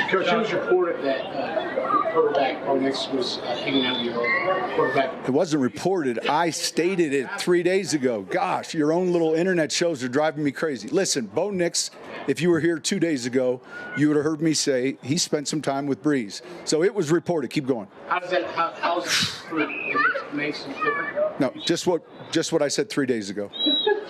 Coach, it was reported that quarterback Polumbus was hanging out your quarterback. It wasn't reported. I stated it 3 days ago. Gosh, your own little internet shows are driving me crazy. Listen, Bo Nix, if you were here 2 days ago, you would have heard me say he spent some time with Breeze. So it was reported. Keep going. How's it make some different? No, just what I said 3 days ago.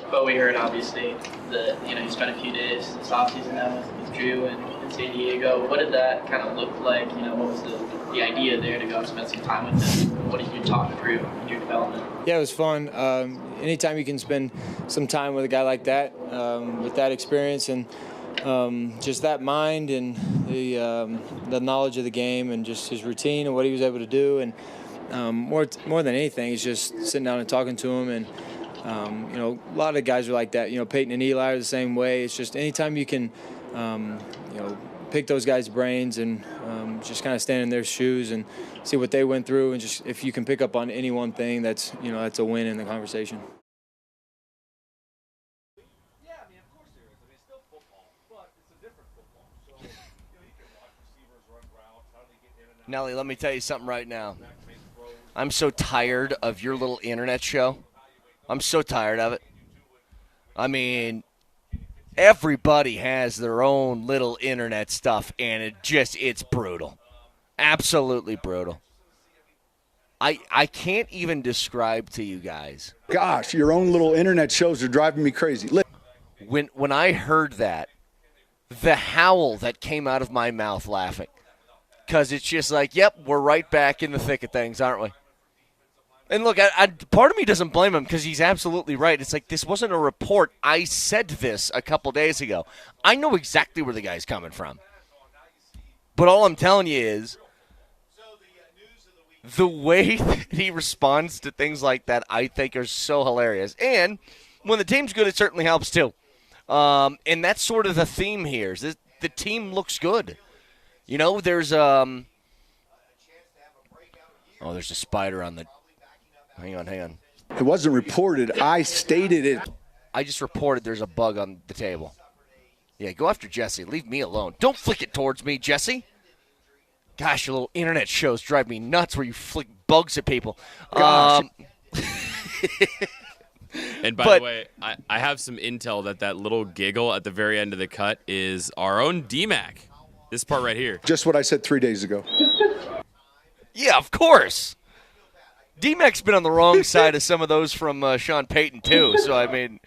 But we heard, obviously, that you spent a few days this offseason now with Drew in San Diego. What did that kind of look like? What was the idea there to go and spend some time with him? What did you talk through in your development? Yeah, it was fun. Anytime you can spend some time with a guy like that, with that experience and just that mind and the knowledge of the game and just his routine and what he was able to do, and more than anything, is just sitting down and talking to him. And a lot of guys are like that. Peyton and Eli are the same way. It's just anytime you can, pick those guys' brains and just kind of stand in their shoes and see what they went through, and just if you can pick up on any one thing, that's a win in the conversation. Yeah, of course there is. It's still football, but it's a different football. So you can watch receivers run routes. How do they get in and out? Nelly, let me tell you something right now. I'm so tired of your little internet show. I'm so tired of it. I mean, everybody has their own little internet stuff, and it's brutal. Absolutely brutal. I can't even describe to you guys. Gosh, your own little internet shows are driving me crazy. When I heard that, the howl that came out of my mouth laughing, because it's just like, yep, we're right back in the thick of things, aren't we? And look, part of me doesn't blame him because he's absolutely right. It's like, this wasn't a report. I said this a couple days ago. I know exactly where the guy's coming from. But all I'm telling you is the way that he responds to things like that, I think, are so hilarious. And when the team's good, it certainly helps too. And that's sort of the theme here. Is the team looks good. There's there's a spider on the. Hang on. It wasn't reported. I stated it. I just reported there's a bug on the table. Yeah, go after Jesse. Leave me alone. Don't flick it towards me, Jesse. Gosh, your little internet shows drive me nuts where you flick bugs at people. Gosh. And by the way, I have some intel that little giggle at the very end of the cut is our own DMac. This part right here. Just what I said 3 days ago. Yeah, of course. DMac's been on the wrong side of some of those from Sean Payton too. So I mean,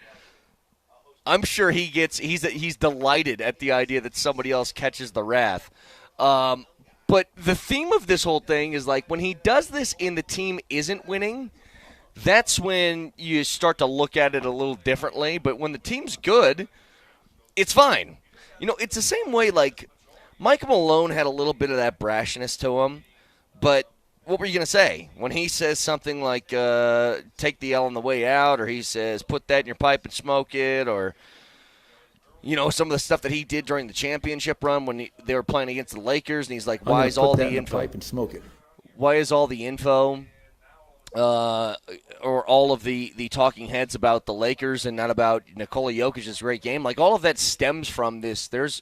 I'm sure he's delighted at the idea that somebody else catches the wrath. But the theme of this whole thing is like when he does this and the team isn't winning, that's when you start to look at it a little differently. But when the team's good, it's fine. It's the same way like Mike Malone had a little bit of that brashness to him, but what were you going to say? When he says something like, take the L on the way out, or he says, put that in your pipe and smoke it, or, some of the stuff that he did during the championship run when they were playing against the Lakers, and he's like, why is all the info? Pipe and smoke it. Why is all the info or all of the talking heads about the Lakers and not about Nikola Jokic's great game? Like, all of that stems from this. There's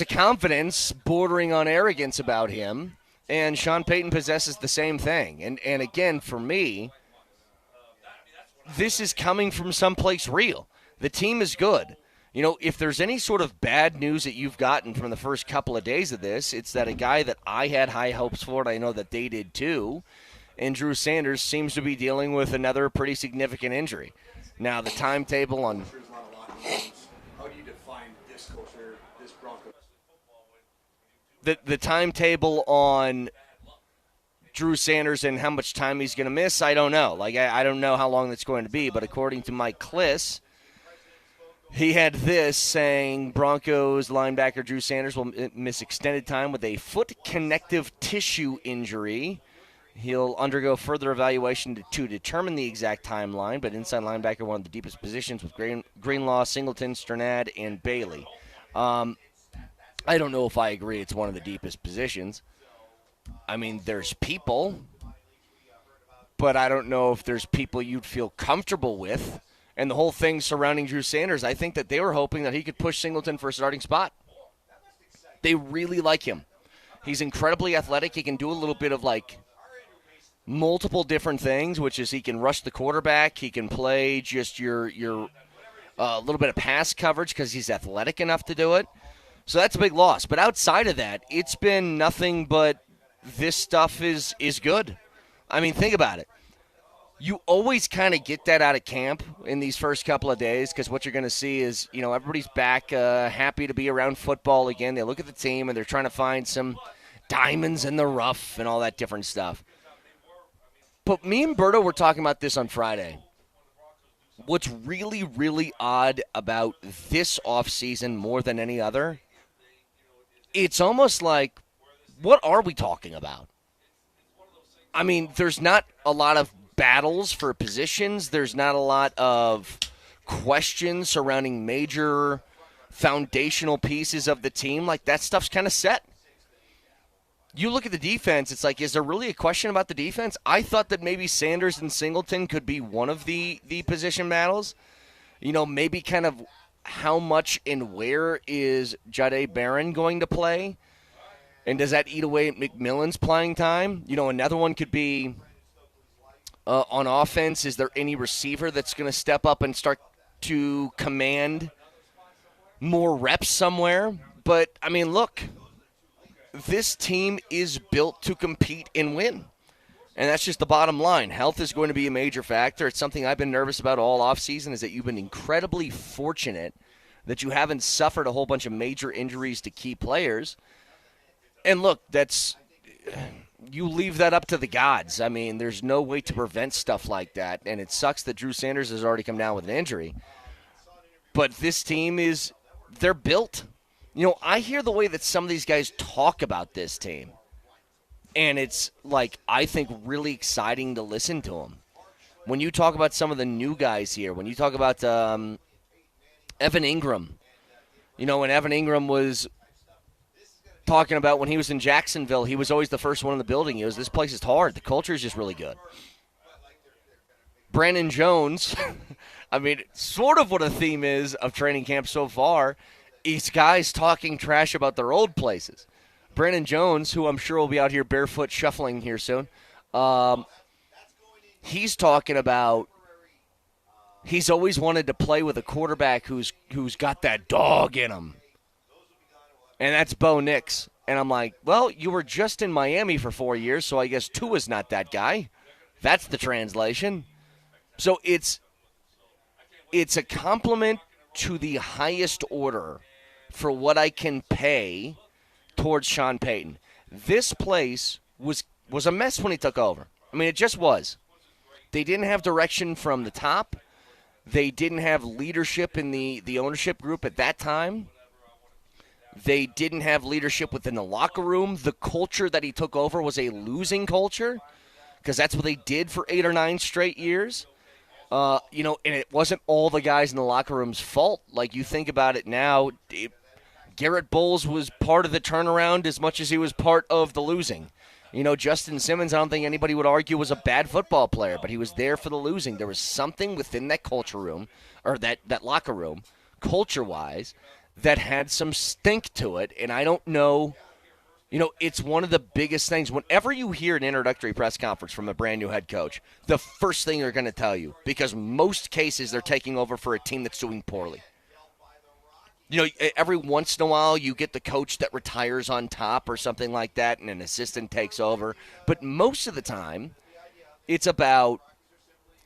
a confidence bordering on arrogance about him. And Sean Payton possesses the same thing. And again, for me, this is coming from someplace real. The team is good. If there's any sort of bad news that you've gotten from the first couple of days of this, it's that a guy that I had high hopes for, and I know that they did too, and Drew Sanders seems to be dealing with another pretty significant injury. Now, the timetable on... How do you define this culture, this Broncos? The timetable on Drew Sanders and how much time he's going to miss, I don't know. I don't know how long that's going to be, but according to Mike Kliss, he had this saying Broncos linebacker Drew Sanders will miss extended time with a foot connective tissue injury. He'll undergo further evaluation to determine the exact timeline, but inside linebacker, one of the deepest positions with Greenlaw, Singleton, Sternad, and Bailey. I don't know if I agree it's one of the deepest positions. I mean, there's people, but I don't know if there's people you'd feel comfortable with. And the whole thing surrounding Drew Sanders, I think that they were hoping that he could push Singleton for a starting spot. They really like him. He's incredibly athletic. He can do a little bit of like multiple different things, which is he can rush the quarterback. He can play just your little bit of pass coverage because he's athletic enough to do it. So that's a big loss. But outside of that, it's been nothing but this stuff is good. I mean, think about it. You always kind of get that out of camp in these first couple of days because what you're going to see is, everybody's back happy to be around football again. They look at the team and they're trying to find some diamonds in the rough and all that different stuff. But me and Berto were talking about this on Friday. What's really, really odd about this offseason more than any other, it's almost like, what are we talking about? I mean, there's not a lot of battles for positions. There's not a lot of questions surrounding major foundational pieces of the team. Like, that stuff's kind of set. You look at the defense, it's like, is there really a question about the defense? I thought that maybe Sanders and Singleton could be one of the position battles. Maybe kind of how much and where is Jahdae Barron going to play? And does that eat away at McMillan's playing time? Another one could be on offense. Is there any receiver that's going to step up and start to command more reps somewhere? But, I mean, look. This team is built to compete and win. And that's just the bottom line. Health is going to be a major factor. It's something I've been nervous about all offseason is that you've been incredibly fortunate that you haven't suffered a whole bunch of major injuries to key players. And look, you leave that up to the gods. I mean, there's no way to prevent stuff like that. And it sucks that Drew Sanders has already come down with an injury. But this team they're built. I hear the way that some of these guys talk about this team, and it's, like, I think really exciting to listen to them. When you talk about some of the new guys here, when you talk about Evan Ingram, when Evan Ingram was talking about when he was in Jacksonville, he was always the first one in the building. He goes, this place is hard. The culture is just really good. Brandon Jones, I mean, sort of what a theme is of training camp so far, is guys talking trash about their old places. Brandon Jones, who I'm sure will be out here barefoot shuffling here soon, he's talking about he's always wanted to play with a quarterback who's got that dog in him. And that's Bo Nix. And I'm like, well, you were just in Miami for 4 years, so I guess Tua's not that guy. That's the translation. So it's a compliment to the highest order for what I can pay towards Sean Payton. This place was a mess when he took over. I mean, it just was. They didn't have direction from the top. They didn't have leadership in the ownership group at that time. They didn't have leadership within the locker room. The culture that he took over was a losing culture because that's what they did for 8 or 9 straight years. And it wasn't all the guys in the locker room's fault. Like, you think about it now, Garrett Bowles was part of the turnaround as much as he was part of the losing. Justin Simmons, I don't think anybody would argue was a bad football player, but he was there for the losing. There was something within that culture room, or that locker room, culture-wise, that had some stink to it, and I don't know. It's one of the biggest things. Whenever you hear an introductory press conference from a brand new head coach, the first thing they're going to tell you, because most cases they're taking over for a team that's doing poorly. Every once in a while you get the coach that retires on top or something like that and an assistant takes over. But most of the time, it's about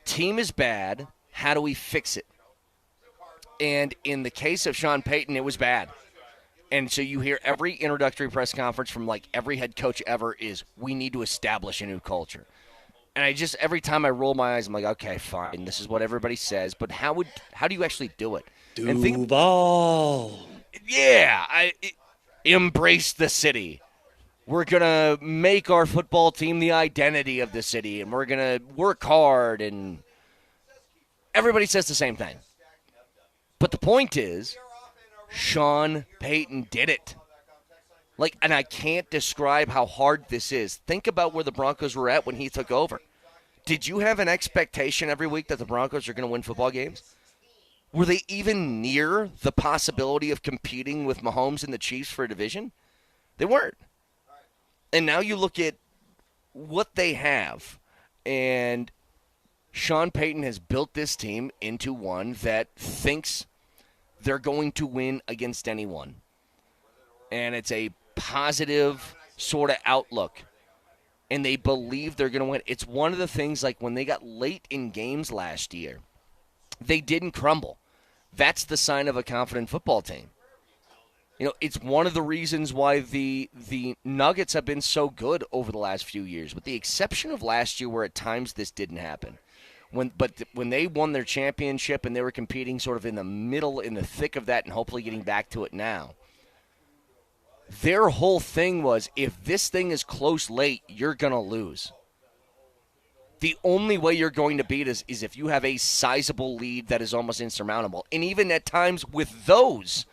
team is bad, how do we fix it? And in the case of Sean Payton, it was bad. And so you hear every introductory press conference from, like, every head coach ever is, we need to establish a new culture. And every time I roll my eyes, I'm like, okay, fine, this is what everybody says, but how do you actually do it? Duval. Embrace the city. We're going to make our football team the identity of the city, and we're going to work hard, and everybody says the same thing. But the point is, Sean Payton did it. And I can't describe how hard this is. Think about where the Broncos were at when he took over. Did you have an expectation every week that the Broncos are going to win football games? Were they even near the possibility of competing with Mahomes and the Chiefs for a division? They weren't. And now you look at what they have, and Sean Payton has built this team into one that thinks they're going to win against anyone. And it's a positive sort of outlook. And they believe they're going to win. It's one of the things, like when they got late in games last year, they didn't crumble. That's the sign of a confident football team. You know, it's one of the reasons why the Nuggets have been so good over the last few years, with the exception of last year where at times this didn't happen. But when they won their championship and they were competing sort of in the middle, in the thick of that, and hopefully getting back to it now, their whole thing was, if this thing is close late, you're going to lose. The only way you're going to beat us is if you have a sizable lead that is almost insurmountable. And even at times with those,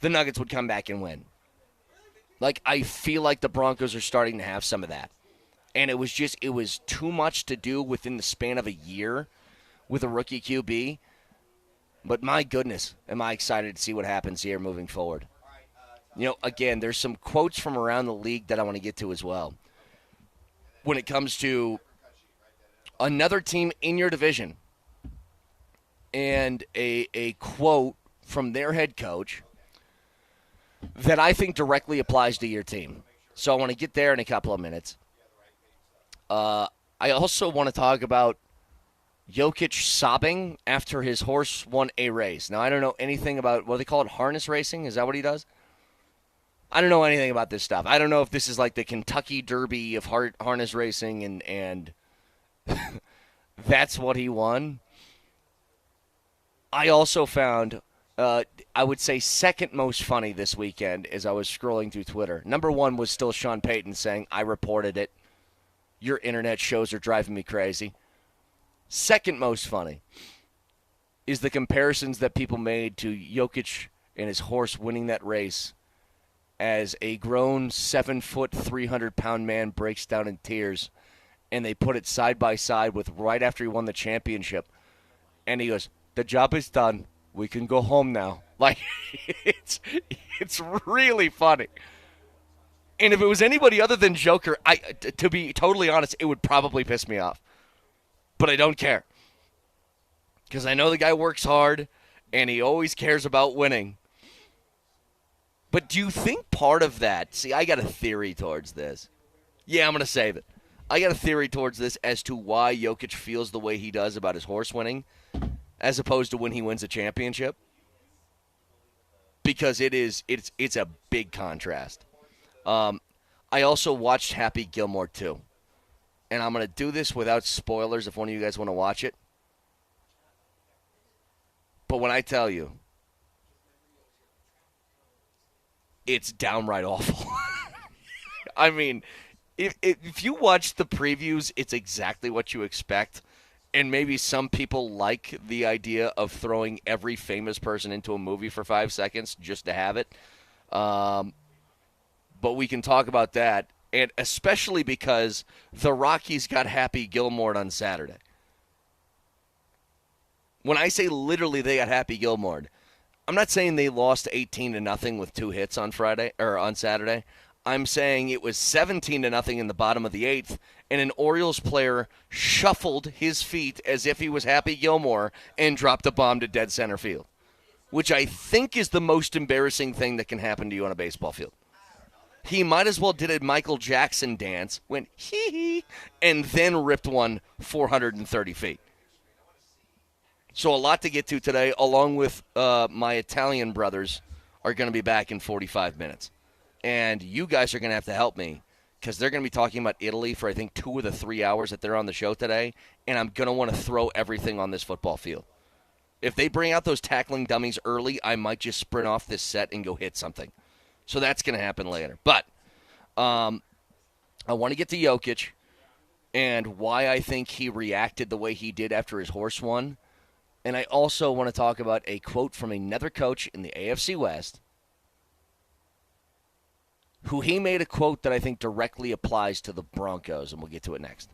the Nuggets would come back and win. Like, I feel like the Broncos are starting to have some of that. And it was too much to do within the span of a year with a rookie QB. But my goodness, am I excited to see what happens here moving forward. You know, again, there's some quotes from around the league that I want to get to as well. When it comes to another team in your division and a quote from their head coach that I think directly applies to your team. So I want to get there in a couple of minutes. I also want to talk about Jokic sobbing after his horse won a race. Now, I don't know anything about, what do they call it, harness racing? Is that what he does? I don't know anything about this stuff. I don't know if this is like the Kentucky Derby of harness racing and that's what he won. I also found, I would say, second most funny this weekend as I was scrolling through Twitter. Number one was still Sean Payton saying, I reported it. Your internet shows are driving me crazy. Second most funny is the comparisons that people made to Jokic and his horse winning that race as a grown 7-foot, 300-pound man breaks down in tears, and they put it side by side with right after he won the championship. And he goes, the job is done. We can go home now. Like, it's really funny. And if it was anybody other than Joker, to be totally honest, it would probably piss me off. But I don't care. Because I know the guy works hard, and he always cares about winning. But do you think part of that, see, I got a theory towards this. Yeah, I'm going to save it. I got a theory towards this as to why Jokic feels the way he does about his horse winning, as opposed to when he wins a championship. Because it's a big contrast. I also watched Happy Gilmore too. And I'm going to do this without spoilers if one of you guys want to watch it. But when I tell you, it's downright awful. I mean, if you watch the previews, it's exactly what you expect. And maybe some people like the idea of throwing every famous person into a movie for 5 seconds just to have it. But we can talk about that. And especially because the Rockies got Happy Gilmore on Saturday. When I say literally they got Happy Gilmore, I'm not saying they lost 18-0 with 2 hits on Friday or on Saturday. I'm saying it was 17-0 in the bottom of the 8th, and an Orioles player shuffled his feet as if he was Happy Gilmore and dropped a bomb to dead center field, which I think is the most embarrassing thing that can happen to you on a baseball field. He might as well did a Michael Jackson dance, went hee-hee, and then ripped one 430 feet. So a lot to get to today, along with my Italian brothers are going to be back in 45 minutes. And you guys are going to have to help me because they're going to be talking about Italy for, I think, 2 of the 3 hours that they're on the show today, and I'm going to want to throw everything on this football field. If they bring out those tackling dummies early, I might just sprint off this set and go hit something. So that's going to happen later. But I want to get to Jokic and why I think he reacted the way he did after his horse won. And I also want to talk about a quote from another coach in the AFC West who he made a quote that I think directly applies to the Broncos, and we'll get to it next.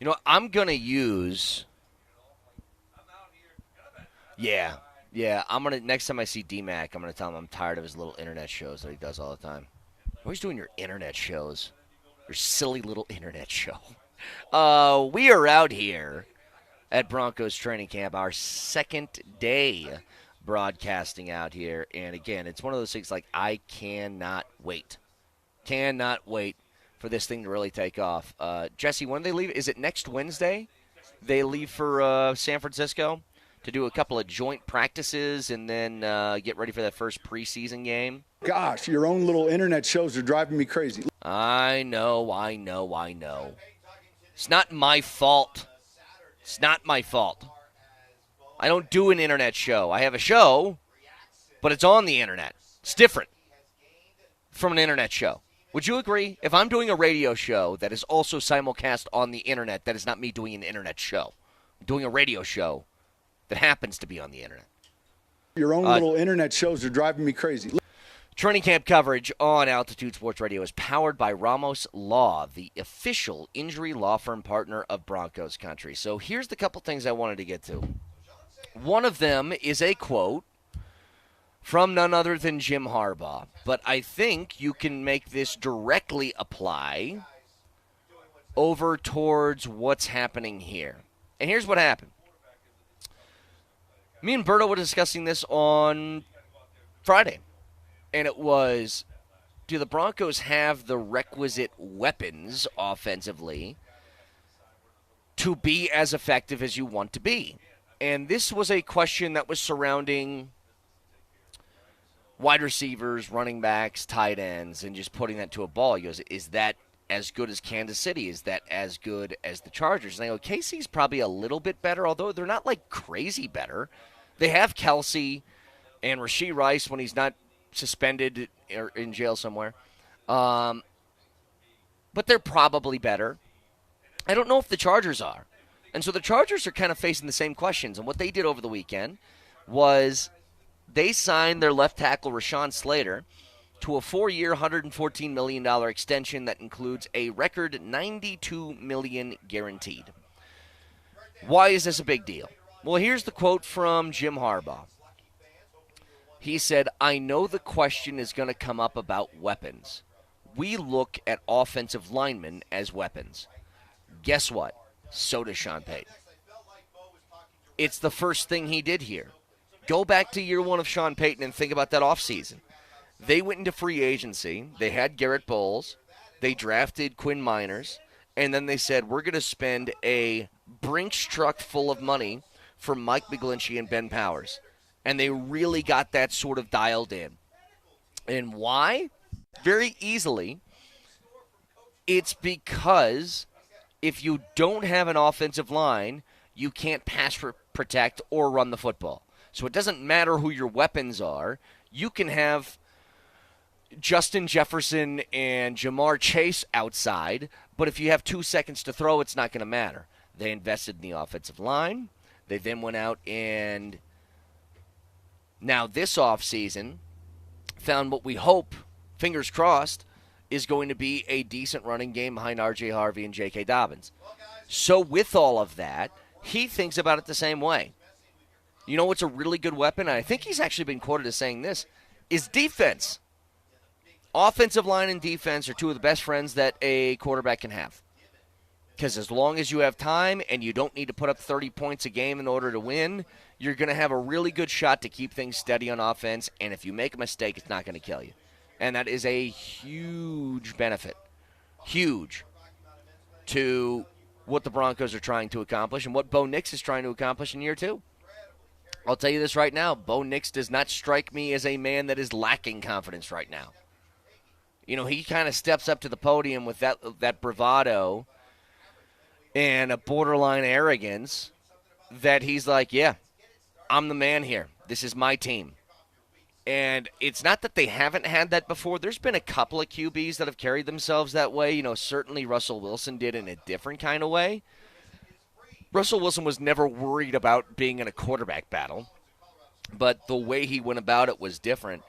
You know, I'm going to use. Yeah. I'm going to, next time I see DMac, I'm going to tell him I'm tired of his little internet shows that he does all the time. Always doing your internet shows. Your silly little internet show. We are out here at Broncos training camp, our second day broadcasting out here. And again, it's one of those things like I cannot wait. Cannot wait for this thing to really take off. Jesse, when do they leave? Is it next Wednesday? They leave for San Francisco to do a couple of joint practices and then get ready for that first preseason game. Gosh, your own little internet shows are driving me crazy. I know. It's not my fault. It's not my fault. I don't do an internet show. I have a show, but it's on the internet. It's different from an internet show. Would you agree? If I'm doing a radio show that is also simulcast on the internet, that is not me doing an internet show. I'm doing a radio show that happens to be on the internet. Your own little internet shows are driving me crazy. Training camp coverage on Altitude Sports Radio is powered by Ramos Law, the official injury law firm partner of Broncos country. So here's the couple things I wanted to get to. One of them is a quote from none other than Jim Harbaugh. But I think you can make this directly apply over towards what's happening here. And here's what happened. Me and Berto were discussing this on Friday. And it was, do the Broncos have the requisite weapons offensively to be as effective as you want to be? And this was a question that was surrounding wide receivers, running backs, tight ends, and just putting that to a ball. He goes, is that as good as Kansas City? Is that as good as the Chargers? And I go, KC's probably a little bit better, although they're not like crazy better. They have Kelsey and Rashee Rice when he's not suspended or in jail somewhere. But they're probably better. I don't know if the Chargers are. And so the Chargers are kind of facing the same questions. And what they did over the weekend was they signed their left tackle, Rashawn Slater, to a 4-year, $114 million extension that includes a record $92 million guaranteed. Why is this a big deal? Well, here's the quote from Jim Harbaugh. He said, I know the question is going to come up about weapons. We look at offensive linemen as weapons. Guess what? So does Sean Payton. It's the first thing he did here. Go back to year one of Sean Payton and think about that offseason. They went into free agency. They had Garrett Bowles. They drafted Quinn Miners. And then they said, we're going to spend a Brinks truck full of money for Mike McGlinchey and Ben Powers. And they really got that sort of dialed in. And why? Very easily, it's because if you don't have an offensive line, you can't pass protect or run the football. So it doesn't matter who your weapons are. You can have Justin Jefferson and Jamar Chase outside, but if you have 2 seconds to throw, it's not going to matter. They invested in the offensive line. They then went out and now this offseason found what we hope, fingers crossed, is going to be a decent running game behind R.J. Harvey and J.K. Dobbins. So with all of that, he thinks about it the same way. You know what's a really good weapon? And I think he's actually been quoted as saying this, is defense. Offensive line and defense are two of the best friends that a quarterback can have. Because as long as you have time and you don't need to put up 30 points a game in order to win, you're going to have a really good shot to keep things steady on offense. And if you make a mistake, it's not going to kill you. And that is a huge benefit. Huge. To what the Broncos are trying to accomplish and what Bo Nix is trying to accomplish in year two. I'll tell you this right now. Bo Nix does not strike me as a man that is lacking confidence right now. You know, he kind of steps up to the podium with that bravado and a borderline arrogance that he's like, yeah, I'm the man here. This is my team. And it's not that they haven't had that before. There's been a couple of QBs that have carried themselves that way. You know, certainly Russell Wilson did in a different kind of way. Russell Wilson was never worried about being in a quarterback battle, but the way he went about it was different.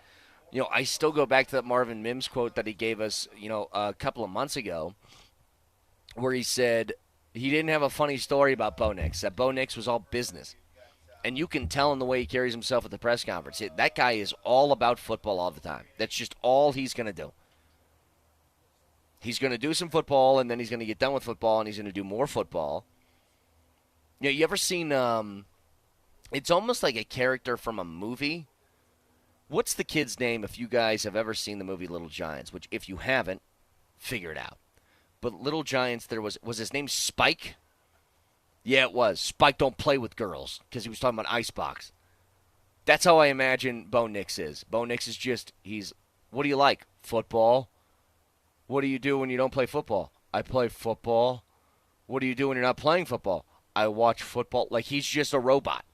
You know, I still go back to that Marvin Mims quote that he gave us, you know, a couple of months ago, where he said, He didn't have a funny story about Bo Nix. That Bo Nix was all business. And you can tell in the way he carries himself at the press conference. That guy is all about football all the time. That's just all he's going to do. He's going to do some football, and then he's going to get done with football, and he's going to do more football. You ever seen, it's almost like a character from a movie. What's the kid's name if you guys have ever seen the movie Little Giants? Which, if you haven't, figure it out. But Little Giants, was his name Spike? Yeah, it was. Spike don't play with girls, because he was talking about Icebox. That's how I imagine Bo Nix is. Bo Nix is just, what do you like? Football. What do you do when you don't play football? I play football. What do you do when you're not playing football? I watch football. Like, he's just a robot.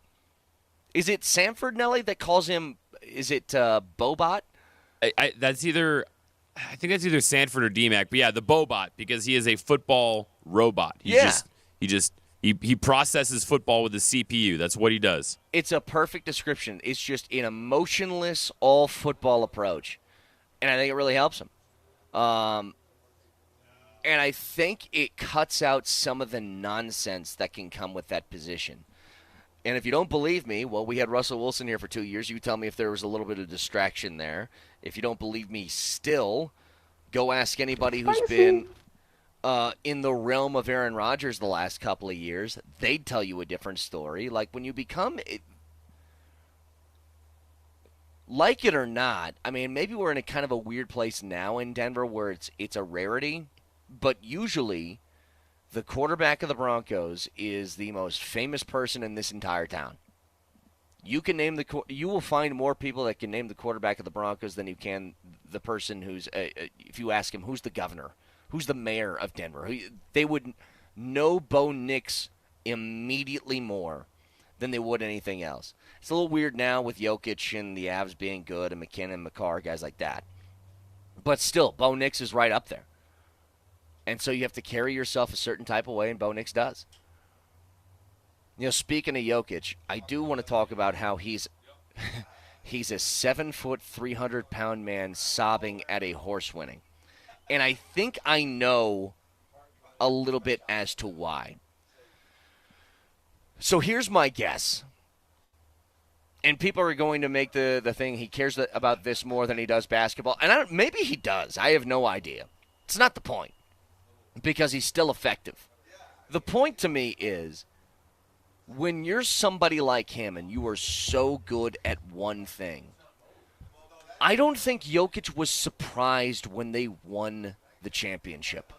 Is it Sanford, Nelly, that calls him, is it Bobot? I think that's either Sanford or DMac, but yeah, the Bobot, because he is a football robot. He processes football with his CPU. That's what he does. It's a perfect description. It's just an emotionless, all-football approach. And I think it really helps him. And I think it cuts out some of the nonsense that can come with that position. And if you don't believe me, well, we had Russell Wilson here for 2 years. You tell me if there was a little bit of distraction there. If you don't believe me still, go ask anybody who's been in the realm of Aaron Rodgers the last couple of years. They'd tell you a different story. Like, when you become like it or not, I mean, maybe we're in a kind of a weird place now in Denver where it's a rarity, but usually the quarterback of the Broncos is the most famous person in this entire town. You will find more people that can name the quarterback of the Broncos than you can the person who's if you ask him who's the governor, who's the mayor of Denver. They would know Bo Nix immediately more than they would anything else. It's a little weird now with Jokic and the Avs being good and McKinnon, McCarr, guys like that. But still, Bo Nix is right up there. And so you have to carry yourself a certain type of way, and Bo Nix does. Speaking of Jokic, I do want to talk about how he's a 7-foot, 300-pound man sobbing at a horse winning. And I think I know a little bit as to why. So here's my guess. And people are going to make the thing, he cares about this more than he does basketball. And maybe he does. I have no idea. It's not the point. Because he's still effective. The point to me is, when you're somebody like him and you are so good at one thing, I don't think Jokic was surprised when they won the championship.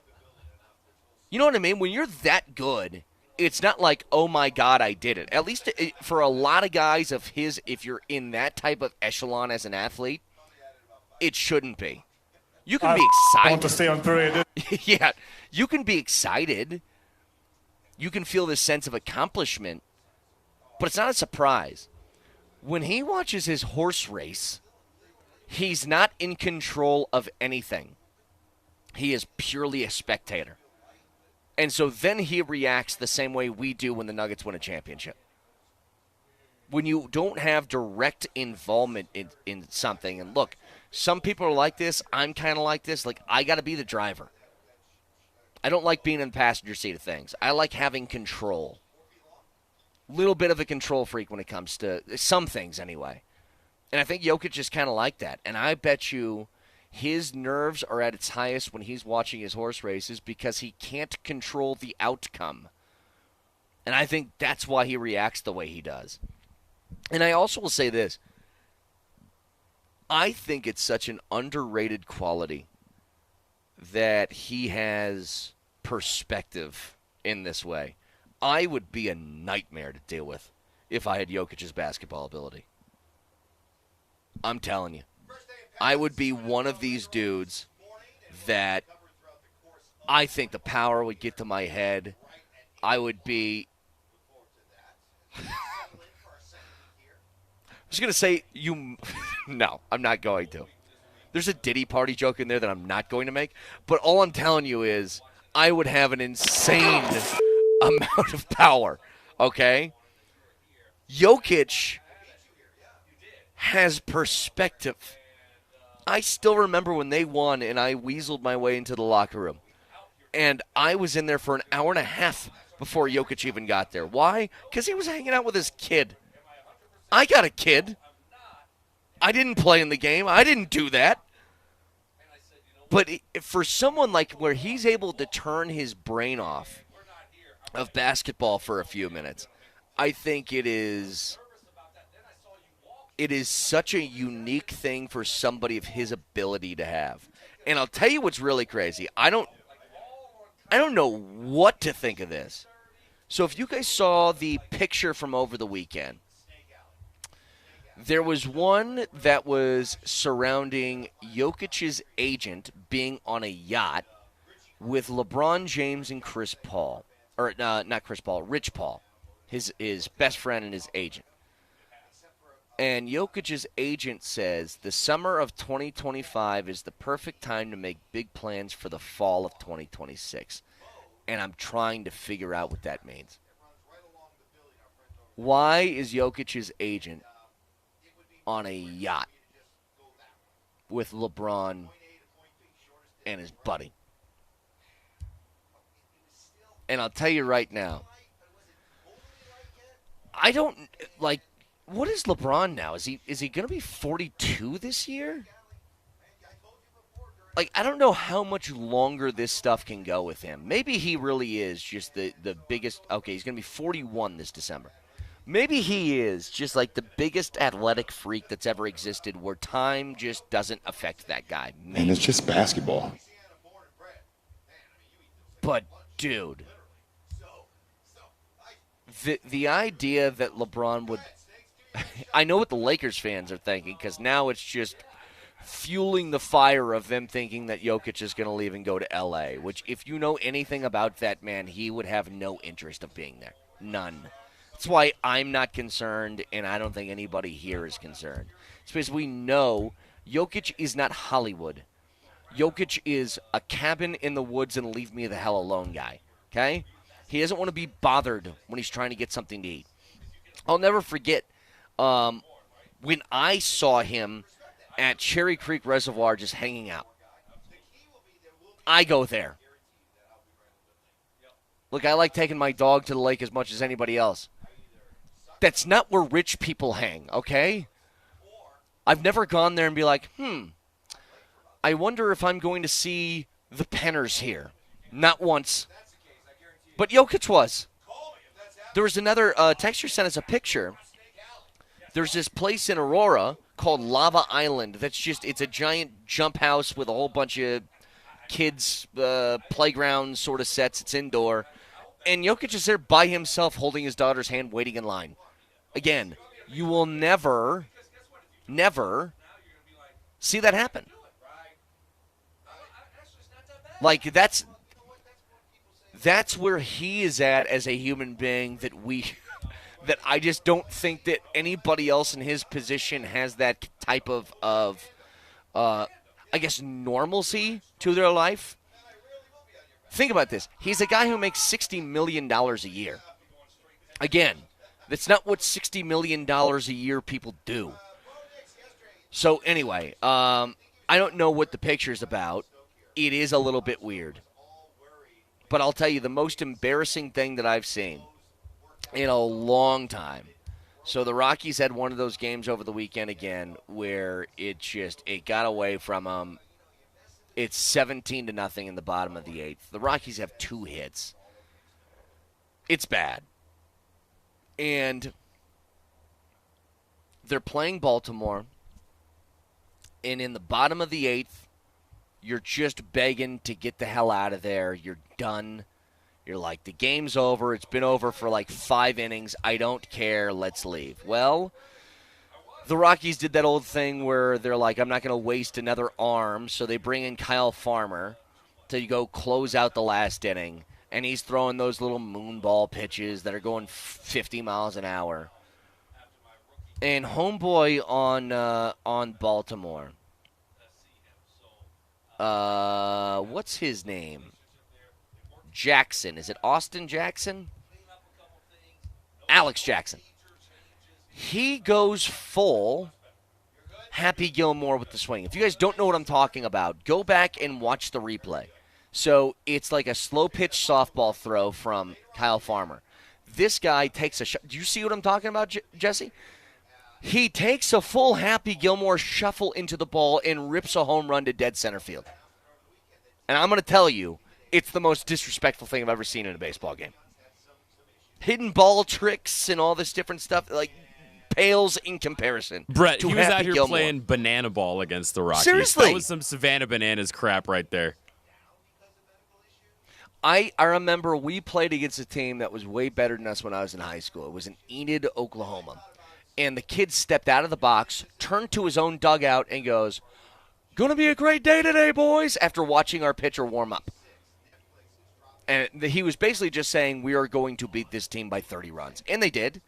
You know what I mean? When you're that good, it's not like, oh my God, I did it. At least for a lot of guys of his, if you're in that type of echelon as an athlete, it shouldn't be. You can be excited. I want to stay on parade. Yeah, you can be excited. You can feel this sense of accomplishment, but it's not a surprise. When he watches his horse race, he's not in control of anything. He is purely a spectator. And so then he reacts the same way we do when the Nuggets win a championship. When you don't have direct involvement in something, and look, some people are like this, I'm kind of like this, like I got to be the driver. I don't like being in the passenger seat of things. I like having control. Little bit of a control freak when it comes to some things anyway. And I think Jokic is kind of like that. And I bet you his nerves are at its highest when he's watching his horse races because he can't control the outcome. And I think that's why he reacts the way he does. And I also will say this. I think it's such an underrated quality that he has perspective in this way. I would be a nightmare to deal with if I had Jokic's basketball ability. I'm telling you. I would be one of these dudes that I think the power would get to my head. I would be... I was going to say, no, I'm not going to. There's a Diddy Party joke in there that I'm not going to make. But all I'm telling you is I would have an insane amount of power, okay? Jokic has perspective. I still remember when they won and I weaseled my way into the locker room. And I was in there for an hour and a half before Jokic even got there. Why? Because he was hanging out with his kid. I got a kid. I didn't play in the game. I didn't do that. But for someone like where he's able to turn his brain off of basketball for a few minutes, I think it is such a unique thing for somebody of his ability to have. And I'll tell you what's really crazy. I don't know what to think of this. So if you guys saw the picture from over the weekend, there was one that was surrounding Jokic's agent being on a yacht with LeBron James and Chris Paul. Or not Chris Paul, Rich Paul, his best friend and his agent. And Jokic's agent says the summer of 2025 is the perfect time to make big plans for the fall of 2026. And I'm trying to figure out what that means. Why is Jokic's agent on a yacht with LeBron and his buddy? And I'll tell you right now, I don't like. What is LeBron now? Is he going to be 42 this year? Like, I don't know how much longer this stuff can go with him. Maybe he really is just the biggest. Okay, he's going to be 41 this December. Maybe he is just like the biggest athletic freak that's ever existed where time just doesn't affect that guy. Maybe. And it's just basketball. But, dude, the idea that LeBron would – I know what the Lakers fans are thinking because now it's just fueling the fire of them thinking that Jokic is going to leave and go to L.A., which if you know anything about that man, he would have no interest of being there. None. That's why I'm not concerned, and I don't think anybody here is concerned. It's because we know Jokic is not Hollywood. Jokic is a cabin in the woods and leave me the hell alone guy, okay? He doesn't want to be bothered when he's trying to get something to eat. I'll never forget when I saw him at Cherry Creek Reservoir just hanging out. I go there. Look, I like taking my dog to the lake as much as anybody else. That's not where rich people hang, okay? I've never gone there and be like, I wonder if I'm going to see the Penners here. Not once. But Jokic was. There was another texter sent us a picture. There's this place in Aurora called Lava Island. It's a giant jump house with a whole bunch of kids' playground sort of sets. It's indoor. And Jokic is there by himself holding his daughter's hand waiting in line. Again, you will never see that happen. Like, that's where he is at as a human being that I just don't think that anybody else in his position has that type of I guess, normalcy to their life. Think about this. He's a guy who makes $60 million a year. Again, that's not what $60 million a year people do. So anyway, I don't know what the picture's about. It is a little bit weird. But I'll tell you, the most embarrassing thing that I've seen in a long time. So the Rockies had one of those games over the weekend again where it got away from them. It's 17-0 in the bottom of the eighth. The Rockies have 2 hits. It's bad. And they're playing Baltimore. And in the bottom of the eighth, you're just begging to get the hell out of there. You're done. You're like, the game's over. It's been over for like 5 innings. I don't care. Let's leave. Well, the Rockies did that old thing where they're like, I'm not going to waste another arm. So they bring in Kyle Farmer to go close out the last inning. And he's throwing those little moonball pitches that are going 50 miles an hour. And homeboy on Baltimore, what's his name? Jackson. Is it Austin Jackson? Alex Jackson. He goes full Happy Gilmore with the swing. If you guys don't know what I'm talking about, go back and watch the replay. So it's like a slow pitch softball throw from Kyle Farmer. This guy takes a shot. Do you see what I'm talking about, Jesse? He takes a full Happy Gilmore shuffle into the ball and rips a home run to dead center field. And I'm going to tell you, it's the most disrespectful thing I've ever seen in a baseball game. Hidden ball tricks and all this different stuff, like, pales in comparison. Brett, to he was Happy out here Gilmore. playing banana ball against the Rockies. Seriously. That was some Savannah Bananas crap right there. I remember we played against a team that was way better than us when I was in high school. It was in Enid, Oklahoma. And the kid stepped out of the box, turned to his own dugout, and goes, "Gonna be a great day today, boys," after watching our pitcher warm up. And he was basically just saying, we are going to beat this team by 30 runs. And they did.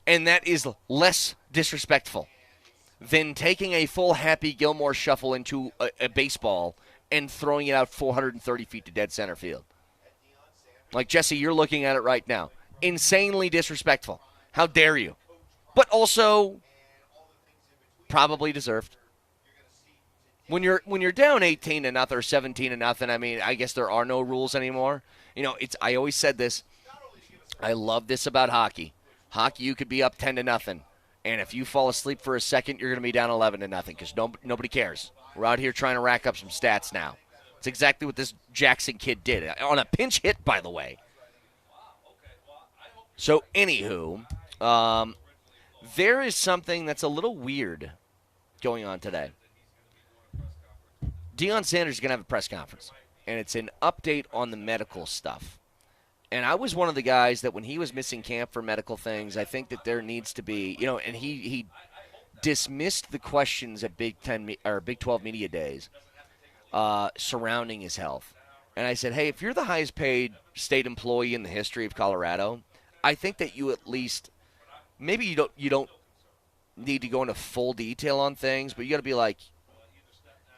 And that is less disrespectful than taking a full Happy Gilmore shuffle into a baseball and throwing it out 430 feet to dead center field. Like, Jesse, you're looking at it right now. Insanely disrespectful. How dare you? But also probably deserved. When you're down 18-0 or 17-0, I mean, I guess there are no rules anymore. You know, I always said this. I love this about hockey. Hockey, you could be up 10-0, and if you fall asleep for a second, you're going to be down 11-0 because nobody cares. We're out here trying to rack up some stats now. It's exactly what this Jackson kid did on a pinch hit, by the way. So, anywho, there is something that's a little weird going on today. Deion Sanders is going to have a press conference, and it's an update on the medical stuff. And I was one of the guys that when he was missing camp for medical things, I think that there needs to be, you know, and he dismissed the questions at Big 12 media days surrounding his health. And I said, hey, if you're the highest paid state employee in the history of Colorado, I think that you at least, maybe you don't need to go into full detail on things, but you got to be like,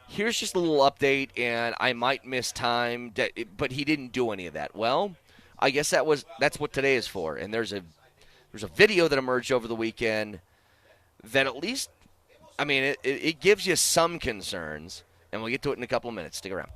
here's just a little update, and I might miss time, but he didn't do any of that. Well, I guess that's what today is for. And there's a video that emerged over the weekend that at least, I mean, it gives you some concerns, and we'll get to it in a couple of minutes. Stick around.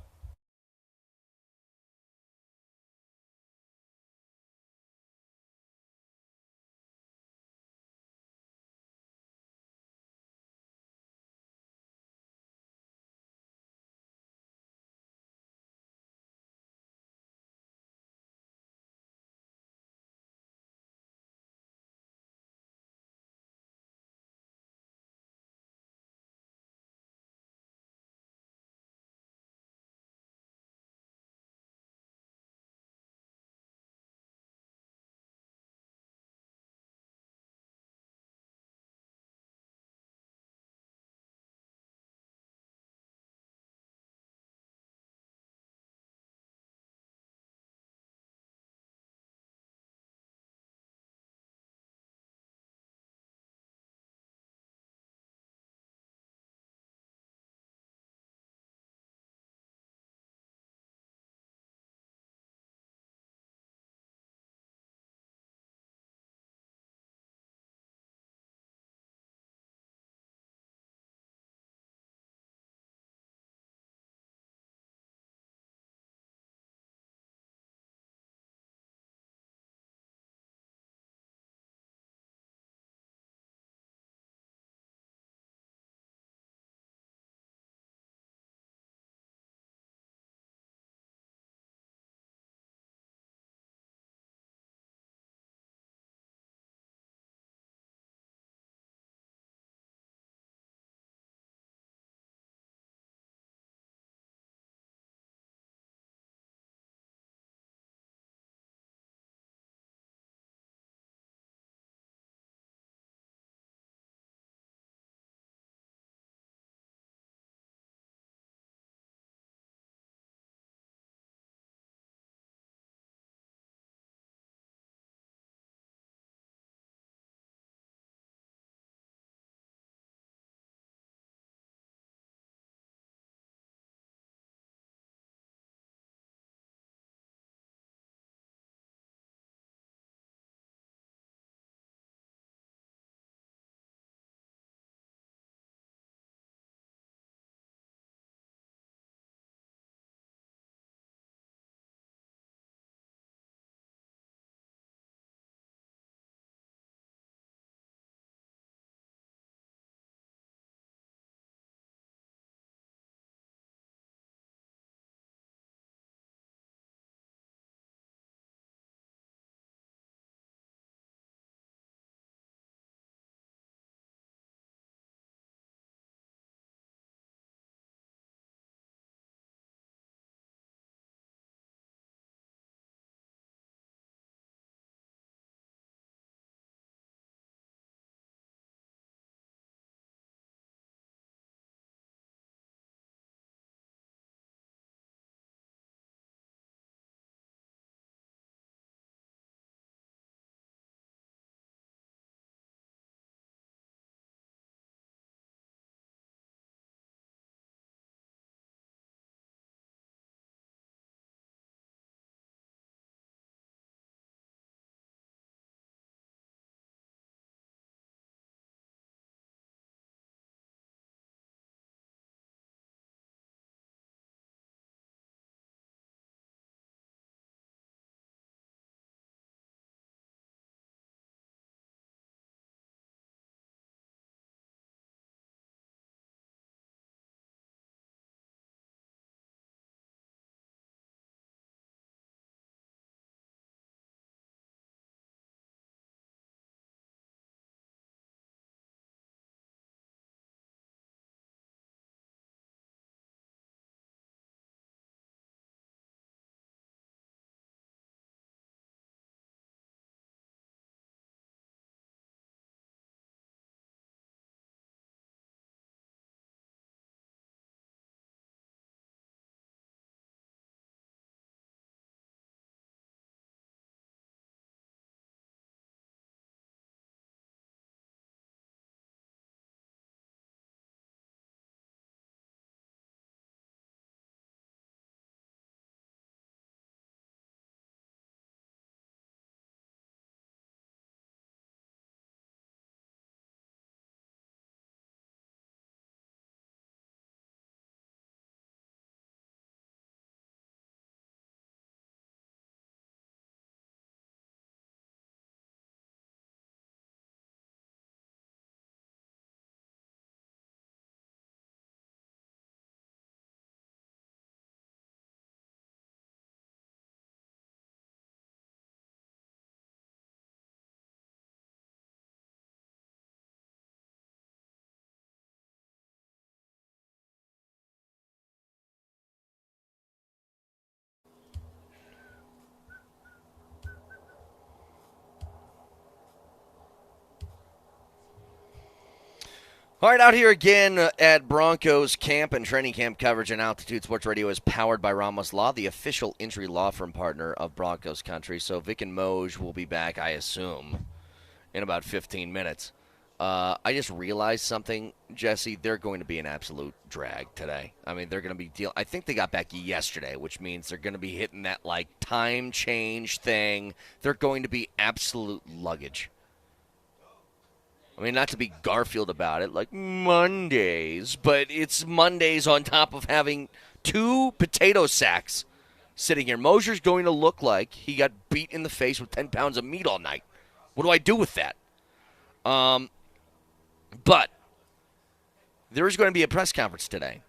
All right, out here again at Broncos camp and training camp coverage, and Altitude Sports Radio is powered by Ramos Law, the official injury law firm partner of Broncos country. So Vic and Moj will be back, I assume, in about 15 minutes. I just realized something, Jesse. They're going to be an absolute drag today. I mean, they're going to be I think they got back yesterday, which means they're going to be hitting that like time change thing. They're going to be absolute luggage. I mean, not to be Garfield about it, like Mondays, but it's Mondays on top of having 2 potato sacks sitting here. Moser's going to look like he got beat in the face with 10 pounds of meat all night. What do I do with that? But there is going to be a press conference today.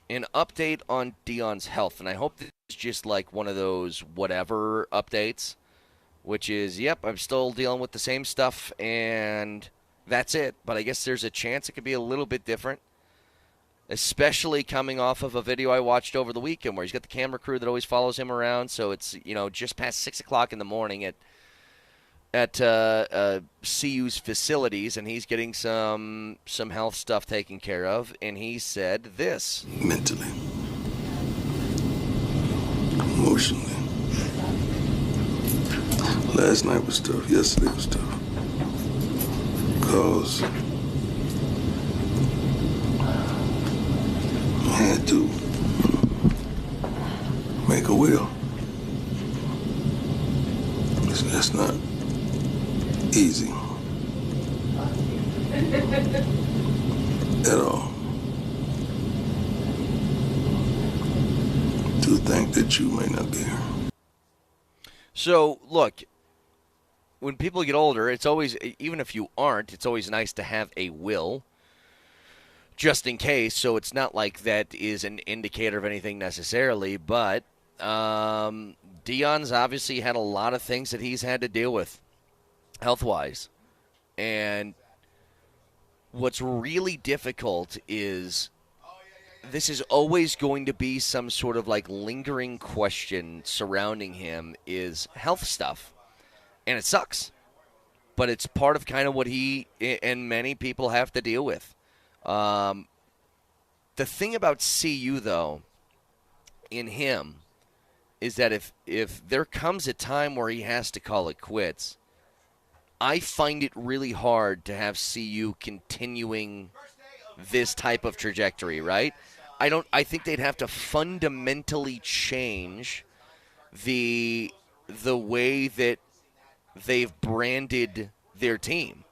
An update on Deion's health, and I hope this is just like one of those whatever updates, which is, yep, I'm still dealing with the same stuff, and that's it. But I guess there's a chance it could be a little bit different, especially coming off of a video I watched over the weekend where he's got the camera crew that always follows him around. So it's, just past 6 o'clock in the morning at CU's facilities, and he's getting some health stuff taken care of. And he said this. Mentally, emotionally. Last night was tough. Yesterday was tough. Because I had to make a will. That's not easy at all. To think that you may not be here. So, look, when people get older, it's always, even if you aren't, it's always nice to have a will just in case. So it's not like that is an indicator of anything necessarily, but Deion's obviously had a lot of things that he's had to deal with health-wise. And what's really difficult is this is always going to be some sort of like lingering question surrounding him is health stuff. And it sucks. But it's part of kind of what he and many people have to deal with. The thing about CU, though, in him, is that if there comes a time where he has to call it quits, I find it really hard to have CU continuing this type of trajectory, right? I think they'd have to fundamentally change the way that they've branded their team.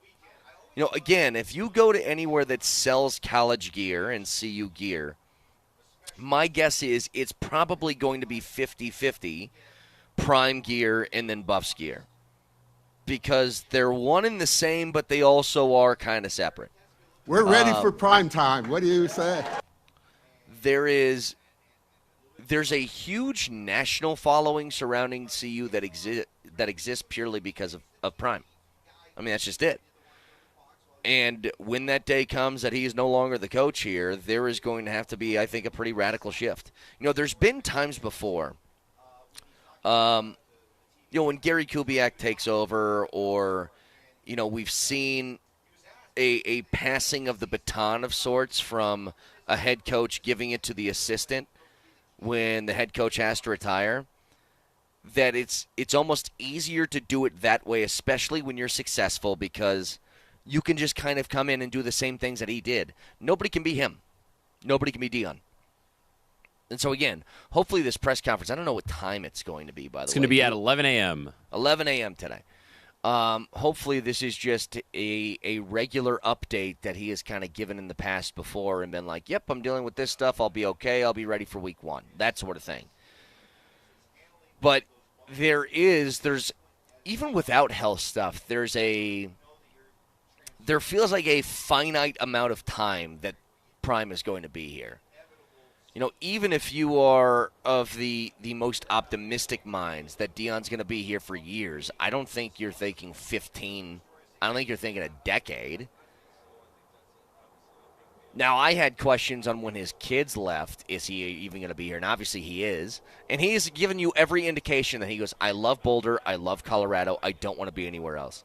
Again, if you go to anywhere that sells college gear and CU gear, my guess is it's probably going to be 50-50 Prime gear and then Buffs gear. Because they're one and the same, but they also are kind of separate. We're ready for prime time. What do you say? There's a huge national following surrounding CU that exists purely because of Prime. I mean, that's just it. And when that day comes that he is no longer the coach here, there is going to have to be, I think, a pretty radical shift. There's been times before, when Gary Kubiak takes over, or, we've seen a passing of the baton of sorts from a head coach giving it to the assistant when the head coach has to retire, that it's almost easier to do it that way, especially when you're successful, because you can just kind of come in and do the same things that he did. Nobody can be him. Nobody can be Deion. And so, again, hopefully this press conference, I don't know what time it's going to be, by the way. It's going to be at 11 a.m. 11 a.m. today. Hopefully this is just a regular update that he has kind of given in the past before and been like, yep, I'm dealing with this stuff. I'll be okay. I'll be ready for week 1. That sort of thing. But there's even without health stuff, there feels like a finite amount of time that Prime is going to be here. Even if you are of the most optimistic minds that Deion's going to be here for years, I don't think you're thinking 15. I don't think you're thinking a decade. Now, I had questions on when his kids left. Is he even going to be here? And obviously he is. And he has given you every indication that he goes, I love Boulder. I love Colorado. I don't want to be anywhere else.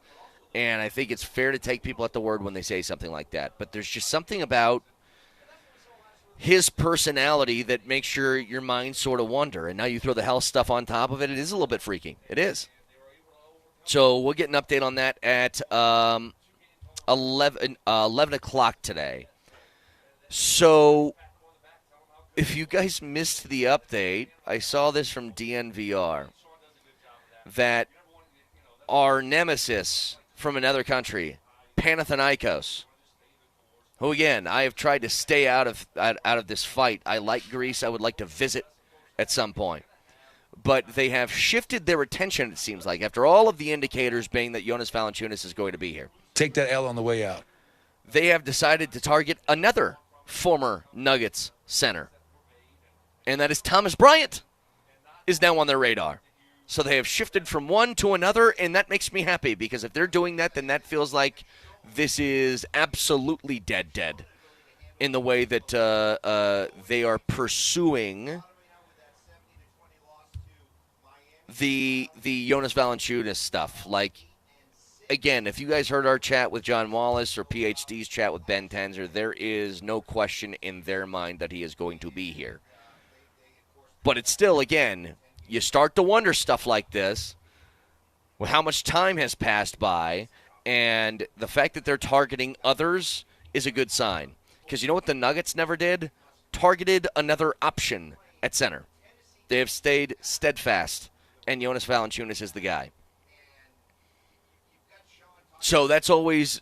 And I think it's fair to take people at the word when they say something like that. But there's just something about his personality that makes your mind sort of wander. And now you throw the health stuff on top of it. It is a little bit freaking. It is. So we'll get an update on that at 11 o'clock today. So if you guys missed the update, I saw this from DNVR that our nemesis from another country, Panathinaikos, who again I have tried to stay out of this fight. I like Greece. I would like to visit at some point. But they have shifted their attention, it seems like, after all of the indicators being that Jonas Valanciunas is going to be here. Take that L on the way out. They have decided to target another former Nuggets center, and that is Thomas Bryant is now on their radar. So they have shifted from one to another, and that makes me happy because if they're doing that, then that feels like this is absolutely dead in the way that they are pursuing the Jonas Valanciunas stuff. Like, again, if you guys heard our chat with John Wallace or PhD's chat with Ben Tenzer, there is no question in their mind that he is going to be here. But it's still, again, you start to wonder stuff like this with how much time has passed by, and the fact that they're targeting others is a good sign. Because you know what the Nuggets never did? Targeted another option at center. They have stayed steadfast, and Jonas Valanciunas is the guy. So that's always,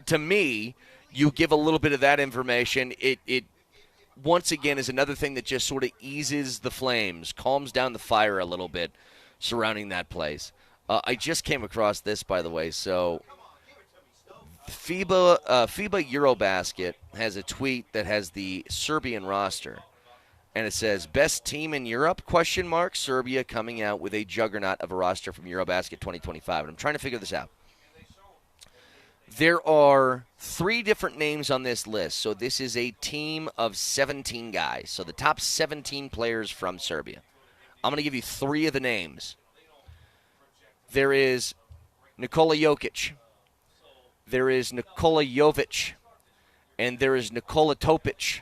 to me, you give a little bit of that information. It once again is another thing that just sort of eases the flames, calms down the fire a little bit surrounding that place. I just came across this, by the way. So FIBA Eurobasket has a tweet that has the Serbian roster. And it says, best team in Europe, ? Serbia coming out with a juggernaut of a roster from Eurobasket 2025. And I'm trying to figure this out. There are 3 different names on this list. So this is a team of 17 guys. So the top 17 players from Serbia. I'm going to give you 3 of the names. There is Nikola Jokic. There is Nikola Jovic. And there is Nikola Topic.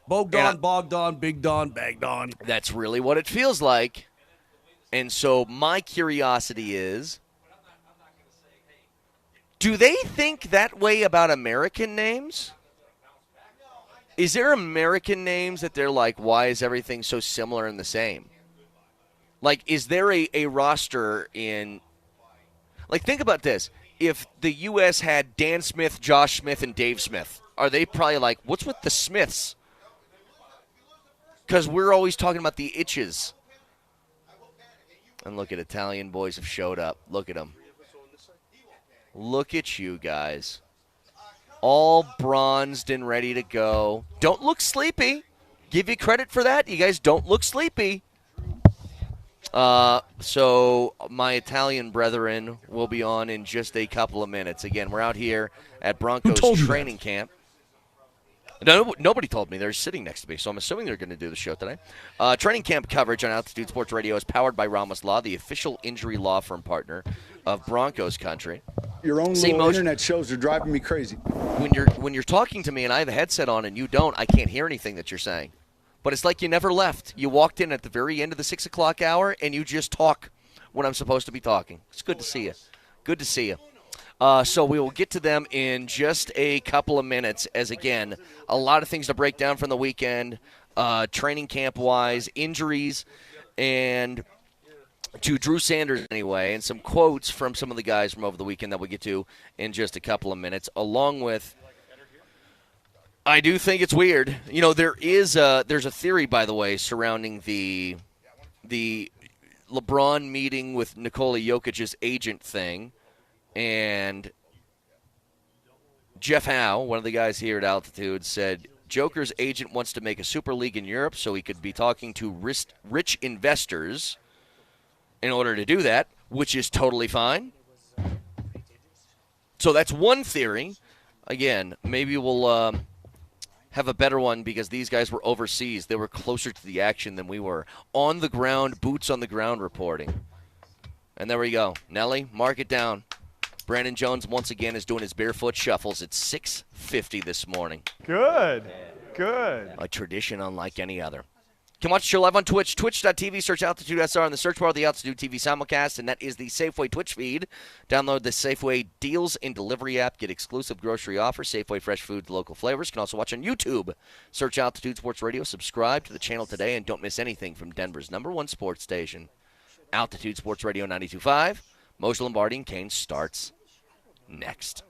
Bogdan, Big Don, Bagdon. That's really what it feels like. And so my curiosity is, do they think that way about American names? Is there American names that they're like, why is everything so similar and the same? Like, is there a roster in, like, think about this. If the U.S. had Dan Smith, Josh Smith, and Dave Smith, are they probably like, what's with the Smiths? Because we're always talking about the itches. And look at Italian boys have showed up. Look at them. Look at you guys. All bronzed and ready to go. Don't look sleepy. Give you credit for that. You guys don't look sleepy. So my Italian brethren will be on in just a couple of minutes. Again, we're out here at Broncos training camp. No, nobody told me. They're sitting next to me, so I'm assuming they're going to do the show today. Training camp coverage on Altitude Sports Radio is powered by Ramos Law, the official injury law firm partner of Broncos country. Your own little internet shows are driving me crazy. When you're talking to me and I have a headset on and you don't, I can't hear anything that you're saying. But it's like you never left. You walked in at the very end of the 6 o'clock hour and you just talk when I'm supposed to be talking. It's good to see you. Good to see you. So we will get to them in just a couple of minutes as, again, a lot of things to break down from the weekend, training camp-wise, injuries, and to Drew Sanders anyway, and some quotes from some of the guys from over the weekend that we'll get to in just a couple of minutes, along with, I do think it's weird. You know, there's a theory, by the way, surrounding the LeBron meeting with Nikola Jokic's agent thing. And Jeff Howe, one of the guys here at Altitude, said Joker's agent wants to make a super league in Europe so he could be talking to rich investors in order to do that, which is totally fine. So that's one theory. Again, maybe we'll have a better one because these guys were overseas. They were closer to the action than we were. On the ground, boots on the ground reporting. And there we go. Nelly, mark it down. Brandon Jones, once again, is doing his barefoot shuffles at 6:50 this morning. Good. A tradition unlike any other. You can watch the show live on Twitch, twitch.tv, search Altitude SR in the search bar of the Altitude TV simulcast, and that is the Safeway Twitch feed. Download the Safeway Deals and Delivery app. Get exclusive grocery offers, Safeway fresh foods, local flavors. You can also watch on YouTube. Search Altitude Sports Radio. Subscribe to the channel today, and don't miss anything from Denver's #1 sports station. Altitude Sports Radio 92.5. Moser, Lombardi, and Kane starts next.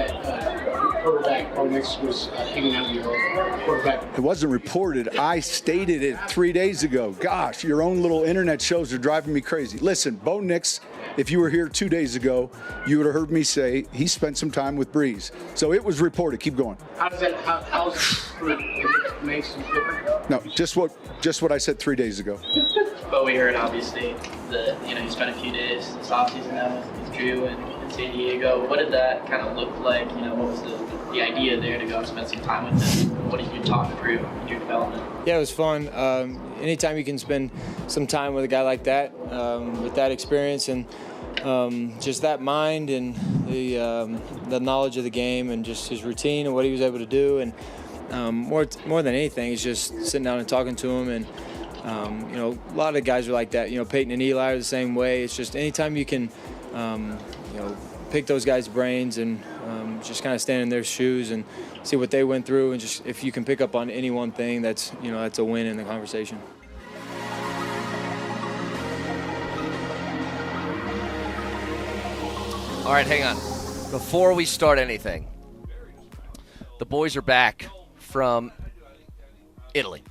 that quarterback Bo Nix was hanging out your quarterback. It wasn't reported. I stated it 3 days ago. Gosh, your own little internet shows are driving me crazy. Listen, Bo Nix, if you were here 2 days ago, you would have heard me say he spent some time with Breeze. So it was reported. Keep going. How's it makes it different? No, just what I said 3 days ago. But we heard obviously that you spent a few days this offseason now with Drew in San Diego. What did that kind of look like? What was the idea there to go and spend some time with him? What did you talk through in your development? Yeah, it was fun. Anytime you can spend some time with a guy like that, with that experience and just that mind and the knowledge of the game and just his routine and what he was able to do, and more than anything, is just sitting down and talking to him. And a lot of guys are like that. Peyton and Eli are the same way. It's just anytime you can, pick those guys' brains and just kind of stand in their shoes and see what they went through, and just if you can pick up on any one thing, that's a win in the conversation. All right, hang on. Before we start anything, the boys are back from Italy.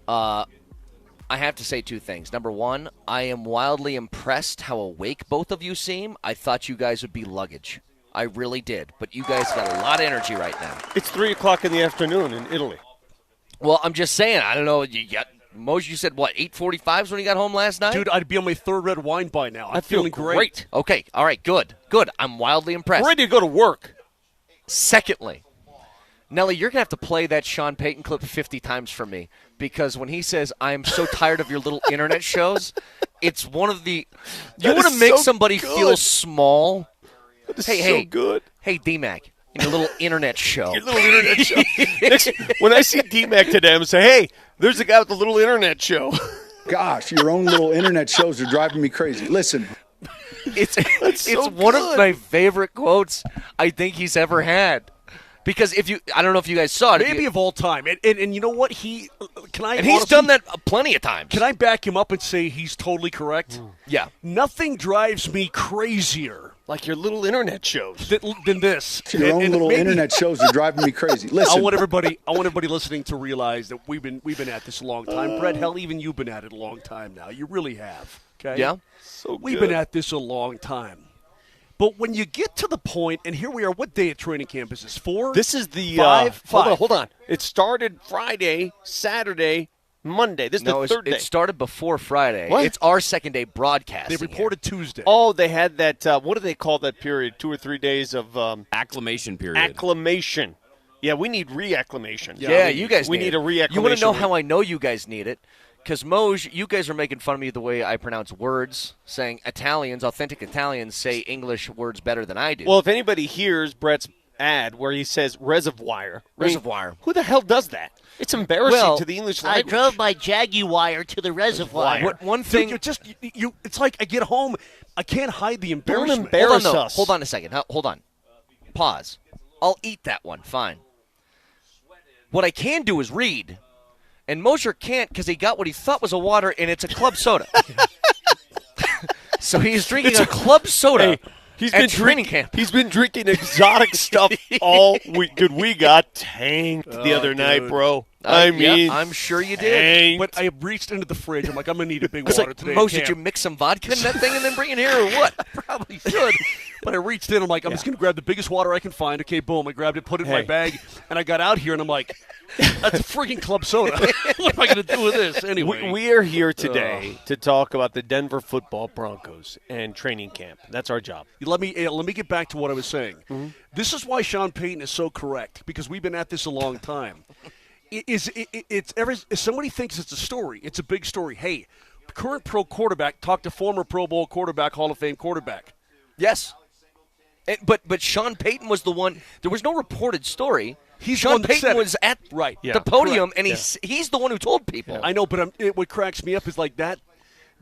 I have to say two things. Number one, I am wildly impressed how awake both of you seem. I thought you guys would be luggage. I really did. But you guys got a lot of energy right now. It's 3 o'clock in the afternoon in Italy. Well, I'm just saying. I don't know. Moser, you said, what, 8:45 when you got home last night? Dude, I'd be on my third red wine by now. I'm feeling great. Okay. All right. Good. I'm wildly impressed. I'm ready to go to work. Secondly, Nelly, you're going to have to play that Sean Payton clip 50 times for me, because when he says, I'm so tired of your little internet shows, it's one of the – you want to make somebody feel small? Hey, good. Hey, DMac, your little internet show. Your little internet show. When I see DMac today, I'm going to say, hey, there's a guy with the little internet show. Gosh, your own little internet shows are driving me crazy. Listen. It's one of my favorite quotes I think he's ever had. Because I don't know if you guys saw it. Maybe of all time. And you know what? He's done that plenty of times. Can I back him up and say he's totally correct? Yeah. Nothing drives me crazier. Like your little internet shows. Than this. Your own little internet shows are driving me crazy. Listen. I want everybody listening to realize that we've been at this a long time. Brett, hell, even you've been at it a long time now. You really have. Okay? Yeah. We've been at this a long time. But when you get to the point, and here we are, what day at training camp is this? 4? This is the 5. Hold on. It started Friday, Saturday, Monday. This is the third day. It started before Friday. What? It's our second day broadcasting. They reported Tuesday. Oh, they had that. What do they call that period? 2 or 3 days of acclimation period. Acclimation. Yeah, we need reacclimation. Yeah, you guys. We need a reacclimation. You want to know how I know you guys need it? Because, Moj, you guys are making fun of me the way I pronounce words, saying authentic Italians say English words better than I do. Well, if anybody hears Brett's ad where he says reservoir, who the hell does that? It's embarrassing to the English language. I drove my Jaguar to the reservoir. One thing. Dude, it's like I get home, I can't hide the embarrassment. Don't embarrass us. Hold on a second. Hold on. Pause. I'll eat that one. Fine. What I can do is read. And Moser can't because he got what he thought was a water, and it's a club soda. So he's drinking a club soda at training camp. He's been drinking exotic stuff all week. Dude, we got tanked the other night, bro. I'm sure you did. But I reached into the fridge. I'm like, I'm going to need a big water today. Moser, did you mix some vodka in that thing and then bring it here or what? I probably should. But I reached in. I'm like, I'm just going to grab the biggest water I can find. Okay, boom. I grabbed it, put it in my bag, and I got out here, and I'm like, that's a freaking club soda. What am I going to do with this anyway? We are here today to talk about the Denver football Broncos and training camp. That's our job. Let me get back to what I was saying. Mm-hmm. This is why Sean Payton is so correct, because we've been at this a long time. If somebody thinks it's a story, it's a big story. Hey, current pro quarterback talked to former Pro Bowl quarterback, Hall of Fame quarterback. Yes. But Sean Payton was the one. There was no reported story. Sean Payton was at the podium, and he's the one who told people. I know, but what cracks me up is like that.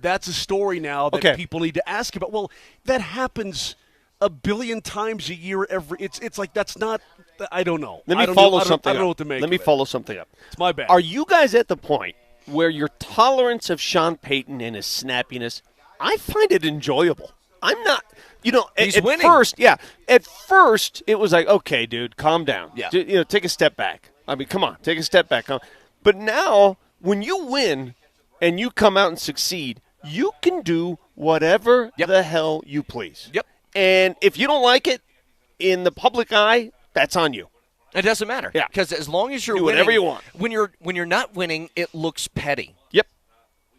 That's a story now that people need to ask about. Well, that happens a billion times a year. It's like that's not. I don't know. Let me follow something up. I don't know what to make. Let me follow something up. It's my bad. Are you guys at the point where your tolerance of Sean Payton and his snappiness, I find it enjoyable. I'm not. He's at winning. At first, it was like, okay, dude, calm down. Yeah. Take a step back. I mean, come on, take a step back. But now, when you win and you come out and succeed, you can do whatever the hell you please. Yep. And if you don't like it in the public eye, that's on you. It doesn't matter. Yeah. Because as long as you're do winning, whatever you want. When you're not winning, it looks petty. Yep.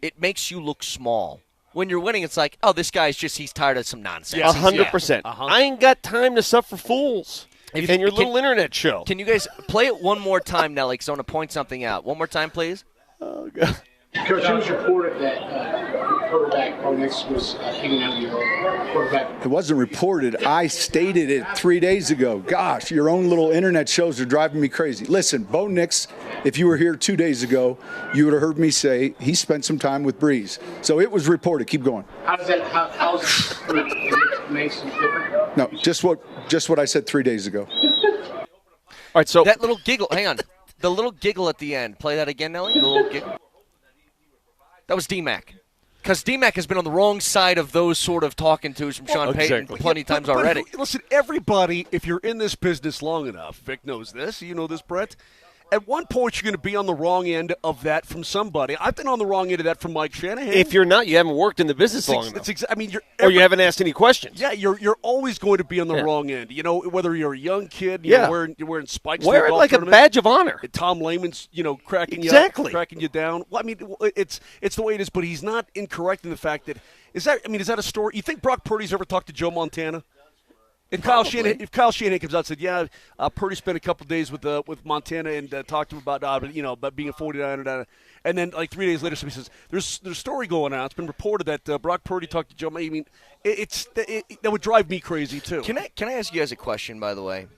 It makes you look small. When you're winning, it's like, oh, this guy's he's tired of some nonsense. 100%. I ain't got time to suffer fools. And your little internet show. Can you guys play it one more time, Nelly, because I want to point something out. One more time, please. Oh, God. Coach, it was reported that quarterback Polumbus was hanging out with your quarterback. It wasn't reported. I stated it 3 days ago. Gosh, your own little internet shows are driving me crazy. Listen, Bo Nix, if you were here 2 days ago, you would have heard me say he spent some time with Breeze. So it was reported. Keep going. How does that? How does it make some difference? No, just what I said 3 days ago. All right, so that little giggle. Hang on, the little giggle at the end. Play that again, Nelly. The little giggle. That was DMac. Because DMac has been on the wrong side of those sort of talking tos from Sean Payton plenty of times already. Listen, everybody, if you're in this business long enough, Vic knows this, you know this, Brett, at one point you're going to be on the wrong end of that from somebody. I've been on the wrong end of that from Mike Shanahan. If you're not, you haven't worked in the business long enough. Or you haven't asked any questions. Yeah, you're always going to be on the wrong end. Whether you're a young kid, you're wearing spikes. Wear it like a badge of honor. Tom Lehman's, cracking you down. Well, I mean, it's the way it is. But he's not incorrect in the fact that is that a story? You think Brock Purdy's ever talked to Joe Montana? If Kyle Shanahan comes out and said, "Yeah, Purdy spent a couple days with Montana and talked to him about being a 49er," and then like 3 days later, somebody says, "There's a story going on. It's been reported that Brock Purdy talked to Joe." I mean, that would drive me crazy too. Can I ask you guys a question? By the way,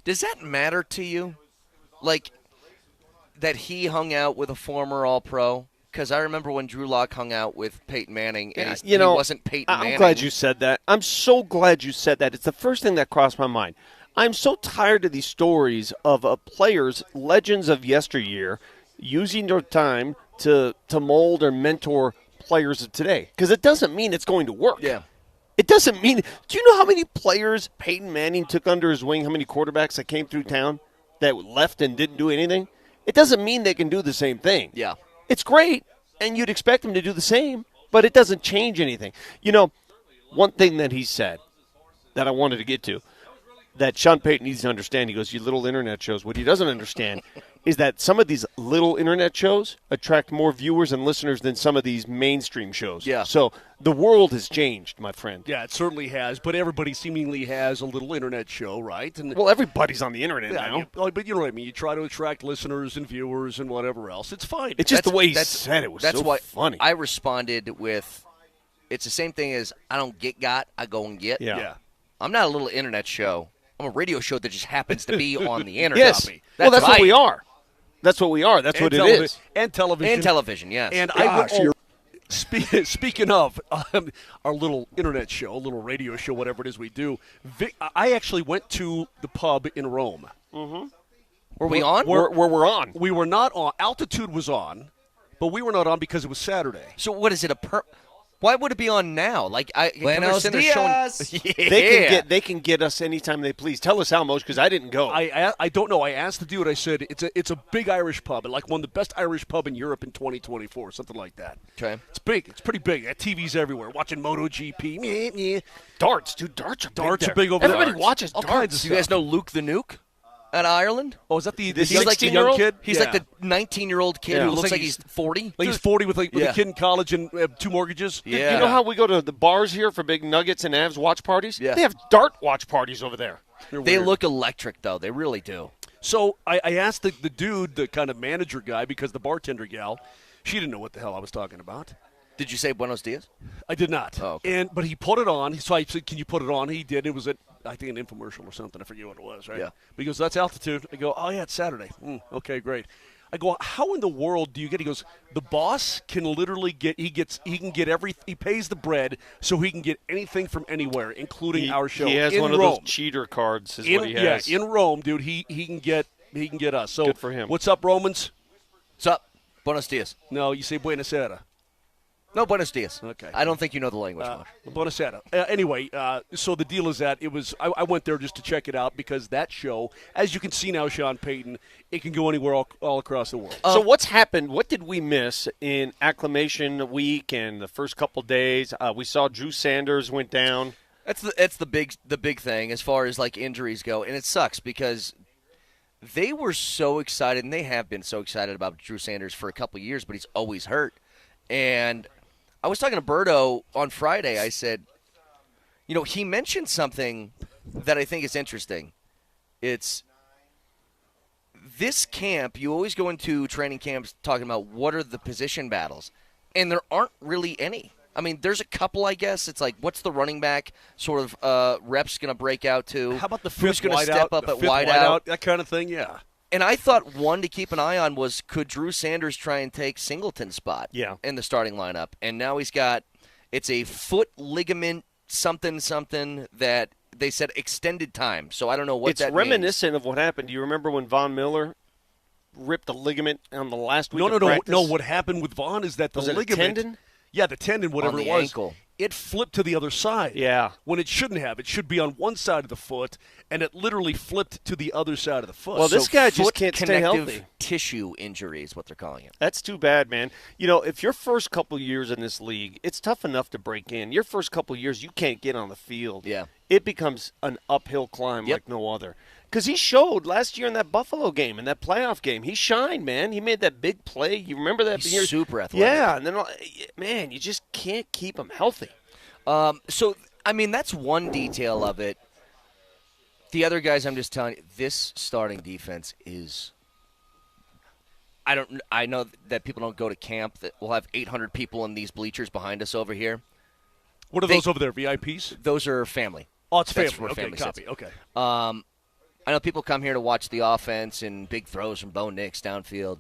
does that matter to you, like that he hung out with a former All-Pro? Because I remember when Drew Lock hung out with Peyton Manning, and he wasn't Peyton Manning. I'm glad you said that. I'm so glad you said that. It's the first thing that crossed my mind. I'm so tired of these stories of players, legends of yesteryear, using their time to mold or mentor players of today. Because it doesn't mean it's going to work. Yeah. It doesn't mean – do you know how many players Peyton Manning took under his wing, how many quarterbacks that came through town that left and didn't do anything? It doesn't mean they can do the same thing. Yeah. It's great, and you'd expect him to do the same, but it doesn't change anything. One thing that he said that I wanted to get to, that Sean Payton needs to understand, he goes, you little internet shows. What he doesn't understand is that some of these little internet shows attract more viewers and listeners than some of these mainstream shows. Yeah. So the world has changed, my friend. Yeah, it certainly has, but everybody seemingly has a little internet show, right? And well, everybody's on the internet now. But you know what I mean. You try to attract listeners and viewers and whatever else. It's fine. It's just the way he said it was that's so why funny. I responded with, it's the same thing as I don't get got, I go and get. Yeah. I'm not a little internet show. I'm a radio show that just happens to be on the internet. Yes. That's what we are. That's what we are. That's what it is. And television. And television, yes. And speaking of our little internet show, a little radio show, whatever it is we do, I actually went to the pub in Rome. Mm-hmm. Were we on? Where we're on. We were not on. Altitude was on, but we were not on because it was Saturday. So what is it, why would it be on now? Like Buenos Dias. They can get us anytime they please. Tell us how, Moj, because I didn't go. I don't know. I asked the dude. I said it's a big Irish pub, like one of the best Irish pub in Europe in 2024, something like that. Okay, it's big. It's pretty big. Got TVs everywhere. Watching MotoGP. Darts, dude. Darts are big over Everybody there. watches all darts. kinds of Do you guys know Luke the Nuke out of Ireland? Oh, is that the he's like the young kid? He's like the 19-year-old kid who looks like he's 40. Like he's 40 with a kid in college and 2 mortgages. Yeah. You know how we go to the bars here for big Nuggets and Avs watch parties? Yeah. They have dart watch parties over there. They look electric, though. They really do. So I asked the dude, the kind of manager guy, because the bartender gal, she didn't know what the hell I was talking about. Did you say Buenos Dias? I did not. Oh, okay. But he put it on. So I said, "Can you put it on?" He did. It was I think an infomercial or something. I forget what it was. Right? Yeah. But he goes, "That's Altitude." I go, "Oh yeah, it's Saturday." Okay, great. I go, "How in the world do you get?" He goes, "The boss can literally get. He can get everything. He pays the bread, so he can get anything from anywhere, including our show. He has in one Rome. of those cheater cards. Is what he has. Yeah, in Rome, dude. He can get us. So good for him. What's up, Romans? What's up? Buenos Dias. No, you say Buenos Aires. No, buenos dias. Okay. I don't think you know the language much. Buonasera. Anyway, so the deal is that I went there just to check it out because that show, as you can see now, Sean Payton, it can go anywhere all across the world. So what's happened? What did we miss in acclimation week and the first couple days? We saw Drew Sanders went down. That's the big thing as far as like injuries go, and it sucks because they were so excited, and they have been so excited about Drew Sanders for a couple of years, but he's always hurt. And I was talking to Berto on Friday. I said, he mentioned something that I think is interesting. It's this camp, you always go into training camps talking about what are the position battles, and there aren't really any. I mean, there's a couple, I guess. It's like, what's the running back sort of reps going to break out to? How about the who's fifth going to wide step out, up the at fifth wide wide out? that kind of thing, yeah. And I thought one to keep an eye on was, could Drew Sanders try and take Singleton's spot in the starting lineup? And now it's a foot ligament something that they said extended time. So I don't know what that means. It's reminiscent of what happened. Do you remember when Von Miller ripped the ligament on the last week of practice? No. What happened with Von is that the ligament. Was it a tendon? Yeah, the tendon, whatever on the it was. ankle. It flipped to the other side. Yeah. When it shouldn't have. It should be on one side of the foot, and it literally flipped to the other side of the foot. Well, this guy just foot can't stay connective healthy. Tissue injury is what they're calling it. That's too bad, man. If your first couple years in this league, it's tough enough to break in. Your first couple years, you can't get on the field. Yeah. It becomes an uphill climb like no other. Because he showed last year in that Buffalo game, in that playoff game. He shined, man. He made that big play. You remember that? He's super athletic. Yeah, and then, man, you just can't keep him healthy. So, I mean, that's one detail of it. The other guys, I'm just telling you, this starting defense is – I know that people don't go to camp, that we'll have 800 people in these bleachers behind us over here. What are those over there, VIPs? Those are family. Oh, it's That's family. where Okay, family copy. sits. Okay. I know people come here to watch the offense and big throws from Bo Nix downfield.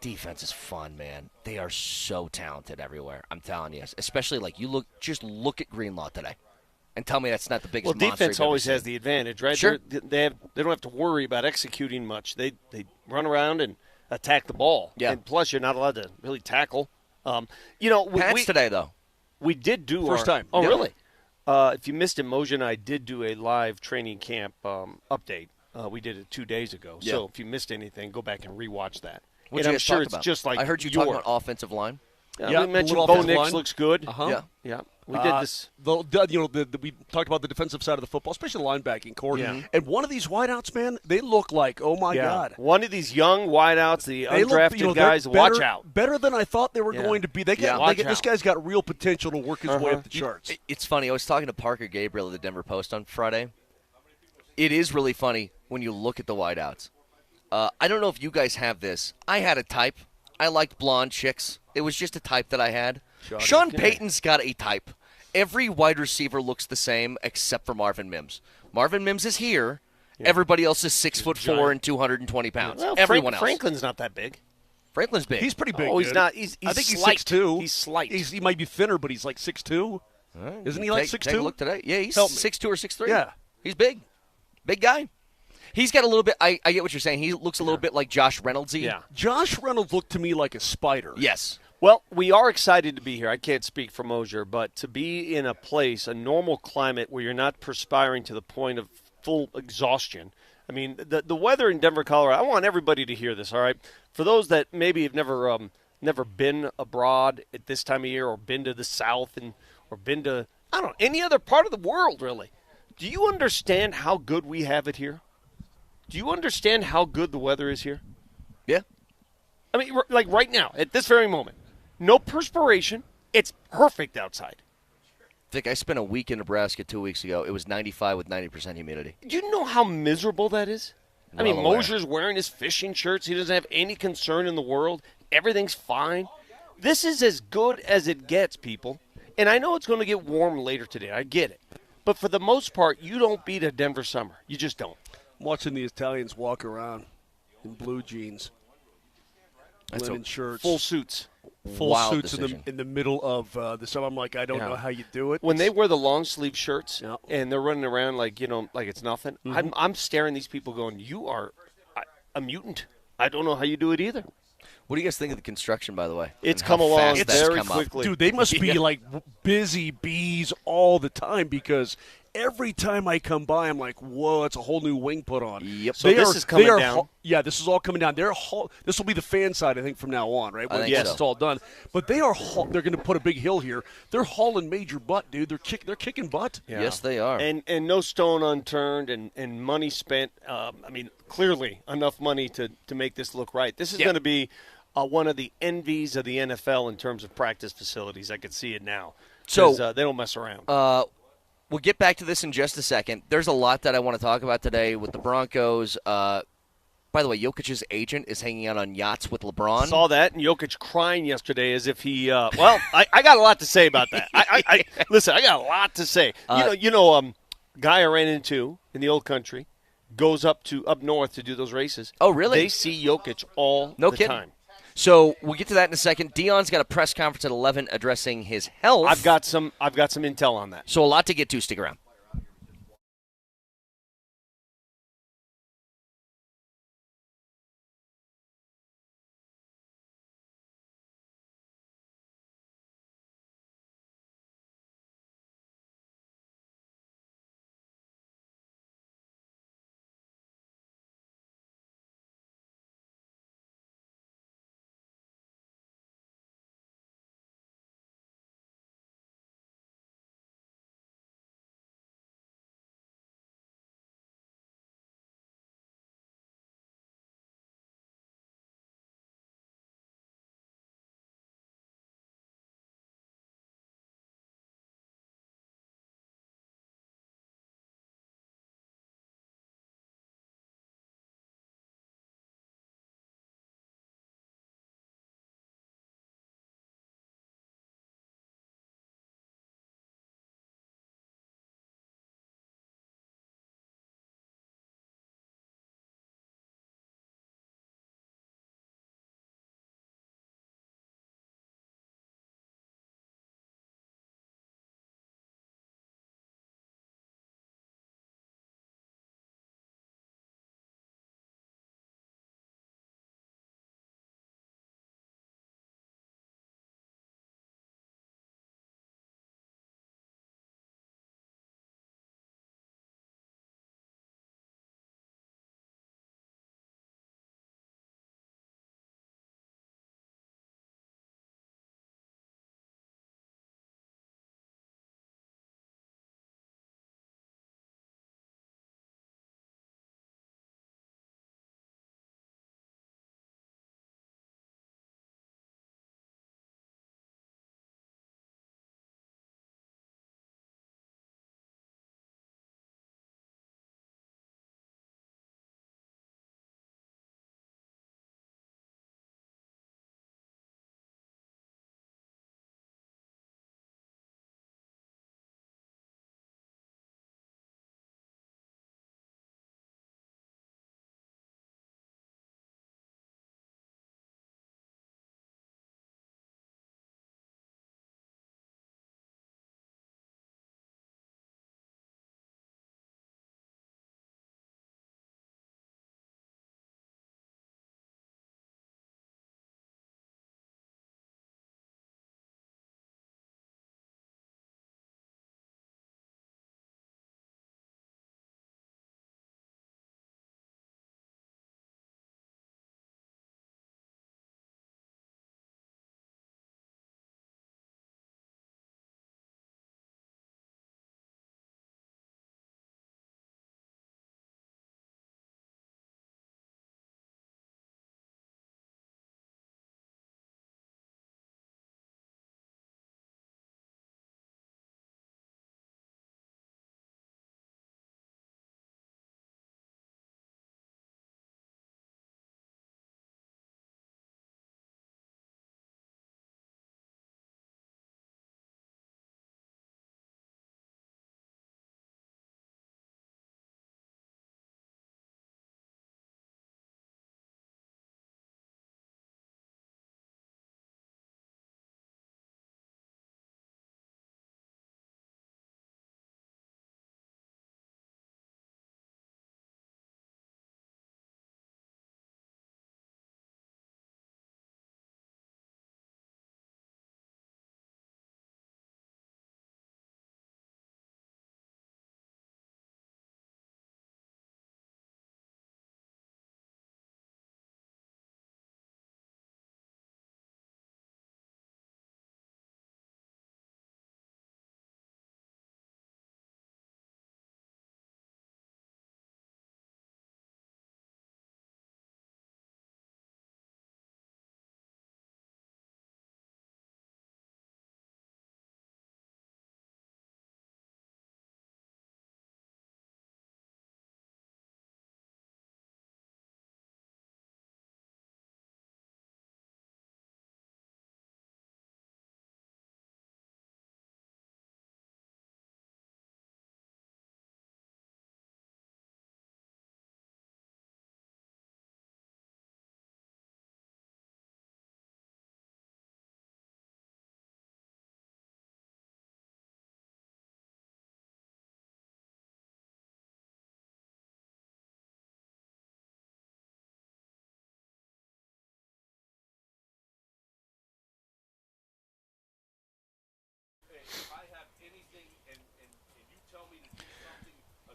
Defense is fun, man. They are so talented everywhere. I'm telling you, especially like just look at Greenlaw today, and tell me that's not the biggest. Well, monster defense you've always ever has seen. the advantage, right? Sure. They don't have to worry about executing much. They run around and attack the ball. Yeah. And plus, you're not allowed to really tackle. Pats today though. We did do First time. Oh, Yeah. really? If you missed it, Moser and I did do a live training camp update. We did it 2 days ago. Yeah. So if you missed anything, go back and rewatch that. What and you I'm guys sure talk it's about? just like I heard you talking about offensive line. Yeah, we mentioned little Bo offensive Nix line. looks good. Uh-huh. Yeah. We did this. We talked about the defensive side of the football, especially the linebacking court. Yeah. And one of these wideouts, man, they look like, oh my God. One of these young wideouts, the They look, undrafted they're guys, better, watch out. Better than I thought they were Yeah. going to be. Watch this out. guy's got real potential to work his way up the charts. It's funny. I was talking to Parker Gabriel of the Denver Post on Friday. It is really funny when you look at the wideouts. I don't know if you guys have this. I had a type. I liked blonde chicks. It was just a type that I had. Sean Payton's got a type. Every wide receiver looks the same except for Marvin Mims. Marvin Mims is here. Yeah. Everybody else is 6'4" and 220 pounds. Well, Everyone else. Franklin's not that big. Franklin's big. He's pretty big. Oh, he's dude. not. He's I think slight. he's 6'2". He's slight. He might be thinner, but he's like 6'2". Right. Isn't he like 6'2"? Take a look today. Yeah, he's Help me. 6'2" or 6'3". Yeah. He's big. Big guy. He's got a little bit – I get what you're saying. He looks a little bit like Josh Reynolds-y. Yeah. Josh Reynolds looked to me like a spider. Yes. Well, we are excited to be here. I can't speak for Moser, but to be in a place, a normal climate where you're not perspiring to the point of full exhaustion. I mean, the weather in Denver, Colorado, I want everybody to hear this, all right? For those that maybe have never been abroad at this time of year or been to the South or been to, I don't know, any other part of the world, really. Do you understand how good we have it here? Do you understand how good the weather is here? Yeah. I mean, like right now, at this very moment, no perspiration. It's perfect outside. Vic, I spent a week in Nebraska 2 weeks ago. It was 95 with 90% humidity. Do you know how miserable that is? I mean, Well aware. Moser's wearing his fishing shirts. He doesn't have any concern in the world. Everything's fine. This is as good as it gets, people. And I know it's going to get warm later today. I get it. But for the most part, you don't beat a Denver summer. You just don't. I'm watching the Italians walk around in blue jeans, linen shirts, full suits. Full Wild suits decision. in the middle of the summer. I'm like, I don't know how you do it. When they wear the long sleeve shirts Yeah. and they're running around like it's nothing, I'm staring at these people going, "You are a mutant. I don't know how you do it either." What do you guys think of the construction, by the way? It's And how come along fast that's very come up? quickly. Dude, they must be like busy bees all the time because every time I come by, I'm like, whoa, it's a whole new wing put on. Yep. So this is coming down. This is all coming down. This will be the fan side, I think, from now on, right? I think Once so. it's all done. But they're going to put a big hill here. They're hauling major butt, dude. They're kicking butt. Yeah. Yes, they are. And no stone unturned and money spent. Clearly enough money to make this look right. This is going to be one of the envies of the NFL in terms of practice facilities. I could see it now. So they don't mess around. We'll get back to this in just a second. There's a lot that I want to talk about today with the Broncos. By the way, Jokic's agent is hanging out on yachts with LeBron. Saw that, and Jokic crying yesterday as if he. I got a lot to say about that. Listen, I got a lot to say. Guy I ran into in the old country goes up north to do those races. Oh, really? They see Jokic all No the kidding. time. So we'll get to that in a second. Deion's got a press conference at 11 addressing his health. I've got some intel on that. So a lot to get to. Stick around.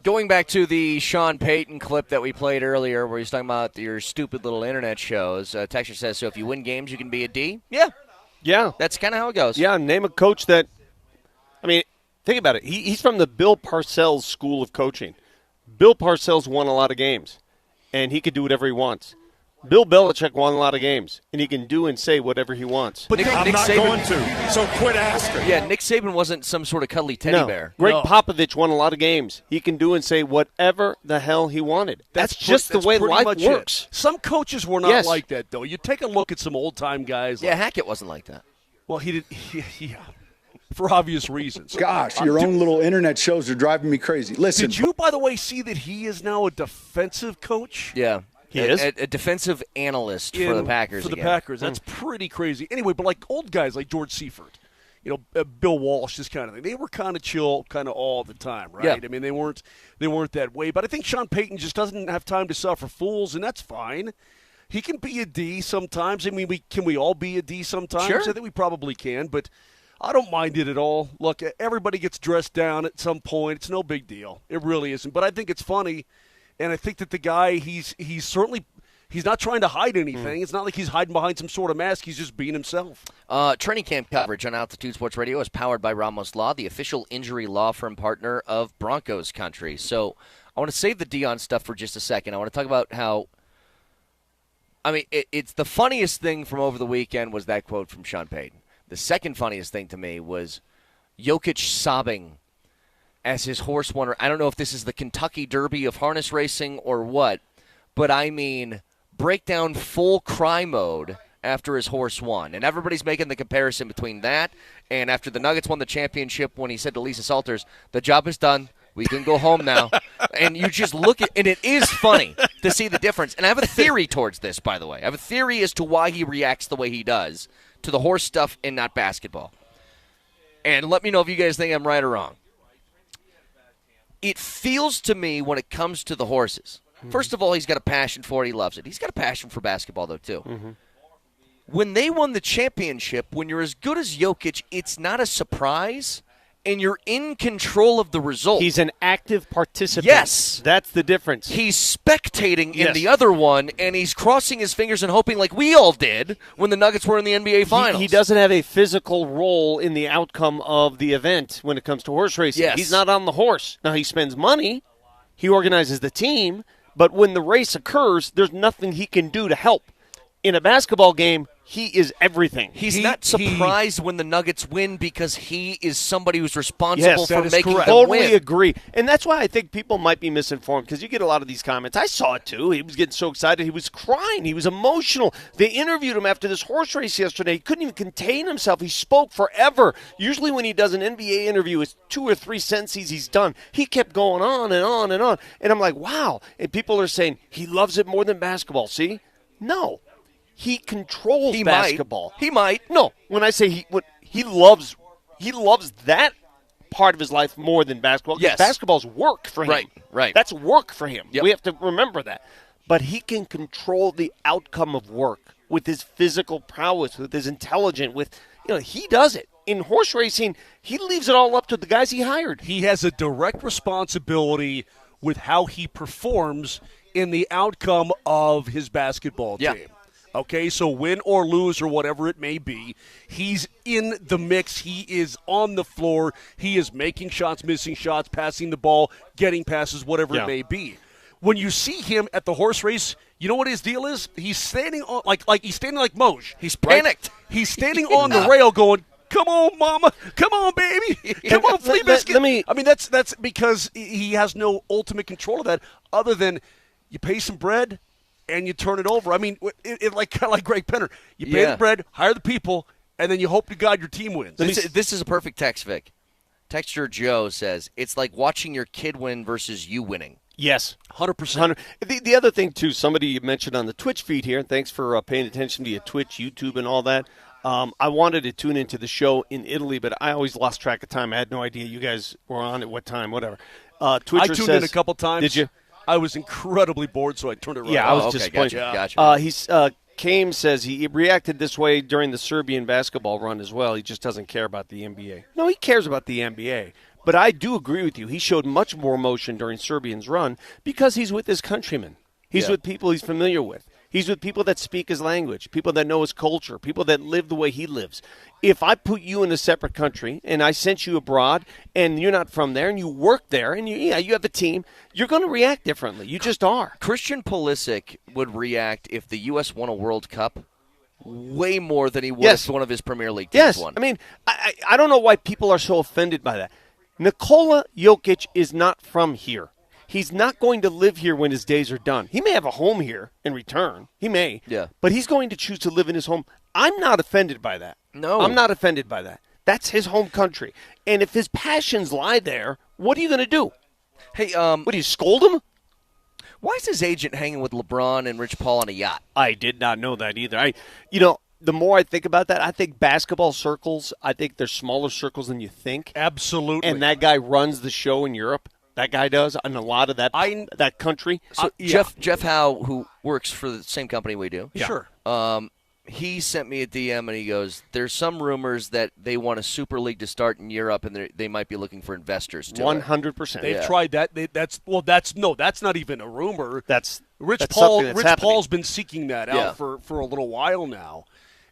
Going back to the Sean Payton clip that we played earlier where he's talking about your stupid little internet shows, Texture says, so if you win games, you can be a D? Yeah. Yeah. That's kind of how it goes. Yeah, name a coach that – I mean, think about it. He's from the Bill Parcells School of Coaching. Bill Parcells won a lot of games, and he could do whatever he wants. Bill Belichick won a lot of games, and he can do and say whatever he wants. But I'm not going to, so quit asking. Yeah, Nick Saban wasn't some sort of cuddly teddy bear. Greg Popovich won a lot of games. He can do and say whatever the hell he wanted. That's just the way life works. Some coaches were not like that, though. You take a look at some old-time guys. Yeah, Hackett wasn't like that. Well, he did. Yeah, for obvious reasons. Gosh, your own little internet shows are driving me crazy. Listen. Did you, by the way, see that he is now a defensive coach? Yeah. He is? A defensive analyst for the Packers. For the Packers. That's pretty crazy. Anyway, but like old guys like George Seifert, Bill Walsh, this kind of thing, they were kind of chill kind of all the time, right? Yeah. I mean, they weren't that way. But I think Sean Payton just doesn't have time to suffer fools, and that's fine. He can be a D sometimes. I mean, can we all be a D sometimes? Sure. I think we probably can, but I don't mind it at all. Look, everybody gets dressed down at some point. It's no big deal. It really isn't. But I think it's funny. And I think that the guy, he's not trying to hide anything. It's not like he's hiding behind some sort of mask. He's just being himself. Training camp coverage on Altitude Sports Radio is powered by Ramos Law, the official injury law firm partner of Broncos country. So I want to save the Deion stuff for just a second. I want to talk about how, I mean, it's the funniest thing from over the weekend was that quote from Sean Payton. The second funniest thing to me was Jokic sobbing as his horse won. I don't know if this is the Kentucky Derby of harness racing or what, but I mean, breakdown full cry mode after his horse won. And everybody's making the comparison between that and after the Nuggets won the championship when he said to Lisa Salters, the job is done. We can go home now. And you just look at and it is funny to see the difference. And I have a theory towards this, by the way. I have a theory as to why he reacts the way he does to the horse stuff and not basketball. And let me know if you guys think I'm right or wrong. It feels to me when it comes to the horses. First of all, he's got a passion for it. He loves it. He's got a passion for basketball, though, too. Mm-hmm. When they won the championship, when you're as good as Jokic, it's not a surprise, and you're in control of the result. He's an active participant. Yes. That's the difference. He's spectating in the other one, and he's crossing his fingers and hoping like we all did when the Nuggets were in the NBA Finals. He doesn't have a physical role in the outcome of the event when it comes to horse racing. Yes. He's not on the horse. Now, he spends money. He organizes the team. But when the race occurs, there's nothing he can do to help. In a basketball game, he is everything. He's not surprised when the Nuggets win because he is somebody who's responsible for making them totally win. Agree. And that's why I think people might be misinformed because you get a lot of these comments. I saw it too. He was getting so excited. He was crying. He was emotional. They interviewed him after this horse race yesterday. He couldn't even contain himself. He spoke forever. Usually when he does an NBA interview, it's 2 or 3 sentences he's done. He kept going on and on and on. And I'm like, wow. And people are saying he loves it more than basketball. See? No. He controls basketball. He might. No, when I say he loves that part of his life more than basketball. Yes. Basketball's work for him. Right. That's work for him. Yep. We have to remember that. But he can control the outcome of work with his physical prowess, with his intelligence, he does it. In horse racing, he leaves it all up to the guys he hired. He has a direct responsibility with how he performs in the outcome of his basketball team. Okay, so win or lose or whatever it may be, he's in the mix. He is on the floor. He is making shots, missing shots, passing the ball, getting passes, whatever it may be. When you see him at the horse race, you know what his deal is? He's standing on like he's standing like Moser. He's panicked. Right? He's standing on the rail going, "Come on, mama. Come on, baby. Come on, flea biscuit." I mean, that's because he has no ultimate control of that other than you pay some bread and you turn it over. I mean, like kind of like Greg Penner. You pay the bread, hire the people, and then you hope to God your team wins. This is a perfect text, Vic. Texture Joe says, it's like watching your kid win versus you winning. Yes. 100%. The other thing, too, somebody mentioned on the Twitch feed here, and thanks for paying attention via Twitch, YouTube, and all that. I wanted to tune into the show in Italy, but I always lost track of time. I had no idea you guys were on at what time, whatever. Twitcher I tuned in a couple times. Did you? I was incredibly bored, so I turned it right off. Yeah, I was disappointed. Gotcha. Kane says he reacted this way during the Serbian basketball run as well. He just doesn't care about the NBA. No, he cares about the NBA. But I do agree with you. He showed much more emotion during Serbian's run because he's with his countrymen. He's with people he's familiar with. He's with people that speak his language, people that know his culture, people that live the way he lives. If I put you in a separate country and I sent you abroad and you're not from there and you work there and you have a team, you're going to react differently. You just are. Christian Pulisic would react if the U.S. won a World Cup way more than he would if one of his Premier League teams won. I mean, I don't know why people are so offended by that. Nikola Jokic is not from here. He's not going to live here when his days are done. He may have a home here in return. He may. Yeah. But he's going to choose to live in his home. I'm not offended by that. No. I'm not offended by that. That's his home country. And if his passions lie there, what are you going to do? Hey, what do you scold him? Why is his agent hanging with LeBron and Rich Paul on a yacht? I did not know that either. The more I think about that, I think basketball circles, I think they're smaller circles than you think. Absolutely. And that guy runs the show in Europe. That guy does, and a lot of that country. So Jeff Howe, who works for the same company we do, sure. He sent me a DM and he goes, "There's some rumors that they want a Super League to start in Europe, and they might be looking for investors too." 100%. They've tried that. That's not even a rumor. That's Rich happening. Paul's been seeking that out for a little while now.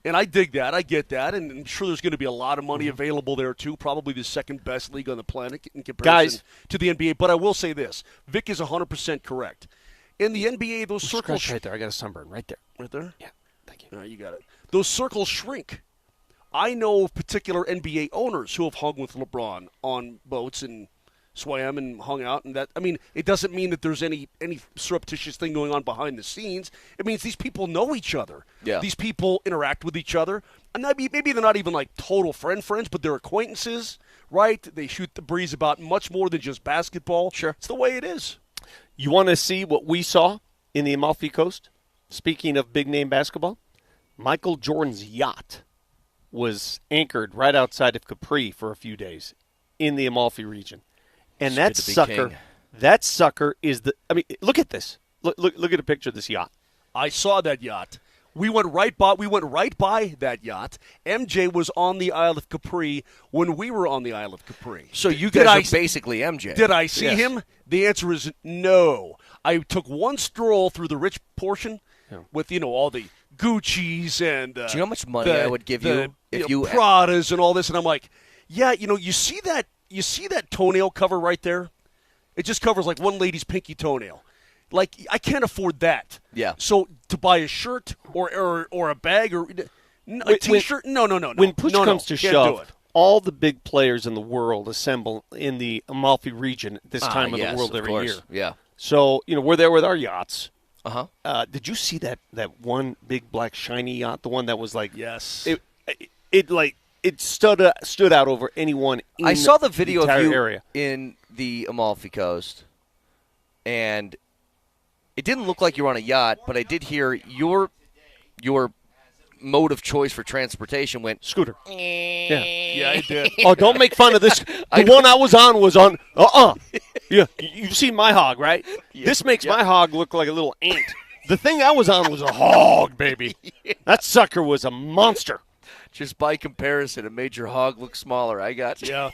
And I dig that. I get that. And I'm sure there's going to be a lot of money available there, too. Probably the second best league on the planet in comparison to the NBA. But I will say this. Vic is 100% correct. In the NBA, those circles... right there. I got a sunburn right there. Right there? Yeah. Thank you. All right, you got it. Those circles shrink. I know of particular NBA owners who have hung with LeBron on boats and swam and hung out, and that, I mean, it doesn't mean that there's any surreptitious thing going on behind the scenes. It means these people know each other. Yeah. These people interact with each other. And maybe they're not even like total friends, but they're acquaintances, right? They shoot the breeze about much more than just basketball. Sure. It's the way it is. You want to see what we saw in the Amalfi Coast? Speaking of big-name basketball, Michael Jordan's yacht was anchored right outside of Capri for a few days in the Amalfi region. And that sucker is look at this. Look at a picture of this yacht. I saw that yacht. We went right by that yacht. MJ was on the Isle of Capri when we were on the Isle of Capri. So you guys are basically MJ. Did I see him? The answer is no. I took one stroll through the rich portion with all the Gucci's and do you know how much money I would give you if you Pradas and all this? And I'm like, you see that toenail cover right there? It just covers like one lady's pinky toenail. Like, I can't afford that. Yeah. So to buy a shirt or a bag or a T-shirt, no. When push comes to shove, all the big players in the world assemble in the Amalfi region at this time of the world every year. Yeah. So, we're there with our yachts. Uh-huh. Did you see that one big black shiny yacht? The one that was like... Yes. It stood out over anyone in I saw the video entire of you area. in the Amalfi Coast, and it didn't look like you were on a yacht, but I did hear your mode of choice for transportation went scooter. Yeah, I did. Oh, don't make fun of this. The one I was on Yeah, you've seen my hog, right? Yeah. This makes my hog look like a little ant. The thing I was on was a hog, baby. That sucker was a monster. Just by comparison, it made your hog look smaller. I got you. Yeah.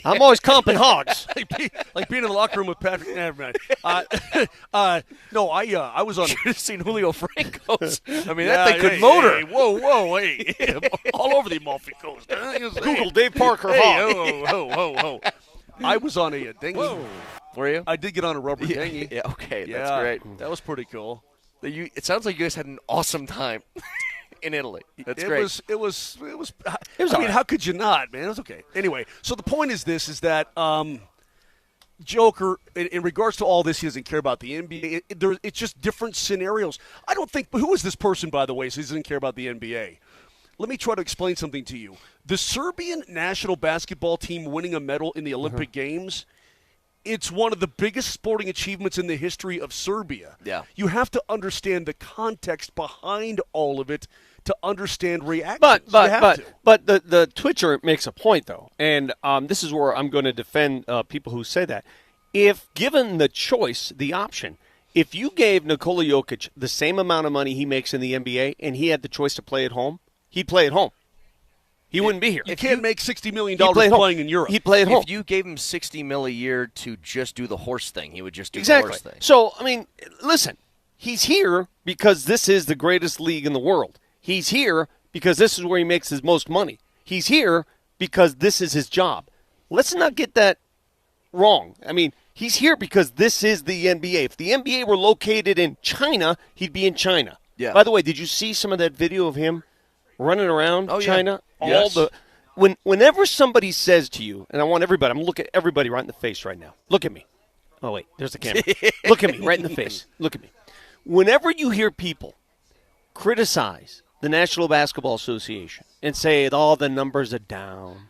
I'm always comping hogs. like being in the locker room with Patrick. Never mind. No, I was on. You should have seen Julio Franco's. I mean, that thing could motor. Hey, whoa, hey. All over the Amalfi Coast. Google Dave Parker hog. Ho. I was on a dinghy. Whoa. Were you? I did get on a rubber dinghy. Yeah, okay. That's great. That was pretty cool. It sounds like you guys had an awesome time. In Italy. That's great. It was I mean, how could you not, man? It was okay. Anyway, so the point is that Joker, in regards to all this, he doesn't care about the NBA. It's just different scenarios. I don't think – who is this person, by the way, so he doesn't care about the NBA? Let me try to explain something to you. The Serbian national basketball team winning a medal in the Olympic Games – it's one of the biggest sporting achievements in the history of Serbia. Yeah. You have to understand the context behind all of it to understand reactions. But the Twitcher makes a point, though, and this is where I'm going to defend people who say that. If given the choice, the option, if you gave Nikola Jokic the same amount of money he makes in the NBA and he had the choice to play at home, he'd play at home. He wouldn't be here. You can't make $60 million play at home. playing in Europe. He'd play at home. If you gave him $60 million a year to just do the horse thing, he would just do Exactly. the horse thing. So, I mean, listen, he's here because this is the greatest league in the world. He's here because this is where he makes his most money. He's here because this is his job. Let's not get that wrong. I mean, he's here because this is the NBA. If the NBA were located in China, he'd be in China. Yeah. By the way, did you see some of that video of him running around China? Yes. Whenever somebody says to you, and I want everybody, I'm going to look at everybody right in the face right now. Look at me. Oh, wait, there's the camera. Look at me right in the face. Look at me. Whenever you hear people criticize the National Basketball Association and say all the numbers are down,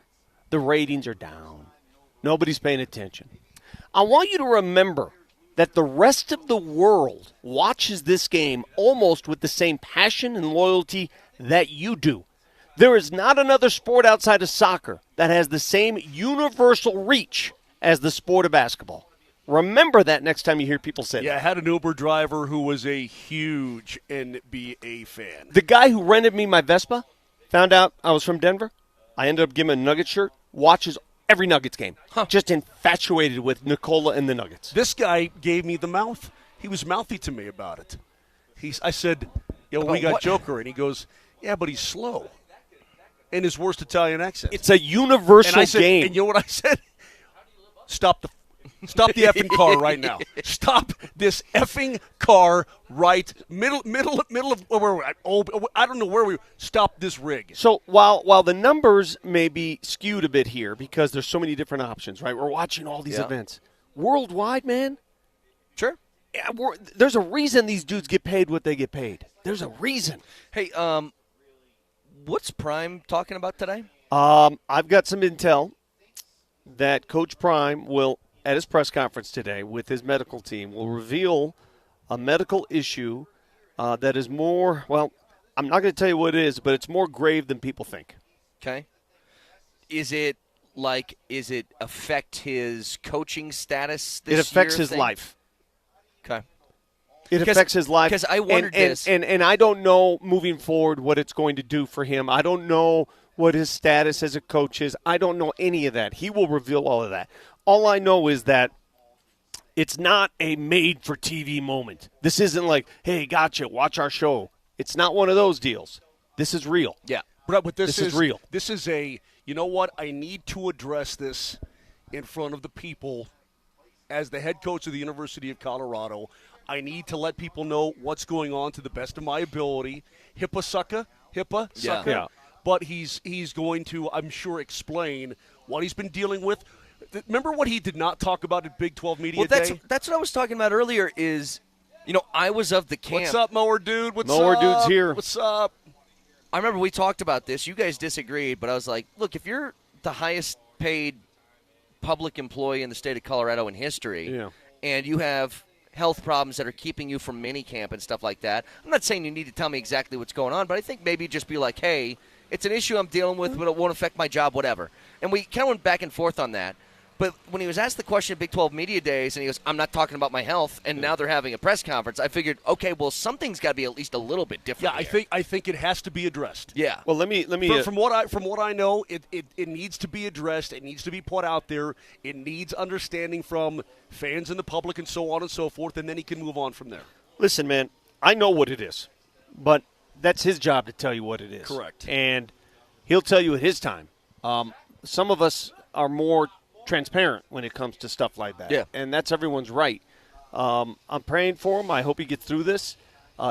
the ratings are down, nobody's paying attention, I want you to remember that the rest of the world watches this game almost with the same passion and loyalty that you do. There is not another sport outside of soccer that has the same universal reach as the sport of basketball. Remember that next time you hear people say that. I had an Uber driver who was a huge NBA fan. The guy who rented me my Vespa found out I was from Denver. I ended up giving him a Nuggets shirt, watches every Nuggets game. Just infatuated with Nikola and the Nuggets. This guy gave me the mouth. He was mouthy to me about it. I said, we got Joker. And he goes, yeah, but he's slow. In his worst Italian accent. It's a universal game. And you know what I said? Stop the effing car right now. Stop this effing car right middle of where we're at. I don't know where we stop this rig. So while the numbers may be skewed a bit here because there's so many different options, right? We're watching all these events worldwide, man. Sure. Yeah, there's a reason these dudes get paid what they get paid. There's a reason. Hey, what's Prime talking about today? I've got some intel that Coach Prime will, at his press conference today with his medical team, will reveal a medical issue that is more, well, I'm not going to tell you what it is, but it's more grave than people think. Okay. Is it affect his coaching status this year? It affects his life. Okay. It affects his life. Because I wondered this. And I don't know moving forward what it's going to do for him. I don't know what his status as a coach is. I don't know any of that. He will reveal all of that. All I know is that it's not a made-for-TV moment. This isn't like, hey, gotcha, watch our show. It's not one of those deals. This is real. Yeah. But this is real. This is you know what? I need to address this in front of the people as the head coach of the University of Colorado. I need to let people know what's going on to the best of my ability. HIPAA sucker. Yeah. But he's going to, I'm sure, explain what he's been dealing with. Remember what he did not talk about at Big 12 Media Day? That's what I was talking about earlier is, I was of the camp. What's up, Mower Dude? Mower Dude's here. What's up? I remember we talked about this. You guys disagreed, but I was like, look, if you're the highest paid public employee in the state of Colorado in history, and you have health problems that are keeping you from minicamp and stuff like that, I'm not saying you need to tell me exactly what's going on, but I think maybe just be like, hey, it's an issue I'm dealing with, but it won't affect my job, whatever. And we kind of went back and forth on that. But when he was asked the question at Big 12 Media Days, and he goes, I'm not talking about my health, and now they're having a press conference, I figured, okay, well, something's got to be at least a little bit different. Yeah, I think it has to be addressed. Yeah. Well, let me. From what I know, it needs to be addressed. It needs to be put out there. It needs understanding from fans and the public and so on and so forth, and then he can move on from there. Listen, man, I know what it is, but that's his job to tell you what it is. Correct. And he'll tell you at his time. Some of us are more transparent when it comes to stuff like that. Yeah. And that's everyone's right. I'm praying for him. I hope he gets through this.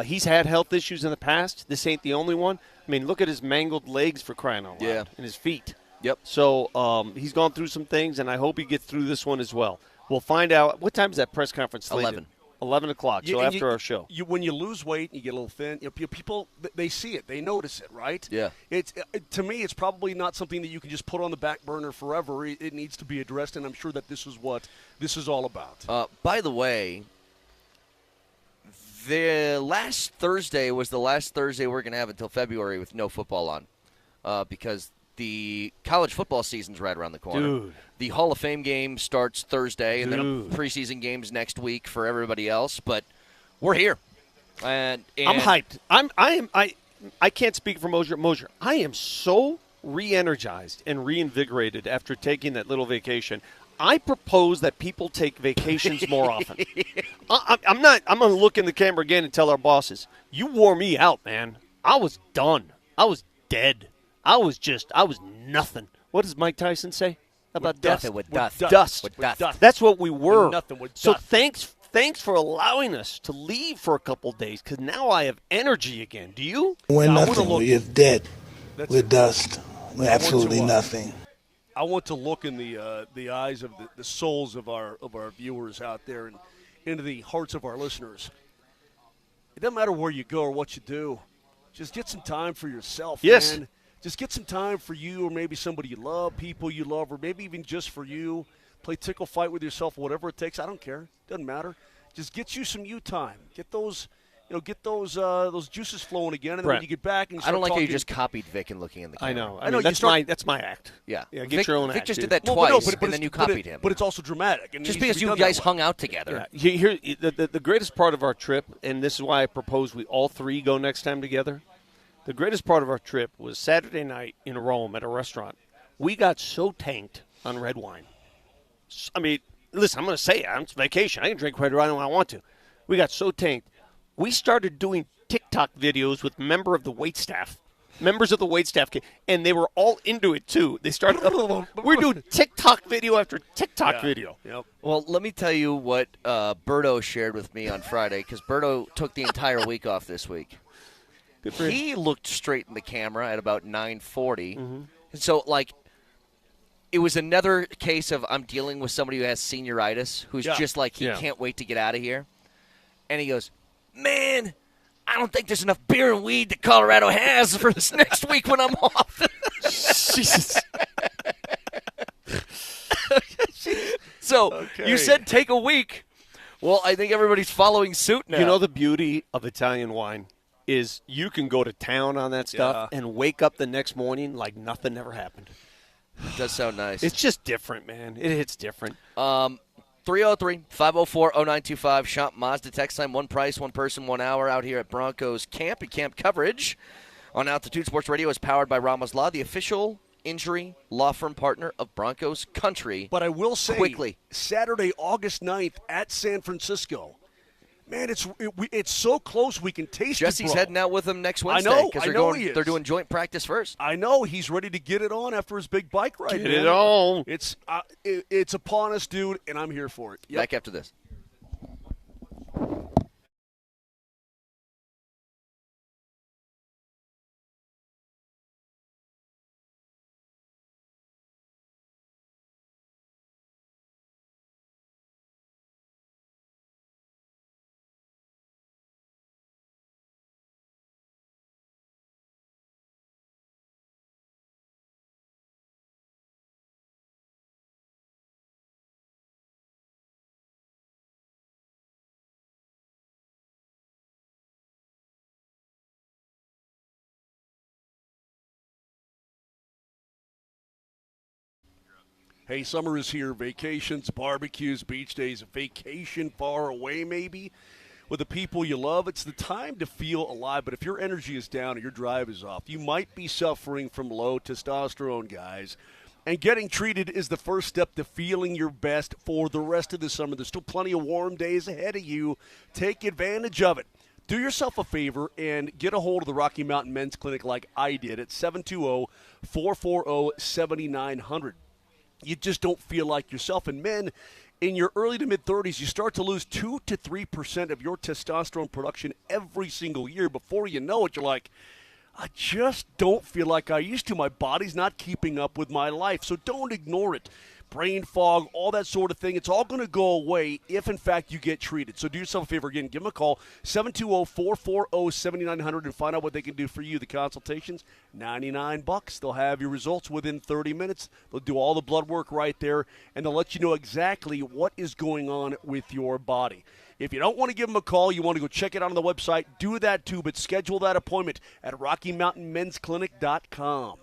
He's had health issues in the past. This ain't the only one. I mean, look at his mangled legs, for crying out loud, and his feet. Yep. So he's gone through some things, and I hope he gets through this one as well. We'll find out. What time is that press conference slated? 11 o'clock, so after our show. When you lose weight and you get a little thin, people, they see it. They notice it, right? Yeah. To me, it's probably not something that you can just put on the back burner forever. It needs to be addressed, and I'm sure that this is what this is all about. By the way, the last Thursday was the last Thursday we're going to have until February with no football on because the college football season's right around the corner. Dude. The Hall of Fame game starts Thursday, and then preseason games next week for everybody else. But we're here, and I'm hyped. I can't speak for Moser. Moser, I am so re-energized and reinvigorated after taking that little vacation. I propose that people take vacations more often. I'm going to look in the camera again and tell our bosses, you wore me out, man. I was done. I was dead. I was nothing. What does Mike Tyson say about dust? Nothing with dust. Dust. With dust. That's what we were. Nothing with so dust. thanks for allowing us to leave for a couple days, because now I have energy again. Do you? We're nothing. We're dead. We're dust. We're absolutely nothing. I want to look in the eyes of the souls of our viewers out there and into the hearts of our listeners. It doesn't matter where you go or what you do. Just get some time for yourself, yes. man. Just get some time for you or maybe somebody you love, people you love, or maybe even just for you. Play tickle fight with yourself, whatever it takes. I don't care. Doesn't matter. Just get you some you time. Get those juices flowing again, and then when you get back and I don't like how you talking, just copied Vic and looking in the camera. I know. I know. That's my act. Yeah. Get Vic, your own Vic act. just dude. did that twice, and then you copied him. But it's also dramatic. And Just because you guys hung out together. Yeah. Here, the greatest part of our trip, and this is why I propose we all three go next time together. The greatest part of our trip was Saturday night in Rome at a restaurant. We got so tanked on red wine. I mean, listen, I'm going to say it. It's vacation. I can drink red wine when I want to. We got so tanked. We started doing TikTok videos with members of the waitstaff, and they were all into it too. They started. We're doing TikTok video after TikTok video. Yep. Well, let me tell you what Berto shared with me on Friday, because Berto took the entire week off this week. He looked straight in the camera at about 9:40, and so it was another case of I'm dealing with somebody who has senioritis, who's just like he can't wait to get out of here, and he goes, "Man, I don't think there's enough beer and weed that Colorado has for this next week when I'm off." Jesus. So you said take a week. Well, I think everybody's following suit now. You know the beauty of Italian wine is you can go to town on that stuff and wake up the next morning like nothing ever happened. It does sound nice. It's just different, man. It hits different. 303-504-0925. Shop Mazda text line. One price, one person, 1 hour out here at Broncos camp. And camp coverage on Altitude Sports Radio is powered by Ramos Law, the official injury law firm partner of Broncos country. But I will say, quickly, Saturday, August 9th at San Francisco. Man, it's so close we can taste Jesse's it, bro. heading out with them next Wednesday. I know he is. They're doing joint practice first. I know he's ready to get it on after his big bike ride. Get it on. It's upon us, dude, and I'm here for it. Yep. Back after this. Hey, summer is here. Vacations, barbecues, beach days, vacation far away maybe with the people you love. It's the time to feel alive. But if your energy is down or your drive is off, you might be suffering from low testosterone, guys. And getting treated is the first step to feeling your best for the rest of the summer. There's still plenty of warm days ahead of you. Take advantage of it. Do yourself a favor and get a hold of the Rocky Mountain Men's Clinic like I did at 720-440-7900. You just don't feel like yourself. And men, in your early to mid-30s, you start to lose 2 to 3% of your testosterone production every single year. Before you know it, you're like, I just don't feel like I used to. My body's not keeping up with my life. So don't ignore it. Brain fog, all that sort of thing. It's all going to go away if, in fact, you get treated. So do yourself a favor again. Give them a call, 720-440-7900, and find out what they can do for you. The consultation's $99. They'll have your results within 30 minutes. They'll do all the blood work right there, and they'll let you know exactly what is going on with your body. If you don't want to give them a call, you want to go check it out on the website, do that too, but schedule that appointment at RockyMountainMen'sClinic.com.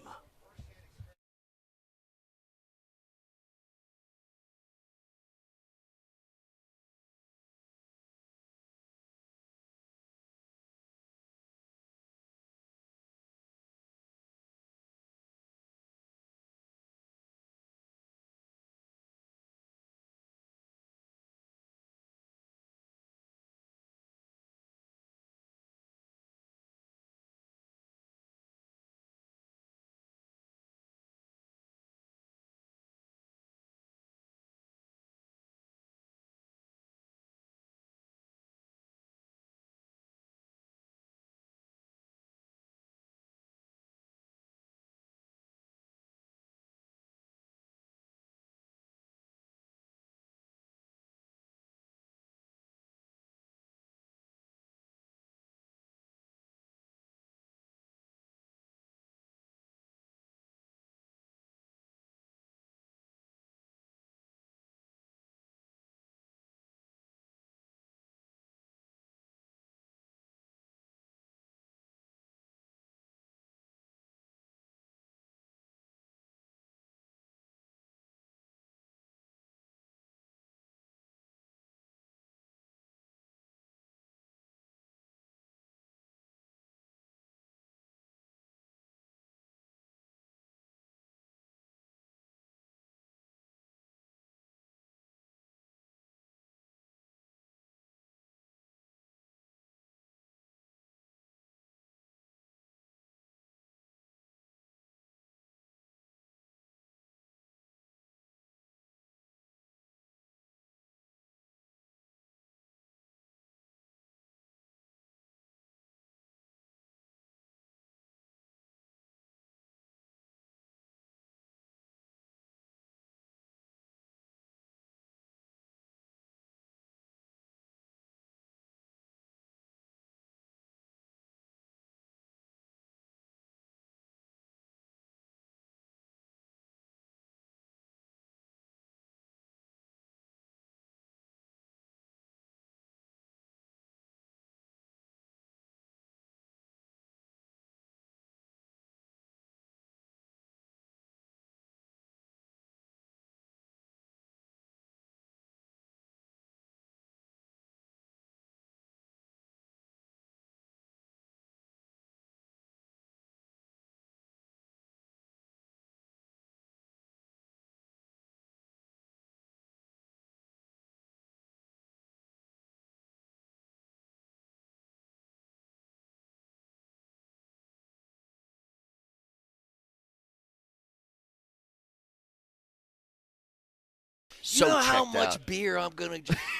So you know how checked much out. beer I'm gonna.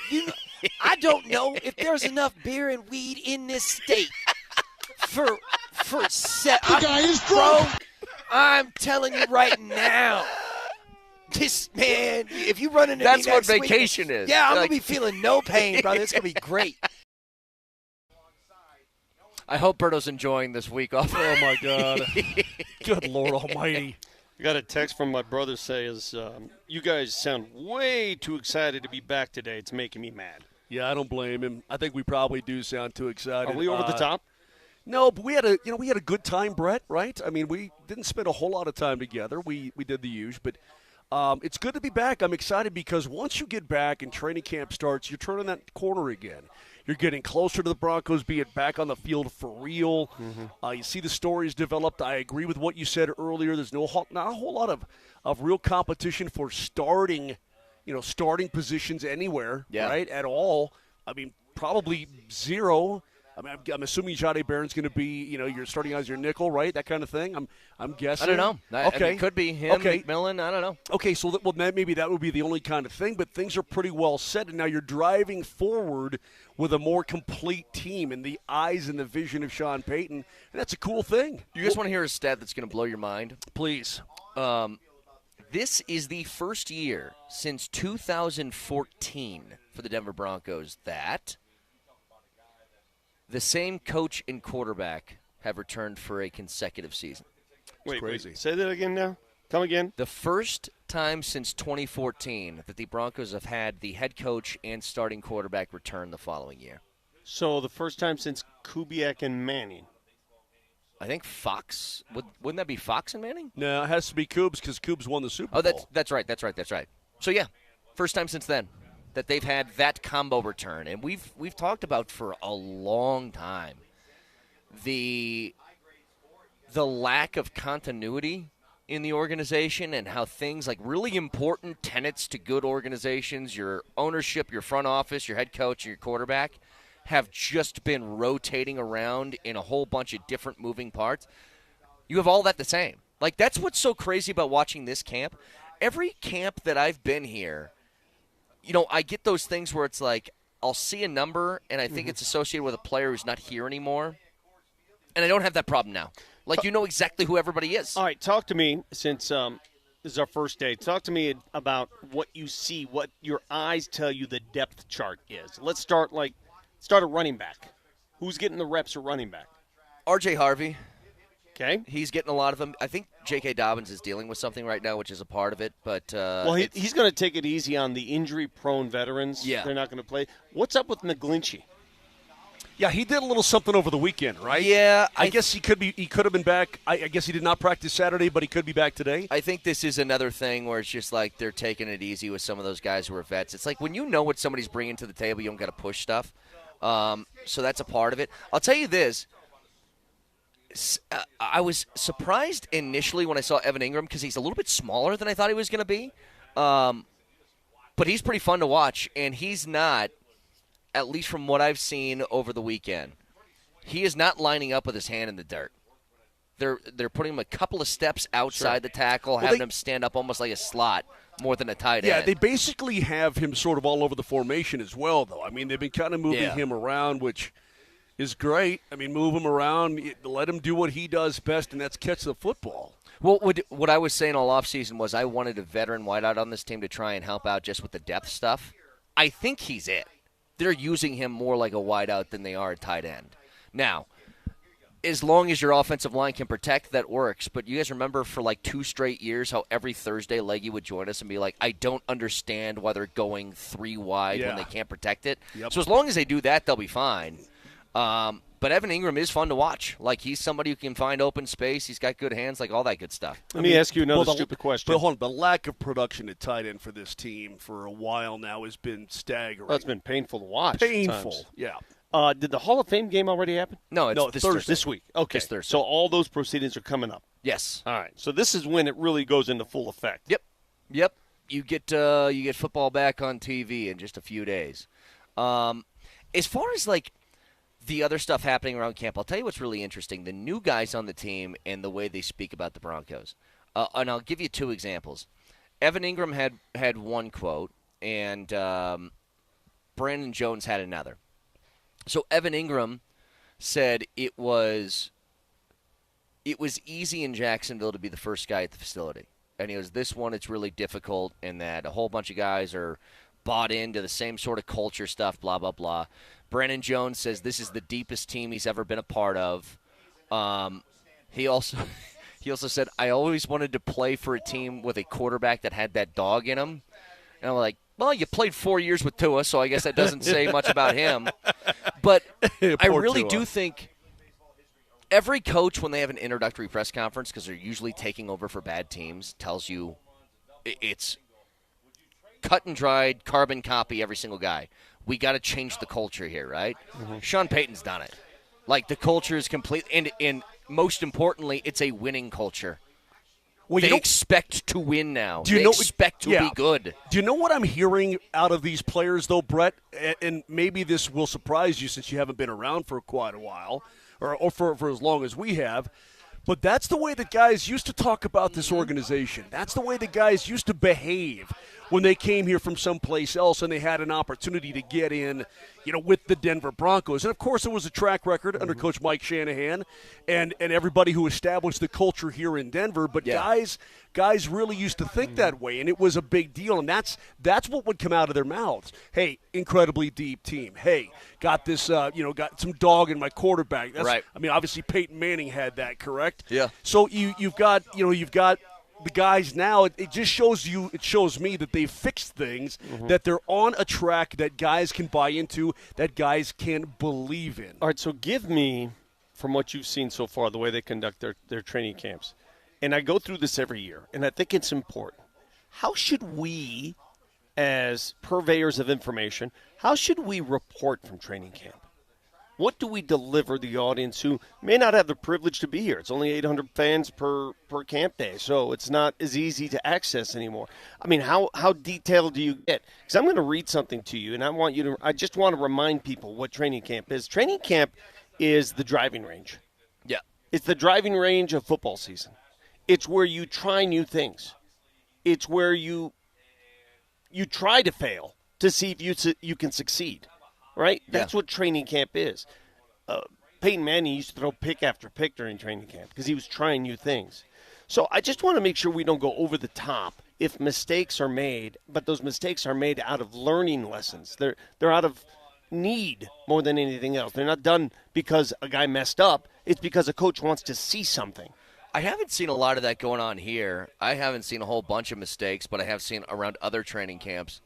You know, I don't know if there's enough beer and weed in this state for set. The guy is drunk. Bro, I'm telling you right now. This man, if you run into That's me what next week, vacation is. Yeah, I'm Like- gonna be feeling no pain, brother. It's gonna be great. I hope Berto's enjoying this week off. Oh, my God. Good Lord almighty. I got a text from my brother says, you guys sound way too excited to be back today. It's making me mad. Yeah, I don't blame him. I think we probably do sound too excited. Are we over the top? No, but we had a good time, Brett. Right? I mean, we didn't spend a whole lot of time together. We did the usual, but it's good to be back. I'm excited because once you get back and training camp starts, you're turning that corner again. You're getting closer to the Broncos being back on the field for real. You see the stories developed. I agree with what you said earlier. There's not a whole lot of real competition for starting positions anywhere, right, at all. I mean, probably zero. I mean, I'm assuming Jahdae Barron's going to be, you're starting as your nickel, right? That kind of thing. I'm guessing. I don't know. Okay, I mean, it could be him, okay. McMillan. I don't know. Okay, so maybe that would be the only kind of thing, but things are pretty well set, and now you're driving forward with a more complete team in the eyes and the vision of Sean Payton, and that's a cool thing. You guys want to hear a stat that's going to blow your mind? Please. This is the first year since 2014 for the Denver Broncos that the same coach and quarterback have returned for a consecutive season. Wait, say that again now. Come again. The first time since 2014 that the Broncos have had the head coach and starting quarterback return the following year. So the first time since Kubiak and Manning. I think Fox. Wouldn't that be Fox and Manning? No, it has to be Coobs because Coobs won the Super Bowl. Oh, that's right. So, yeah, first time since then that they've had that combo return. And we've talked about for a long time the lack of continuity in the organization and how things like really important tenets to good organizations, your ownership, your front office, your head coach, and your quarterback, have just been rotating around in a whole bunch of different moving parts. You have all that the same. Like, that's what's so crazy about watching this camp. Every camp that I've been here, I get those things where it's like I'll see a number and I think it's associated with a player who's not here anymore. And I don't have that problem now. Like, you know exactly who everybody is. All right, talk to me, since this is our first day. Talk to me about what you see, what your eyes tell you the depth chart is. Let's start a running back. Who's getting the reps at running back? R.J. Harvey. Okay. He's getting a lot of them. I think J.K. Dobbins is dealing with something right now, which is a part of it. But he's going to take it easy on the injury-prone veterans. Yeah. They're not going to play. What's up with McGlinchey? Yeah, he did a little something over the weekend, right? Yeah. I guess he could have been back. I guess he did not practice Saturday, but he could be back today. I think this is another thing where it's just like they're taking it easy with some of those guys who are vets. It's like when you know what somebody's bringing to the table, you don't got to push stuff. So that's a part of it. I'll tell you this. I was surprised initially when I saw Evan Ingram because he's a little bit smaller than I thought he was going to be. But he's pretty fun to watch, and he's not, at least from what I've seen over the weekend, he is not lining up with his hand in the dirt. They're putting him a couple of steps outside the tackle, having him stand up almost like a slot more than a tight end. Yeah, they basically have him sort of all over the formation as well, though. I mean, they've been kind of moving him around, which is great. I mean, move him around, let him do what he does best, and that's catch the football. Well, what I was saying all offseason was I wanted a veteran wideout on this team to try and help out just with the depth stuff. I think he's it. They're using him more like a wideout than they are a tight end. Now, as long as your offensive line can protect, that works. But you guys remember for like 2 straight years how every Thursday Leggy would join us and be like, I don't understand why they're going 3 wide when they can't protect it. Yep. So as long as they do that, they'll be fine. But Evan Ingram is fun to watch. Like, he's somebody who can find open space. He's got good hands, like all that good stuff. Let me ask you another stupid question. But hold on, the lack of production at tight end for this team for a while now has been staggering. Well, it's been painful to watch. Painful, yeah. Did the Hall of Fame game already happen? No, it's this Thursday. This week. Okay. This Thursday. So all those proceedings are coming up. Yes. All right. So this is when it really goes into full effect. Yep. You get football back on TV in just a few days. As far as like the other stuff happening around camp, I'll tell you what's really interesting: the new guys on the team and the way they speak about the Broncos. And I'll give you 2 examples. Evan Ingram had one quote, and Brandon Jones had another. So Evan Ingram said it was easy in Jacksonville to be the first guy at the facility. And he goes, this one, it's really difficult in that a whole bunch of guys are bought into the same sort of culture stuff, blah, blah, blah. Brandon Jones says this is the deepest team he's ever been a part of. He also said, I always wanted to play for a team with a quarterback that had that dog in him. And I'm like, well, you played 4 years with Tua, so I guess that doesn't say much about him. But I really Tua. do think every coach, when they have an introductory press conference, because they're usually taking over for bad teams, tells you it's cut and dried, carbon copy every single guy. We got to change the culture here, right? Mm-hmm. Sean Payton's done it. Like, the culture is complete, and most importantly, it's a winning culture. Well, they expect to win now. They expect to be good. Do you know what I'm hearing out of these players, though, Brett? And maybe this will surprise you since you haven't been around for quite a while, or for as long as we have. But that's the way that guys used to talk about this organization. That's the way the guys used to behave when they came here from someplace else and they had an opportunity to get in, with the Denver Broncos. And, of course, it was a track record under Coach Mike Shanahan and everybody who established the culture here in Denver. But guys really used to think that way, and it was a big deal. And that's what would come out of their mouths. Hey, incredibly deep team. Hey, got this, got some dog in my quarterback. That's, right. I mean, obviously Peyton Manning had that, correct? Yeah. So you've got the guys now. It just shows me that they've fixed things, that they're on a track that guys can buy into, that guys can believe in. All right, so give me, from what you've seen so far, the way they conduct their training camps. And I go through this every year, and I think it's important. How should we, as purveyors of information, how should we report from training camp? What do we deliver the audience who may not have the privilege to be here? It's only 800 fans per camp day, so it's not as easy to access anymore. I mean, how detailed do you get? Because I'm going to read something to you, and I just want to remind people what training camp is. Training camp is the driving range. Yeah. It's the driving range of football season. It's where you try new things. It's where you try to fail to see if you can succeed. Right? That's what training camp is. Peyton Manning used to throw pick after pick during training camp because he was trying new things. So I just want to make sure we don't go over the top if mistakes are made, but those mistakes are made out of learning lessons. They're out of need more than anything else. They're not done because a guy messed up. It's because a coach wants to see something. I haven't seen a lot of that going on here. I haven't seen a whole bunch of mistakes, but I have seen around other training camps.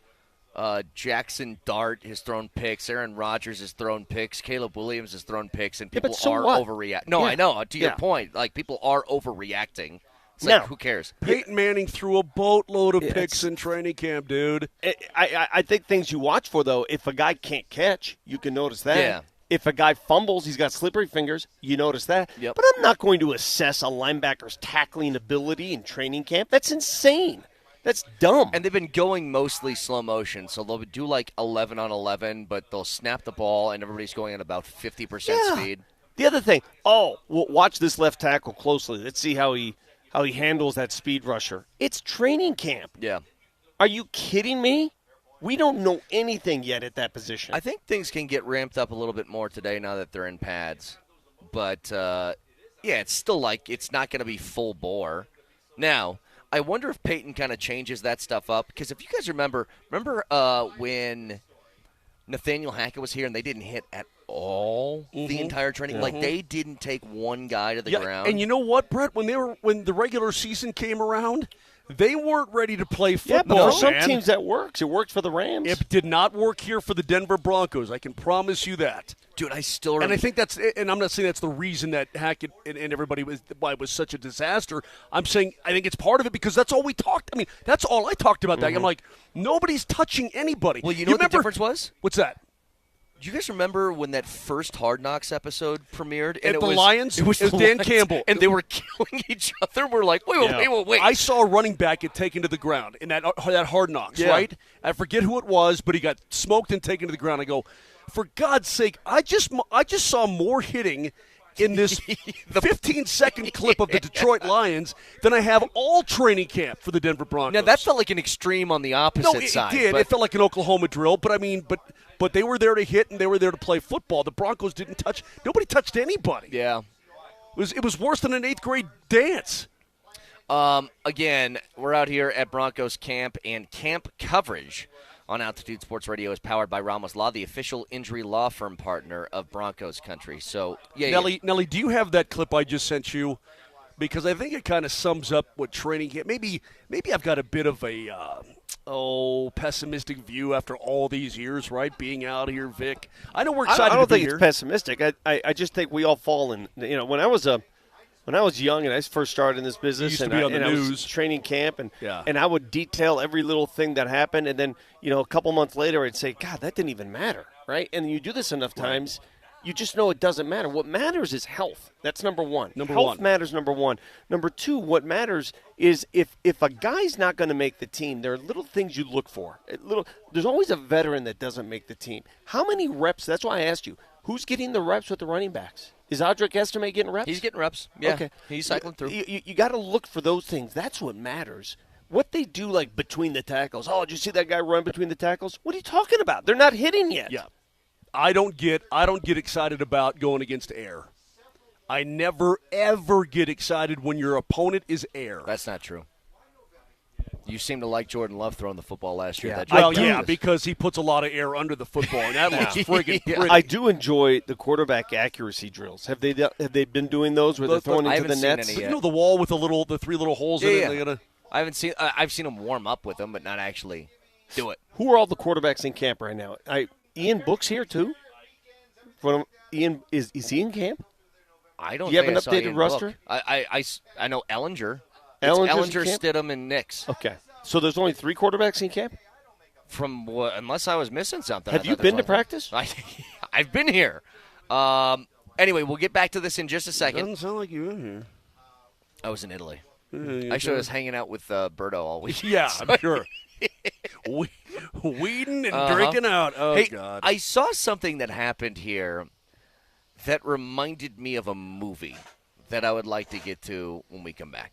Jackson Dart has thrown picks. Aaron Rodgers has thrown picks. Caleb Williams has thrown picks, and people are overreacting. No, I know. To your point, like, people are overreacting. It's like, who cares? Peyton Manning threw a boatload of picks in training camp, dude. I think things you watch for, though, if a guy can't catch, you can notice that. Yeah. If a guy fumbles, he's got slippery fingers, you notice that. Yep. But I'm not going to assess a linebacker's tackling ability in training camp. That's insane. That's dumb. And they've been going mostly slow motion, so they'll do like 11 on 11, but they'll snap the ball, and everybody's going at about 50% speed. The other thing, watch this left tackle closely. Let's see how he handles that speed rusher. It's training camp. Yeah. Are you kidding me? We don't know anything yet at that position. I think things can get ramped up a little bit more today now that they're in pads. But, it's still like it's not going to be full bore. Now, I wonder if Peyton kind of changes that stuff up. Because if you guys remember when Nathaniel Hackett was here and they didn't hit at all the entire training? Like, they didn't take one guy to the ground. And you know what, Brett? When the regular season came around, they weren't ready to play football. Yeah, but for some teams that works. It worked for the Rams. It did not work here for the Denver Broncos. I can promise you that. Dude, I still remember. And I think that's – and I'm not saying that's the reason that Hackett and everybody why it was such a disaster. I'm saying I think it's part of it because that's all we talked – I mean, that's all I talked about. That. I'm like, nobody's touching anybody. Well, you know what the difference was? What's that? Do you guys remember when that first Hard Knocks episode premiered? And it was Lions? It was Dan Lions, Campbell. And they were killing each other. We're like, wait. I saw a running back get taken to the ground in that Hard Knocks, right? I forget who it was, but he got smoked and taken to the ground. I go, for God's sake, I just saw more hitting in this 15-second clip of the Detroit Lions than I have all training camp for the Denver Broncos. Now, that felt like an extreme on the opposite No, it side. did. But It felt like an Oklahoma drill, but I mean, but they were there to hit and they were there to play football. The Broncos didn't touch. Nobody touched anybody. Yeah. It was worse than an 8th grade dance. Again, we're out here at Broncos camp, and camp coverage on Altitude Sports Radio is powered by Ramos Law, the official injury law firm partner of Broncos country. So, yeah. Nelly, do you have that clip I just sent you? Because I think it kind of sums up what training camp. Maybe I've got a bit of a pessimistic view after all these years, right? Being out here, Vic. I know we're excited. I don't to be think here. it's pessimistic. I just think we all fall in. When I was young and I first started in this business, used to be on the I news. was training camp, and Yeah. and I would detail every little thing that happened, and then a couple months later I'd say, God, that didn't even matter, right? And you do this enough times, you just know it doesn't matter. What matters is health. That's number one. Health matters, number one. Number two, what matters is if a guy's not going to make the team, there are little things you look for. There's always a veteran that doesn't make the team. How many reps? That's why I asked you, who's getting the reps with the running backs? Is Audric Estime getting reps? He's getting reps. Yeah. Okay. He's cycling through. You got to look for those things. That's what matters. What they do, like between the tackles. Oh, did you see that guy run between the tackles? What are you talking about? They're not hitting yet. Yeah. I don't get excited about going against air. I never, ever get excited when your opponent is air. That's not true. You seem to like Jordan Love throwing the football last year. Yeah. Because he puts a lot of air under the football, and that looks friggin' pretty. I do enjoy the quarterback accuracy drills. Have they been doing those where they're throwing into the nets? You know the wall with the 3 little holes in it? Yeah. I haven't seen. I've seen them warm up with them, but not actually do it. Who are all the quarterbacks in camp right now? Ian Book's here too. Ian is he in camp? I don't. Do you have think an I saw updated Ian roster? Book. I know Ellinger. Ellinger's Ellinger, in camp? Stidham, and Nix. Okay, so there's only 3 quarterbacks in camp. From what? Unless I was missing something. Have you been to practice? I've been here. Anyway, we'll get back to this in just a second. Doesn't sound like you were in here. I was in Italy. Yeah, Actually, I was hanging out with Berto all week. Yeah, I'm sure. Weeding and drinking out. Oh, hey, God. I saw something that happened here that reminded me of a movie that I would like to get to when we come back.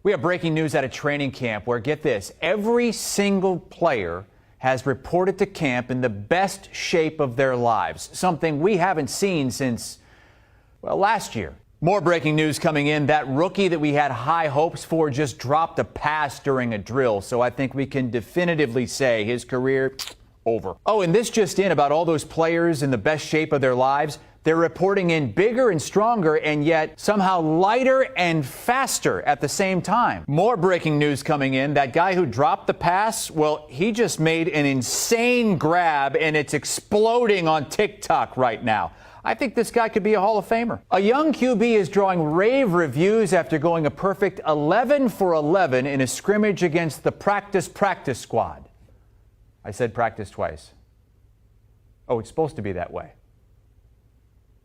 We have breaking news at a training camp where, get this, every single player has reported to camp in the best shape of their lives, something we haven't seen since, well, last year. More breaking news coming in. That rookie that we had high hopes for just dropped a pass during a drill, so I think we can definitively say his career over. Oh, and this just in about all those players in the best shape of their lives. They're reporting in bigger and stronger and yet somehow lighter and faster at the same time. More breaking news coming in. That guy who dropped the pass, well, he just made an insane grab and it's exploding on TikTok right now. I think this guy could be a Hall of Famer. A young QB is drawing rave reviews after going a perfect 11 for 11 in a scrimmage against the practice squad. I said practice twice. Oh, it's supposed to be that way.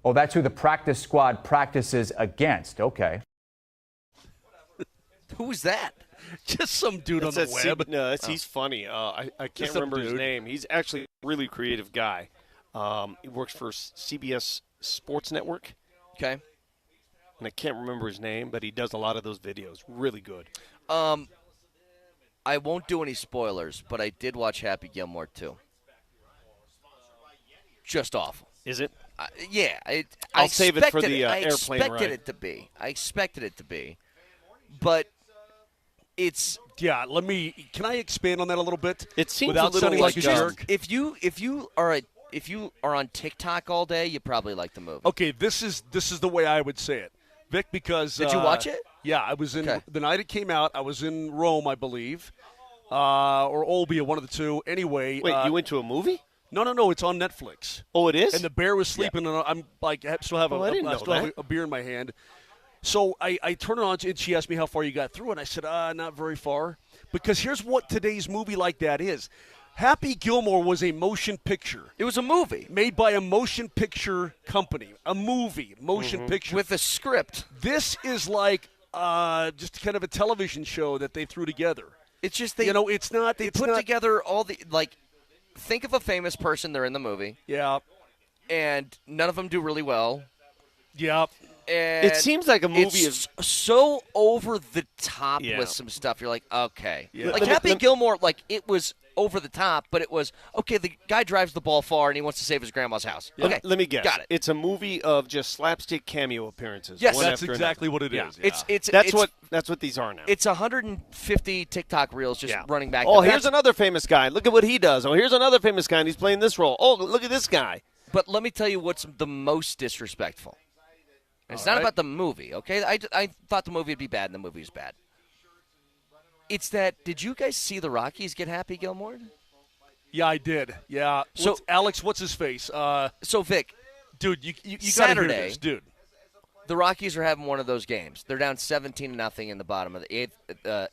Oh, that's who the practice squad practices against. Okay. Who's that? Just some dude on the web. No, he's funny. I can't remember his name. He's actually a really creative guy. He works for CBS Sports Network. Okay. And I can't remember his name, but he does a lot of those videos. Really good. I won't do any spoilers, but I did watch Happy Gilmore too. Just awful. Is it? Yeah. I'll save it for the airplane ride. I expected it to be. But it's... Yeah, can I expand on that a little bit? It seems without a little sounding like a jerk. If you are on TikTok all day, you probably like the movie. Okay, this is the way I would say it, Vic. Because did you watch it? Yeah, I was in the night it came out. I was in Rome, I believe, or Olbia, one of the two. Anyway, wait, you went to a movie? No, it's on Netflix. Oh, it is. And the bear was sleeping, and I'm like, I still have a beer in my hand. So I turn it on, and she asked me how far you got through, and I said, not very far. Because here's what today's movie like that is. Happy Gilmore was a motion picture. It was a movie. Made by a motion picture company. A movie, motion picture. With a script. This is like just kind of a television show that they threw together. It's just it's not. They put together all the, like, think of a famous person, they're in the movie. Yeah. And none of them do really well. Yeah. And it seems like a movie is so over the top with some stuff. You're like, okay. Yeah. Like Happy Gilmore, like, it was over the top, but it was, okay, the guy drives the ball far and he wants to save his grandma's house. Yeah. Okay, let me guess. Got it. It's a movie of just slapstick cameo appearances. Yes, that's exactly what it is. Yeah. That's what these are now. It's 150 TikTok reels just running back. Oh, here's another famous guy. Look at what he does. Oh, here's another famous guy, and he's playing this role. Oh, look at this guy. But let me tell you what's the most disrespectful. It's not about the movie, okay? I thought the movie would be bad, and the movie was bad. It's that, did you guys see the Rockies get Happy Gilmore? Yeah, I did. Yeah. So, Alex, what's his face? So, Vic. Dude, you got to hear this, dude. The Rockies are having one of those games. They're down 17-0 in the bottom of the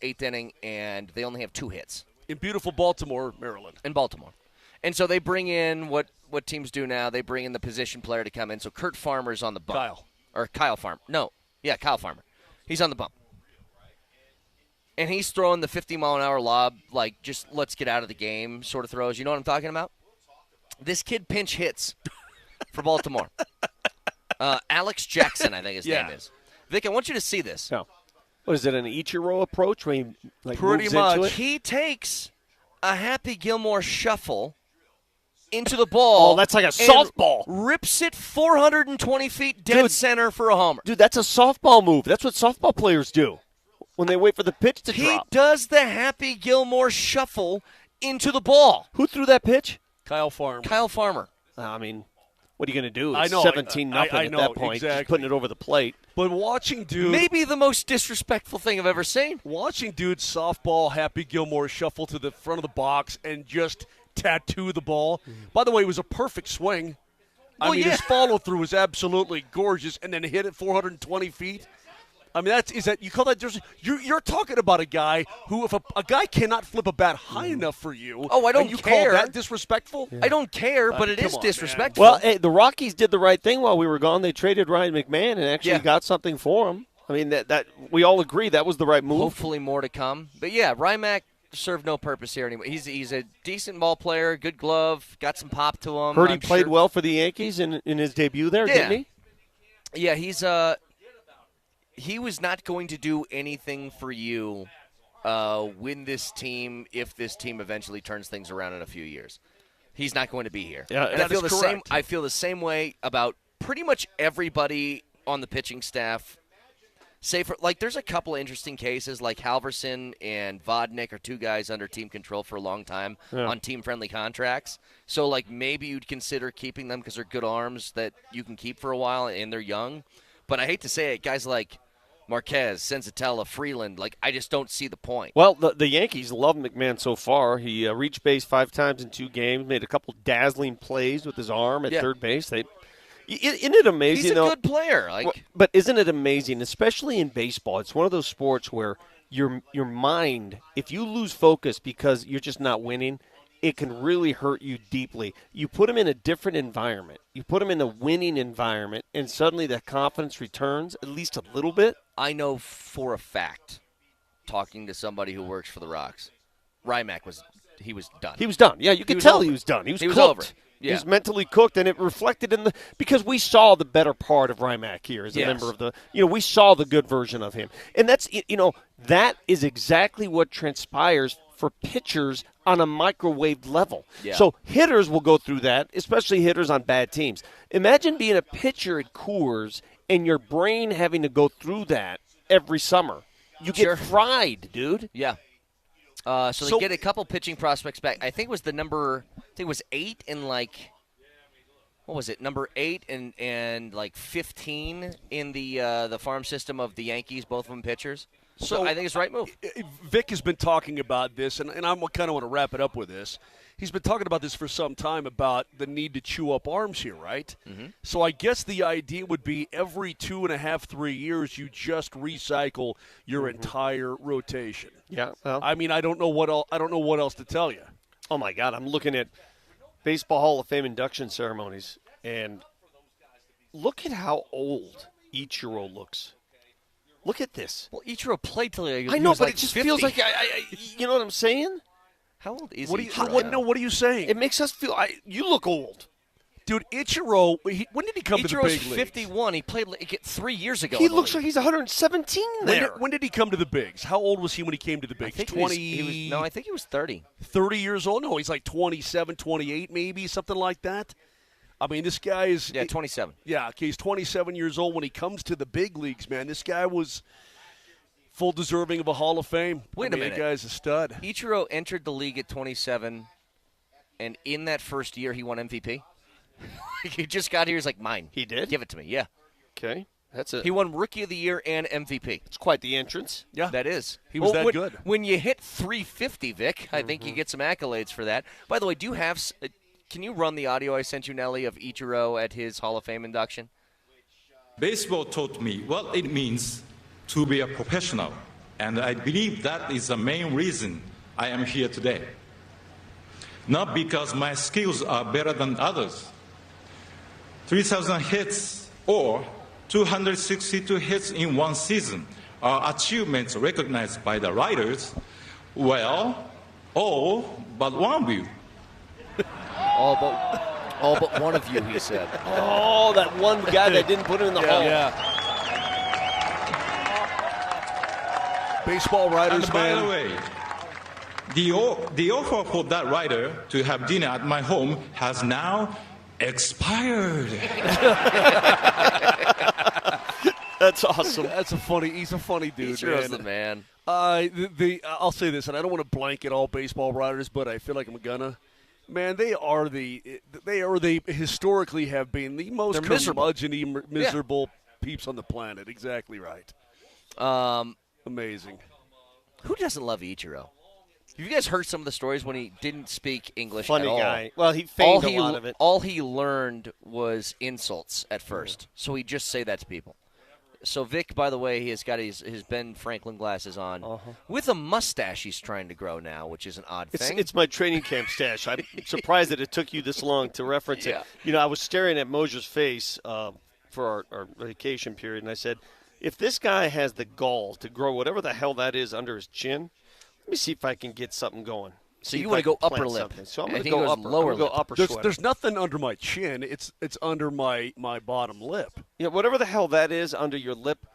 eighth inning, and they only have 2 hits. In beautiful Baltimore, Maryland. In Baltimore. And so they bring in what teams do now. They bring in the position player to come in. So Kurt Farmer's on the bump. Kyle Farmer. No. Yeah, Kyle Farmer. He's on the bump. And he's throwing the 50-mile-an-hour lob, like, just let's get out of the game sort of throws. You know what I'm talking about? This kid pinch hits for Baltimore. Alex Jackson, I think his name is. Vic, I want you to see this. No. What is it, an Ichiro approach where he pretty moves much. into it? He takes a Happy Gilmore shuffle into the ball. Oh, that's like a softball. Rips it 420 feet dead center for a homer. Dude, that's a softball move. That's what softball players do when they wait for the pitch to drop. He does the Happy Gilmore shuffle into the ball. Who threw that pitch? Kyle Farmer. Kyle Farmer. I mean, what are you going to do? I It's know. 17-0 at that point. Exactly. Just putting it over the plate. But watching dude. Maybe the most disrespectful thing I've ever seen. Watching dude softball Happy Gilmore shuffle to the front of the box and just tattoo the ball. By the way, it was a perfect swing. His follow-through was absolutely gorgeous, and then hit it 420 feet. I mean, you call that? You're talking about a guy who, if a guy cannot flip a bat high enough for you, I don't you care. Call that disrespectful? Yeah. I don't care, but it is disrespectful. Man. Well, hey, the Rockies did the right thing while we were gone. They traded Ryan McMahon and actually got something for him. I mean, that we all agree that was the right move. Hopefully more to come. But yeah, Ryan Mac served no purpose here anymore. He's a decent ball player, good glove, got some pop to him. Heard he played well for the Yankees in his debut there, didn't he? Yeah, he was not going to do anything for you if this team eventually turns things around in a few years. He's not going to be here. Yeah, and that is correct. I feel the same way about pretty much everybody on the pitching staff. There's a couple of interesting cases, like Halverson and Vodnik are two guys under team control for a long time on team-friendly contracts. So, maybe you'd consider keeping them because they're good arms that you can keep for a while, and they're young. But I hate to say it, guys like Marquez, Senzatella, Freeland, I just don't see the point. Well, the Yankees love McMahon so far. He reached base 5 times in 2 games, made a couple dazzling plays with his arm at third base. Isn't it amazing? He's a good player. But isn't it amazing, especially in baseball? It's one of those sports where your mind, if you lose focus because you're just not winning, it can really hurt you deeply. You put him in a different environment. You put him in a winning environment, and suddenly that confidence returns, at least a little bit. I know for a fact, talking to somebody who works for the Rocks, Rymack was done. He was done. Yeah, you could tell he was done. He was cooked. Over. Yeah. He was mentally cooked, and it reflected in because we saw the better part of Rymack here as a member of the. We saw the good version of him, and that's that is exactly what transpires for pitchers on a microwave level. Yeah. So hitters will go through that, especially hitters on bad teams. Imagine being a pitcher at Coors and your brain having to go through that every summer. You get fried, dude. Yeah. So they get a couple pitching prospects back. I think it was 8 and what was it? Number 8 and 15 in the farm system of the Yankees, both of them pitchers. So I think it's the right move. Vic has been talking about this, and I kind of want to wrap it up with this. He's been talking about this for some time about the need to chew up arms here, right? Mm-hmm. So I guess the idea would be every 2.5, 3 years you just recycle your entire rotation. Yeah. Well, I mean, I don't know what else to tell you. Oh my God, I'm looking at Baseball Hall of Fame induction ceremonies, and look at how old Ichiro looks. Look at this. Well, Ichiro played till he was I know, but like it just 50. feels like you know what I'm saying? How old is What he? are you saying? It makes us feel you look old. Dude, Ichiro, when did he come to the big leagues? Ichiro's 51. He played 3 years ago. He looks like he's 117 there. When did he come to the bigs? How old was he when he came to the bigs? I think he was 30. 30 years old? No, he's like 27, 28 maybe, something like that. I mean, this guy is... 27. Yeah, okay, he's 27 years old when he comes to the big leagues, man. This guy was full deserving of a Hall of Fame. Wait a minute. The guy's a stud. Ichiro entered the league at 27, and in that first year he won MVP? He just got here. He's like, mine. He did? Give it to me, yeah. Okay. That's it. He won Rookie of the Year and MVP. It's quite the entrance. Yeah. That is. He was that good. When you hit 350, Vic, I think you get some accolades for that. By the way, do you have can you run the audio I sent you, Nelly, of Ichiro at his Hall of Fame induction? Baseball taught me what it means to be a professional, and I believe that is the main reason I am here today. Not because my skills are better than others. 3,000 hits or 262 hits in one season are achievements recognized by the writers. Well, all but one of you. All but one of you, he said. Oh, that one guy that didn't put it in the hall. Yeah. Baseball writers, and by the way, the offer for that writer to have dinner at my home has now expired. That's awesome. He's a funny dude, Ichiro's the man. I'll say this, and I don't want to blanket all baseball writers, but I feel like I'm gonna. Man, they historically have been the most miserable peeps on the planet. Exactly right. Amazing. Who doesn't love Ichiro? Have you guys heard some of the stories when he didn't speak English Funny at all? guy. Well, he feigned a lot of it. All he learned was insults at first, so he'd just say that to people. So Vic, by the way, he has got his Ben Franklin glasses on with a mustache he's trying to grow now, which is an odd thing. It's my training camp stash. I'm surprised that it took you this long to reference it. You know, I was staring at Moser's face for our vacation period, and I said, if this guy has the gall to grow whatever the hell that is under his chin, let me see if I can get something going. So you want to go upper lip. Something. So I'm going to go upper. Lower lip. There's nothing under my chin. It's under my bottom lip. Yeah, whatever the hell that is under your lip,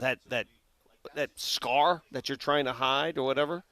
that scar that you're trying to hide or whatever,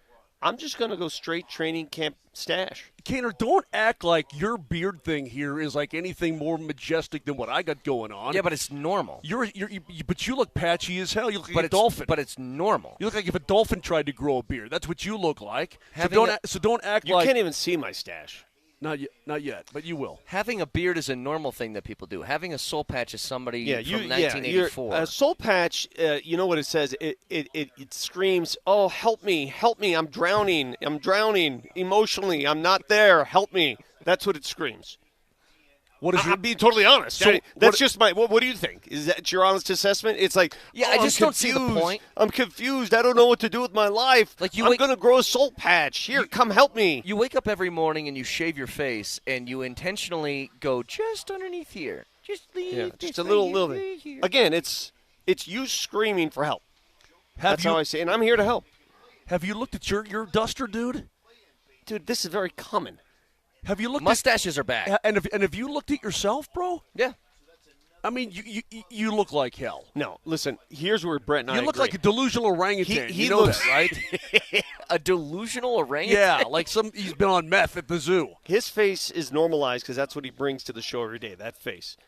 I'm just going to go straight training camp stash. Kaner, don't act like your beard thing here is like anything more majestic than what I got going on. Yeah, but it's normal. But you look patchy as hell. You look like a dolphin. But it's normal. You look like if a dolphin tried to grow a beard. That's what you look like. Having So don't act You like can't even see my stash. Not yet, but you will. Having a beard is a normal thing that people do. Having a soul patch is somebody from Yeah, 1984. a soul patch, you know what it says? It screams, "Oh, help me, I'm drowning, emotionally, I'm not there, help me." That's what it screams. I'm being totally honest. So That's just my. What do you think? Is that your honest assessment? It's like, I just don't see the point. I'm confused. I don't know what to do with my life. I'm going to grow a soul patch. Here, come help me. You wake up every morning and you shave your face and you intentionally go just underneath here. Just leave. Just a little bit. Here. Again, it's you screaming for help. That's how I say it, and I'm here to help. Have you looked at your duster, dude? Dude, this is very common. Have you looked? Mustaches are back. And have you looked at yourself, bro? Yeah. I mean, you look like hell. No, listen. Here's where Brett and I You look agree. like a delusional orangutan. He you know looks that, right? A delusional orangutan? Yeah, like he's been on meth at the zoo. His face is normalized because that's what he brings to the show every day. That face.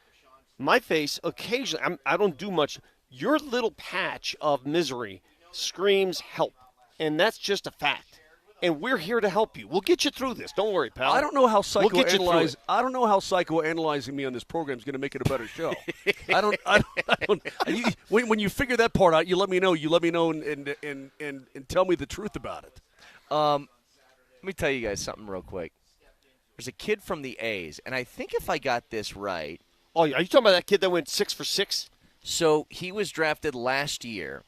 My face, occasionally, I don't do much. Your little patch of misery screams help, and that's just a fact. And we're here to help you. We'll get you through this. Don't worry, pal. I don't know how We'll get you through it. I don't know how psychoanalyzing me on this program is going to make it a better show. I don't. When you figure that part out, you let me know. You let me know and tell me the truth about it. Let me tell you guys something real quick. There's a kid from the A's, and I think if I got this right. Oh, are you talking about that kid that went 6 for 6? So he was drafted last year.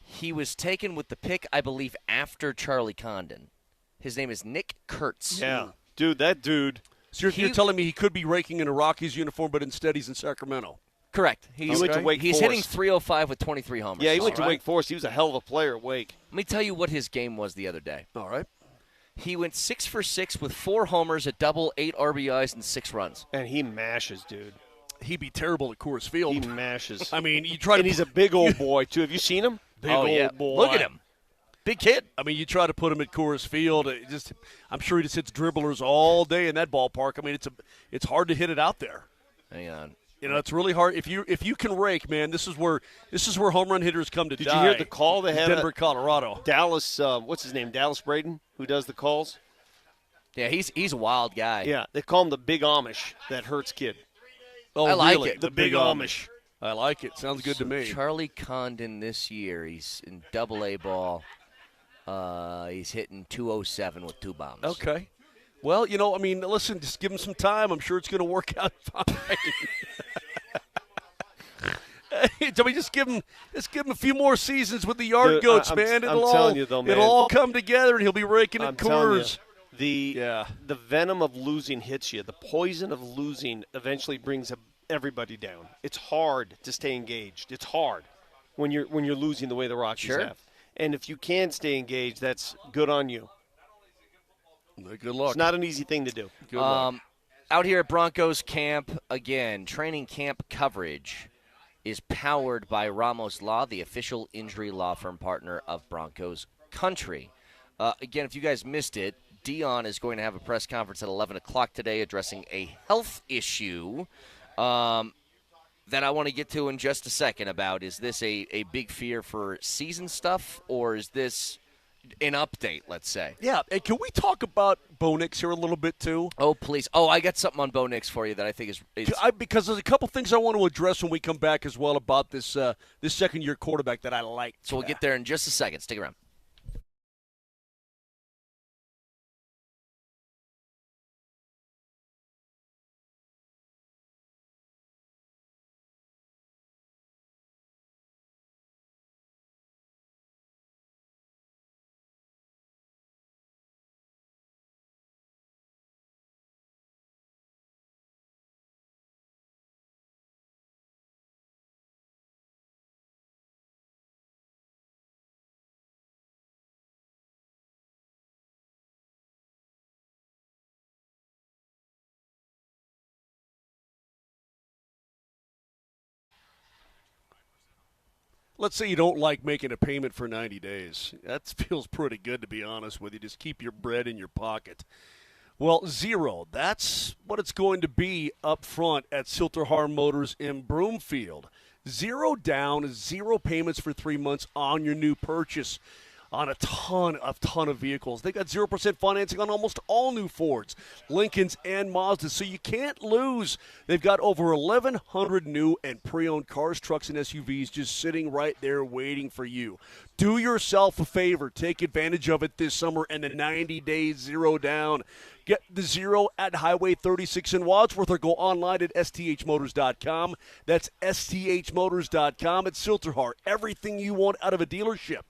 He was taken with the pick, I believe, after Charlie Condon. His name is Nick Kurtz. Yeah. Dude, that dude. So you're telling me he could be raking in a Rockies uniform, but instead he's in Sacramento. Correct. He went to Wake He's Forest. hitting 305 with 23 homers. Yeah, he went to Wake Forest. He was a hell of a player at Wake. Let me tell you what his game was the other day. All right. He went 6 for 6 with 4 homers, a double, 8 RBIs, and 6 runs. And he mashes, dude. He'd be terrible at Coors Field. He mashes. I mean, you try to. And he's a big old boy, too. Have you seen him? Big old boy. Look at him. Big kid. I mean, you try to put him at Coors Field. I'm sure he just hits dribblers all day in that ballpark. I mean, it's hard to hit it out there. Hang on. You know, it's really hard. If you can rake, man, this is where home run hitters come to die. Did you hear the call they had? Denver, Colorado. Dallas, what's his name? Dallas Braden, who does the calls. Yeah, he's a wild guy. Yeah, they call him the Big Amish. That Hurts kid. Oh, I like really? it. The Big Amish. I like it. Sounds good to me. Charlie Condon this year, he's in Double-A ball. He's hitting 207 with 2 bombs. Okay. Well, you know, I mean, listen, just give him some time. I'm sure it's going to work out fine. I mean, just give him a few more seasons with the Yard Goats, man. I'm telling you, though, man. It'll all come together, and he'll be raking at Coors. The venom of losing hits you. The poison of losing eventually brings everybody down. It's hard to stay engaged. It's hard when you're losing the way the Rockies have. And if you can stay engaged, that's good on you. Good luck. It's not an easy thing to do. Good luck. Out here at Broncos camp, again, training camp coverage is powered by Ramos Law, the official injury law firm partner of Broncos Country. Again, if you guys missed it, Deion is going to have a press conference at 11 o'clock today addressing a health issue that I want to get to in just a second about. Is this a big fear for season stuff, or is this an update, let's say? Yeah, and can we talk about Bo Nix here a little bit, too? Oh, please. Oh, I got something on Bo Nix for you that I think is because there's a couple things I want to address when we come back as well about this second-year quarterback that I like. So we'll get there in just a second. Stick around. Let's say you don't like making a payment for 90 days. That feels pretty good, to be honest with you. Just keep your bread in your pocket. Well, 0. That's what it's going to be up front at Silterhar Motors in Broomfield. 0 down, 0 payments for 3 months on your new purchase on a ton of vehicles. They got 0% financing on almost all new Fords, Lincolns, and Mazdas, so you can't lose. They've got over 1,100 new and pre-owned cars, trucks, and SUVs just sitting right there waiting for you. Do yourself a favor. Take advantage of it this summer and the 90 days 0 down. Get the 0 at Highway 36 in Wadsworth or go online at sthmotors.com. That's sthmotors.com. It's Silterhar. Everything you want out of a dealership.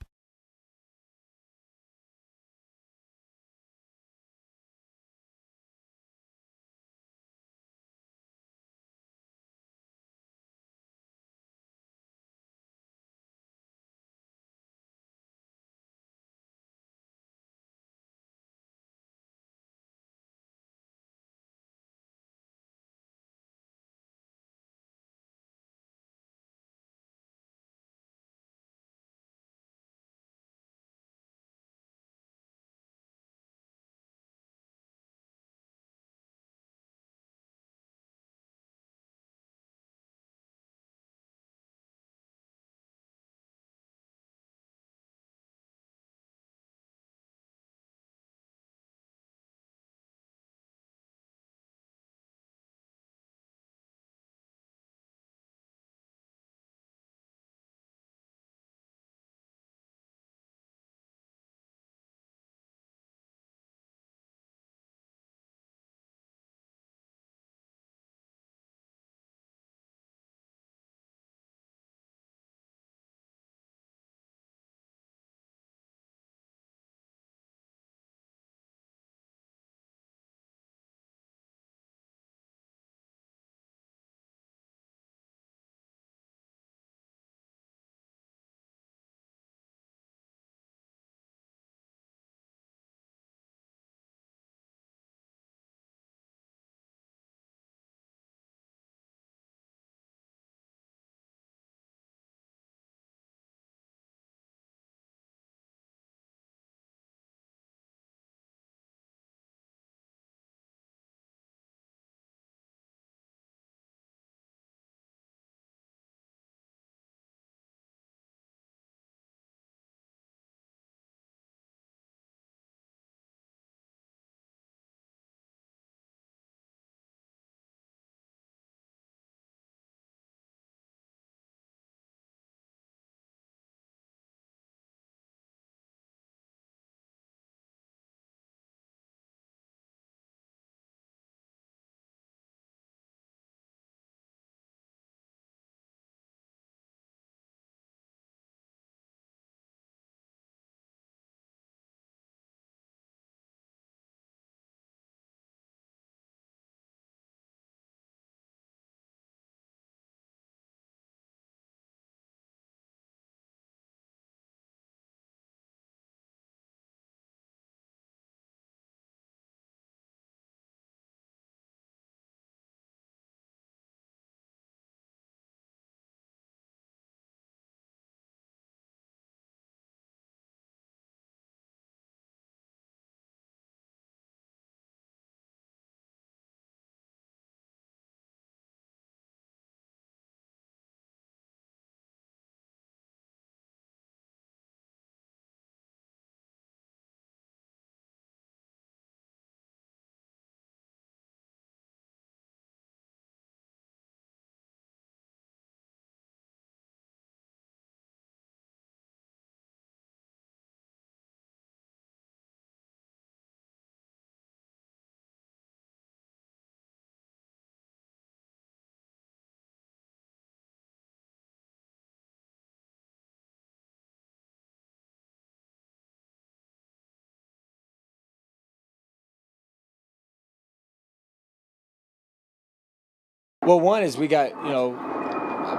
Well, one is we got,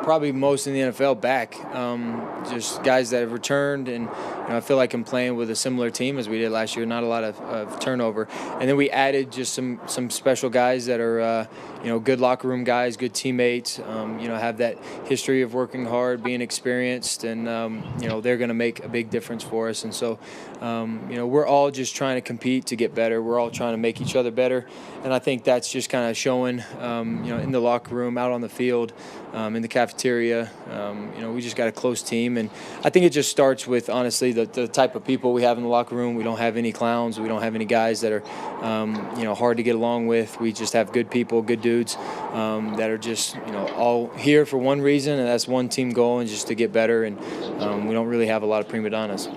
probably most in the NFL back. Just guys that have returned, and I feel like I'm playing with a similar team as we did last year. Not a lot of turnover, and then we added just some special guys that are good locker room guys, good teammates. Have that history of working hard, being experienced, and they're going to make a big difference for us. And so, we're all just trying to compete to get better. We're all trying to make each other better, and I think that's just kind of showing, in the locker room, out on the field, in the cafeteria. We just got a close team, and I think it just starts with, honestly, the type of people we have in the locker room. We don't have any clowns. We don't have any guys that are, hard to get along with. We just have good people, good dudes that are just, all here for one reason, and that's one team goal, and just to get better. And we don't really have a lot of prima donnas.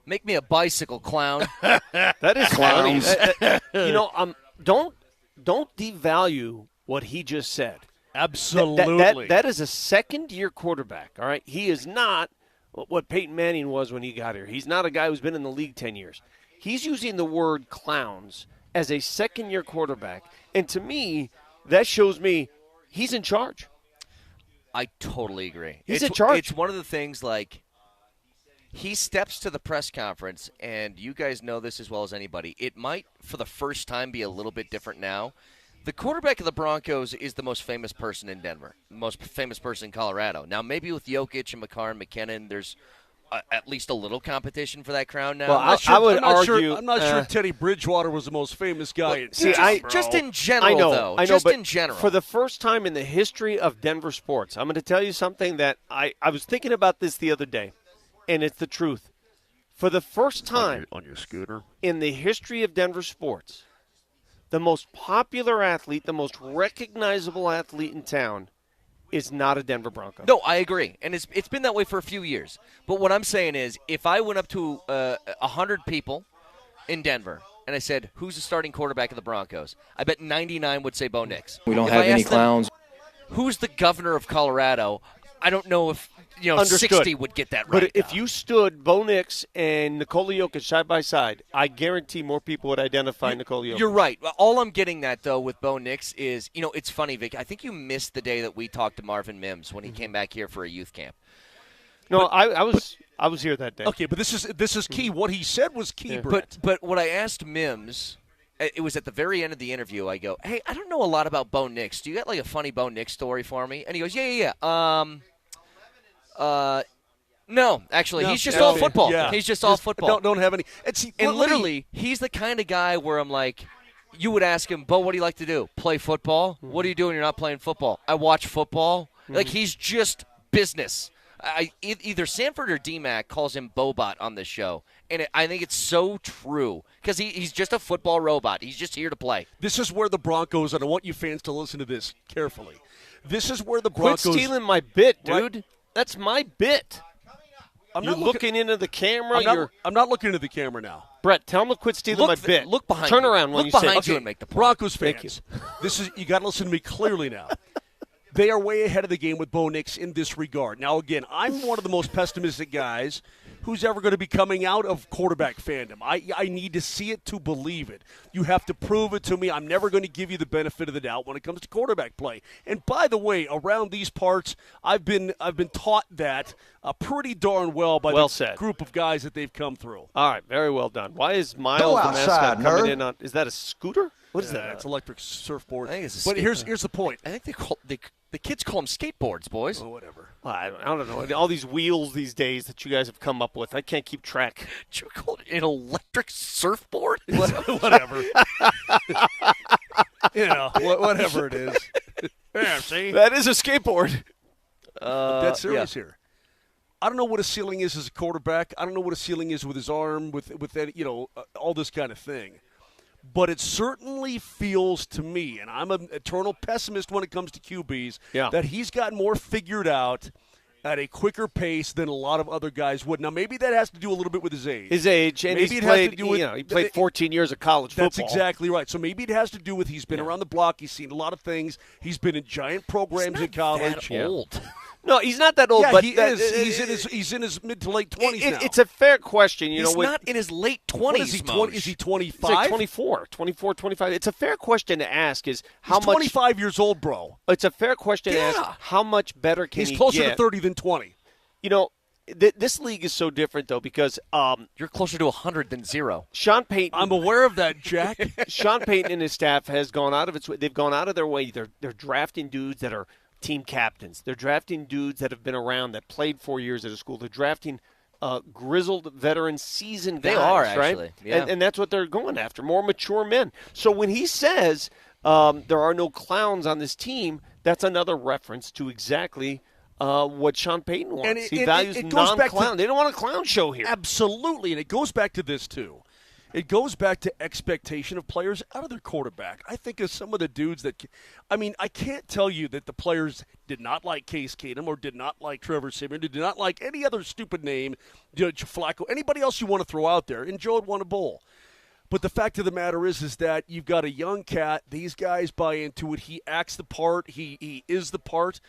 Make me a bicycle, clown. That is clowns. Don't devalue what he just said. Absolutely. That is a second-year quarterback, all right? He is not what Peyton Manning was when he got here. He's not a guy who's been in the league 10 years. He's using the word clowns as a second-year quarterback. And to me, that shows me he's in charge. I totally agree. He's in charge. It's one of the things, like, he steps to the press conference, and you guys know this as well as anybody. It might, for the first time, be a little bit different now. The quarterback of the Broncos is the most famous person in Denver, most famous person in Colorado. Now, maybe with Jokic and McCarr and McKinnon, there's at least a little competition for that crown now. Well, I would argue. I'm not sure Teddy Bridgewater was the most famous guy. Just in general, though. I know, just but in general. For the first time in the history of Denver sports, I'm going to tell you something that I was thinking about this the other day, and it's the truth. For the first time on your scooter in the history of Denver sports, the most popular athlete, the most recognizable athlete in town is not a Denver Bronco. No, I agree. And it's been that way for a few years. But what I'm saying is, if I went up to 100 people in Denver and I said, who's the starting quarterback of the Broncos? I bet 99 would say Bo Nix. We don't have any clowns. Who's the governor of Colorado? I don't know if 60 would get that right. But if you stood Bo Nix and Nikola Jokic side by side, I guarantee more people would identify Nikola Jokic. You're right. All I'm getting at, though, with Bo Nix is, it's funny, Vic. I think you missed the day that we talked to Marvin Mims when he came back here for a youth camp. No, I was here that day. Okay, but this is key. What he said was key, Brett. But what I asked Mims, it was at the very end of the interview. I go, hey, I don't know a lot about Bo Nix. Do you got like a funny Bo Nix story for me? And he goes, yeah. No, actually, he's just all football. Yeah. He's just all football. Don't have any. And literally, he's the kind of guy where I'm like, you would ask him, Bo, what do you like to do? Play football? Mm-hmm. What do you do when you're not playing football? I watch football. Mm-hmm. Like, he's just business. Either Sanford or DMac calls him Bobot on this show, and I think it's so true because he's just a football robot. He's just here to play. This is where the Broncos, and I want you fans to listen to this carefully. This is where the Broncos. Quit stealing my bit, dude. Right? That's my bit. You're looking into the camera. I'm not looking into the camera now. Brett, tell him to quit stealing my bit. Look behind Turn you. around when look you say behind you and make the point. Broncos fans, you got to listen to me clearly now. They are way ahead of the game with Bo Nix in this regard. Now, again, I'm one of the most pessimistic guys who's ever going to be coming out of quarterback fandom. I need to see it to believe it. You have to prove it to me. I'm never going to give you the benefit of the doubt when it comes to quarterback play. And by the way, around these parts, I've been taught that pretty darn well by the group of guys that they've come through. All right, very well done. Why is Miles the mascot coming in on? Is that a scooter? What is that? It's electric surfboard. I think it's but here's the point. I think the kids call them skateboards, boys. Oh, whatever. Well, I don't know. All these wheels these days that you guys have come up with, I can't keep track. You call it an electric surfboard? Whatever. Whatever it is. Yeah, see? That is a skateboard. Dead serious here. I don't know what a ceiling is as a quarterback. I don't know what a ceiling is with his arm, with that, all this kind of thing. But it certainly feels to me, and I'm an eternal pessimist when it comes to QBs, that he's got more figured out at a quicker pace than a lot of other guys would. Now, maybe that has to do a little bit with his age. And maybe he played 14 years of college football. That's exactly right. So maybe it has to do with he's been around the block. He's seen a lot of things. He's been in giant programs in college. That old. No, he's not that old. Yeah, but he that, is. He's in his mid to late 20s now. It's a fair question. He's not in his late 20s. What is he? Is he 25? He's like 24, 25. It's a fair question to ask. Is how he's much? 25 years old, bro. It's a fair question to ask. How much better can he get? He's closer to 30 than 20. You know, this league is so different though because you're closer to 100 than 0. Sean Payton. I'm aware of that, Jack. Sean Payton and his staff has gone out of its way. They've gone out of their way. They're drafting dudes that are team captains. They're drafting dudes that have been around, that played 4 years at a school. They're drafting grizzled veteran, seasoned guys. They are, actually. Right? Yeah. And that's what they're going after, more mature men. So when he says there are no clowns on this team, that's another reference to exactly what Sean Payton wants. And He values non-clown. They don't want a clown show here. Absolutely, and it goes back to this, too. It goes back to expectation of players out of their quarterback. I think of some of the dudes that – I mean, I can't tell you that the players did not like Case Keenum or did not like Trevor Simeon, did not like any other stupid name, Flacco, anybody else you want to throw out there, and Joe had won a bowl. But the fact of the matter is that you've got a young cat. These guys buy into it. He acts the part. He is the part.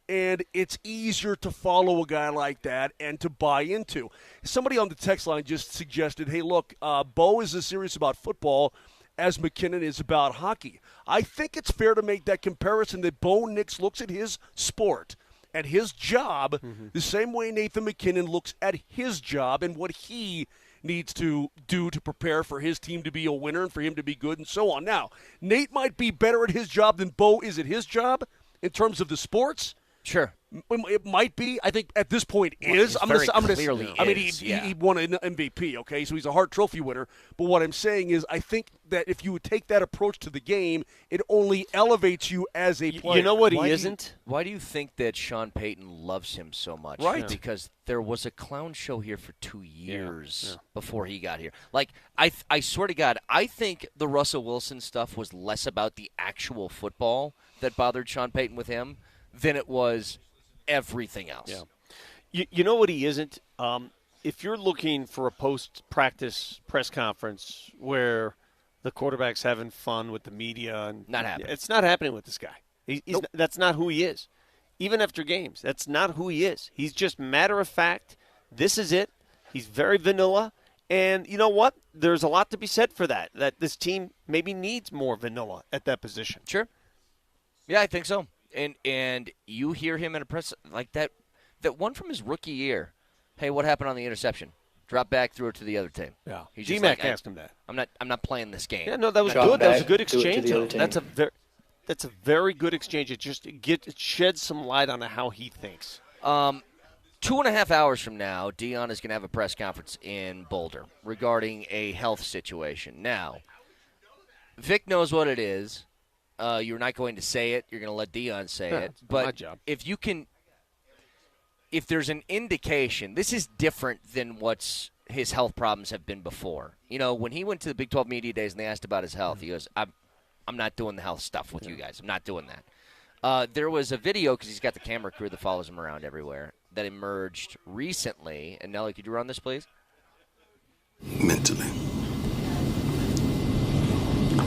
And it's easier to follow a guy like that and to buy into. Somebody on the text line just suggested, hey, look, Bo is as serious about football as McKinnon is about hockey. I think it's fair to make that comparison that Bo Nix looks at his sport, at his job, the same way Nathan McKinnon looks at his job and what he needs to do to prepare for his team to be a winner and for him to be good and so on. Now, Nate might be better at his job than Bo is at his job in terms of the sports. Sure. It might be. I think at this point is. He won an MVP, okay? So he's a Hart Trophy winner. But what I'm saying is I think that if you would take that approach to the game, it only elevates you as a player. You know what he isn't? Why do you think that Sean Payton loves him so much? Right. Because there was a clown show here for 2 years before he got here. Like, I swear to God, I think the Russell Wilson stuff was less about the actual football that bothered Sean Payton with him than it was everything else. Yeah. You know what he isn't? If you're looking for a post-practice press conference where the quarterback's having fun with the media, and not happening. It's not happening with this guy. That's not who he is. Even after games, that's not who he is. He's just matter of fact. This is it. He's very vanilla. And you know what? There's a lot to be said for that this team maybe needs more vanilla at that position. Sure. Yeah, I think so. And you hear him in a press like that one from his rookie year. Hey, what happened on the interception? Drop back, threw it to the other team. Yeah. He's DMac asked him that. I'm not playing this game. Yeah, no, that was good. That was a good exchange. That's a very good exchange. It sheds some light on how he thinks. 2.5 hours from now, Deion is going to have a press conference in Boulder regarding a health situation. Now, Vic knows what it is. You're not going to say it. You're going to let Deion say it. But my job. If there's an indication, this is different than what's his health problems have been before. You know, when he went to the Big 12 Media Days and they asked about his health, he goes, I'm not doing the health stuff with you guys. I'm not doing that. There was a video, because he's got the camera crew that follows him around everywhere, that emerged recently. And Nelly, could you run this, please? Mentally.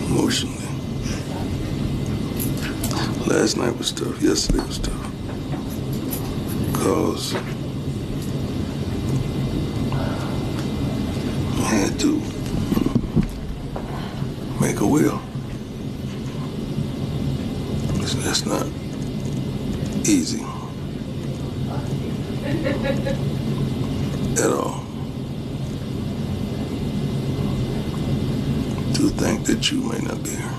Emotionally. Last night was tough. Yesterday was tough. Because I had to make a will. That's not easy. At all. To think that you may not be here.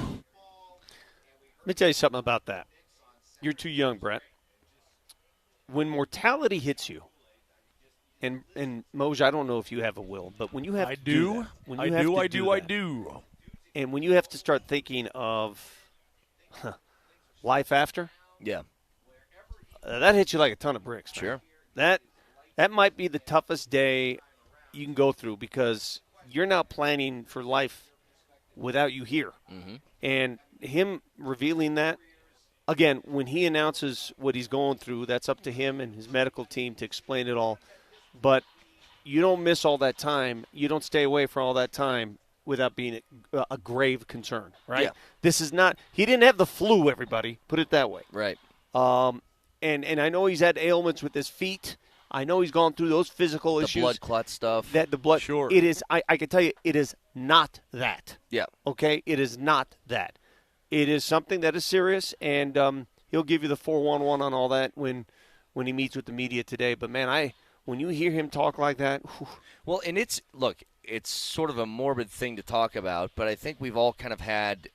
Let me tell you something about that. You're too young, Brett. When mortality hits you, and Moser, I don't know if you have a will, but when you have I to do. do that, I do. And when you have to start thinking of life after, yeah, that hits you like a ton of bricks. Man. Sure. That might be the toughest day you can go through because you're now planning for life without you here. Mm-hmm. And him revealing that, again, when he announces what he's going through, that's up to him and his medical team to explain it all. But you don't miss all that time. You don't stay away for all that time without being a grave concern, right? Yeah. This is not – he didn't have the flu, everybody. Put it that way. Right. And I know he's had ailments with his feet. I know he's gone through those physical issues. The blood clot stuff. That the blood. Sure. It is. I can tell you, it is not that. Yeah. Okay. It is not that. It is something that is serious, and he'll give you the 411 on all that when he meets with the media today. But man, when you hear him talk like that, whew. Well, and it's sort of a morbid thing to talk about, but I think we've all kind of had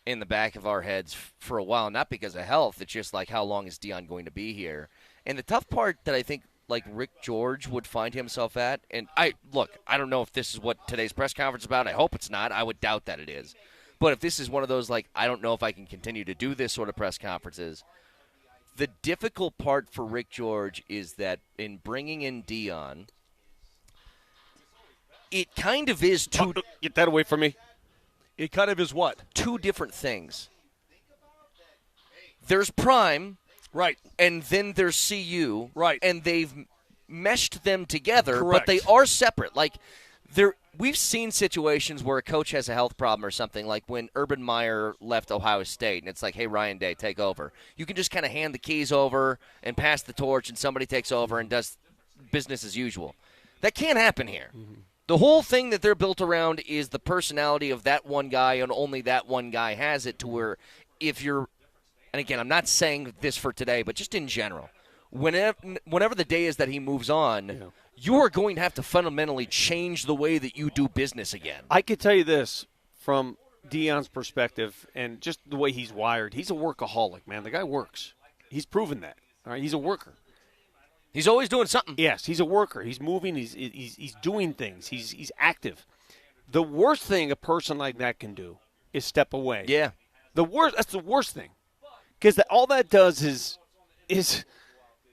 in the back of our heads for a while, not because of health. It's just like, how long is Deion going to be here? And the tough part that I think like Rick George would find himself at, and I don't know if this is what today's press conference is about. I hope it's not. I would doubt that it is. But if this is one of those, like, I don't know if I can continue to do this sort of press conferences, the difficult part for Rick George is that in bringing in Deion, it kind of is two. Get that away from me. It kind of is what? Two different things. There's Prime, right, and then there's CU, right, and they've meshed them together, correct, but they are separate. Like, we've seen situations where a coach has a health problem or something, like when Urban Meyer left Ohio State, and it's like, hey, Ryan Day, take over. You can just kind of hand the keys over and pass the torch, and somebody takes over and does business as usual. That can't happen here. Mm-hmm. The whole thing that they're built around is the personality of that one guy, and only that one guy has it, to where if you're – and again, I'm not saying this for today, but just in general, whenever the day is that he moves on, you are going to have to fundamentally change the way that you do business again. I can tell you this from Deion's perspective and just the way he's wired. He's a workaholic, man. The guy works. He's proven that. All right, he's a worker. He's always doing something. Yes, he's a worker. He's moving. He's doing things. He's active. The worst thing a person like that can do is step away. Yeah. That's the worst thing, because all that does is it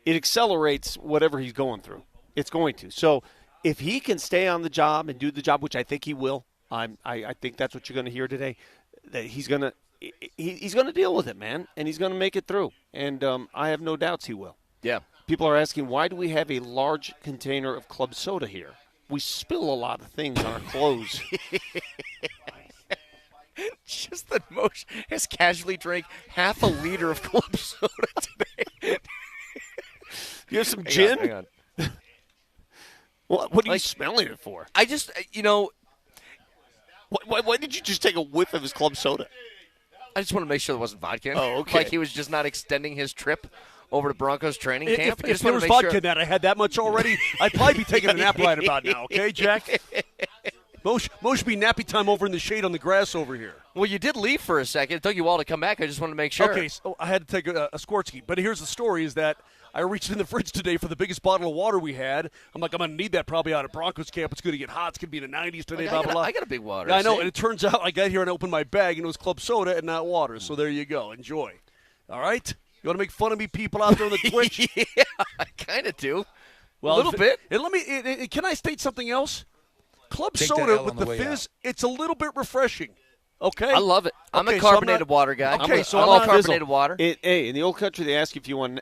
accelerates whatever he's going through. It's going to. So if he can stay on the job and do the job, which I think he will, I think that's what you're going to hear today. That he's going to deal with it, man, and he's going to make it through. And I have no doubts he will. Yeah. People are asking, why do we have a large container of club soda here? We spill a lot of things on our clothes. Just the most has casually drank half a liter of club soda today. You have some gin? Hang on. What are you smelling it for? I just, Why did you just take a whiff of his club soda? I just want to make sure there wasn't vodka. Oh, okay. Like he was just not extending his trip over to Broncos training camp. If there was vodka in that, I had that much already, I'd probably be taking a nap right about now, okay, Jack? Most be nappy time over in the shade on the grass over here. Well, you did leave for a second. It took you a while to come back. I just wanted to make sure. Okay, so I had to take a Skortsky. But here's the story is that I reached in the fridge today for the biggest bottle of water we had. I'm like, I'm going to need that probably out at Broncos camp. It's going to get hot. It's going to be in the 90s today, blah, blah, blah. I got a big water. Yeah, I know, and it turns out I got here and I opened my bag, and it was club soda and not water. So there you go. Enjoy. All right? You want to make fun of me, people out there on the Twitch? Yeah, I kind of do. Well, a little bit. And can I state something else? Club Take that soda L with on the the way fizz, out. it's a little bit refreshing. Okay? I love it. I'm Okay, a so I'm carbonated not- water guy. Okay, so I'm I'm all not carbonated water. In the old country, they ask if you want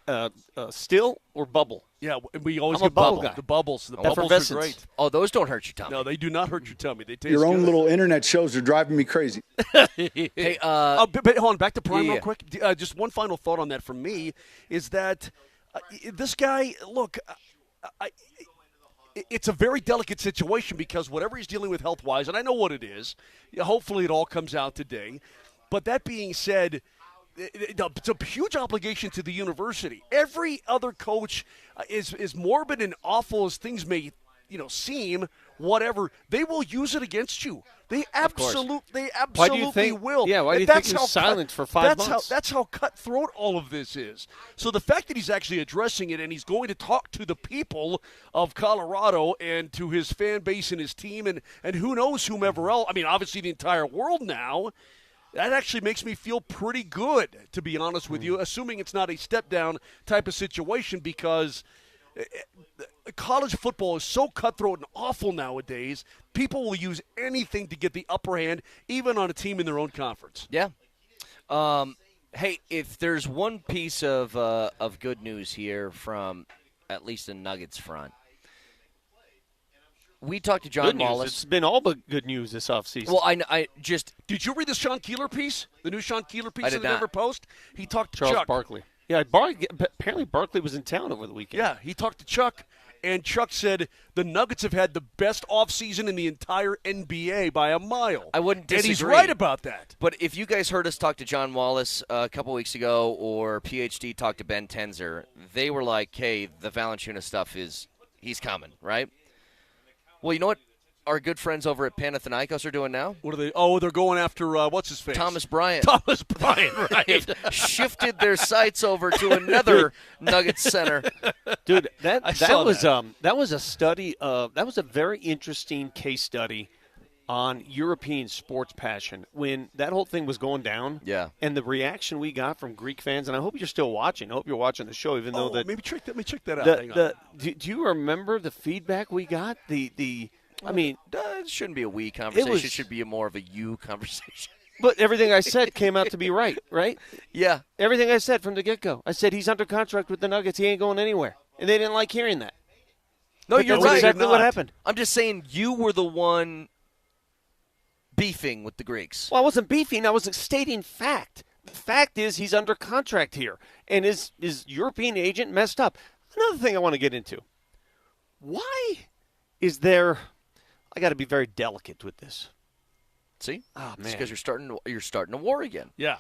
still or bubble. Yeah, we always I'm a get bubble guy. The bubbles. The Oh, bubbles are effervescence. great. Oh, those don't hurt your tummy. No, they do not hurt your tummy. They taste Your own good. little internet shows are driving me crazy. Hey, but hold on, back to Prime yeah. real quick. Just one final thought on that from me is that this guy, look, it's a very delicate situation because whatever he's dealing with health-wise, and I know what it is, hopefully it all comes out today. But that being said, it's a huge obligation to the university. Every other coach is morbid and awful as things may, seem. Whatever, they will use it against you. They absolutely Why do you think, will. Yeah, why do you think he was silent for 5 months? That's how cutthroat all of this is. So the fact that he's actually addressing it and he's going to talk to the people of Colorado and to his fan base and his team and who knows whomever else. I mean, obviously the entire world now. That actually makes me feel pretty good, to be honest with you, assuming it's not a step-down type of situation because college football is so cutthroat and awful nowadays, people will use anything to get the upper hand, even on a team in their own conference. Yeah. Hey, if there's one piece of good news here from at least the Nuggets front, we talked to John Good news. Wallace. It's been all but good news this offseason. Well, I just Did you read the Sean Keeler piece? The new Sean Keeler piece I in did the not. Denver Post? He talked to Charles Chuck. Barkley. Yeah, apparently Barkley was in town over the weekend. Yeah, he talked to Chuck, and Chuck said the Nuggets have had the best offseason in the entire NBA by a mile. I wouldn't disagree. And he's right about that. But if you guys heard us talk to John Wallace a couple weeks ago, or PhD talked to Ben Tenzer, they were like, hey, the Valanciunas stuff he's coming, right? Well, you know what our good friends over at Panathinaikos are doing now? What are they? Oh, they're going after, what's his face? Thomas Bryant. Thomas Bryant, right. Shifted their sights over to another Nuggets center. Dude, that was a study that was a very interesting case study on European sports passion when that whole thing was going down. Yeah. And the reaction we got from Greek fans, and I hope you're still watching. I hope you're watching the show, even though that. Let me check that out. Hang on. Do you remember the feedback we got? I mean, it shouldn't be a we conversation. It should be more of a you conversation. But everything I said came out to be right? Yeah. Everything I said from the get-go. I said he's under contract with the Nuggets. He ain't going anywhere. And they didn't like hearing that. No, you're right. Exactly what happened. I'm just saying you were the one beefing with the Greeks. Well, I wasn't beefing. I was stating fact. The fact is he's under contract here. And his European agent messed up. Another thing I want to get into. Why is there – I got to be very delicate with this. See? Oh, man. It's because you're starting a war again. Yeah.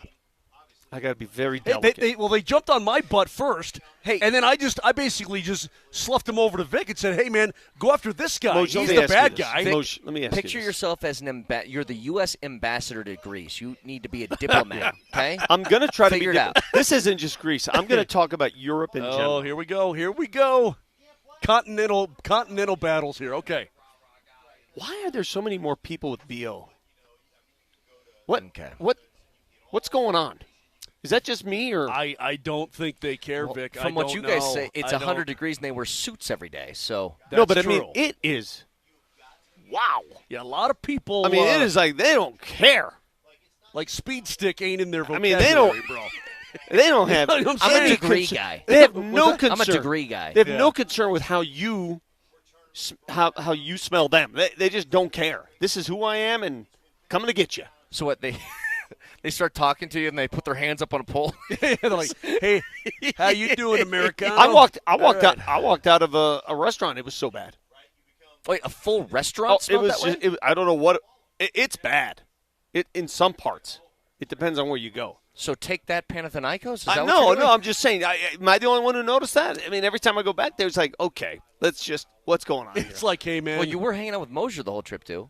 I got to be very delicate. They jumped on my butt first, and then I basically just sloughed them over to Vic and said, "Hey man, go after this guy. Moj, he's the bad guy." Vic, Moj, let me ask picture you yourself as you're the U.S. ambassador to Greece. You need to be a diplomat. Okay, I'm going to try to figure be it out. This isn't just Greece. I'm going to talk about Europe in general. Oh, here we go. Continental battles here. Okay. Why are there so many more people with BO? What's going on? Is that just me, or I don't think they care, Vic. From what you guys say, it's 100 degrees and they wear suits every day. So no, but true. I mean it is. Wow. Yeah, a lot of people. I mean, it is like they don't care. Like speed stick ain't in their I vocabulary, mean, they don't, bro. They don't have. You know what I'm a degree guy. They have no concern. I'm a degree guy. They have no concern with how you smell them. They just don't care. This is who I am, and coming to get you. So what they start talking to you and they put their hands up on a pole. They're like, "Hey, how you doing, Americano?" I walked out of a restaurant. It was so bad. Wait, a full restaurant? It was. I don't know what. It's bad. In some parts. It depends on where you go. So take that, Panathinaikos? Is that what no, you're doing? I'm just saying. Am I the only one who noticed that? I mean, every time I go back there, it's like, okay, what's going on here? It's like, hey, man. Well, you were hanging out with Moser the whole trip, too.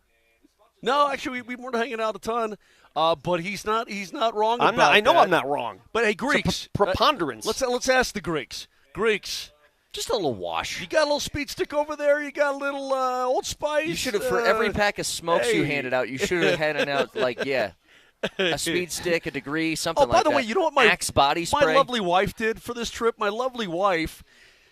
No, actually, we weren't hanging out a ton. But he's not wrong about I know that. I'm not wrong. But, hey, Greeks. Preponderance. Let's ask the Greeks. Greeks. Just a little wash. You got a little speed stick over there. You got a little Old Spice. You should have, for every pack of smokes you handed out, you should have handed out, a speed stick, a degree, something like that. Oh, by the way, you know what Axe body spray? My lovely wife did for this trip? My lovely wife,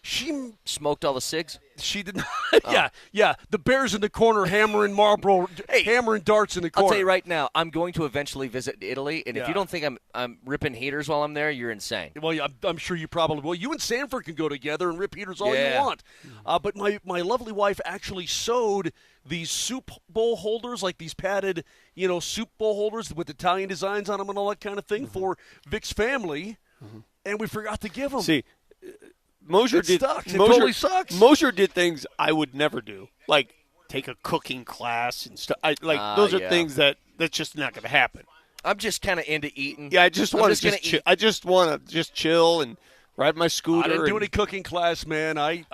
she smoked all the cigs? She did not. Yeah. The bears in the corner hammering Marlboro, hammering darts in the corner. I'll tell you right now, I'm going to eventually visit Italy, and if you don't think I'm ripping heaters while I'm there, you're insane. Well, yeah, I'm sure you probably will. You and Sanford can go together and rip heaters all you want. But my lovely wife actually sewed these soup bowl holders, like these padded, soup bowl holders with Italian designs on them and all that kind of thing for Vic's family, and we forgot to give them. See, Moser it totally sucks. Moser did things I would never do, like take a cooking class and stuff. Those are things that's just not going to happen. I'm just kind of into eating. Yeah, I just want to just chill and ride my scooter. I didn't do any cooking class, man. I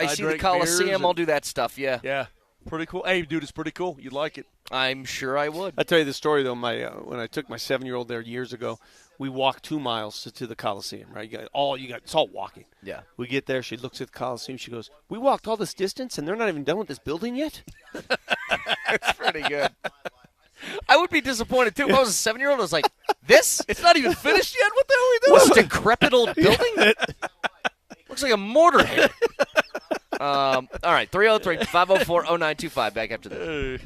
see the Coliseum. I'll do that stuff. Yeah. Yeah. Pretty cool. Hey, dude, it's pretty cool. You'd like it. I'm sure I would. I'll tell you the story, though. When I took my 7-year-old there years ago, we walked 2 miles to the Coliseum, right? It's all walking. Yeah. We get there. She looks at the Coliseum. She goes, "We walked all this distance, and they're not even done with this building yet?" That's pretty good. I would be disappointed, too. If I was a 7-year-old, I was like, this? It's not even finished yet? What the hell are we doing? This decrepit old building? Looks like a mortar hit. All right, 303-504-0925. Back after this.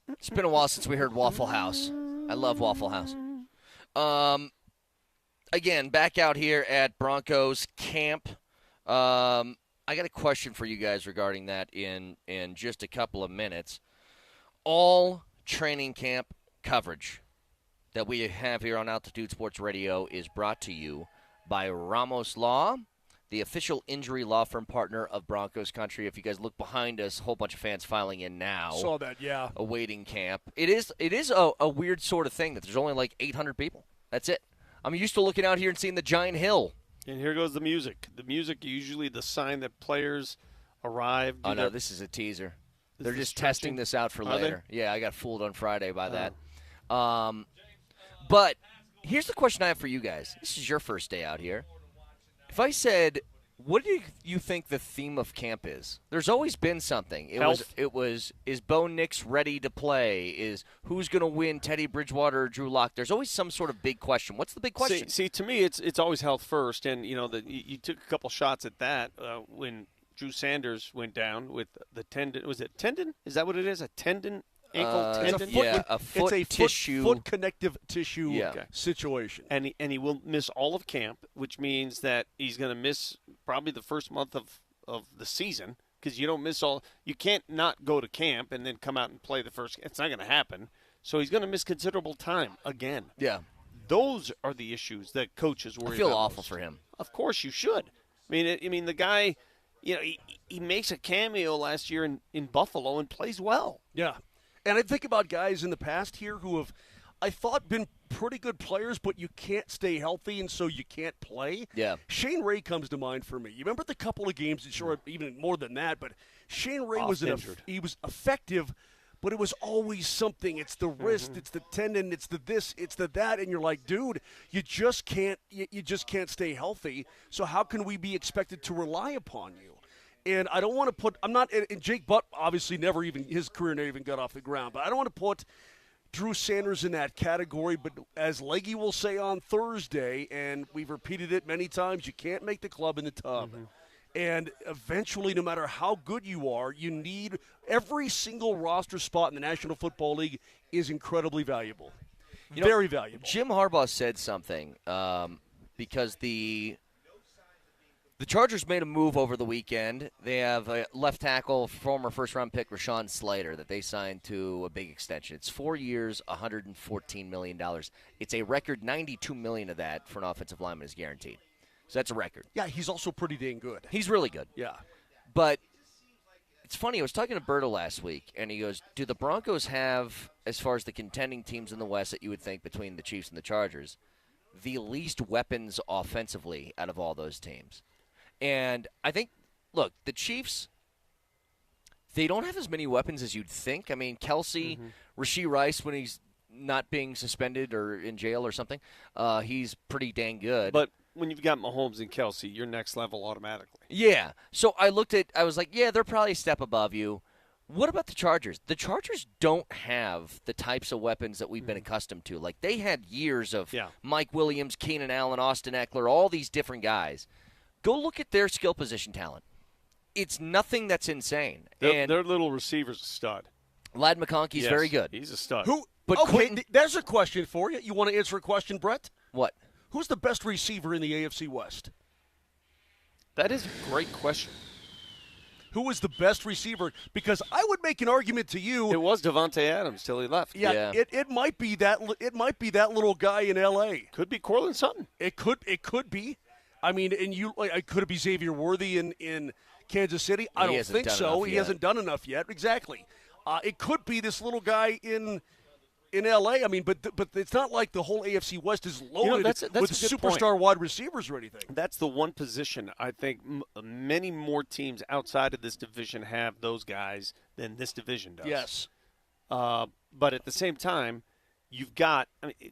It's been a while since we heard Waffle House. I love Waffle House. Again, back out here at Broncos camp. I got a question for you guys regarding that in just a couple of minutes. All training camp coverage that we have here on Altitude Sports Radio is brought to you by Ramos Law, the official injury law firm partner of Broncos Country. If you guys look behind us, a whole bunch of fans filing in now. Saw that, yeah. Awaiting camp. It is a weird sort of thing that there's only like 800 people. That's it. I'm used to looking out here and seeing the giant hill. And here goes the music. The music usually the sign that players arrive. Oh, no, this is a teaser. They're just testing this out for later. Yeah, I got fooled on Friday by that. But here's the question I have for you guys. This is your first day out here. If I said, what do you think the theme of camp is? There's always been something. It was is Bo Nix ready to play? Is who's going to win, Teddy Bridgewater or Drew Lock? There's always some sort of big question. What's the big question? See, to me, it's always health first, and you took a couple shots at that when Drew Sanders went down with the tendon. Was it tendon? Is that what it is? A tendon? Ankle tendon? A foot it's a tissue. Foot connective tissue situation. And he will miss all of camp, which means that he's going to miss probably the first month of the season because you don't miss all. You can't not go to camp and then come out and play the first. It's not going to happen. So he's going to miss considerable time again. Yeah. Those are the issues that coaches worry about. I feel awful for him. Of course you should. I mean the guy, he makes a cameo last year in Buffalo and plays well. Yeah. And I think about guys in the past here who have, I thought, been pretty good players, but you can't stay healthy, and so you can't play. Yeah. Shane Ray comes to mind for me. You remember the couple of games, sure, even more than that, but Shane Ray he was effective, but it was always something. It's the wrist, it's the tendon, it's the this, it's the that, and you're like, dude, you just can't stay healthy. So how can we be expected to rely upon you? And I don't want to and Jake Butt obviously his career never even got off the ground, but I don't want to put Drew Sanders in that category. But as Leggy will say on Thursday, and we've repeated it many times, you can't make the club in the tub. And eventually, no matter how good you are, you need every single roster spot in the National Football League is incredibly valuable. Very valuable. Jim Harbaugh said something because the Chargers made a move over the weekend. They have a left tackle, former first-round pick Rashawn Slater, that they signed to a big extension. It's 4 years, $114 million. It's a record $92 million of that for an offensive lineman is guaranteed. So that's a record. Yeah, he's also pretty dang good. He's really good. Yeah. But it's funny, I was talking to Berto last week, and he goes, do the Broncos have, as far as the contending teams in the West that you would think between the Chiefs and the Chargers, the least weapons offensively out of all those teams? And I think, look, the Chiefs, they don't have as many weapons as you'd think. I mean, Kelsey, Rashee Rice, when he's not being suspended or in jail or something, he's pretty dang good. But when you've got Mahomes and Kelsey, you're next level automatically. Yeah. So I was like, yeah, they're probably a step above you. What about the Chargers? The Chargers don't have the types of weapons that we've been accustomed to. Like, they had years of Mike Williams, Keenan Allen, Austin Eckler, all these different guys. Go look at their skill position talent. It's nothing that's insane. Their little receiver's a stud. Ladd McConkey's very good. He's a stud. There's a question for you. You want to answer a question, Brett? What? Who's the best receiver in the AFC West? That is a great question. Who is the best receiver? Because I would make an argument to you. It was Devontae Adams till he left. Yeah. It might be that. It might be that little guy in L.A. Could be Courtland Sutton. It could be. I mean, could it be Xavier Worthy in Kansas City? I don't think so. He hasn't done enough yet. Exactly. It could be this little guy in L.A. I mean, but it's not like the whole AFC West is loaded with superstar wide receivers or anything. That's the one position I think many more teams outside of this division have those guys than this division does. Yes. But at the same time, you've got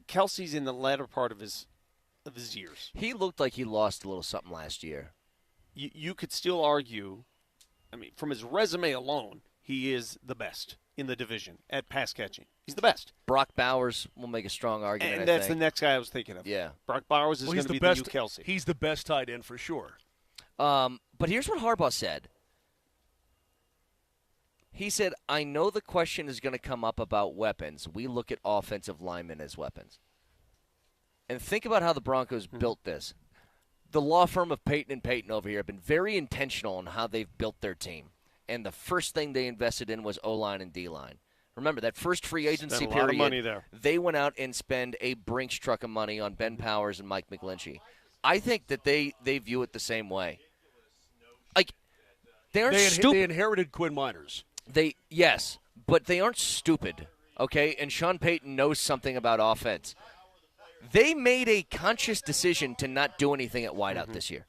Kelsey's in the latter part of his years. He looked like he lost a little something last year. You could still argue, from his resume alone, he is the best in the division at pass catching. He's the best. Brock Bowers will make a strong argument, and that's the next guy I was thinking of. Yeah. Brock Bowers is going to be the new Kelsey. He's the best tight end for sure. But here's what Harbaugh said. He said, I know the question is going to come up about weapons. We look at offensive linemen as weapons. And think about how the Broncos built this. The law firm of Payton & Payton over here have been very intentional in how they've built their team. And the first thing they invested in was O-line and D-line. Remember, that first free agency Spent a period, lot of money there. They went out and spend a Brinks truck of money on Ben Powers and Mike McGlinchey. I think that they view it the same way. Like, they aren't stupid. They inherited Quinn Miners. Yes, but they aren't stupid, okay? And Sean Payton knows something about offense. They made a conscious decision to not do anything at wideout this year.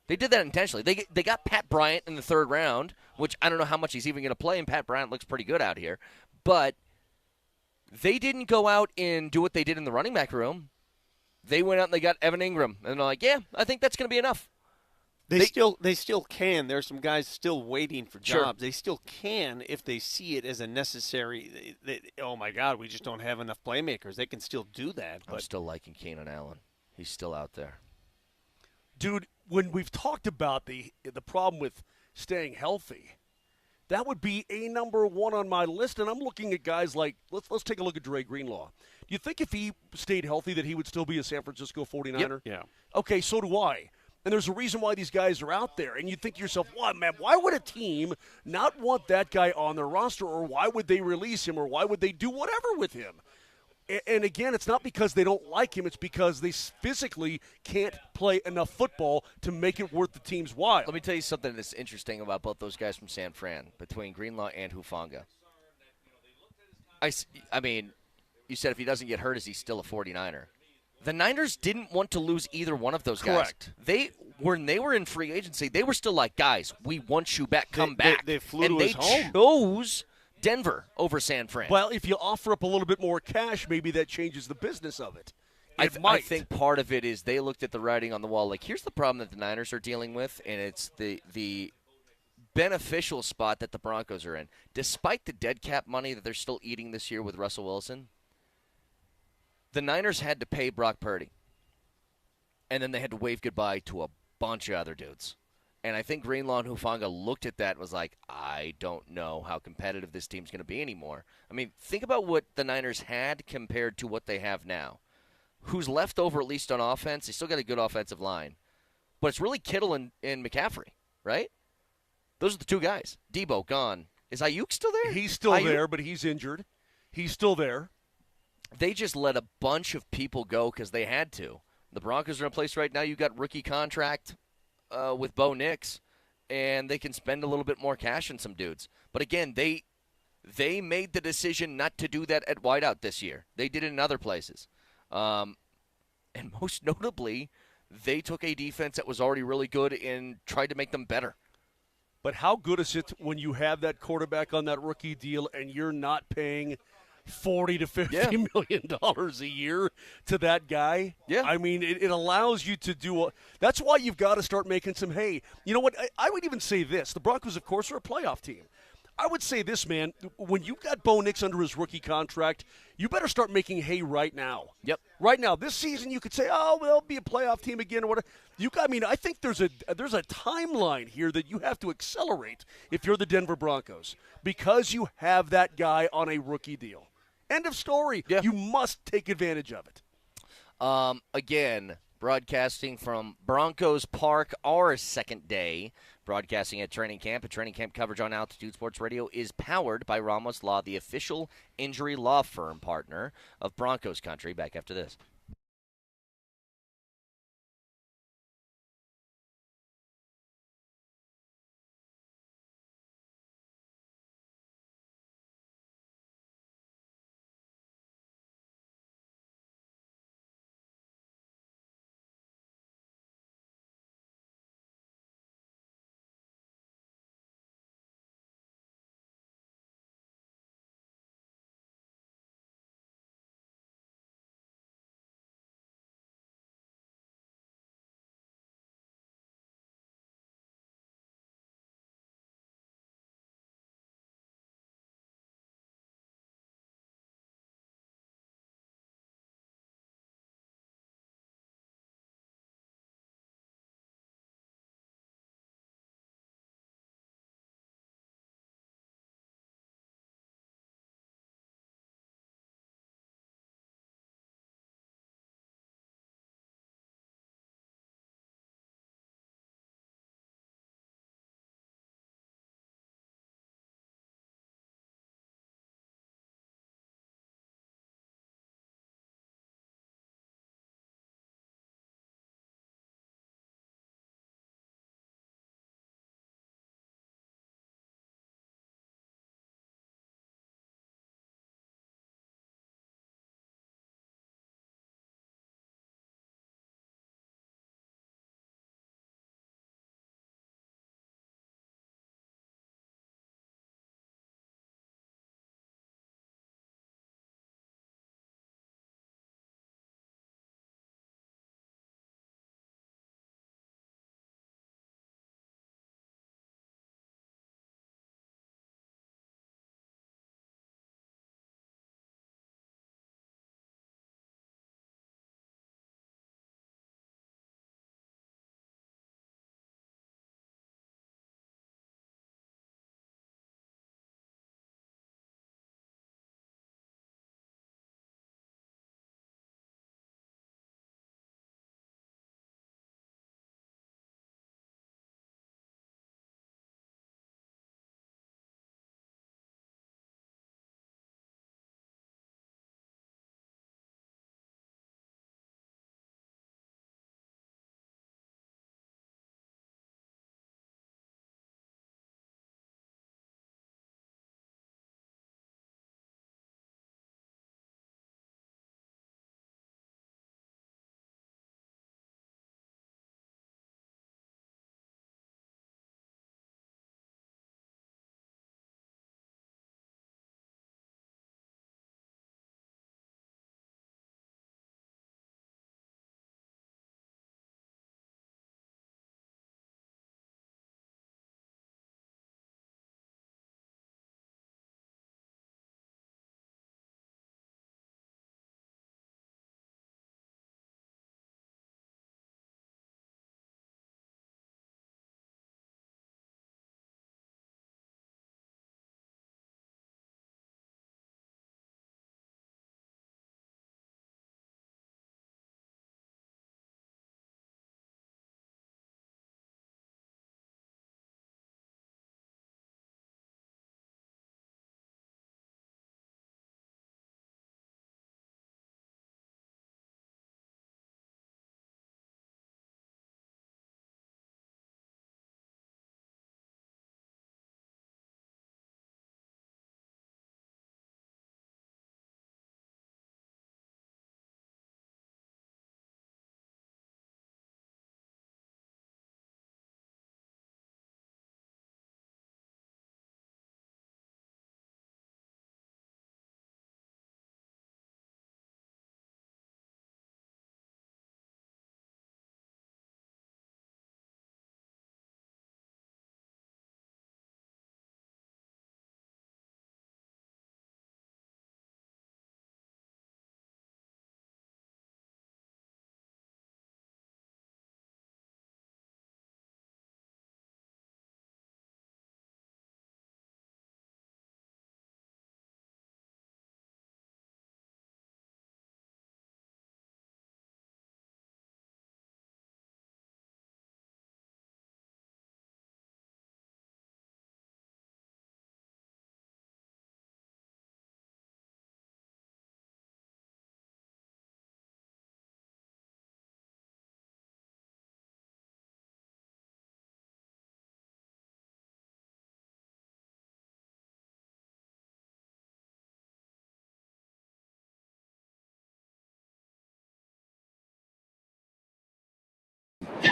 They did that intentionally. They got Pat Bryant in the third round, which I don't know how much he's even going to play, and Pat Bryant looks pretty good out here. But they didn't go out and do what they did in the running back room. They went out and they got Evan Ingram, and they're like, yeah, I think that's going to be enough. They still can. There's some guys still waiting for jobs. Sure. They still can if they see it as a necessary. Oh my God, we just don't have enough playmakers. They can still do that. I'm still liking Keenan Allen. He's still out there. Dude, when we've talked about the problem with staying healthy, that would be a number one on my list. And I'm looking at guys like let's take a look at Dre Greenlaw. Do you think if he stayed healthy that he would still be a San Francisco 49er? Yeah. Okay, so do I. And there's a reason why these guys are out there. And you think to yourself, what, man, why would a team not want that guy on their roster, or why would they release him, or why would they do whatever with him? And again, it's not because they don't like him. It's because they physically can't play enough football to make it worth the team's while. Let me tell you something that's interesting about both those guys from San Fran, between Greenlaw and Hufanga. I mean, you said if he doesn't get hurt, is he still a 49er? The Niners didn't want to lose either one of those guys. Correct. When they were in free agency, they were still like, guys, we want you back. Come back. They flew and to they his home. chose Denver over San Fran. Well, if you offer up a little bit more cash, maybe that changes the business of it. I might. think part of it is they looked at the writing on the wall. Like, here's the problem that the Niners are dealing with, and it's the beneficial spot that the Broncos are in. Despite the dead cap money that they're still eating this year with Russell Wilson, the Niners had to pay Brock Purdy. And then they had to wave goodbye to a bunch of other dudes. And I think Greenlaw and Hufanga looked at that and was like, I don't know how competitive this team's going to be anymore. I mean, think about what the Niners had compared to what they have now. Who's left over, at least on offense? They still got a good offensive line. But it's really Kittle and McCaffrey, right? Those are the two guys. Debo, gone. Is Ayuk still there? He's still there, but he's injured. He's still there. They just let a bunch of people go because they had to. The Broncos are in a place right now. You got rookie contract with Bo Nix, and they can spend a little bit more cash on some dudes. But again, they made the decision not to do that at wideout this year. They did it in other places. And most notably, they took a defense that was already really good and tried to make them better. But how good is it when you have that quarterback on that rookie deal and you're not paying $40 to $50 million a year to that guy? Yeah. I mean, it allows you to do that's why you've got to start making some hay. You know what? I would even say this. The Broncos, of course, are a playoff team. I would say this, man. When you've got Bo Nix under his rookie contract, you better start making hay right now. Yep. Right now. This season, you could say, oh, they'll be a playoff team again or whatever. I mean, I think there's a timeline here that you have to accelerate if you're the Denver Broncos because you have that guy on a rookie deal. End of story. Yeah. You must take advantage of it. Again, broadcasting from Broncos Park, our second day. Broadcasting at training camp. Training camp coverage on Altitude Sports Radio is powered by Ramos Law, the official injury law firm partner of Broncos Country. Back after this.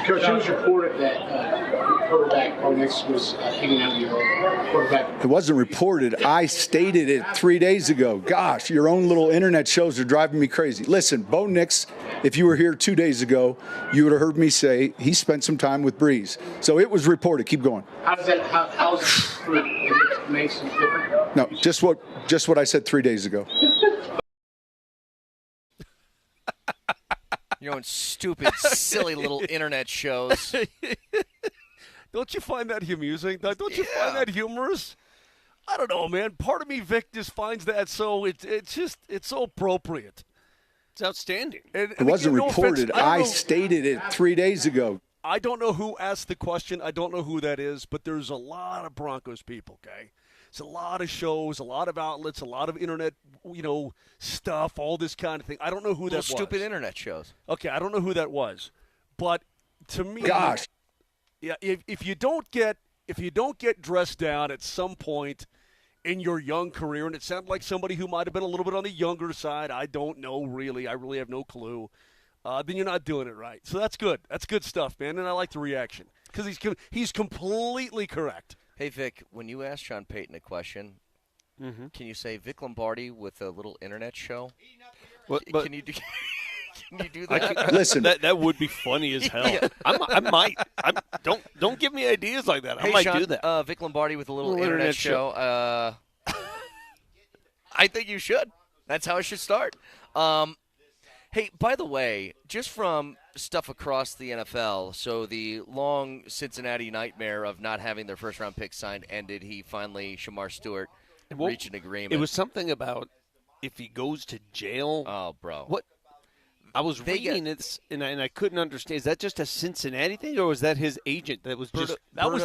Coach, it was reported that quarterback Onyx was hanging out with your quarterback. It wasn't reported. I stated it 3 days ago. Gosh, your own little internet shows are driving me crazy. Listen, Bo Nix, if you were here 2 days ago, you would have heard me say he spent some time with Breeze. So it was reported. Keep going. How's it makes it different? No, just what I said 3 days ago. Your own stupid, silly little internet shows. Don't you find that amusing? Don't you find that humorous? I don't know, man. Part of me, Vic, just finds that so it's so appropriate. It's outstanding. It wasn't reported. I stated it 3 days ago. I don't know who asked the question. I don't know who that is, but there's a lot of Broncos people, okay? It's a lot of shows, a lot of outlets, a lot of internet, stuff, all this kind of thing. I don't know who that was. Stupid internet shows. Okay, I don't know who that was. But to me, gosh. Yeah, if you don't get dressed down at some point in your young career, and it sounded like somebody who might have been a little bit on the younger side, I don't know really. I really have no clue. Then you're not doing it right. So that's good. That's good stuff, man. And I like the reaction because he's completely correct. Hey, Vic, when you ask Sean Payton a question, can you say Vic Lombardi with a little internet show? Can you do? Can you do that? Listen, that would be funny as hell. Yeah. I might. Don't give me ideas like that. I might Sean, do that. Vic Lombardi with a little internet show. I think you should. That's how it should start. Hey, by the way, just from stuff across the NFL, so the long Cincinnati nightmare of not having their first-round pick signed ended. Shamar Stewart reached an agreement. It was something about if he goes to jail. Oh, bro. What? I was reading this, and I couldn't understand. Is that just a Cincinnati thing, or was that his agent that was just – That was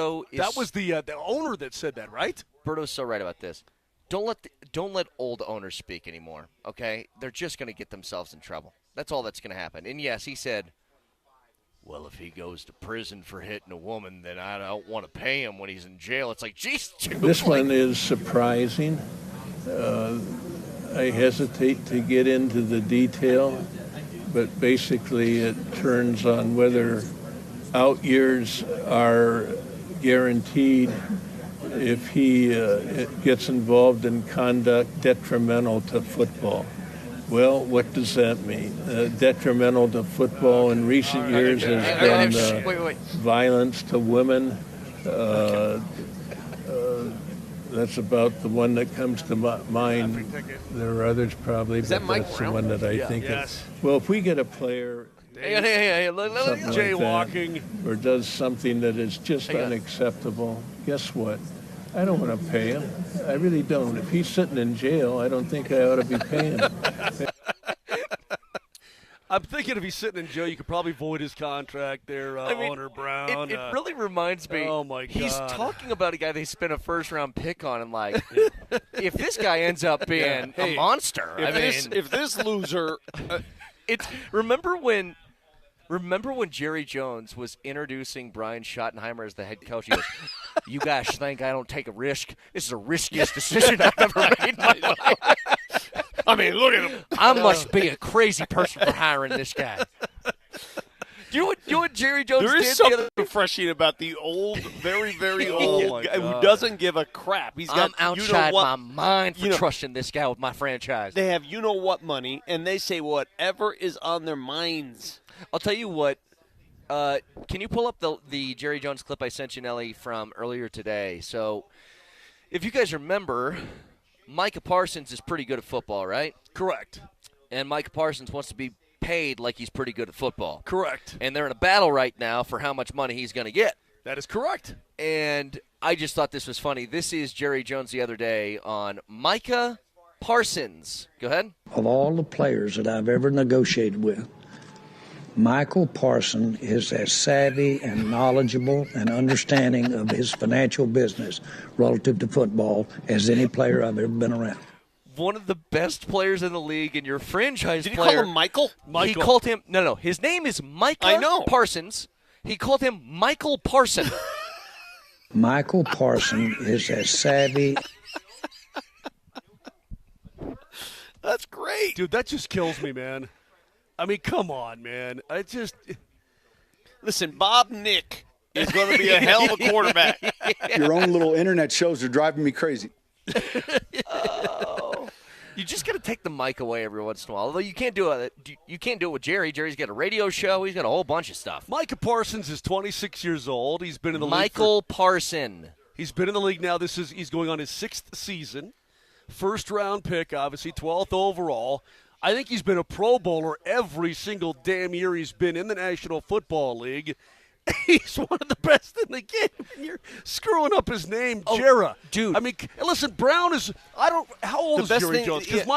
the owner that said that, right? Berto's so right about this. Don't let old owners speak anymore, okay? They're just going to get themselves in trouble. That's all that's going to happen. And, yes, he said, well, if he goes to prison for hitting a woman, then I don't want to pay him when he's in jail. It's like, geez, dude. This one is surprising. I hesitate to get into the detail, but basically it turns on whether out years are guaranteed if he gets involved in conduct detrimental to football. Well, what does that mean? Detrimental to football in recent years has been violence to women. That's about the one that comes to mind. There are others probably, but that's the one that I think of. Well, if we get a player jaywalking or does something that is just unacceptable, guess what? I don't want to pay him. I really don't. If he's sitting in jail, I don't think I ought to be paying him. I'm thinking if he's sitting in jail, you could probably void his contract there, owner Brown. It really reminds me. Oh, my God. He's talking about a guy they spent a first-round pick on, and, like, if this guy ends up being a monster, if this loser Remember when Jerry Jones was introducing Brian Schottenheimer as the head coach? He goes, you guys think I don't take a risk? This is the riskiest decision I've ever made in my life. I mean, look at him. I must be a crazy person for hiring this guy. You know what Jerry Jones did? There is something refreshing about the old, very, very old guy who doesn't give a crap. I'm outside my mind for trusting this guy with my franchise. They have you-know-what money, and they say whatever is on their minds. I'll tell you what. Can you pull up the Jerry Jones clip I sent you, Nelly, from earlier today? So, if you guys remember, Micah Parsons is pretty good at football, right? Correct. And Micah Parsons wants to be paid like he's pretty good at football. Correct. And they're in a battle right now for how much money he's going to get. That is correct. And I just thought this was funny. This is Jerry Jones the other day on Micah Parsons. Go ahead. Of all the players that I've ever negotiated with, Michael Parson is as savvy and knowledgeable and understanding of his financial business relative to football as any player I've ever been around. One of the best players in the league, and your franchise player. Did he call him Michael? He called him – no. His name is Micah Parsons. He called him Michael Parson. Michael Parson is as savvy. That's great. Dude, that just kills me, man. I mean, come on, man. Listen, Bob Nick is going to be a hell of a quarterback. Your own little internet shows are driving me crazy. You just got to take the mic away every once in a while. Although you can't do it with Jerry. Jerry's got a radio show. He's got a whole bunch of stuff. Micah Parsons is 26 years old. He's been in the Michael Parson. He's been in the league now. He's going on his 6th season. First-round pick, obviously, 12th overall. I think he's been a Pro Bowler every single damn year he's been in the National Football League. He's one of the best in the game. And you're screwing up his name, Jera. Dude. I mean, listen, Brown is – how old is Jerry Jones? Because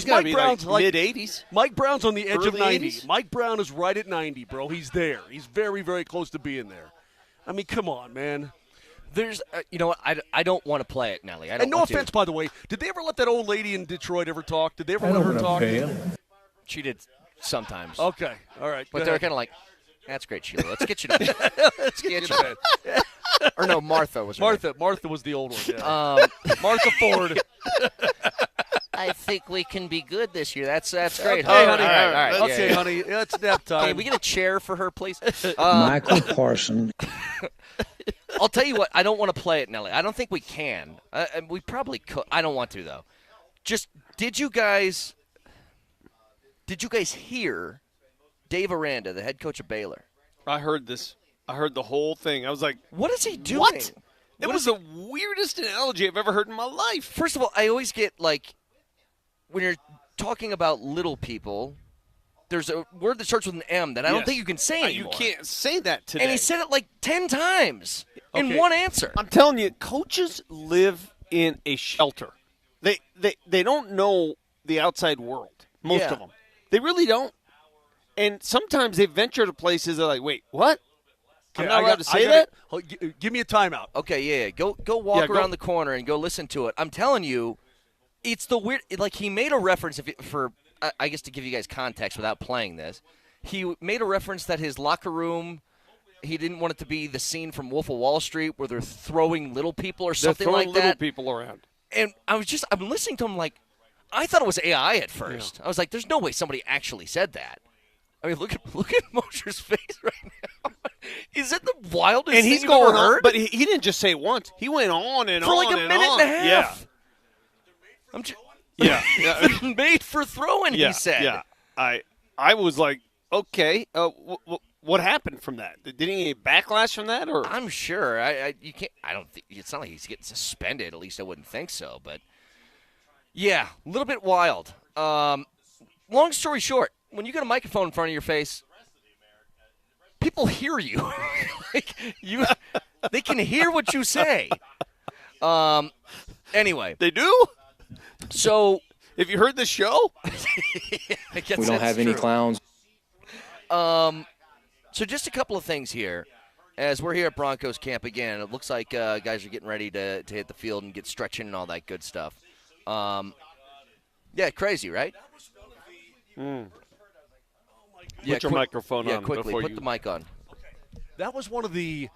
Mike Brown's like mid-80s. Mike Brown's on the edge of Early 90. 80s? Mike Brown is right at 90, bro. He's there. He's very, very close to being there. I mean, come on, man. There's, you know what? I don't want to play it, Nelly. And no offense, by the way, did they ever let that old lady in Detroit ever talk? Did they ever let her talk? She did sometimes. Okay, all right. But they're kind of like, that's great, Sheila. Let's get you to bed. Let's get you to bed. Or no, Martha was her name. Martha was the old one. Yeah. Martha Ford. I think we can be good this year. That's great. Okay, All honey. right. Okay, honey. It's nap time. Can we get a chair for her, please? Michael Parson. I'll tell you what. I don't want to play it, Nelly. I don't think we can. We probably could. I don't want to, though. Just, did you guys hear Dave Aranda, the head coach of Baylor? I heard this. I heard the whole thing. I was like, what is he doing? What? It was the weirdest analogy I've ever heard in my life. First of all, I always get, like, when you're talking about little people, there's a word that starts with an M that I don't think you can say anymore. You can't say that today. And he said it like 10 times in one answer. I'm telling you, coaches live in a shelter. They don't know the outside world, most of them. They really don't. And sometimes they venture to places that are like, wait, what? I'm not allowed to say that? Give me a timeout. Okay, yeah. Go walk around the corner and go listen to it. I'm telling you, it's the weird – like he made a reference for I guess to give you guys context without playing this. He made a reference that his locker room – he didn't want it to be the scene from Wolf of Wall Street where they're throwing little people or something like that. They're throwing little people around. And I'm listening to him like – I thought it was AI at first. Yeah. I was like, there's no way somebody actually said that. I mean, look at Moser's face right now. Is it the wildest thing you've ever heard? But he didn't just say it once. He went on and for on like a minute and a half. Yeah. Made for throwing, he said. Yeah. I was like, okay, what happened from that? Did he get backlash from that? Or I'm sure. You can't. I don't think it's not like he's getting suspended. At least I wouldn't think so. But yeah, a little bit wild. Long story short, when you got a microphone in front of your face, people hear you. They can hear what you say. Anyway, they do. So, have you heard the show? I guess we don't have any clowns. So just a couple of things here. As we're here at Broncos camp again, it looks like guys are getting ready to hit the field and get stretching and all that good stuff. Yeah, crazy, right? Put your microphone on. Yeah, quickly. Put the mic on. That was one of the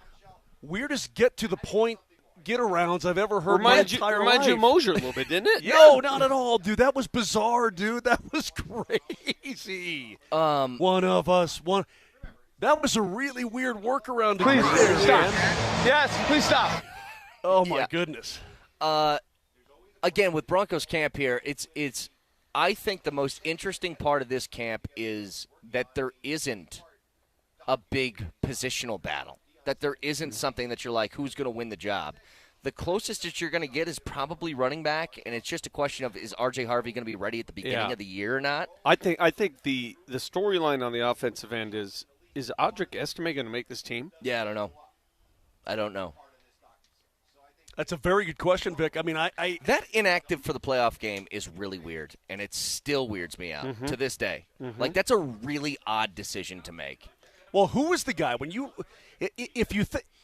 weirdest get-to-the-point get-arounds I've ever heard in my entire life. Reminds you of Moser a little bit, didn't it? No, not at all, dude. That was bizarre, dude. That was crazy. One of us. That was a really weird workaround. Please stop. Yes, please stop. Oh, my goodness. Again, with Broncos camp here, it's. I think the most interesting part of this camp is that there isn't a big positional battle, that there isn't something that you're like, who's going to win the job. The closest that you're going to get is probably running back, and it's just a question of, is R.J. Harvey going to be ready at the beginning of the year or not? I think the storyline on the offensive end is Audric Estime going to make this team? Yeah, I don't know. That's a very good question, Vic. I mean, I that inactive for the playoff game is really weird, and it still weirds me out to this day. Like, that's a really odd decision to make. Well, who was the guy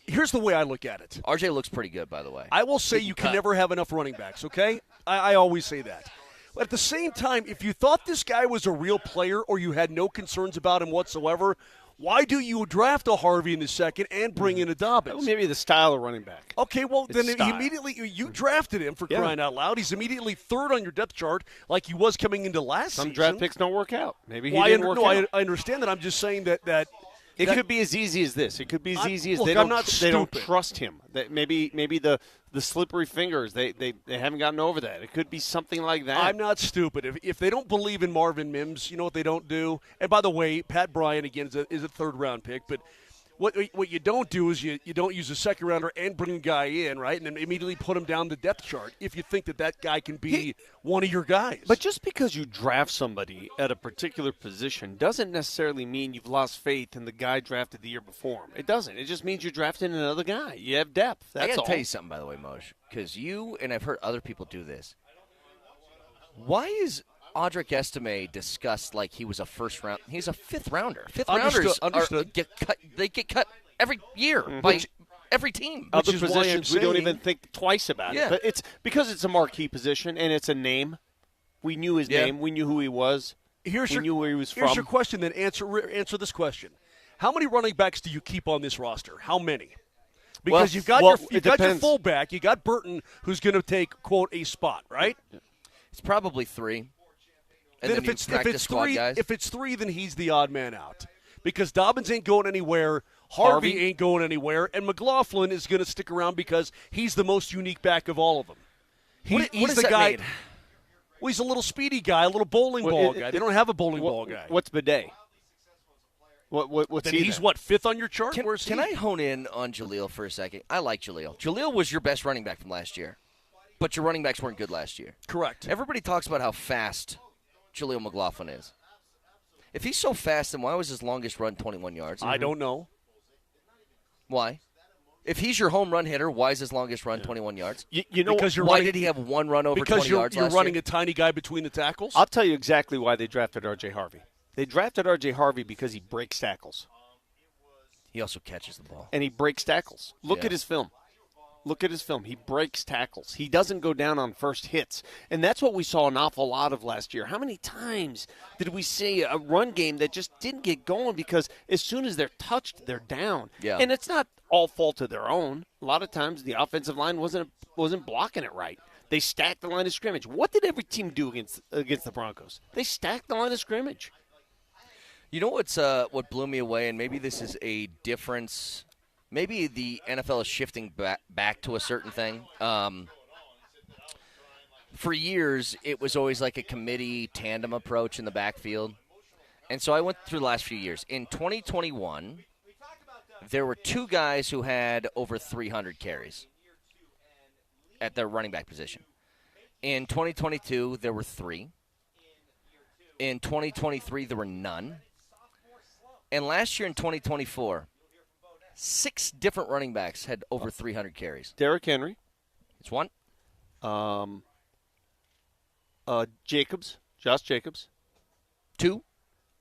here's the way I look at it. RJ looks pretty good, by the way. I will say you can never have enough running backs, okay? I always say that. But at the same time, if you thought this guy was a real player or you had no concerns about him whatsoever, why do you draft a Harvey in the second and bring in a Dobbins? Well, maybe the style of running back. Okay, well, then immediately you drafted him for crying out loud. He's immediately third on your depth chart like he was coming into last season. Some draft picks don't work out. Maybe he didn't work out. I understand that. I'm just saying that It could be as easy as this. It could be as easy as look, they I'm don't. not They don't stupid. trust him. That maybe the slippery fingers. They haven't gotten over that. It could be something like that. I'm not stupid. If they don't believe in Marvin Mims, you know what they don't do? And by the way, Pat Bryant, again, is a third-round pick. But what you don't do is you don't use a second-rounder and bring a guy in, right, and then immediately put him down the depth chart if you think that guy can be one of your guys. But just because you draft somebody at a particular position doesn't necessarily mean you've lost faith in the guy drafted the year before him. It doesn't. It just means you're drafting another guy. You have depth. That's I got to all. tell you something, by the way, Moj, because you and I've heard other people do this. Why is Audric Estime discussed like he was a first round? He's a fifth rounder. Fifth rounders get cut. They get cut every year by every team. Other Which is why positions, I'm we don't saying- even think twice about Yeah. it. But it's because it's a marquee position and it's a name. We knew his name. We knew who he was. We knew where he was from. Here's your question. Then answer this question: how many running backs do you keep on this roster? How many? Because you've got your fullback. You got Burton, who's going to take quote a spot, right? It's probably 3. And then if you it's practice squad three, guys. if it's 3, then he's the odd man out because Dobbins ain't going anywhere. Harvey ain't going anywhere, and McLaughlin is going to stick around because he's the most unique back of all of them. What He's does the that guy. mean? Well, he's a little speedy guy, a little bowling ball guy. They don't have a bowling ball guy. What's Bidet? What's Then he? he's then? what, 5th on your chart? Where's Can he? I hone in on Jaleel for a second? I like Jaleel. Jaleel was your best running back from last year, but your running backs weren't good last year. Correct. Everybody talks about how fast Jaleel McLaughlin is. If he's so fast, then why was his longest run 21 yards? I don't know. Why? If he's your home run hitter, why is his longest run 21 yards? You know Because you're why running, did he have one run over because 20 you're, yards you're last running year? a tiny guy between the tackles? I'll tell you exactly why they drafted R.J. Harvey. They drafted R.J. Harvey because he breaks tackles. He also catches the ball. And he breaks tackles. Look Yeah. at his film. Look at his film. He breaks tackles. He doesn't go down on first hits. And that's what we saw an awful lot of last year. How many times did we see a run game that just didn't get going because as soon as they're touched, they're down? Yeah. And it's not all fault of their own. A lot of times the offensive line wasn't blocking it right. They stacked the line of scrimmage. What did every team do against the Broncos? They stacked the line of scrimmage. You know what blew me away, and maybe this is a difference. Maybe the NFL is shifting back to a certain thing. For years, it was always like a committee tandem approach in the backfield. And so I went through the last few years. In 2021, there were 2 guys who had over 300 carries at their running back position. In 2022, there were 3. In 2023, there were none. And last year in 2024, 6 different running backs had over 300 carries. Derrick Henry. It's 1. Josh Jacobs. 2.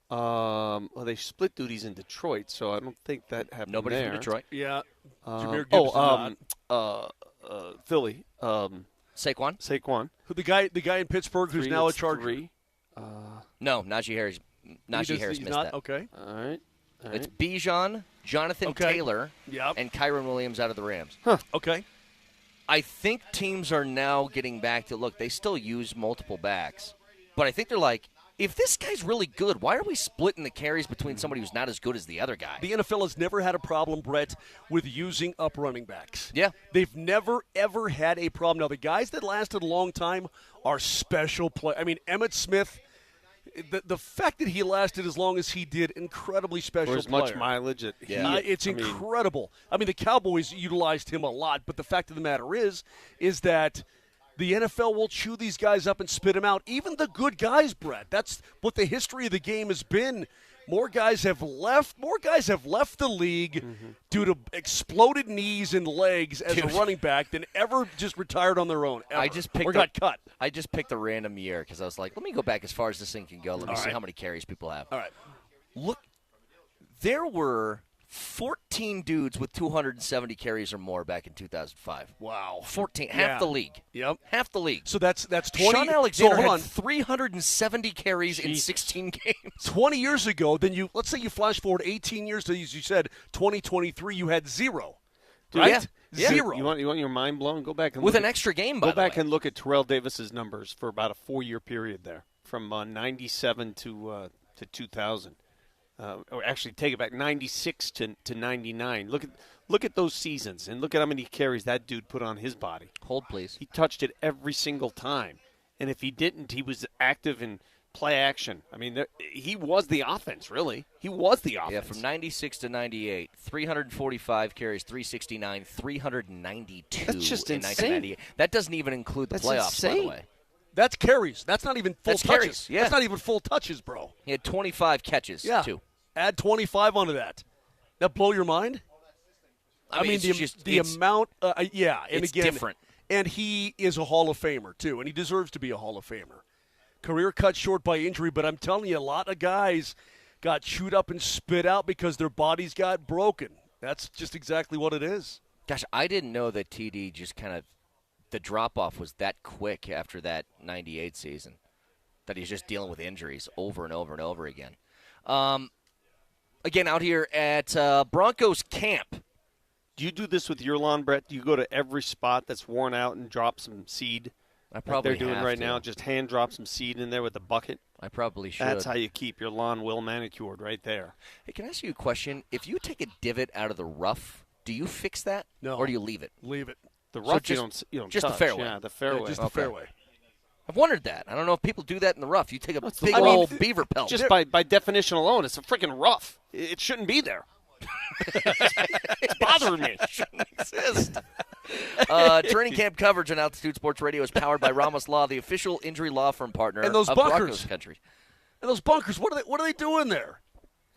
Well, they split duties in Detroit, so I don't think that happened Nobody there. from Detroit. Yeah. Jameer Gibbs Philly. Saquon. Who the guy in Pittsburgh who's now a Charger? 3. No, Najee Harris. Najee Harris he's missed not? that. Okay. All right. It's Bijan, Jonathan Taylor, and Kyron Williams out of the Rams. Okay. I think teams are now getting back to, look, they still use multiple backs. But I think they're like, if this guy's really good, why are we splitting the carries between somebody who's not as good as the other guy? The NFL has never had a problem, Brett, with using up running backs. Yeah. They've never, ever had a problem. Now, the guys that lasted a long time are special play. I mean, Emmitt Smith, the fact that he lasted as long as he did, incredibly special For as player. much mileage that It's incredible. I mean, the Cowboys utilized him a lot, but the fact of the matter is that the NFL will chew these guys up and spit them out. Even the good guys, Brett. That's what the history of the game has been. More guys have left the league due to exploded knees and legs as a running back than ever just retired on their own. Ever. Got cut. I just picked a random year because I was like, let me go back as far as this thing can go. Let me see how many carries people have. All right. Look, there were 14 dudes with 270 carries or more back in 2005. Wow. 14. Half the league. Yep. Half the league. So that's 20. Sean Alexander so had 370 carries in 16 games. 20 years ago, then let's say you flash forward 18 years to, as you said, 2023, you had 0. Right? Yeah. 0. You want your mind blown? Go back and with look an extra game. Go back and look at Terrell Davis's numbers for about a 4-year period there, from 97 to 2000. or actually take it back, 96 to 99. Look at those seasons, and look at how many carries that dude put on his body. Hold, please. He touched it every single time, and if he didn't, he was active in play action. I mean, he was the offense, really. He was the offense. Yeah, from 96 to 98, 345 carries, 369, 392 That's just in insane. 1998. That doesn't even include the That's playoffs, by the insane. way. That's carries. That's not even full That's touches. carries, yeah. That's not even full touches, bro. He had 25 catches, Yeah. too. Add 25 onto that. That blow your mind? I mean the amount, yeah. And it's again, different. And he is a Hall of Famer, too, and he deserves to be a Hall of Famer. Career cut short by injury, but I'm telling you, a lot of guys got chewed up and spit out because their bodies got broken. That's just exactly what it is. Gosh, I didn't know that TD just kind of the drop-off was that quick after that 98 season, that he's just dealing with injuries over and over and over again. Again, out here at Broncos camp. Do you do this with your lawn, Brett? Do you go to every spot that's worn out and drop some seed? I probably like they're doing have right to. now. Just hand drop some seed in there with a bucket. I probably should. That's how you keep your lawn well manicured, right there. Hey, can I ask you a question? If you take a divot out of the rough, do you fix that? No. Or do you leave it? Leave it. The So rough just, you don't just touch. the fairway. Yeah, the fairway. Yeah, just the fairway. I've wondered that. I don't know if people do that in the rough. You take a big I mean, old beaver pelt. Just by definition alone, it's a freaking rough. It shouldn't be there. It's bothering me. It shouldn't exist. Training camp coverage on Altitude Sports Radio is powered by Ramos Law, the official injury law firm partner And those of bunkers. Broncos country. And those bunkers, what are they doing there?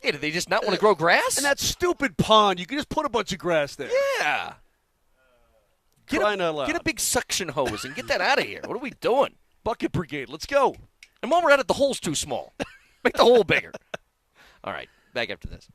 Yeah, do they just not want to grow grass? And that stupid pond, you can just put a bunch of grass there. Yeah. Get Crying out loud. a big suction hose and get that out of here. What are we doing? Bucket brigade, let's go. And while we're at it, the hole's too small. Make the hole bigger. All right, back after this.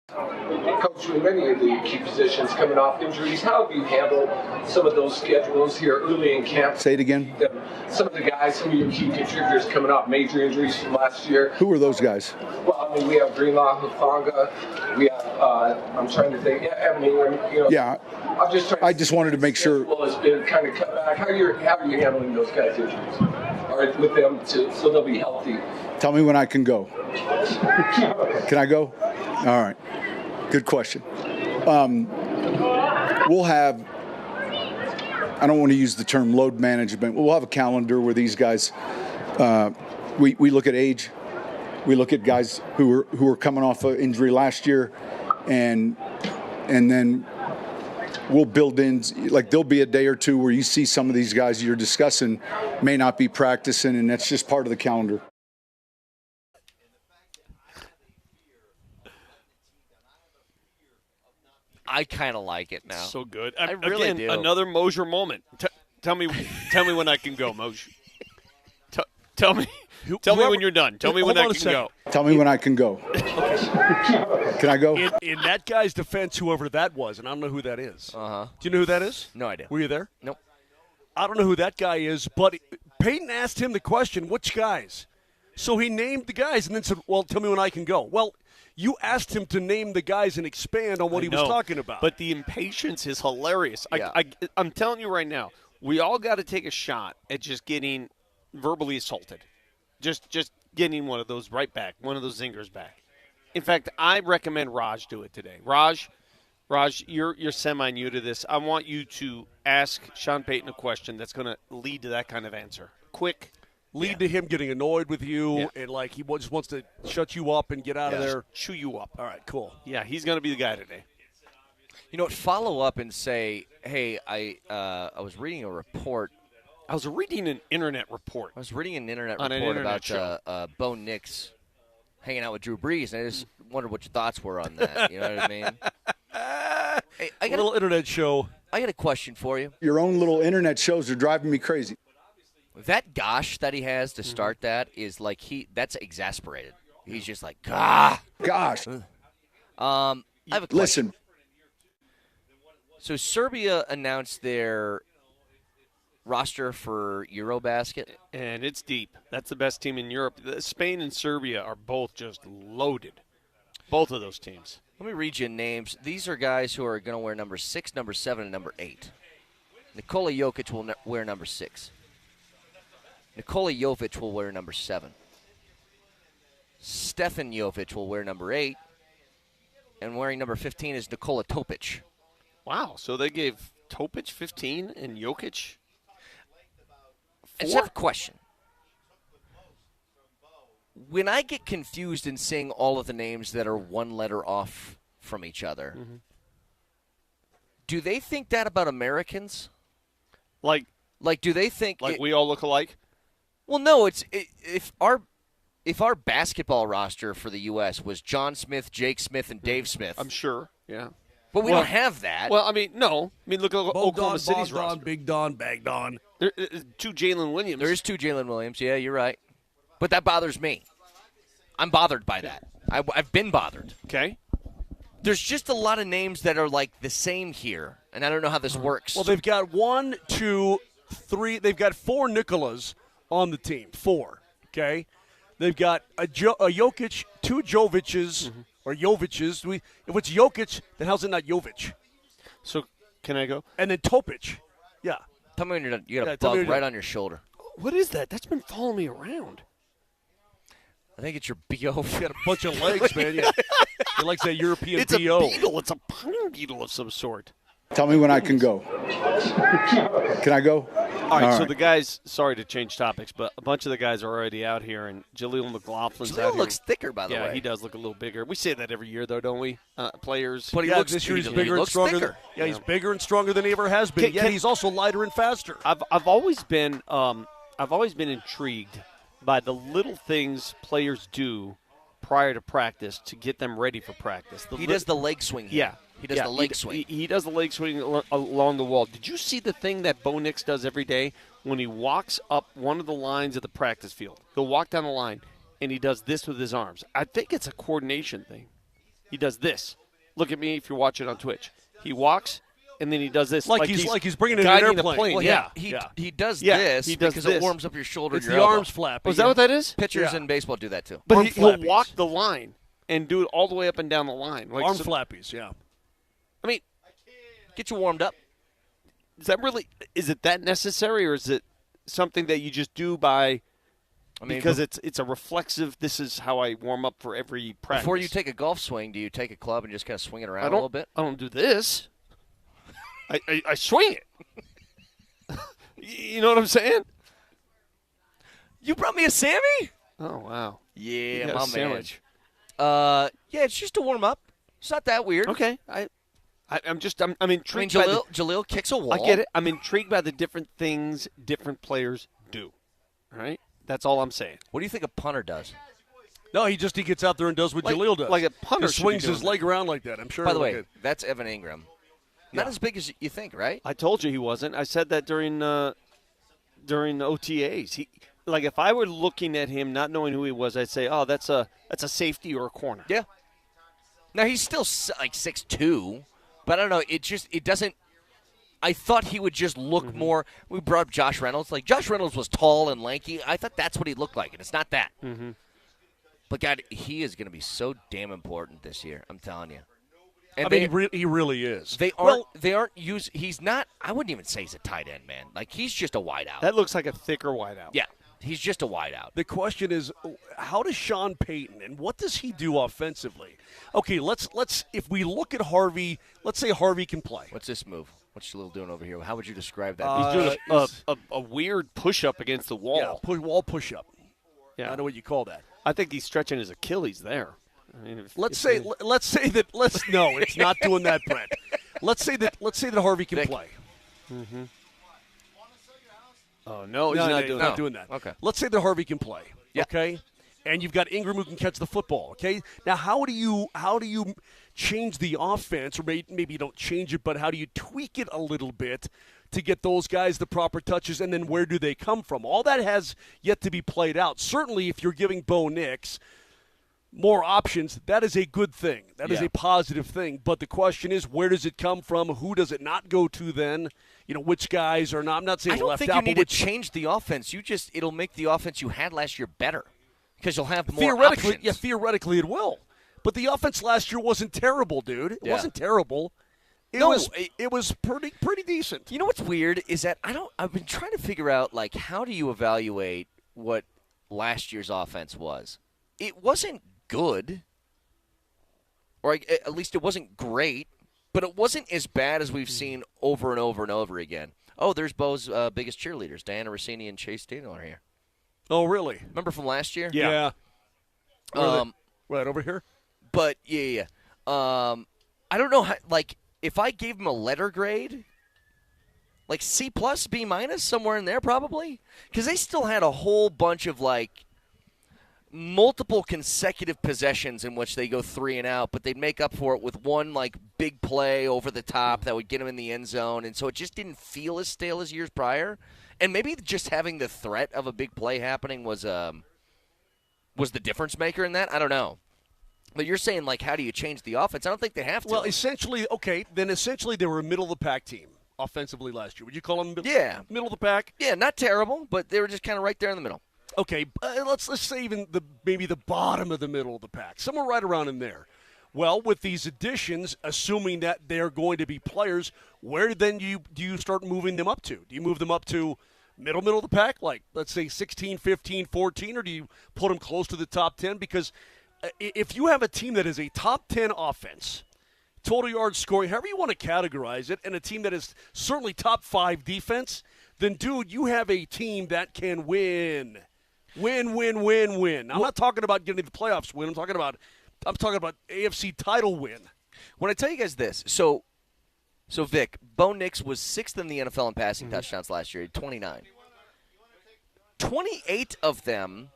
Coach, with many of the key positions coming off injuries, how have you handled some of those schedules here early in camp? Say it again. Some of the guys, some of your key contributors coming off major injuries from last year. Who are those guys? Well, I mean, we have Greenlaw, Hufanga, we have, I'm trying to think, Evan Ingram, Yeah. I'm just trying I just wanted to make sure. Well, has been kind of cut back. How are you handling those guys' injuries? Or with them so they'll be healthy? Tell me when I can go. Can I go? All right. Good question. We'll have, I don't want to use the term load management. We'll have a calendar where these guys, we look at age. We look at guys who are coming off an injury last year, and then we'll build in, like there'll be a day or two where you see some of these guys you're discussing may not be practicing, and that's just part of the calendar. I kind of like it now. So good. I really do. Another Moser moment. Tell me when I can go, Moser. Tell me when you're done. Tell me when I can go. Tell me when I can go. Can I go? In that guy's defense, whoever that was, and I don't know who that is. Do you know who that is? No idea. Were you there? Nope. I don't know who that guy is, but Peyton asked him the question, which guys? So he named the guys and then said, well, tell me when I can go. Well, you asked him to name the guys and expand on what he was talking about. But the impatience is hilarious. Yeah. I'm telling you right now, we all got to take a shot at just getting verbally assaulted. Just getting one of those right back, one of those zingers back. In fact, I recommend Raj do it today. Raj, you're semi-new to this. I want you to ask Sean Payton a question that's going to lead to that kind of answer. Quick. Lead to him getting annoyed with you, and like he just wants to shut you up and get out of there. Chew you up. All right, cool. Yeah, he's going to be the guy today. You know what? Follow up and say, hey, I was reading a report. I was reading an internet report. I was reading an internet on report an internet about Bo Nix hanging out with Drew Brees, and I just wondered what your thoughts were on that. You know what I mean? Hey, a little internet show. I got a question for you. Your own little internet shows are driving me crazy. That gosh that he has to start that is like that's exasperated. He's just like, gosh. I have a question. Listen. So Serbia announced their roster for Eurobasket. And it's deep. That's the best team in Europe. Spain and Serbia are both just loaded. Both of those teams. Let me read you names. These are guys who are going to wear number 6, number 7, and number 8. Nikola Jokic will wear number 6. Nikola Jovic will wear number 7. Stefan Jovic will wear number 8. And wearing number 15 is Nikola Topic. Wow, so they gave Topic 15 and Jokic 4? I just have a question. When I get confused in seeing all of the names that are one letter off from each other, do they think that about Americans? Like, do they think we all look alike? Well, no. If our basketball roster for the U.S. was John Smith, Jake Smith, and Dave Smith, I'm sure. Yeah, but we don't have that. Well, I mean, no. I mean, look at Oklahoma City's Bogdan, roster. Big Don, Bag Don. There, 2 Jalen Williams. There is 2 Jalen Williams. Yeah, you're right. But that bothers me. I'm bothered by that. I've been bothered. Okay. There's just a lot of names that are like the same here, and I don't know how this works. Well, they've got 1, 2, 3. They've got 4 Nicolas on the team. 4. Okay. They've got a Jokic, 2 Jovic's or Jovic's. If it's Jokic, then how's it not Jovic? So can I go? And then Topic. Yeah. Tell me when you're done. You got a bug right on your shoulder. What is that? That's been following me around. I think it's your BO. You got a bunch of legs, man. Yeah. He likes that European It's BO. a beetle. It's a pine beetle of some sort. Tell me when I can go. Can I go? All right, so the guys, sorry to change topics, but a bunch of the guys are already out here, and Jaleel McLaughlin's out here. Jaleel looks thicker, by the way. Yeah, he does look a little bigger. We say that every year, though, don't we? Players. But he looks this year he's bigger and stronger. He's bigger and stronger than he ever has been. He's also lighter and faster. I've always been intrigued by the little things players do prior to practice to get them ready for practice. He does the leg swing here. Yeah. He does the leg swing. He does the leg swing along the wall. Did you see the thing that Bo Nix does every day when he walks up one of the lines of the practice field? He'll walk down the line, and he does this with his arms. I think it's a coordination thing. He does this. Look at me if you're watching on Twitch. He walks, and then he does this. Like he's bringing in an airplane. Plane. Well, yeah. He does Yeah, this he does because this. it warms up your shoulder. It's and the your elbow. arms flapping. Oh, is that what that is? Pitchers in baseball do that too. But Arm he'll flappies. walk the line and do it all the way up and down the line. Like, Arm flappies, yeah. I mean, get you warmed up. Is it that necessary, or is it something that you just do by because it's a reflexive, this is how I warm up for every practice? Before you take a golf swing, do you take a club and just kind of swing it around a little bit? I don't do this. I swing it. You know what I'm saying? You brought me a Sammy? Oh, wow. Yeah, my my sandwich. man. Yeah, it's just to warm up. It's not that weird. Okay. I'm intrigued. I mean, Jaleel kicks a wall. I get it. I'm intrigued by the different things different players do. All right? That's all I'm saying. What do you think a punter does? No, he gets out there and does what Jaleel does. Like a punter Just swings his leg around like that. I'm sure. By the way, that's Evan Ingram. Not Yeah. as big as you think, right? I told you he wasn't. I said that during OTAs. If I were looking at him not knowing who he was, I'd say, "Oh, that's a safety or a corner." Yeah. Now he's still like 6'2", but I don't know. It doesn't. I thought he would just look more. We brought up Josh Reynolds. Like Josh Reynolds was tall and lanky. I thought that's what he looked like, and it's not that. Mm-hmm. But God, he is going to be so damn important this year. I'm telling you. And he really is. They aren't used. He's not. I wouldn't even say he's a tight end, man. Like he's just a wideout. That looks like a thicker wideout. Yeah, he's just a wideout. The question is, how does Sean Payton and what does he do offensively? Okay, let's if we look at Harvey, let's say Harvey can play. What's this move? What's Jaleel doing over here? How would you describe that? He's doing a weird push-up against the wall. Yeah, wall push-up. Yeah. I know what you call that. I think he's stretching his Achilles there. I mean, Let's say that. No, it's not doing that, Brent. Let's say that Harvey can play. Mm-hmm. Oh no, he's not doing that. Okay. Let's say that Harvey can play. Yeah. Okay. And you've got Ingram who can catch the football. Okay. Now, how do you change the offense, or maybe you don't change it, but how do you tweak it a little bit to get those guys the proper touches, and then where do they come from? All that has yet to be played out. Certainly, if you're giving Bo Nix more options, that is a good thing. That is a positive thing. But the question is, where does it come from? Who does it not go to then? Which guys are not? I'm not saying I don't left think out. you need to change the offense. It'll make the offense you had last year better because you'll have more theoretically. options. Yeah, theoretically it will. But the offense last year wasn't terrible, dude. It wasn't terrible. It was pretty decent. You know what's weird is that I've been trying to figure out how do you evaluate what last year's offense was. It wasn't good, or at least it wasn't great, but it wasn't as bad as we've seen over and over and over again. Oh, there's Bo's biggest cheerleaders, Diana Rossini and Chase Daniel are here. Oh, really? Remember from last year? Yeah. Right over here. But yeah. I don't know how. If I gave him a letter grade, C+, B-, somewhere in there probably, because they still had a whole bunch of multiple consecutive possessions in which they go 3 and out, but they'd make up for it with one big play over the top that would get them in the end zone, and so it just didn't feel as stale as years prior. And maybe just having the threat of a big play happening was the difference maker in that. I don't know. But you're saying, how do you change the offense? I don't think they have to. Well, essentially they were a middle-of-the-pack team offensively last year. Would you call them middle of the pack? Yeah, not terrible, but they were just kind of right there in the middle. Okay, let's say even maybe the bottom of the middle of the pack, somewhere right around in there. Well, with these additions, assuming that they're going to be players, where then do you start moving them up to? Do you move them up to middle of the pack, let's say 16, 15, 14, or do you put them close to the top 10? Because if you have a team that is a top 10 offense, total yards scoring, however you want to categorize it, and a team that is certainly top 5 defense, then, dude, you have a team that can win. Win. I'm not talking about getting to the playoffs win. I'm talking about AFC title win. When I tell you guys this, so Vic, Bo Nix was 6th in the NFL in passing touchdowns last year, 29. 28 of them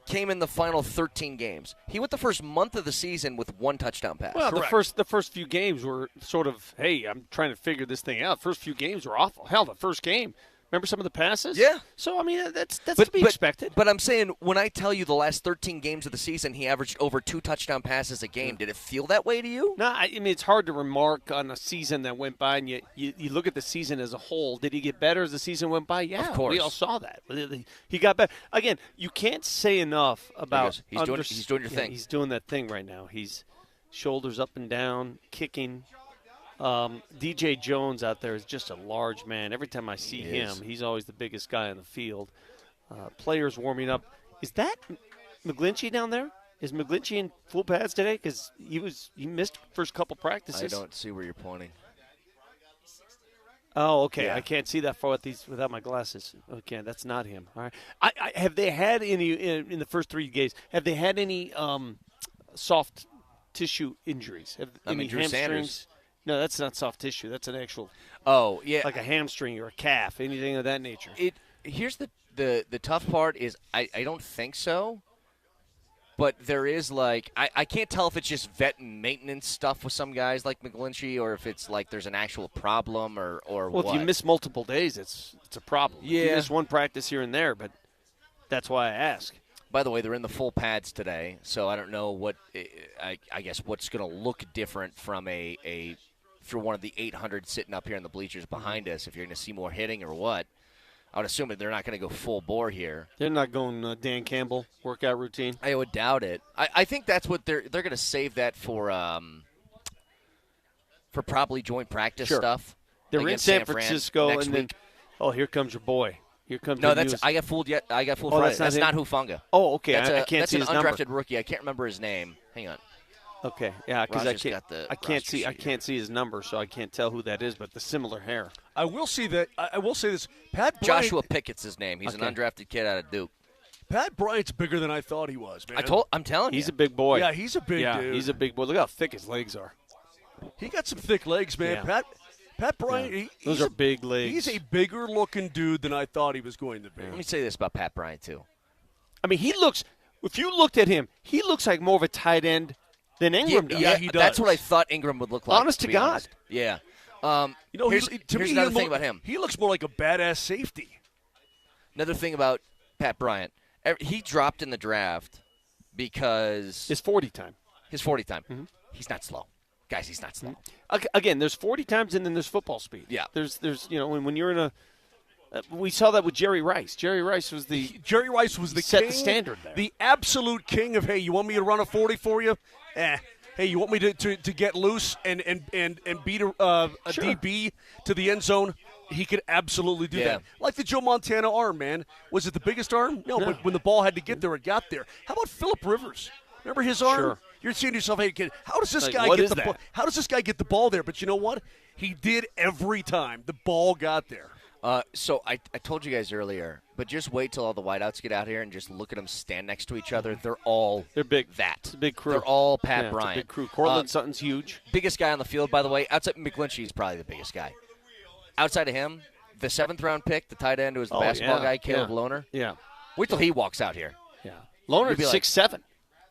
came in the final 13 games. He went the first month of the season with 1 touchdown pass. Well, the first few games were sort of, hey, I'm trying to figure this thing out. First few games were awful. Hell, the first game, Remember some of the passes? Yeah. So, I mean, that's to be expected. But I'm saying, when I tell you the last 13 games of the season, he averaged over 2 touchdown passes a game. Did it feel that way to you? No, I mean, it's hard to remark on a season that went by, and you look at the season as a whole. Did he get better as the season went by? Yeah, of course. We all saw that. He got better. Again, you can't say enough about he's doing your thing. He's doing that thing right now. He's shoulders up and down, kicking. DJ Jones out there is just a large man. Every time I see him, he's always the biggest guy on the field. Players warming up. Is that McGlinchey down there? Is McGlinchey in full pads today? Because he missed first couple practices. I don't see where you're pointing. Oh, okay. Yeah. I can't see that far without my glasses. Okay, that's not him. All right. Have they had any in the first 3 games? Have they had any soft tissue injuries? Any Drew hamstrings? Sanders. No, that's not soft tissue. That's an actual. Oh, yeah. Like a hamstring or a calf, anything of that nature. Here's the tough part is I don't think so. But there is, like, I can't tell if it's just vet and maintenance stuff with some guys like McGlinchey, or if it's like there's an actual problem or well, what. If you miss multiple days, it's a problem. Yeah. If you miss one practice here and there, but that's why I ask. By the way, they're in the full pads today, so I don't know what I guess what's going to look different from for one of the 800 sitting up here in the bleachers behind us, if you're going to see more hitting or what. I would assume that they're not going to go full bore here. They're not going Dan Campbell workout routine. I would doubt it. I think that's what they're going to save that for probably joint practice stuff. They're in San Francisco, next and week. then here comes your boy. Here comes no, your that's news. I got fooled. I got fooled. Oh, Friday. that's not him? Hufanga. Oh, okay. That's I can't see his number. That's an undrafted rookie. I can't remember his name. Hang on. Okay, yeah, because I can't see his number, so I can't tell who that is. But the similar hair. I will say this. Pat Bryant, Joshua Pickett's his name. He's an undrafted kid out of Duke. Pat Bryant's bigger than I thought he was, man. I'm telling you, he's a big boy. Yeah, he's a big dude. He's a big boy. Look how thick his legs are. He got some thick legs, man. Yeah. Pat Bryant. Yeah. Those are big legs. He's a bigger looking dude than I thought he was going to be. Let me say this about Pat Bryant too. I mean, he looks. If you looked at him, he looks like more of a tight end than Ingram does. Yeah, he does. That's what I thought Ingram would look like. Honest to God. Honest. Yeah. Here's another thing about him. He looks more like a badass safety. Another thing about Pat Bryant, he dropped in the draft because his 40 time. Mm-hmm. He's not slow, guys. He's not slow. Mm-hmm. Again, there's 40 times, and then there's football speed. Yeah. There's when you're in a. We saw that with Jerry Rice. Jerry Rice was the set the standard there. The absolute king of, hey, you want me to run a 40 for you? Hey, you want me to get loose and beat a DB to the end zone? He could absolutely do that. Like the Joe Montana arm, man. Was it the biggest arm? No, but when the ball had to get there, it got there. How about Phillip Rivers? Remember his arm? Sure. You're saying to yourself, hey, kid, how does this guy get the ball? How does this guy get the ball there? But you know what? He did every time the ball got there. So I told you guys earlier, but just wait till all the wideouts get out here and just look at them stand next to each other. They're big. It's a big crew. They're all Pat Bryant. It's a big crew. Courtland Sutton's huge. Biggest guy on the field, by the way. Outside McGlinchey is probably the biggest guy. Outside of him, the 7th-round pick, the tight end who was the basketball guy, Caleb Lohner. Yeah. Wait till he walks out here. Yeah. Lohner's 6'7".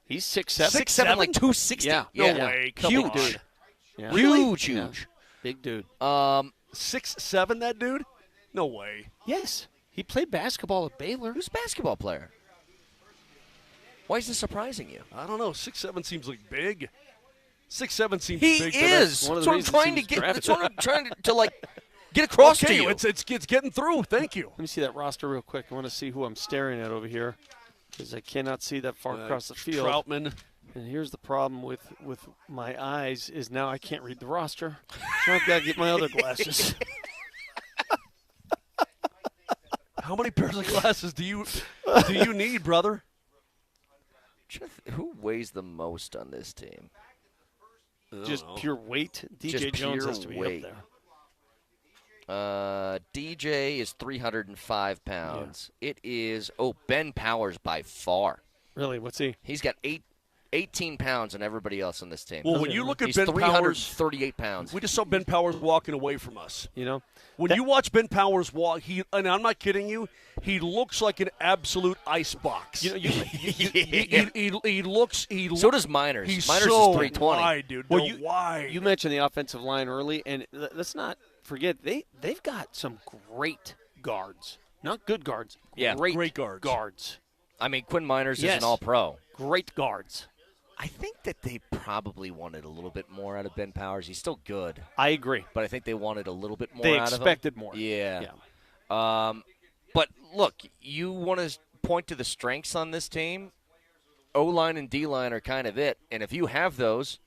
He's 6'7". 6'7", like 260. Yeah. No way. Huge. Dude. Yeah. Huge. Yeah. Big dude. 6'7", that dude? No way. Yes. He played basketball at Baylor. Who's a basketball player? Why is this surprising you? I don't know. 6'7" seems like big. 6'7" seems he big. He is. That's what I'm trying to get. That's what I'm trying to like get across to you. It's getting through. Thank you. Let me see that roster real quick. I want to see who I'm staring at over here because I cannot see that far across the field. Troutman. And here's the problem with my eyes is now I can't read the roster. So I've got to get my other glasses. How many pairs of glasses do you need, brother? Who weighs the most on this team? Just pure weight. DJ Jones has to be up there. DJ is 305 pounds. Yeah. It is Ben Powers by far. Really? What's he? He's got 18 pounds on everybody else on this team. Well, when you look at He's Ben Powers, 338 pounds. We just saw Ben Powers walking away from us. You know, when you watch Ben Powers walk, and I'm not kidding you, he looks like an absolute ice box. He looks. So does Miners. He's Miners so is 320. wide, dude. Well, wide. You mentioned the offensive line early, and let's not forget they've got some great guards. Not good guards. Yeah. Great guards. I mean, Quinn Miners is Yes. an all-pro. Great guards. I think that they probably wanted a little bit more out of Ben Powers. He's still good. I agree. But I think they wanted a little bit more They out of him. expected more. Yeah. But look, you want to point to the strengths on this team. O-line and D-line are kind of it. And if you have those,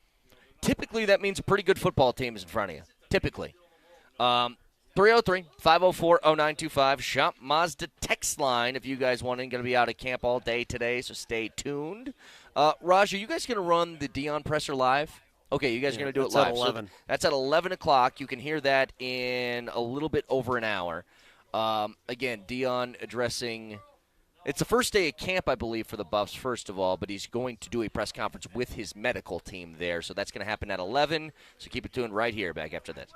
typically that means a pretty good football team is in front of you. Typically. 303-504-0925. Shop Mazda text line if you guys want in. Going to be out at camp all day today, so stay tuned. Raj, are you guys going to run the Deion Presser live? Okay, you guys are going to do it live. At 11. So that's at 11 o'clock. You can hear that in a little bit over an hour. Again, Deion addressing – it's the first day of camp, I believe, for the Buffs, first of all, but he's going to do a press conference with his medical team there. So that's going to happen at 11. So keep it tuned right here back after this.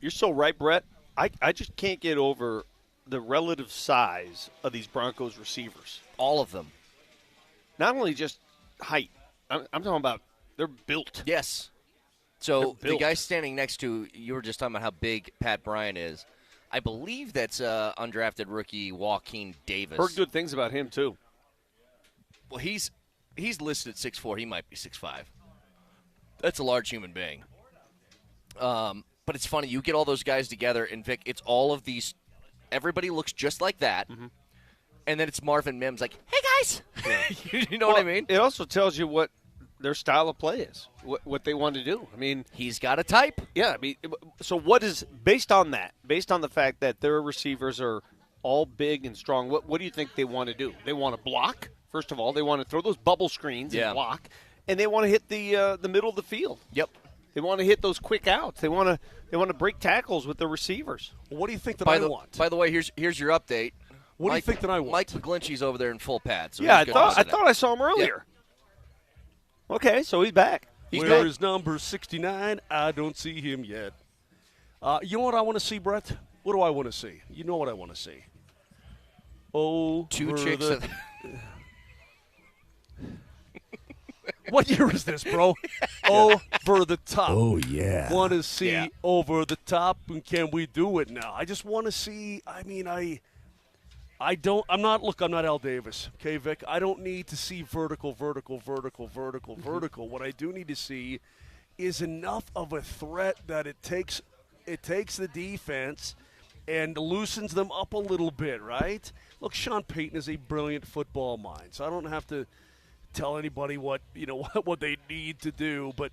You're so right, Brett. I just can't get over the relative size of these Broncos receivers. All of them. Not only just height. I'm talking about they're built. Yes. So the guy standing next to, you were just talking about how big Pat Bryant is. I believe that's undrafted rookie Joaquin Davis. Heard good things about him, too. Well, he's listed at 6'4". He might be 6'5". That's a large human being. But it's funny. You get all those guys together, and Vic, it's all of these. Everybody looks just like that. Mm-hmm. And then it's Marvin Mims like, hey, guys. Yeah. You know what I mean? It also tells you what their style of play is, what they want to do. I mean, he's got a type. Yeah. I mean, so what is, based on that, based on the fact that their receivers are all big and strong, what do you think they want to do? They want to block, first of all. They want to throw those bubble screens and block. And they want to hit the middle of the field. Yep. They want to hit those quick outs. They want to break tackles with the receivers. Well, what do you think that I want? By the way, here's your update. What do you think that I want? Mike McGlinchey's over there in full pad. So yeah, I thought I saw him earlier. Yeah. Okay, so he's back. Where is number 69? I don't see him yet. You know what I want to see, Brett? What do I want to see? You know what I want to see. Oh, two chicks. What year is this, bro? Over the top. Oh, yeah. Want to see over the top, and can we do it now? I just want to see. I mean, I'm not Al Davis, okay, Vic? I don't need to see vertical. What I do need to see is enough of a threat that it takes the defense and loosens them up a little bit, right? Look, Sean Payton is a brilliant football mind, so I don't have to tell anybody what they need to do, but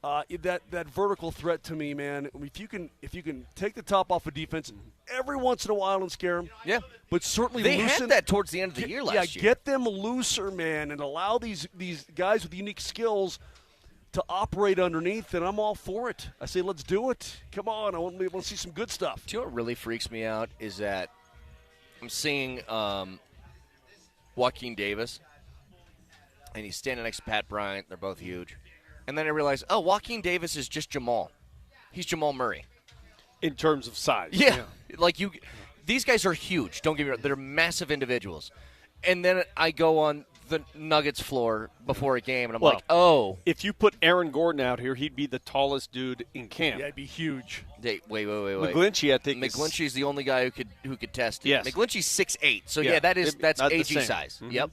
that vertical threat to me, man. If you can take the top off of defense every once in a while and scare them, but certainly they loosen, had that towards the end of the year last year. Get them looser, man, and allow these guys with unique skills to operate underneath, and I'm all for it. I say, let's do it. Come on, I want to see some good stuff. Do you know what really freaks me out is that I'm seeing Joaquin Davis, and he's standing next to Pat Bryant. They're both huge. And then I realized, Joaquin Davis is just Jamal. He's Jamal Murray. In terms of size. Yeah. These guys are huge. Don't get me wrong. They're massive individuals. And then I go on the Nuggets floor before a game, and I'm like, if you put Aaron Gordon out here, he'd be the tallest dude in camp. Yeah, he'd be huge. Wait. McGlinchey, I think. McGlinchey's the only guy who could test it. Yes. McGlinchey's 6'8", so that's AG size. Mm-hmm. Yep.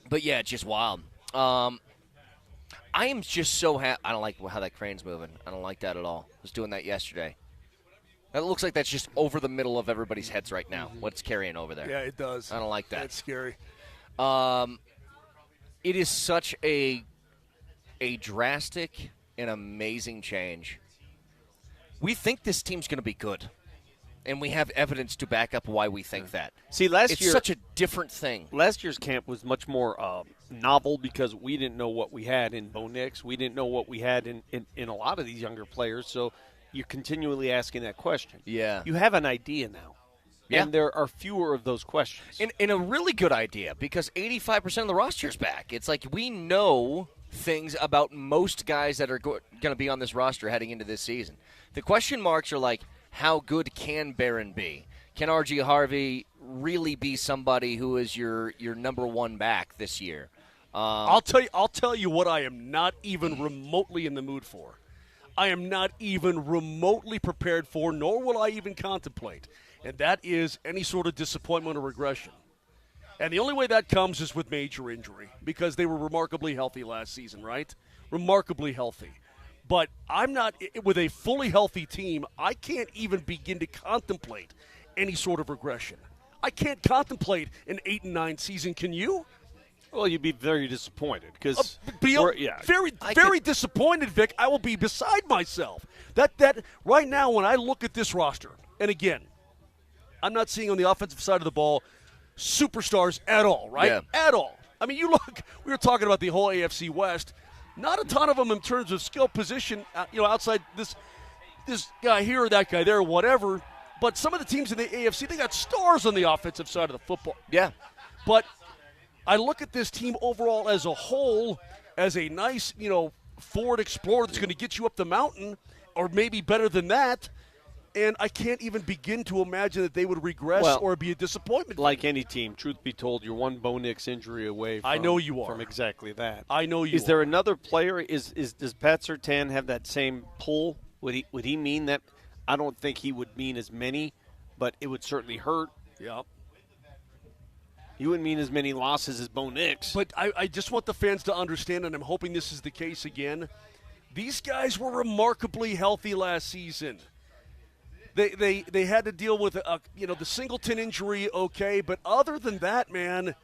But yeah, it's just wild. I am just so happy. I don't like how that crane's moving. I don't like that at all. I was doing that yesterday. That looks like that's just over the middle of everybody's heads right now. What's carrying over there? Yeah, it does. I don't like that. It's scary. It is such a drastic and amazing change. We think this team's going to be good, and we have evidence to back up why we think that. See, it's such a different thing. Last year's camp was much more novel because we didn't know what we had in Bo Nix. We didn't know what we had in a lot of these younger players, so you're continually asking that question. Yeah. You have an idea now. Yeah. And there are fewer of those questions. And a really good idea because 85% of the roster's back. It's like we know things about most guys that are going to be on this roster heading into this season. The question marks are like, how good can Barron be? Can R.G. Harvey really be somebody who is your number one back this year? I'll tell you what I am not even remotely in the mood for. I am not even remotely prepared for, nor will I even contemplate. And that is any sort of disappointment or regression. And the only way that comes is with major injury because they were remarkably healthy last season, right? Remarkably healthy. But I'm not – with a fully healthy team, I can't even begin to contemplate any sort of regression. I can't contemplate an 8-9 season. Can you? Well, you'd be very disappointed because very disappointed, Vic. I will be beside myself. That right now when I look at this roster, and again, I'm not seeing on the offensive side of the ball superstars at all, right? Yeah. At all. I mean, you look. We were talking about the whole AFC West. Not a ton of them in terms of skill position. Outside this guy here or that guy there, whatever. But some of the teams in the AFC, they got stars on the offensive side of the football. Yeah. But I look at this team overall as a whole as a nice, Ford Explorer that's going to get you up the mountain. or maybe better than that. And I can't even begin to imagine that they would regress or be a disappointment. Like any team, truth be told, you're one Bo Nix injury away from, I know you are. From exactly that. I know you Is there another player? Does Pat Surtain have that same pull? Would he mean that? I don't think he would mean as many, but it would certainly hurt. Yep. He wouldn't mean as many losses as Bo Nix. But I just want the fans to understand, and I'm hoping this is the case again, these guys were remarkably healthy last season. They had to deal with the Singleton injury, okay, but other than that, man,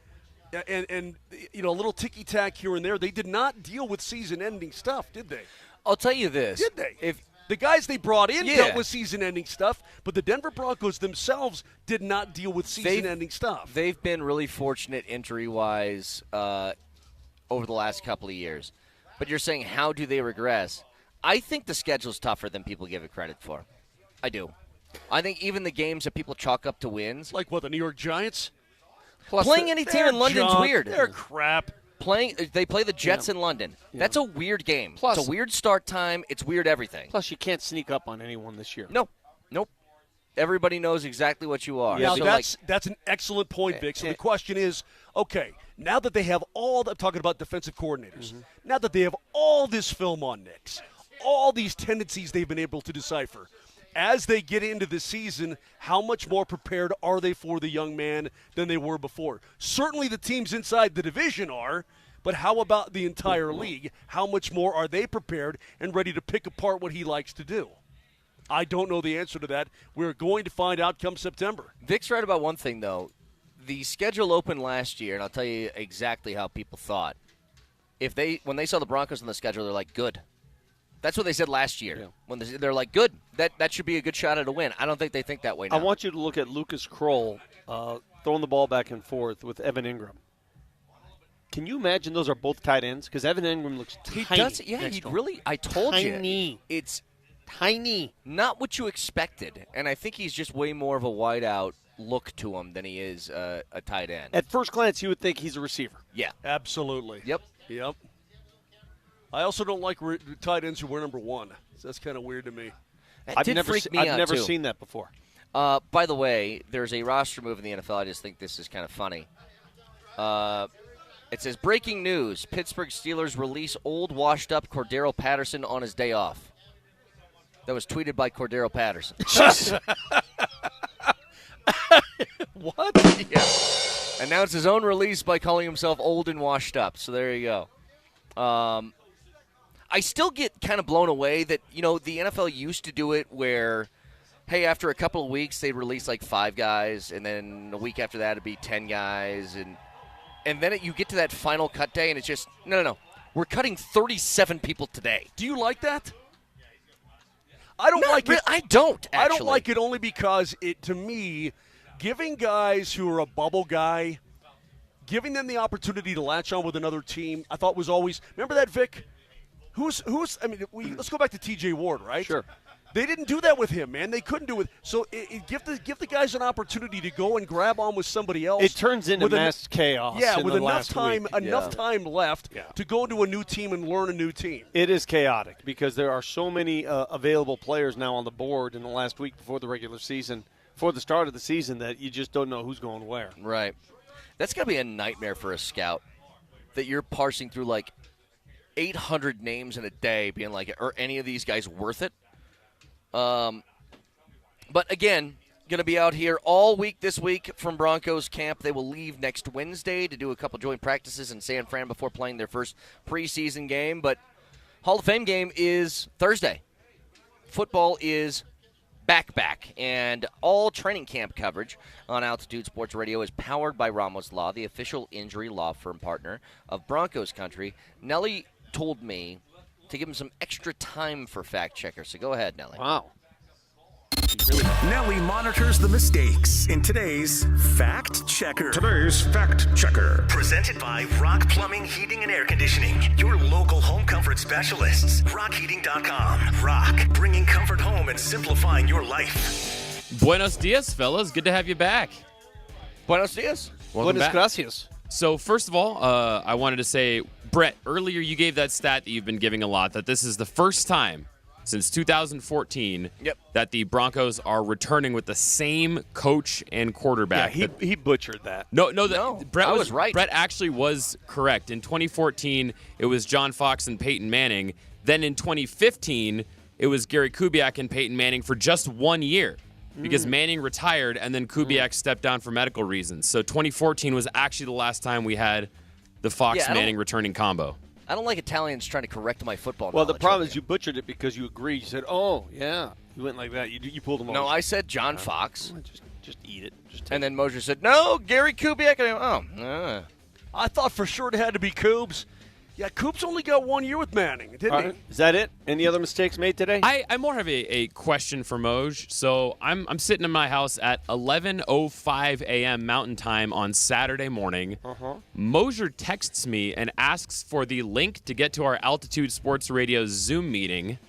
and a little ticky tack here and there, they did not deal with season-ending stuff, did they? I'll tell you this: did they? If the guys they brought in dealt with season-ending stuff, but the Denver Broncos themselves did not deal with season-ending stuff. They've been really fortunate injury-wise over the last couple of years. But you're saying, how do they regress? I think the schedule's tougher than people give it credit for. I do. I think even the games that people chalk up to wins. Like what, the New York Giants? Playing any team in London's weird. They're crap. They play the Jets in London. Yeah. That's a weird game. Plus, it's a weird start time. It's weird everything. Plus, you can't sneak up on anyone this year. Nope. Everybody knows exactly what you are. Yeah, so that's an excellent point, Vic. So the question is, okay, now that they have I'm talking about defensive coordinators, now that they have all this film on Nix, all these tendencies they've been able to decipher, as they get into the season, how much more prepared are they for the young man than they were before? Certainly the teams inside the division are, but how about the entire league? How much more are they prepared and ready to pick apart what he likes to do? I don't know the answer to that. We're going to find out come September. Vic's right about one thing, though. The schedule opened last year, and I'll tell you exactly how people thought. When they saw the Broncos on the schedule, they're like, good. That's what they said last year. Yeah. When they're like, good. That should be a good shot at a win. I don't think they think that way now. I want you to look at Lucas Kroll throwing the ball back and forth with Evan Ingram. Can you imagine those are both tight ends? Because Evan Ingram looks tiny. He does. Yeah, he really. I told you. It's tiny. Not what you expected. And I think he's just way more of a wideout look to him than he is a tight end. At first glance, you would think he's a receiver. Yeah. Absolutely. Yep. I also don't like tight ends who wear number 1. So that's kind of weird to me. I've never seen that before. By the way, there's a roster move in the NFL. I just think this is kind of funny. It says, breaking news, Pittsburgh Steelers release old washed-up Cordero Patterson on his day off. That was tweeted by Cordero Patterson. What? Yeah. Announced his own release by calling himself old and washed up. So there you go. I still get kind of blown away that, the NFL used to do it where, hey, after a couple of weeks, they'd release like 5 guys, and then a week after that, it'd be 10 guys. And then you get to that final cut day, and it's just, no. We're cutting 37 people today. Do you like that? I don't like it. I don't, actually. I don't like it only because to me, giving guys who are a bubble guy, giving them the opportunity to latch on with another team, I thought was always – remember that, Vic? Let's go back to T.J. Ward, right? Sure. They didn't do that with him, man. They couldn't do it. So give the guys an opportunity to go and grab on with somebody else. It turns into mass chaos. Yeah, with enough time left to go into a new team and learn a new team. It is chaotic because there are so many available players now on the board in the last week before the regular season, before the start of the season, that you just don't know who's going where. Right. That's got to be a nightmare for a scout that you're parsing through like 800 names in a day being like, are any of these guys worth it? But again, going to be out here all week this week from Broncos camp. They will leave next Wednesday to do a couple joint practices in San Fran before playing their first preseason game. But Hall of Fame game is Thursday. Football is back. And all training camp coverage on Altitude Sports Radio is powered by Ramos Law, the official injury law firm partner of Broncos Country. Nelly told me to give him some extra time for fact checkers. So go ahead, Nelly. Wow. Nelly monitors the mistakes in today's Fact Checker. Today's Fact Checker. Presented by Rock Plumbing, Heating, and Air Conditioning. Your local home comfort specialists. RockHeating.com. Rock, bringing comfort home and simplifying your life. Buenos dias, fellas. Good to have you back. Buenos dias. Welcome back. Gracias. So first of all, I wanted to say, Brett, earlier you gave that stat that you've been giving a lot, that this is the first time since 2014 Yep. that the Broncos are returning with the same coach and quarterback. Yeah, he butchered that. No, Brett I was right. Brett actually was correct. In 2014, it was John Fox and Peyton Manning. Then in 2015, it was Gary Kubiak and Peyton Manning for just 1 year because Manning retired and then Kubiak stepped down for medical reasons. So 2014 was actually the last time we had the Fox-Manning returning combo. I don't like Italians trying to correct my football Well, the knowledge problem over is you butchered it because you agreed. You said, "Oh, yeah." You went like that. You pulled them off. No, I said John Fox. Just eat it. And then Moser said, "No, Gary Kubiak." And I went, I thought for sure it had to be Coobs. Yeah, Coobs only got 1 year with Manning, didn't he? Is that it? Any other mistakes made today? I more have a question for Moj. So I'm sitting in my house at 11:05 a.m. Mountain Time on Saturday morning. Moser texts me and asks for the link to get to our Altitude Sports Radio Zoom meeting,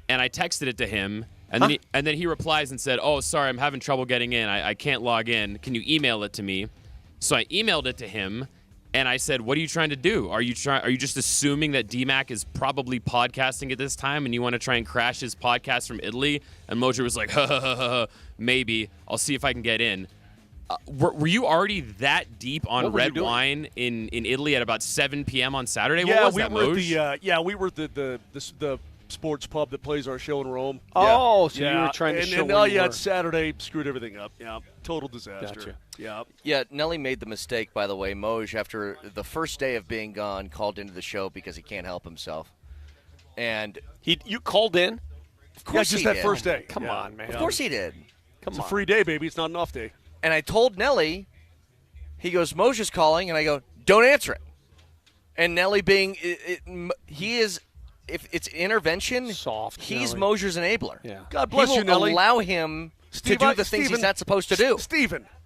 and I texted it to him, and then he replies and said, "Oh, sorry, I'm having trouble getting in. I can't log in. Can you email it to me?" So I emailed it to him. And I said, "What are you trying to do? Are you just assuming that DMac is probably podcasting at this time, and you want to try and crash his podcast from Italy?" And Moser was like, "Maybe. I'll see if I can get in." Were you already that deep on red wine in Italy at about 7 p.m. on Saturday? Yeah, what was that, Moj? we were the sports pub that plays our show in Rome. Oh, so yeah. you were trying to show and where you were. it's Saturday, screwed everything up. Yeah, total disaster. Gotcha. Yeah. Yeah, Nelly made the mistake, by the way. Moj, after the first day of being gone, called into the show because he can't help himself. And you called in? Of course just he that did. first day. Come on, man. Of course he did. It's a free day, baby. It's not an off day. And I told Nelly, he goes, Moser's calling, and I go, don't answer it. And Nelly being, he is, if it's intervention, soft. He's Moser's enabler. Yeah. God bless he you, will Nelly. allow him to do the things he's not supposed to do.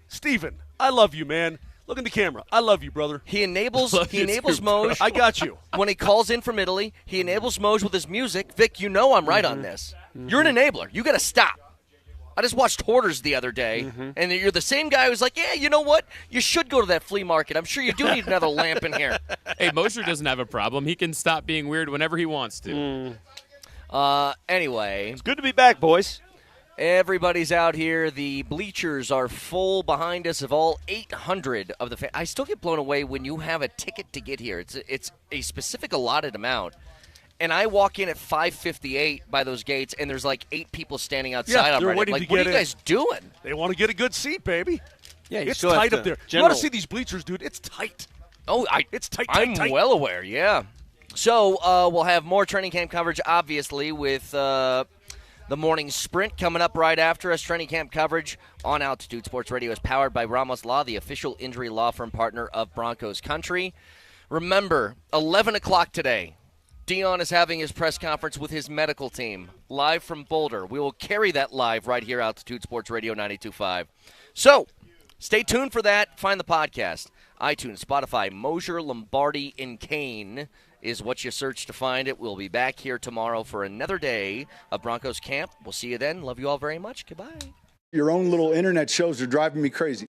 Steven, I love you, man. Look in the camera. I love you, brother. He enables Moj. I got you. When he calls in from Italy, he enables Moj with his music. Vic, you know I'm right on this. You're an enabler. You got to stop. I just watched Hoarders the other day, and you're the same guy who's like, yeah, you know what? You should go to that flea market. I'm sure you do need another lamp in here. Hey, Moser doesn't have a problem. He can stop being weird whenever he wants to. Anyway. It's good to be back, boys. Everybody's out here. The bleachers are full behind us of all 800 of the fans. I still get blown away when you have a ticket to get here. It's a specific allotted amount. And I walk in at 5:58 by those gates, and there's like 8 people standing outside. Yeah, they're I'm waiting like, to what get are you guys doing? They want to get a good seat, baby. Yeah, you it's still have tight to- up there. You General- want to see these bleachers, dude? It's tight. Oh, it's tight. I'm tight. well aware, yeah. So we'll have more training camp coverage, obviously, with the morning sprint coming up right after us. Training camp coverage on Altitude Sports Radio is powered by Ramos Law, the official injury law firm partner of Broncos Country. Remember, 11 o'clock today, Deion is having his press conference with his medical team, live from Boulder. We will carry that live right here, Altitude Sports Radio 92.5. So, stay tuned for that. Find the podcast. iTunes, Spotify, Moser, Lombardi, and Kane is what you search to find it. We'll be back here tomorrow for another day of Broncos camp. We'll see you then. Love you all very much. Goodbye. Your own little internet shows are driving me crazy.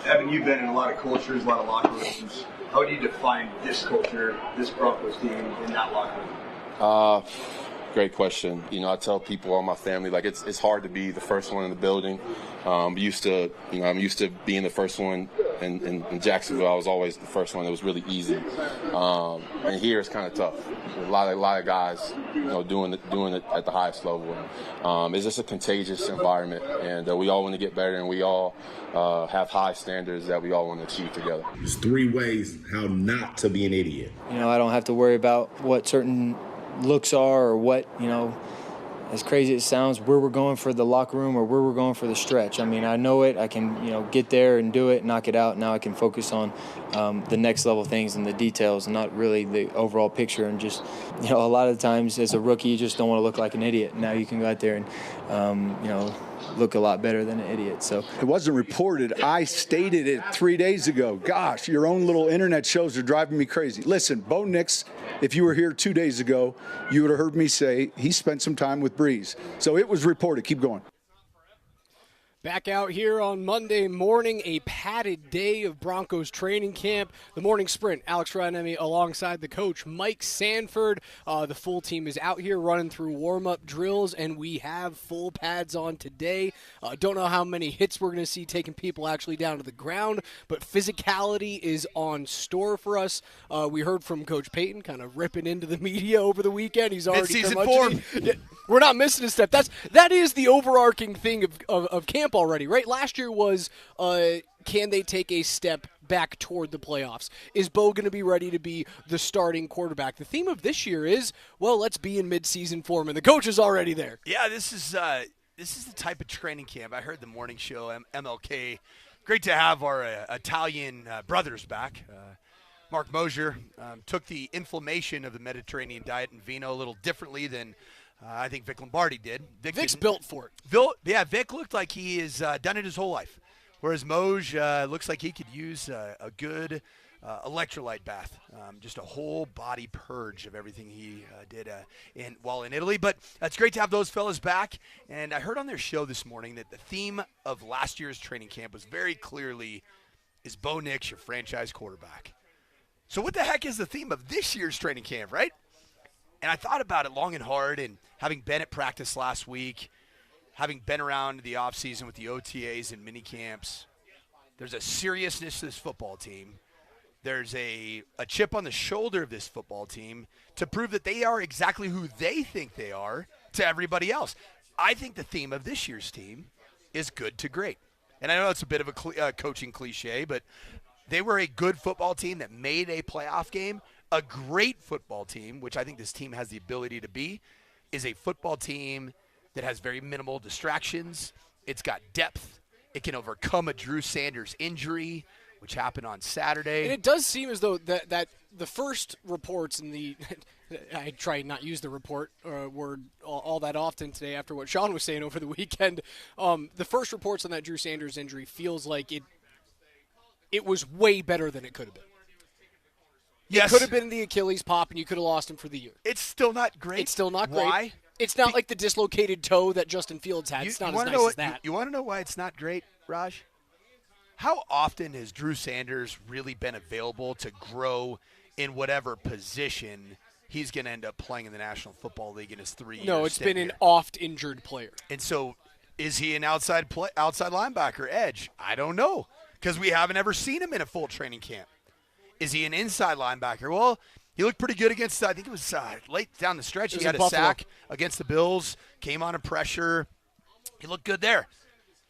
Evan, you've been in a lot of cultures, a lot of locker rooms. How would you define this culture, this Broncos team, in that locker room? Great question. You know, I tell people, all my family, like it's hard to be the first one in the building. I'm used to being the first one in Jacksonville. I was always the first one. It was really easy. And here it's kind of tough. A lot of guys, doing it at the highest level. It's just a contagious environment, and we all want to get better, and we all have high standards that we all want to achieve together. There's 3 ways how not to be an idiot. I don't have to worry about what certain looks are or what, as crazy as it sounds, where we're going for the locker room or where we're going for the stretch. I mean, I know it. I can, get there and do it, knock it out. Now I can focus on the next level things and the details and not really the overall picture. And just, a lot of times as a rookie, you just don't want to look like an idiot. Now you can go out there and, look a lot better than an idiot. So it wasn't reported. I stated it 3 days ago. Gosh, your own little internet shows are driving me crazy. Listen, Bo Nix, if you were here 2 days ago, you would have heard me say he spent some time with Breeze. So it was reported. Keep going. Back out here on Monday morning, a padded day of Broncos training camp. The morning sprint, Alex Ryanemi alongside the coach, Mike Sanford. The full team is out here running through warm-up drills, and we have full pads on today. Don't know how many hits we're going to see taking people actually down to the ground, but physicality is on store for us. We heard from Coach Payton kind of ripping into the media over the weekend. He's already mid-season form. We're not missing a step. That is the overarching thing of camp already, right? Last year was, can they take a step back toward the playoffs? Is Bo going to be ready to be the starting quarterback? The theme of this year is, well, let's be in midseason form, and the coach is already there. Yeah, this is the type of training camp. I heard the morning show, MLK. Great to have our Italian brothers back. Mark Moser took the inflammation of the Mediterranean diet and vino a little differently than I think Vic Lombardi did. Vic's built for it. Vic looked like he has done it his whole life, whereas Moj looks like he could use a good electrolyte bath, just a whole body purge of everything he did while in Italy. But it's great to have those fellas back. And I heard on their show this morning that the theme of last year's training camp was very clearly, is Bo Nix your franchise quarterback? So what the heck is the theme of this year's training camp, right? And I thought about it long and hard, and having been at practice last week, having been around the offseason with the OTAs and mini camps, there's a seriousness to this football team. There's a chip on the shoulder of this football team to prove that they are exactly who they think they are to everybody else. I think the theme of this year's team is good to great. And I know it's a bit of a coaching cliche, but they were a good football team that made a playoff game. A great football team, which I think this team has the ability to be, is a football team that has very minimal distractions. It's got depth. It can overcome a Drew Sanders injury, which happened on Saturday. And it does seem as though that the first reports in the I try not use the report word all that often today after what Sean was saying over the weekend. The first reports on that Drew Sanders injury feels like it was way better than it could have been. Yes. It could have been the Achilles pop, and you could have lost him for the year. It's still not great. It's still not great. Why? It's not like the dislocated toe that Justin Fields had. It's not as nice as that. You want to know why it's not great, Raj? How often has Drew Sanders really been available to grow in whatever position he's going to end up playing in the National Football League in his 3 years? No, it's been an oft-injured player. And so is he an outside linebacker, edge? I don't know, because we haven't ever seen him in a full training camp. Is he an inside linebacker? Well, he looked pretty good against, I think it was late down the stretch. He had a sack against the Bills, came on a pressure. He looked good there.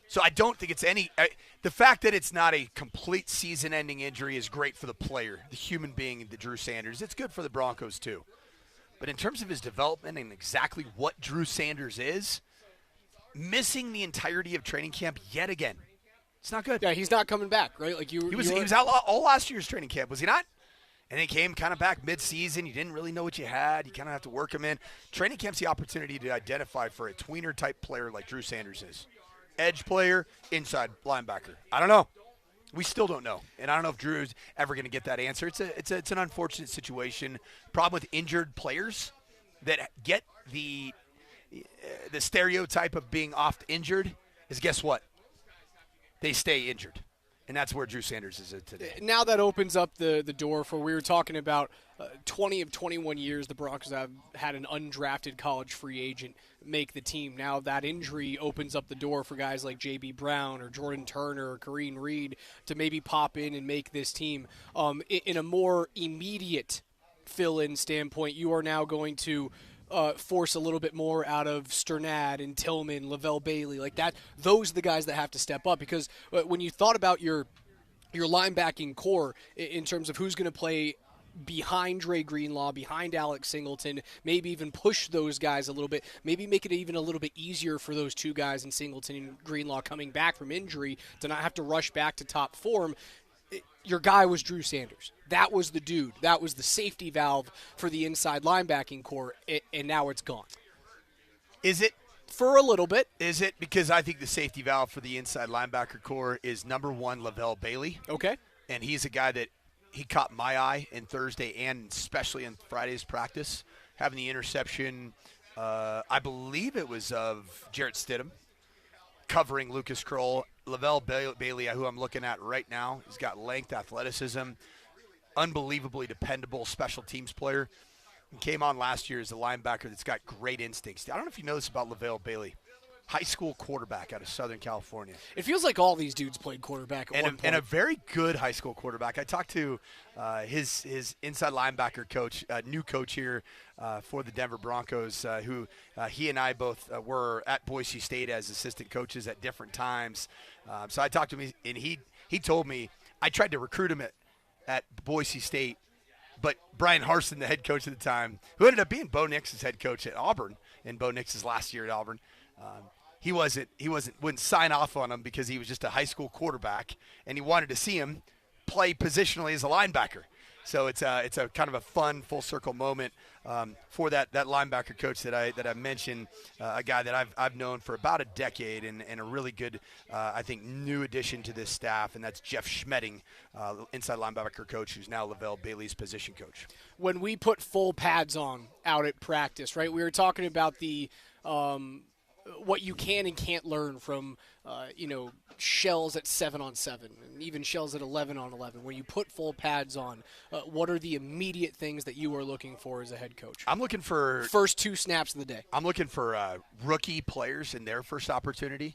So I don't think it's the fact that it's not a complete season-ending injury is great for the player, the human being, the Drew Sanders. It's good for the Broncos too. But in terms of his development and exactly what Drew Sanders is, missing the entirety of training camp yet again. It's not good. Yeah, he's not coming back, right? Like he was out all last year's training camp, was he not? And he came kind of back mid-season. You didn't really know what you had. You kind of have to work him in. Training camp's the opportunity to identify for a tweener-type player like Drew Sanders is. Edge player, inside linebacker. I don't know. We still don't know. And I don't know if Drew's ever going to get that answer. It's an unfortunate situation. Problem with injured players that get the stereotype of being oft injured is, guess what? They stay injured. And that's where Drew Sanders is at today. Now that opens up the door for, we were talking about 20 of 21 years the Broncos have had an undrafted college free agent make the team. Now that injury opens up the door for guys like J.B. Brown or Jordan Turner or Kareem Reed to maybe pop in and make this team. In a more immediate fill-in standpoint, you are now going to force a little bit more out of Sternad and Tillman, Lavelle Bailey, like that. Those are the guys that have to step up, because when you thought about your linebacking core in terms of who's going to play behind Dre Greenlaw, behind Alex Singleton, maybe even push those guys a little bit, maybe make it even a little bit easier for those two guys in Singleton and Greenlaw coming back from injury to not have to rush back to top form. Your guy was Drew Sanders. That was the dude. That was the safety valve for the inside linebacking core, and now it's gone. Is it? For a little bit. Is it? Because I think the safety valve for the inside linebacker core is number one, Lavelle Bailey. Okay. And he's a guy that he caught my eye in Thursday and especially in Friday's practice, having the interception, I believe it was of Jarrett Stidham, covering Lucas Kroll. Lavelle Bailey, who I'm looking at right now, he's got length, athleticism, unbelievably dependable special teams player. He came on last year as a linebacker that's got great instincts. I don't know if you know this about Lavelle Bailey. High school quarterback out of Southern California. It feels like all these dudes played quarterback at one point. And a very good high school quarterback. I talked to his inside linebacker coach, new coach here for the Denver Broncos, who he and I both were at Boise State as assistant coaches at different times. So I talked to him, and he told me, I tried to recruit him at Boise State, but Brian Harsin, the head coach at the time, who ended up being Bo Nix's head coach at Auburn in Bo Nix's last year at Auburn, he wouldn't sign off on him because he was just a high school quarterback, and he wanted to see him play positionally as a linebacker. So it's a kind of a fun full circle moment for that linebacker coach that I mentioned, a guy that I've known for about a decade and a really good I think new addition to this staff, and that's Jeff Schmedding, inside linebacker coach, who's now Lavelle Bailey's position coach. When we put full pads on out at practice, right? We were talking about the what you can and can't learn from, shells at 7-on-7 and even shells at 11-on-11. When you put full pads on, what are the immediate things that you are looking for as a head coach? I'm looking for first 2 snaps of the day. I'm looking for rookie players in their first opportunity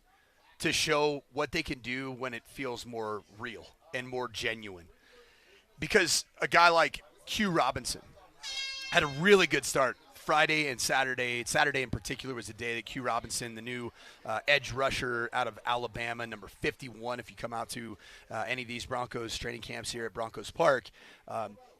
to show what they can do when it feels more real and more genuine. Because a guy like Q Robinson had a really good start Friday and Saturday. Saturday in particular was the day that Q Robinson, the new edge rusher out of Alabama, number 51, if you come out to any of these Broncos training camps here at Broncos Park.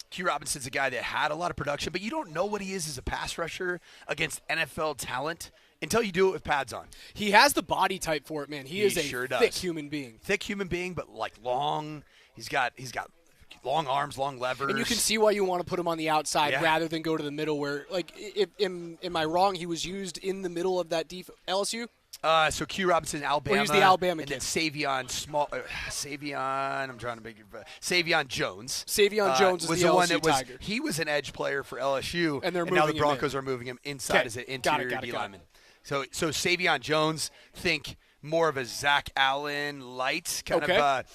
Q Robinson's a guy that had a lot of production, but you don't know what he is as a pass rusher against NFL talent until you do it with pads on. He has the body type for it, man. He is a sure thick human being. Thick human being, but like long. He's got long arms, long levers. And you can see why you want to put him on the outside rather than go to the middle where, like, am I wrong? He was used in the middle of that LSU? So Q Robinson, Alabama. Well, he's the Alabama and kid. then Savion Jones. Savion Jones was is the the LSU one that was. Tiger. He was an edge player for LSU, and now the Broncos are moving him inside as an interior D lineman. So Savion Jones, think more of a Zach Allen light kind of,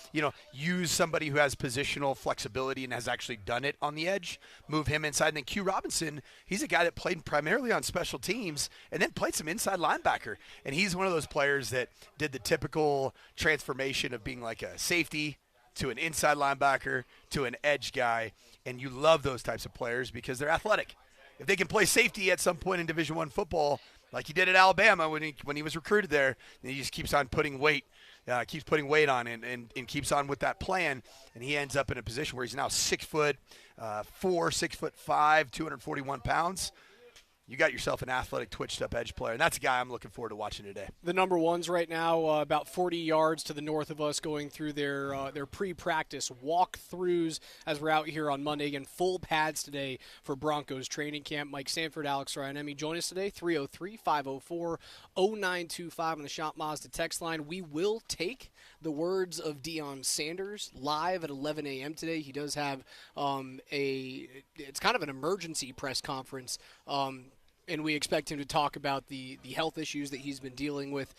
use somebody who has positional flexibility and has actually done it on the edge, move him inside. And then Q Robinson, he's a guy that played primarily on special teams and then played some inside linebacker. And he's one of those players that did the typical transformation of being like a safety to an inside linebacker to an edge guy. And you love those types of players because they're athletic. If they can play safety at some point in Division I football, like he did at Alabama when he was recruited there, and he just keeps on putting weight, on and keeps on with that plan, and he ends up in a position where he's now 6'4", 6'5", 241 pounds. You got yourself an athletic, twitched-up edge player, and that's a guy I'm looking forward to watching today. The number ones right now, about 40 yards to the north of us, going through their pre-practice walkthroughs as we're out here on Monday. Again, full pads today for Broncos training camp. Mike Sanford, Alex Ryanemi join us today, 303-504-0925 on the Shop Mazda text line. We will take the words of Deion Sanders live at 11 a.m. today. He does have it's kind of an emergency press conference and we expect him to talk about the health issues that he's been dealing with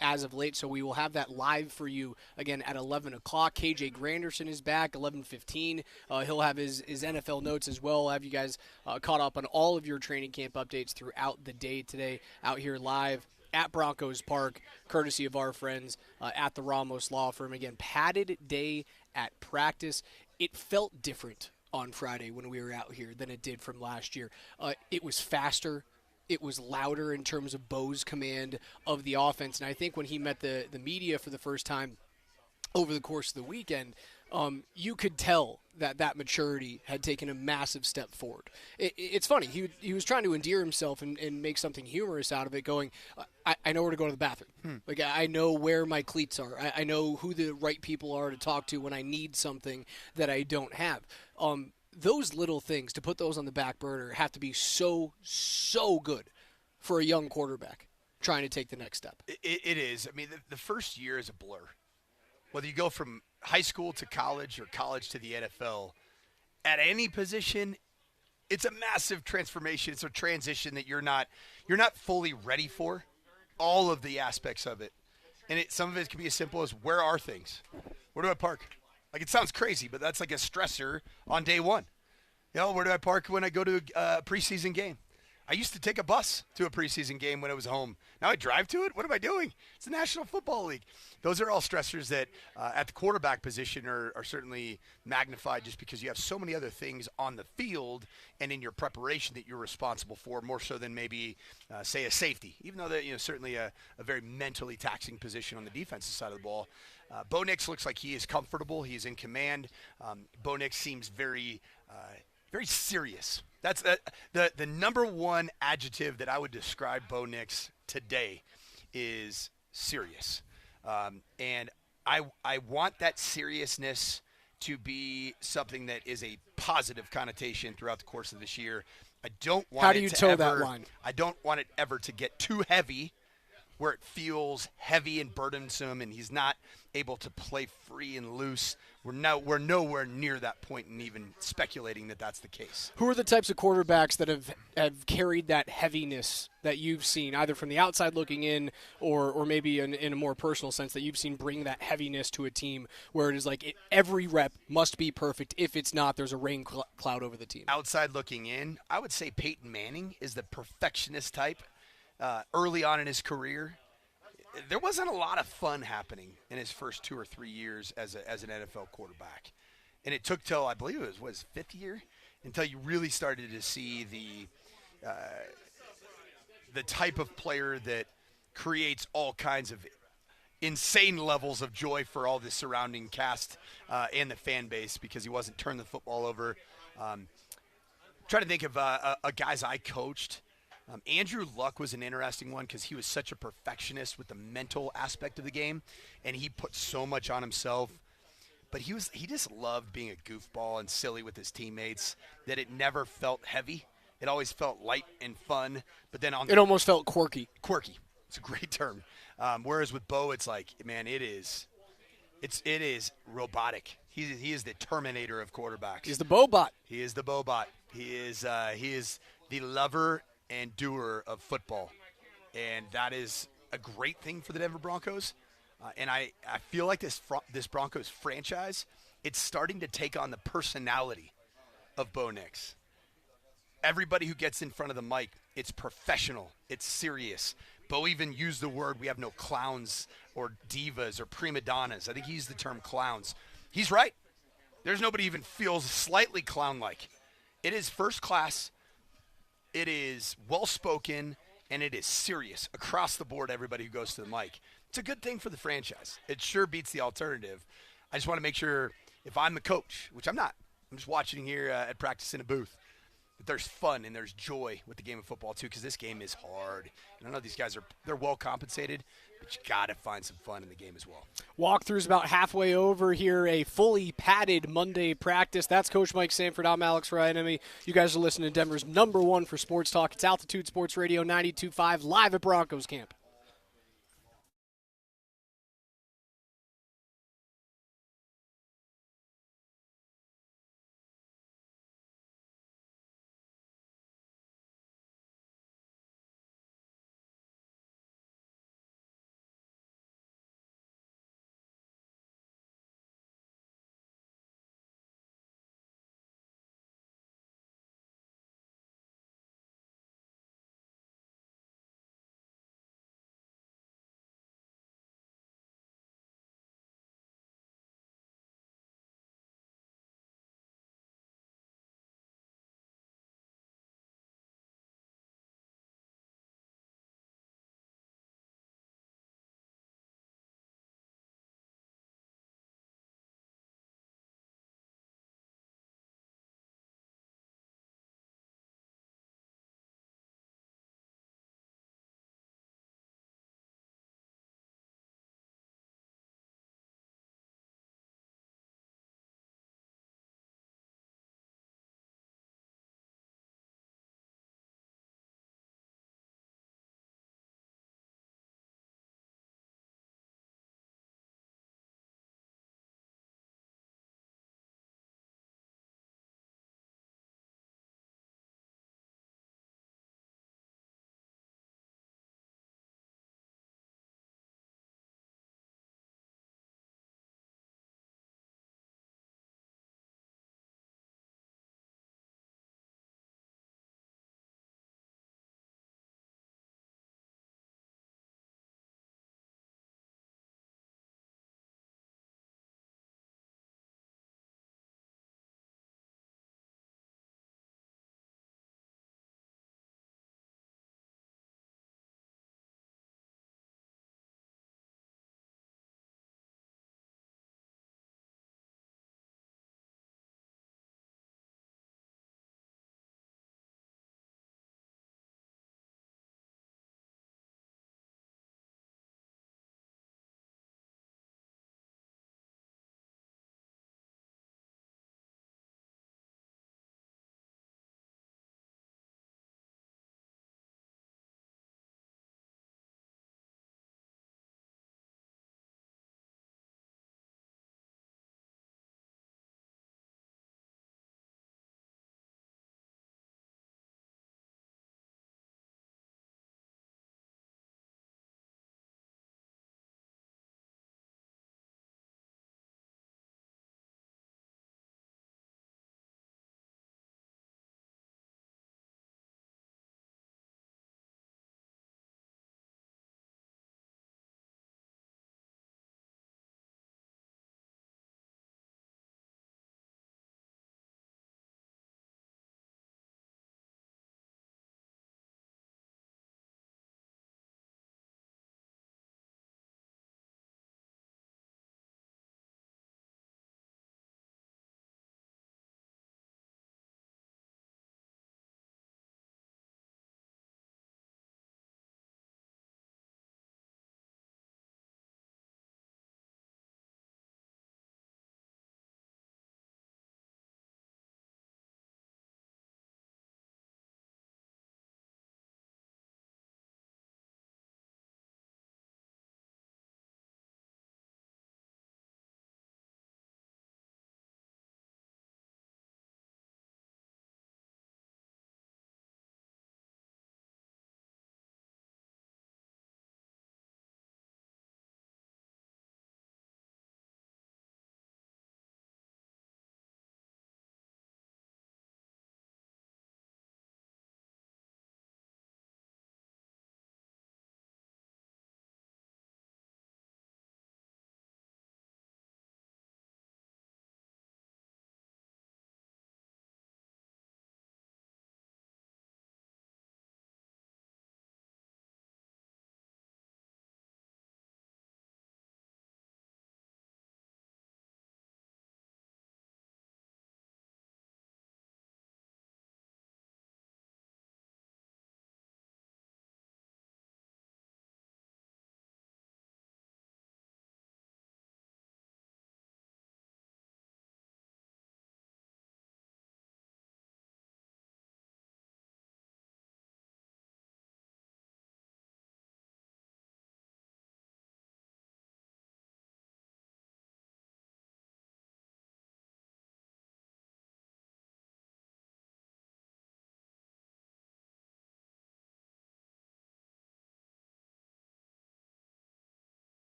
as of late. So we will have that live for you again at 11 o'clock. KJ Granderson is back, 11:15. He'll have his NFL notes as well. We'll have you guys caught up on all of your training camp updates throughout the day today out here live at Broncos Park, courtesy of our friends at the Ramos Law Firm. Again, padded day at practice. It felt different on Friday when we were out here than it did from last year. It was faster. It was louder in terms of Bo's command of the offense. And I think when he met the media for the first time over the course of the weekend, you could tell that maturity had taken a massive step forward. It's funny. He was trying to endear himself and make something humorous out of it, going, I know where to go to the bathroom. Like, I know where my cleats are. I know who the right people are to talk to when I need something that I don't have. Those little things, to put those on the back burner, have to be so good for a young quarterback trying to take the next step. It is. I mean, the first year is a blur. Whether you go from high school to college or college to the NFL, at any position, it's a massive transformation. It's a transition that you're not fully ready for, all of the aspects of it. And some of it can be as simple as, where are things? Where do I park? Like, it sounds crazy, but that's like a stressor on day one. Where do I park when I go to a preseason game? I used to take a bus to a preseason game when I was home. Now I drive to it? What am I doing? It's the National Football League. Those are all stressors that at the quarterback position are certainly magnified, just because you have so many other things on the field and in your preparation that you're responsible for, more so than maybe, say, a safety, even though that certainly a very mentally taxing position on the defensive side of the ball. Bo Nix looks like he is comfortable. He's in command. Bo Nix seems very serious. That's the number one adjective that I would describe Bo Nix today is serious. And I want that seriousness to be something that is a positive connotation throughout the course of this year. I don't want How do you toe that line? I don't want it ever to get too heavy, where it feels heavy and burdensome and he's not able to play free and loose. We're nowhere near that point in even speculating that that's the case. Who are the types of quarterbacks that have carried that heaviness that you've seen, either from the outside looking in or maybe in a more personal sense, that you've seen bring that heaviness to a team where it is like every rep must be perfect? If it's not, there's a rain cloud over the team. Outside looking in, I would say Peyton Manning is the perfectionist type. Early on in his career, there wasn't a lot of fun happening in his first 2 or 3 years as an NFL quarterback. And it took till, I believe it was his fifth year, until you really started to see the type of player that creates all kinds of insane levels of joy for all the surrounding cast and the fan base, because he wasn't turning the football over. Trying to think of guys I coached. Andrew Luck was an interesting one, because he was such a perfectionist with the mental aspect of the game, and he put so much on himself. But he just loved being a goofball and silly with his teammates, that it never felt heavy. It always felt light and fun. But then it almost felt quirky. Quirky. It's a great term. Whereas with Bo, it's like, man, it is robotic. He is the Terminator of quarterbacks. He's the Bobot. He is the Bobot. He is the lover and doer of football, and that is a great thing for the Denver Broncos. And I feel like this Broncos franchise, it's starting to take on the personality of Bo Nix. Everybody who gets in front of the mic, it's professional, it's serious. Bo even used the word, we have no clowns or divas or prima donnas. I think he used the term clowns. He's right. There's nobody even feels slightly clown-like. It is first class. It is well-spoken, and it is serious across the board, everybody who goes to the mic. It's a good thing for the franchise. It sure beats the alternative. I just want to make sure, if I'm the coach, which I'm not, I'm just watching here at practice in a booth, that there's fun and there's joy with the game of football, too, because this game is hard. And I know these guys they're well compensated, but you got to find some fun in the game as well. Walkthrough's about halfway over here, a fully padded Monday practice. That's Coach Mike Sanford. I'm Alex Ryanemi. You guys are listening to Denver's #1 for sports talk. It's Altitude Sports Radio 92.5, live at Broncos camp.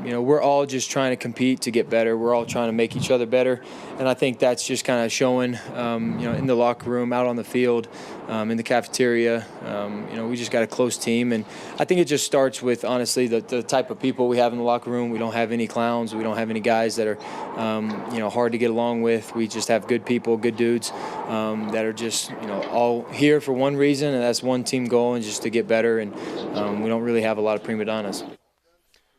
we're all just trying to compete to get better. We're all trying to make each other better, and I think that's just kind of showing, in the locker room, out on the field, in the cafeteria. We just got a close team, and I think it just starts with, honestly, the type of people we have in the locker room. We don't have any clowns. We don't have any guys that are, hard to get along with. We just have good people, good dudes that are just, all here for one reason, and that's one team goal, and just to get better. And we don't really have a lot of prima donnas.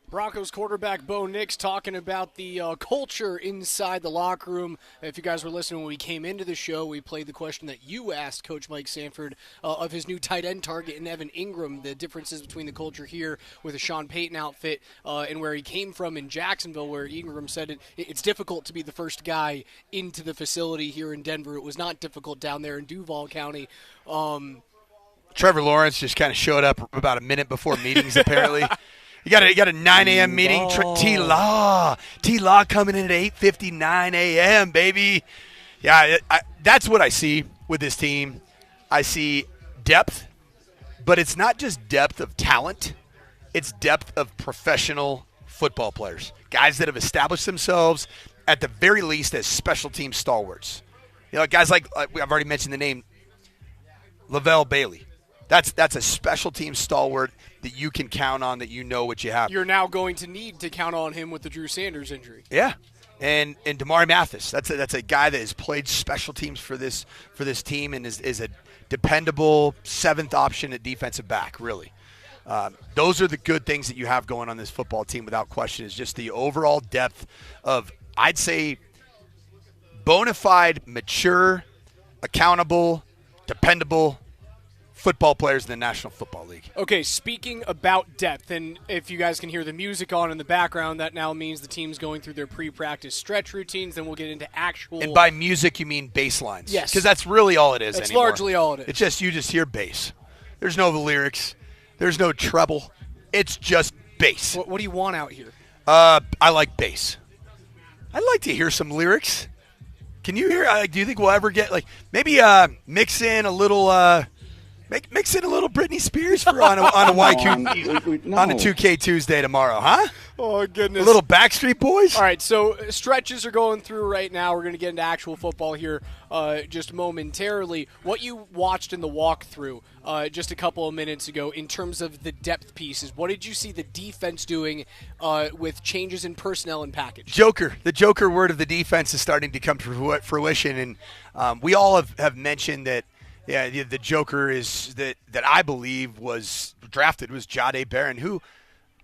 Broncos quarterback Bo Nix talking about the culture inside the locker room. If you guys were listening when we came into the show, we played the question that you asked Coach Mike Sanford of his new tight end target in Evan Ingram, the differences between the culture here with a Sean Payton outfit and where he came from in Jacksonville, where Ingram said it's difficult to be the first guy into the facility here in Denver. It was not difficult down there in Duval County. Trevor Lawrence just kind of showed up about a minute before meetings, apparently. You got a 9 a.m. meeting. T-Law coming in at 8:59 a.m., baby. Yeah, that's what I see with this team. I see depth, but it's not just depth of talent. It's depth of professional football players, guys that have established themselves at the very least as special team stalwarts. Guys like I've already mentioned the name, Lavelle Bailey. That's a special team stalwart that you can count on, that you know what you have. You're now going to need to count on him with the Drew Sanders injury. Yeah, and Damari Mathis. That's a guy that has played special teams for this team and is a dependable seventh option at defensive back. Really, those are the good things that you have going on this football team without question. Is just the overall depth of, I'd say, bona fide, mature, accountable, dependable football players in the National Football League. Okay, speaking about depth, and if you guys can hear the music on in the background, that now means the team's going through their pre-practice stretch routines. Then we'll get into actual. And by music, you mean bass lines. Yes. Because that's really all it is That's anymore. largely all it is. It's just, you just hear bass. There's no lyrics. There's no treble. It's just bass. What do you want out here? I like bass. I'd like to hear some lyrics. Can you hear? Do you think we'll ever get, maybe mix in a little... Mix in a little Britney Spears for on a YQ on a 2K Tuesday tomorrow, huh? Oh, goodness. A little Backstreet Boys? All right, so stretches are going through right now. We're going to get into actual football here just momentarily. What you watched in the walkthrough just a couple of minutes ago in terms of the depth pieces, what did you see the defense doing with changes in personnel and package? The Joker word of the defense is starting to come to fruition, and we all have mentioned that. Yeah, the Joker is that I believe was drafted was Jahdae Barron, who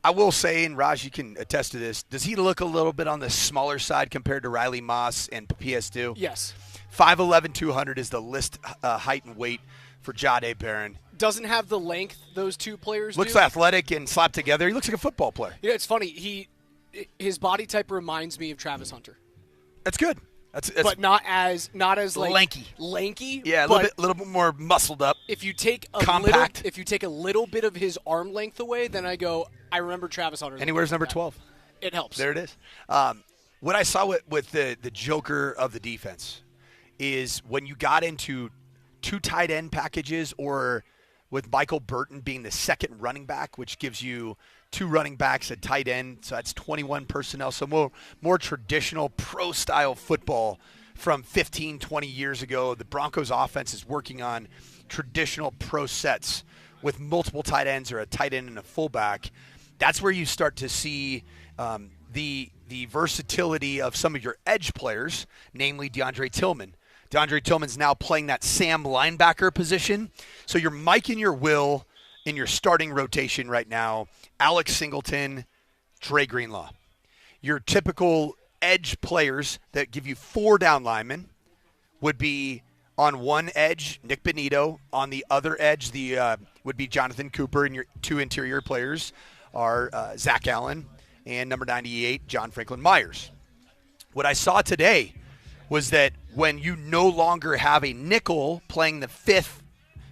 I will say, and Raj, you can attest to this, does he look a little bit on the smaller side compared to Riley Moss and PS2? Yes. 5'11", 200 is the list height and weight for Jahdae Barron. Doesn't have the length those two players Looks do. athletic and slapped together. He looks like a football player. Yeah, it's funny. His body type reminds me of Travis Hunter. That's good. That's but not as lanky. Yeah, a little bit more muscled up. If you take compact. If you take a little bit of his arm length away, then I remember Travis Hunter. And he wears number 12. It helps. There it is. What I saw with the Joker of the defense is when you got into two tight end packages, or with Michael Burton being the second running back, which gives you two running backs at tight end, so that's 21 personnel. So more traditional pro-style football from 15, 20 years ago. The Broncos offense is working on traditional pro sets with multiple tight ends or a tight end and a fullback. That's where you start to see the versatility of some of your edge players, namely DeAndre Tillman. DeAndre Tillman's now playing that Sam linebacker position. So you're Mike and your Will in your starting rotation right now, Alex Singleton, Dre Greenlaw. Your typical edge players that give you four down linemen would be on one edge, Nick Benito. On the other edge, would be Jonathan Cooper, and your two interior players are Zach Allen and number 98, John Franklin Myers. What I saw today was that when you no longer have a nickel playing the fifth,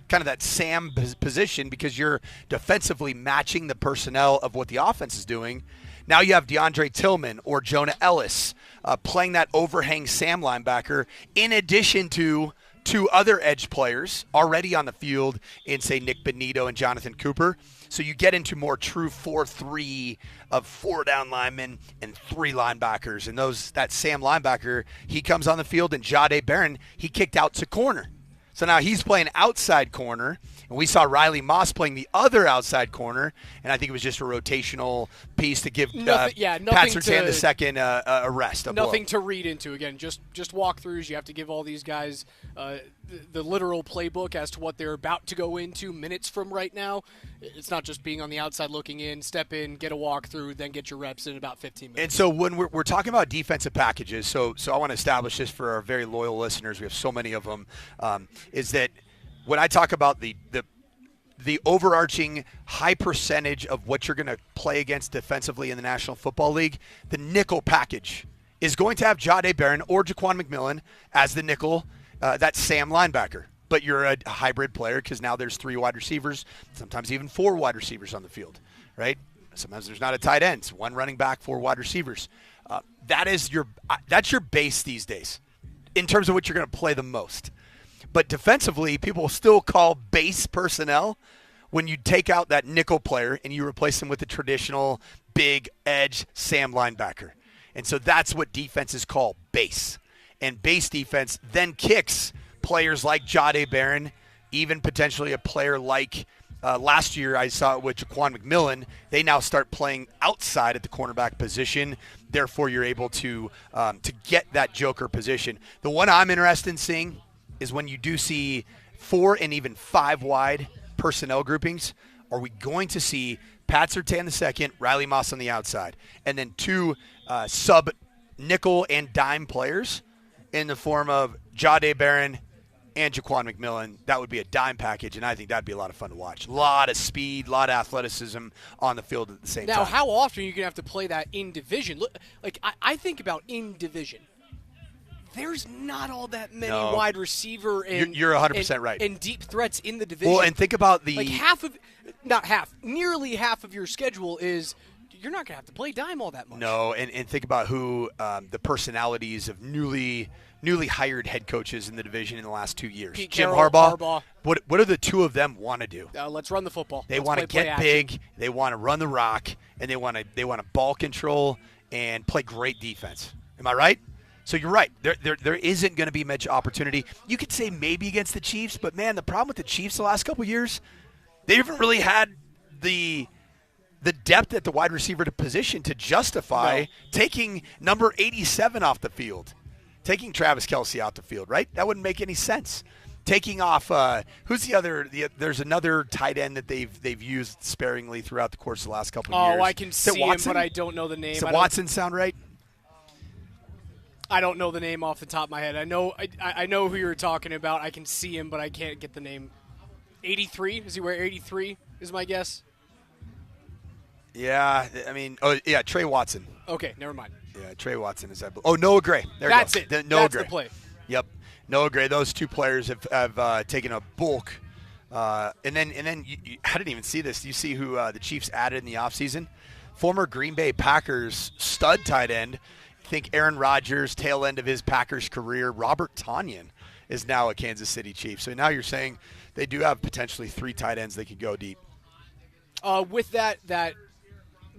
kind of that Sam position, because you're defensively matching the personnel of what the offense is doing. Now you have DeAndre Tillman or Jonah Ellis playing that overhang Sam linebacker, in addition to two other edge players already on the field in, say, Nick Benito and Jonathan Cooper. So you get into more true 4-3 of 4 down linemen and 3 linebackers. And that Sam linebacker, he comes on the field, and Jahdae Barron, he kicked out to corner. So now he's playing outside corner, and we saw Riley Moss playing the other outside corner, and I think it was just a rotational piece to give Pat Surtain the second a rest. Nothing to read into. Again, just walkthroughs. You have to give all these guys the literal playbook as to what they're about to go into minutes from right now. It's not just being on the outside looking in, step in, get a walkthrough, then get your reps in about 15 minutes. And so when we're talking about defensive packages, so I want to establish this for our very loyal listeners. We have so many of them. Is that when I talk about the overarching high percentage of what you're going to play against defensively in the National Football League, the nickel package is going to have Jahdae Barron or Jaquan McMillan as the nickel, that Sam linebacker. But you're a hybrid player because now there's 3 wide receivers, sometimes even 4 wide receivers on the field, right? Sometimes there's not a tight end. It's 1 running back, 4 wide receivers. That's your base these days in terms of what you're going to play the most. But defensively, people still call base personnel when you take out that nickel player and you replace him with a traditional big edge Sam linebacker. And so that's what defenses call base. And base defense then kicks players like Jahdae Barron, even potentially a player like last year I saw it with Jaquan McMillan. They now start playing outside at the cornerback position. Therefore, you're able to get that joker position. The one I'm interested in seeing is when you do see 4 and even 5 wide personnel groupings, are we going to see Pat Surtain the second, Riley Moss on the outside, and then 2 sub nickel and dime players in the form of Jahdae Barron and Jaquan McMillan? That would be a dime package, and I think that'd be a lot of fun to watch. A lot of speed, a lot of athleticism on the field at the same time. Now, how often are you going to have to play that in division? Look, I think about in division. There's not all that many wide receiver and you're 100% right. And deep threats in the division. Well, and think about nearly half of your schedule is you're not going to have to play dime all that much. No, and think about who the personalities of newly hired head coaches in the division in the last 2 years. Pete Jim Carroll, Harbaugh. What do the 2 of them want to do? Let's run the football. They want to get big. They want to run the rock, and they want to ball control and play great defense. Am I right? So you're right. There isn't going to be much opportunity. You could say maybe against the Chiefs, but, man, the problem with the Chiefs the last couple of years, they haven't really had the depth at the wide receiver position to justify taking number 87 off the field, taking Travis Kelce out the field, right? That wouldn't make any sense. Taking off who's the other? There's another tight end that they've used sparingly throughout the course of the last couple of years. Oh, I can see him, but I don't know the name. Does Watson sound right? I don't know the name off the top of my head. I know who you're talking about. I can see him, but I can't get the name. 83? Is he wearing 83? Is my guess. Yeah, I mean, Trey Watson. Okay, never mind. Yeah, Trey Watson is. Noah Gray. That's it. Noah That's Gray. the play. Yep, Noah Gray. Those 2 players have taken a bulk. And then I didn't even see this. Do you see who the Chiefs added in the offseason? Former Green Bay Packers stud tight end. Think Aaron Rodgers, tail end of his Packers career. Robert Tonyan is now a Kansas City Chief. So now you're saying they do have potentially 3 tight ends they could go deep. With that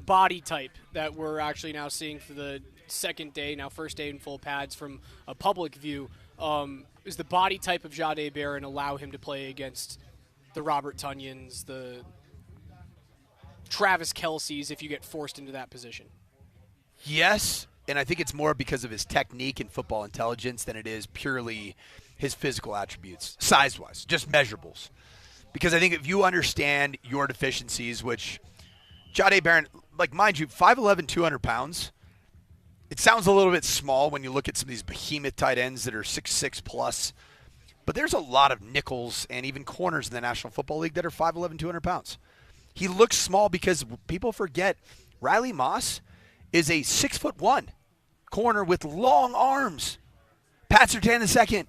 body type that we're actually now seeing for the second day, now first day in full pads from a public view, is the body type of Jahdae Barron allow him to play against the Robert Tonyans, the Travis Kelce's if you get forced into that position? Yes. And I think it's more because of his technique and football intelligence than it is purely his physical attributes, size-wise, just measurables. Because I think if you understand your deficiencies, which Jahdae Barron, mind you, 5'11", 200 pounds, it sounds a little bit small when you look at some of these behemoth tight ends that are 6'6 plus. But there's a lot of nickels and even corners in the National Football League that are 5'11", 200 pounds. He looks small because people forget Riley Moss is a 6'1" corner with long arms. Pat Surtain II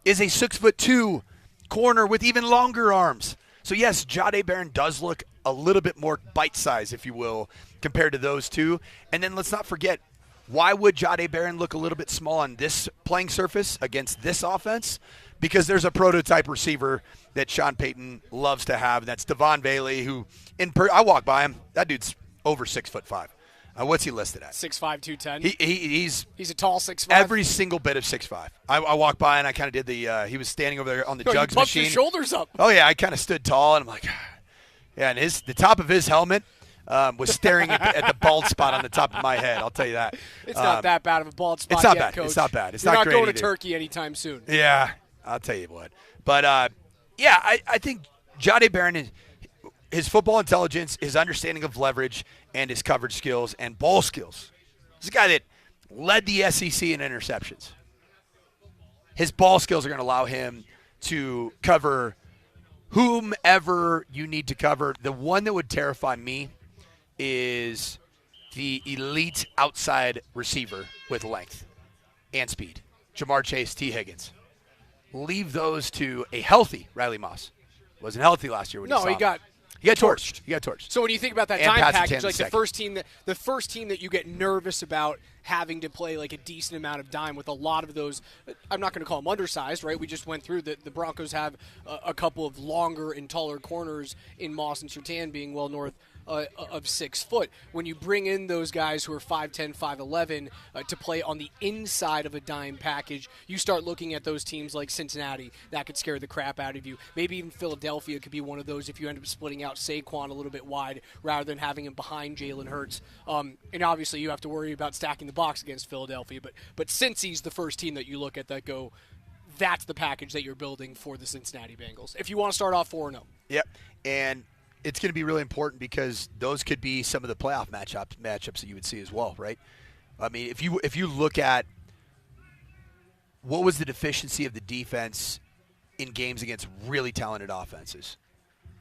is a 6'2" corner with even longer arms. So yes, Jahdae Barron does look a little bit more bite-sized, if you will, compared to those 2. And then let's not forget, why would Jahdae Barron look a little bit small on this playing surface against this offense? because there's a prototype receiver that Sean Payton loves to have. And that's Devon Bailey, who I walk by him. That dude's over 6'5". What's he listed at? 6'5", 210. He's a tall 6'5". Every single bit of 6'5". I walked by and I kind of did the. He was standing over there on the jugs you pumped machine. Your shoulders up. Oh yeah, I kind of stood tall and I'm like, yeah. And the top of his helmet was staring at the bald spot on the top of my head. I'll tell you that. It's not that bad of a bald spot. It's not yet, bad. Coach. It's not bad. It's You're not not great going to either. Turkey anytime soon. Yeah, I'll tell you what. But I think Jahdae Barron, his football intelligence, his understanding of leverage, and his coverage skills and ball skills. He's a guy that led the SEC in interceptions. His ball skills are going to allow him to cover whomever you need to cover. The one that would terrify me is the elite outside receiver with length and speed. Jamar Chase, T. Higgins. Leave those to a healthy Riley Moss. Wasn't healthy last year when he got torched. He got torched. So when you think about that And time Patsy package, Tan like the second. first team that you get nervous about having to play like a decent amount of dime with a lot of those, I'm not going to call them undersized, right? We just went through that the Broncos have a couple of longer and taller corners in Moss and Surtain being well north of 6 foot. When you bring in those guys who are 5'10", 5'11", to play on the inside of a dime package, you start looking at those teams like Cincinnati. That could scare the crap out of you. Maybe even Philadelphia could be one of those if you end up splitting out Saquon a little bit wide rather than having him behind Jalen Hurts. And obviously you have to worry about stacking the box against Philadelphia. But Cincy's the first team that you look at that go, that's the package that you're building for the Cincinnati Bengals. If you want to start off 4-0. Yep. And it's going to be really important because those could be some of the playoff matchups that you would see as well, right? I mean, if you look at what was the deficiency of the defense in games against really talented offenses,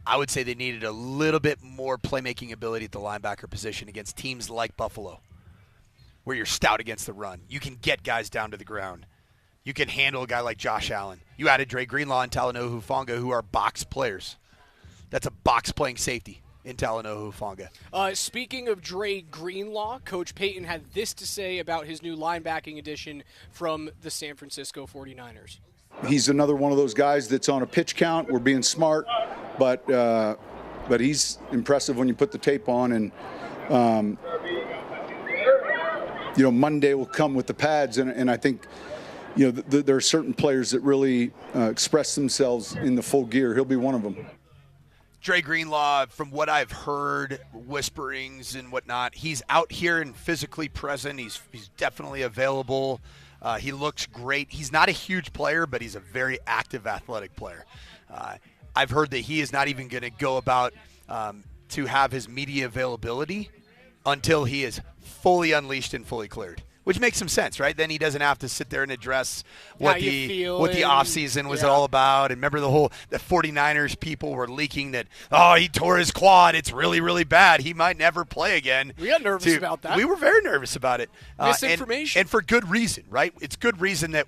I would say they needed a little bit more playmaking ability at the linebacker position against teams like Buffalo, where you're stout against the run. You can get guys down to the ground. You can handle a guy like Josh Allen. You added Dre Greenlaw and Talanoa Hufanga, who are box players. That's a box-playing safety in Talanoa Hufanga. Speaking of Dre Greenlaw, Coach Payton had this to say about his new linebacking addition from the San Francisco 49ers. He's another one of those guys that's on a pitch count. We're being smart, but he's impressive when you put the tape on. And, Monday will come with the pads, and I think there are certain players that really express themselves in the full gear. He'll be one of them. Dre Greenlaw, from what I've heard, whisperings and whatnot, he's out here and physically present. He's definitely available. He looks great. He's not a huge player, but he's a very active, athletic player. I've heard that he is not even going to go about to have his media availability until he is fully unleashed and fully cleared. Which makes some sense, right? Then he doesn't have to sit there and address what the offseason was all about. And remember the 49ers people were leaking that, he tore his quad. It's really, really bad. He might never play again. We got nervous about that. We were very nervous about it. Misinformation. And for good reason, right? It's good reason that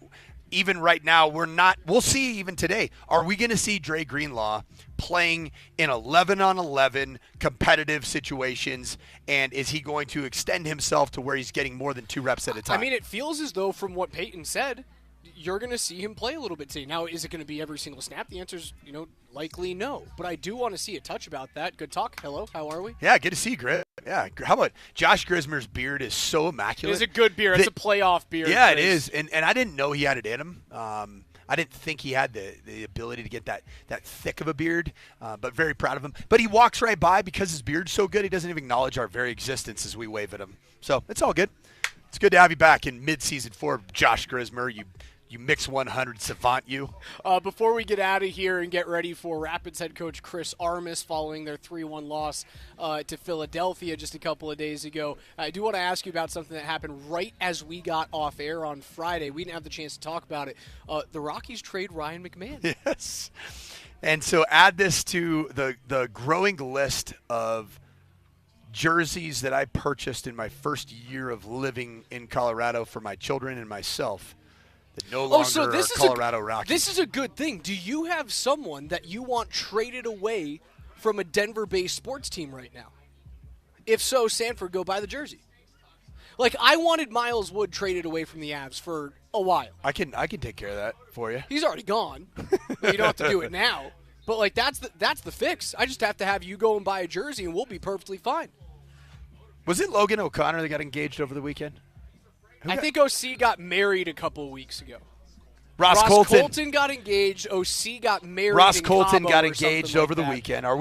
even right now we'll see even today. Are we going to see Dre Greenlaw playing in 11-on-11 competitive situations, and is he going to extend himself to where he's getting more than 2 reps at a time? I mean, it feels as though from what Payton said, you're going to see him play a little bit today. Now, is it going to be every single snap? The answer is, likely no. But I do want to see a touch about that. Good talk. Hello, how are we? Yeah, good to see you, Grit. Yeah, how about Josh Grismer's beard is so immaculate. It is a good beard. It's a playoff beard. Yeah, it is. And I didn't know he had it in him. I didn't think he had the ability to get that thick of a beard, but very proud of him. But he walks right by because his beard's so good, he doesn't even acknowledge our very existence as we wave at him. So it's all good. It's good to have you back in mid-season 4, Josh Grismer. You mix 100 savant you. Before we get out of here and get ready for Rapids head coach Chris Armas following their 3-1 loss to Philadelphia just a couple of days ago, I do want to ask you about something that happened right as we got off air on Friday. We didn't have the chance to talk about it. The Rockies trade Ryan McMahon. Yes. And so add this to the growing list of jerseys that I purchased in my first year of living in Colorado for my children and myself. That no longer are Colorado Rockies. This is a good thing. Do you have someone that you want traded away from a Denver-based sports team right now? If so, Sanford, go buy the jersey. Like, I wanted Miles Wood traded away from the Avs for a while. I can take care of that for you. He's already gone. You don't have to do it now. But, like, that's the fix. I just have to have you go and buy a jersey, and we'll be perfectly fine. Was it Logan O'Connor that got engaged over the weekend? I think OC got married a couple of weeks ago. Ross Colton got engaged. OC got married. Ross in Colton Cabo got or engaged something over like the that. weekend. Are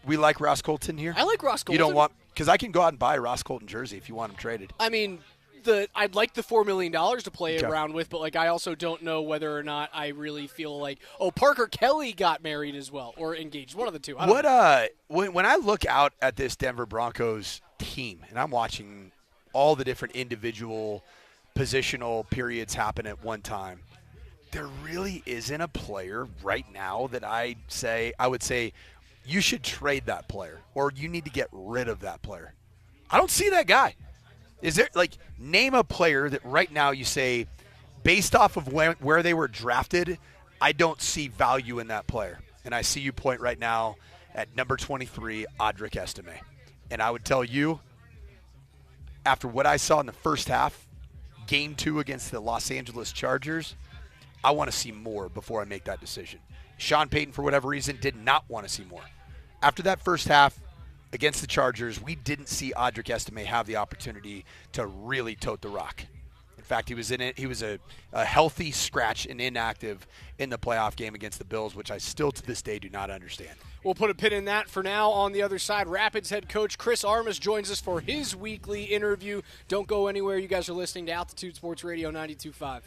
we like Ross Colton here? I like Ross Colton. You don't want because I can go out and buy a Ross Colton jersey if you want him traded. I mean, I'd like the $4 million to play Okay. around with, but like I also don't know whether or not I really feel like Parker Kelly got married as well or engaged. One of the two. I don't know. When I look out at this Denver Broncos team and I'm watching all the different individual positional periods happen at one time, there really isn't a player right now that I would say you should trade that player or you need to get rid of that player. I don't see that guy. Is there, name a player that right now you say, based off of where they were drafted, I don't see value in that player. And I see you point right now at number 23, Audric Estime. And I would tell you, after what I saw in the first half, game 2 against the Los Angeles Chargers, I want to see more before I make that decision. Sean Payton, for whatever reason, did not want to see more. After that first half against the Chargers, we didn't see Audric Estime have the opportunity to really tote the rock. In fact, he was in it. He was a healthy scratch and inactive in the playoff game against the Bills, which I still to this day do not understand. We'll put a pin in that for now. On the other side, Rapids head coach Chris Armas joins us for his weekly interview. Don't go anywhere. You guys are listening to Altitude Sports Radio 92.5.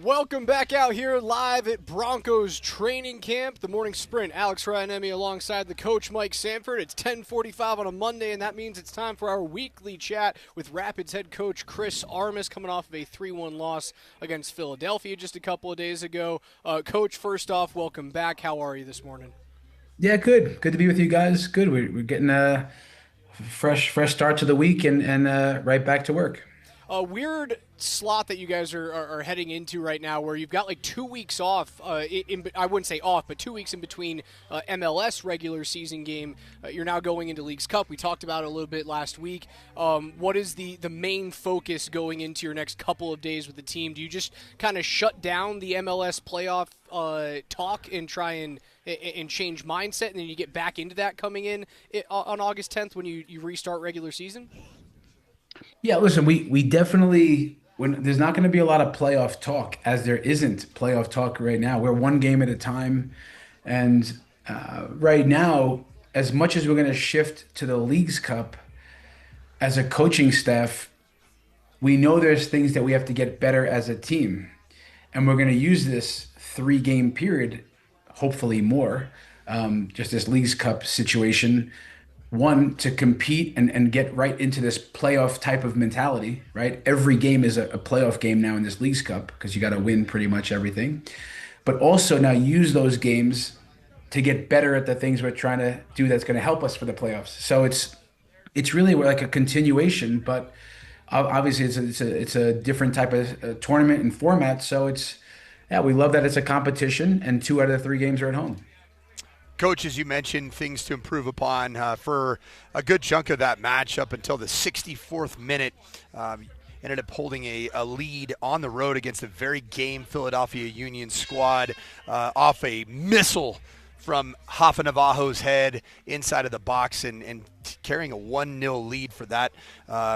Welcome back out here live at Broncos training camp. The morning sprint, Alex Ryanemi alongside the coach Mike Sanford. It's 10:45 on a Monday, and that means it's time for our weekly chat with Rapids head coach Chris Armas, coming off of a 3-1 loss against Philadelphia just a couple of days ago. Coach, first off, welcome back. How are you this morning? Yeah, good. Good to be with you guys. Good. We're getting a fresh start to the week and right back to work. A weird slot that you guys are heading into right now, where you've got like 2 weeks off. I wouldn't say off, but 2 weeks in between MLS regular season game. You're now going into Leagues Cup. We talked about it a little bit last week. What is the main focus going into your next couple of days with the team? Do you just kind of shut down the MLS playoff talk and try and change mindset, and then you get back into that coming in on August 10th when you restart regular season? Yeah, listen, we definitely, when there's not going to be a lot of playoff talk, as there isn't playoff talk right now. We're one game at a time. And right now, as much as we're going to shift to the Leagues Cup, as a coaching staff, we know there's things that we have to get better as a team. And we're going to use this 3-game period, hopefully more, just this Leagues Cup situation, one, to compete and get right into this playoff type of mentality, right? Every game is a playoff game now in this Leagues Cup because you got to win pretty much everything. But also now use those games to get better at the things we're trying to do that's going to help us for the playoffs. So it's really like a continuation, but obviously it's a different type of tournament and format. So we love that it's a competition and 2 out of the 3 games are at home. Coach, as you mentioned, things to improve upon for a good chunk of that match up until the 64th minute. Ended up holding a lead on the road against a very game Philadelphia Union squad off a missile from Rafa Navajo's head inside of the box and carrying a 1-0 lead for that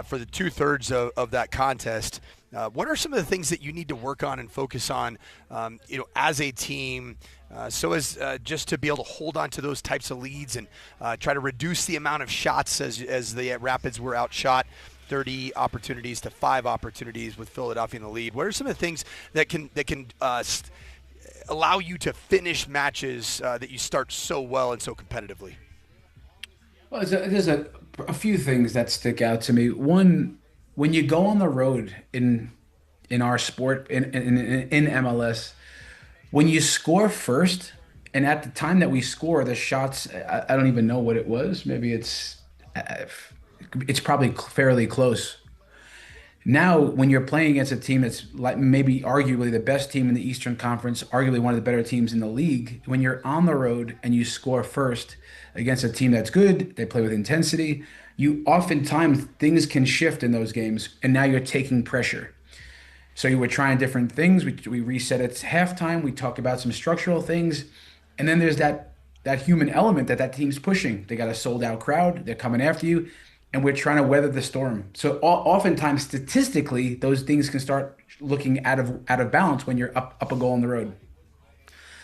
for the 2/3 of that contest. What are some of the things that you need to work on and focus on, as a team, so as just to be able to hold on to those types of leads and try to reduce the amount of shots as the Rapids were outshot 30 opportunities to 5 opportunities with Philadelphia in the lead? What are some of the things that can allow you to finish matches that you start so well and so competitively? Well, there's a few things that stick out to me. One, when you go on the road in our sport, in MLS, when you score first, and at the time that we score, the shots, I don't even know what it was. Maybe it's probably fairly close. Now, when you're playing against a team that's like maybe arguably the best team in the Eastern Conference, arguably one of the better teams in the league, when you're on the road and you score first against a team that's good, they play with intensity, you oftentimes things can shift in those games, and now you're taking pressure. So you were trying different things. We reset at halftime. We talk about some structural things, and then there's that human element that team's pushing. They got a sold-out crowd. They're coming after you, and we're trying to weather the storm. So oftentimes, statistically, those things can start looking out of balance when you're up a goal on the road.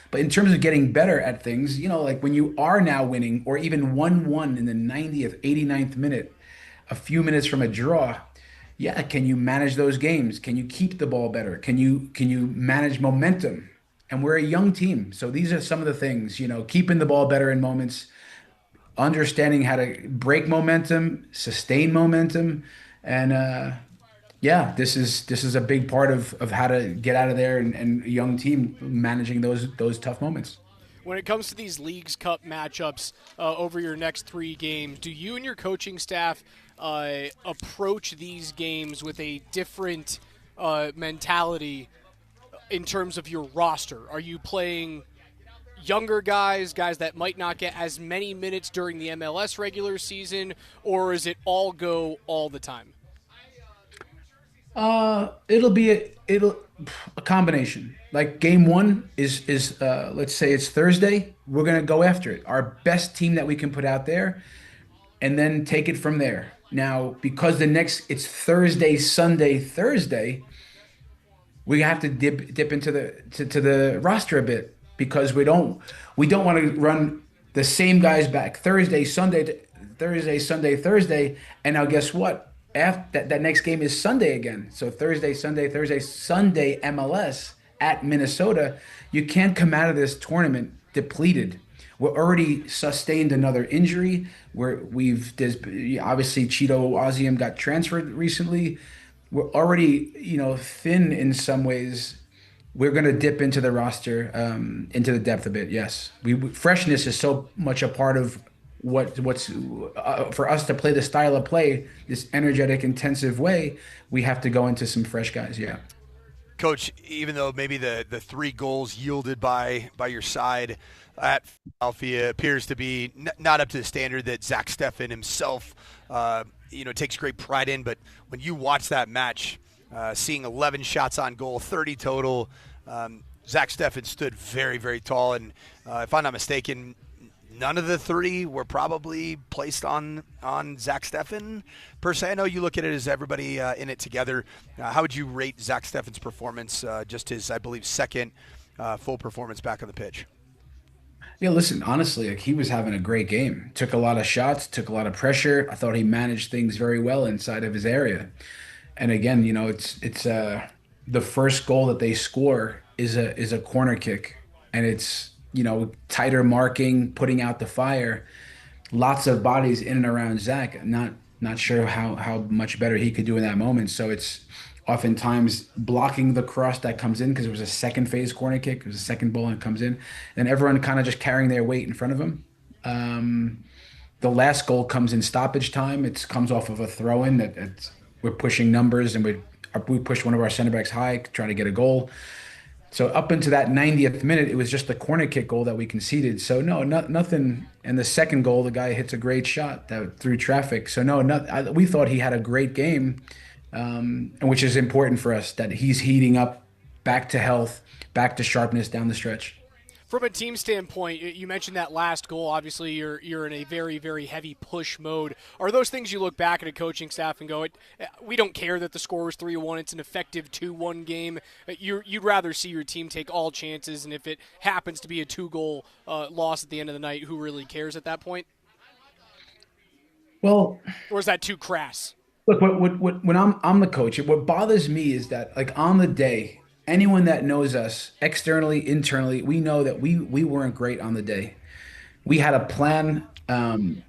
But in terms of getting better at things, like when you are now winning, or even 1-1 in the 90th, 89th minute, a few minutes from a draw, can you manage those games? Can you keep the ball better? Can you manage momentum? And we're a young team, so these are some of the things, keeping the ball better in moments, understanding how to break momentum, sustain momentum, and this is a big part of how to get out of there and a young team managing those tough moments. When it comes to these Leagues Cup matchups over your next 3 games, do you and your coaching staff approach these games with a different mentality in terms of your roster? Are you playing younger guys that might not get as many minutes during the MLS regular season, or is it all go all the time? It'll be a combination. Like game 1 is let's say it's Thursday. We're gonna go after it. Our best team that we can put out there, and then take it from there. Now, because it's Thursday, Sunday, Thursday, we have to dip into the roster a bit, because we don't want to run the same guys back Thursday, Sunday, and now guess what? After that next game is Sunday again. So Thursday, Sunday MLS, at Minnesota, you can't come out of this tournament depleted. We're already sustained another injury. There's obviously Cheeto Ozium got transferred recently. We're already, thin in some ways. We're going to dip into the roster, into the depth a bit. Yes, freshness is so much a part of what's for us to play the style of play, this energetic, intensive way. We have to go into some fresh guys. Yeah. Coach, even though maybe the 3 goals yielded by your side at Philadelphia appears to be not up to the standard that Zach Steffen himself, takes great pride in, but when you watch that match, seeing 11 shots on goal, 30 total, Zach Steffen stood very, very tall, and if I'm not mistaken, none of the 3 were probably placed on Zach Steffen per se. I know you look at it as everybody in it together. How would you rate Zach Steffen's performance, just his, I believe, second full performance back on the pitch? Yeah, listen, honestly, he was having a great game. Took a lot of shots, took a lot of pressure. I thought he managed things very well inside of his area. And again, it's the first goal that they score is a corner kick, and it's tighter marking, putting out the fire, lots of bodies in and around Zach. Not sure how much better he could do in that moment. So it's oftentimes blocking the cross that comes in because it was a second phase corner kick. It was a second ball and it comes in, and everyone kind of just carrying their weight in front of him. The last goal comes in stoppage time. It comes off of a throw in that we're pushing numbers, and we pushed one of our center backs high trying to get a goal. So up into that 90th minute, it was just the corner kick goal that we conceded. So nothing. And the second goal, the guy hits a great shot that through traffic. So we thought he had a great game, and which is important for us, that he's heating up, back to health, back to sharpness down the stretch. From a team standpoint, you mentioned that last goal. Obviously, you're in a very, very heavy push mode. Are those things you look back at a coaching staff and go, we don't care that the score was 3-1. It's an effective 2-1 game. You'd rather see your team take all chances, and if it happens to be a 2-goal loss at the end of the night, who really cares at that point? Well, or is that too crass? Look, when I'm the coach, what bothers me is that, like, on the day, anyone that knows us externally, internally, we know that we weren't great on the day. We had a plan.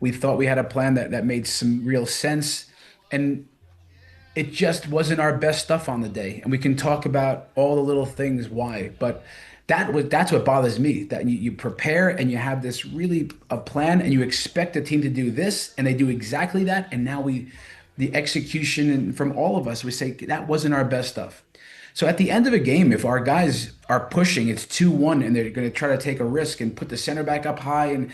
We thought we had a plan that made some real sense, and it just wasn't our best stuff on the day. And we can talk about all the little things why, but that's what bothers me. That you prepare and you have this really a plan, and you expect the team to do this, and they do exactly that. And now the execution, and from all of us, we say that wasn't our best stuff. So at the end of a game, if our guys are pushing, it's 2-1, and they're going to try to take a risk and put the center back up high,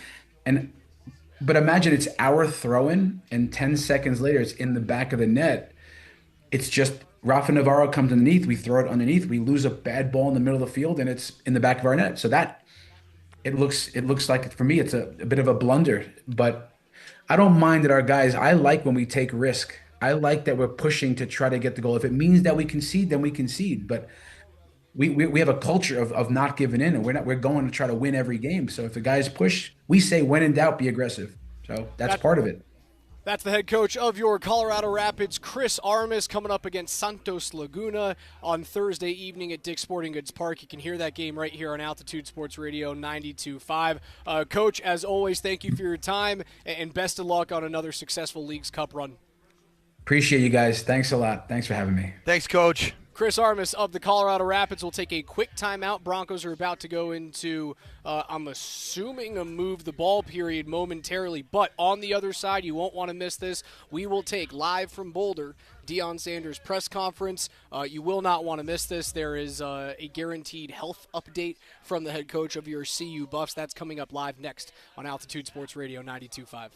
but imagine it's our throw-in, and 10 seconds later it's in the back of the net. It's just Rafa Navarro comes underneath, we throw it underneath, we lose a bad ball in the middle of the field, and it's in the back of our net. So that it looks like, for me, it's a bit of a blunder. But I don't mind that our guys. I like when we take risk. I like that we're pushing to try to get the goal. If it means that we concede, then we concede. But we have a culture of not giving in, and we're going to try to win every game. So if the guys push, we say when in doubt, be aggressive. So that's part of it. That's the head coach of your Colorado Rapids, Chris Armas, coming up against Santos Laguna on Thursday evening at Dick's Sporting Goods Park. You can hear that game right here on Altitude Sports Radio 92.5. Coach, as always, thank you for your time, and best of luck on another successful Leagues Cup run. Appreciate you guys. Thanks a lot. Thanks for having me. Thanks, Coach. Chris Armas of the Colorado Rapids will take a quick timeout. Broncos are about to go into, I'm assuming, a move the ball period momentarily. But on the other side, you won't want to miss this. We will take live from Boulder Deion Sanders' press conference. You will not want to miss this. There is a guaranteed health update from the head coach of your CU Buffs. That's coming up live next on Altitude Sports Radio 92.5.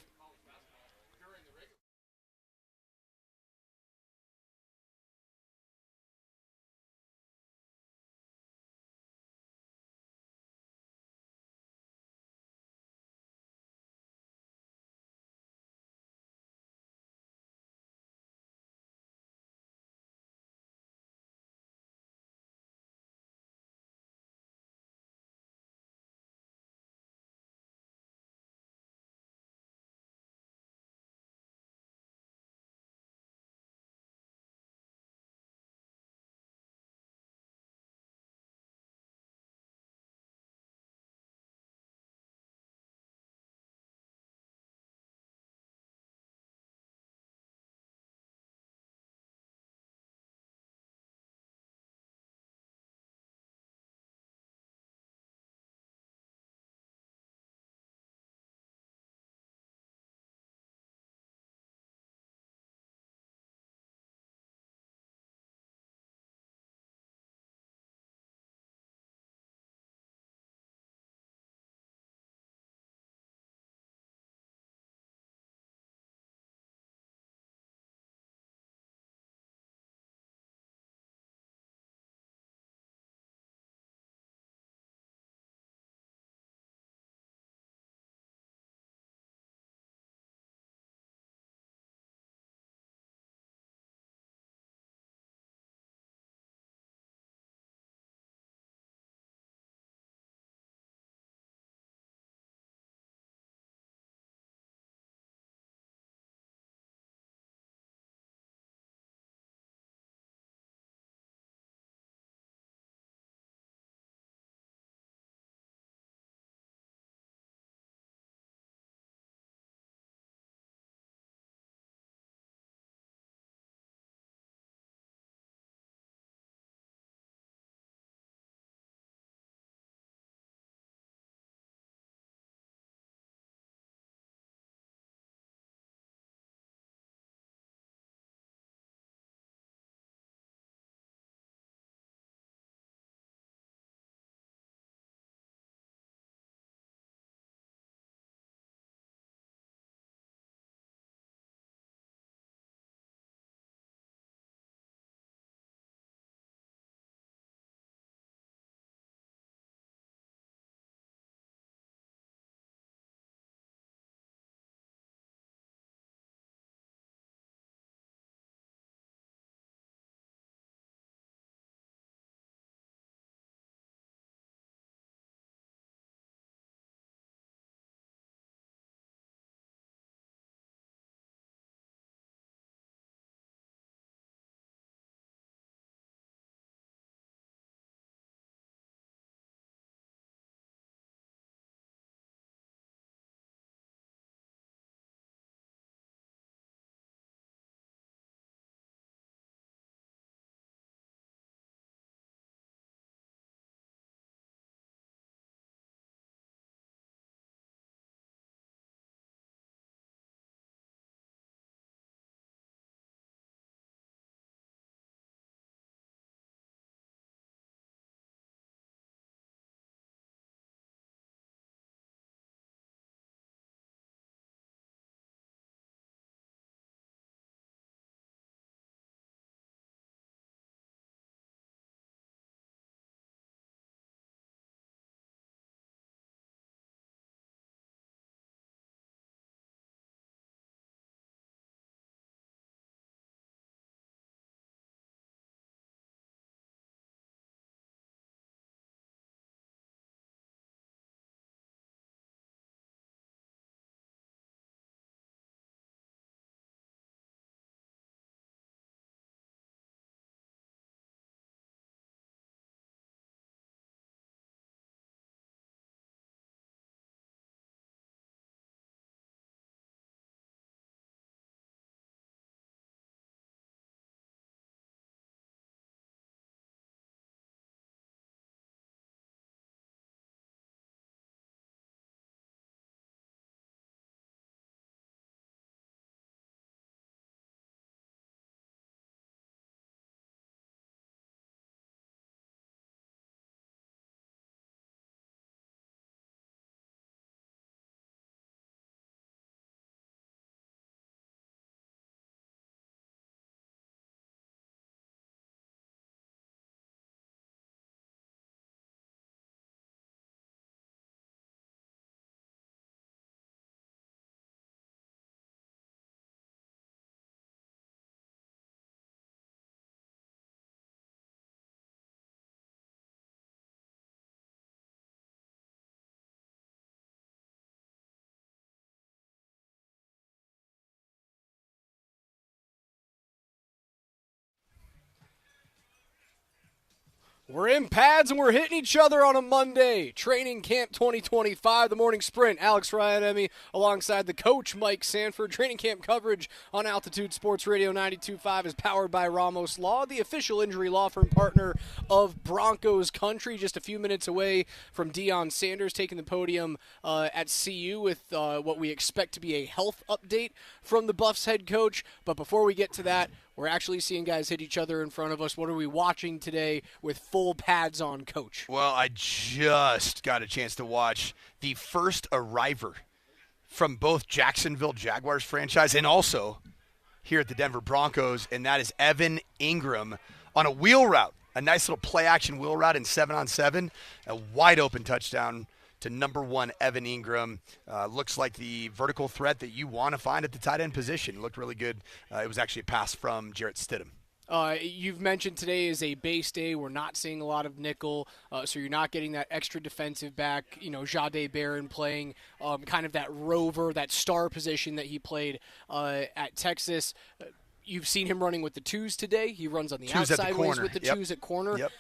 We're in pads and we're hitting each other on a Monday. Training Camp 2025, the morning sprint. Alex Ryan alongside the coach, Mike Sanford. Training camp coverage on Altitude Sports Radio 92.5 is powered by Ramos Law, the official injury law firm partner of Broncos country. Just a few minutes away from Deion Sanders taking the podium at CU with what we expect to be a health update from the Buffs head coach. But before we get to that, we're actually seeing guys hit each other in front of us. What are we watching today with full pads on, Coach? Well, I just got a chance to watch the first arriver from both Jacksonville Jaguars franchise and also here at the Denver Broncos, and that is Evan Ingram on a wheel route, a nice little play-action wheel route in 7-on-7, a wide-open touchdown to number 1 Evan Ingram. Looks like the vertical threat that you want to find at the tight end position. Looked really good. It was actually a pass from Jarrett Stidham. You've mentioned today is a base day. We're not seeing a lot of nickel, so you're not getting that extra defensive back, Jahdae Barron playing kind of that rover, that star position that he played at Texas. You've seen him running with the twos today. He runs on the outside ways with the twos at corner. Yep.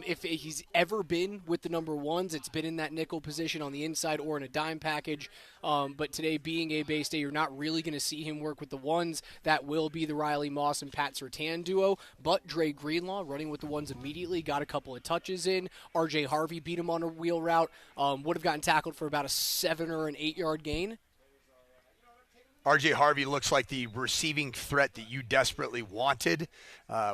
If he's ever been with the number ones, it's been in that nickel position on the inside or in a dime package. But today being a base day, you're not really going to see him work with the ones. That will be the Riley Moss and Pat Surtain duo. But Dre Greenlaw running with the ones immediately, got a couple of touches in. R.J. Harvey beat him on a wheel route. Would have gotten tackled for about a 7 or an 8 yard gain. R.J. Harvey looks like the receiving threat that you desperately wanted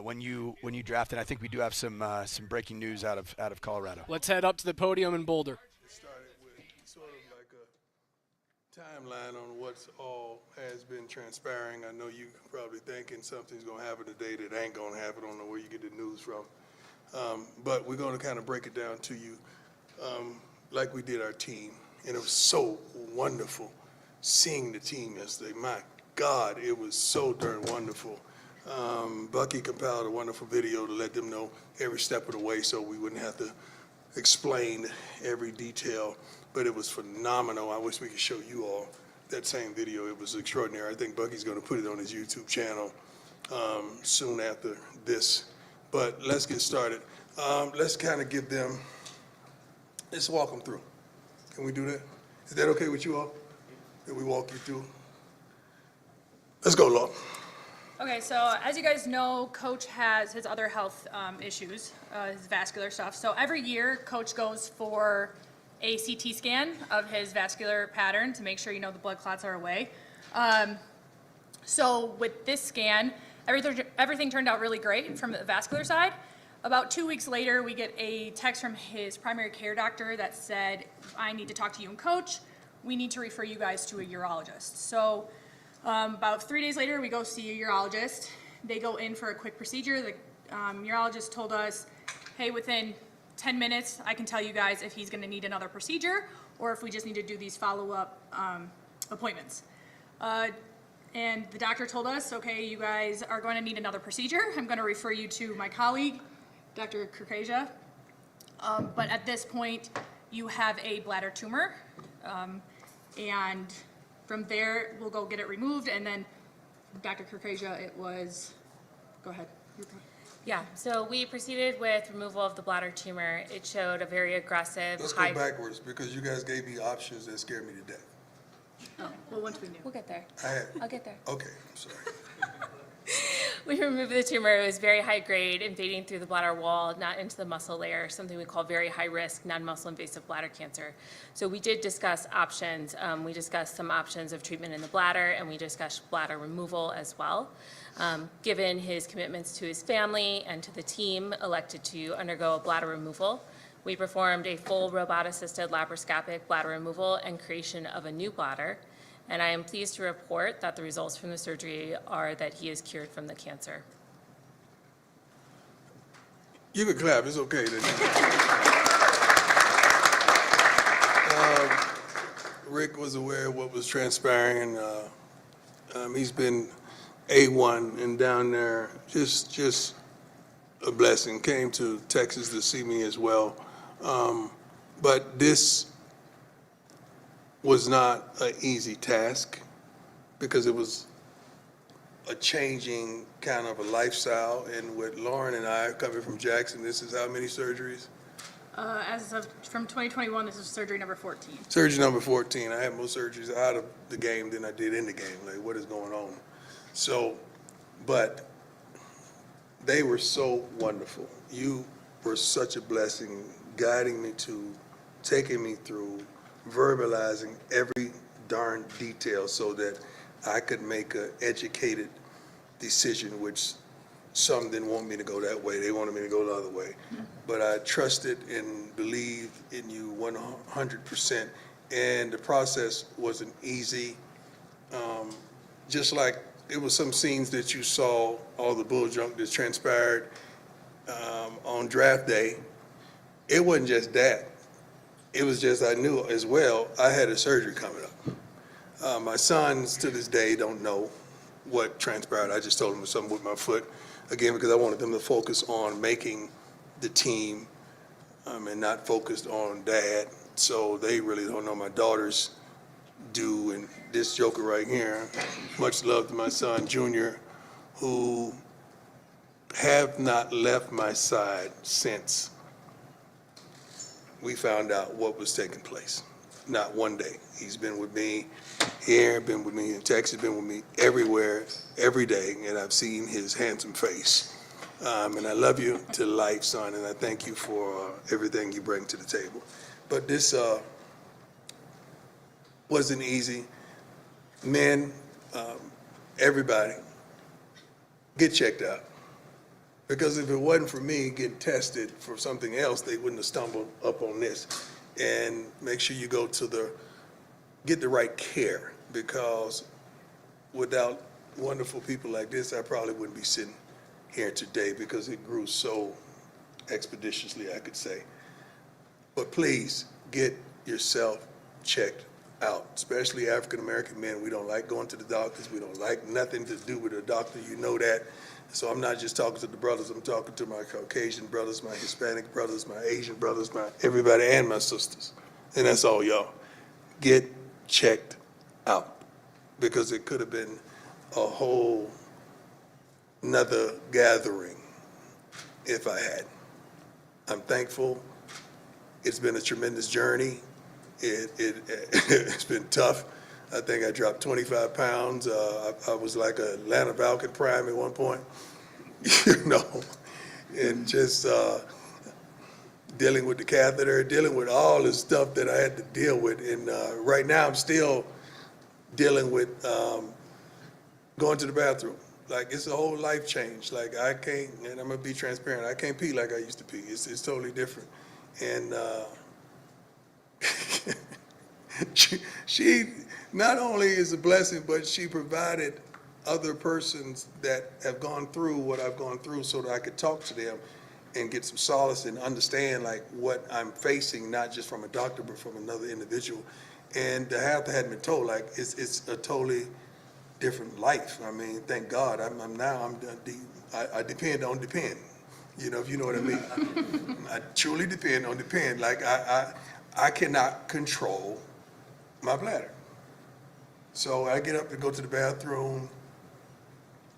when you drafted. I think we do have some breaking news out of Colorado. Let's head up to the podium in Boulder. It started with sort of like a timeline on what's all has been transpiring. I know you're probably thinking something's going to happen today that ain't going to happen. I don't know where you get the news from. But we're going to kind of break it down to you like we did our team. And it was so wonderful seeing the team yesterday. My God, it was so darn wonderful. Bucky compiled a wonderful video to let them know every step of the way so we wouldn't have to explain every detail, but it was phenomenal. I wish we could show you all that same video. It was extraordinary. I think Bucky's going to put it on his YouTube channel soon after this. But let's get started. Let's kind of give them, let's walk them through. Can we do that? Is that okay with you all? That we walk you through? Let's go, Law. Okay, so as you guys know, Coach has his other health issues, his vascular stuff. So every year, Coach goes for a CT scan of his vascular pattern to make sure, the blood clots are away. So with this scan, everything turned out really great from the vascular side. About 2 weeks later, we get a text from his primary care doctor that said, I need to talk to you and Coach. We need to refer you guys to a urologist. So about 3 days later, we go see a urologist. They go in for a quick procedure. The urologist told us, hey, within 10 minutes, I can tell you guys if he's gonna need another procedure or if we just need to do these follow-up appointments. And the doctor told us, okay, you guys are going to need another procedure. I'm gonna refer you to my colleague, Dr. Kreckman. But at this point, you have a bladder tumor. And from there, we'll go get it removed, and then Dr. Kreckman, it was, go ahead. Yeah, so we proceeded with removal of the bladder tumor. It showed a very aggressive Let's go backwards because you guys gave me options that scared me to death. Oh, well, once we knew. We'll get there. I'll get there. Okay, I'm sorry. We removed the tumor. It was very high grade, invading through the bladder wall, not into the muscle layer, something we call very high risk, non-muscle invasive bladder cancer. So we did discuss options. We discussed some options of treatment in the bladder, and we discussed bladder removal as well. Given his commitments to his family and to the team, elected to undergo a bladder removal. We performed a full robot-assisted laparoscopic bladder removal and creation of a new bladder. And I am pleased to report that the results from the surgery are that he is cured from the cancer. You can clap, it's okay. Rick was aware of what was transpiring, and he's been A1 and down there, just a blessing. Came to Texas to see me as well. But this was not an easy task because it was a changing kind of a lifestyle. And with Lauren and I coming from Jackson, this is how many surgeries? As of from 2021, this is surgery number 14. Surgery number 14. I had more surgeries out of the game than I did in the game. Like, what is going on? So, but they were so wonderful. You were such a blessing, guiding me to, taking me through, verbalizing every darn detail so that I could make an educated decision, which some didn't want me to go that way. They wanted me to go the other way. But I trusted and believed in you 100%. And the process wasn't easy. Just like it was some scenes that you saw, all the bull junk that transpired on draft day. It wasn't just that. It was just I knew as well I had a surgery coming up. My sons to this day don't know what transpired. I just told them something with my foot, again, because I wanted them to focus on making the team and not focused on dad. So they really don't know. My daughters do, and this joker right here, much love to my son, Junior, who have not left my side since we found out what was taking place. Not one day. He's been with me here, been with me in Texas, been with me everywhere, every day, and I've seen his handsome face. And I love you to life, son, and I thank you for everything you bring to the table. But this wasn't easy. Men, everybody, get checked out. Because if it wasn't for me getting tested for something else, they wouldn't have stumbled up on this. And make sure you go to get the right care, because without wonderful people like this, I probably wouldn't be sitting here today, because it grew so expeditiously, I could say. But please get yourself checked out, especially African-American men. We don't like going to the doctors. We don't like nothing to do with a doctor. You know that. So I'm not just talking to the brothers. I'm talking to my Caucasian brothers, my Hispanic brothers, my Asian brothers, my everybody, and my sisters. And that's all, y'all. Get checked out, because it could have been a whole another gathering if I had. I'm thankful. It's been a tremendous journey. It's been tough. I think I dropped 25 pounds. I was like a Atlanta Falcon prime at one point, and just dealing with the catheter, dealing with all the stuff that I had to deal with. And right now I'm still dealing with going to the bathroom. Like, it's a whole life change. Like, I can't, and I'm gonna be transparent, I can't pee like I used to pee. It's totally different. And she not only is a blessing, but she provided other persons that have gone through what I've gone through so that I could talk to them and get some solace and understand like what I'm facing, not just from a doctor, but from another individual. And to have that been told, like, it's a totally different life. I mean, thank God. I depend on depend. You know, if you know what I mean. I truly depend on depend. Like, I cannot control my bladder. So I get up and go to the bathroom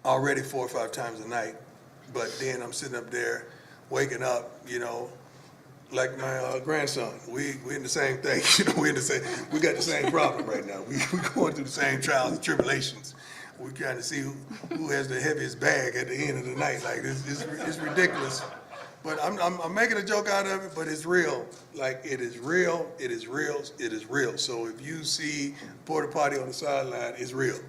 already 4 or 5 times a night, but then I'm sitting up there waking up, you know, like my grandson. We in the same thing, you know, we got the same problem right now. We going through the same trials and tribulations. We're trying to see who has the heaviest bag at the end of the night. Like, it's ridiculous. But I'm making a joke out of it, but it's real. Like, it is real, it is real, it is real. So if you see porta potty on the sideline, it's real,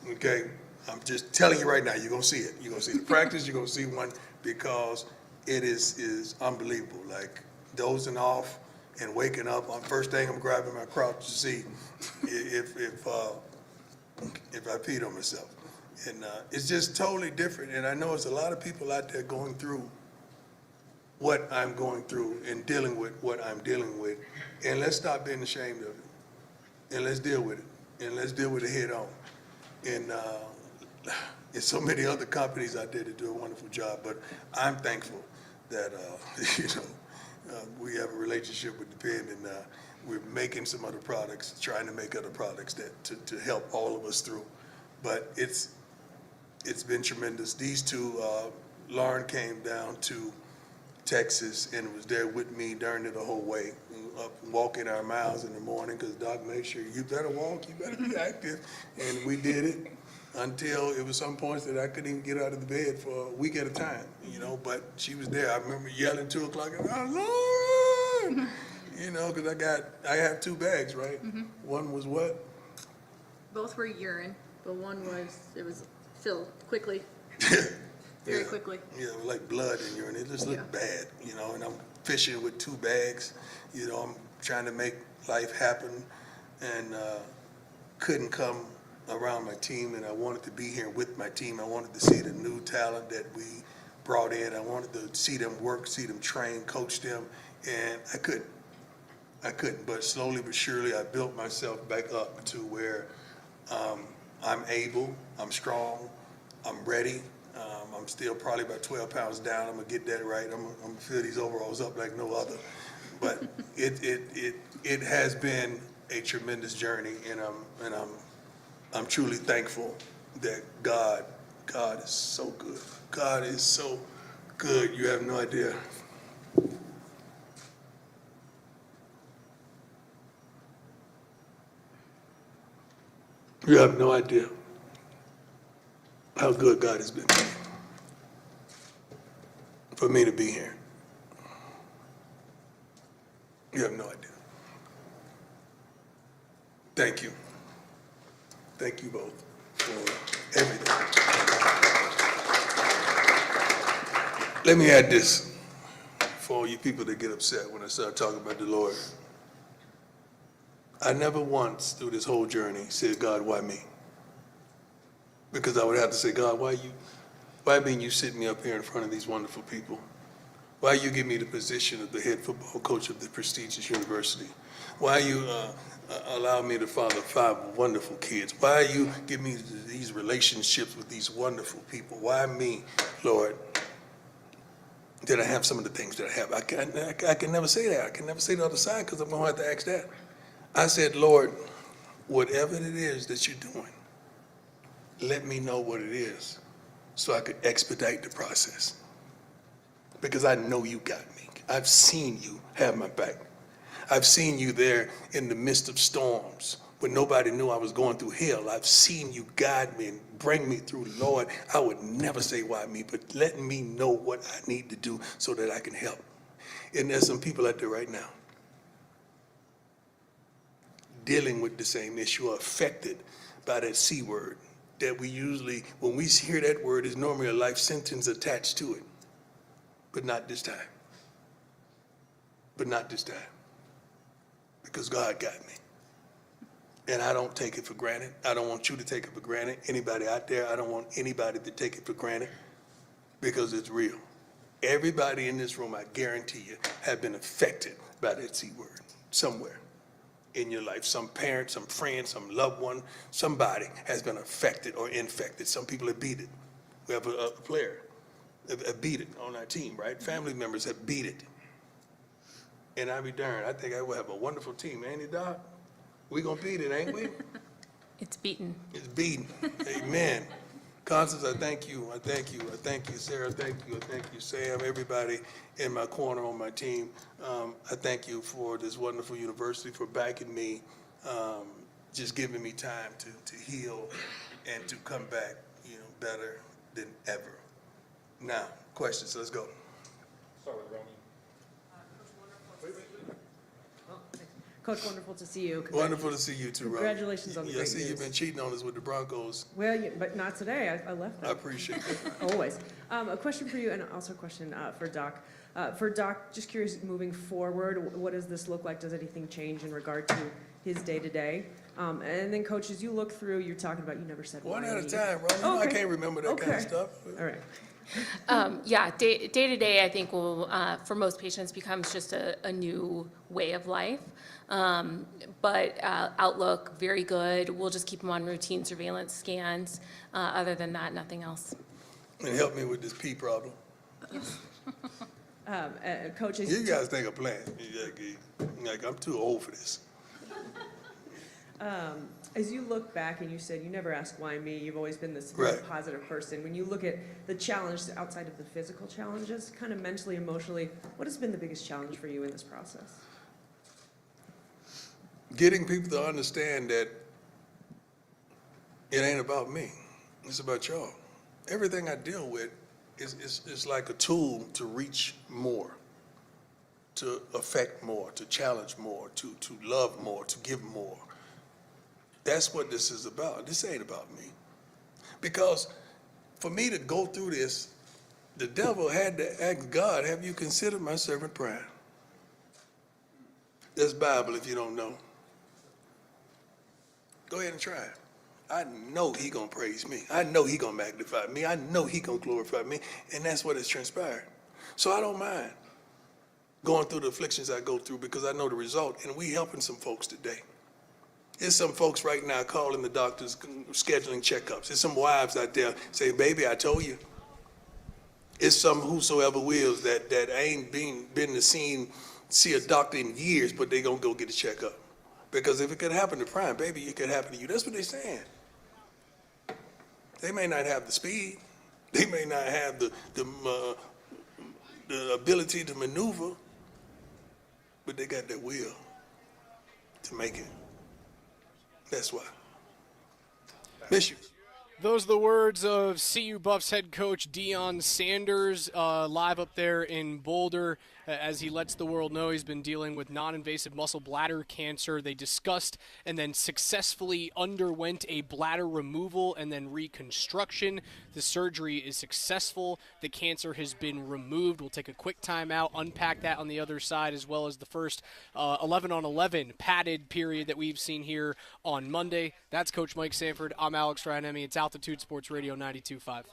okay? I'm just telling you right now, you're gonna see it. You're gonna see the practice, you're gonna see one, because it is unbelievable. Like, dozing off and waking up, first thing I'm grabbing my crotch to see if I peed on myself. And it's just totally different. And I know there's a lot of people out there going through what I'm going through and dealing with what I'm dealing with. And let's stop being ashamed of it. And let's deal with it. And let's deal with it head on. And there's so many other companies out there that do a wonderful job, but I'm thankful that, we have a relationship with Depend, and we're making some other products, trying to make other products that to help all of us through. But it's it's been tremendous. These two, Lauren came down to Texas and was there with me during the whole way. We were up walking our miles in the morning because Doc made sure you better walk, you better be active. And we did it until it was some points that I couldn't even get out of the bed for a week at a time, you know, but she was there. I remember yelling 2 o'clock, oh, Lord! You know, because I have 2 bags, right? One was what? Both were urine, but one it was filled quickly. Very quickly. Yeah, like blood in urine. It just looked bad, you know, and I'm fishing with 2 bags. You know, I'm trying to make life happen and couldn't come around my team, and I wanted to be here with my team. I wanted to see the new talent that we brought in. I wanted to see them work, see them train, coach them, and I couldn't. But slowly but surely I built myself back up to where I'm able, I'm strong, I'm ready. I'm still probably about 12 pounds down. I'm gonna get that right. I'm gonna fill these overalls up like no other. But it has been a tremendous journey, and I'm truly thankful that God is so good. God is so good. You have no idea. You have no idea how good God has been to me. For me to be here. You have no idea. Thank you. Thank you both for everything. Let me add this for all you people that get upset when I start talking about the Lord. I never once through this whole journey said, God, why me? Because I would have to say, God, why didn't you sit me up here in front of these wonderful people? Why you give me the position of the head football coach of the prestigious university? Why you allow me to father 5 wonderful kids? Why you give me these relationships with these wonderful people? Why me, Lord? Did I have some of the things that I have? I can never say that. I can never say the other side because I'm going to have to ask that. I said, Lord, whatever it is that you're doing, let me know what it is so I could expedite the process. Because I know you got me. I've seen you have my back. I've seen you there in the midst of storms when nobody knew I was going through hell. I've seen you guide me and bring me through. Lord, I would never say why me, but let me know what I need to do so that I can help. And there's some people out there right now dealing with the same issue, are affected by that C word that we usually, when we hear that word, is normally a life sentence attached to it. But not this time. But not this time. Because God got me. And I don't take it for granted. I don't want you to take it for granted. Anybody out there, I don't want anybody to take it for granted because it's real. Everybody in this room, I guarantee you, have been affected by that C word somewhere in your life. Some parent, some friend, some loved one, somebody has been affected or infected. Some people have beat it. We have a player have beat it on our team, right? Family members have beat it. And I be darned, I think I will have a wonderful team, ain't it, Doc? We gonna beat it, ain't we? It's beaten. It's beaten. Amen. Constance, I thank you. I thank you. I thank you, Sarah. Thank you. I thank you, Sam. Everybody in my corner on my team. I thank you for this wonderful university, for backing me, just giving me time to heal and to come back, better than ever. Now, questions. Let's go. Start with Ronnie. Coach, wonderful to see you. Wonderful to see you too, Ronnie. Congratulations on the great news. I see you've been cheating on us with the Broncos. Well, but not today. I left that. I appreciate that. Always. A question for you, and also a question for Doc. For Doc, just curious, moving forward, what does this look like? Does anything change in regard to his day-to-day? And then, Coach, as you look through, you're talking about you never said one why at a me. time, Ronnie. I can't remember that kind of stuff. All right. Yeah, day to day, I think will, for most patients, becomes just a new way of life. But outlook, very good. We'll just keep them on routine surveillance scans. Other than that, nothing else. And help me with this pee problem. Coaches, you guys think I'm playing. Like, I'm too old for this. As you look back and you said you never ask why me, you've always been this very Right. positive person. When you look at the challenges outside of the physical challenges, kind of mentally, emotionally, what has been the biggest challenge for you in this process? Getting people to understand that it ain't about me. It's about y'all. Everything I deal with is like a tool to reach more, to affect more, to challenge more, to love more, to give more. That's what this is about. This ain't about me. Because for me to go through this, the devil had to ask God, have you considered my servant prayer? That's Bible if you don't know. Go ahead and try it. I know he gonna praise me. I know he gonna magnify me. I know he gonna glorify me. And that's what has transpired. So I don't mind going through the afflictions I go through because I know the result. And we helping some folks today. There's some folks right now calling the doctors, scheduling checkups. There's some wives out there saying, baby, I told you. It's some whosoever wills that ain't been to see a doctor in years, but they gonna go get a checkup. Because if it could happen to Prime, baby, it could happen to you. That's what they're saying. They may not have the speed. They may not have the ability to maneuver, but they got that will to make it. That's why. Miss you. Those are the words of CU Buffs head coach Deion Sanders live up there in Boulder as he lets the world know he's been dealing with non-invasive muscle bladder cancer. They discussed and then successfully underwent a bladder removal and then reconstruction. The surgery is successful. The cancer has been removed. We'll take a quick time out, unpack that on the other side, as well as the first 11-on-11 padded period that we've seen here on Monday. That's Coach Mike Sanford. I'm Alex Ryanemi. It's Altitude Sports Radio 92.5.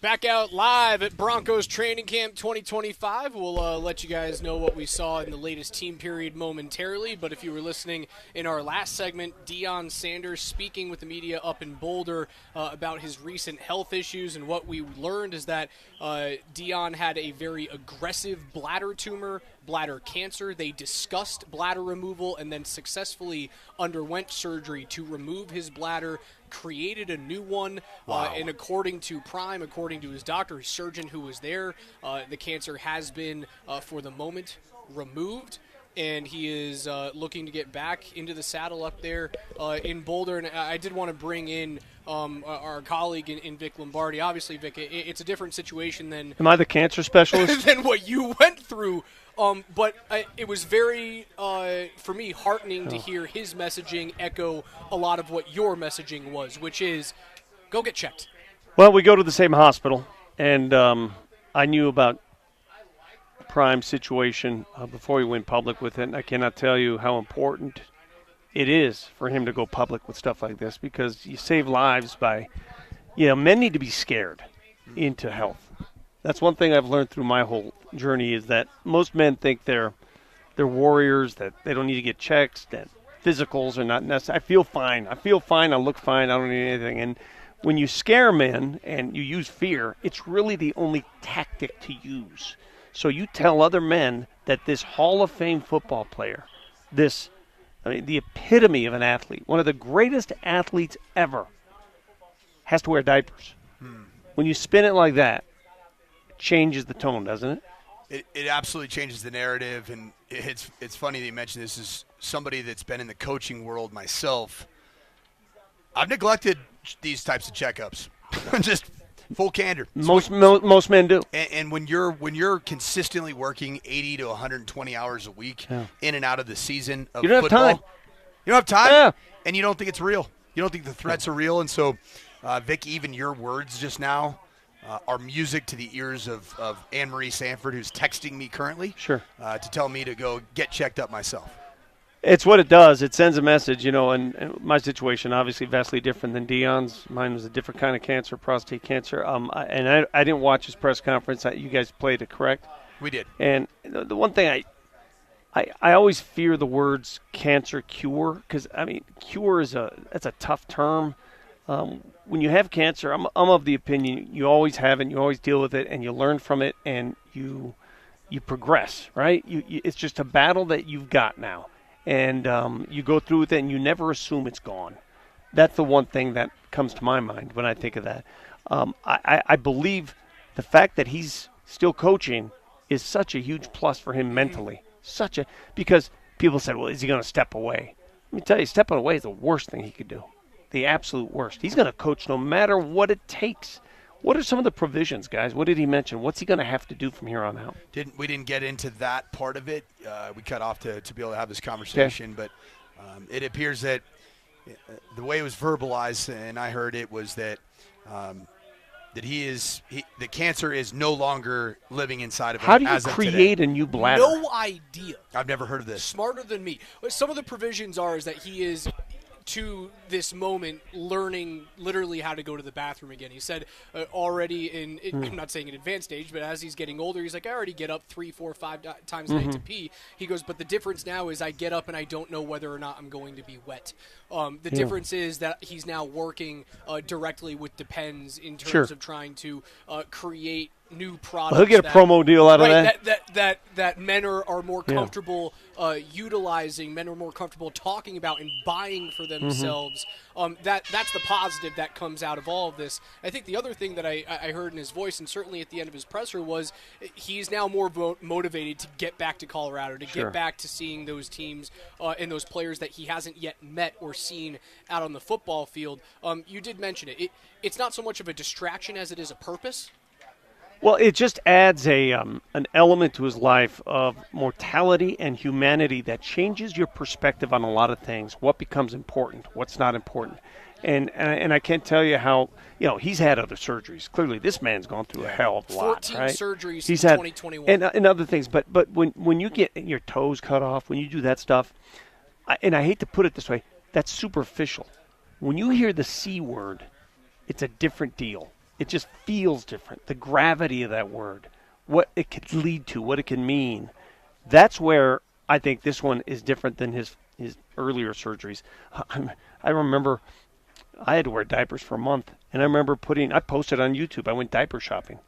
Back out live at Broncos Training Camp 2025. We'll let you guys know what we saw in the latest team period momentarily, but if you were listening in our last segment, Deion Sanders speaking with the media up in Boulder about his recent health issues, and what we learned is that Deion had a very aggressive bladder tumor, bladder cancer. They discussed bladder removal and then successfully underwent surgery to remove his bladder, created a new one, and according to his doctor, his surgeon who was there, the cancer has been, for the moment, removed, and he is looking to get back into the saddle up there in Boulder. And I did want to bring in our colleague in Vic Lombardi. Obviously, Vic, it's a different situation than... Am I the cancer specialist? than what you went through. But it was very, for me, heartening to hear his messaging echo a lot of what your messaging was, which is, go get checked. Well, we go to the same hospital, and I knew about Prime's situation before we went public with it, and I cannot tell you how important it is for him to go public with stuff like this, because you save lives by, men need to be scared into health. That's one thing I've learned through my whole journey, is that most men think they're warriors, that they don't need to get checks, that physicals are not necessary. I feel fine, I look fine, I don't need anything. And when you scare men and you use fear, it's really the only tactic to use. So you tell other men that this Hall of Fame football player, the epitome of an athlete, one of the greatest athletes ever, has to wear diapers. When you spin it like that, changes the tone, doesn't it? It absolutely changes the narrative, and it's funny that you mentioned this. As somebody that's been in the coaching world myself, I've neglected these types of checkups. Just full candor. Most men do. And when you're consistently working 80 to 120 hours a week in and out of the season of you don't football, have time. You don't have time, Yeah. and you don't think it's real. You don't think the threats are real, and so, Vic, even your words just now are music to the ears of Anne-Marie Sanford, who's texting me currently to tell me to go get checked up myself. It's what it does. It sends a message, and my situation obviously vastly different than Deion's. Mine was a different kind of cancer, prostate cancer. I didn't watch his press conference. You guys played it, correct? We did. And the one thing I always fear the words cancer cure, because, cure that's a tough term. When you have cancer, I'm of the opinion you always have it, and you always deal with it, and you learn from it, and you progress, right? It's just a battle that you've got now, and you go through with it, and you never assume it's gone. That's the one thing that comes to my mind when I think of that. I believe the fact that he's still coaching is such a huge plus for him mentally, because people said, well, is he going to step away? Let me tell you, stepping away is the worst thing he could do. The absolute worst. He's going to coach no matter what it takes. What are some of the provisions, guys? What did he mention? What's he going to have to do from here on out? We didn't get into that part of it. We cut off to be able to have this conversation, but it appears that the way it was verbalized, and I heard it, was that the cancer is no longer living inside of him. How do you as create a new bladder? No idea. I've never heard of this. Smarter than me. Some of the provisions is that he is, to this moment, learning literally how to go to the bathroom again. He said already I'm not saying in advanced stage, but as he's getting older, he's like, I already get up 3, 4, 5 times a night to pee. He goes, but the difference now is I get up and I don't know whether or not I'm going to be wet. The difference is that he's now working directly with Depends in terms of trying to create new products. He'll get a promo deal out of that. That men are more comfortable utilizing, men are more comfortable talking about and buying for themselves. That's the positive that comes out of all of this. I think the other thing that I heard in his voice, and certainly at the end of his presser, was he's now more motivated to get back to Colorado, to get back to seeing those teams and those players that he hasn't yet met or seen out on the football field. You did mention it. It's not so much of a distraction as it is a purpose. Well, it just adds an element to his life of mortality and humanity that changes your perspective on a lot of things. What becomes important, what's not important. And I can't tell you how, he's had other surgeries. Clearly, this man's gone through a hell of a lot, 14 right? surgeries He's in had, 2021. And other things. But when you get your toes cut off, when you do that stuff, and I hate to put it this way, that's superficial. When you hear the C word, it's a different deal. It just feels different. The gravity of that word, what it could lead to, what it can mean. That's where I think this one is different than his earlier surgeries. I remember I had to wear diapers for a month, and I remember I posted on YouTube. I went diaper shopping,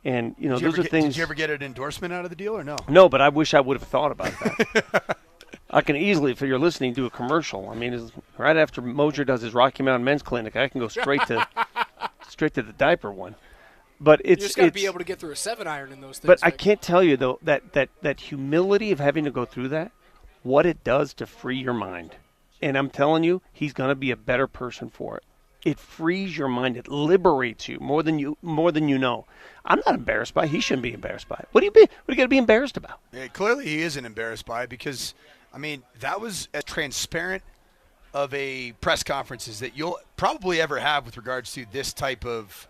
and those are things. Did you ever get an endorsement out of the deal or no? No, but I wish I would have thought about that. I can easily, if you're listening, do a commercial. I mean, right after Moser does his Rocky Mountain Men's Clinic, I can go straight to the diaper one. But You just got to be able to get through a 7-iron in those things. But I can't tell you, though, that humility of having to go through that, what it does to free your mind. And I'm telling you, he's going to be a better person for it. It frees your mind. It liberates you more than you know. I'm not embarrassed by it. He shouldn't be embarrassed by it. What are you going to be embarrassed about? Yeah, clearly he isn't embarrassed by it because, I mean, that was as transparent of a press conferences that you'll probably ever have with regards to this type of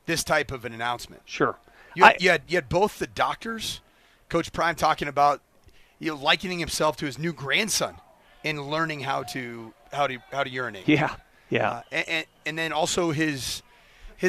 an announcement. Sure. You had both the doctors, Coach Prime talking about likening himself to his new grandson and learning how to urinate. Yeah. And then also his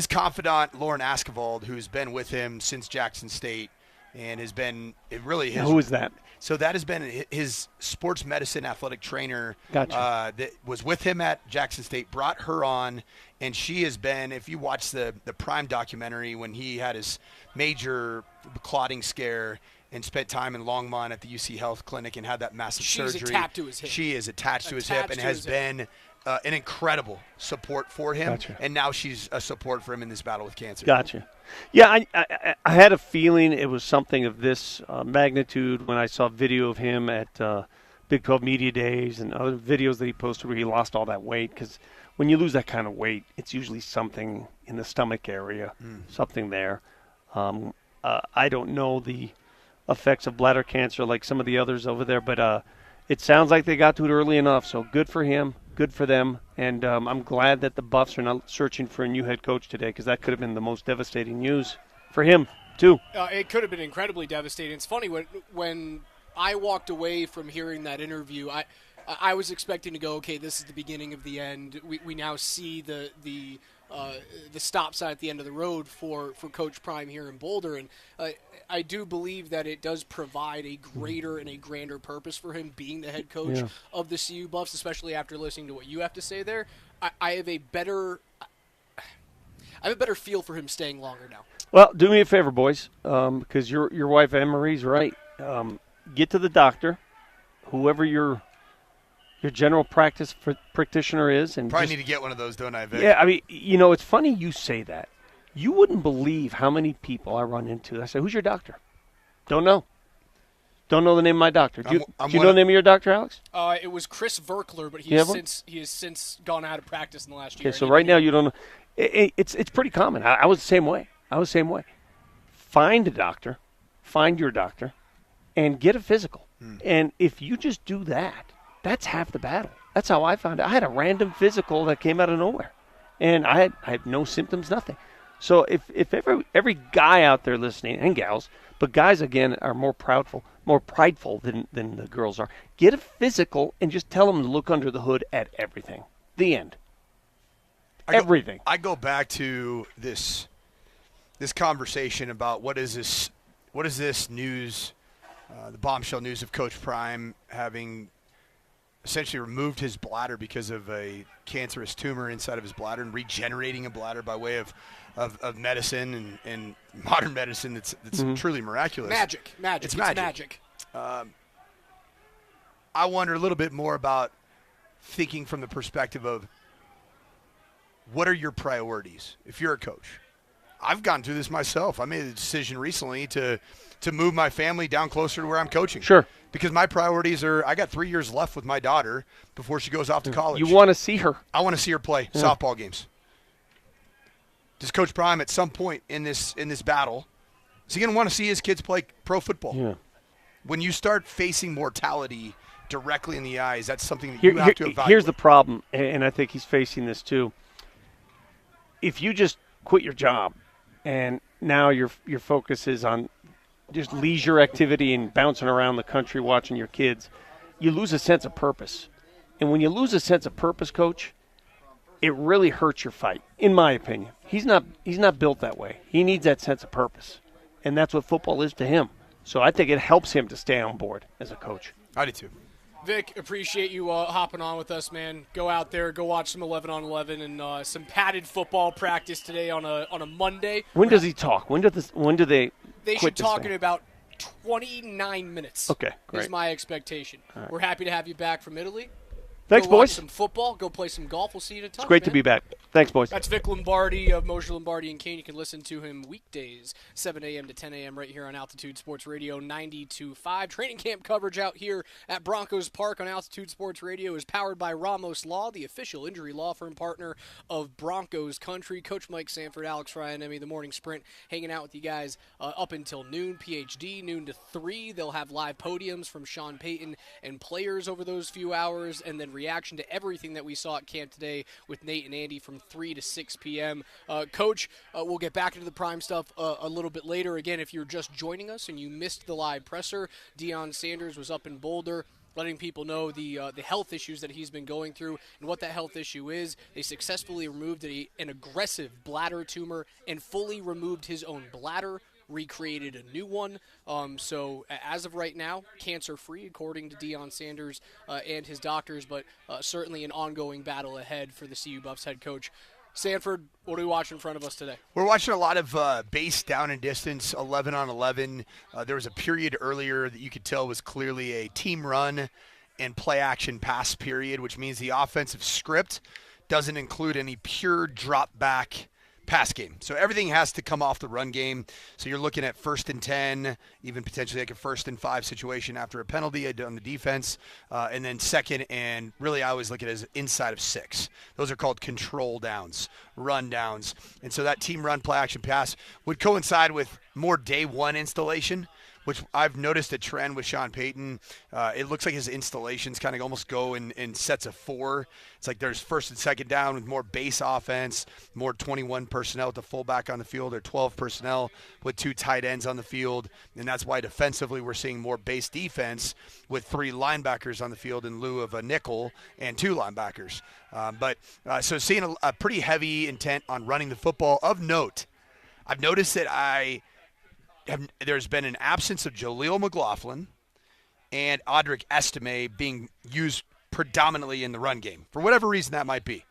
confidant Lauren Askewald, who's been with him since Jackson State and has been Who is that? So that has been his sports medicine athletic trainer. Gotcha. That was with him at Jackson State, brought her on, and she has been, if you watch the Prime documentary when he had his major clotting scare and spent time in Longmont at the UC Health Clinic and had that massive surgery. She's attached to his hip. She is attached to his hip and has been an incredible support for him. Gotcha. And now she's a support for him in this battle with cancer. Gotcha. Yeah, I had a feeling it was something of this magnitude when I saw video of him at Big 12 Media Days and other videos that he posted where he lost all that weight. Because when you lose that kind of weight, it's usually something in the stomach area, something there. I don't know the effects of bladder cancer like some of the others over there, but it sounds like they got to it early enough. So good for him. Good for them, and I'm glad that the Buffs are not searching for a new head coach today because that could have been the most devastating news for him, too. It could have been incredibly devastating. It's funny, when I walked away from hearing that interview, I was expecting to go, okay, this is the beginning of the end. We now see the stop sign at the end of the road for Coach Prime here in Boulder, and I do believe that it does provide a greater and a grander purpose for him being the head coach of the CU Buffs, especially after listening to what you have to say there. I have a better feel for him staying longer now. Well, do me a favor, boys, because your wife Anne Marie's right. Get to the doctor, whoever your general practice practitioner is, and probably need to get one of those, don't I, Vic? Yeah, I mean, it's funny you say that. You wouldn't believe how many people I run into. I say, "Who's your doctor?" Don't know. Don't know the name of my doctor. Do you know the name of your doctor, Alex? It was Chris Verkler, but he has since gone out of practice in the last year. Okay, so right now you don't know. It's pretty common. I was the same way. Find a doctor, find your doctor, and get a physical. And if you just do that, that's half the battle. That's how I found it. I had a random physical that came out of nowhere, and I had no symptoms, nothing. So if every guy out there listening, and gals, but guys, again, are more prideful than the girls are, get a physical and just tell them to look under the hood at everything. The end. Everything. I go back to this conversation about what is this news, the bombshell news of Coach Prime having essentially removed his bladder because of a cancerous tumor inside of his bladder and regenerating a bladder by way of medicine and modern medicine that's truly miraculous. Magic. It's magic. I wonder a little bit more about thinking from the perspective of what are your priorities if you're a coach? I've gone through this myself. I made a decision recently to move my family down closer to where I'm coaching. Sure. Because my priorities are, I got 3 years left with my daughter before she goes off to college. You want to see her. I want to see her play softball games. Does Coach Prime at some point in this battle, is he going to want to see his kids play pro football? Yeah. When you start facing mortality directly in the eyes, that's something that you have to evaluate. Here's the problem, and I think he's facing this too. If you just quit your job and now your focus is on just leisure activity and bouncing around the country watching your kids, you lose a sense of purpose. And when you lose a sense of purpose, Coach, it really hurts your fight, in my opinion. He's not built that way. He needs that sense of purpose, and that's what football is to him. So I think it helps him to stay on board as a coach. I do too. Vic, appreciate you hopping on with us, man. Go out there, go watch some 11-on-11 and some padded football practice today on a Monday. When does he talk? When do they They quit should this talk thing? in about 29 minutes. Okay, great. Is my expectation. All right. We're happy to have you back from Italy. Thanks, go watch boys. some football. Go play some golf. We'll see you in a ton. It's great to be back. Thanks, boys. That's Vic Lombardi of Moser, Lombardi, and Kane. You can listen to him weekdays, 7 a.m. to 10 a.m. right here on Altitude Sports Radio 92.5. Training camp coverage out here at Broncos Park on Altitude Sports Radio is powered by Ramos Law, the official injury law firm partner of Broncos Country. Coach Mike Sanford, Alex Ryanemi, the morning sprint, hanging out with you guys up until noon. PhD, noon to 3. They'll have live podiums from Sean Payton and players over those few hours, and then reaction to everything that we saw at camp today with Nate and Andy from 3 to 6 p.m. Coach, we'll get back into the prime stuff a little bit later. Again, if you're just joining us and you missed the live presser, Deion Sanders was up in Boulder letting people know the health issues that he's been going through and what that health issue is. They successfully removed an aggressive bladder tumor and fully removed his own bladder, recreated a new one. So as of right now, cancer-free, according to Deion Sanders and his doctors, but certainly an ongoing battle ahead for the CU Buffs head coach. Sanford, what do we watch in front of us today? We're watching a lot of base down and distance, 11-on-11. There was a period earlier that you could tell was clearly a team run and play action pass period, which means the offensive script doesn't include any pure drop back pass game. So everything has to come off the run game. So you're looking at 1st and 10, even potentially like a 1st and 5 situation after a penalty on the defense, and then 2nd and really I always look at it as inside of 6. Those are called control downs, run downs. And so that team run play action pass would coincide with more day one installation, which I've noticed a trend with Sean Payton. It looks like his installations kind of almost go in sets of 4. It's like there's 1st and 2nd down with more base offense, more 21 personnel with the fullback on the field, or 12 personnel with 2 tight ends on the field. And that's why defensively we're seeing more base defense with 3 linebackers on the field in lieu of a nickel and 2 linebackers. So seeing a pretty heavy intent on running the football. Of note, I've noticed that there's been an absence of Jaleel McLaughlin and Audric Estime being used predominantly in the run game, for whatever reason that might be.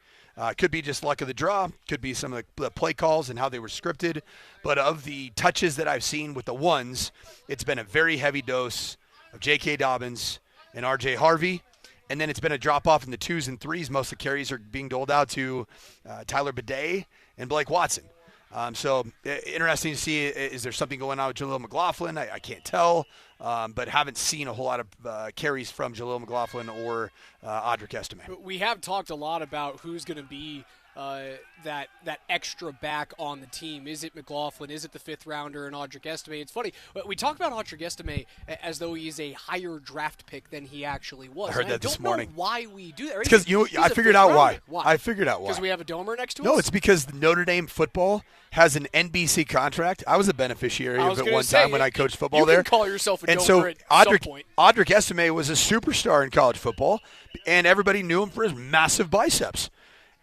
Could be just luck of the draw, could be some of the play calls and how they were scripted, but of the touches that I've seen with the ones, it's been a very heavy dose of J.K. Dobbins and R.J. Harvey, and then it's been a drop-off in the 2s and 3s. Most of the carries are being doled out to Tyler Bidet and Blake Watson. So interesting to see, is there something going on with Jaleel McLaughlin? I can't tell, but haven't seen a whole lot of carries from Jaleel McLaughlin or Audric Estime. We have talked a lot about who's going to be that extra back on the team. Is it McLaughlin? Is it the 5th rounder and Audric Estime? It's funny, but we talk about Audric Estime as though he's a higher draft pick than he actually was. I heard that this morning. I don't know why we do that. It's because I figured out why. I figured out why. Because we have a domer next to us? No, it's because Notre Dame football has an NBC contract. I was a beneficiary of it one time when I coached football there. You can call yourself a domer and so at some point. Audric Estime was a superstar in college football, and everybody knew him for his massive biceps.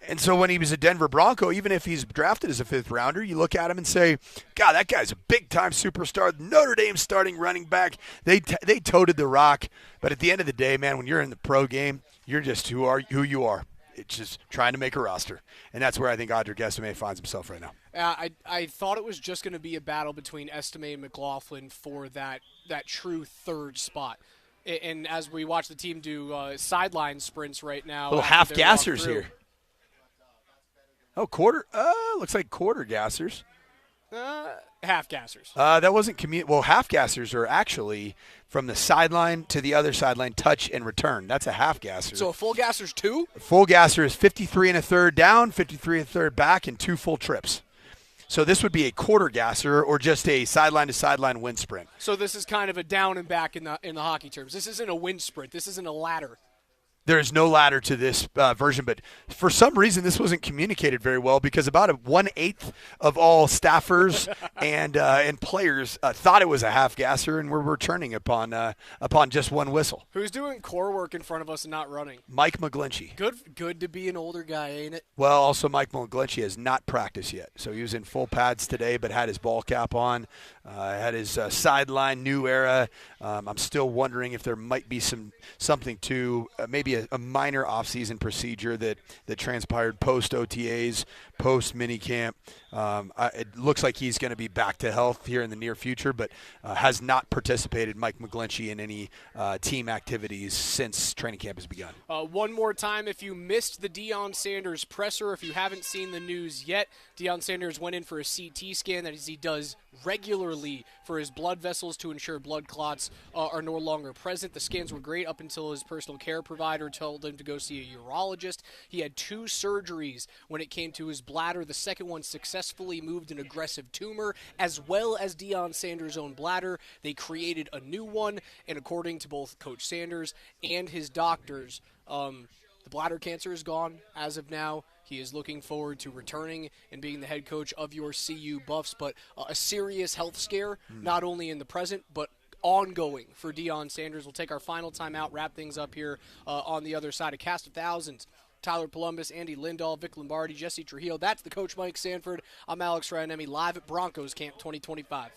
And so when he was a Denver Bronco, even if he's drafted as a 5th rounder, you look at him and say, God, that guy's a big-time superstar. Notre Dame starting running back. They toted the rock. But at the end of the day, man, when you're in the pro game, you're just who you are. It's just trying to make a roster. And that's where I think Audric Estime finds himself right now. I thought it was just going to be a battle between Estime and McLaughlin for that true 3rd spot. And as we watch the team do sideline sprints right now. Little half-gassers here. Oh, quarter. Looks like quarter gassers. Half gassers. That wasn't Well, half gassers are actually from the sideline to the other sideline, touch and return. That's a half gasser. So a full gasser's 2? A full gasser is 53 1/3 down, 53 1/3 back, and 2 full trips. So this would be a quarter gasser or just a sideline to sideline wind sprint. So this is kind of a down and back in the hockey terms. This isn't a wind sprint. This isn't a ladder. there is no ladder to this version, but for some reason this wasn't communicated very well because about 1/8 of all staffers and players thought it was a half gasser and were returning upon just one whistle. Who's doing core work in front of us and not running? Mike McGlinchey. Good to be an older guy, ain't it? Well, also Mike McGlinchey has not practiced yet, so he was in full pads today, but had his ball cap on, had his sideline new era. I'm still wondering if there might be something to maybe a minor offseason procedure that transpired post OTAs, post minicamp. It looks like he's going to be back to health here in the near future, but has not participated, Mike McGlinchey, in any team activities since training camp has begun. One more time, if you missed the Deion Sanders presser, if you haven't seen the news yet, Deion Sanders went in for a CT scan that he does regularly for his blood vessels to ensure blood clots are no longer present. The scans were great up until his personal care provider told him to go see a urologist. He had 2 surgeries when it came to his bladder. The second one successfully moved an aggressive tumor, as well as Deion Sanders' own bladder. They created a new one, and according to both Coach Sanders and his doctors, the bladder cancer is gone as of now. He is looking forward to returning and being the head coach of your CU Buffs, but a serious health scare, not only in the present, but ongoing for Deion Sanders. We'll take our final time out, wrap things up here on the other side. A cast of thousands. Tyler Polumbus, Andy Lindahl, Vic Lombardi, Jesse Trujillo. That's the Coach Mike Sanford. I'm Alex Ryanemi, live at Broncos Camp 2025.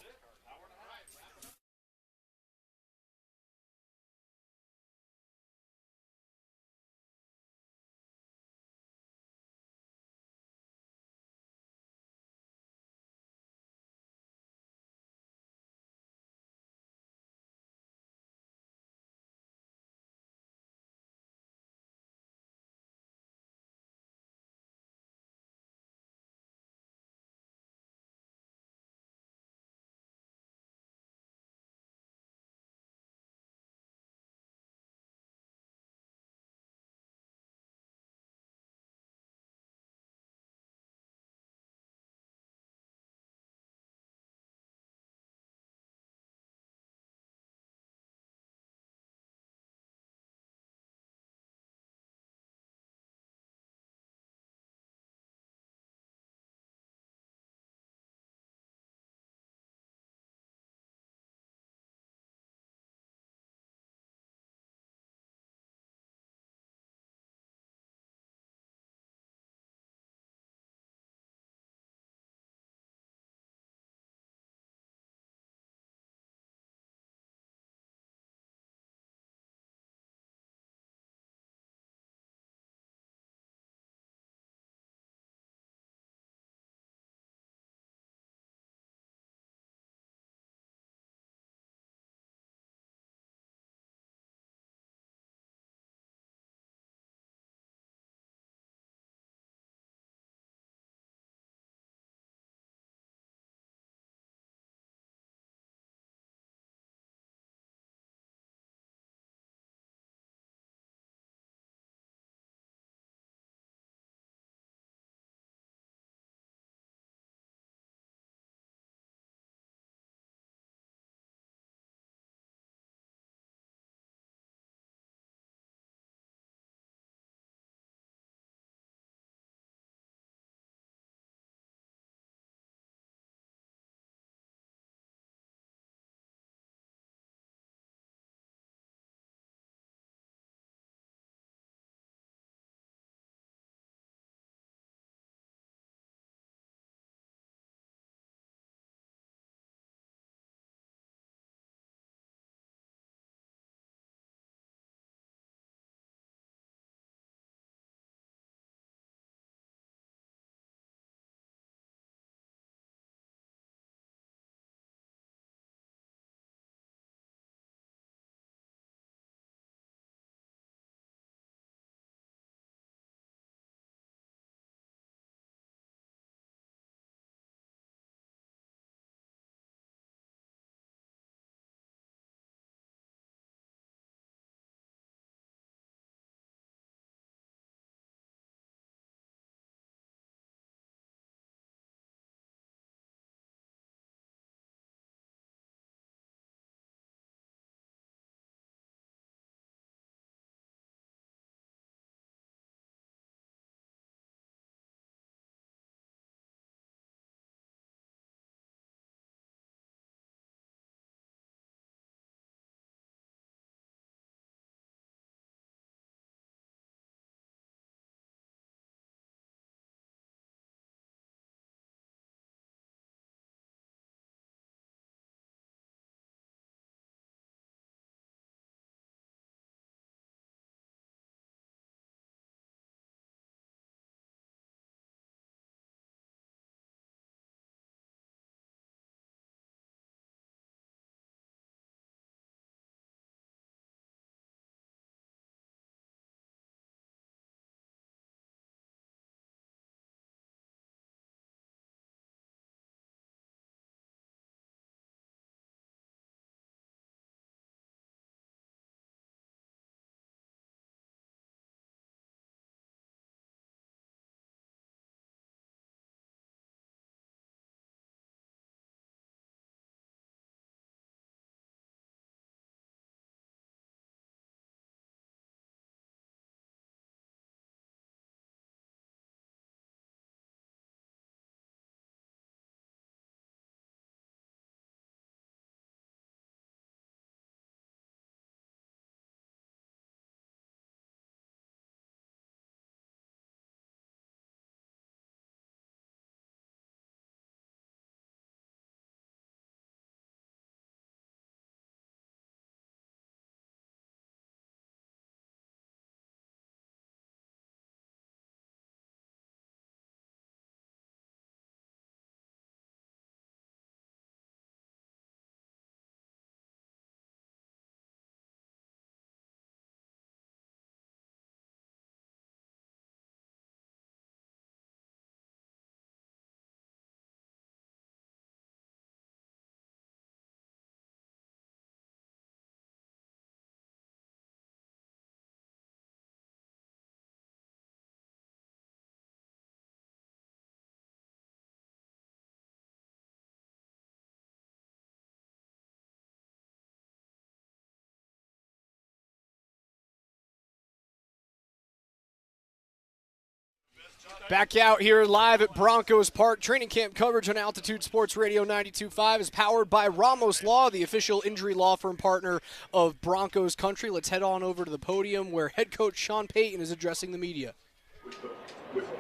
Back out here live at Broncos Park. Training camp coverage on Altitude Sports Radio 92.5 is powered by Ramos Law, the official injury law firm partner of Broncos Country. Let's head on over to the podium where head coach Sean Payton is addressing the media.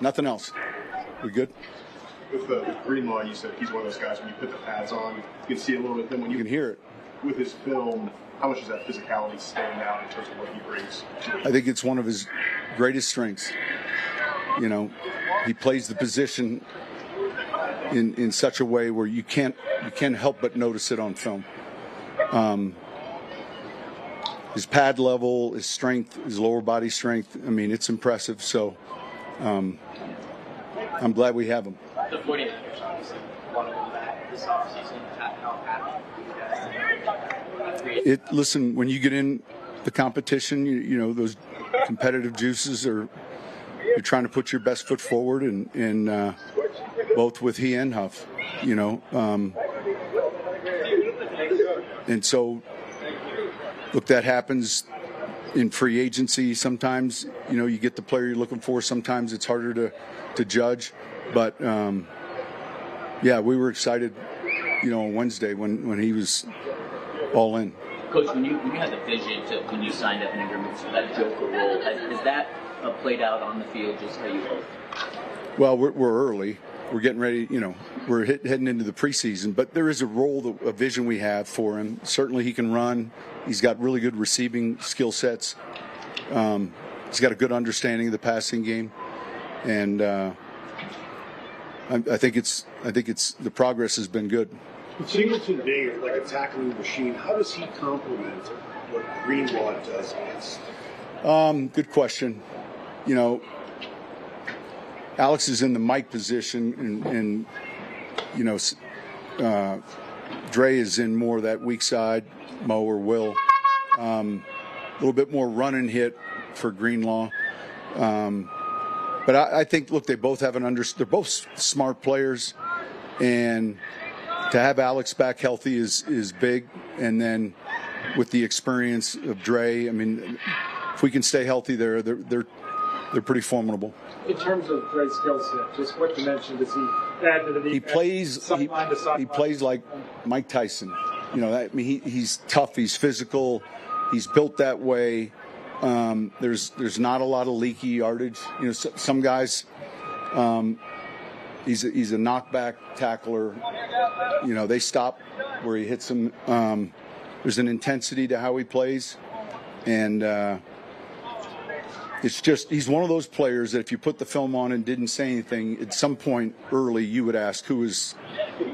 Nothing else. We good? With Greenlaw, you said he's one of those guys when you put the pads on, you can see a little bit. Then when You can hear it. with his film, how much does that physicality stand out in terms of what he brings to the I think it's one of his greatest strengths. You know, he plays the position in such a way where you can't help but notice it on film. His pad level, his strength, his lower body strength, I mean, it's impressive. So I'm glad we have him. The 49ers obviously want to win that this offseason. How happy are you guys? Listen, when you get in the competition, you know, those competitive juices are, you're trying to put your best foot forward, and both with he and Huff, you know. And so, look, that happens in free agency. Sometimes, you know, you get the player you're looking for. Sometimes it's harder to judge. But, yeah, we were excited, you know, on Wednesday when he was all in. Coach, when you had the vision when you signed up in agreement for that Joker role, has that played out on the field just how you hoped? Well, we're early. We're getting ready, you know, we're heading into the preseason. But there is a role, a vision we have for him. Certainly he can run. He's got really good receiving skill sets. He's got a good understanding of the passing game. And I think it's the progress has been good. With Singleton being like a tackling machine, how does he complement what Greenlaw does best? Good question. You know, Alex is in the Mike position, and you know, Dre is in more of that weak side, Mo or Will. A little bit more run and hit for Greenlaw. But I think, look, they both have they're both smart players, and to have Alex back healthy is big. And then with the experience of Dre, I mean, if we can stay healthy, they're pretty formidable. In terms of Dre's skill set, just what dimension does he add to the defense? He plays like Mike Tyson. You know, I mean, he's tough, he's physical, he's built that way. There's not a lot of leaky yardage. You know, some guys, he's a knockback tackler. You know, they stop where he hits them. There's an intensity to how he plays, and it's just he's one of those players that if you put the film on and didn't say anything, at some point early you would ask, who is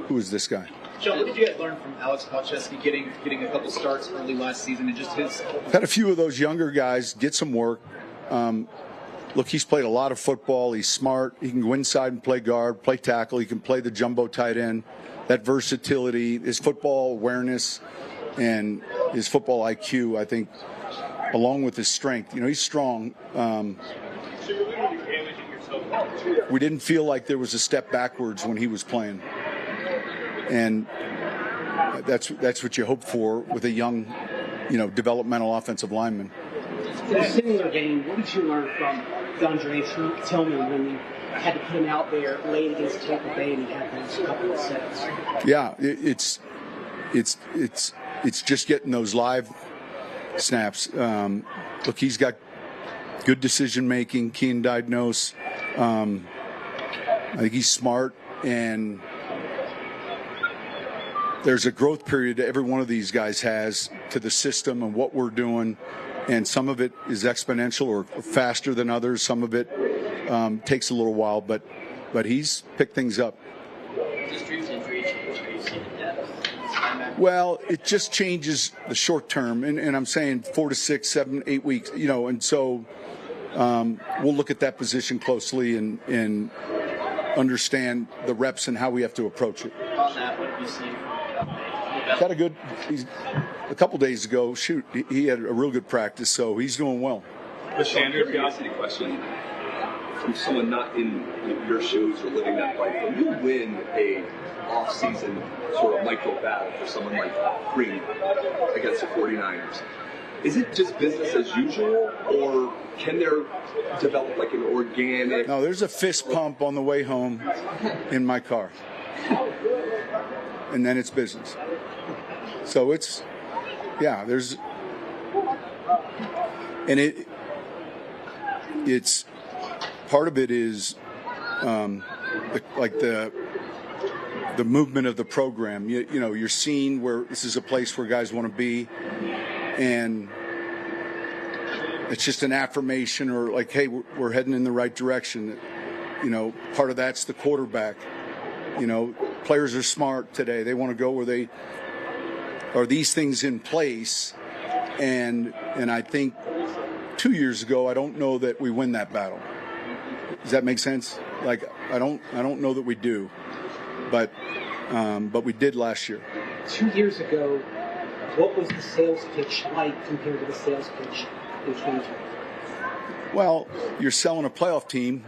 this guy? John, what did you guys learn from Alex Palczewski getting a couple starts early last season and just his? I've had a few of those younger guys get some work. Look, he's played a lot of football. He's smart. He can go inside and play guard, play tackle. He can play the jumbo tight end. That versatility, his football awareness, and his football IQ, I think, along with his strength. You know, he's strong. We didn't feel like there was a step backwards when he was playing. And that's what you hope for with a young, you know, developmental offensive lineman. In a similar game, what did you learn from DeAndre Tillman when you had to put him out there late against Tampa Bay and he had those couple of sets? Yeah, it's just getting those live snaps. Look, he's got good decision making, keen diagnose. I think he's smart, and there's a growth period that every one of these guys has to the system and what we're doing, and some of it is exponential or faster than others. Some of it takes a little while, but he's picked things up. Well, it just changes the short term, and I'm saying 4 to 6, 7, 8 weeks, you know, and so we'll look at that position closely and understand the reps and how we have to approach it. On that, what have you seen? Got a couple days ago, he had a real good practice, so he's doing well. The Sanders curiosity question. From someone not in your shoes or living that life, when you win a off-season sort of micro battle for someone like Green against the 49ers, Is it just business as usual, or can there develop like an organic? No, there's a fist pump on the way home in my car. And then it's business. So it's, yeah, there's, and it's, part of it is the movement of the program. You know, you're seeing where this is a place where guys want to be, and it's just an affirmation, or like, hey, we're heading in the right direction. You know, part of that's the quarterback. You know, players are smart today. They want to go where they are. These things in place, and I think 2 years ago, I don't know that we win that battle. Does that make sense? Like, I don't know that we do, but we did last year. 2 years ago, what was the sales pitch like compared to the sales pitch in 2020? Well, you're selling a playoff team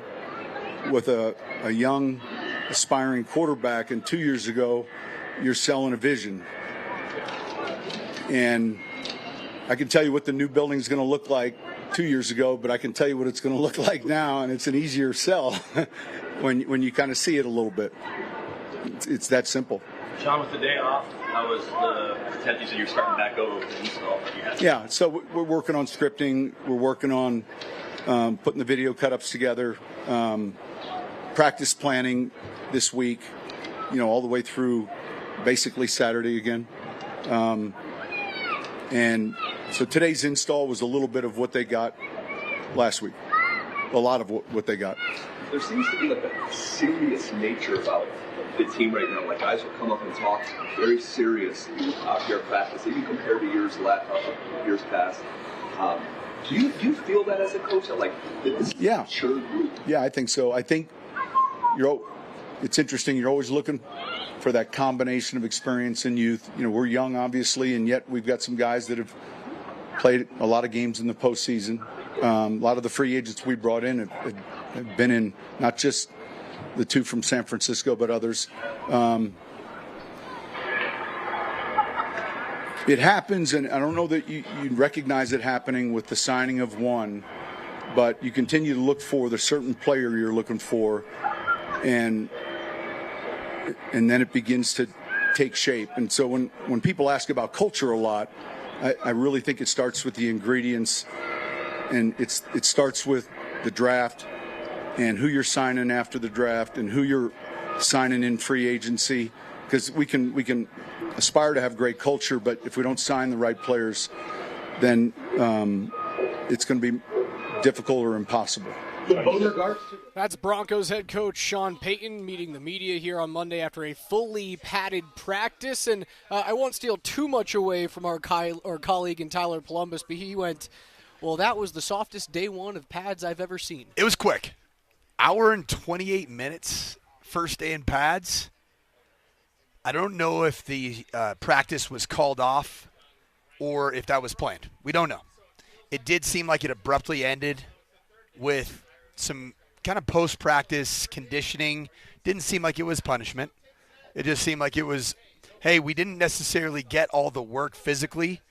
with a young, aspiring quarterback, and 2 years ago, you're selling a vision. And I can tell you what the new building's going to look like 2 years ago, but I can tell you what it's going to look like now, and it's an easier sell when you kind of see it a little bit. It's that simple. Sean, with the day off, how was the attempt? You said you're starting back over with the install. Yeah, so we're working on scripting. We're working on putting the video cut-ups together, practice planning this week, you know, all the way through basically Saturday again. And so today's install was a little bit of what they got last week, a lot of what they got. There seems to be like a serious nature about the team right now. Like, guys will come up and talk very serious out here at practice, even compared to years past. Do you feel that as a coach? That, like, this mature group? Yeah, I think so. I think it's interesting. You're always looking for that combination of experience and youth. You know, we're young, obviously, and yet we've got some guys that have played a lot of games in the postseason. A lot of the free agents we brought in have been in, not just the two from San Francisco, but others. It happens, and I don't know that you recognize it happening with the signing of one, but you continue to look for the certain player you're looking for, and then it begins to take shape. And so when people ask about culture a lot, I really think it starts with the ingredients, and it starts with the draft and who you're signing after the draft and who you're signing in free agency, because we can aspire to have great culture, but if we don't sign the right players, then it's going to be difficult or impossible. That's Broncos head coach Sean Payton meeting the media here on Monday after a fully padded practice. And I won't steal too much away from our colleague in Tyler Polumbus, but he went, well, that was the softest day one of pads I've ever seen. It was quick. Hour and 28 minutes, first day in pads. I don't know if the practice was called off or if that was planned. We don't know. It did seem like it abruptly ended with some kind of post-practice conditioning. Didn't seem like it was punishment. It just seemed like it was, hey, we didn't necessarily get all the work physically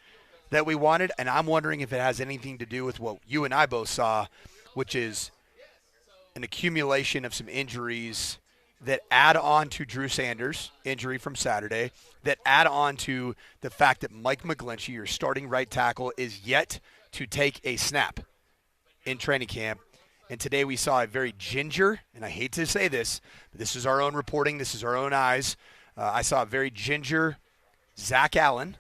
that we wanted, and I'm wondering if it has anything to do with what you and I both saw, which is an accumulation of some injuries that add on to Drew Sanders' injury from Saturday, that add on to the fact that Mike McGlinchey, your starting right tackle, is yet to take a snap in training camp. And today we saw a very ginger, and I hate to say this, but this is our own reporting, this is our own eyes. I saw a very ginger Zach Allen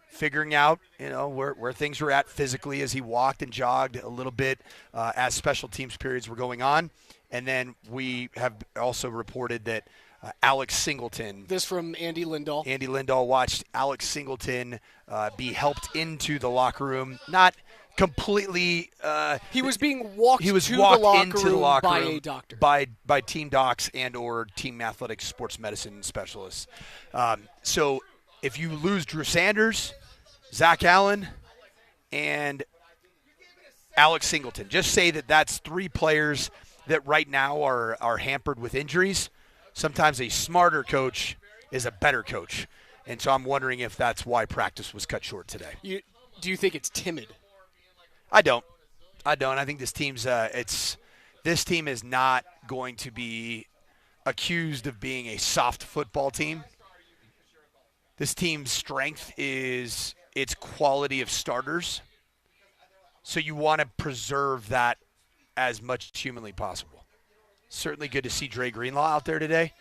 figuring out, you know, where things were at physically as he walked and jogged a little bit as special teams periods were going on. And then we have also reported that Alex Singleton. This from Andy Lindahl. Andy Lindahl watched Alex Singleton be helped into the locker room. Not completely. He was being walked. He was to walked the locker into the room locker by room a doctor. by team docs and or team athletic sports medicine specialists. So if you lose Drew Sanders, Zach Allen, and Alex Singleton, just say that that's three players that right now are hampered with injuries. Sometimes a smarter coach is a better coach. And so I'm wondering if that's why practice was cut short today. do you think it's timid? I don't. I think this team's this team is not going to be accused of being a soft football team. This team's strength is its quality of starters. So you want to preserve that as much as humanly possible. Certainly good to see Dre Greenlaw out there today.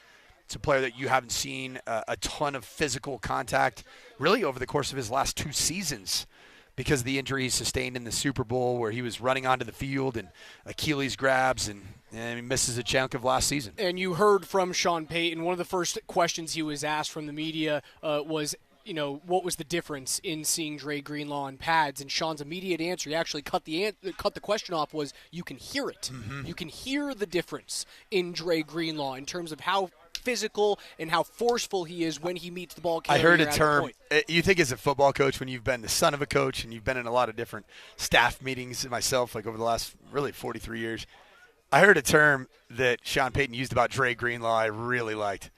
It's a player that you haven't seen a ton of physical contact really over the course of his last 2 seasons because of the injury he sustained in the Super Bowl where he was running onto the field and Achilles grabs and he misses a chunk of last season. And you heard from Sean Payton. One of the first questions he was asked from the media was, what was the difference in seeing Dre Greenlaw on pads? And Sean's immediate answer, he actually cut the question off, was you can hear it. Mm-hmm. You can hear the difference in Dre Greenlaw in terms of how physical and how forceful he is when he meets the ball I carrier. heard a at the term. point. You think as a football coach, when you've been the son of a coach and you've been in a lot of different staff meetings myself, like over the last really 43 years, I heard a term that Sean Payton used about Dre Greenlaw I really liked.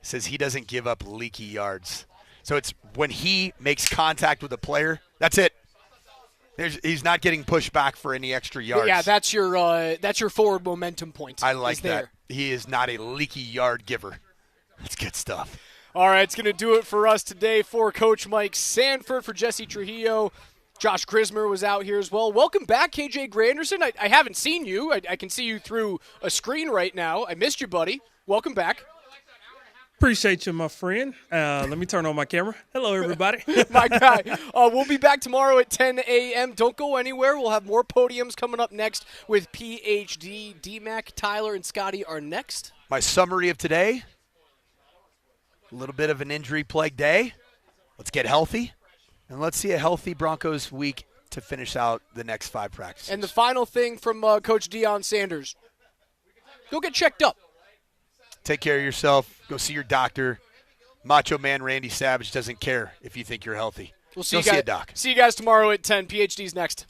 He says he doesn't give up leaky yards. So it's when he makes contact with a player, that's it. He's not getting pushed back for any extra yards. Yeah, that's your forward momentum point. I like there. that. He is not a leaky yard giver. That's good stuff. All right, it's going to do it for us today. For Coach Mike Sanford, for Jesse Trujillo, Josh Grismer was out here as well. Welcome back, KJ Granderson. I haven't seen you. I can see you through a screen right now. I missed you, buddy. Welcome back. Appreciate you, my friend. Let me turn on my camera. Hello, everybody. My guy. We'll be back tomorrow at 10 a.m. Don't go anywhere. We'll have more podiums coming up next with PhD. DMac, Tyler, and Scotty are next. My summary of today, a little bit of an injury-plagued day. Let's get healthy, and let's see a healthy Broncos week to finish out the next 5 practices. And the final thing from Coach Deion Sanders, go get checked up. Take care of yourself. Go see your doctor. Macho Man Randy Savage doesn't care if you think you're healthy. We'll see Go you guys, see a doc. See you guys tomorrow at 10. PhD's next.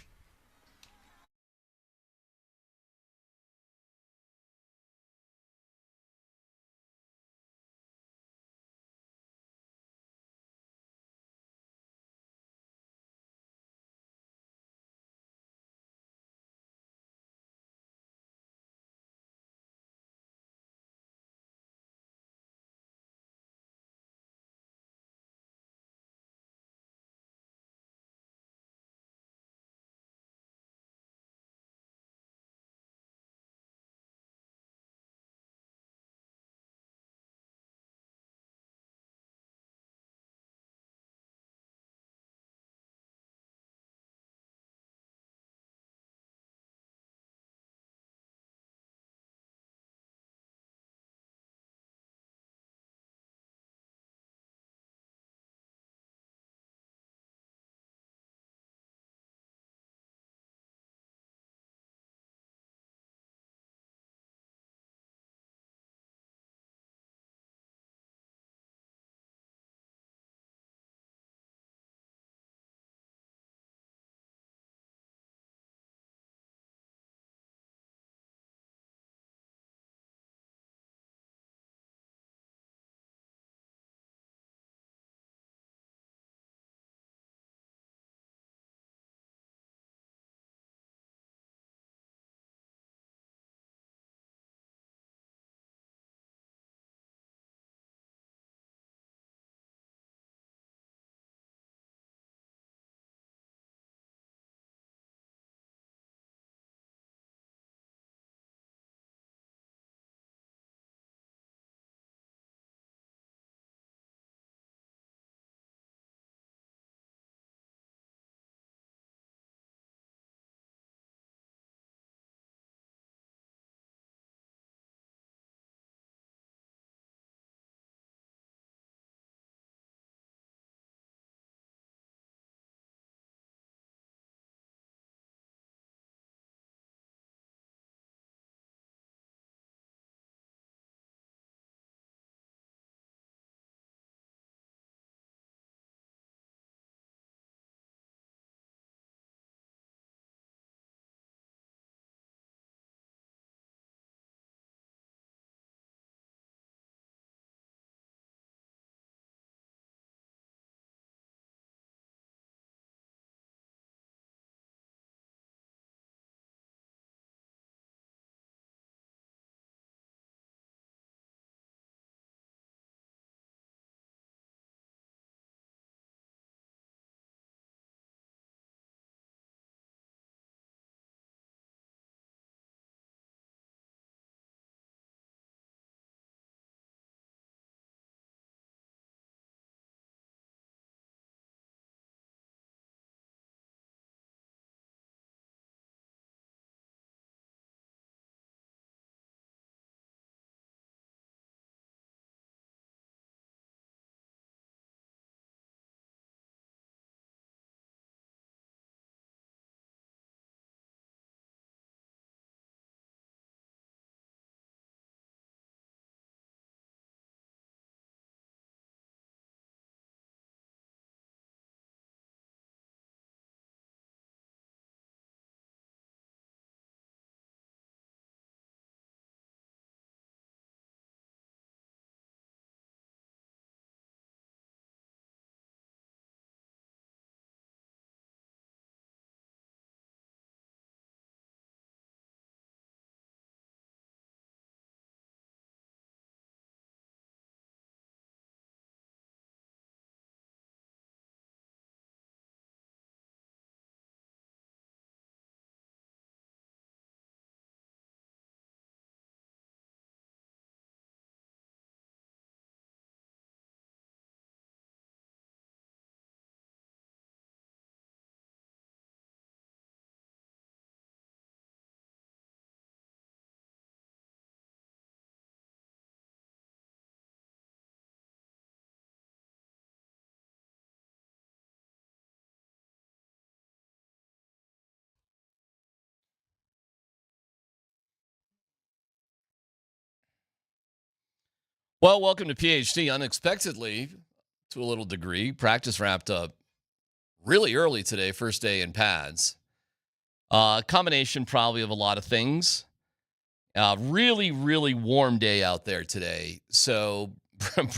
Well, welcome to PhD. Unexpectedly, to a little degree, practice wrapped up really early today, first day in pads. Combination probably of a lot of things. Really, really warm day out there today. So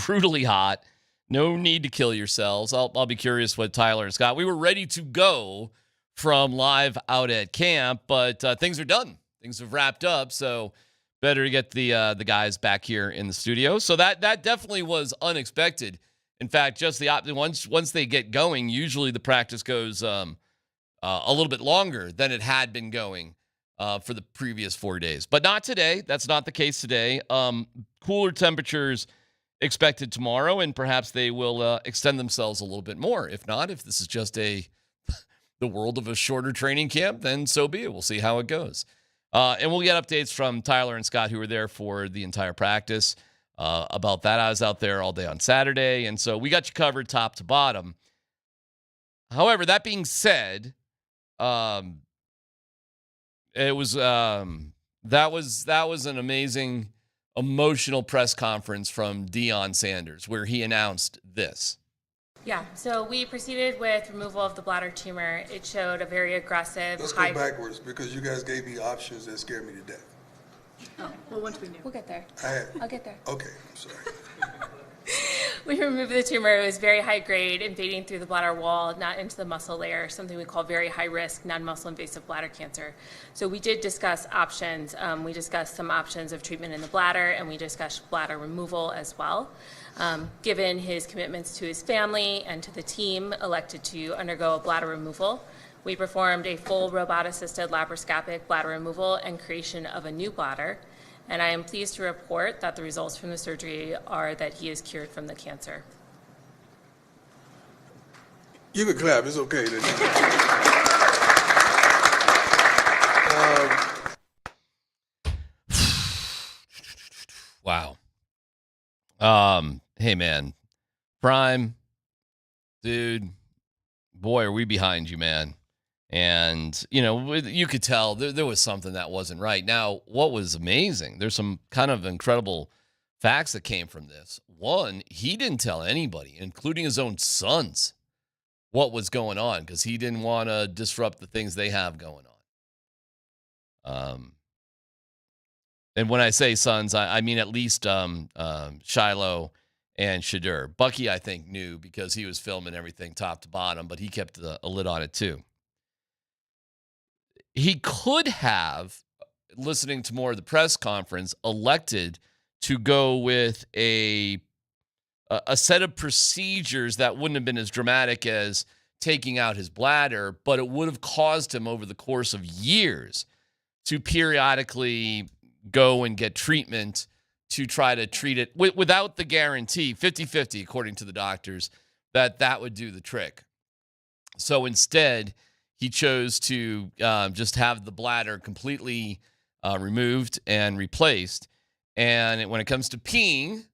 brutally hot. No need to kill yourselves. I'll be curious what Tyler and Scott. We were ready to go from live out at camp, but things are done. Things have wrapped up, so better to get the guys back here in the studio. So that definitely was unexpected. In fact, just the once they get going, usually the practice goes a little bit longer than it had been going for the previous 4 days. But not today. That's not the case today. Cooler temperatures expected tomorrow, and perhaps they will extend themselves a little bit more. If not, if this is just the world of a shorter training camp, then so be it. We'll see how it goes. And we'll get updates from Tyler and Scott, who were there for the entire practice, about that. I was out there all day on Saturday, and so we got you covered top to bottom. However, that being said, it was that was an amazing emotional press conference from Deion Sanders, where he announced this. Yeah, so we proceeded with removal of the bladder tumor. It showed a very aggressive. Let's go backwards because you guys gave me options that scared me to death. Oh, well, once we knew. We'll get there. I'll get there. Okay, I'm sorry. We removed the tumor. It was very high grade, invading through the bladder wall, not into the muscle layer, something we call very high risk, non-muscle invasive bladder cancer. So we did discuss options. We discussed some options of treatment in the bladder, and we discussed bladder removal as well. Given his commitments to his family and to the team, elected to undergo a bladder removal. We performed a full robot-assisted laparoscopic bladder removal and creation of a new bladder. And I am pleased to report that the results from the surgery are that he is cured from the cancer. You can clap. It's okay. Wow. Hey, man. Prime, dude, boy, are we behind you, man. And, you could tell there was something that wasn't right. Now, what was amazing, there's some kind of incredible facts that came from this. One, he didn't tell anybody, including his own sons, what was going on because he didn't want to disrupt the things they have going on. And when I say sons, I mean at least Shiloh and Shadur. Bucky, I think, knew because he was filming everything top to bottom, but he kept a lid on it too. He could have, listening to more of the press conference, elected to go with a set of procedures that wouldn't have been as dramatic as taking out his bladder, but it would have caused him over the course of years to periodically go and get treatment to try to treat it without the guarantee, 50-50, according to the doctors, that would do the trick. So instead, he chose to just have the bladder completely removed and replaced. And when it comes to peeing,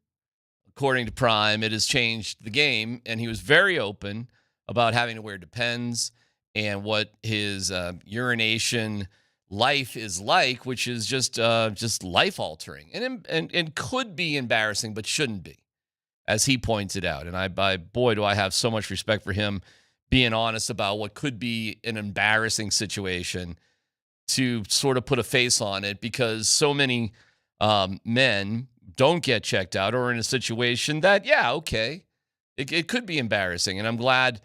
according to Prime, it has changed the game. And he was very open about having to wear Depends and what his urination life is like, which is just life-altering and could be embarrassing, but shouldn't be, as he pointed out. And boy, do I have so much respect for him being honest about what could be an embarrassing situation to sort of put a face on it, because so many men don't get checked out or in a situation that, it could be embarrassing. And I'm glad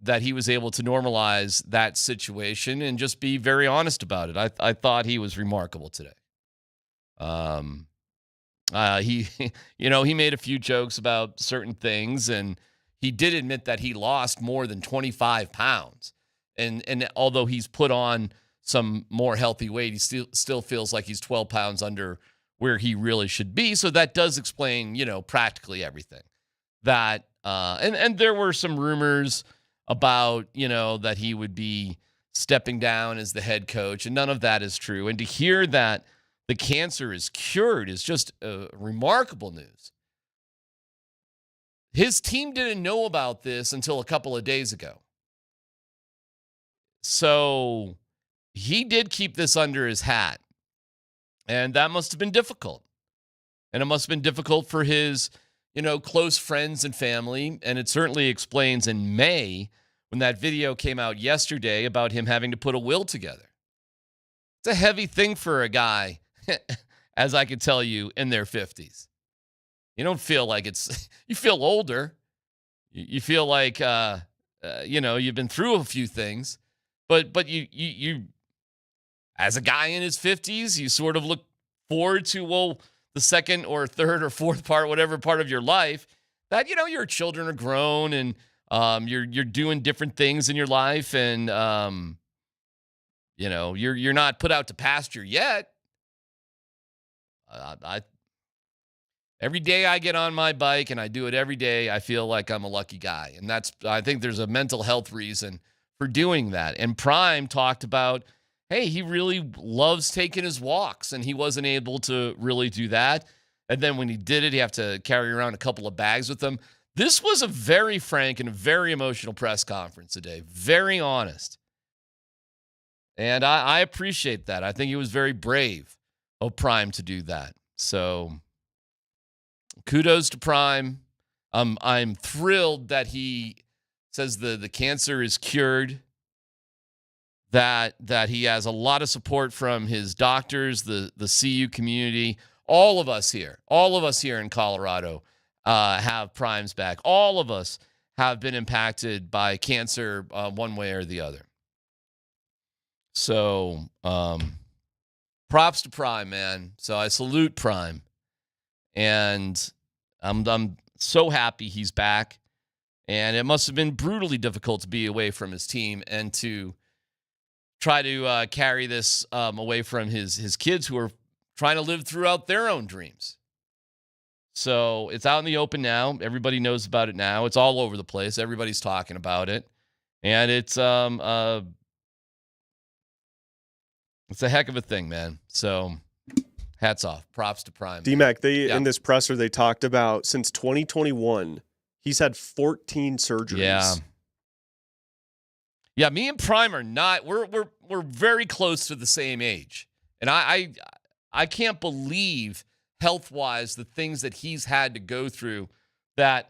that he was able to normalize that situation and just be very honest about it. I thought he was remarkable today. He made a few jokes about certain things, and he did admit that he lost more than 25 pounds. And although he's put on some more healthy weight, he still feels like he's 12 pounds under where he really should be. So that does explain, practically everything. That and there were some rumors about, that he would be stepping down as the head coach, and none of that is true. And to hear that the cancer is cured is just remarkable news. His team didn't know about this until a couple of days ago. So he did keep this under his hat. And that must have been difficult. And it must have been difficult for his, close friends and family. And it certainly explains in May when that video came out yesterday about him having to put a will together. It's a heavy thing for a guy, as I could tell you, in their 50s. You don't feel like you feel older. You feel like, you've been through a few things. But you, as a guy in his 50s, you sort of look forward to, the second or third or fourth part, whatever part of your life, that, your children are grown and you're doing different things in your life and, you're not put out to pasture yet. Every day I get on my bike and I do it every day, I feel like I'm a lucky guy. And I think there's a mental health reason for doing that. And Prime talked about, hey, he really loves taking his walks, and he wasn't able to really do that. And then when he did it, he had to carry around a couple of bags with him. This was a very frank and a very emotional press conference today. Very honest. And I appreciate that. I think he was very brave of Prime to do that. So kudos to Prime. I'm thrilled that he says the cancer is cured, that he has a lot of support from his doctors, the CU community, all of us here in Colorado have Prime's back. All of us have been impacted by cancer one way or the other. So props to Prime, man. So I salute Prime. And I'm so happy he's back. And it must have been brutally difficult to be away from his team and to try to carry this away from his kids who are trying to live throughout their own dreams. So it's out in the open now. Everybody knows about it now. It's all over the place. Everybody's talking about it. And it's a heck of a thing, man. So hats off. Props to Prime. DMac, in this presser, they talked about since 2021, he's had 14 surgeries. Yeah. Yeah, me and Prime are not. We're very close to the same age. And I can't believe health-wise the things that he's had to go through that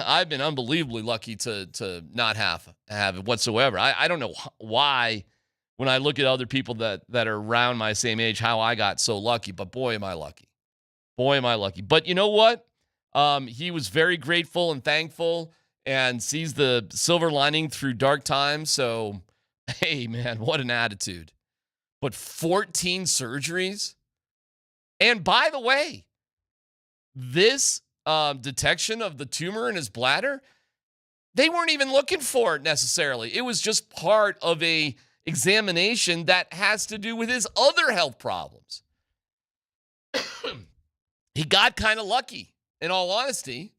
I've been unbelievably lucky to not have whatsoever. I don't know why when I look at other people that are around my same age, how I got so lucky, but boy, am I lucky. Boy, am I lucky. But you know what? He was very grateful and thankful and sees the silver lining through dark times. So, hey, man, what an attitude. But 14 surgeries? And by the way, this detection of the tumor in his bladder, they weren't even looking for it necessarily. It was just part of a examination that has to do with his other health problems. He got kind of lucky, in all honesty,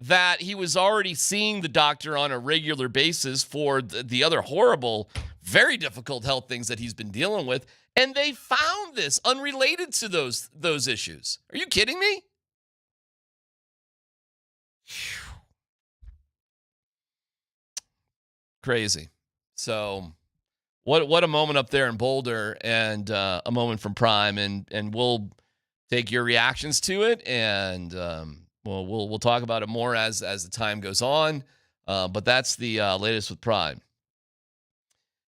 that he was already seeing the doctor on a regular basis for the other horrible, very difficult health things that he's been dealing with, and they found this unrelated to those issues. Are you kidding me? Crazy. So what a moment up there in Boulder, and a moment from Prime, and we'll take your reactions to it, and we'll talk about it more as the time goes on. But that's the latest with Prime.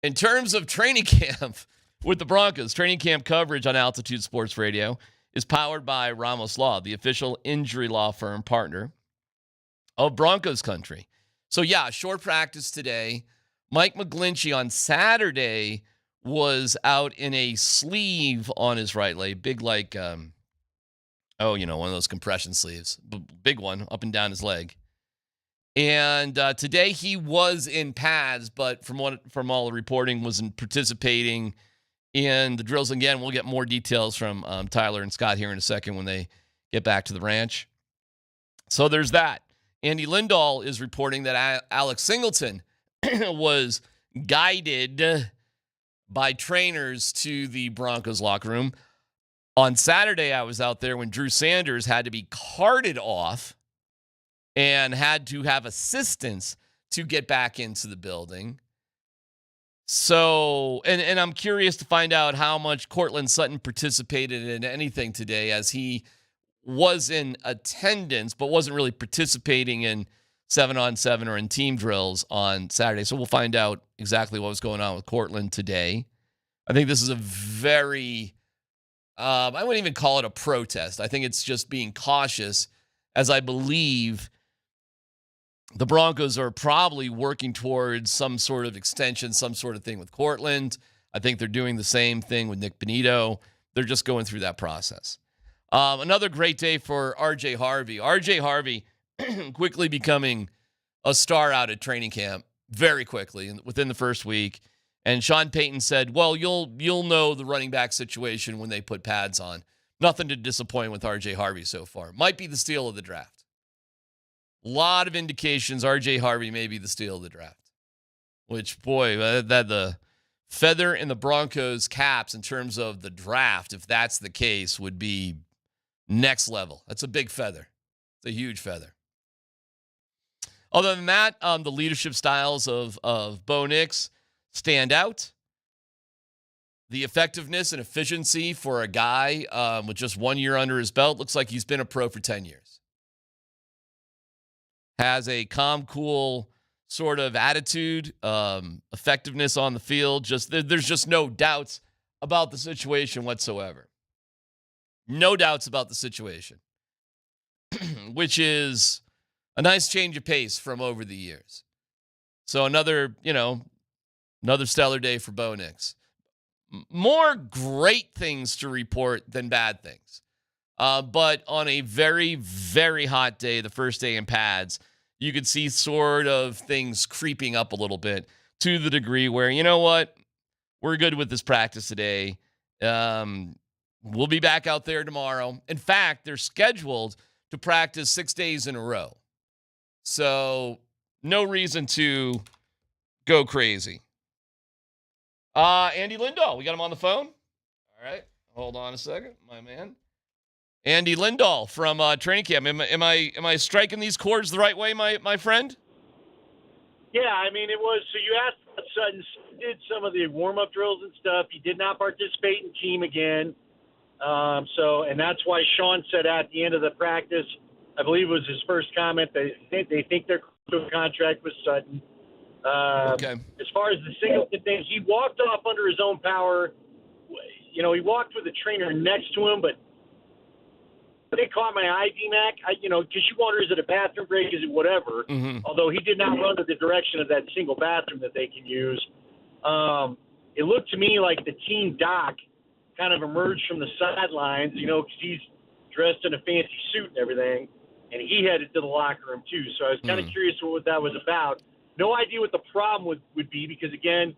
In terms of training camp with the Broncos, training camp coverage on Altitude Sports Radio is powered by Ramos Law, the official injury law firm partner of Broncos country. So yeah, short practice today. Mike McGlinchey on Saturday was out in a sleeve on his right leg, big like, one of those compression sleeves, big one up and down his leg. And today he was in pads, but from all the reporting, wasn't participating in the drills. Again, we'll get more details from Tyler and Scott here in a second when they get back to the ranch. So there's that. Andy Lindahl is reporting that Alex Singleton was guided by trainers to the Broncos locker room. On Saturday, I was out there when Drew Sanders had to be carted off and had to have assistance to get back into the building. So, and I'm curious to find out how much Courtland Sutton participated in anything today, as he was in attendance, but wasn't really participating in 7-on-7 or in team drills on Saturday. So we'll find out exactly what was going on with Courtland today. I think this is a very, I wouldn't even call it a protest. I think it's just being cautious, as I believe the Broncos are probably working towards some sort of extension, some sort of thing with Courtland. I think they're doing the same thing with Nick Benito. They're just going through that process. Another great day for R.J. Harvey. R.J. Harvey quickly becoming a star out at training camp very quickly within the first week. And Sean Payton said, well, you'll know the running back situation when they put pads on. Nothing to disappoint with R.J. Harvey so far. Might be the steal of the draft. A lot of indications R.J. Harvey may be the steal of the draft. Which, boy, that the feather in the Broncos' caps in terms of the draft, if that's the case, would be next level. That's a big feather. It's a huge feather. Other than that, the leadership styles of Bo Nix stand out. The effectiveness and efficiency for a guy with just 1 year under his belt looks like he's been a pro for 10 years. Has a calm, cool sort of attitude, effectiveness on the field. There's just no doubts about the situation whatsoever. No doubts about the situation, which is a nice change of pace from over the years. So another stellar day for Bo Nix. More great things to report than bad things. But on a very, very hot day, the first day in pads, you could see sort of things creeping up a little bit to the degree where, you know what, we're good with this practice today. We'll be back out there tomorrow. In fact, they're scheduled to practice 6 days in a row. So no reason to go crazy. Andy Lindahl, we got him on the phone. All right, hold on a second, my man. Andy Lindahl from training camp. Am I striking these chords the right way, my friend? Yeah, I mean, it was. So you asked about Sutton, did some of the warm-up drills and stuff. He did not participate in team again. And that's why Sean said at the end of the practice, I believe it was his first comment, they think they're to a contract with Sutton. Okay. As far as the Singleton thing, he walked off under his own power. He walked with the trainer next to him, but they caught my eye, DMac. Because you wonder, is it a bathroom break? Is it whatever? Mm-hmm. Although he did not run to the direction of that single bathroom that they can use. It looked to me like the team doc kind of emerged from the sidelines, because he's dressed in a fancy suit and everything, and he headed to the locker room too. So I was kind of curious what that was about. No idea what the problem would be because, again,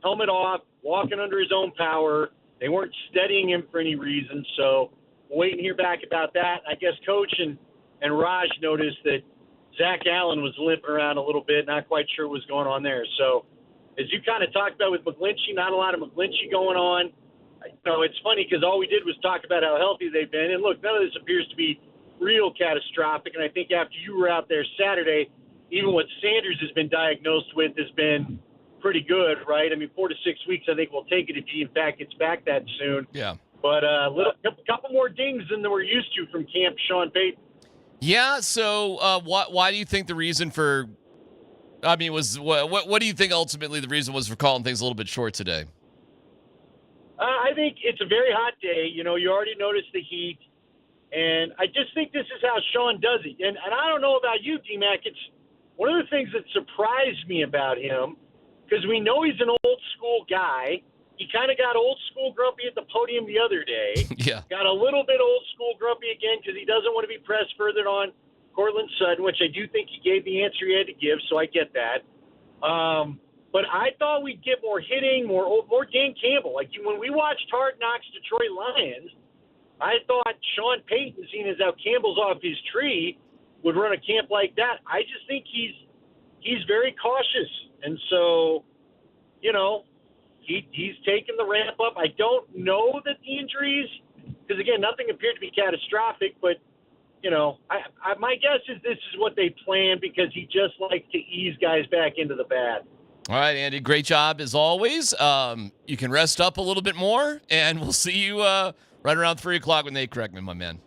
helmet off, walking under his own power. They weren't steadying him for any reason, so waiting to hear back about that. I guess Coach and Raj noticed that Zach Allen was limping around a little bit, not quite sure what was going on there. So as you kind of talked about with McGlinchey, not a lot of McGlinchey going on. It's funny because all we did was talk about how healthy they've been. And, look, none of this appears to be real catastrophic. And I think after you were out there Saturday, even what Sanders has been diagnosed with has been pretty good, right? I mean, 4 to 6 weeks, I think we'll take it if he, in fact, gets back that soon. Yeah. But a couple more dings than we're used to from Camp Sean Payton. Yeah, so why do you think the reason for – what do you think ultimately the reason was for calling things a little bit short today? I think it's a very hot day. You already noticed the heat. And I just think this is how Sean does it. And I don't know about you, DMac. It's one of the things that surprised me about him, because we know he's an old-school guy. He kind of got old-school grumpy at the podium the other day. Yeah. Got a little bit old-school grumpy again because he doesn't want to be pressed further on Courtland Sutton, which I do think he gave the answer he had to give, so I get that. But I thought we'd get more hitting, more Dan Campbell. Like when we watched Hard Knocks Detroit Lions, I thought Sean Payton, seeing as how Campbell's off his tree, would run a camp like that. I just think he's very cautious. And so, he's taken the ramp up. I don't know that the injuries, because, again, nothing appeared to be catastrophic, but, my guess is this is what they planned because he just likes to ease guys back into the bad. All right, Andy, great job as always. You can rest up a little bit more, and we'll see you right around 3 o'clock with Nate Kreckman, my man.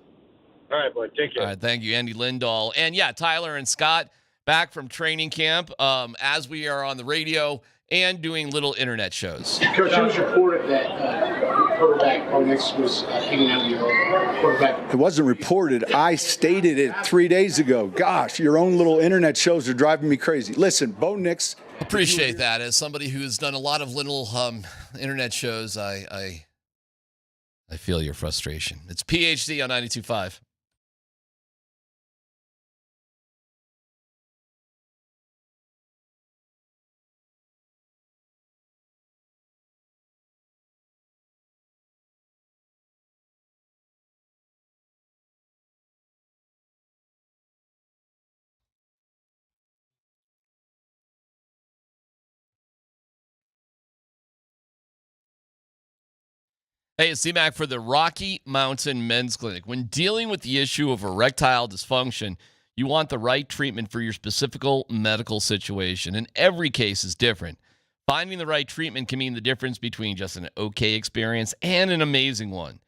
All right, boy. Take care. All right, thank you, Andy Lindahl. And, yeah, Tyler and Scott back from training camp as we are on the radio and doing little internet shows. Coach, it was reported that quarterback Polumbus was hanging out with your quarterback. It wasn't reported. I stated it 3 days ago. Gosh, your own little internet shows are driving me crazy. Listen, Bo Nix. Appreciate that. As somebody who's done a lot of little internet shows, I feel your frustration. It's PhD on 92.5. Hey, it's DMac for the Rocky Mountain Men's Clinic. When dealing with the issue of erectile dysfunction, you want the right treatment for your specific medical situation, and every case is different. Finding the right treatment can mean the difference between just an okay experience and an amazing one.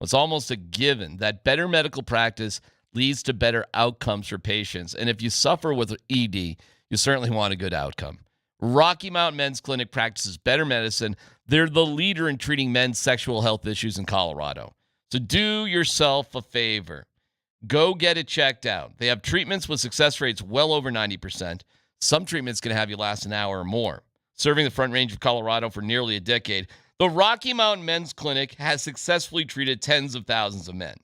It's almost a given that better medical practice leads to better outcomes for patients, and if you suffer with ED, you certainly want a good outcome. Rocky Mountain Men's Clinic practices better medicine. They're the leader in treating men's sexual health issues in Colorado. So do yourself a favor. Go get it checked out. They have treatments with success rates well over 90%. Some treatments can have you last an hour or more. Serving the Front Range of Colorado for nearly a decade, the Rocky Mountain Men's Clinic has successfully treated tens of thousands of men.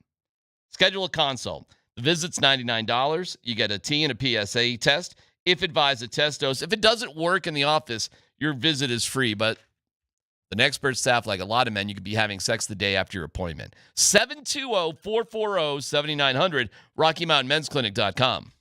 Schedule a consult. The visit's $99. You get a T and a PSA test. If advised, a test dose. If it doesn't work in the office, your visit is free. But the expert staff, like a lot of men, you could be having sex the day after your appointment. 720-440-7900, RockyMountainMen'sClinic.com.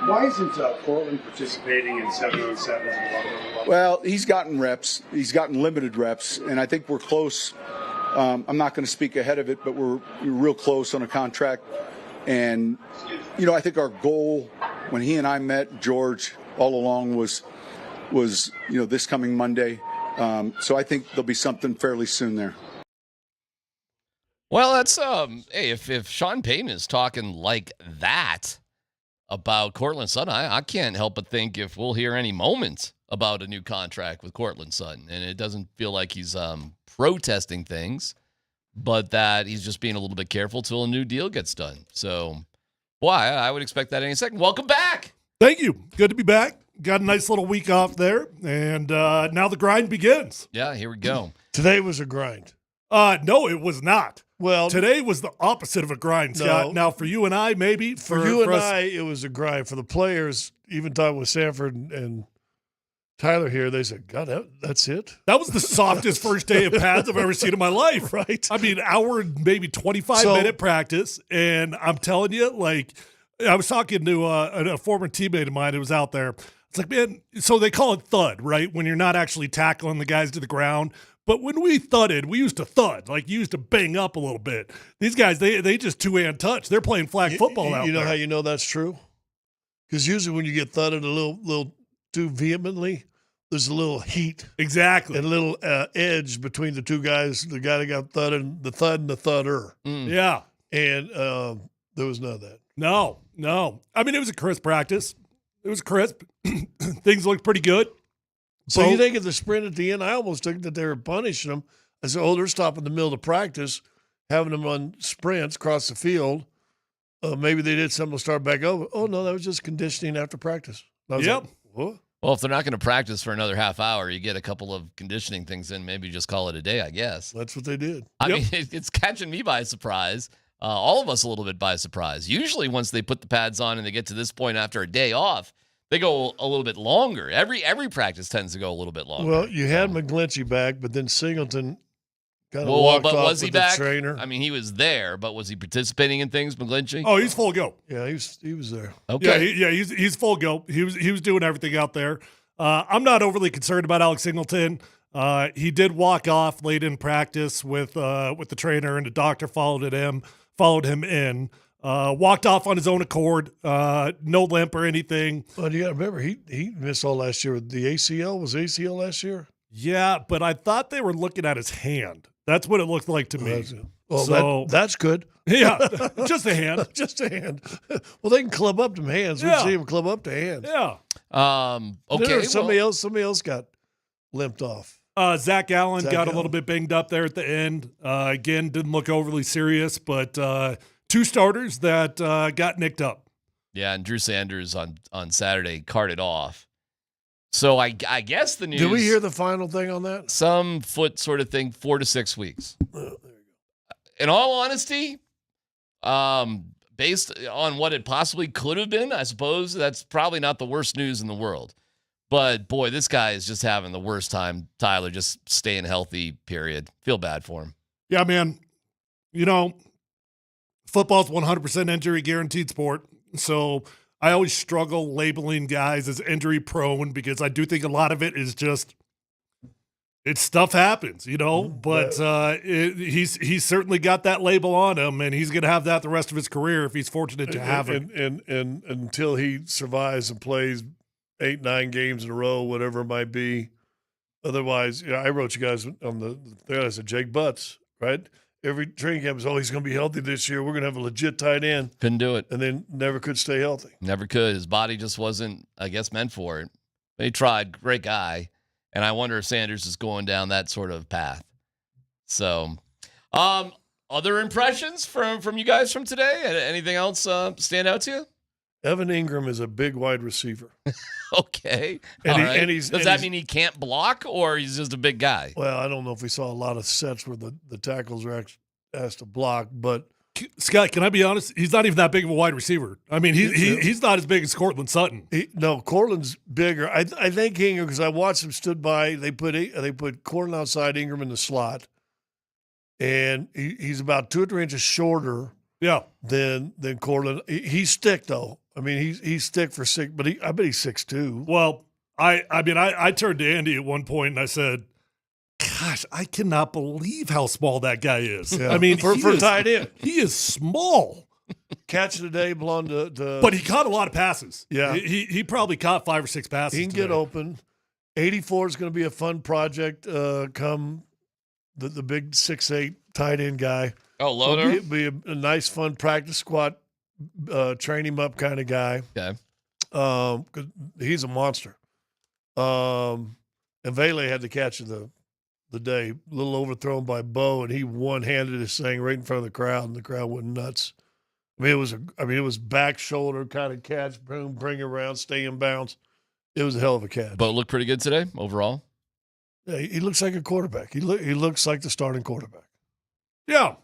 Why isn't Courtland participating in 7-on-7s? Well, he's gotten reps. He's gotten limited reps, and I think we're close. I'm not going to speak ahead of it, but we're real close on a contract. And, I think our goal when he and I met, George, all along was this coming Monday. So I think there'll be something fairly soon there. Well, that's hey, if Sean Payton is talking like that about Courtland Sutton, I can't help but think if we'll hear any moment about a new contract with Courtland Sutton, and it doesn't feel like he's protesting things, but that he's just being a little bit careful till a new deal gets done. So, I would expect that any second. Welcome back. Thank you. Good to be back. Got a nice little week off there, and now the grind begins. Yeah, here we go. Today was a grind. No, it was not. Well, today was the opposite of a grind, Scott. Now, for you and I, maybe. For you and I, it was a grind. For the players, even talking with Sanford and Tyler here, they said, God, that's it? That was the softest first day of pads I've ever seen in my life. Right. I mean, hour and maybe 25-minute practice, and I'm telling you, I was talking to a former teammate of mine who was out there. It's like, man, so they call it thud, right, when you're not actually tackling the guys to the ground. But when we thudded, we used to thud, you used to bang up a little bit. These guys, they just two-hand touch. They're playing flag football out there. You know how you know that's true? Because usually when you get thudded a little too vehemently, there's a little heat. Exactly. And a little edge between the two guys, the guy that got thudded, the thud and the thudder. Yeah. And there was none of that. No. I mean, it was a crisp practice. It was crisp. Things looked pretty good. So you think of the sprint at the end, I almost think that they were punishing them. I said, they're stopping the middle of practice, having them on sprints across the field. Maybe they did something to start back over. Oh, no, that was just conditioning after practice. I was like, what? Well, if they're not going to practice for another half hour, you get a couple of conditioning things in, maybe just call it a day, I guess. That's what they did. I mean, it's catching me by surprise. All of us a little bit by surprise. Usually once they put the pads on and they get to this point after a day off, they go a little bit longer. Every practice tends to go a little bit longer. Well, you had McGlinchey back, but then Singleton kind of walked off was he with back? the trainer. I mean, he was there, but was he participating in things, McGlinchey? Oh, he's full go. Yeah, he was there. Okay. Yeah, he's full go. He was doing everything out there. I'm not overly concerned about Alex Singleton. He did walk off late in practice with the trainer, and the doctor followed him in. Walked off on his own accord, no limp or anything. But you got to remember, he missed all last year with the ACL. Was ACL last year? Yeah, but I thought they were looking at his hand. That's what it looked like to me. Well, so, that's good. Yeah, just a hand. Just a hand. Well, they can club up them hands. We've seen them club up the hands. Yeah. Okay. Somebody else got limped off. Zach Allen got a little bit banged up there at the end. Again, didn't look overly serious, but two starters that got nicked up. Yeah, and Drew Sanders on Saturday carted off. So I guess the news. Did we hear the final thing on that? Some foot sort of thing, 4 to 6 weeks. There you go. In all honesty, based on what it possibly could have been, I suppose that's probably not the worst news in the world. But, boy, this guy is just having the worst time, Tyler, just staying healthy, period. Feel bad for him. Yeah, man. Football's 100% injury guaranteed sport. So I always struggle labeling guys as injury prone because I do think a lot of it is just stuff happens, But he's certainly got that label on him, and he's going to have that the rest of his career if he's fortunate to have it. And until he survives and plays 8-9 games in a row, whatever it might be. Otherwise, I wrote you guys on the thing. I said Jake Butts, right? Every training camp is, he's going to be healthy this year. We're going to have a legit tight end. Couldn't do it. And then never could stay healthy. Never could. His body just wasn't, I guess, meant for it. But he tried. Great guy. And I wonder if Sanders is going down that sort of path. So, other impressions from you guys from today? Anything else stand out to you? Evan Ingram is a big wide receiver. Okay. Does that mean he can't block, or he's just a big guy? Well, I don't know if we saw a lot of sets where the tackles are actually asked to block, but Scott, can I be honest? He's not even that big of a wide receiver. I mean, he's not as big as Courtland Sutton. No, Courtland's bigger. I think Ingram, because I watched him stood by. They put Courtland outside, Ingram in the slot, and he's about 2 or 3 inches shorter. Yeah. Than Courtland. He's thick though. I mean, he's thick for 6, but I bet he's 6'2". Well, I turned to Andy at one point and I said, "Gosh, I cannot believe how small that guy is." Yeah. I mean, for tight end, he is small. Catch today belonged to But he caught a lot of passes. Yeah. He probably caught 5 or 6 passes. He can today. get open. 84 is going to be a fun project. Come the big 6'8" tight end guy. Oh, Loader? Be a nice, fun practice squad, train him up kind of guy. Okay. 'Cause he's a monster. And Vele had the catch of the day, a little overthrown by Bo, and he one-handed his thing right in front of the crowd, and the crowd went nuts. I mean, it was back shoulder kind of catch, boom, bring it around, stay in bounds. It was a hell of a catch. Bo looked pretty good today overall. Yeah, he looks like a quarterback. He looks like the starting quarterback. Yeah.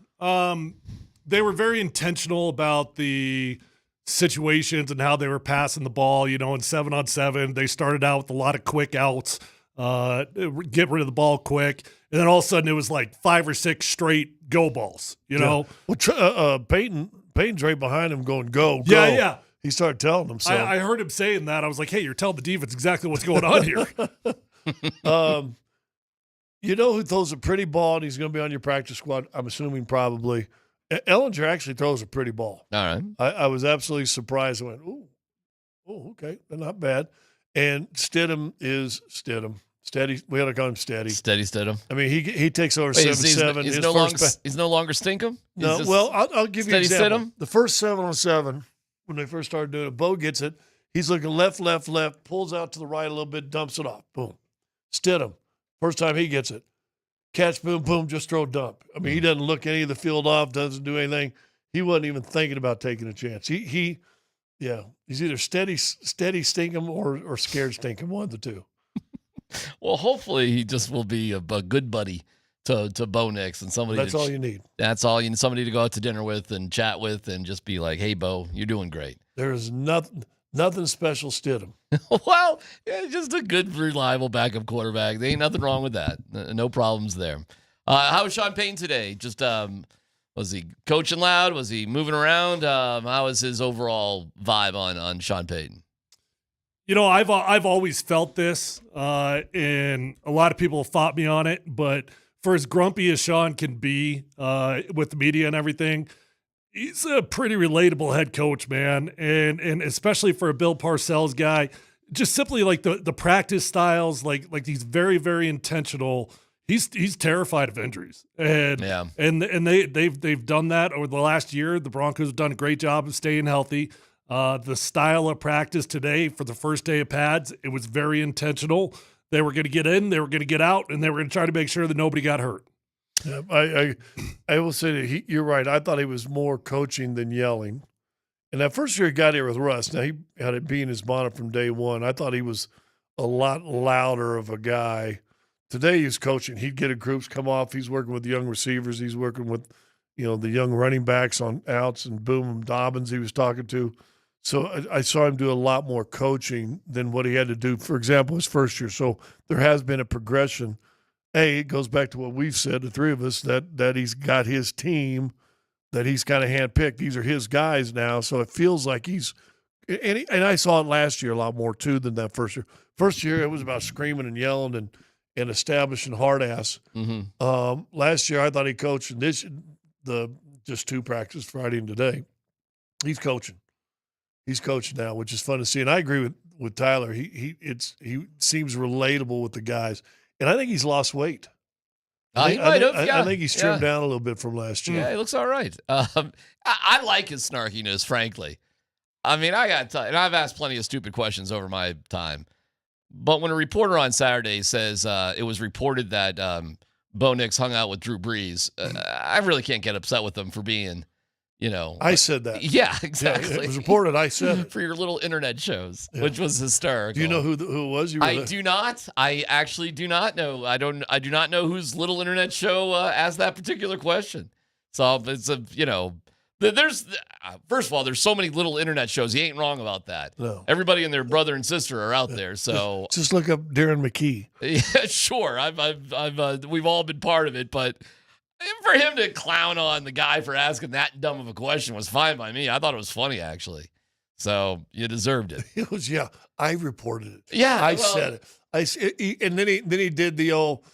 They were very intentional about the situations and how they were passing the ball, in 7-on-7. They started out with a lot of quick outs, get rid of the ball quick. And then all of a sudden it was like 5 or 6 straight go balls, know? Well, Peyton's right behind him going, go. Yeah. He started telling them so. I heard him saying that. I was like, hey, you're telling the defense exactly what's going on here. You know who throws a pretty ball and he's going to be on your practice squad? I'm assuming probably. Ellinger actually throws a pretty ball. All right. I was absolutely surprised. I went, okay, not bad. And Stidham is Stidham. Steady. We ought to call him Steady. Steady Stidham. I mean, he takes over 7-7. He's no longer Stinkum? No, well, I'll give you an example. Stidham? The first 7-on-7, when they first started doing it, Bo gets it. He's looking left, pulls out to the right a little bit, dumps it off. Boom. Stidham. First time he gets it. Catch, boom, boom, just throw dump. I mean, he doesn't look any of the field off, doesn't do anything. He wasn't even thinking about taking a chance. He's either steady Stinkum or scared Stinkum, one of the two. Well, hopefully he just will be a good buddy to Bo Nix and somebody. That's all you need. That's all you need. Somebody to go out to dinner with and chat with and just be like, hey, Bo, you're doing great. There is nothing special Stidham. Well, yeah, just a good, reliable backup quarterback. There ain't nothing wrong with that. No problems there. How was Sean Payton today? Just was he coaching loud? Was he moving around? How was his overall vibe on Sean Payton? I've always felt this, and a lot of people have fought me on it, but for as grumpy as Sean can be with the media and everything, he's a pretty relatable head coach, man. And especially for a Bill Parcells guy, just simply like the practice styles, like he's very, very intentional. He's terrified of injuries. And they've done that over the last year. The Broncos have done a great job of staying healthy. The style of practice today for the first day of pads, it was very intentional. They were going to get in, they were going to get out, and they were going to try to make sure that nobody got hurt. Yeah, I will say that you're right. I thought he was more coaching than yelling. And that first year he got here with Russ, now he had it being his bonnet from day one. I thought he was a lot louder of a guy. Today he's coaching. He'd get a groups come off. He's working with the young receivers. He's working with, the young running backs on outs and Boom Dobbins he was talking to. So I saw him do a lot more coaching than what he had to do, for example, his first year. So there has been a progression. It goes back to what we've said, the three of us, that he's got his team that he's kind of handpicked. These are his guys now. So it feels like he's and I saw it last year a lot more, too, than that first year. First year, it was about screaming and yelling and establishing hard ass. Mm-hmm. Last year, I thought he coached just 2 practices, Friday and today. He's coaching. He's coaching now, which is fun to see. And I agree with Tyler. He seems relatable with the guys. And I think he's lost weight. He might have. I think he's trimmed down a little bit from last year. Yeah, he looks all right. I like his snarkiness, frankly. I mean, and I've asked plenty of stupid questions over my time. But when a reporter on Saturday says it was reported that Bo Nix hung out with Drew Brees, I really can't get upset with them for being, I said that. Yeah, exactly. Yeah, it was reported. I said it. For your little internet shows, which was hysterical. Do you know who it was? I do not. I actually do not know. I do not know whose little internet show asked that particular question. So it's there's first of all, there's so many little internet shows. You ain't wrong about that. No. Everybody and their brother and sister are out there. So just look up Darren McKee. Yeah, sure. We've all been part of it, but for him to clown on the guy for asking that dumb of a question was fine by me. I thought it was funny, actually. So you deserved it. It was, I reported it. Yeah, I said it. And then he did the old,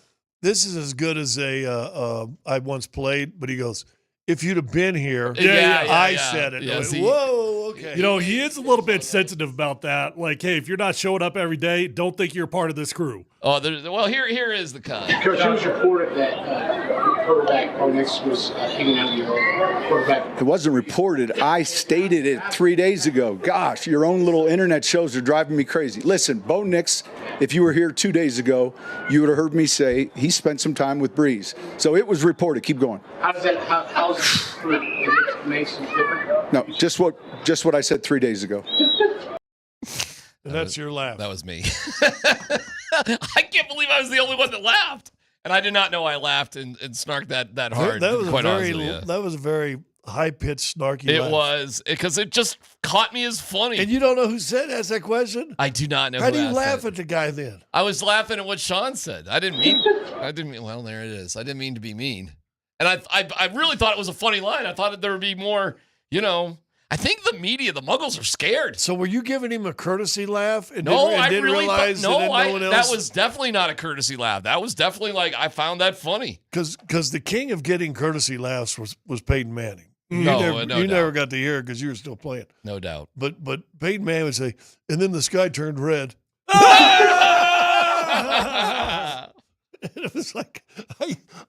this is as good as I once played, but he goes, if you'd have been here, I said it. Yes, whoa, okay. He is a little bit sensitive about that. Like, hey, if you're not showing up every day, don't think you're part of this crew. Oh, well, here is the con. Coach, it was reported that quarterback Bo Nix was hanging out with your quarterback. It wasn't reported. I stated it 3 days ago. Gosh, your own little internet shows are driving me crazy. Listen, Bo Nix, if you were here 2 days ago, you would have heard me say he spent some time with Breeze. So it was reported. Keep going. How does that? How is it makes it different? No, just what I said 3 days ago. And that's your laugh. That was me. I can't believe I was the only one that laughed. And I did not know I laughed and snarked that hard. That was quite a very high-pitched, snarky It laugh. was, because it just caught me as funny. And you don't know who asked that question? I do not know How who do you asked laugh that. at the guy then? I was laughing at what Sean said. I didn't mean, well, there it is. I didn't mean to be mean. And I really thought it was a funny line. I thought that there would be more, I think the media, the Muggles, are scared. So were you giving him a courtesy laugh? And No, didn't, I didn't really realize thought, that no one else? that was definitely not a courtesy laugh. That was definitely I found that funny. Because the king of getting courtesy laughs was Peyton Manning. You never got to hear it because you were still playing. No doubt. But Peyton Manning would say, and then the sky turned red. And it was like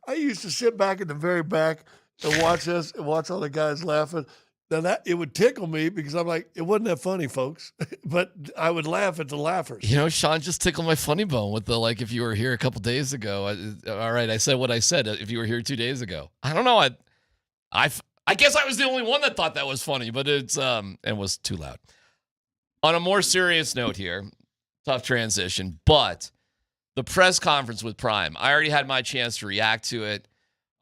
I used to sit back in the very back and watch us and watch all the guys laughing. Now it would tickle me because I'm like, it wasn't that funny, folks. But I would laugh at the laughers. Sean just tickled my funny bone with the if you were here a couple days ago. All right, I said what I said. If you were here 2 days ago, I don't know. I guess I was the only one that thought that was funny, but it was too loud. On a more serious note here, tough transition, but the press conference with Prime, I already had my chance to react to it.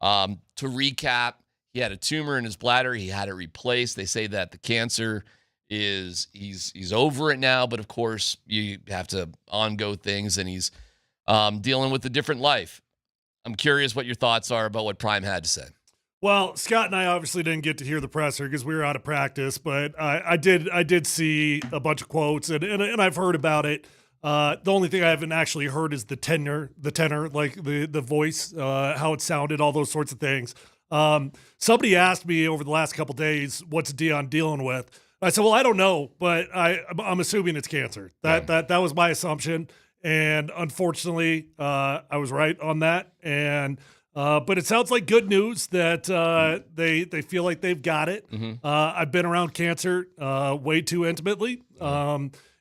To recap, he had a tumor in his bladder. He had it replaced. They say that the cancer he's over it now, but of course you have to on-go things, and he's dealing with a different life. I'm curious what your thoughts are about what Prime had to say. Well, Scott and I obviously didn't get to hear the presser because we were out of practice, but I did see a bunch of quotes and I've heard about it. The only thing I haven't actually heard is the tenor, like the voice, how it sounded, all those sorts of things. Somebody asked me over the last couple of days, what's Deion dealing with? I said, well, I don't know, but I'm assuming it's cancer. That was my assumption. And unfortunately, I was right on that. And, but it sounds like good news that they feel like they've got it. Mm-hmm. I've been around cancer way too intimately.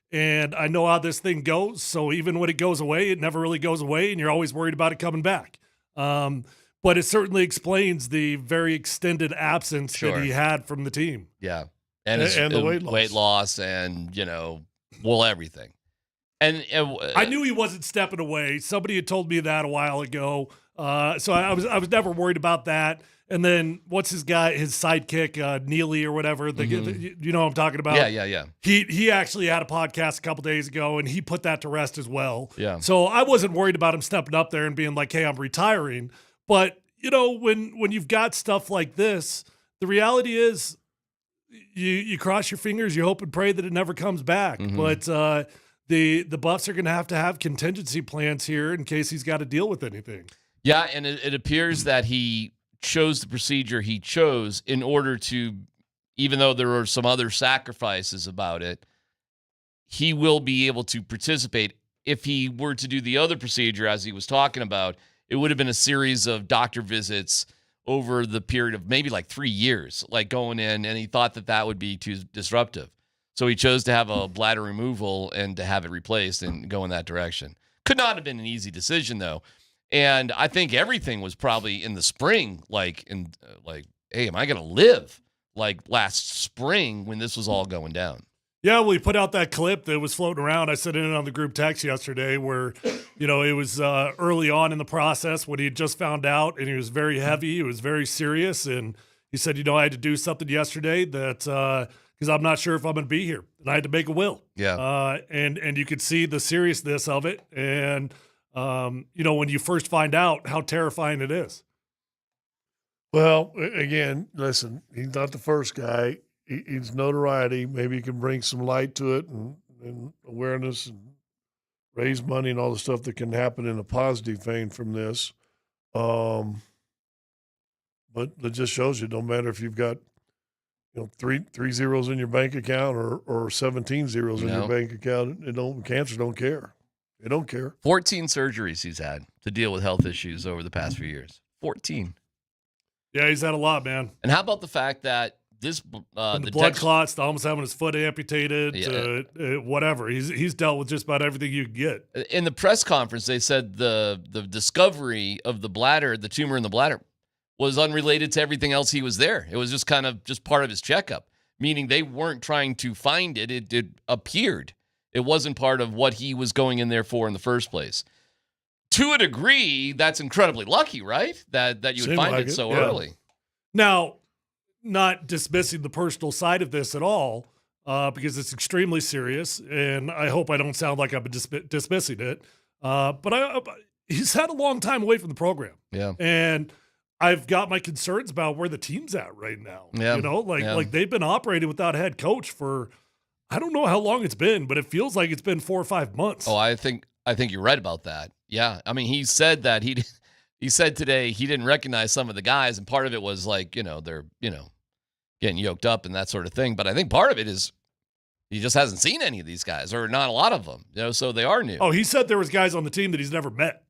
And I know how this thing goes. So even when it goes away, it never really goes away. And you're always worried about it coming back. But it certainly explains the very extended absence that he had from the team. Yeah. And the weight loss and, everything. And I knew he wasn't stepping away. Somebody had told me that a while ago. So I was never worried about that. And then what's his sidekick, Neely or whatever, you know what I'm talking about? Yeah. He actually had a podcast a couple days ago, and he put that to rest as well. Yeah. So I wasn't worried about him stepping up there and being like, hey, I'm retiring. But, when you've got stuff like this, the reality is you cross your fingers, you hope and pray that it never comes back. Mm-hmm. But the Buffs are going to have contingency plans here in case he's got to deal with anything. Yeah, and it appears that he chose the procedure he chose in order to, even though there are some other sacrifices about it, he will be able to participate. If he were to do the other procedure, as he was talking about, it would have been a series of doctor visits over the period of maybe 3 years, going in, and he thought that would be too disruptive. So he chose to have a bladder removal and to have it replaced and go in that direction. Could not have been an easy decision, though. And I think everything was probably in the spring, hey, am I going to live last spring when this was all going down? Yeah, we put out that clip that was floating around. I sent it on the group text yesterday where, it was early on in the process when he had just found out, and he was very heavy. He was very serious. And he said, I had to do something yesterday that because I'm not sure if I'm going to be here. And I had to make a will. Yeah. And you could see the seriousness of it. And, when you first find out how terrifying it is. Well, again, listen, he's not the first guy. he's notoriety. Maybe he can bring some light to it and awareness and raise money and all the stuff that can happen in a positive vein from this. But it just shows you, no matter if you've got three zeros in your bank account or 17 zeros in your bank account, cancer don't care. They don't care. 14 surgeries he's had to deal with health issues over the past few years. 14. Yeah, he's had a lot, man. And how about the fact that this From the blood clots to almost having his foot amputated to whatever. He's dealt with just about everything you can get. In the press conference, they said the discovery of the bladder, the tumor in the bladder, was unrelated to everything else he was there. It was just kind of just part of his checkup, meaning they weren't trying to find it. It appeared. It wasn't part of what he was going in there for in the first place. To a degree, that's incredibly lucky, right? That you would find it so early. Now, not dismissing the personal side of this at all, because it's extremely serious, and I hope I don't sound like I'm dismissing it. But he's had a long time away from the program. Yeah. And I've got my concerns about where the team's at right now. Yeah. Like they've been operating without a head coach for, I don't know how long it's been, but it feels like it's been 4 or 5 months. Oh, I think you're right about that. Yeah. I mean, he said that he said today he didn't recognize some of the guys, and part of it was like, they're, getting yoked up and that sort of thing. But I think part of it is he just hasn't seen any of these guys, or not a lot of them, so they are new. Oh, he said there was guys on the team that he's never met.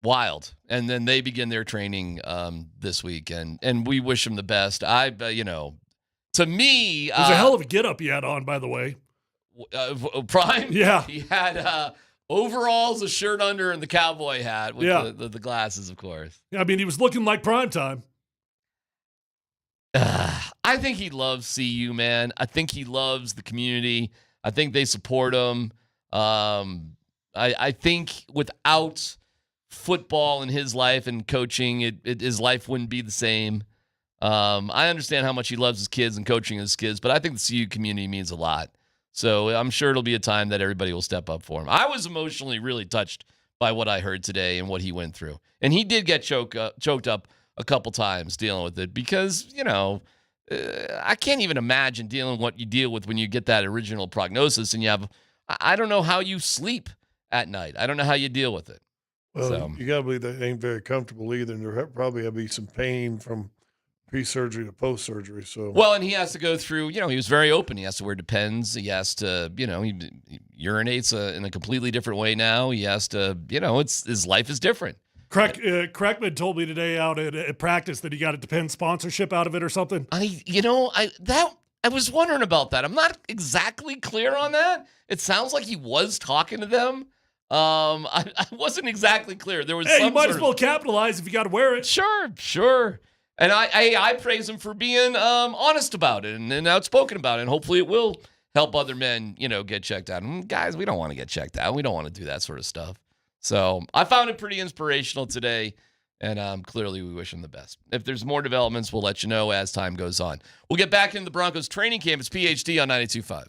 Wild. And then they begin their training this week, and we wish him the best. To me, it was a hell of a get-up he had on, by the way. Prime? Yeah. He had overalls, a shirt under, and the cowboy hat with the glasses, of course. Yeah, I mean, he was looking like prime time. I think he loves CU, man. I think he loves the community. I think they support him. I think without football in his life and coaching, his life wouldn't be the same. I understand how much he loves his kids and coaching his kids, but I think the CU community means a lot. So I'm sure it'll be a time that everybody will step up for him. I was emotionally really touched by what I heard today and what he went through. And he did get choked up a couple times dealing with it because, I can't even imagine dealing with what you deal with when you get that original prognosis and you have, I don't know how you sleep at night. I don't know how you deal with it. Well, you got to believe that ain't very comfortable either. And there probably have to be some pain from pre-surgery to post-surgery. So well, and he has to go through, he was very open. He has to wear Depends. He has to, he urinates in a completely different way now. He has to, his life is different. Kreckman told me today out at practice that he got a Depends sponsorship out of it or something. I was wondering about that. I'm not exactly clear on that. It sounds like he was talking to them. I wasn't exactly clear. There was you might as well capitalize if you got to wear it. Sure. And I praise him for being honest about it and outspoken about it. And hopefully it will help other men, get checked out. And guys, we don't want to get checked out. We don't want to do that sort of stuff. So I found it pretty inspirational today. And clearly we wish him the best. If there's more developments, we'll let you know as time goes on. We'll get back into the Broncos training camp. It's PhD on 92.5.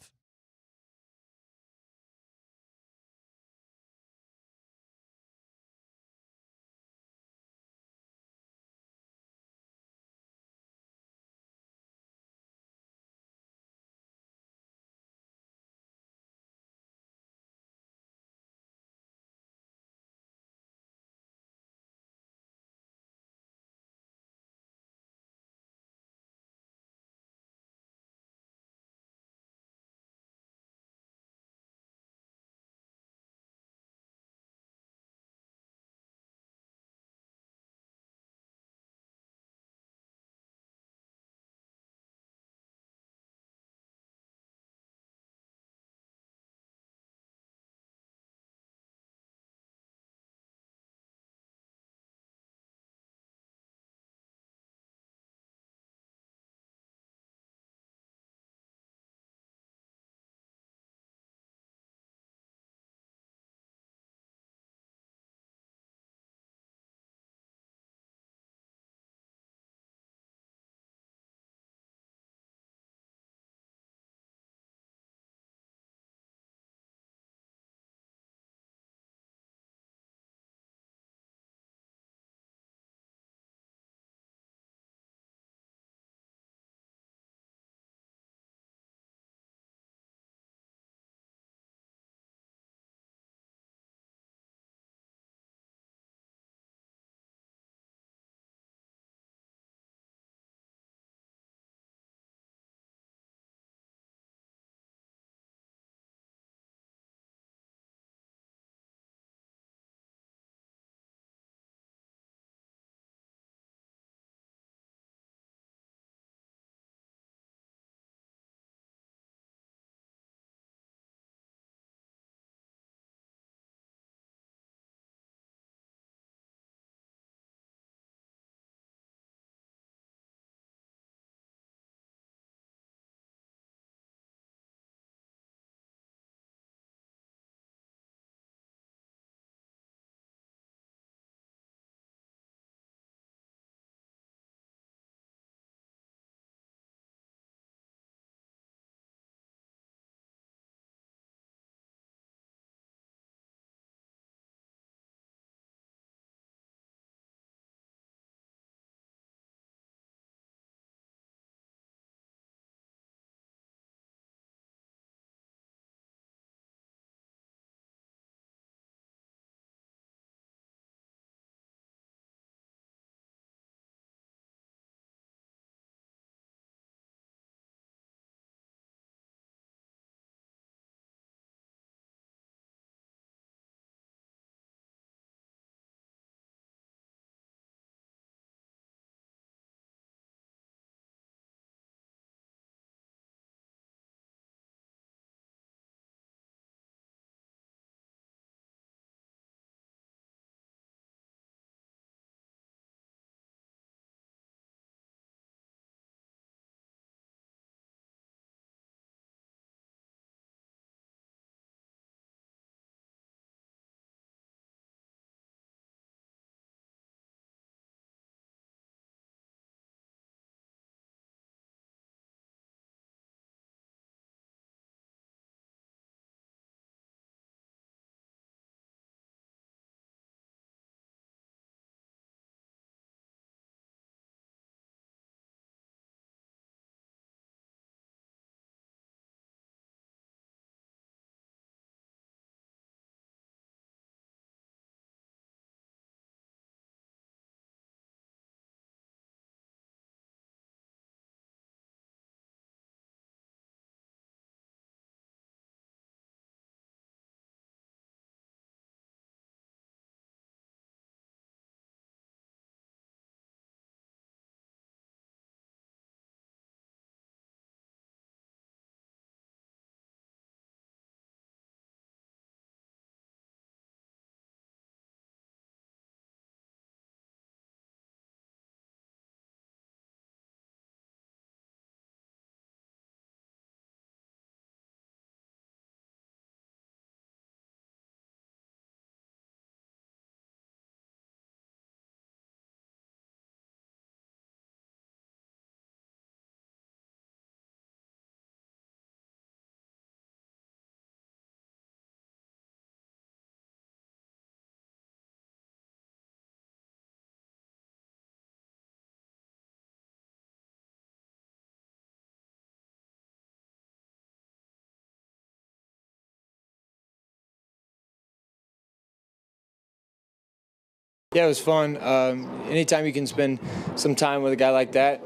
Yeah, it was fun. Anytime you can spend some time with a guy like that,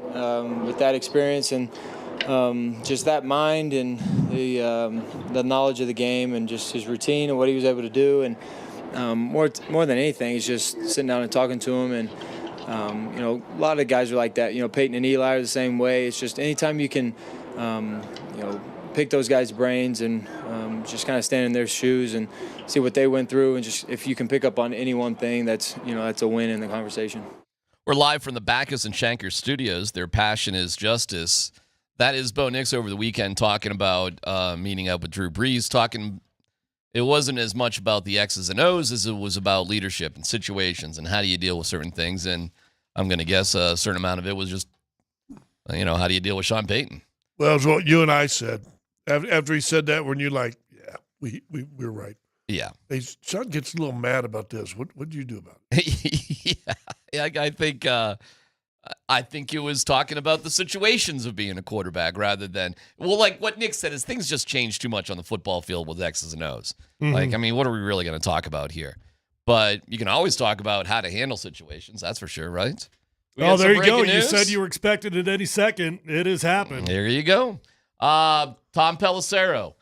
with that experience and just that mind and the knowledge of the game and just his routine and what he was able to do, and more than anything, is just sitting down and talking to him. And a lot of guys are like that. Peyton and Eli are the same way. It's just anytime you can, pick those guys' brains and just kind of stand in their shoes and see what they went through, and just if you can pick up on any one thing, that's a win in the conversation. We're live from the Backus and Shanker studios. Their passion is justice. That is Bo Nix over the weekend talking about meeting up with Drew Brees. It wasn't as much about the X's and O's as it was about leadership and situations and how do you deal with certain things. And I'm going to guess a certain amount of it was just, how do you deal with Sean Payton? Well, it's what you and I said. After he said that, when you're like, yeah, we're right. Yeah. Hey, Sean gets a little mad about this. What did you do about it? yeah, I think he was talking about the situations of being a quarterback rather than, like what Nick said is things just change too much on the football field with X's and O's. Mm-hmm. What are we really going to talk about here? But you can always talk about how to handle situations. That's for sure, right? Oh, there you go. You said you were expecting it any second. It has happened. There you go. Tom Pelissero,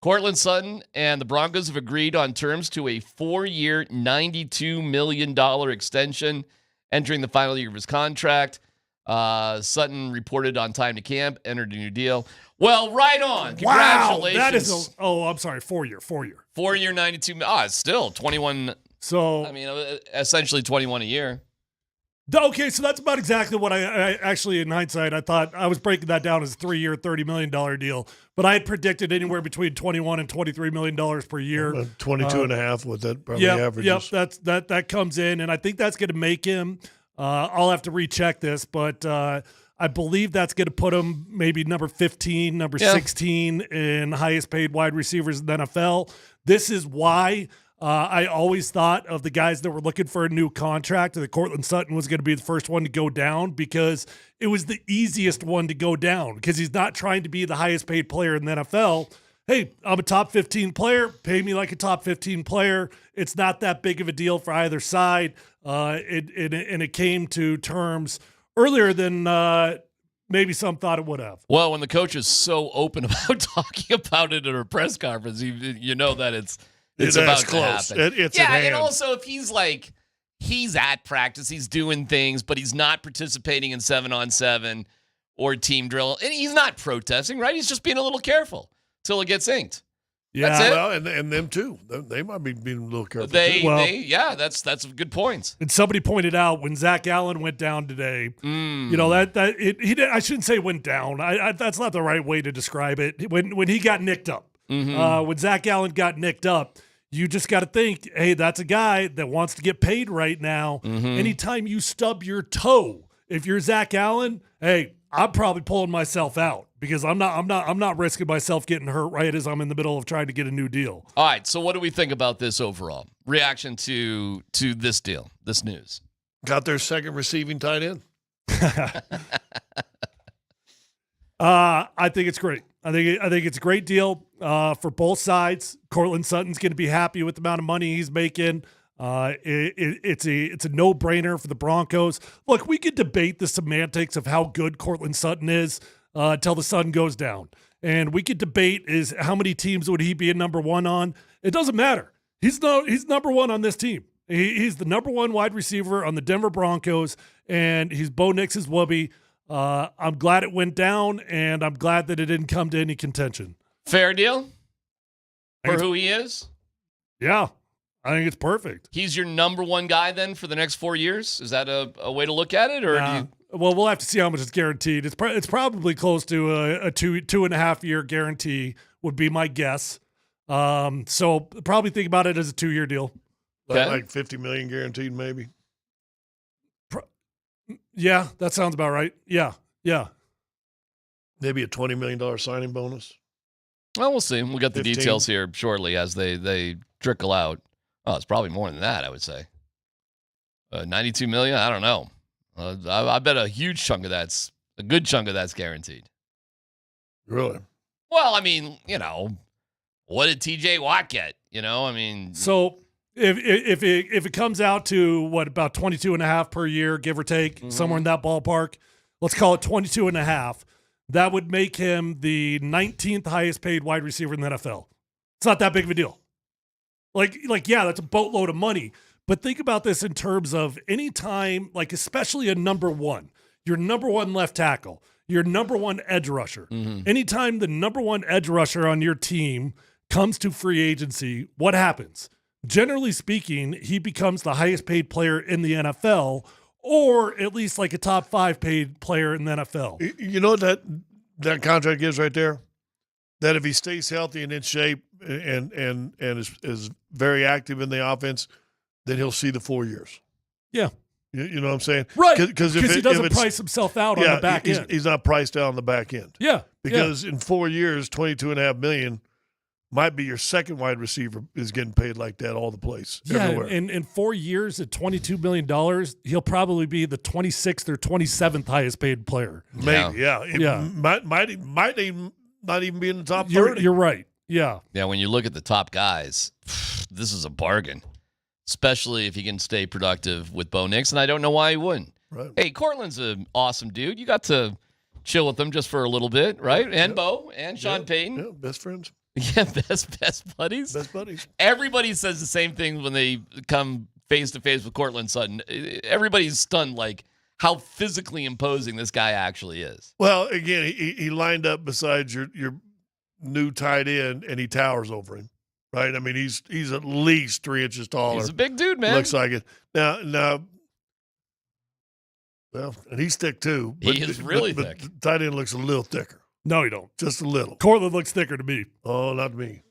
Courtland Sutton, and the Broncos have agreed on terms to a 4-year, $92 million extension entering the final year of his contract. Sutton reported on time to camp, entered a new deal. Well, right on. Congratulations. Wow, that is I'm sorry, 4-year. 4-year, $92 million. It's still 21. So, essentially 21 a year. Okay, so that's about exactly what I actually, in hindsight, I thought I was breaking that down as a 3-year, $30 million deal. But I had predicted anywhere between $21 and $23 million per year. 22 and a half with that probably averages. Yep, that comes in, and I think that's going to make him. I'll have to recheck this, but I believe that's going to put him maybe number 15, number 16 in highest paid wide receivers in the NFL. This is why. I always thought of the guys that were looking for a new contract that Courtland Sutton was going to be the first one to go down because it was the easiest one to go down because he's not trying to be the highest paid player in the NFL. Hey, I'm a top 15 player. Pay me like a top 15 player. It's not that big of a deal for either side. It came to terms earlier than maybe some thought it would have. Well, when the coach is so open about talking about it at a press conference, you know that it's about to happen. It's at hand. And also if he's at practice, he's doing things, but he's not participating in 7-on-7 or team drill, and he's not protesting, right? He's just being a little careful till it gets inked. Yeah, that's it. Well, and them too. They might be being a little careful. That's a good point. And somebody pointed out when Zach Allen went down today, I shouldn't say went down. That's not the right way to describe it. When he got nicked up. Mm-hmm. When Zach Allen got nicked up, you just got to think, hey, that's a guy that wants to get paid right now. Mm-hmm. Anytime you stub your toe, if you're Zach Allen, hey, I'm probably pulling myself out because I'm not risking myself getting hurt right as I'm in the middle of trying to get a new deal. All right, so what do we think about this overall? Reaction to this deal, this news. Got their second receiving tight end. I think it's great. I think it's a great deal for both sides. Courtland Sutton's going to be happy with the amount of money he's making. It's a no-brainer for the Broncos. Look, we could debate the semantics of how good Courtland Sutton is until the sun goes down, and we could debate is how many teams would he be a number one on. It doesn't matter. He's number one on this team. He's the number one wide receiver on the Denver Broncos, and he's Bo Nix's whoopee. I'm glad it went down, and I'm glad that it didn't come to any contention. Fair deal for who he is? Yeah, I think it's perfect. He's your number one guy then for the next 4 years? Is that a way to look at it? Or well, we'll have to see how much it's guaranteed. It's probably close to a 2.5 year guarantee would be my guess. So probably think about it as a 2-year deal. Like $50 million guaranteed, maybe. Yeah, that sounds about right. Yeah. Maybe a $20 million signing bonus. Well, we'll see. We'll get the 15. details here shortly as they trickle out. Oh, it's probably more than that, I would say. $92 million? I don't know. I bet a good chunk of that's guaranteed. Really? Well, what did TJ Watt get? So If it comes out to what, about 22.5 per year, give or take, somewhere in that ballpark, let's call it 22.5. That would make him the 19th highest paid wide receiver in the NFL. It's not that big of a deal. Like yeah, that's a boatload of money. But think about this in terms of any time, like especially a number one, your number one left tackle, your number one edge rusher. Anytime the number one edge rusher on your team comes to free agency, what happens? Generally speaking, he becomes the highest paid player in the NFL, or at least like a top 5 paid player in the NFL. You know what that contract is right there? That if he stays healthy and in shape and is very active in the offense, then he'll see the 4 years. Yeah. You know what I'm saying? Right. Because he doesn't price himself out on the back end. He's not priced out on the back end. Yeah. Because in 4 years, $22.5 million might be your second wide receiver is getting paid like that all the place. Everywhere. And in 4 years at $22 million, he'll probably be the 26th or 27th highest paid player. Maybe, yeah. Might even not even be in the top 30. You're right. Yeah. Yeah, when you look at the top guys, this is a bargain, especially if he can stay productive with Bo Nix, and I don't know why he wouldn't. Right. Hey, Courtland's an awesome dude. You got to chill with him just for a little bit, right? And Bo and Sean Payton. Yeah, best friends. Yeah, best buddies. Best buddies. Everybody says the same thing when they come face-to-face with Courtland Sutton. Everybody's stunned, like, how physically imposing this guy actually is. Well, again, he lined up beside your new tight end, and he towers over him, right? I mean, he's at least 3 inches taller. He's a big dude, man. Looks like it. Now, well, and he's thick too. He is really thick. But the tight end looks a little thicker. No, you don't. Just a little. Courtland looks thicker to me. Oh, not me.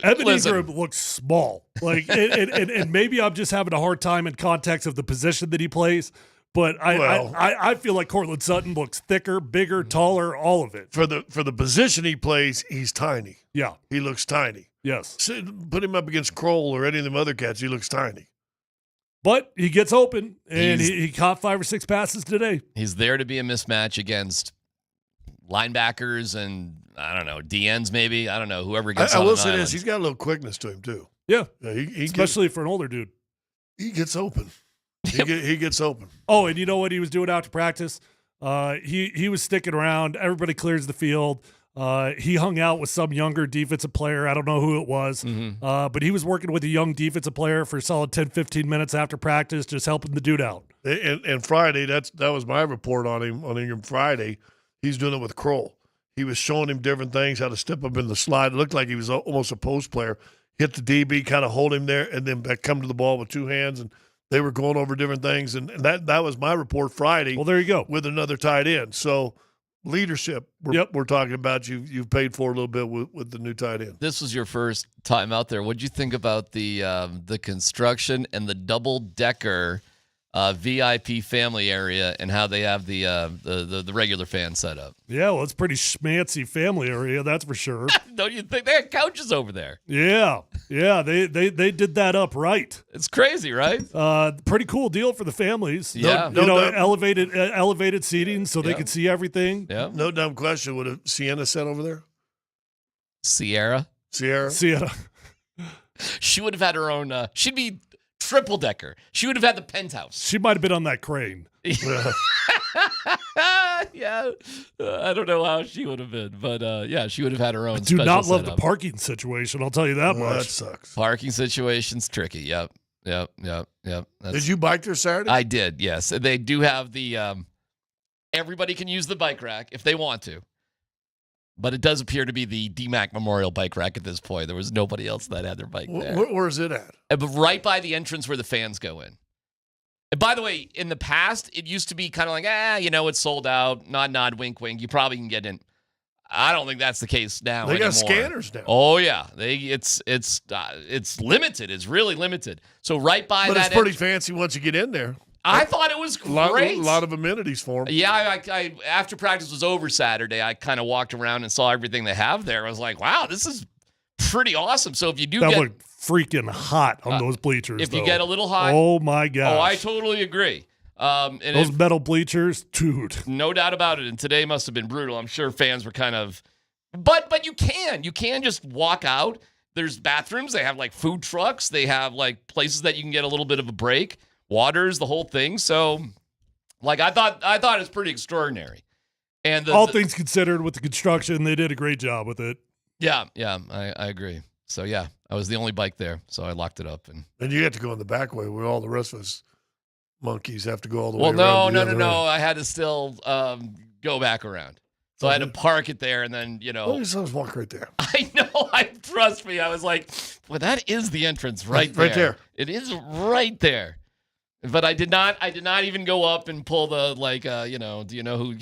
Evan Ingram looks small. Like, and maybe I'm just having a hard time in context of the position that he plays. But I feel like Courtland Sutton looks thicker, bigger, taller, all of it. For the position he plays, he's tiny. Yeah. He looks tiny. Yes. Put him up against Kroll or any of them other cats, he looks tiny. But he gets open, and he caught 5 or 6 passes today. He's there to be a mismatch against linebackers and, I don't know, DNs maybe. I don't know, whoever gets on I will an say island. this, he's got a little quickness to him, too. Yeah. He especially for an older dude. He gets open. He gets open. Oh, and you know what he was doing after practice? He was sticking around. Everybody clears the field. He hung out with some younger defensive player. I don't know who it was. But he was working with a young defensive player for a solid 10, 15 minutes after practice, just helping the dude out. And Friday, that was my report on him on Ingram Friday. He's doing it with Kroll. He was showing him different things, how to step up in the slide. It looked like he was almost a post player. Hit the DB, kind of hold him there, and then come to the ball with 2 hands. And they were going over different things. And that was my report Friday. Well, there you go. With another tight end. So leadership, we're talking about you've paid for a little bit with the new tight end. This was your first time out there. What'd you think about the construction and the double-decker VIP family area and how they have the regular fan set up? Yeah, well, it's pretty schmancy family area, that's for sure. Don't you think? They had couches over there. Yeah, they did that up right. It's crazy, right? Pretty cool deal for the families. Yeah. Elevated seating so they could see everything. Yeah. No dumb question. Would have Sienna sat over there? Sierra. She would have had her own. She'd be triple decker. She would have had the penthouse. She might have been on that crane. Yeah. I don't know how she would have been, but yeah, she would have had her own. I do not love setup. the parking situation. I'll tell you that much. That sucks. Parking situation's tricky. Yep. Did you bike there Saturday? I did. Yes, they do have the. Everybody can use the bike rack if they want to. But it does appear to be the DMac Memorial Bike Rack at this point. There was nobody else that had their bike there. Where's it at? But right by the entrance where the fans go in. And by the way, in the past, it used to be kind of like, it's sold out. Nod, wink, wink. You probably can get in. I don't think that's the case now. They got scanners now. Oh yeah, it's limited. It's really limited. So right by that, but it's pretty fancy once you get in there. I thought it was great. A lot of amenities for them. Yeah, I after practice was over Saturday, I kind of walked around and saw everything they have there. I was like, wow, this is pretty awesome. So if you do that looked freaking hot on those bleachers. If you get a little hot. Oh, my gosh. Oh, I totally agree. And those metal bleachers, dude. No doubt about it. And today must have been brutal. I'm sure fans were kind of – but you can just walk out. There's bathrooms. They have like food trucks. They have like places that you can get a little bit of a break. Waters, the whole thing. So, like I thought it's pretty extraordinary. And all things considered, with the construction, they did a great job with it. Yeah, I agree. So yeah, I was the only bike there, so I locked it up. And you had to go in the back way where all the rest of us monkeys have to go all the way around. Well, no. I had to still go back around. So I had to park it there, and then, Well, you just walk right there. I know. Trust me. I was like, well, that is the entrance right there. Right there. It is right there. But I did not even go up and pull the, do you know who,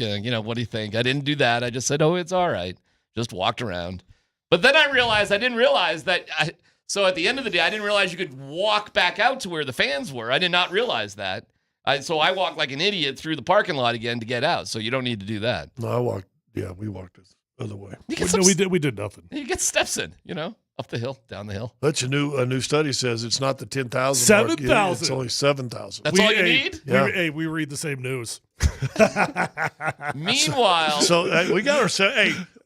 what do you think? I didn't do that. I just said, oh, it's all right. Just walked around. But then I didn't realize that. So at the end of the day, I didn't realize you could walk back out to where the fans were. I did not realize that. So I walked like an idiot through the parking lot again to get out. So you don't need to do that. No, I walked. Yeah, we walked this other way. We did nothing. You get steps in, up the hill, down the hill. That's a new study says it's not the 10,000. 7,000. It's only 7,000. That's all you need? Yeah. We read the same news. Meanwhile. So we got our,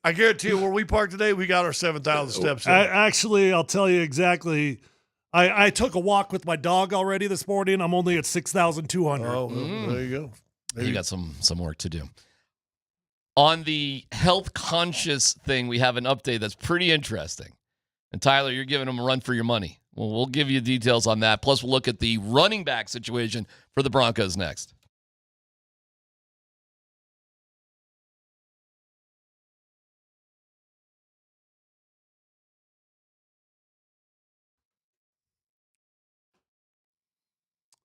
I guarantee you where we parked today, we got our 7,000 steps in. Actually, I'll tell you exactly. I took a walk with my dog already this morning. I'm only at 6,200. Oh, there you go. You got some work to do. On the health conscious thing, we have an update that's pretty interesting. And Tyler, you're giving them a run for your money. Well, we'll give you details on that. Plus, we'll look at the running back situation for the Broncos next.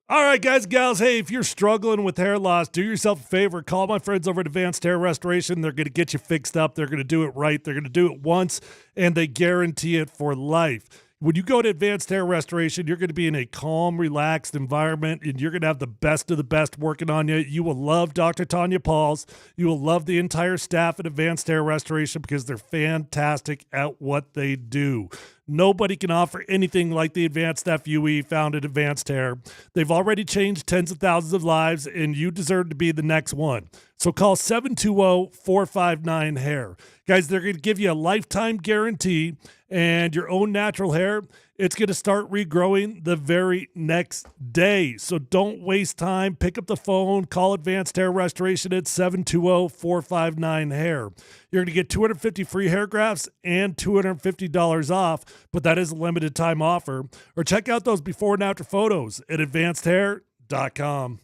All right, guys and gals, hey, if you're struggling with hair loss, do yourself a favor. Call my friends over at Advanced Hair Restoration. They're going to get you fixed up. They're going to do it right. They're going to do it once, and they guarantee it for life. When you go to Advanced Hair Restoration, you're going to be in a calm, relaxed environment, and you're going to have the best of the best working on you. You will love Dr. Tanya Pauls. You will love the entire staff at Advanced Hair Restoration because they're fantastic at what they do. Nobody can offer anything like the advanced FUE found at Advanced Hair. They've already changed tens of thousands of lives, and you deserve to be the next one. So call 720-459-HAIR. Guys, they're going to give you a lifetime guarantee, and your own natural hair, it's going to start regrowing the very next day. So don't waste time. Pick up the phone. Call Advanced Hair Restoration at 720-459-HAIR. You're going to get 250 free hair grafts and $250 off, but that is a limited time offer. Or check out those before and after photos at advancedhair.com.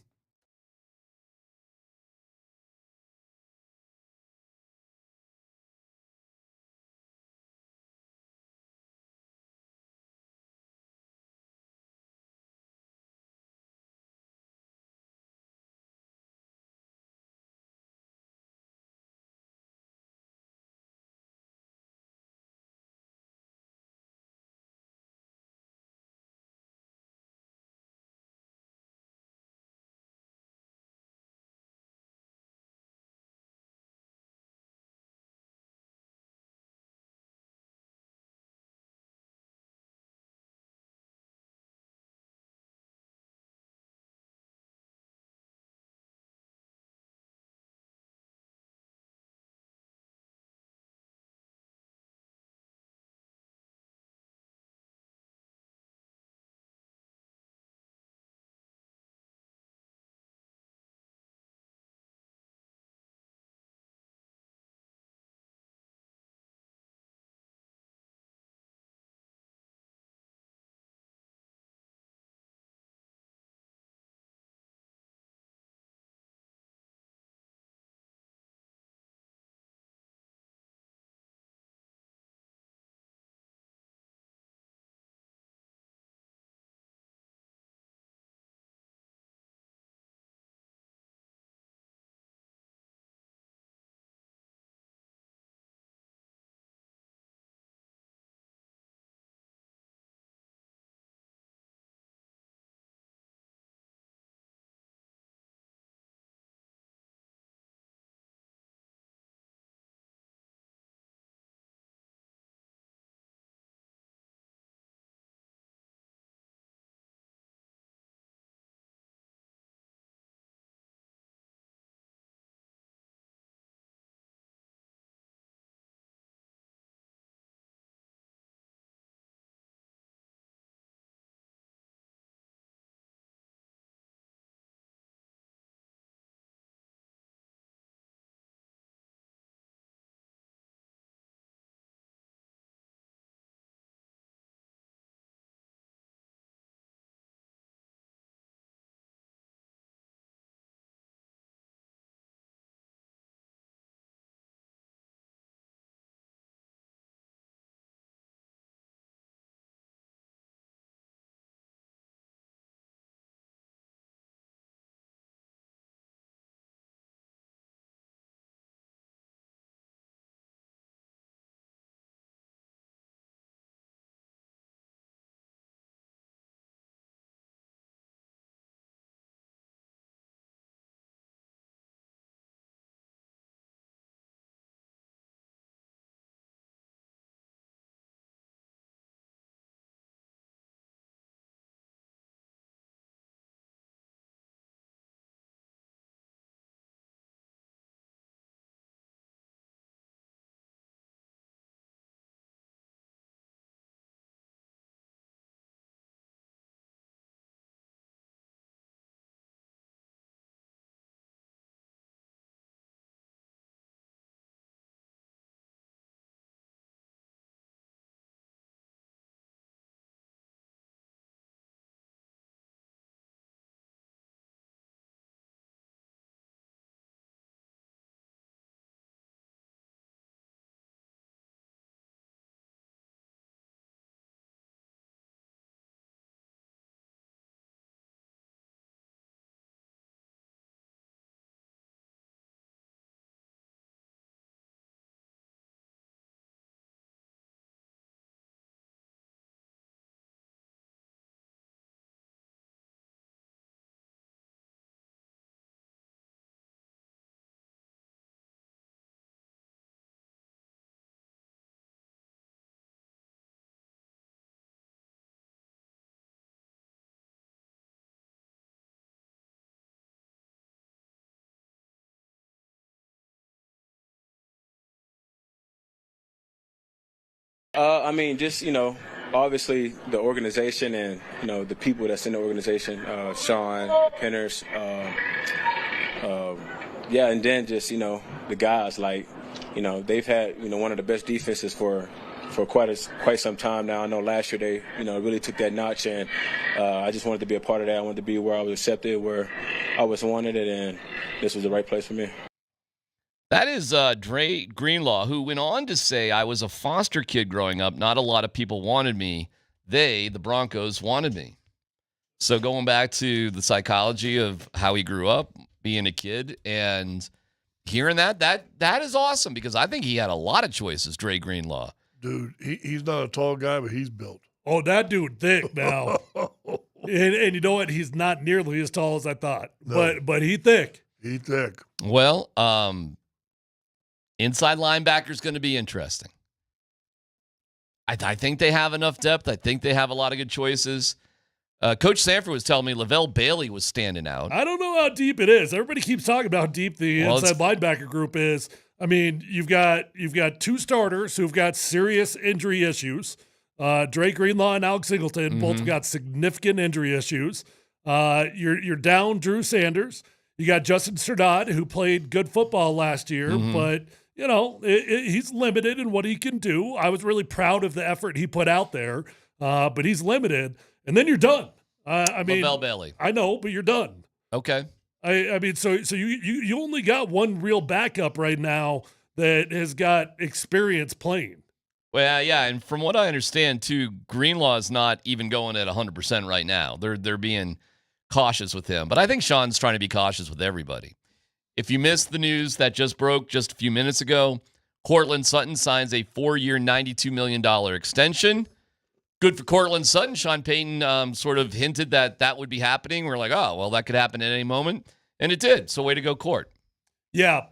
I mean, just, obviously the organization and, the people that's in the organization, Sean, Penners, and then just, the guys, like, they've had, one of the best defenses for quite some time now. I know last year they, really took that notch, and I just wanted to be a part of that. I wanted to be where I was accepted, where I was wanted, and this was the right place for me. That is Dre Greenlaw, who went on to say, I was a foster kid growing up. Not a lot of people wanted me. The Broncos, wanted me. So going back to the psychology of how he grew up, being a kid, and hearing that is awesome, because I think he had a lot of choices, Dre Greenlaw. Dude, he's not a tall guy, but he's built. Oh, that dude thick now. and you know what? He's not nearly as tall as I thought. No. But he thick. He thick. Well, inside linebacker is going to be interesting. I think they have enough depth. I think they have a lot of good choices. Coach Sanford was telling me Lavelle Bailey was standing out. I don't know how deep it is. Everybody keeps talking about how deep the inside linebacker group is. I mean, you've got two starters who've got serious injury issues. Dre Greenlaw and Alex Singleton both got significant injury issues. You're down Drew Sanders. You got Justin Sturdot, who played good football last year, but he's limited in what he can do. I was really proud of the effort he put out there, but he's limited. And then you're done. I mean, Lavelle Bailey. I know, but you're done. Okay. I mean, so you only got one real backup right now that has got experience playing. Well, yeah, and from what I understand, too, Greenlaw is not even going at 100% right now. They're being cautious with him. But I think Sean's trying to be cautious with everybody. If you missed the news that just broke just a few minutes ago, Courtland Sutton signs a 4-year, $92 million extension. Good for Courtland Sutton. Sean Payton sort of hinted that would be happening. We're like, oh, well, that could happen at any moment. And it did. So way to go, Court. Yeah,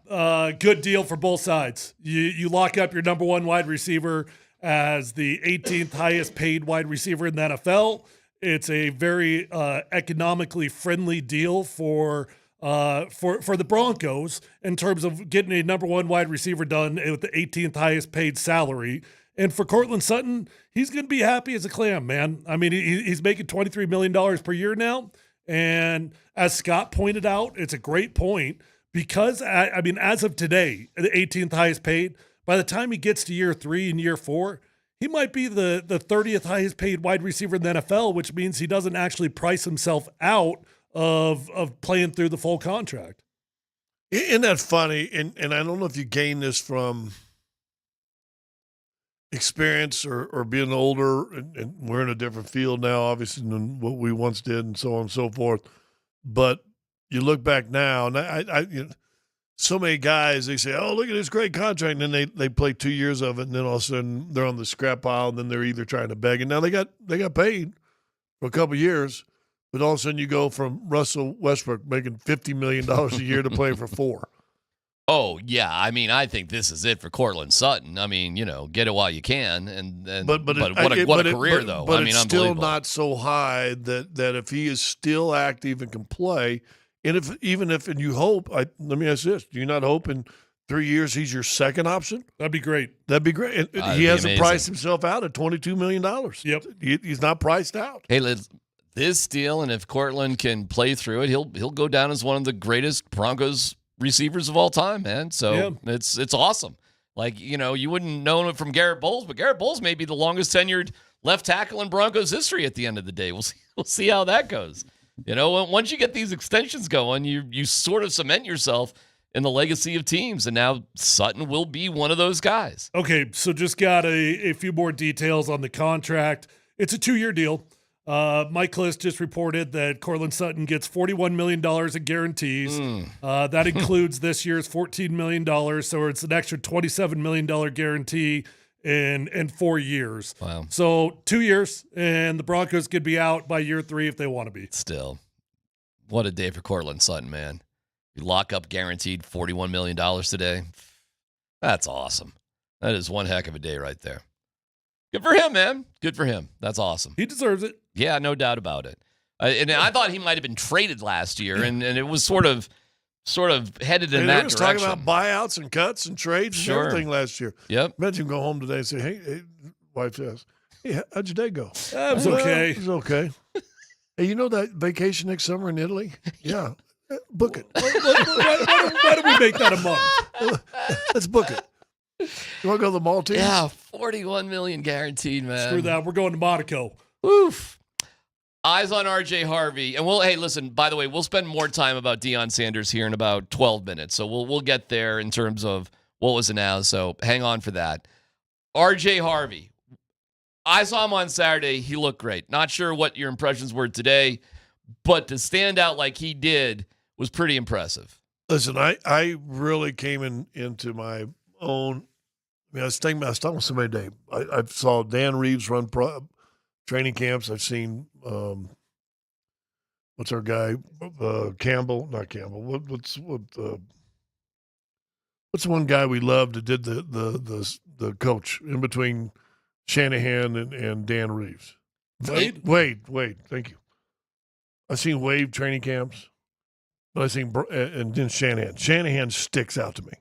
good deal for both sides. You lock up your number one wide receiver as the 18th highest paid wide receiver in the NFL. It's a very economically friendly deal for the Broncos in terms of getting a number one wide receiver done with the 18th highest paid salary. And for Courtland Sutton, he's going to be happy as a clam, man. I mean, he's making $23 million per year now. And as Scott pointed out, it's a great point because, I mean, as of today, the 18th highest paid, by the time he gets to year 3 and year 4, he might be the 30th highest paid wide receiver in the NFL, which means he doesn't actually price himself out of playing through the full contract. Isn't that funny? And I don't know if you gain this from experience or being older, and we're in a different field now, obviously, than what we once did, and so on and so forth. But you look back now, and I so many guys, they say, oh, look at this great contract, and then they play 2 years of it, and then all of a sudden they're on the scrap pile, and then they're either trying to beg, and now they got paid for a couple of years, but all of a sudden you go from Russell Westbrook making $50 million a year to playing for 4. Oh, yeah. I mean, I think this is it for Courtland Sutton. I mean, get it while you can. But what a career, though. But I mean, it's still unbelievable. not so high that if he is still active and can play, and and you hope, let me ask this, do you not hope in 3 years he's your second option? That'd be great. That'd be great. And he hasn't priced himself out at $22 million. Yep. He's not priced out. Hey, this deal, and if Courtland can play through it, he'll go down as one of the greatest Broncos receivers of all time, man. So it's awesome. Like, you wouldn't know it from Garrett Bowles, but Garrett Bowles may be the longest tenured left tackle in Broncos history at the end of the day. We'll see how that goes. Once you get these extensions going, you sort of cement yourself in the legacy of teams, and now Sutton will be one of those guys. Okay, so just got a few more details on the contract. It's a 2-year deal. Mike Kliss just reported that Courtland Sutton gets $41 million in guarantees. That includes this year's $14 million, so it's an extra $27 million guarantee in 4 years. Wow. So 2 years, and the Broncos could be out by year 3 if they want to be. Still, what a day for Courtland Sutton, man. You lock up guaranteed $41 million today. That's awesome. That is one heck of a day right there. Good for him, man. Good for him. That's awesome. He deserves it. Yeah, no doubt about it. And I thought he might have been traded last year, and it was sort of headed in that direction. Talking about buyouts and cuts and trades and everything last year. Yep. Imagine him go home today and say, hey, wife says, "Hey, how'd your day go?" That was okay. It was okay. Hey, you know that vacation next summer in Italy? Yeah. Book it. Why don't we make that a month? Let's book it. You want to go to the Maltese? Yeah, $41 million guaranteed, man. Screw that. We're going to Monaco. Oof. Eyes on RJ Harvey. And hey, listen, by the way, we'll spend more time about Deion Sanders here in about 12 minutes. So we'll get there in terms of what was announced. So hang on for that. RJ Harvey. I saw him on Saturday. He looked great. Not sure what your impressions were today, but to stand out like he did was pretty impressive. Listen, I really came into my own. I mean, I was talking with somebody today. I saw Dan Reeves run training camps. I've seen what's our guy Campbell? Not Campbell. What's the one guy we loved that did the coach in between Shanahan and Dan Reeves? Wade. Thank you. I've seen Wade training camps, but I've seen and then Shanahan. Shanahan sticks out to me.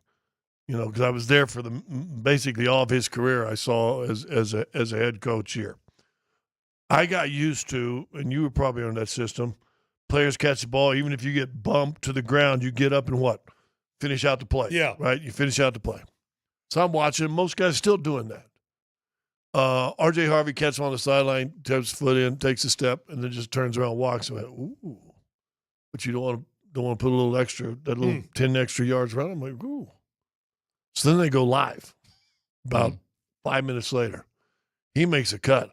Because I was there for basically all of his career. I saw as a head coach here. I got used to, and you were probably on that system. Players catch the ball, even if you get bumped to the ground, you get up and what? Finish out the play. Yeah, right. You finish out the play. So I'm watching. Most guys still doing that. RJ Harvey catches on the sideline, taps his foot in, takes a step, and then just turns around, and walks. And I went, ooh, but you don't want to put a little extra, that little 10 extra yards around. I'm like, ooh. So then they go live. About 5 minutes later, he makes a cut.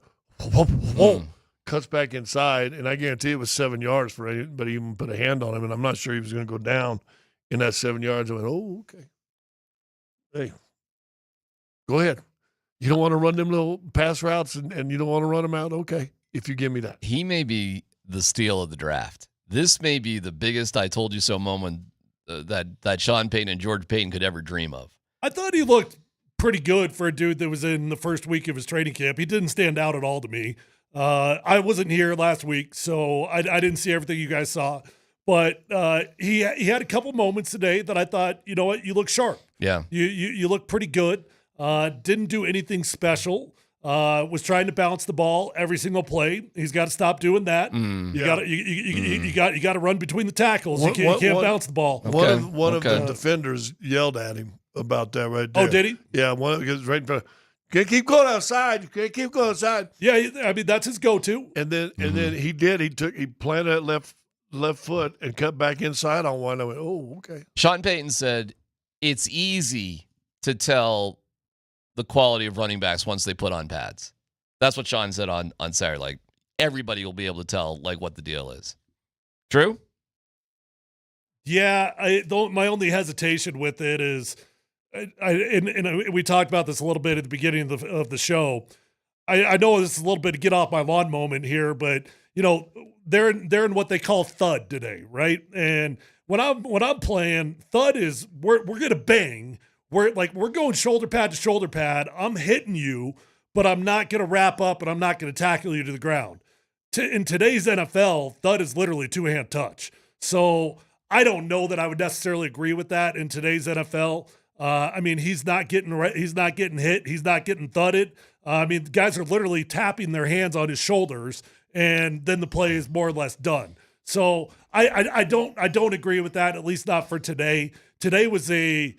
Cuts back inside, and I guarantee it was 7 yards for anybody even put a hand on him, and I'm not sure he was going to go down in that 7 yards. I went, oh, okay. Hey, go ahead. You don't want to run them little pass routes, and you don't want to run them out? Okay, if you give me that. He may be the steal of the draft. This may be the biggest I told you so moment that Sean Payton and George Payton could ever dream of. I thought he looked pretty good for a dude that was in the first week of his training camp. He didn't stand out at all to me. I wasn't here last week, so I didn't see everything you guys saw. But he had a couple moments today that I thought, you know what, you look sharp. Yeah. You look pretty good. Didn't do anything special. Was trying to bounce the ball every single play. He's got to stop doing that. You got to run between the tackles. You can't bounce the ball. One of the defenders yelled at him about that right there. Oh, did he? Yeah, one of right in front. Can't keep going outside. You can't keep going outside. Yeah, I mean that's his go-to. And then he did. He planted that left foot and cut back inside on one. I went, oh, okay. Sean Payton said it's easy to tell the quality of running backs once they put on pads. That's what Sean said on Saturday. Like everybody will be able to tell like what the deal is. True? Yeah, my only hesitation with it is, and we talked about this a little bit at the beginning of the show. I know this is a little bit of get off my lawn moment here, but they're in what they call thud today, right? And when I'm playing, thud is we're gonna bang. We're going shoulder pad to shoulder pad. I'm hitting you, but I'm not gonna wrap up and I'm not gonna tackle you to the ground. In today's NFL, thud is literally two-hand touch. So I don't know that I would necessarily agree with that in today's NFL. I mean, he's not getting hit. He's not getting thudded. I mean, the guys are literally tapping their hands on his shoulders, and then the play is more or less done. So I don't agree with that, at least not for today. Today was a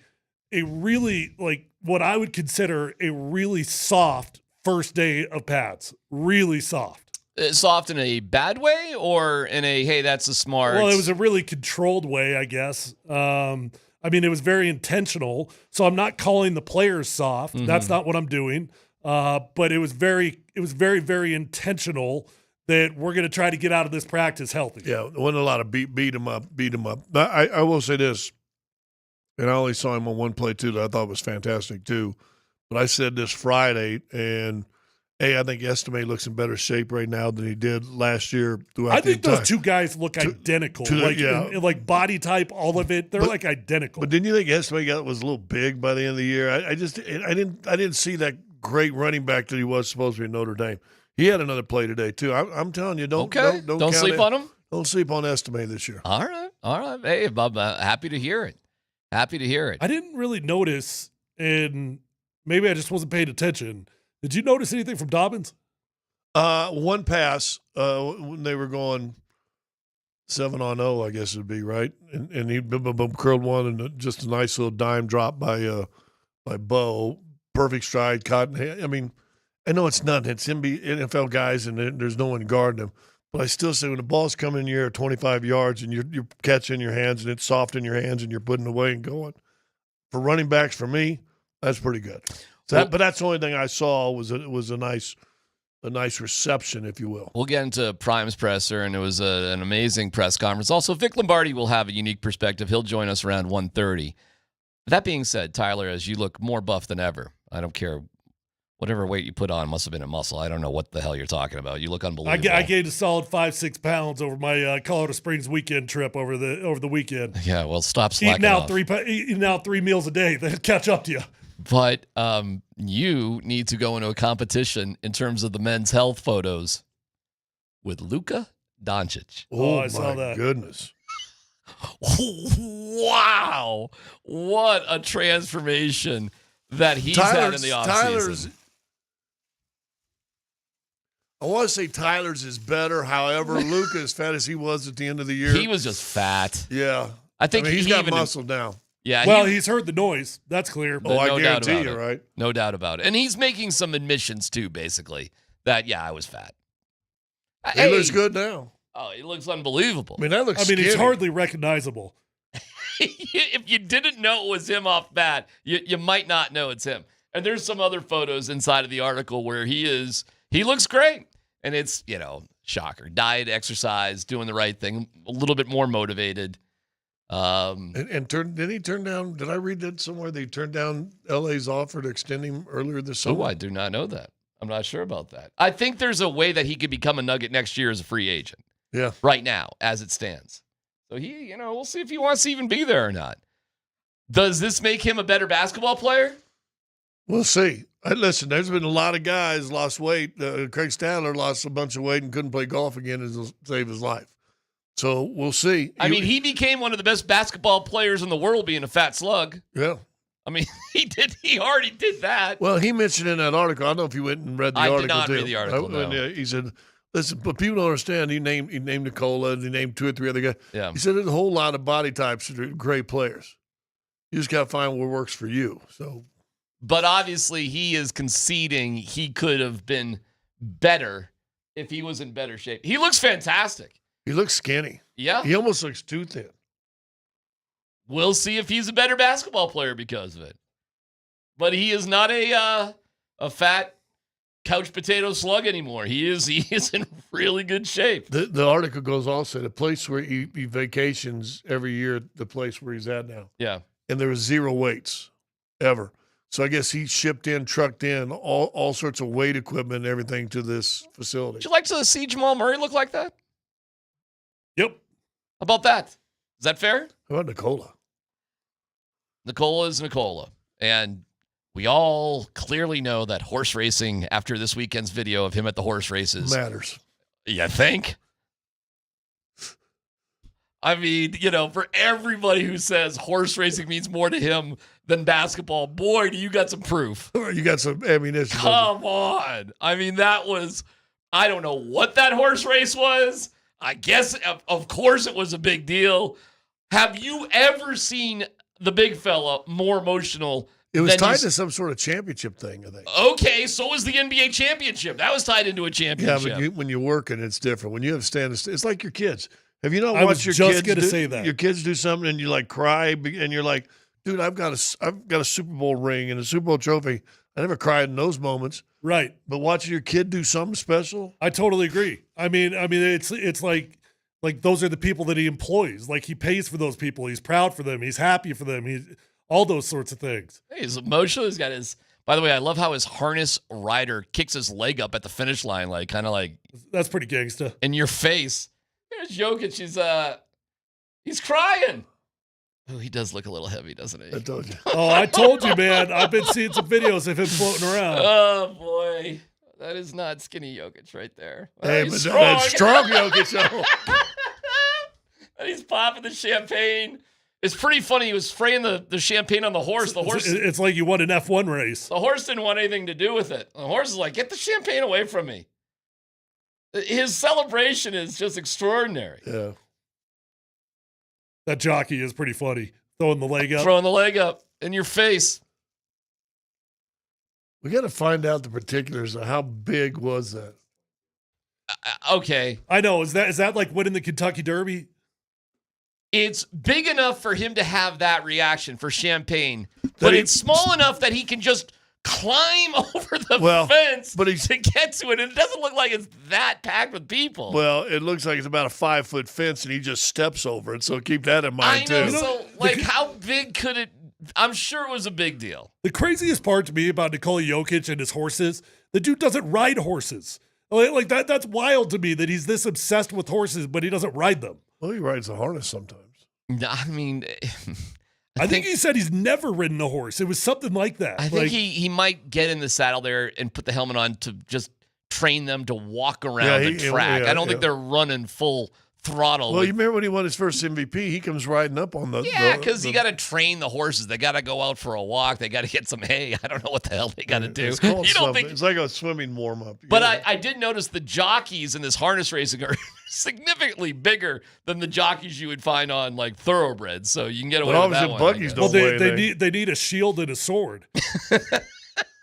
really, like, what I would consider a really soft first day of pads. Really soft. Soft in a bad way or in a, hey, that's a smart... Well, it was a really controlled way, I guess. I mean, it was very intentional. So I'm not calling the players soft. Mm-hmm. That's not what I'm doing. But it was very, very intentional that we're going to try to get out of this practice healthy. Yeah, there wasn't a lot of beat him up. I will say this, and I only saw him on one play, too, that I thought was fantastic, too. But I said this Friday, and... I think Estime looks in better shape right now than he did last year. I think those two guys look identical. Like body type, all of it, they're like identical. But didn't you think Estime was a little big by the end of the year? I didn't see that great running back that he was supposed to be in Notre Dame. He had another play today too. I'm telling you, don't sleep on him. Don't sleep on Estime this year. All right. Hey, Bob, happy to hear it. I didn't really notice, and maybe I just wasn't paying attention. Did you notice anything from Dobbins? One pass when they were going 7-on-0, I guess it would be, right? And he curled one and just a nice little dime drop by Bo. Perfect stride, caught. I mean, I know it's nothing. It's NFL guys, and there's no one guarding them. But I still say when the ball's coming in your air 25 yards and you're catching your hands and it's soft in your hands and you're putting it away and going. For running backs, for me, that's pretty good. But that's the only thing I saw was a nice reception, if you will. We'll get into Prime's presser, and it was an amazing press conference. Also, Vic Lombardi will have a unique perspective. He'll join us around 1:30. That being said, Tyler, as you look more buff than ever, I don't care. Whatever weight you put on must have been a muscle. I don't know what the hell you're talking about. You look unbelievable. I gained a solid 5-6 pounds over my Colorado Springs weekend trip over the weekend. Yeah, well, stop slacking off. Eating out 3 meals a day. They catch up to you. But you need to go into a competition in terms of the men's health photos with Luka Doncic. Oh, I saw that. Goodness. Wow. What a transformation that he's had in the offseason. I want to say Tyler's is better. However, Luka, as fat as he was at the end of the year. He was just fat. Yeah. I think he's got muscle now. Yeah. Well, he's heard the noise. That's clear. Oh, I guarantee you, right? No doubt about it. And he's making some admissions, too, basically, that, yeah, I was fat. He looks good now. Oh, he looks unbelievable. I mean, that looks skinny. He's hardly recognizable. If you didn't know it was him off bat, you might not know it's him. And there's some other photos inside of the article where he looks great. And it's, shocker. Diet, exercise, doing the right thing, a little bit more motivated. Did he turn down, did I read that somewhere? They turned down LA's offer to extend him earlier this summer? Oh, I do not know that. I'm not sure about that. I think there's a way that he could become a Nugget next year as a free agent. Yeah. Right now, as it stands. So we'll see if he wants to even be there or not. Does this make him a better basketball player? We'll see. Listen, there's been a lot of guys lost weight. Craig Stadler lost a bunch of weight and couldn't play golf again to save his life. So we'll see. I mean, he became one of the best basketball players in the world being a fat slug. Yeah. I mean, he already did that. Well, he mentioned in that article, I don't know if you went and read the article. I did not read the article, no. He said, listen, but people don't understand. He named Nicola, and he named 2 or 3 other guys. Yeah. He said there's a whole lot of body types that are great players. You just got to find what works for you. But obviously, he is conceding he could have been better if he was in better shape. He looks fantastic. He looks skinny. Yeah. He almost looks too thin. We'll see if he's a better basketball player because of it. But he is not a fat couch potato slug anymore. He is in really good shape. The article goes also the place where he vacations every year, the place where he's at now. Yeah. And there was 0 weights ever. So I guess he trucked in all sorts of weight equipment and everything to this facility. Would you like to see Jamal Murray look like that? Yep. How about that? Is that fair? How about Nicola? Nicola is Nicola. And we all clearly know that horse racing, after this weekend's video of him at the horse races, matters. You think? I mean, for everybody who says horse racing means more to him than basketball, boy, do you got some proof. You got some ammunition. Come on. I mean, that was, I don't know what that horse race was. I guess, of course, it was a big deal. Have you ever seen the big fella more emotional? It was tied to some sort of championship thing, I think. Okay, so was the NBA championship. That was tied into a championship. Yeah, but when you're working, it's different. When you have it's like your kids. Have you not watched your kids your kids do something and you like cry and you're like, dude, I've got a Super Bowl ring and a Super Bowl trophy. I never cried in those moments. Right. But watching your kid do something special. I totally agree. I mean, it's like those are the people that he employs. Like he pays for those people. He's proud for them. He's happy for them. All those sorts of things. Hey, he's emotional. He's got his. By the way, I love how his harness rider kicks his leg up at the finish line, kind of like that's pretty gangsta. In your face. There's Jokic. He's crying. Oh, he does look a little heavy, doesn't he? I told you. Oh, I told you, man. I've been seeing some videos of him floating around. Oh boy, that is not skinny Jokic right there. Hey, but that's strong Jokic. And he's popping the champagne. It's pretty funny. He was spraying the champagne on the horse. The horse. It's like you won an F1 race. The horse didn't want anything to do with it. The horse is like, get the champagne away from me. His celebration is just extraordinary. Yeah. That jockey is pretty funny. Throwing the leg up. Throwing the leg up in your face. We got to find out the particulars of how big was that. Okay. I know. Is that like winning the Kentucky Derby? It's big enough for him to have that reaction for champagne, but it's small enough that he can just climb over the fence to get to it. And it doesn't look like it's that packed with people. Well, it looks like it's about a 5-foot fence, and he just steps over it. So keep that in mind, I know. too. So, like, how big could it? I'm sure it was a big deal. The craziest part to me about Nikola Jokic and his horses, the dude doesn't ride horses. Like that's wild to me that he's this obsessed with horses, but he doesn't ride them. Well, he rides a harness sometimes. No, I mean, I think he said he's never ridden a horse. It was something like that. I think he might get in the saddle there and put the helmet on to just train them to walk around the track. I don't think they're running full throttle. Well, you remember when he won his first MVP? He comes riding up on the because you got to train the horses. They got to go out for a walk. They got to get some hay. I don't know what the hell they got to do. It's called something. It's like a swimming warm up. But I did notice the jockeys in this harness racing are significantly bigger than the jockeys you would find on like thoroughbreds. So you can get away with that one. Buggies don't weigh they need a shield and a sword.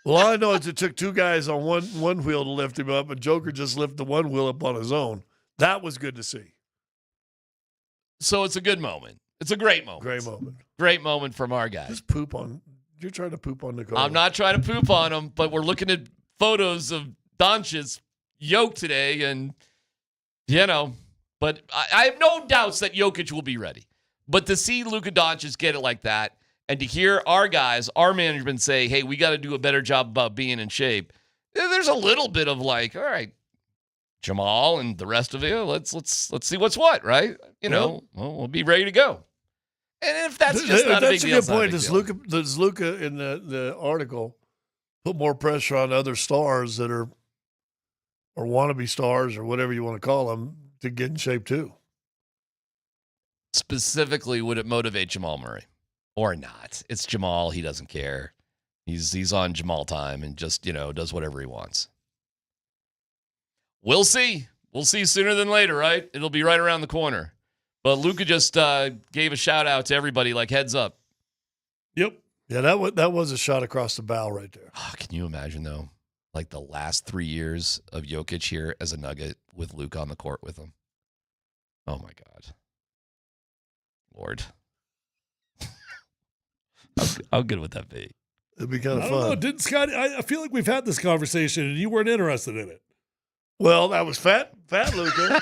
Well, all I know is it took two guys on one wheel to lift him up, and Joker just lifted the one wheel up on his own. That was good to see. So it's a good moment. It's a great moment. Great moment. Great moment from our guy. Just poop on. You're trying to poop on Nicole. I'm not trying to poop on him, but we're looking at photos of Doncic's yoke today, and but I have no doubts that Jokic will be ready. But to see Luka Doncic get it like that, and to hear our guys, our management say, "Hey, we got to do a better job about being in shape," there's a little bit of like, all right, Jamal and the rest of you, let's see what's what, right? We'll be ready to go. And if that's just not a big deal, that's a good point. Does Luka in the article put more pressure on other stars that are or wannabe stars or whatever you want to call them to get in shape too? Specifically, would it motivate Jamal Murray or not? It's Jamal. He doesn't care. He's on Jamal time and just does whatever he wants. We'll see. We'll see sooner than later, right? It'll be right around the corner. But Luka just gave a shout out to everybody, like heads up. Yep. Yeah, that was a shot across the bow right there. Oh, can you imagine though, like the last 3 years of Jokic here as a Nugget with Luka on the court with him? Oh my God, Lord, how good would that be? It'd be kind of I fun. don't know. Didn't Scott? I feel like we've had this conversation and you weren't interested in it. Well, that was fat Luka.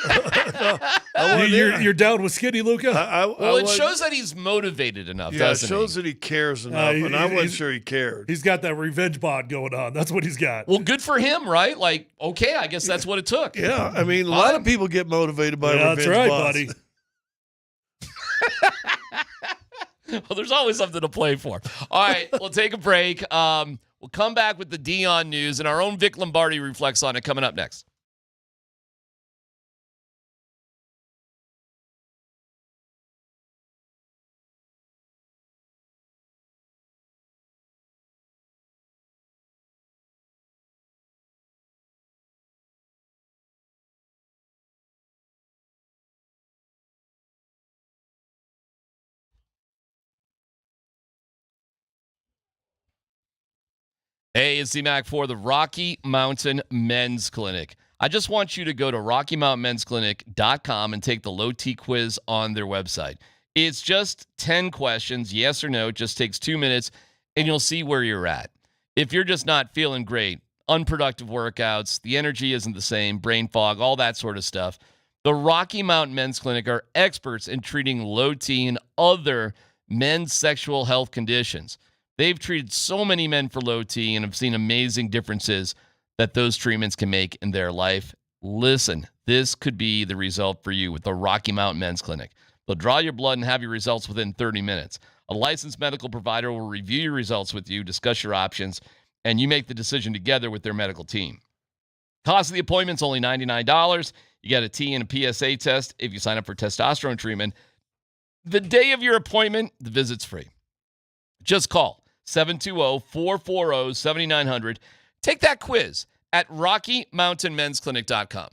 You're down with skinny Luka? It shows that he's motivated enough, doesn't it shows that he cares enough, and I wasn't sure he cared. He's got that revenge bod going on. That's what he's got. Well, good for him, right? Like, okay, I guess that's what it took. Yeah, I mean, a lot of people get motivated by revenge that's right, bods. buddy. Well, there's always something to play for. All right, we'll take a break. We'll come back with the Deion news, and our own Vic Lombardi reflects on it coming up next. Hey, it's DMac for the Rocky Mountain Men's Clinic. I just want you to go to RockyMountainMen'sClinic.com and take the low T quiz on their website. It's just 10 questions, yes or no. It just takes 2 minutes, and you'll see where you're at. If you're just not feeling great, unproductive workouts, the energy isn't the same, brain fog, all that sort of stuff, the Rocky Mountain Men's Clinic are experts in treating low T and other men's sexual health conditions. They've treated so many men for low T and have seen amazing differences that those treatments can make in their life. Listen, this could be the result for you with the Rocky Mountain Men's Clinic. They'll draw your blood and have your results within 30 minutes. A licensed medical provider will review your results with you, discuss your options, and you make the decision together with their medical team. Cost of the appointment's only $99. You get a T and a PSA test if you sign up for testosterone treatment. The day of your appointment, the visit's free. Just call 720-440-7900. Take that quiz at RockyMountainMen'sClinic.com.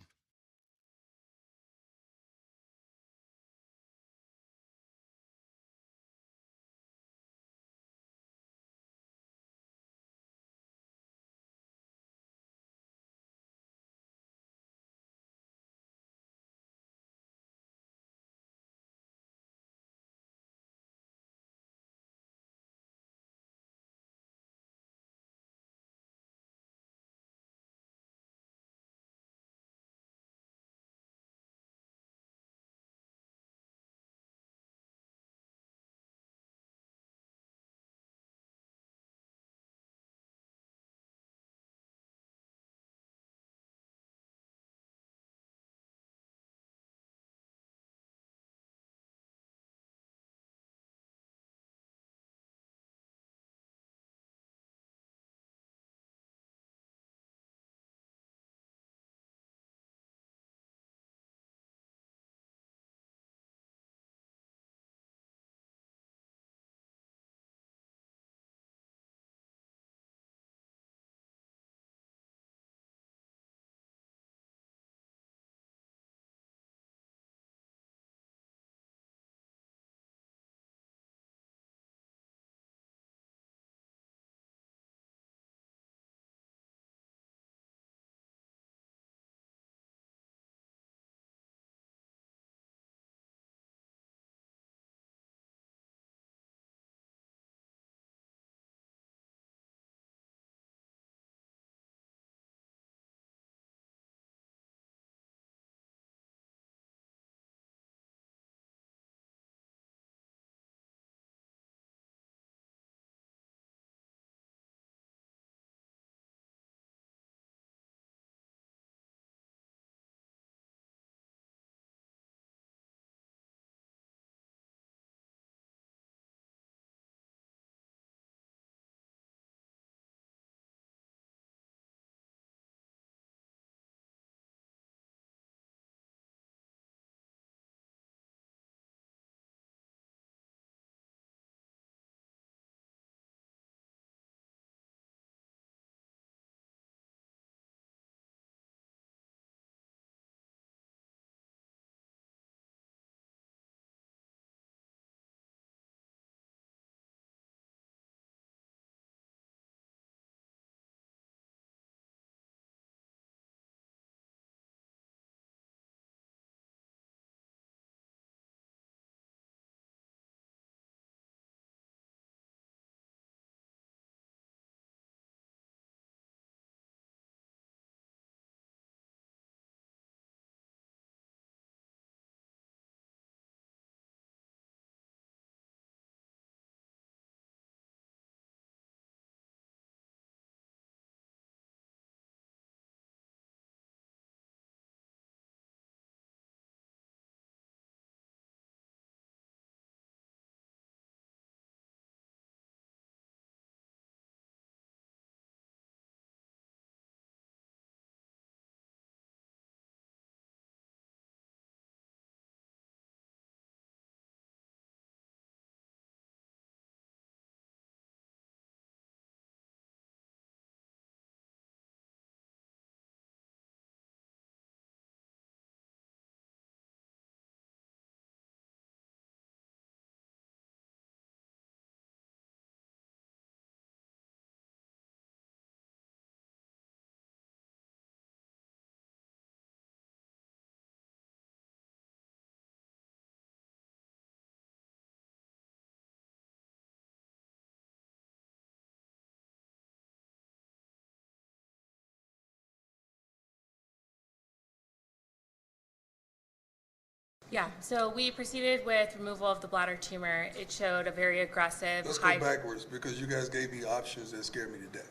Yeah, so we proceeded with removal of the bladder tumor. It showed a very aggressive, Let's go backwards because you guys gave me options that scared me to death.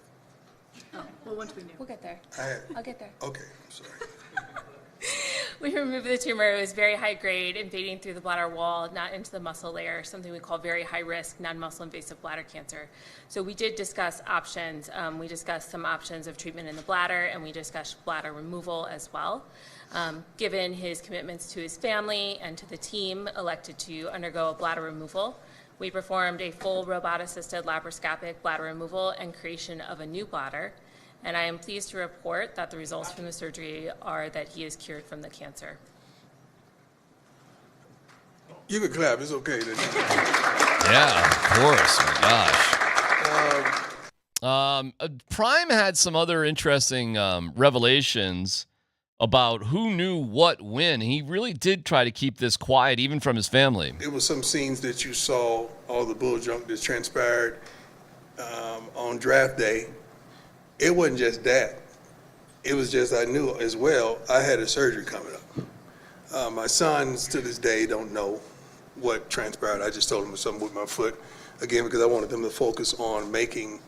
Oh, well, once we knew. We'll get there. I'll get there. Okay, I'm sorry. We removed the tumor. It was very high grade, invading through the bladder wall, not into the muscle layer, something we call very high risk, non-muscle invasive bladder cancer. So we did discuss options. We discussed some options of treatment in the bladder, and we discussed bladder removal as well. Given his commitments to his family and to the team, elected to undergo a bladder removal. We performed a full robot-assisted laparoscopic bladder removal and creation of a new bladder. And I am pleased to report that the results from the surgery are that he is cured from the cancer. You can clap. It's okay. Yeah, of course. My gosh. Prime had some other interesting revelations about who knew what when. He really did try to keep this quiet, even from his family. It was some scenes that you saw, all the bull junk that transpired on draft day. It wasn't just that. It was just I knew as well I had a surgery coming up. My sons to this day don't know what transpired. I just told them something with my foot, again, because I wanted them to focus on making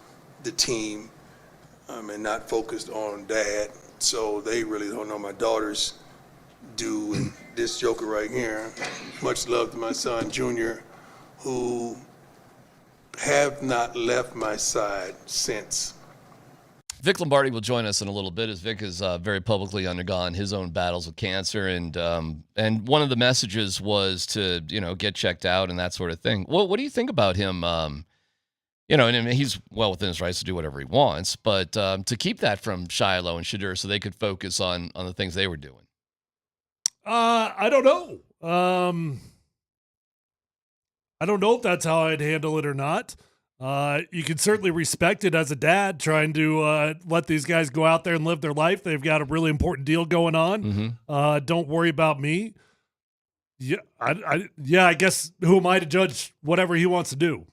the team and not focused on dad. So they really don't know. My daughters do, and this joker right here, much love to my son, Junior, who have not left my side since. Vic Lombardi will join us in a little bit, as Vic has very publicly undergone his own battles with cancer, and one of the messages was to get checked out and that sort of thing. What do you think about him? And he's well within his rights to do whatever he wants, but to keep that from Shiloh and Shadur so they could focus on the things they were doing. I don't know. I don't know if that's how I'd handle it or not. You can certainly respect it as a dad trying to let these guys go out there and live their life. They've got a really important deal going on. Mm-hmm. Don't worry about me. Yeah, I guess who am I to judge whatever he wants to do?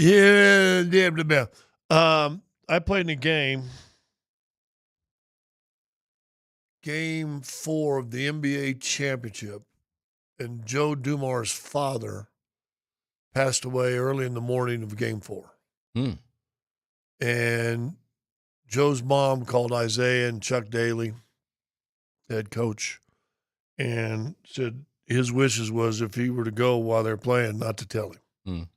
Yeah, damn. I played in a game 4 of the NBA championship, and Joe Dumar's father passed away early in the morning of game 4. And Joe's mom called Isaiah and Chuck Daly, head coach, and said his wishes was if he were to go while they're playing, not to tell him.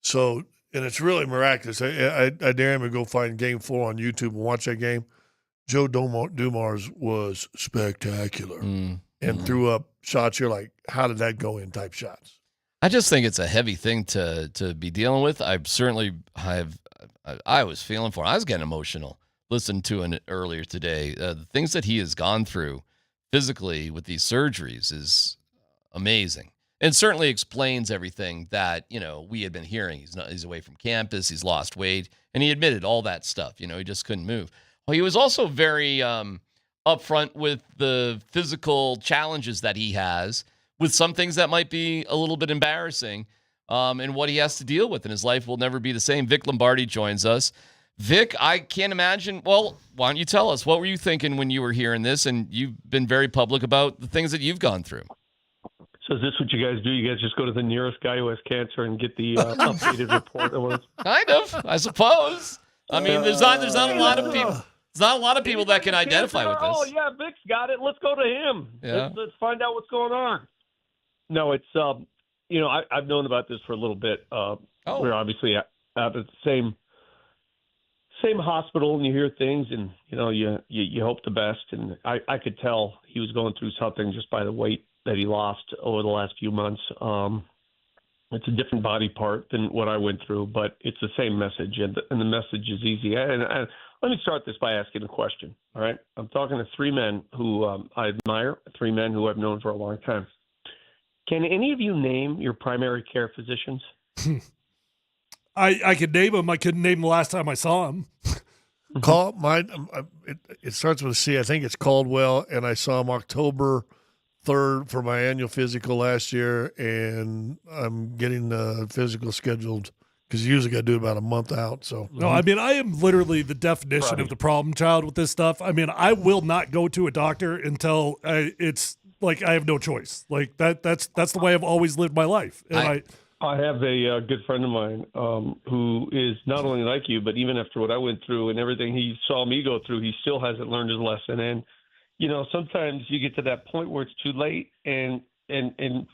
So, and it's really miraculous. I dare him to go find game 4 on YouTube and watch that game. Joe Dumar's was spectacular and threw up shots. You're like, how did that go in type shots? I just think it's a heavy thing to be dealing with. I was feeling for him. I was getting emotional listening to it earlier today. The things that he has gone through physically with these surgeries is amazing. And certainly explains everything that, we had been hearing. He's away from campus, he's lost weight, and he admitted all that stuff. He just couldn't move. Well, he was also very upfront with the physical challenges that he has, with some things that might be a little bit embarrassing, and what he has to deal with, and his life will never be the same. Vic Lombardi joins us. Vic, I can't imagine. Well, why don't you tell us? What were you thinking when you were hearing this? And you've been very public about the things that you've gone through. So is this what you guys do? You guys just go to the nearest guy who has cancer and get the updated report? Kind of, I suppose. I mean, there's not a lot of people. There's not a lot of people that can identify with this. Oh yeah, Vic's got it. Let's go to him. Yeah. Let's find out what's going on. No, it's I've known about this for a little bit. We're obviously at the same hospital, and you hear things, and you hope the best. And I could tell he was going through something just by the weight that he lost over the last few months. It's a different body part than what I went through, but it's the same message, and the message is easy. And let me start this by asking a question. All right, I'm talking to 3 men who I admire, 3 men who I've known for a long time. Can any of you name your primary care physicians? I could name them. I couldn't name the last time I saw him. It starts with a C. I think it's Caldwell, and I saw him October 3rd for my annual physical last year, and I'm getting the physical scheduled because you usually got to do it about a month out. So no, I mean, I am literally the definition of the problem child with this stuff. I mean, I will not go to a doctor until it's like I have no choice. Like that's the way I've always lived my life. And I have a good friend of mine who is not only like you, but even after what I went through and everything he saw me go through, he still hasn't learned his lesson. And sometimes you get to that point where it's too late, and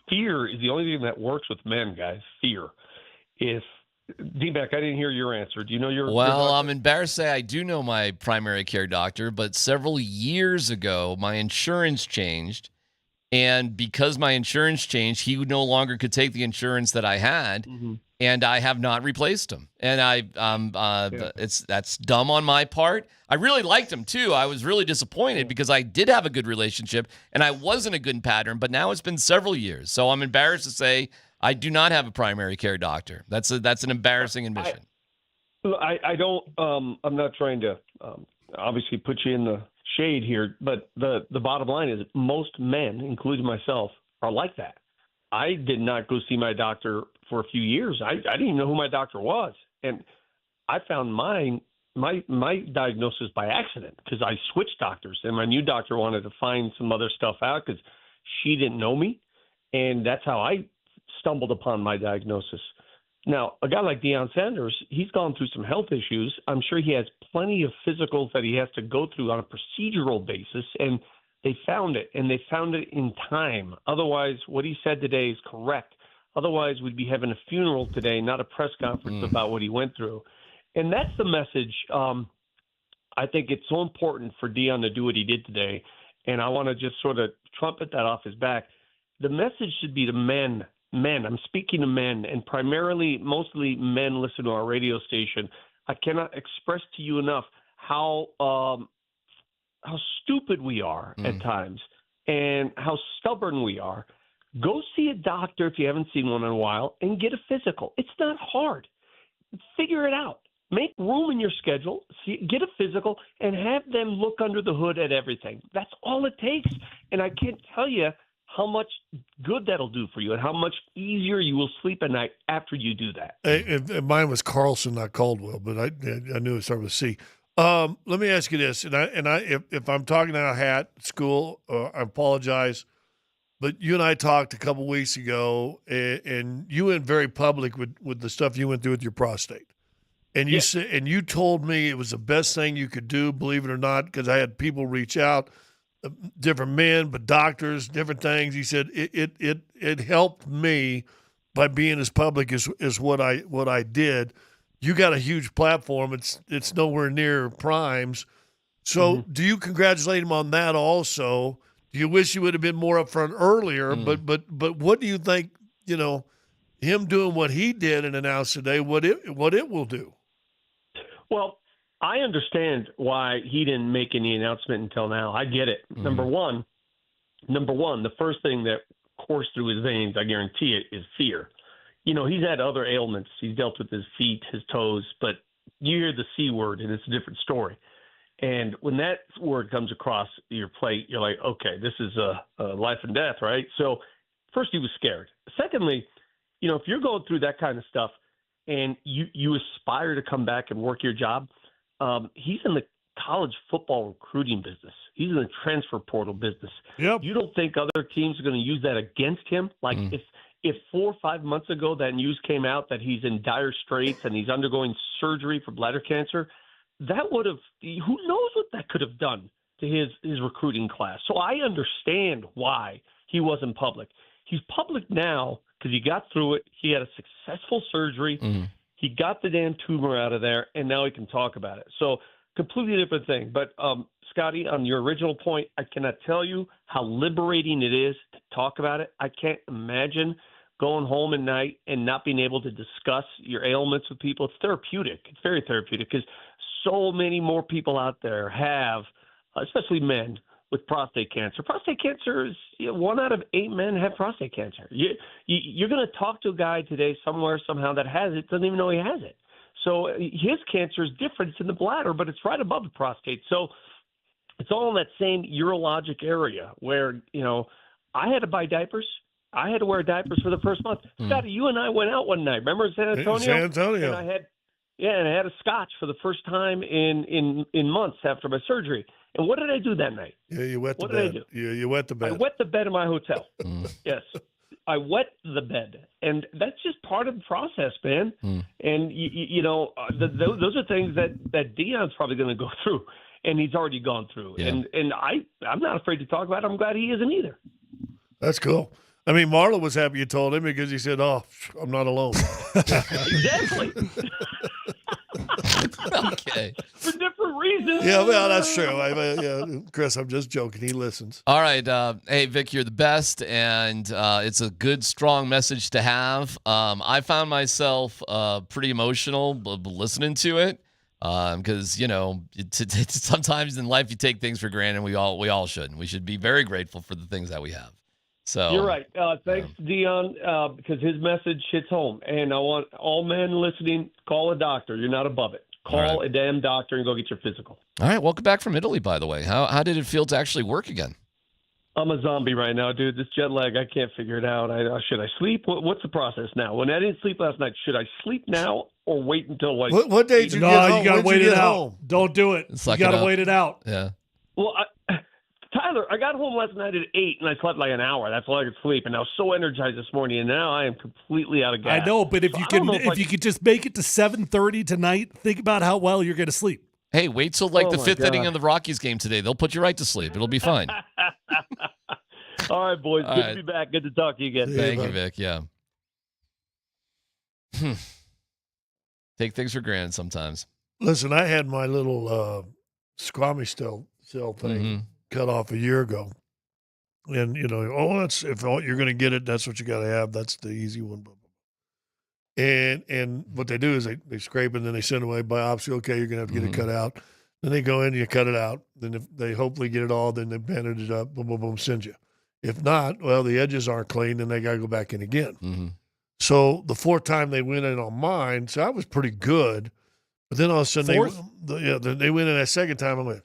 fear is the only thing that works with men, guys. Fear. If DMac, I didn't hear your answer. Do you know your? Well, I'm embarrassed to say I do know my primary care doctor, but several years ago, my insurance changed. And because my insurance changed, he no longer could take the insurance that I had, and I have not replaced him. And that's dumb on my part. I really liked him too. I was really disappointed because I did have a good relationship, and I was in a good pattern. But now it's been several years, so I'm embarrassed to say I do not have a primary care doctor. That's an embarrassing admission. I don't. I'm not trying to obviously put you in the shade here, but the bottom line is most men, including myself, are like that. I did not go see my doctor for a few years. I didn't even know who my doctor was, and I found my diagnosis by accident because I switched doctors, and my new doctor wanted to find some other stuff out because she didn't know me, and that's how I stumbled upon my diagnosis. Now, a guy like Deion Sanders, he's gone through some health issues. I'm sure he has plenty of physicals that he has to go through on a procedural basis, and they found it, and they found it in time. Otherwise, what he said today is correct. Otherwise, we'd be having a funeral today, not a press conference about what he went through. And that's the message. I think it's so important for Deion to do what he did today, and I want to just sort of trumpet that off his back. The message should be to men. I'm speaking to men, and mostly men listen to our radio station. I cannot express to you enough how stupid we are at times and how stubborn we are. Go see a doctor if you haven't seen one in a while and get a physical. It's not hard. Figure it out. Make room in your schedule, get a physical, and have them look under the hood at everything. That's all it takes. And I can't tell you how much good that'll do for you and how much easier you will sleep at night after you do that. Mine was Carlson, not Caldwell, but I knew it started with C. Let me ask you this, if I'm talking out of hat at school, I apologize, but you and I talked a couple weeks ago, and you went very public with the stuff you went through with your prostate. And you said, and you told me it was the best thing you could do, believe it or not, because I had people reach out, different men, but doctors, different things. He said it helped me by being as public as what I did. You got a huge platform. It's nowhere near Prime's. So do you congratulate him on that also? Do you wish you would have been more upfront earlier? But what do you think, him doing what he did and announced today, what it will do? Well, I understand why he didn't make any announcement until now. I get it. Number one, the first thing that coursed through his veins, I guarantee it, is fear. He's had other ailments. He's dealt with his feet, his toes, but you hear the C word and it's a different story. And when that word comes across your plate, you're like, okay, this is a life and death, right? So first he was scared. Secondly, if you're going through that kind of stuff and you aspire to come back and work your job, he's in the college football recruiting business. He's in the transfer portal business. Yep. You don't think other teams are going to use that against him? Like if 4 or 5 months ago that news came out that he's in dire straits and he's undergoing surgery for bladder cancer, that would have – who knows what that could have done to his recruiting class. So I understand why he wasn't public. He's public now because he got through it. He had a successful surgery. He got the damn tumor out of there, and now he can talk about it. So completely different thing. But, Scotty, on your original point, I cannot tell you how liberating it is to talk about it. I can't imagine going home at night and not being able to discuss your ailments with people. It's therapeutic. It's very therapeutic because so many more people out there have, especially men, with prostate cancer. Prostate cancer is 1 out of 8 men have prostate cancer. You're going to talk to a guy today somewhere somehow that has it, doesn't even know he has it. So his cancer is different. It's in the bladder, but it's right above the prostate. So it's all in that same urologic area where, I had to buy diapers. I had to wear diapers for the first month. Scotty, you and I went out one night. Remember in San Antonio? San Antonio. And I had a scotch for the first time in months after my surgery. And what did I do that night? Yeah, you wet the bed. What did I do? You wet the bed. I wet the bed in my hotel. Yes. I wet the bed. And that's just part of the process, man. And, those are things that Deion's probably going to go through. and he's already gone through. Yeah. And I'm not afraid to talk about it. I'm glad he isn't either. That's cool. I mean, Marlon was happy you told him because he said, "Oh, I'm not alone." Exactly. Okay. For different reasons. Yeah, well, that's true. Chris, I'm just joking. He listens. All right. Hey, Vic, you're the best, and it's a good, strong message to have. I found myself pretty emotional listening to it because, sometimes in life you take things for granted. We all should. We should be very grateful for the things that we have. So You're right. Thanks to Deion because his message hits home. And I want all men listening, call a doctor. You're not above it. Call a damn doctor and go get your physical. All right. Welcome back from Italy, by the way. How did it feel to actually work again? I'm a zombie right now, dude. This jet lag, I can't figure it out. Should I sleep? What's the process now? When I didn't sleep last night, should I sleep now or wait until like? What day did you get home? No, you got to wait it out. Home? Don't do it. You got to wait it out. Yeah. Well, Tyler, I got home last night at 8 and I slept like an hour. That's all I could sleep, and I was so energized this morning. And now I am completely out of gas. I know, but if you could just make it to 7:30 tonight, think about how well you're going to sleep. Hey, wait till the fifth inning of the Rockies game today. They'll put you right to sleep. It'll be fine. All right, boys. Good to be back. Good to talk to you again. Thank you, Vic. Yeah. Take things for granted sometimes. Listen, I had my little squammy cell thing cut off a year ago. And, that's if you're going to get it, that's what you got to have. That's the easy one. And what they do is they scrape and then they send away biopsy. Okay, you're going to have to get it cut out. Then they go in, you cut it out. Then if they hopefully get it all, then they bandage it up, boom, boom, boom, send you. If not, well, the edges aren't clean, then they got to go back in again. Mm-hmm. So the fourth time they went in on mine, so I was pretty good. But then all of a sudden they went in that second time. I went,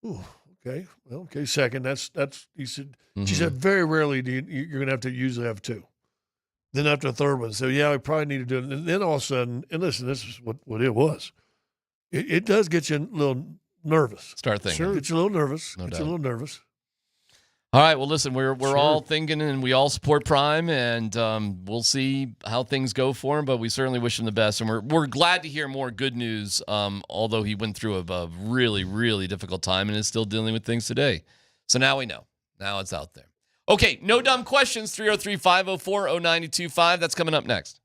ooh, okay, well, okay, second. That's. He said. She said very rarely you're going to have to usually have two. Then after the third one, so yeah, we probably need to do it. And then all of a sudden, and listen, this is what it was. It does get you a little nervous. Start thinking. Sure. Get you a little nervous. No Get doubt. you a little nervous. All right. Well, listen, we're all thinking, and we all support Prime, and we'll see how things go for him. But we certainly wish him the best, and we're glad to hear more good news. Although he went through a really, really difficult time and is still dealing with things today. So now we know. Now it's out there. Okay. No dumb questions. 303-504-0925. That's coming up next.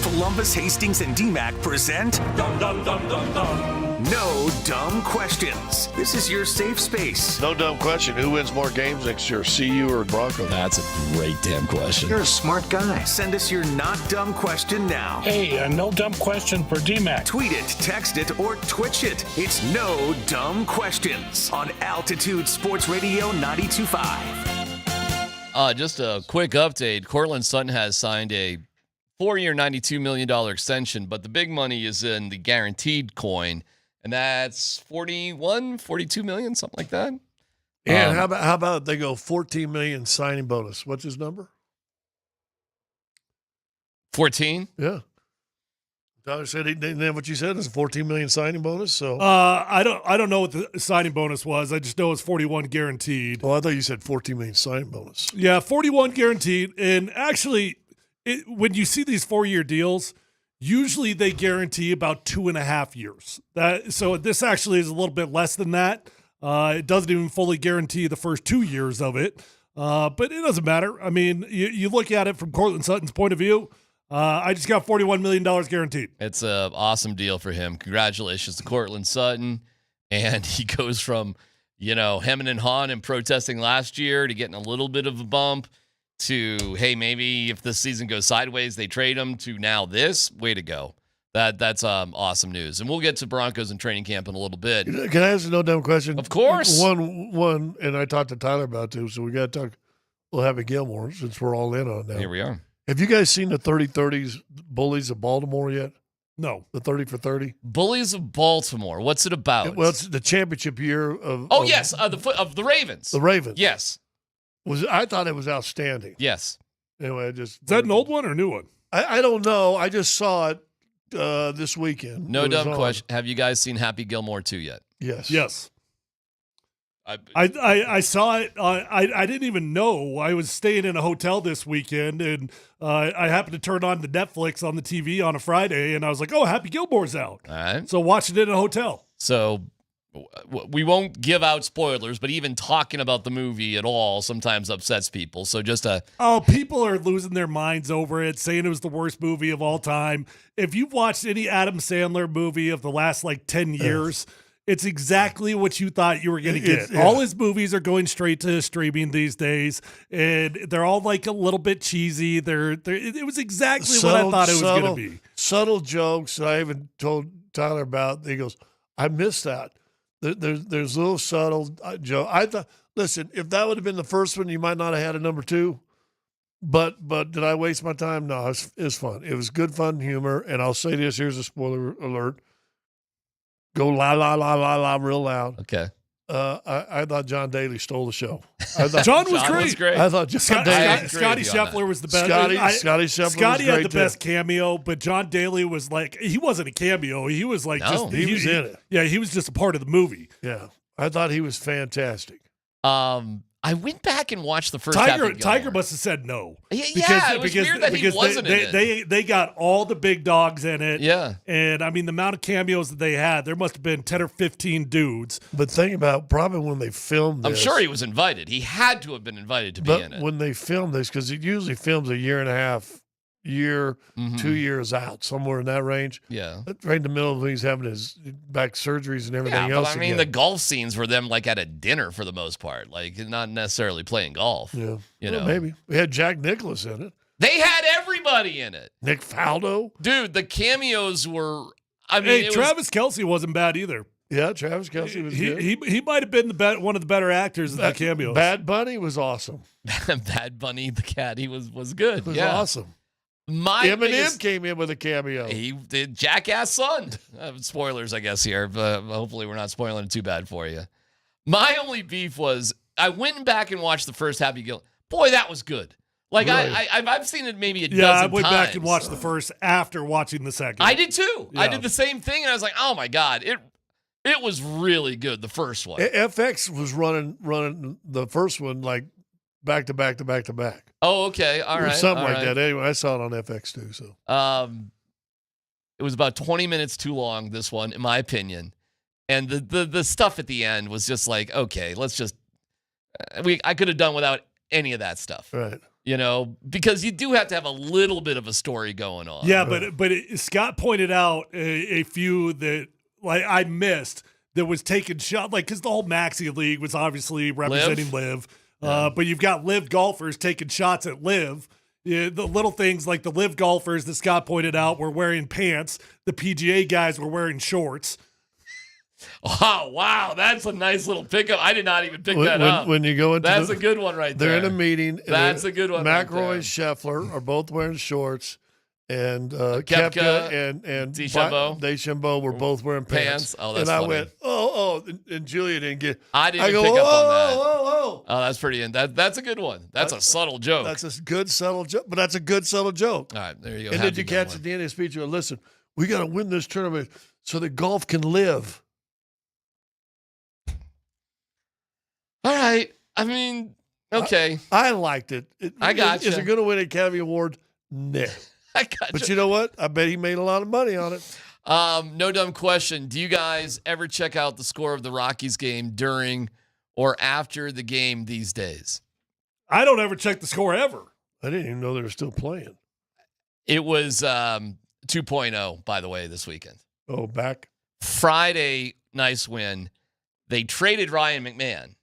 Polumbus, Hastings, and DMac present No Dumb Questions. This is your safe space. No dumb question. Who wins more games next year, CU or Broncos? That's a great damn question. You're a smart guy. Send us your not dumb question now. Hey, a no dumb question for DMac. Tweet it, text it, or Twitch it. It's No Dumb Questions on Altitude Sports Radio 92.5. Just a quick update. Courtland Sutton has signed a 4-year, $92 million extension, but the big money is in the guaranteed coin, and that's 42 million, something like that. And how about they go 14 million signing bonus? What's his number? 14? Yeah. Tyler said he didn't have what you said. It's a 14 million signing bonus. So I don't know what the signing bonus was. I just know it's 41 guaranteed. Oh, I thought you said 14 million signing bonus. Yeah, 41 guaranteed. And actually, when you see these 4-year deals, usually they guarantee about 2.5 years. So this actually is a little bit less than that. It doesn't even fully guarantee the first 2 years of it. But it doesn't matter. I mean, you look at it from Courtland Sutton's point of view. I just got $41 million guaranteed. It's an awesome deal for him. Congratulations to Courtland Sutton. And he goes from, hemming and hawing and protesting last year to getting a little bit of a bump to, hey, maybe if this season goes sideways, they trade him, to now this. Way to go. That's awesome news. And we'll get to Broncos and training camp in a little bit. Can I ask a no dumb question? Of course. One, and I talked to Tyler about it too, so we got to talk. We'll have a Gilmore since we're all in on it now. Here we are. Have you guys seen the 30-30s Bullies of Baltimore yet? No. The 30 for 30? Bullies of Baltimore. What's it about? Well, it's the championship year of. Oh, yes. Of the Ravens. The Ravens. Yes. I thought it was outstanding. Yes. Anyway, is that an old one or a new one? I don't know. I just saw it this weekend. No dumb question. Have you guys seen Happy Gilmore 2 yet? Yes. Yes. I saw it. I didn't even know. I was staying in a hotel this weekend, and I happened to turn on the Netflix on the TV on a Friday, and I was like, oh, Happy Gilmore's out. All right. So watching it in a hotel. So we won't give out spoilers, but even talking about the movie at all sometimes upsets people. So just people are losing their minds over it, saying it was the worst movie of all time. If you've watched any Adam Sandler movie of the last 10 years, it's exactly what you thought you were going to get. Yeah. All his movies are going straight to streaming these days, and they're all a little bit cheesy. It was exactly what I thought it was going to be. Subtle jokes that I even told Tyler about. He goes, I missed that. There's little subtle joke. I thought, listen, if that would have been the first one, you might not have had a number 2. But did I waste my time? No, it was fun. It was good, fun humor. And I'll say this: here's a spoiler alert. Go la la la la la real loud. Okay. I thought John Daly stole the show. John was great. I thought John Daly. Scotty Scheffler was the best. Scotty Scheffler Scotty was had great the best cameo, but John Daly was he wasn't a cameo. He was he was in it. Yeah, he was just a part of the movie. Yeah, I thought he was fantastic. I went back and watched the first. Tiger must have said no. It was weird that he wasn't in it. They got all the big dogs in it. Yeah. And, I mean, the amount of cameos that they had, there must have been 10 or 15 dudes. But think about probably when they filmed this. I'm sure he was invited. He had to have been invited to be in it. When they filmed this, because it usually films a year and a half, 2 years out, somewhere in that range. Yeah. Right in the middle of he's having his back surgeries and everything Yeah, else. but I mean, the golf scenes were them at a dinner for the most part, not necessarily playing golf. Yeah. You know, maybe. We had Jack Nicklaus in it. They had everybody in it. Nick Faldo. Dude, the cameos were, Travis Kelce wasn't bad either. Yeah, Travis Kelce was good. He might have been one of the better actors in the cameos. Bad Bunny was awesome. Bad Bunny the cat, he was good. It was awesome. Eminem came in with a cameo. He did Jackass Son. Spoilers, I guess, here, but hopefully we're not spoiling it too bad for you. My only beef was I went back and watched the first Happy Gilmore. Boy, that was good. Really? I've seen it maybe a dozen times. Yeah, I went back and watched the first after watching the second. I did too. Yeah. I did the same thing, and I was like, oh my God, it was really good, the first one. FX was running the first one back to back to back to back. Oh, okay. All right. Something like that. Anyway, I saw it on FX too. So it was about 20 minutes too long, this one, in my opinion. And the stuff at the end was just okay, let's just I could have done without any of that stuff. Right. because you do have to have a little bit of a story going on. Yeah, but Scott pointed out a few that I missed that was taking shot, because the whole Maxi League was obviously representing Live. But you've got Live golfers taking shots at Live. Yeah, the little things like the Live golfers that Scott pointed out were wearing pants. The PGA guys were wearing shorts. Oh, wow. That's a nice little pickup. I did not even pick that up. When you go into That's a good one right there. They're in a meeting. That's a good one McElroy right there. and Scheffler are both wearing shorts. And Koepka and DeChambeau were both wearing pants. Oh, that's and I funny. went, and Julia didn't get. I didn't pick up on that. Oh, that's pretty. That's a good one. That's a subtle joke. That's a good subtle joke, but that's a good subtle joke. All right, there you go. And did you catch at the end of his speech? Listen, we got to win this tournament so that golf can live. All right. I mean, okay. I liked it. I got you. Is it going to win an Academy Award? No. But you know what? I bet he made a lot of money on it. No dumb question. Do you guys ever check out the score of the Rockies game during or after the game these days? I don't ever check the score ever. I didn't even know they were still playing. It was 2.0, by the way, this weekend. Oh, back? Friday, nice win. They traded Ryan McMahon,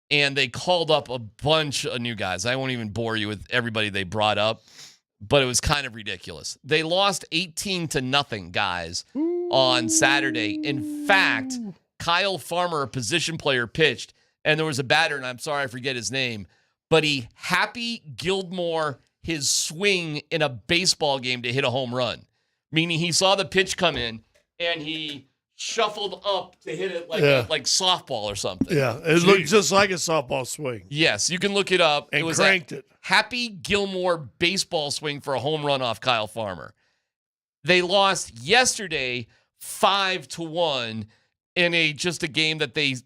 and they called up a bunch of new guys. I won't even bore you with everybody they brought up, but it was kind of ridiculous. They lost 18-0, guys, on Saturday. In fact, Kyle Farmer, a position player, pitched, and there was a batter, and I'm sorry I forget his name, but he Happy Gilmore his swing in a baseball game to hit a home run, meaning he saw the pitch come in, and he shuffled up to hit it like softball or something. Yeah, it looked just like a softball swing. Yes, you can look it up. And it was cranked it. Happy Gilmore baseball swing for a home run off Kyle Farmer. They lost yesterday 5-1 in just a game that they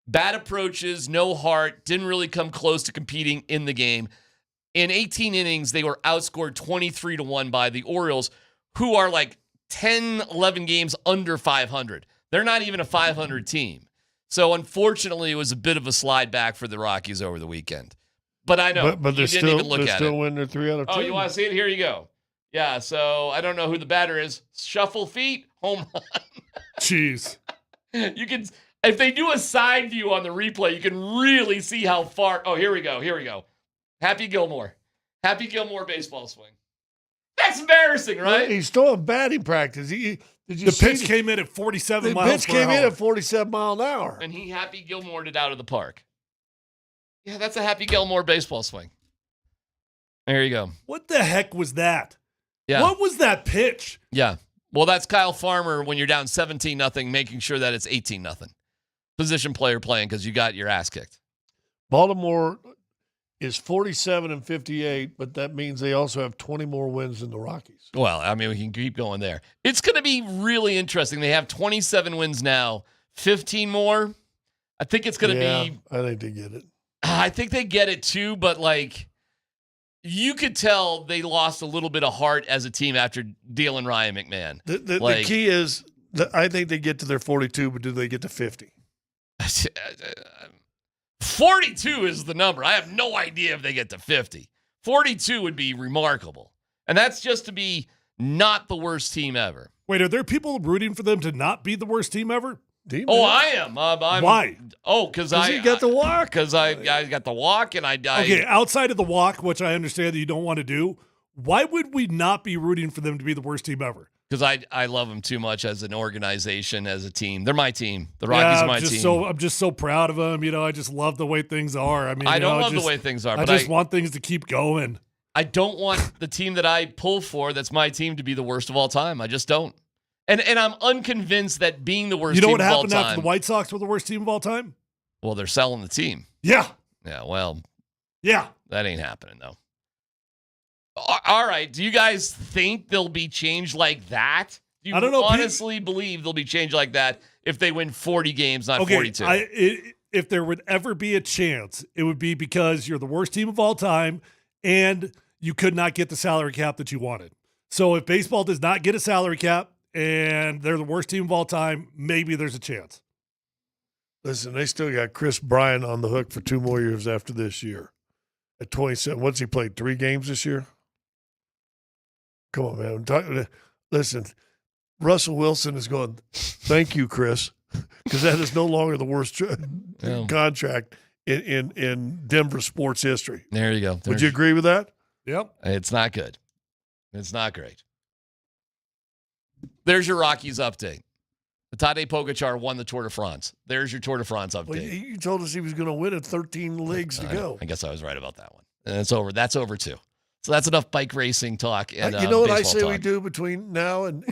bad approaches, no heart, didn't really come close to competing in the game. In 18 innings, they were outscored 23-1 by the Orioles, who are 10, 11 games under 500. They're not even a 500 team. So, unfortunately, it was a bit of a slide back for the Rockies over the weekend. But I know, but you didn't even look at it. They're still winning their 3 out of 10. Oh, you want to see it? Here you go. Yeah, so I don't know who the batter is. Shuffle feet, home run. Jeez. You can, if they do a side view on the replay, you can really see how far. Oh, here we go. Happy Gilmore baseball swing. That's embarrassing, right? Well, he's still in batting practice. The pitch came in at 47 miles per hour. The pitch came in at 47 miles an hour. And he Happy Gilmore'd it out of the park. Yeah, that's a Happy Gilmore baseball swing. There you go. What the heck was that? Yeah. What was that pitch? Yeah. Well, that's Kyle Farmer when you're down 17-0, making sure that it's 18-0. Position player playing because you got your ass kicked. Baltimore is 47-58, but that means they also have 20 more wins than the Rockies. Well, I mean, we can keep going there. It's going to be really interesting. They have 27 wins now, 15 more. I think it's going to be. I think they get it. I think they get it too, but you could tell they lost a little bit of heart as a team after dealing Ryan McMahon. The key is, I think they get to their 42, but do they get to 50? 42 is the number. I have no idea if they get to 50. 42 would be remarkable. And that's just to be not the worst team ever. Wait, are there people rooting for them to not be the worst team ever? Oh, I am. Why? Oh, because I got the walk. Because I got the walk, and I Okay, outside of the walk, which I understand that you don't want to do, why would we not be rooting for them to be the worst team ever? Because I love them too much as an organization, as a team. They're my team. The Rockies are my team. I'm just so proud of them. I just love the way things are. I mean, I don't love the way things are. I just want things to keep going. I don't want the team that I pull for, that's my team, to be the worst of all time. I just don't. And I'm unconvinced that being the worst team of all time. You know what happened after the White Sox were the worst team of all time? Well, they're selling the team. Yeah. Yeah, well. Yeah. That ain't happening, though. All right. Do you guys think they'll be changed like that? Do you I don't know. honestly believe they'll be changed like that if they win 40 games, not 42? If there would ever be a chance, it would be because you're the worst team of all time and you could not get the salary cap that you wanted. So if baseball does not get a salary cap, and they're the worst team of all time, maybe there's a chance. Listen, they still got Chris Bryant on the hook for 2 more years after this year. At 27, what's he played? 3 games this year? Come on, man. Listen, Russell Wilson is going, thank you, Chris, because that is no longer the worst contract in Denver sports history. There you go. Would you agree with that? Yep. It's not good. It's not great. There's your Rockies update. Tadej Pogacar won the Tour de France. There's your Tour de France update. Well, you told us he was going to win at 13 legs to go. I guess I was right about that one. And it's over. That's over too. So that's enough bike racing talk. And you know what I say talk. we do between now and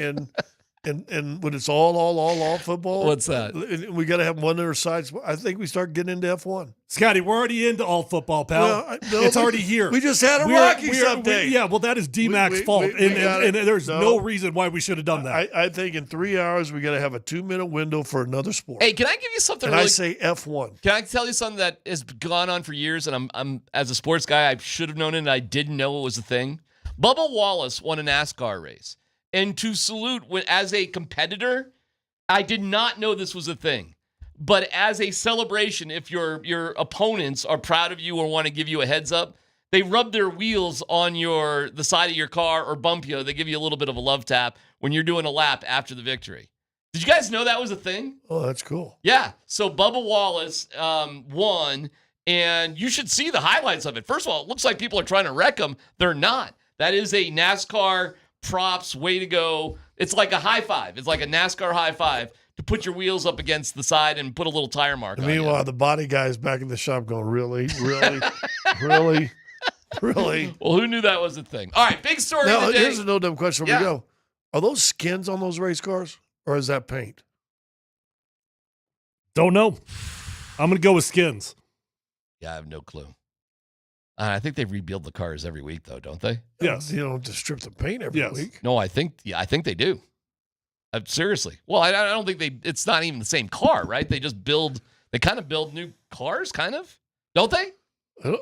when it's all football? What's that? We got to have one other side. I think we start getting into F1. Scotty, we're already into all football, pal. Well, it's already here. We just had a Rockies update. Yeah, well, that is DMac's fault. And there's no reason why we should have done that. I think in 3 hours, we got to have a 2-minute window for another sport. Hey, can I give you something? And I say F1. Can I tell you something that has gone on for years? And I'm as a sports guy, I should have known it, and I didn't know it was a thing. Bubba Wallace won a NASCAR race. And to salute as a competitor, I did not know this was a thing. But as a celebration, if your opponents are proud of you or want to give you a heads up, they rub their wheels on the side of your car or bump you. They give you a little bit of a love tap when you're doing a lap after the victory. Did you guys know that was a thing? Oh, that's cool. Yeah. So Bubba Wallace won, and you should see the highlights of it. First of all, it looks like people are trying to wreck him. They're not. That is a NASCAR props, way to go. It's like a high five. It's like a NASCAR high five to put your wheels up against the side and put a little tire mark on Meanwhile, you. the body guy's back in the shop going, really? Really? Well, who knew that was a thing? All right, big story Now, of the day. here's a no dumb question where we go. Are those skins on those race cars, or is that paint? Don't know. I'm going to go with skins. Yeah, I have no clue. I think they rebuild the cars every week, though, don't they? Yes. You don't just strip the paint every week. No, I think they do. Seriously. Well, I don't think it's not even the same car, right? They kind of build new cars, kind of, don't they?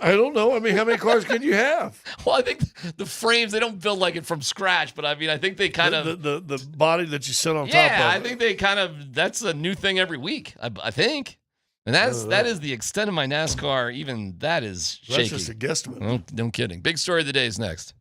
I don't know. I mean, how many cars can you have? Well, I think the frames, they don't build like it from scratch, but I mean, I think they kind of... The body that you sit on top of. Yeah, I think they kind of... That's a new thing every week, I think. And that is the extent of my NASCAR. Even that is shaky. That's just a guesstimate. No kidding. Big story of the day is next.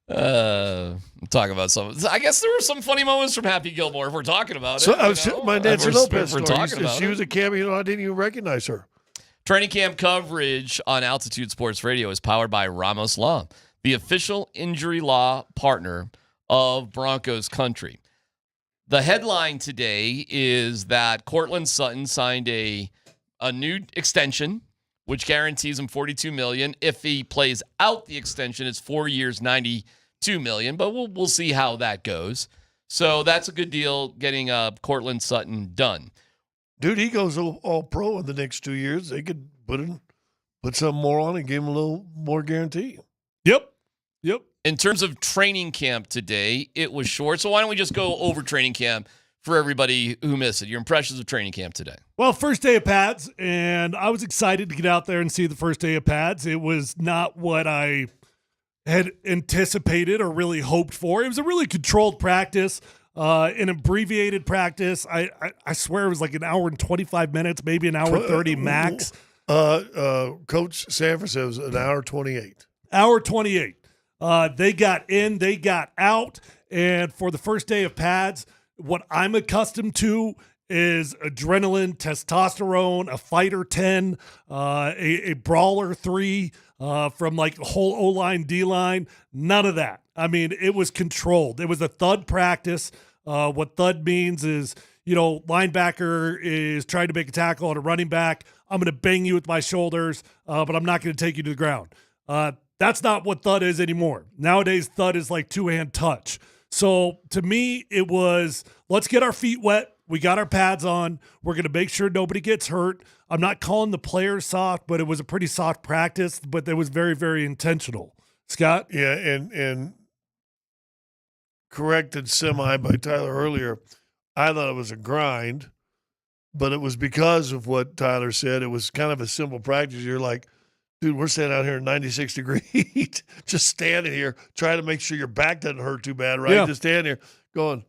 I'm talking about some. I guess there were some funny moments from Happy Gilmore if we're talking about So it. my Nancy Lopez we're story. talking about She was a cameo. I didn't even recognize her. Training camp coverage on Altitude Sports Radio is powered by Ramos Law, the official injury law partner of Broncos country. The headline today is that Courtland Sutton signed a new extension, which guarantees him $42 million. If he plays out the extension, it's 4 years, $92 million. But we'll see how that goes. So that's a good deal getting Courtland Sutton done. Dude, he goes all pro in the next 2 years. They could put something more on and give him a little more guarantee. Yep. In terms of training camp today, it was short. So why don't we just go over training camp for everybody who missed it? Your impressions of training camp today. Well, first day of pads, and I was excited to get out there and see the first day of pads. It was not what I had anticipated or really hoped for. It was a really controlled practice, an abbreviated practice. I swear it was like an hour and 25 minutes, maybe an hour 30 max. Coach Sanford says an hour 28. Hour 28. They got in, they got out, and for the first day of pads, what I'm accustomed to is adrenaline, testosterone, a fighter 10, a brawler 3 from like the whole O-line, D-line. None of that. I mean, it was controlled. It was a thud practice. What thud means is, linebacker is trying to make a tackle on a running back. I'm going to bang you with my shoulders, but I'm not going to take you to the ground. That's not what thud is anymore. Nowadays, thud is like two-hand touch. So to me, it was, let's get our feet wet. We got our pads on. We're going to make sure nobody gets hurt. I'm not calling the players soft, but it was a pretty soft practice, but it was very, very intentional. Scott? Yeah, and corrected semi by Tyler earlier. I thought it was a grind, but it was because of what Tyler said. It was kind of a simple practice. You're like, dude, we're standing out here in 96 degree heat, just standing here, trying to make sure your back doesn't hurt too bad, right? Yeah. Just stand here going,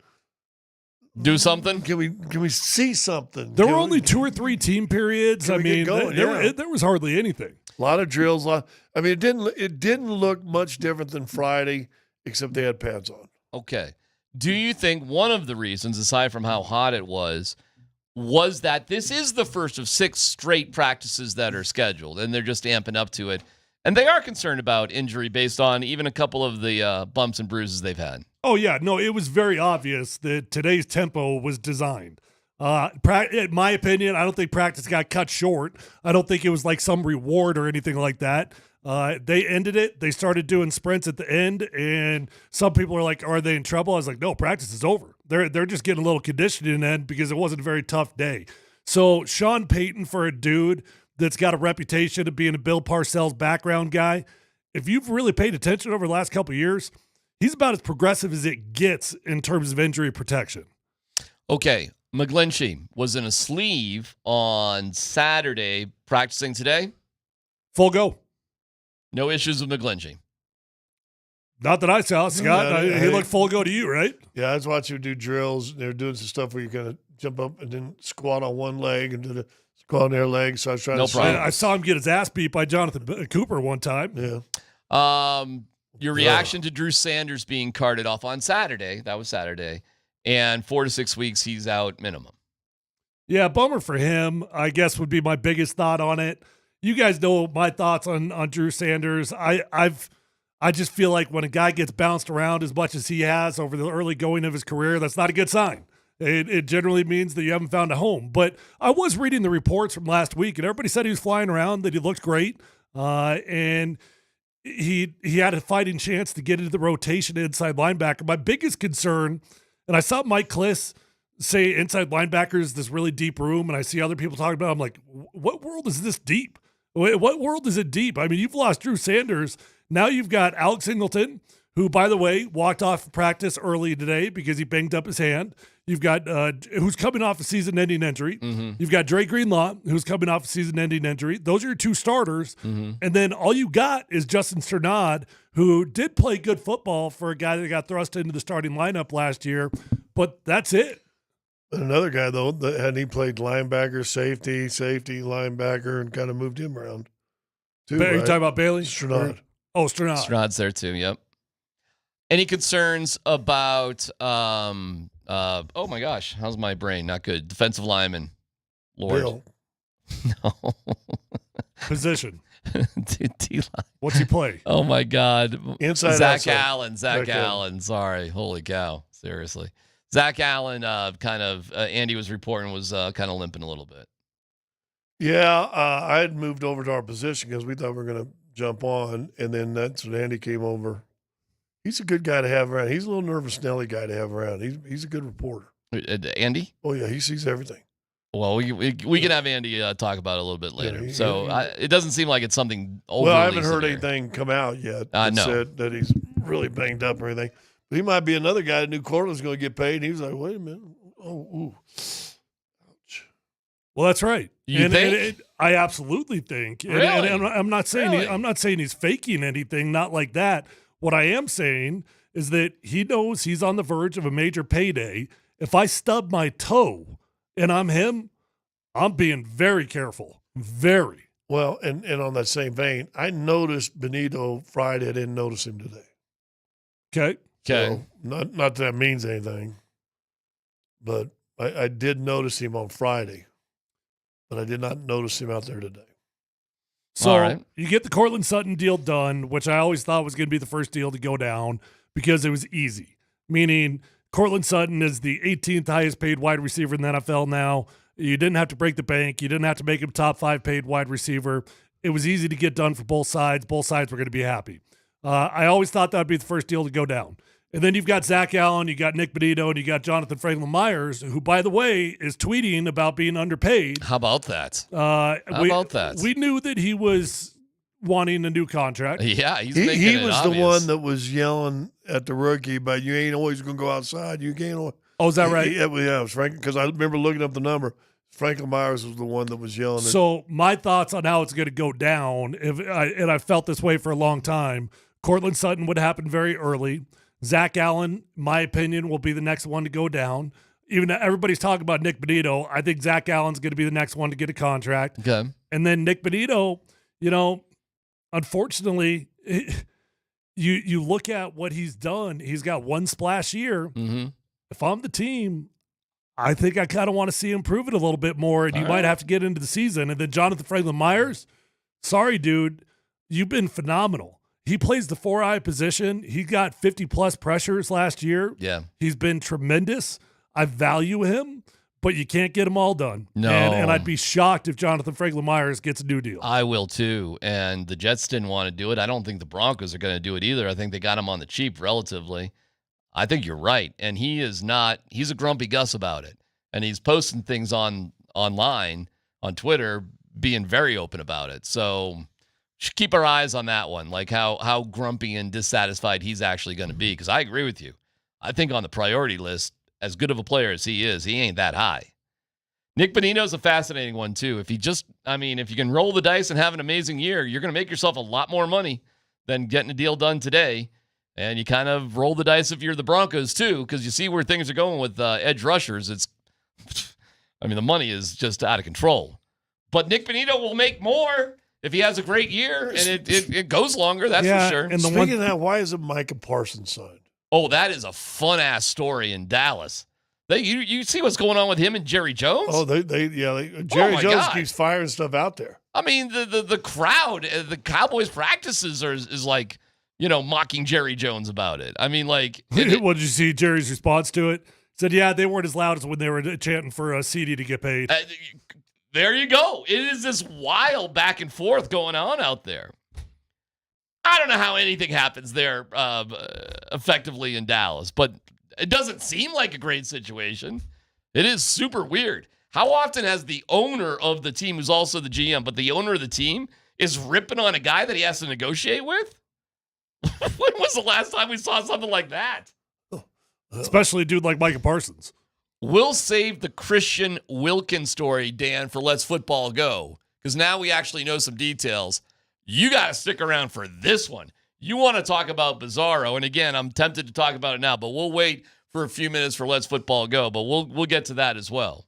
do something. Can we see something? There were only 2 or 3 team periods. I mean, there was hardly anything. A lot of drills. I mean, it didn't look much different than Friday, except they had pads on. Okay. Do you think one of the reasons, aside from how hot it was that this is the first of 6 straight practices that are scheduled, and they're just amping up to it? And they are concerned about injury based on even a couple of the bumps and bruises they've had. Oh, yeah. No, it was very obvious that today's tempo was designed. In my opinion, I don't think practice got cut short. I don't think it was like some reward or anything like that. They ended it. They started doing sprints at the end, and some people are like, are they in trouble? I was like, no, practice is over. They're just getting a little conditioning in because it wasn't a very tough day. So Sean Payton, for a dude that's got a reputation of being a Bill Parcells background guy, if you've really paid attention over the last couple of years, he's about as progressive as it gets in terms of injury protection. Okay, McGlinchey was in a sleeve on Saturday, practicing today. Full go. No issues with McGlinchey. Not that I saw, Scott. He looked full go to you, right? Yeah, I was watching him do drills. They were doing some stuff where you kind of jump up and then squat on one leg and do the squat on their leg. So I was trying No to problem. I saw him get his ass beat by Jonathan Cooper one time. Yeah. Your reaction to Drew Sanders being carted off on Saturday, that was Saturday, and 4 to 6 weeks he's out minimum. Yeah, bummer for him, I guess, would be my biggest thought on it. You guys know my thoughts on Drew Sanders. I just feel like when a guy gets bounced around as much as he has over the early going of his career, that's not a good sign. It generally means that you haven't found a home. But I was reading the reports from last week, and everybody said he was flying around, that he looked great, and he had a fighting chance to get into the rotation inside linebacker. My biggest concern, and I saw Mike Kliss say inside linebacker is this really deep room, and I see other people talking about it. I'm like, what world is this deep? What world is it deep? I mean, you've lost Drew Sanders. Now you've got Alex Singleton, who, by the way, walked off practice early today because he banged up his hand. You've got who's coming off a season-ending injury. Mm-hmm. You've got Dre Greenlaw, who's coming off a season-ending injury. Those are your 2 starters. Mm-hmm. And then all you got is Justin Strnad, who did play good football for a guy that got thrust into the starting lineup last year. But that's it. Another guy, though, that he played linebacker, safety, linebacker, and kind of moved him around, too. Are you talking about Bailey? Strnad. Oh, Strnad. Strnad's there, too, yep. Any concerns about, oh my gosh, how's my brain? Not good. Defensive lineman. Lord. Bill. No. Position. D-line. What's he play? Oh my God. Inside, Zach outside. Allen. Zach Allen. Sorry. Holy cow. Seriously. Zach Allen Andy was reporting was kind of limping a little bit. Yeah, I had moved over to our position because we thought we were going to jump on, and then that's when Andy came over. He's a good guy to have around. He's a little nervous Nelly guy to have around. He's a good reporter. Andy? Oh, yeah, he sees everything. Well, we can have Andy talk about it a little bit later. Yeah, it doesn't seem like it's something overly Well, I haven't heard severe. anything come out yet that No. said that he's really banged up or anything. But he might be another guy that knew Courtland's going to get paid. And he was like, wait a minute. Oh, ooh. Well, that's right. You think? And I absolutely think. Really? And I'm not saying Really? I'm not saying he's faking anything. Not like that. What I am saying is that he knows he's on the verge of a major payday. If I stub my toe and I'm him, I'm being very careful. Very. Well, and on that same vein, I noticed Benito Friday. I didn't notice him today. Okay. Okay. So, not that means anything, but I did notice him on Friday, but I did not notice him out there today. So All right. you get the Courtland Sutton deal done, which I always thought was going to be the first deal to go down because it was easy. Meaning Courtland Sutton is the 18th highest paid wide receiver in the NFL now. You didn't have to break the bank. You didn't have to make him top 5 paid wide receiver. It was easy to get done for both sides. Both sides were going to be happy. I always thought that would be the first deal to go down. And then you've got Zach Allen, you got Nick Benito, and you got Jonathan Franklin-Myers, who, by the way, is tweeting about being underpaid. How about that? About that? We knew that he was wanting a new contract. Yeah, he was obvious. the one that was yelling at the rookie, but you ain't always going to go outside. You can't. Oh, is that right? Yeah, it was Frank, because I remember looking up the number. Franklin Myers was the one that was yelling. So my thoughts on how it's going to go down, and I felt this way for a long time, Courtland Sutton would happen very early. Zach Allen, my opinion, will be the next one to go down. Even though everybody's talking about Nick Benito, I think Zach Allen's going to be the next one to get a contract. Okay. And then Nick Benito, unfortunately, you look at what he's done. He's got one splash year. Mm-hmm. If I'm the team, I think I kind of want to see him prove it a little bit more, and you might have to get into the season. And then Jonathan Franklin-Myers, sorry, dude, you've been phenomenal. He plays the 4-eye position. He got 50-plus pressures last year. Yeah. He's been tremendous. I value him, but you can't get them all done. No. And I'd be shocked if Jonathan Franklin-Myers gets a new deal. I will too. And the Jets didn't want to do it. I don't think the Broncos are going to do it either. I think they got him on the cheap relatively. I think you're right. And he's a grumpy Gus about it. And he's posting things online, on Twitter, being very open about it. So should keep our eyes on that one, like how grumpy and dissatisfied he's actually going to be. Because I agree with you. I think on the priority list, as good of a player as he is, he ain't that high. Nick Benito's a fascinating one, too. If you can roll the dice and have an amazing year, you're going to make yourself a lot more money than getting a deal done today. And you kind of roll the dice if you're the Broncos, too, because you see where things are going with edge rushers. The money is just out of control. But Nick Benito will make more if he has a great year, and it goes longer, that's for sure. And speaking of that, why isn't Micah Parsons signed? Oh, that is a fun-ass story in Dallas. You see what's going on with him and Jerry Jones? Oh, Jerry Jones keeps firing stuff out there. I mean, the crowd, the Cowboys practices is like, mocking Jerry Jones about it. I mean, like. What did you see Jerry's response to it? Said, yeah, they weren't as loud as when they were chanting for a CD to get paid. There you go. It is this wild back and forth going on out there. I don't know how anything happens there effectively in Dallas, but it doesn't seem like a great situation. It is super weird. How often has the owner of the team, who's also the GM, but the owner of the team is ripping on a guy that he has to negotiate with? When was the last time we saw something like that? Especially a dude like Micah Parsons. We'll save the Christian Wilkins story, Dan, for Let's Football Go, because now we actually know some details. You got to stick around for this one. You want to talk about Bizarro, and again, I'm tempted to talk about it now, but we'll wait for a few minutes for Let's Football Go, but we'll get to that as well.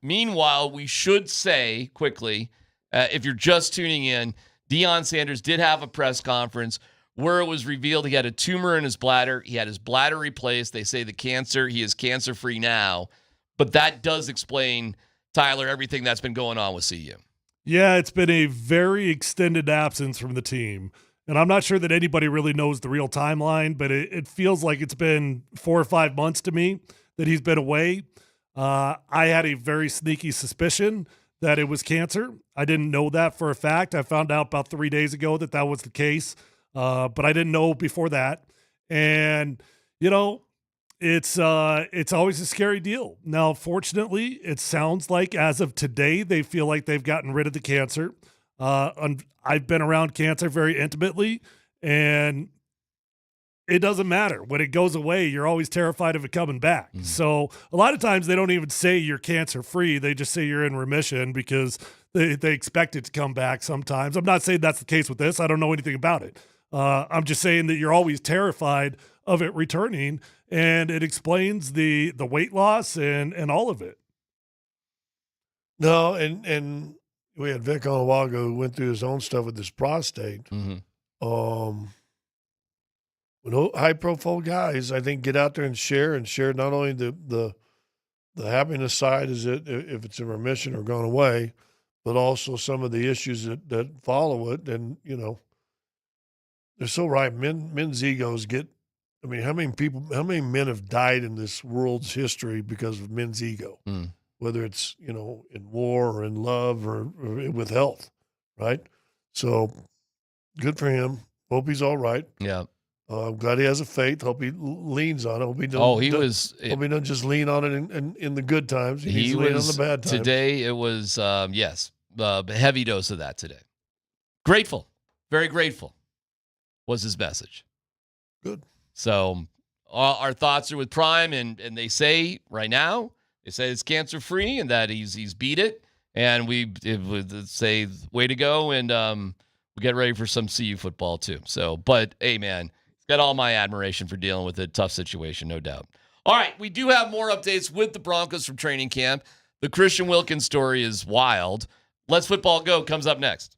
Meanwhile, we should say quickly, if you're just tuning in, Deion Sanders did have a press conference where it was revealed he had a tumor in his bladder. He had his bladder replaced. They say he is cancer-free now. But that does explain, Tyler, everything that's been going on with CU. Yeah, it's been a very extended absence from the team. And I'm not sure that anybody really knows the real timeline, but it feels like it's been 4 or 5 months to me that he's been away. I had a very sneaky suspicion that it was cancer. I didn't know that for a fact. I found out about 3 days ago that was the case, but I didn't know before that. And, it's always a scary deal. Now, fortunately, it sounds like as of today, they feel like they've gotten rid of the cancer. I've been around cancer very intimately, and it doesn't matter. When it goes away, you're always terrified of it coming back. Mm-hmm. So a lot of times they don't even say you're cancer-free. They just say you're in remission because they expect it to come back sometimes. I'm not saying that's the case with this. I don't know anything about it. I'm just saying that you're always terrified of it returning, and it explains the weight loss and all of it. No, and we had Vic on a while ago who went through his own stuff with his prostate. Mm-hmm. When high-profile guys, I think, get out there and share not only the happiness side, is it if it's in remission or gone away, but also some of the issues that follow it. And they're so right. Men's egos get. I mean, how many men have died in this world's history because of men's ego? Mm. Whether it's, in war or in love or with health, right? So good for him. Hope he's all right. Yeah. I'm glad he has a faith. Hope he leans on it. Hope he doesn't just lean on it in the good times. He needs to lean on the bad times. Today it was, a heavy dose of that today. Grateful. Very grateful was his message. Good. So our thoughts are with Prime, and they say right now, they say it's cancer-free and that he's beat it. And we would say, way to go, and we get ready for some CU football too. So, but, hey, man, he's got all my admiration for dealing with a tough situation, no doubt. All right, we do have more updates with the Broncos from training camp. The Christian Wilkins story is wild. Let's Football Go comes up next.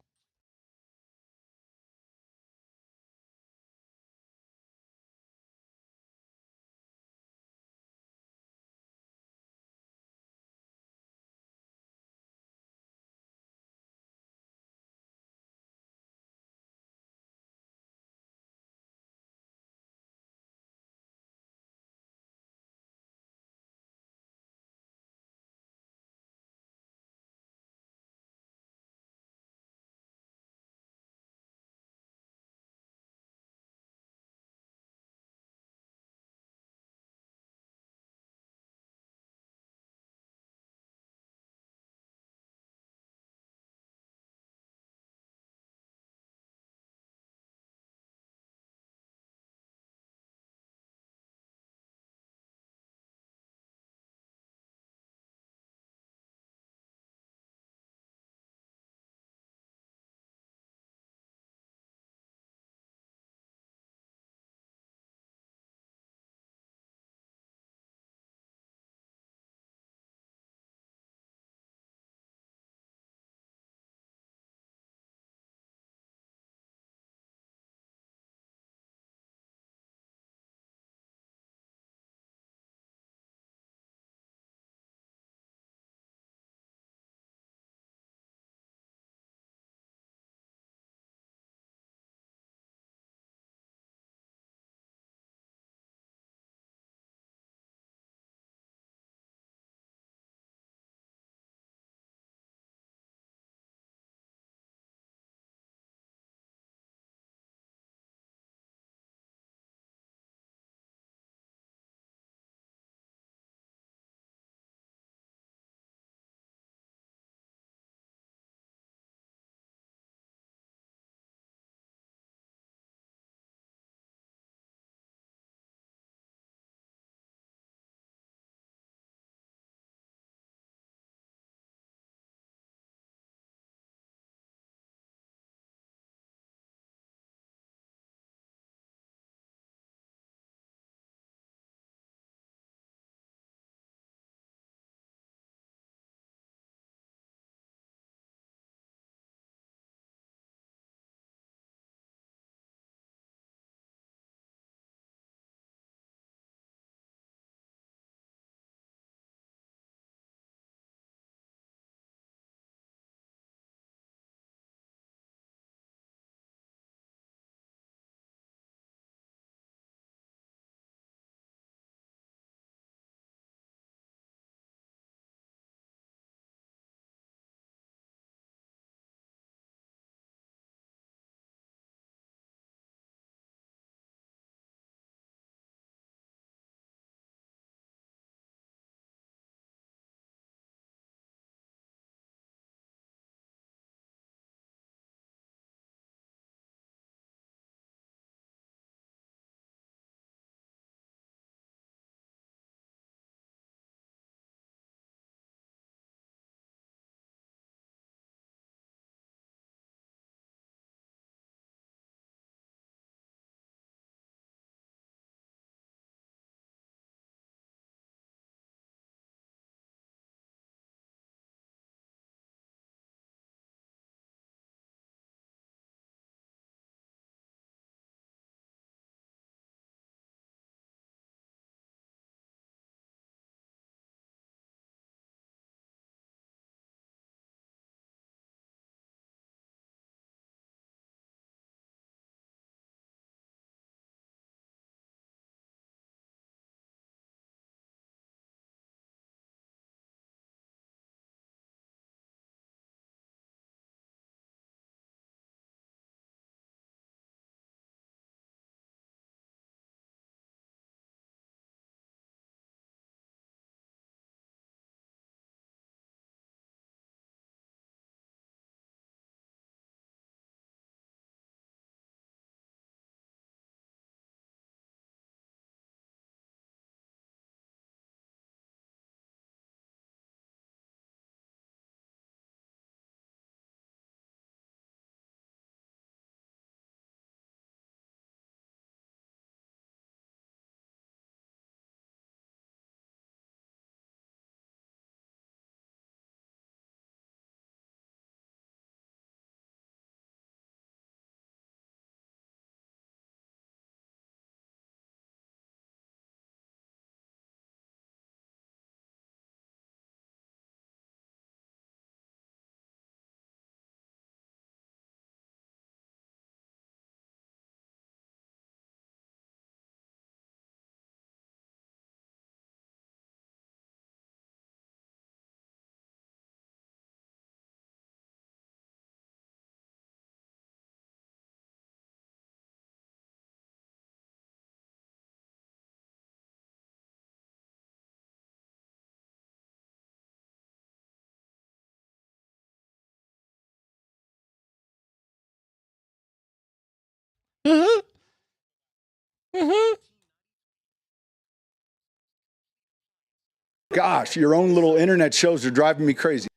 Gosh, your own little internet shows are driving me crazy.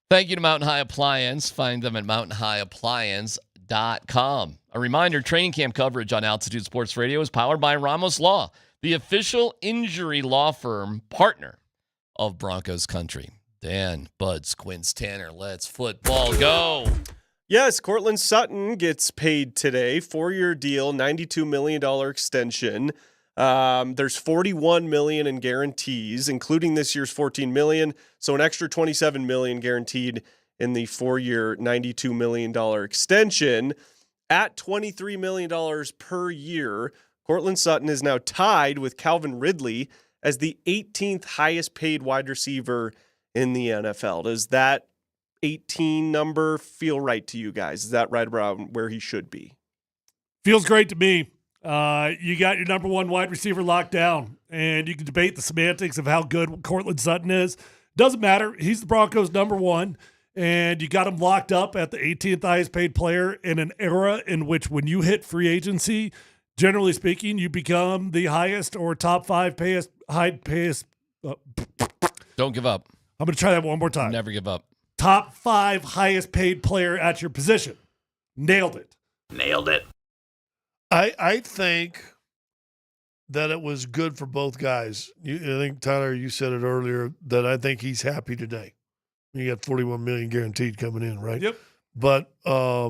Thank you to Mountain High Appliance. Find them at mountainhighappliance.com. A reminder, training camp coverage on Altitude Sports Radio is powered by Ramos Law, the official injury law firm partner of Broncos country. Dan, Bud, Squints, Tanner, let's football go. Yes, Courtland Sutton gets paid today. 4-year deal, $92 million extension. There's $41 million in guarantees, including this year's $14 million. So an extra $27 million guaranteed in the 4-year, $92 million extension. At $23 million per year, Courtland Sutton is now tied with Calvin Ridley as the 18th highest paid wide receiver in the NFL. Does that 18 number feel right to you guys? Is that right around where he should be? Feels great to me. You got your number one wide receiver locked down, and you can debate the semantics of how good Courtland Sutton is. Doesn't matter. He's the Broncos' number one, and you got him locked up at the 18th highest paid player in an era in which when you hit free agency, generally speaking, you become the highest or top 5 payest. Don't give up. I'm going to try that one more time. Never give up. Top 5 highest paid player at your position. Nailed it. Nailed it. I think that it was good for both guys. I think, Tyler, you said it earlier, that I think he's happy today. You got $41 million guaranteed coming in, right? Yep. But I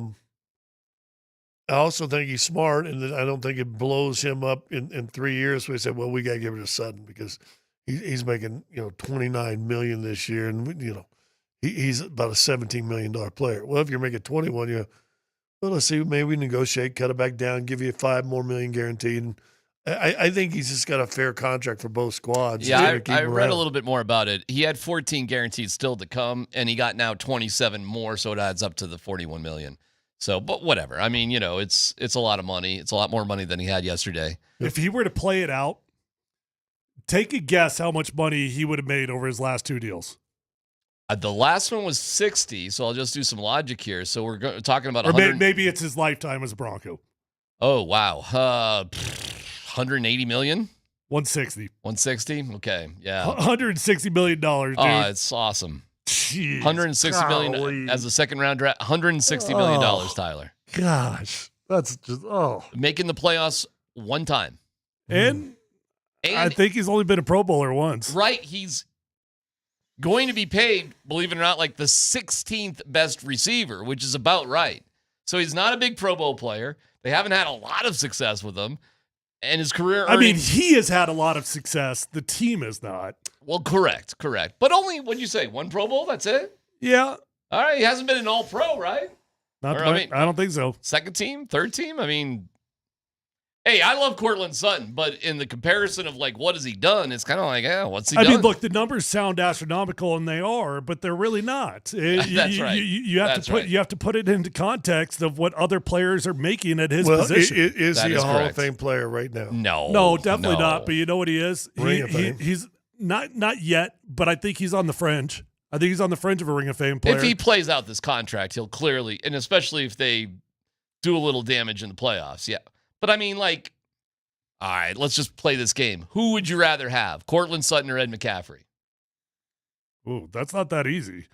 also think he's smart, and I don't think it blows him up in 3 years. So he said, well, we got to give it to Sutton because he's making $29 million this year, and he's about a $17 million player. Well, if you're making 21, well, let's see, maybe we negotiate, cut it back down, give you $5 more million guaranteed. And I think he's just got a fair contract for both squads. Yeah, I read a little bit more about it. He had 14 guaranteed still to come, and he got now 27 more, so it adds up to the $41 million. So, but whatever. I mean, it's a lot of money. It's a lot more money than he had yesterday. If he were to play it out, take a guess how much money he would have made over his last 2 deals. The last one was 60, so I'll just do some logic here. So we're talking about or maybe it's his lifetime as a Bronco. Oh, wow. 180 million? 160. 160? Okay, yeah. $160 million, dude. Oh, it's awesome. Jeez, $160 million as a second-round draft. $160 million, Tyler. Gosh, that's just, Making the playoffs one time. And I think he's only been a Pro Bowler once. Right, he's going to be paid, believe it or not, like the 16th best receiver, which is about right. So he's not a big Pro Bowl player. They haven't had a lot of success with him. And his career earnings, he has had a lot of success. The team has not. Well, correct. But only, what'd you say, 1 Pro Bowl? That's it? Yeah. All right, he hasn't been an all-pro, right? I don't think so. Second team? Third team? I mean, hey, I love Courtland Sutton, but in the comparison of, what has he done, it's kind of like, what's he done? I mean, look, the numbers sound astronomical, and they are, but they're really not. That's right. You have to put it into context of what other players are making at his position. Is he a Hall of Fame player right now? No, definitely not. But you know what he is? He's not yet, but I think he's on the fringe. I think he's on the fringe of a Ring of Fame player. If he plays out this contract, he'll clearly, and especially if they do a little damage in the playoffs, yeah. But I mean, all right, let's just play this game. Who would you rather have, Courtland Sutton or Ed McCaffrey? Ooh, that's not that easy.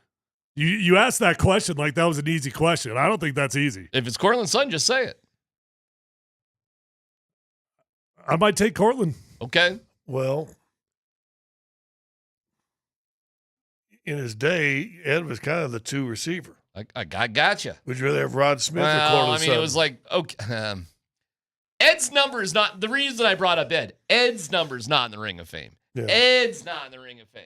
You asked that question like that was an easy question. I don't think that's easy. If it's Courtland Sutton, just say it. I might take Courtland. Okay. Well, in his day, Ed was kind of the 2 receiver. I gotcha. Would you rather have Rod Smith or Courtland Sutton? It was okay. Ed's number is not the reason I brought up Ed. Ed's number is not in the Ring of Fame. Yeah. Ed's not in the Ring of Fame.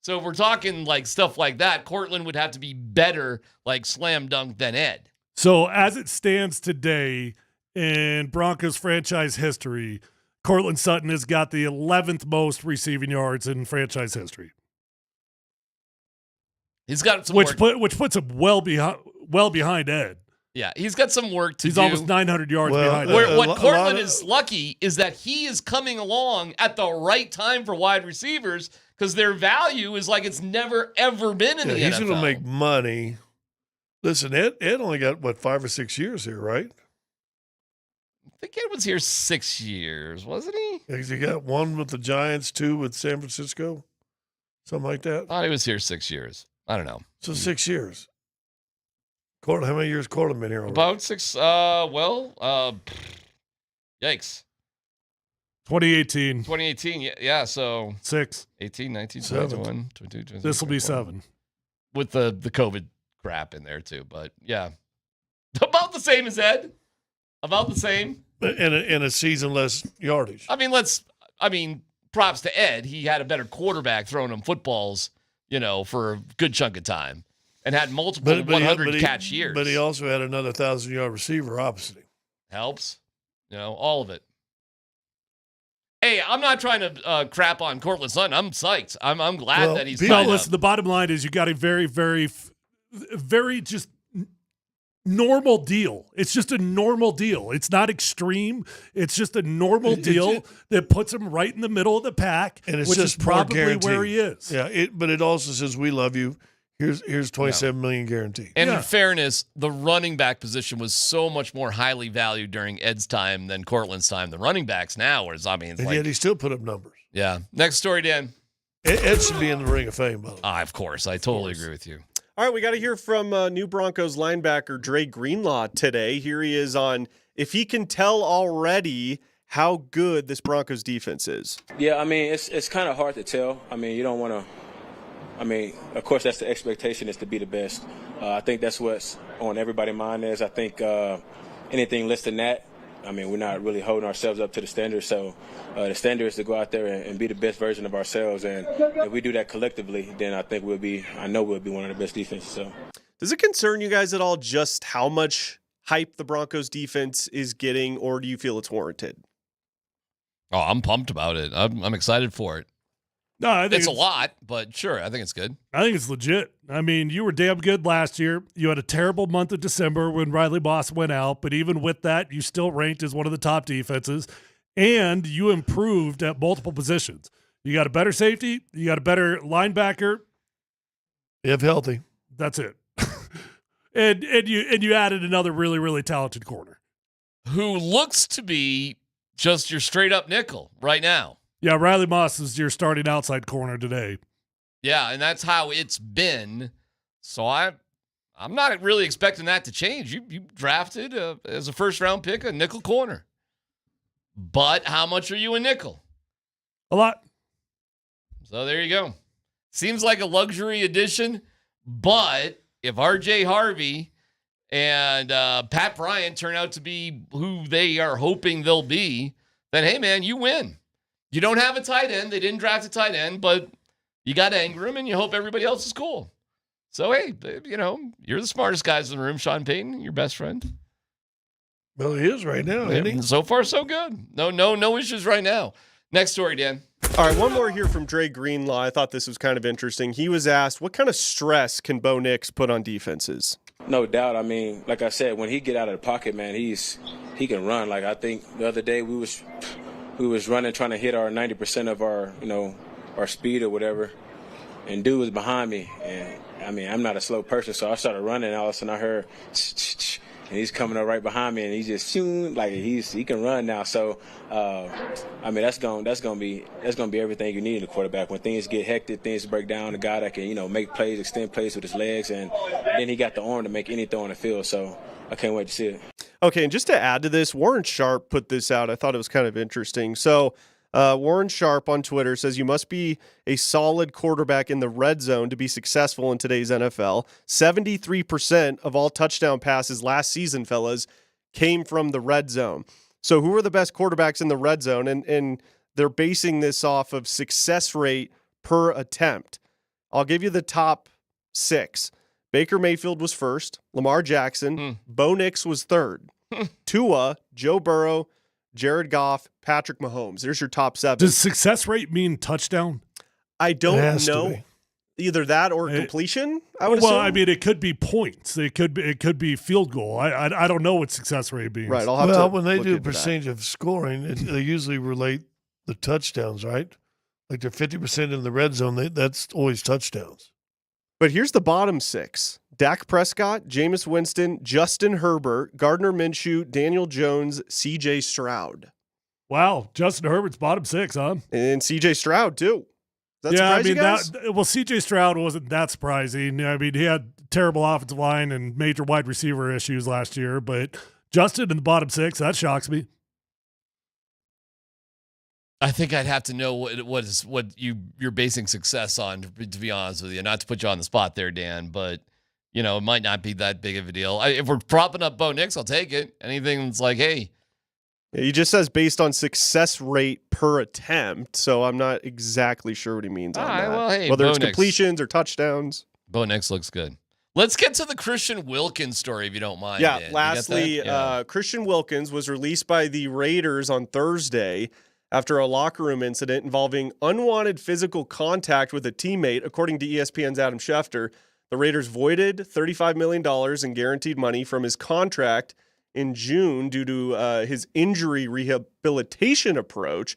So if we're talking stuff like that, Courtland would have to be better, slam dunk than Ed. So as it stands today in Broncos franchise history, Courtland Sutton has got the 11th most receiving yards in franchise history. He's got some which puts him well behind Ed. Yeah, he's got some work to do. He's almost 900 yards behind. What Courtland is lucky is that he is coming along at the right time for wide receivers because their value is like it's never, ever been in the NFL. He's going to make money. Listen, Ed only got, 5 or 6 years here, right? think Ed was here 6 years, wasn't he? Because he got 1 with the Giants, 2 with San Francisco, something like that. I thought he was here 6 years. I don't know. So 6 years. Courtland, how many years Courtland been here already? About 6. Yikes. It's just a normal deal that puts him right in the middle of the pack, And it's which just is probably more where he is. Yeah, but it also says we love you. Here's 27 million guaranteed. And in fairness, the running back position was so much more highly valued during Ed's time than Courtland's time. The running backs now, it's And like, yet he still put up numbers. yeah. Next story, Dan. Ed should be in the Ring of Fame, by the way. Of course. I totally agree with you. All right, we got to hear from new Broncos linebacker Dre Greenlaw today. Here he is on if he can tell already how good this Broncos defense is. Yeah, I mean, it's kind of hard to tell. I mean, you don't want to. I mean, of course, that's the expectation is to be the best. I think that's what's on everybody's mind is. I think anything less than that, I mean, we're not really holding ourselves up to the standard. So the standard is to go out there and be the best version of ourselves. And if we do that collectively, then I think we'll be one of the best defenses. So, does it concern you guys at all just how much hype the Broncos defense is getting, or do you feel it's warranted? Oh, I'm pumped about it. I'm excited for it. No, I think it's a lot, but sure, I think it's good. I think it's legit. I mean, you were damn good last year. You had a terrible month of December when Riley Moss went out, but even with that, you still ranked as one of the top defenses, and you improved at multiple positions. You got a better safety. You got a better linebacker. If healthy. That's it. and you added another really, really talented corner. Who looks to be just your straight-up nickel right now. Yeah, Riley Moss is your starting outside corner today. Yeah, and that's how it's been. So I'm not really expecting that to change. You drafted as a first-round pick a nickel corner. But how much are you a nickel? A lot. So there you go. Seems like a luxury addition, but if R.J. Harvey and Pat Bryant turn out to be who they are hoping they'll be, then, hey, man, you win. You don't have a tight end. They didn't draft a tight end, but you got Ingram, and you hope everybody else is cool. So, hey, you're the smartest guys in the room, Sean Payton, your best friend. Well, he is right now, isn't he? So far, so good. No issues right now. Next story, Dan. All right, one more here from Dre Greenlaw. I thought this was kind of interesting. He was asked, what kind of stress can Bo Nix put on defenses? No doubt. I mean, like I said, when he get out of the pocket, man, he can run. Like I think the other day we was running, trying to hit our 90% of our speed or whatever, and dude was behind me. And I mean, I'm not a slow person, so I started running. And all of a sudden, I heard, and he's coming up right behind me, and he just like he can run now. So, I mean, that's gonna be everything you need in a quarterback. When things get hectic, things break down, a guy that can make plays, extend plays with his legs, and then he got the arm to make any throw on the field. So I can't wait to see it. Okay, and just to add to this, Warren Sharp put this out. I thought it was kind of interesting. So Warren Sharp on Twitter says you must be a solid quarterback in the red zone to be successful in today's NFL. 73% of all touchdown passes last season, fellas, came from the red zone. So who are the best quarterbacks in the red zone? And they're basing this off of success rate per attempt. I'll give you the top 6. Baker Mayfield was first. Lamar Jackson. Bo Nix was third. Tua, Joe Burrow, Jared Goff, Patrick Mahomes. There's your top 7. Does success rate mean touchdown? I don't know. Either that or completion, I would assume. assume. I mean, it could be points. It could be field goal. I don't know what success rate means. Right. I'll have to when they look do into percentage that. of scoring, they usually relate the touchdowns, right? Like they're 50% in the red zone. That's always touchdowns. But here's the bottom 6. Dak Prescott, Jameis Winston, Justin Herbert, Gardner Minshew, Daniel Jones, C.J. Stroud. Wow, Justin Herbert's bottom 6, huh? And C.J. Stroud, too. Does that surprise you guys? C.J. Stroud wasn't that surprising. I mean, he had terrible offensive line and major wide receiver issues last year, but Justin in the bottom 6, that shocks me. I think I'd have to know what you're basing success on, to be honest with you. Not to put you on the spot there, Dan, but it might not be that big of a deal. If we're propping up Bo Nix, I'll take it. Anything that's like, hey. He just says based on success rate per attempt, so I'm not exactly sure what he means on that. Well, hey, whether Bo it's Nix. completions or touchdowns. Bo Nix looks good. Let's get to the Christian Wilkins story, if you don't mind. Yeah, Dan. lastly, Christian Wilkins was released by the Raiders on Thursday after a locker room incident involving unwanted physical contact with a teammate, according to ESPN's Adam Schefter. The Raiders voided $35 million in guaranteed money from his contract in June due to his injury rehabilitation approach.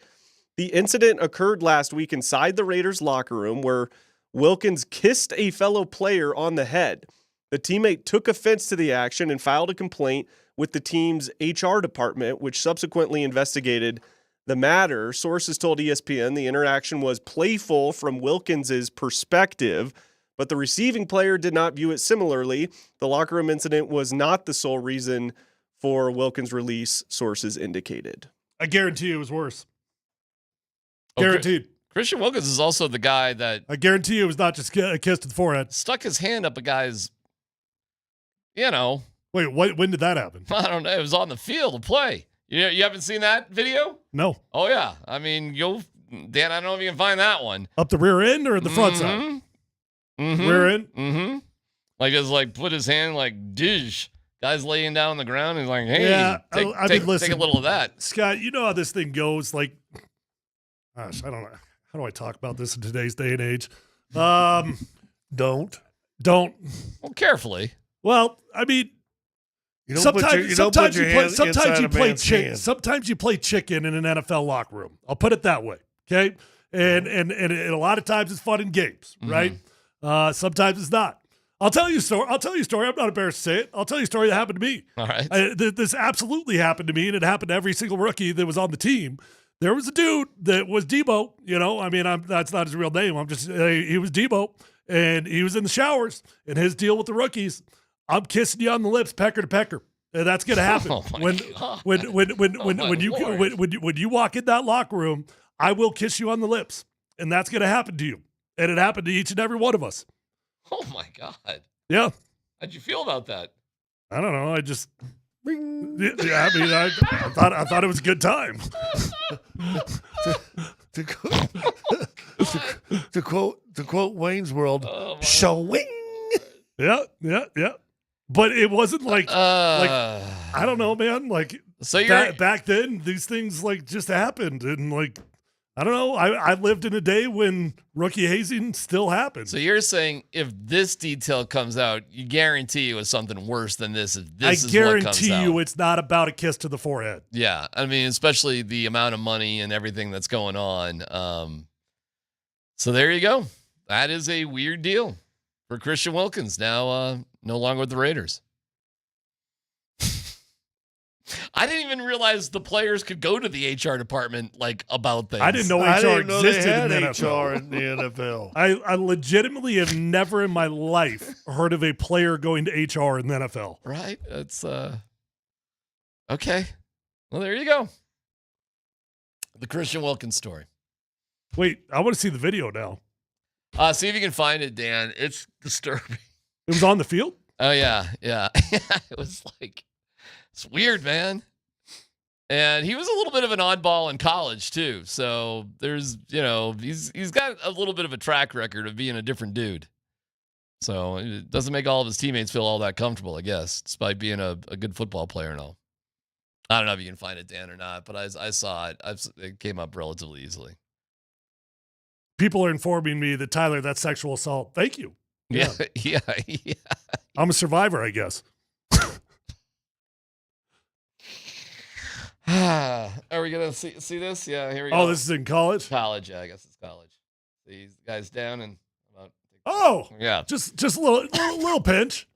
The incident occurred last week inside the Raiders locker room where Wilkins kissed a fellow player on the head. The teammate took offense to the action and filed a complaint with the team's HR department, which subsequently investigated the matter. Sources told ESPN the interaction was playful from Wilkins's perspective, but the receiving player did not view it similarly. The locker room incident was not the sole reason for Wilkins' release, sources indicated. I guarantee it was worse. Guaranteed. Christian Wilkins is also the guy that... I guarantee it was not just a kiss to the forehead. Stuck his hand up a guy's, Wait, when did that happen? I don't know. It was on the field of play. You haven't seen that video? No. Oh, yeah. I mean, Dan, I don't know if you can find that one. Up the rear end or the front side? Mm-hmm. Rear end? Mm-hmm. Just put his hand dish. Guy's laying down on the ground and he's like, hey, take a little of that. Scott, you know how this thing goes. Gosh, I don't know. How do I talk about this in today's day and age? Don't. Well, carefully. Well, I mean, sometimes you play chicken in an NFL locker room. I'll put it that way. Okay. And a lot of times it's fun in games, right? Sometimes it's not. I'll tell you a story. I'm not embarrassed to say it. I'll tell you a story that happened to me. All right. This absolutely happened to me, and it happened to every single rookie that was on the team. There was a dude that was Debo. That's not his real name. He was Debo, and he was in the showers. And his deal with the rookies, I'm kissing you on the lips, pecker to pecker. And that's gonna happen when you walk in that locker room. I will kiss you on the lips, and that's gonna happen to you. And it happened to each and every one of us. Oh my God. Yeah. How'd you feel about that? I don't know. I just, I thought it was a good time. to quote Wayne's World, showing. Yeah. But it wasn't I don't know, man. Back then, these things just happened, and I don't know. I lived in a day when rookie hazing still happened. So you're saying if this detail comes out, you guarantee it was something worse than this. If this is what comes out. I guarantee you it's not about a kiss to the forehead. Yeah. I mean, especially the amount of money and everything that's going on. So there you go. That is a weird deal for Christian Wilkins. Now no longer with the Raiders. I didn't even realize the players could go to the HR department about things. I didn't know HR existed in the NFL. HR in the NFL. I legitimately have never in my life heard of a player going to HR in the NFL. Right? That's okay. Well, there you go. The Christian Wilkins story. Wait, I want to see the video now. See if you can find it, Dan. It's disturbing. It was on the field? Oh yeah. It was it's weird, man. And he was a little bit of an oddball in college too. So there's, he's got a little bit of a track record of being a different dude. So it doesn't make all of his teammates feel all that comfortable, I guess, despite being a good football player and all. I don't know if you can find it, Dan, or not, but I saw it. It came up relatively easily. People are informing me that, Tyler, that's sexual assault. Thank you. Yeah. I'm a survivor, I guess. Are we going to see this? Yeah, here we go. Oh, this is in college? College, yeah, I guess it's college. These guys down and... Oh, Yeah. just a little pinch.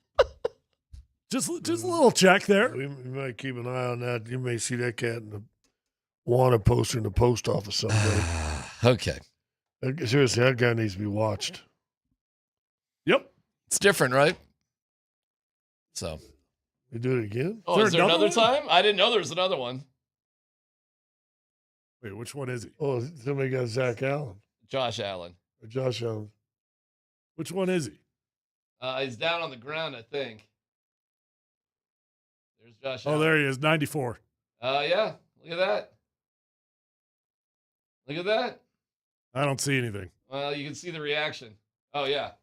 Just a little check there. We might keep an eye on that. You may see that cat in the wanted poster in the post office someday. Okay. Seriously, that guy needs to be watched. Yep. It's different, right? So. You do it again? Oh, is there another time? I didn't know there was another one. Wait, which one is he? Oh, somebody got Zach Allen. Josh Allen. Or Josh Allen. Which one is he? He's down on the ground, I think. There's Josh Oh, Allen. there he is, 94. Yeah. Look at that. Look at that. I don't see anything. Well, you can see the reaction. Oh, yeah.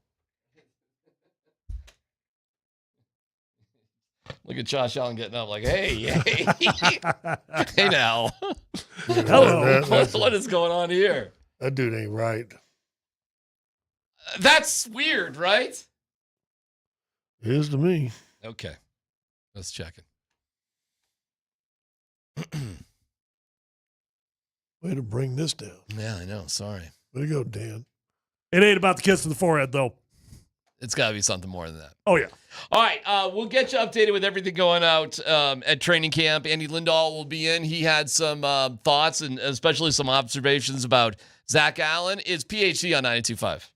Look at Josh Allen getting up like, hey, hey now. Hello. What is going on here? That dude ain't right. That's weird, right? It is to me. Okay. Let's check it. Way to bring this down. Yeah, I know. Sorry. Way to go, Dan. It ain't about the kiss to the forehead, though. It's got to be something more than that. Oh, yeah. All right. We'll get you updated with everything going out at training camp. Andy Lindahl will be in. He had some thoughts and especially some observations about Zach Allen. It's PhD on 92.5.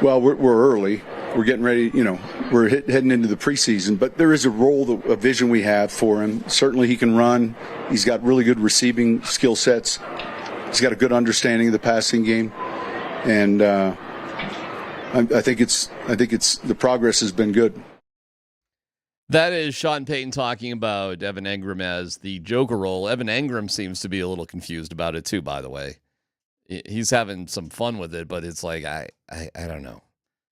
Well, we're early. We're getting ready, we're heading into the preseason, but there is a a vision we have for him. Certainly he can run. He's got really good receiving skill sets. He's got a good understanding of the passing game. And I think it's the progress has been good. That is Sean Payton talking about Evan Engram as the Joker role. Evan Engram seems to be a little confused about it too, by the way. He's having some fun with it, but it's like, I don't know.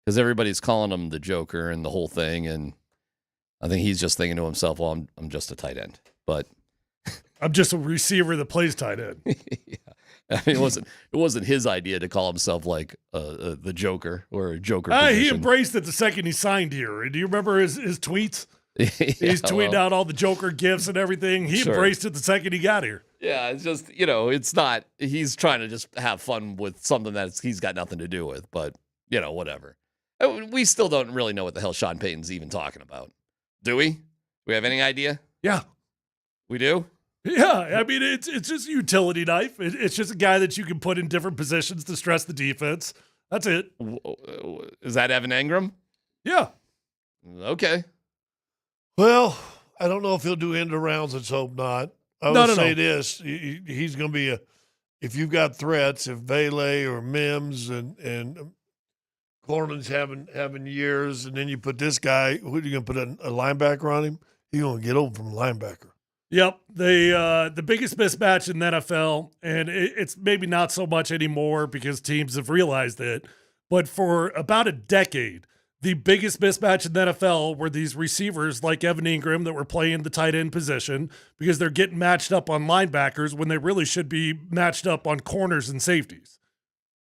Because everybody's calling him the Joker and the whole thing, and I think he's just thinking to himself, well, I'm just a tight end. But I'm just a receiver that plays tight end. Yeah. I mean, it wasn't his idea to call himself like the Joker or a Joker position. He embraced it the second he signed here. Do you remember his tweets? He's tweeting out all the Joker gifts and everything. He embraced it the second he got here. Yeah, it's just, it's not, he's trying to just have fun with something that he's got nothing to do with, but, whatever. We still don't really know what the hell Sean Payton's even talking about. Do we? We have any idea? Yeah. We do? Yeah, I mean, it's just a utility knife. It's just a guy that you can put in different positions to stress the defense. That's it. Is that Evan Engram? Yeah. Okay. Well, I don't know if he'll do end rounds. Let's hope not. I would say this. He's going to be if you've got threats, if Vele or Mims and Courtland's having years, and then you put this guy, who are you going to put a linebacker on him? He's going to get over from a linebacker. Yep, the biggest mismatch in the NFL, and it's maybe not so much anymore because teams have realized it, but for about a decade, the biggest mismatch in the NFL were these receivers like Evan Engram that were playing the tight end position because they're getting matched up on linebackers when they really should be matched up on corners and safeties.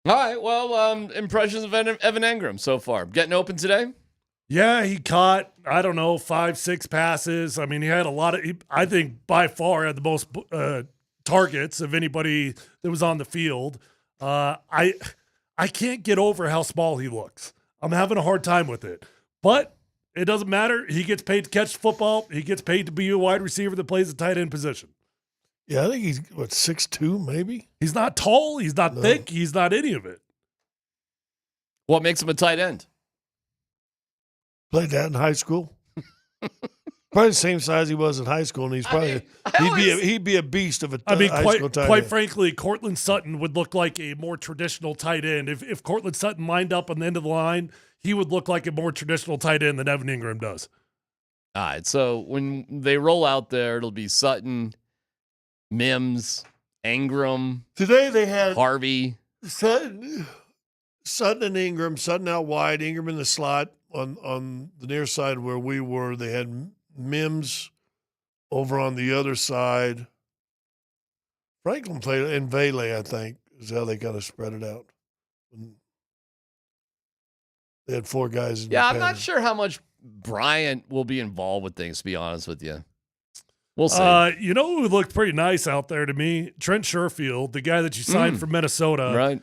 All right, well, impressions of Evan Engram so far. Getting open today? Yeah, he caught, 5-6 passes. I mean, he had a lot of, I think by far had the most targets of anybody that was on the field. I can't get over how small he looks. I'm having a hard time with it. But it doesn't matter. He gets paid to catch the football. He gets paid to be a wide receiver that plays the tight end position. Yeah, I think he's, 6'2", maybe? He's not tall. He's not thick. He's not any of it. What makes him a tight end? Played that in high school. Probably the same size he was in high school, and he's probably he'd be a beast of a high school tight end. Quite frankly, Courtland Sutton would look like a more traditional tight end. If Courtland Sutton lined up on the end of the line, he would look like a more traditional tight end than Evan Engram does. All right, so when they roll out there, it'll be Sutton, Mims, Engram. Today they had Harvey, Sutton and Engram. Sutton out wide, Engram in the slot. On the near side where we were, they had Mims over on the other side. Franklin played in Vele, I think, is how they kind of spread it out. They had 4 guys in the I'm not sure how much Bryant will be involved with things, to be honest with you. We'll see. Who looked pretty nice out there to me? Trent Sherfield, the guy that you signed from Minnesota. Right.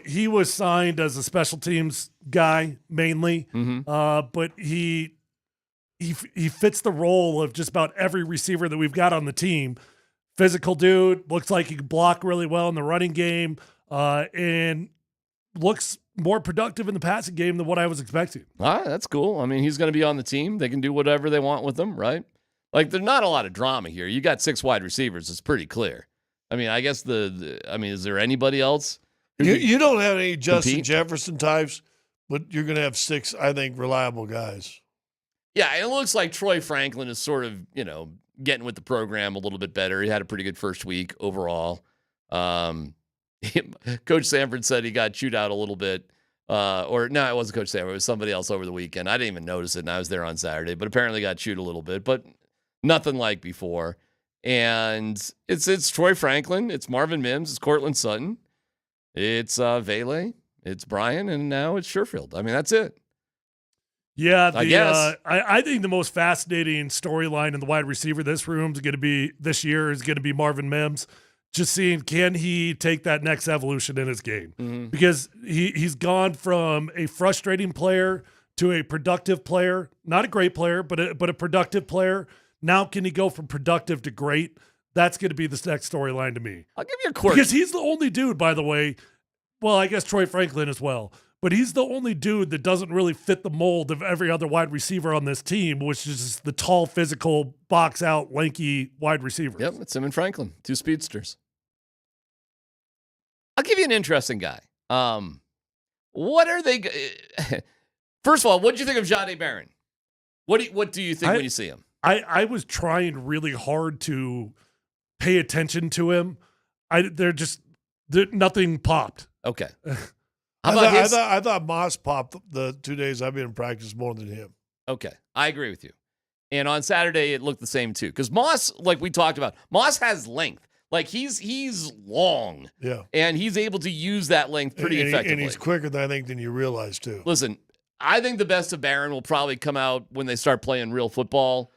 He was signed as a special teams guy mainly, but he fits the role of just about every receiver that we've got on the team. Physical dude, looks like he can block really well in the running game, and looks more productive in the passing game than what I was expecting. All right, that's cool. I mean, he's going to be on the team. They can do whatever they want with him, right? Like, there's not a lot of drama here. You got 6 wide receivers. It's pretty clear. I mean, I guess is there anybody else? You don't have any Justin Jefferson types, but you're going to have 6, I think, reliable guys. Yeah, it looks like Troy Franklin is sort of, getting with the program a little bit better. He had a pretty good first week overall. Coach Sanford said he got chewed out a little bit. No, it wasn't Coach Sanford. It was somebody else over the weekend. I didn't even notice it, and I was there on Saturday, but apparently got chewed a little bit, but nothing like before. And it's Troy Franklin. It's Marvin Mims. It's Courtland Sutton. It's Vele, it's Brian, and now it's Sherfield. I mean, that's it. Yeah, I guess. I think the most fascinating storyline in the wide receiver this year is going to be Marvin Mims. Just seeing, can he take that next evolution in his game? Because he's gone from a frustrating player to a productive player, not a great player, but a productive player. Now, can he go from productive to great? That's going to be the next storyline to me. I'll give you a quirk. Because he's the only dude, by the way. Well, I guess Troy Franklin as well. but he's the only dude that doesn't really fit the mold of every other wide receiver on this team, which is the tall, physical, box-out, lanky wide receiver. Yep, it's him and Franklin, two speedsters. I'll give you an interesting guy. What are they? First of all, what did you think of Jahdae Barron? What do you think when you see him? I was trying really hard to pay attention to him. Nothing popped. Okay. I thought Moss popped the 2 days I've been in practice more than him. Okay, I agree with you. And on Saturday, it looked the same too. Because Moss, like we talked about, Moss has length. Like he's long. Yeah. And he's able to use that length pretty effectively. And he's quicker than you realize too. Listen, I think the best of Barron will probably come out when they start playing real football,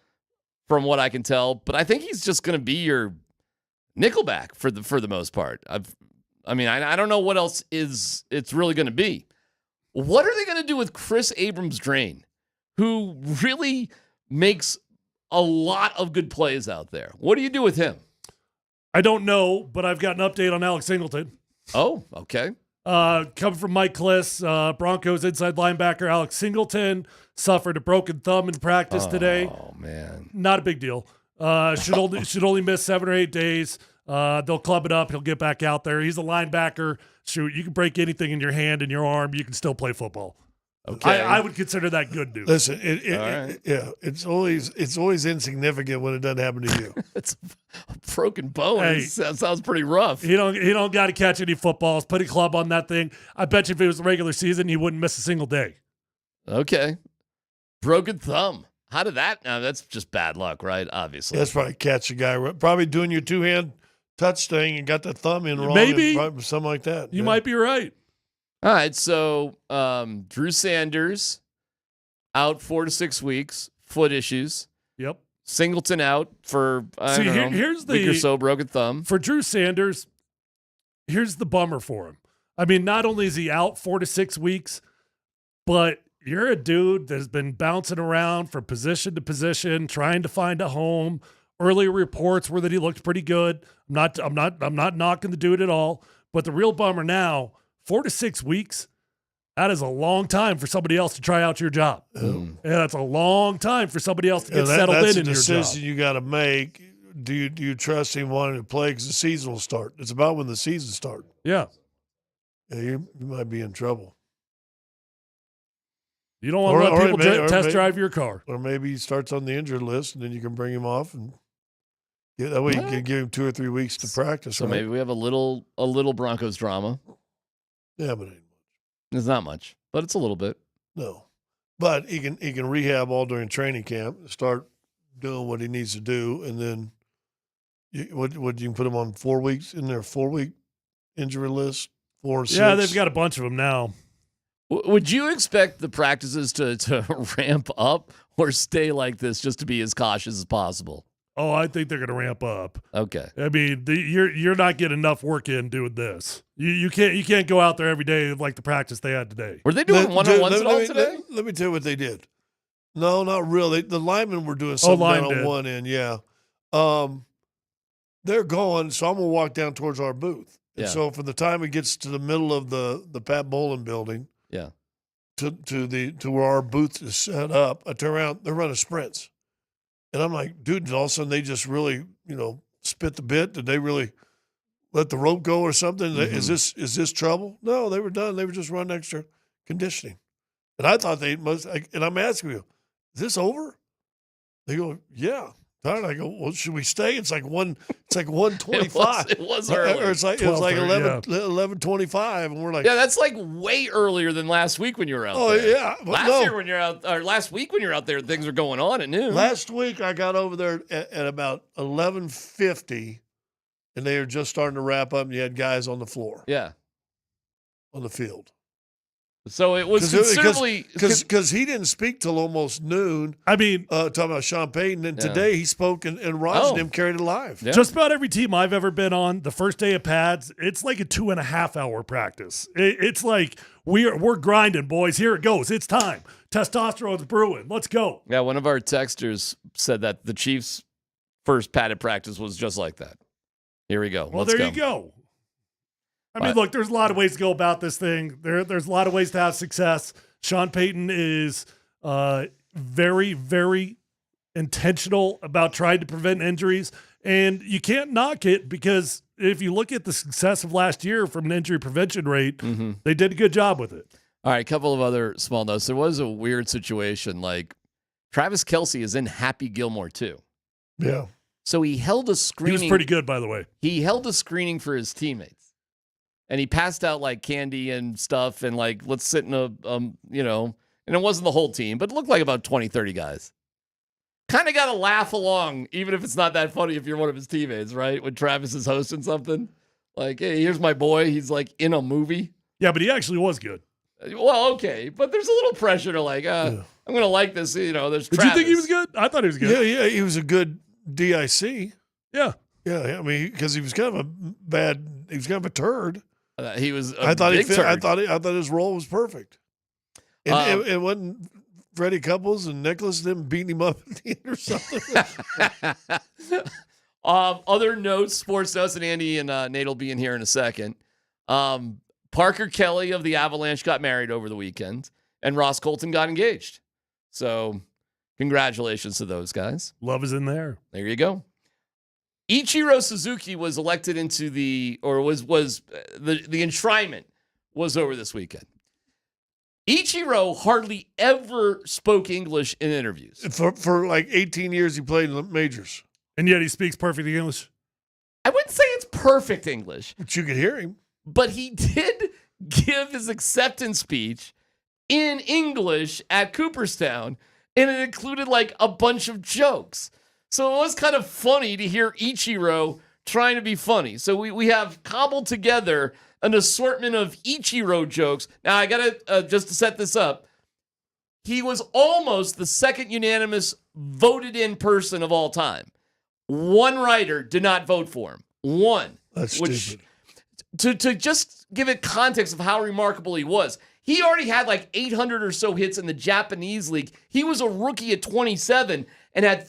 from what I can tell. But I think he's just going to be your nickelback for the most part. I don't know what else it's really going to be. What are they going to do with Chris Abrams-Drain, who really makes a lot of good plays out there? What do you do with him? I don't know, but I've got an update on Alex Singleton. Oh, okay. Coming from Mike Kliss, Broncos inside linebacker Alex Singleton suffered a broken thumb in practice today. Oh, man. Not a big deal. Should only miss 7 or 8 days. They'll club it up. He'll get back out there. He's a linebacker. Shoot, you can break anything in your hand and your arm. You can still play football. Okay. I would consider that good news. Listen, it's always insignificant when it doesn't happen to you. It's a broken bone. Hey, that sounds pretty rough. He don't got to catch any footballs. Put a club on that thing. I bet you if it was the regular season, he wouldn't miss a single day. Okay. Broken thumb. How did that? No, that's just bad luck, right? Obviously. That's probably catch a guy. Probably doing your two-hand touch thing and got the thumb in wrong. Maybe. Something like that. You might be right. All right, so Drew Sanders out 4 to 6 weeks, foot issues. Yep. Singleton out for here's the week or so, broken thumb. For Drew Sanders, here's the bummer for him. I mean, not only is he out 4 to 6 weeks, but you're a dude that's been bouncing around from position to position, trying to find a home. Earlier reports were that he looked pretty good. I'm not knocking the dude at all, but the real bummer now, 4 to 6 weeks, that is a long time for somebody else to try out your job. Yeah, that's a long time for somebody else to get settled in your job. That's a decision you got to make. Do you trust him wanting to play because the season will start? It's about when the season starts. Yeah. You might be in trouble. You don't want to let people test drive your car. Or maybe he starts on the injured list, and then you can bring him off, and that way you can give him 2 or 3 weeks to practice. So right? Maybe we have a little Broncos drama. Yeah, but it's not much, but it's a little bit. No, but he can rehab all during training camp, start doing what he needs to do, and then you can put him on 4 weeks in their 4-week injury list. 4 or 6. Yeah, they've got a bunch of them now. Would you expect the practices to ramp up or stay like this just to be as cautious as possible? Oh, I think they're going to ramp up. Okay. I mean, you're not getting enough work in doing this. You can't go out there every day like the practice they had today. Were they doing one-on-ones at all today? Let me tell you what they did. No, not really. The linemen were doing something down on one end. Yeah. They're going, so I'm going to walk down towards our booth. And so from the time it gets to the middle of the Pat Bolin building, to where our booth is set up, I turn around, they're running sprints. And I'm like, dude, all of a sudden they just really, spit the bit. Did they really let the rope go or something? Mm-hmm. Is this trouble? No, they were done. They were just running extra conditioning. And I thought they must, and I'm asking you, is this over? They go, yeah. I go, well, should we stay? It's like 1:25. It was early. Or it was like 11:25, and we're like, yeah, that's like way earlier than last week when you were out there. Oh yeah, last week when you're out there, things are going on at noon. Last week I got over there at about 11:50, and they were just starting to wrap up, and you had guys on the floor. Yeah, on the field. So it was considerably because he didn't speak till almost noon. I mean, talking about Sean Payton, and today he spoke, and Roger and him carried it live. Yeah. Just about every team I've ever been on, the first day of pads, it's like a 2.5 hour practice. It's like we're grinding, boys. Here it goes. It's time. Testosterone's brewing. Let's go. Yeah, one of our texters said that the Chiefs' first padded practice was just like that. Here we go. Well, there you go. I mean, look, there's a lot of ways to go about this thing. There's a lot of ways to have success. Sean Payton is very, very intentional about trying to prevent injuries, and you can't knock it because if you look at the success of last year from an injury prevention rate, they did a good job with it. All right, a couple of other small notes. There was a weird situation. Like, Travis Kelce is in Happy Gilmore, too. Yeah. So he held a screening. He was pretty good, by the way. He held a screening for his teammates. And he passed out, like, candy and stuff and, like, let's sit in a, and it wasn't the whole team, but it looked like about 20, 30 guys. Kind of got to laugh along, even if it's not that funny if you're one of his teammates, right? When Travis is hosting something. Like, hey, here's my boy. He's, like, in a movie. Yeah, but he actually was good. Well, okay. But there's a little pressure to, like, I'm going to like this. There's Did Travis. you think he was good? I thought he was good. Yeah, he was a good DIC. Yeah. Yeah, I mean, because he was kind of a turd. He was I thought turd. I thought his role was perfect. And it wasn't Freddie Couples and Nicholas them beating him up at the end or something. Other notes, sports notes, and Andy and Nate will be in here in a second. Parker Kelly of the Avalanche got married over the weekend, and Ross Colton got engaged. So congratulations to those guys. Love is in there. There you go. Ichiro Suzuki was elected into the enshrinement was over this weekend. Ichiro hardly ever spoke English in interviews. For like 18 years, he played in the majors. And yet he speaks perfect English. I wouldn't say it's perfect English. But you could hear him. But he did give his acceptance speech in English at Cooperstown, and it included like a bunch of jokes. So it was kind of funny to hear Ichiro trying to be funny. So we have cobbled together an assortment of Ichiro jokes. Now, I got to, just to set this up, he was almost the second unanimous voted-in person of all time. One writer did not vote for him. One. That's stupid. To just give it context of how remarkable he was, he already had like 800 or so hits in the Japanese league. He was a rookie at 27 and had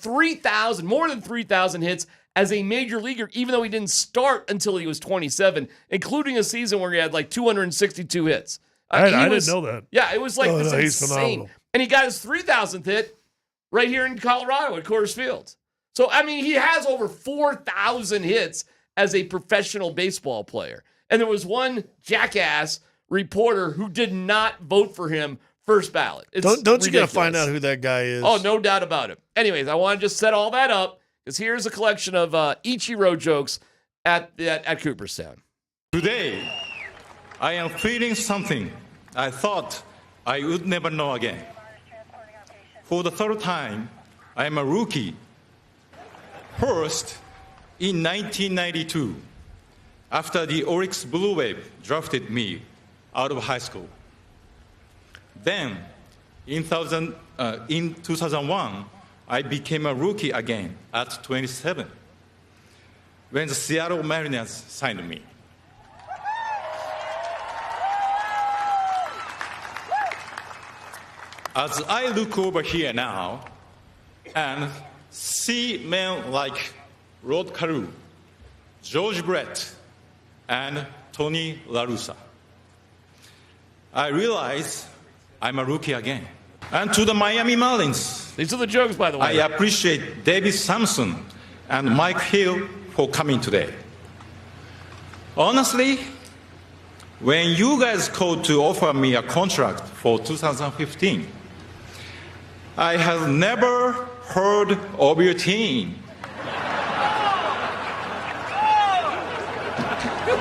more than 3,000 hits as a major leaguer, even though he didn't start until he was 27, including a season where he had like 262 hits. I didn't know that. Yeah, it was like this he's insane. phenomenal. And he got his 3,000th hit right here in Colorado at Coors Field. So, I mean, he has over 4,000 hits as a professional baseball player. And there was one jackass reporter who did not vote for him first ballot. It's don't you got to ridiculous. find out who that guy is? Oh, no doubt about it. Anyways, I want to just set all that up because here's a collection of Ichiro jokes at Cooperstown. Today, I am feeling something I thought I would never know again. For the third time, I am a rookie. First, in 1992, after the Oryx Blue Wave drafted me out of high school. Then, in 2001, I became a rookie again at 27 when the Seattle Mariners signed me. As I look over here now and see men like Rod Carew, George Brett, and Tony La Russa, I realize I'm a rookie again. And to the Miami Marlins, these are the jokes, by the way. I appreciate David Sampson and Mike Hill for coming today. Honestly, when you guys called to offer me a contract for 2015, I have never heard of your team.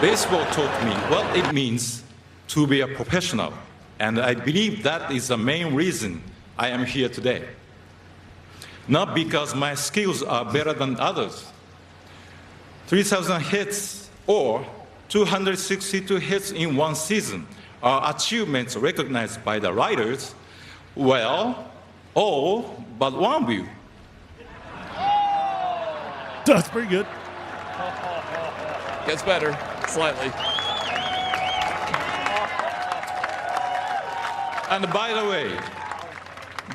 Baseball taught me what it means to be a professional, and I believe that is the main reason I am here today. Not because my skills are better than others. 3,000 hits or 262 hits in one season are achievements recognized by the writers. Well, all but one of you. That's pretty good. Gets better, slightly. And by the way,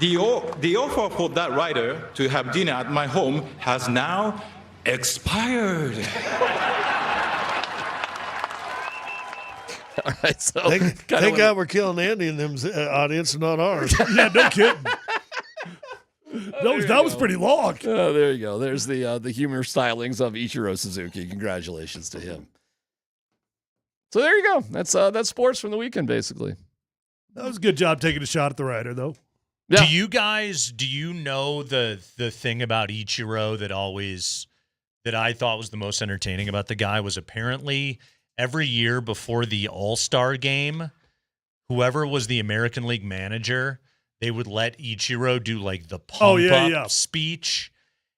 the offer for that writer to have dinner at my home has now expired. All right, so thank God we're killing Andy in them audience and not ours. Yeah, no kidding. That was pretty long. Oh, there you go. There's the humor stylings of Ichiro Suzuki. Congratulations to him. So there you go. That's sports from the weekend, basically. That was a good job taking a shot at the writer, though. Yeah. Do you know the thing about Ichiro that I thought was the most entertaining about the guy was apparently every year before the All-Star game, whoever was the American League manager, they would let Ichiro do like the pump-up speech,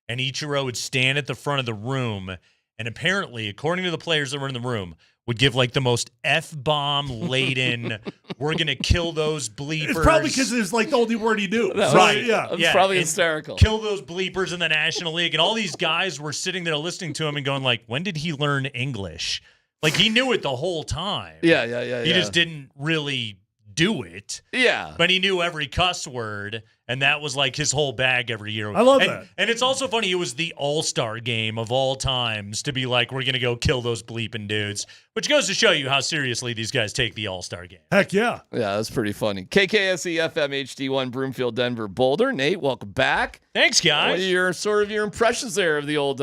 and Ichiro would stand at the front of the room, and apparently, according to the players that were in the room, would give like the most F-bomb laden, we're going to kill those bleepers. It's probably because it was like the only word he knew. Right. Yeah. It's probably hysterical. Kill those bleepers in the National League. And all these guys were sitting there listening to him and going like, when did he learn English? Like he knew it the whole time. Yeah. He just didn't really do it. Yeah. But he knew every cuss word, and that was like his whole bag every year. I love that. And it's also funny, it was the All-Star game of all times to be like, we're going to go kill those bleeping dudes, which goes to show you how seriously these guys take the All-Star game. Heck yeah. Yeah, that's pretty funny. KKSE FM HD1 Broomfield, Denver, Boulder. Nate, welcome back. Thanks, guys. What are your impressions there of the old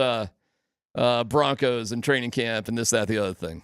Broncos and training camp and this, that, the other thing?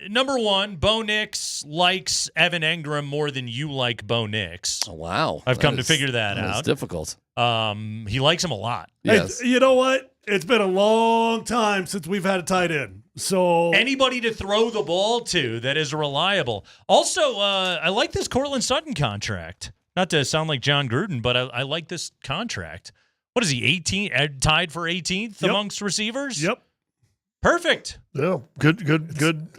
Number one, Bo Nix likes Evan Engram more than you like Bo Nix. Oh, wow. I've come to figure that out. It's difficult. He likes him a lot. Yes. Hey, you know what? It's been a long time since we've had a tight end. So anybody to throw the ball to that is reliable. Also, I like this Courtland Sutton contract. Not to sound like John Gruden, but I like this contract. What is he, 18? Tied for 18th amongst receivers? Yep. Perfect. Yeah, good.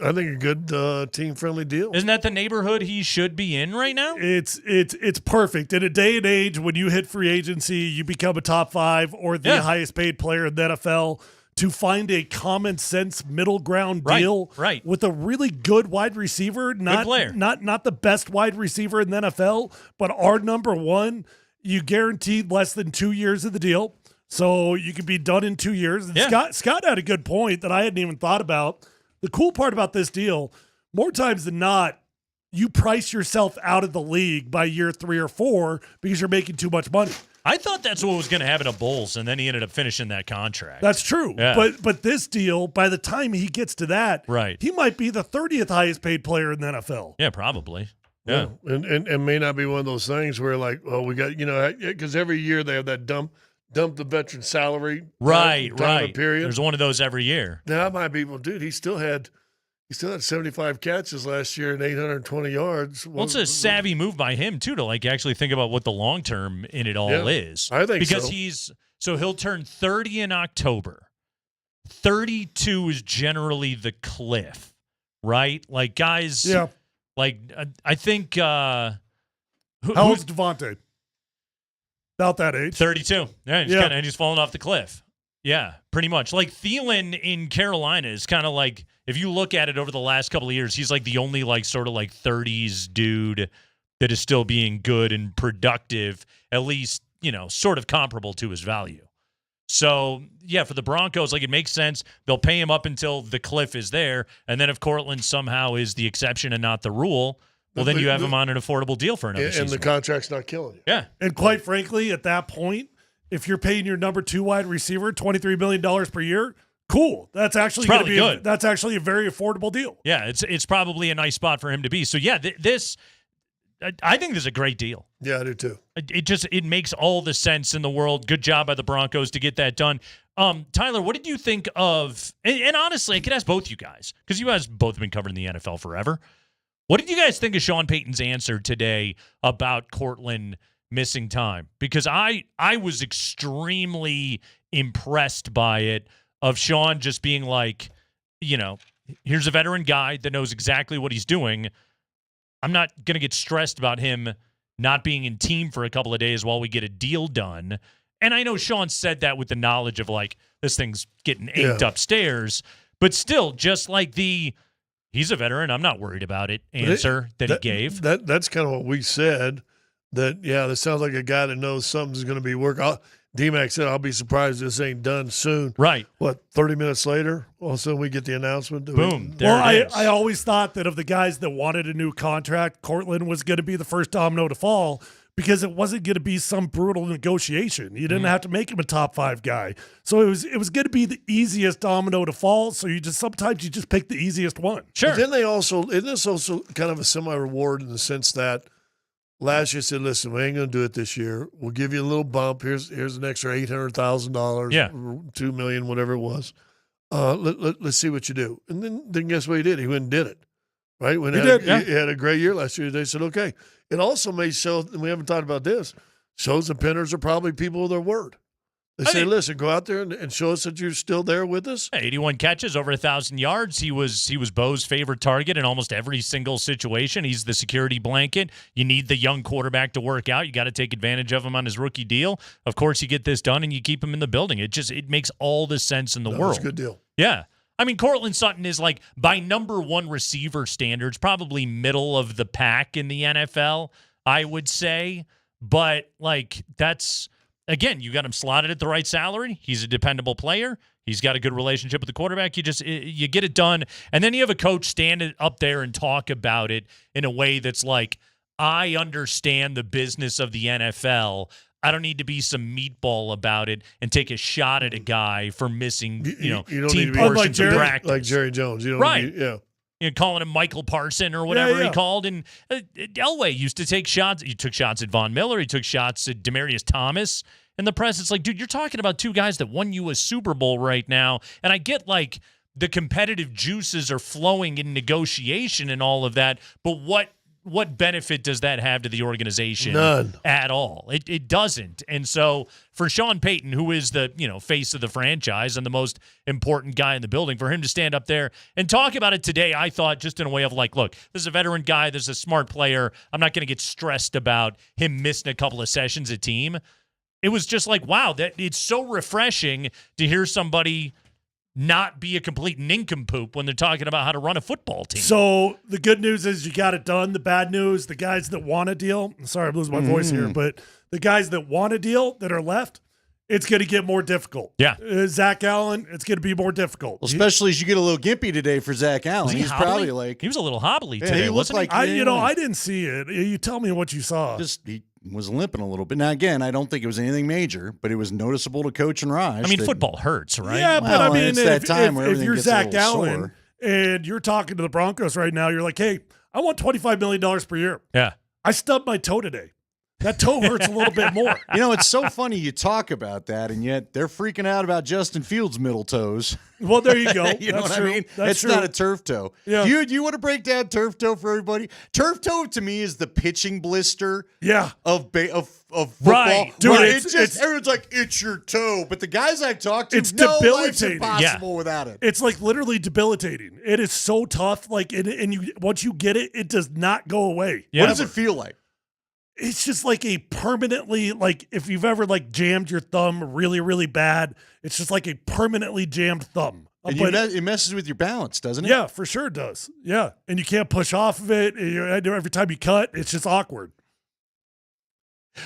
I think a good team-friendly deal. Isn't that the neighborhood he should be in right now? It's perfect. In a day and age when you hit free agency, you become a top 5 or the highest paid player in the NFL. To find a common sense middle ground deal with a really good wide receiver, not the best wide receiver in the NFL, but our number one. You guaranteed less than 2 years of the deal, so you could be done in 2 years. And Scott had a good point that I hadn't even thought about. The cool part about this deal, more times than not, you price yourself out of the league by year 3 or 4 because you're making too much money. I thought that's what was going to happen to Bulls, and then he ended up finishing that contract. That's true. Yeah. But this deal, by the time he gets to that, he might be the 30th highest paid player in the NFL. Yeah, probably. Yeah, and may not be one of those things where like, oh, we got because every year they have that dump the veteran salary right period. There's one of those every year. Now I might be, well, dude, he still had 75 catches last year and 820 yards. Well, it's a savvy move by him too to like actually think about what the long term in it all is. I think because he'll turn 30 in October. 32 is generally the cliff, right? Like guys. Yeah. Like, I think how old's Devontae? About that age. 32. Yeah, he's falling off the cliff. Yeah, pretty much. Like, Thielen in Carolina is kind of like, if you look at it over the last couple of years, he's like the only, like, sort of like 30s dude that is still being good and productive, at least, sort of comparable to his value. So, yeah, for the Broncos, like, it makes sense. They'll pay him up until the cliff is there. And then if Courtland somehow is the exception and not the rule, well, then you have him on an affordable deal for another season. And the contract's not killing you. Yeah. And quite frankly, at that point, if you're paying your number 2 wide receiver $23 million per year, cool. That's actually going to be good. That's actually a very affordable deal. Yeah, it's probably a nice spot for him to be. So, yeah, I think this is a great deal. Yeah, I do too. It makes all the sense in the world. Good job by the Broncos to get that done. Tyler, what did you think of, and honestly, I could ask both you guys, because you guys both have been covering the NFL forever. What did you guys think of Sean Payton's answer today about Courtland missing time? Because I was extremely impressed by it, of Sean just being like, here's a veteran guy that knows exactly what he's doing. I'm not going to get stressed about him not being in team for a couple of days while we get a deal done. And I know Sean said that with the knowledge of, like, this thing's getting inked upstairs. But still, just like he's a veteran, I'm not worried about it answer that he gave. That's kind of what we said, that, this sounds like a guy that knows something's going to be working. DMac said, I'll be surprised this ain't done soon. Right. What, 30 minutes later? All of a sudden we get the announcement. Boom. I always thought that of the guys that wanted a new contract, Courtland was going to be the first domino to fall because it wasn't going to be some brutal negotiation. You didn't have to make him a top 5 guy. So it was going to be the easiest domino to fall. So sometimes you just pick the easiest one. Sure. But then isn't this also kind of a semi-reward in the sense that last year said, listen, we ain't going to do it this year. We'll give you a little bump. Here's an extra $800,000, Yeah. $2 million, whatever it was. Let's see what you do. And then guess what he did? He went and did it. Right? He had a great year last year. They said, okay. It also may show, and we haven't talked about this, shows the Penners are probably people of their word. They say, listen, go out there and show us that you're still there with us. 81 catches, over 1,000 yards. He was Bo's favorite target in almost every single situation. He's the security blanket. You need the young quarterback to work out. You got to take advantage of him on his rookie deal. Of course, you get this done and you keep him in the building. It makes all the sense in the world. That's a good deal. Yeah. I mean, Courtland Sutton is like, by number one receiver standards, probably middle of the pack in the NFL, I would say. But, that's... Again, you got him slotted at the right salary. He's a dependable player. He's got a good relationship with the quarterback. You get it done. And then you have a coach stand up there and talk about it in a way that's like, I understand the business of the NFL. I don't need to be some meatball about it and take a shot at a guy for missing, you don't team need to be portions of practice. Like Jerry Jones. You don't right. Need, yeah. Calling him Michael Parson or whatever he called. And Elway used to take shots. He took shots at Von Miller. He took shots at Demaryius Thomas. In the press, it's like, dude, you're talking about 2 guys that won you a Super Bowl right now. And I get, the competitive juices are flowing in negotiation and all of that. But what benefit does that have to the organization? None. At all. It doesn't. And so for Sean Payton, who is the, face of the franchise and the most important guy in the building, for him to stand up there and talk about it today, I thought just in a way of look, this is a veteran guy. This is a smart player. I'm not going to get stressed about him missing a couple of sessions a team. It was just wow, that it's so refreshing to hear somebody not be a complete nincompoop when they're talking about how to run a football team. So the good news is you got it done. The bad news, the guys that want a deal, sorry, I'm losing my voice here, but the guys that want a deal that are left, it's going to get more difficult. Yeah. Zach Allen, it's going to be more difficult. Well, especially as you get a little gimpy today for Zach Allen. He's hobbly? Probably he was a little hobbly today, he wasn't he? I didn't see it. You tell me what you saw. He was limping a little bit. Now, again, I don't think it was anything major, but it was noticeable to Coach and Raj. I mean, football hurts, right? Yeah, but I mean, it's that time where if you're everything gets Zach a little Allen sore. and you're talking to the Broncos right now, you're like, hey, I want $25 million per year. Yeah. I stubbed my toe today. That toe hurts a little bit more. It's so funny you talk about that, and yet they're freaking out about Justin Fields' middle toes. Well, there you go. You know That's what true. I mean? That's It's true. not a turf toe. Yeah. Do you want to break down turf toe for everybody? Turf toe to me is the pitching blister of football. Right. Dude, right. it's everyone's like, it's your toe. But the guys I've talked to, it's no, life's debilitating. impossible without it. It's literally debilitating. It is so tough. And you once you get it, it does not go away. What does it feel like? It's just a permanently, if you've ever jammed your thumb really, really bad, it's just a permanently jammed thumb. And it messes with your balance, doesn't it? Yeah, for sure it does. Yeah. And you can't push off of it. Every time you cut, it's just awkward.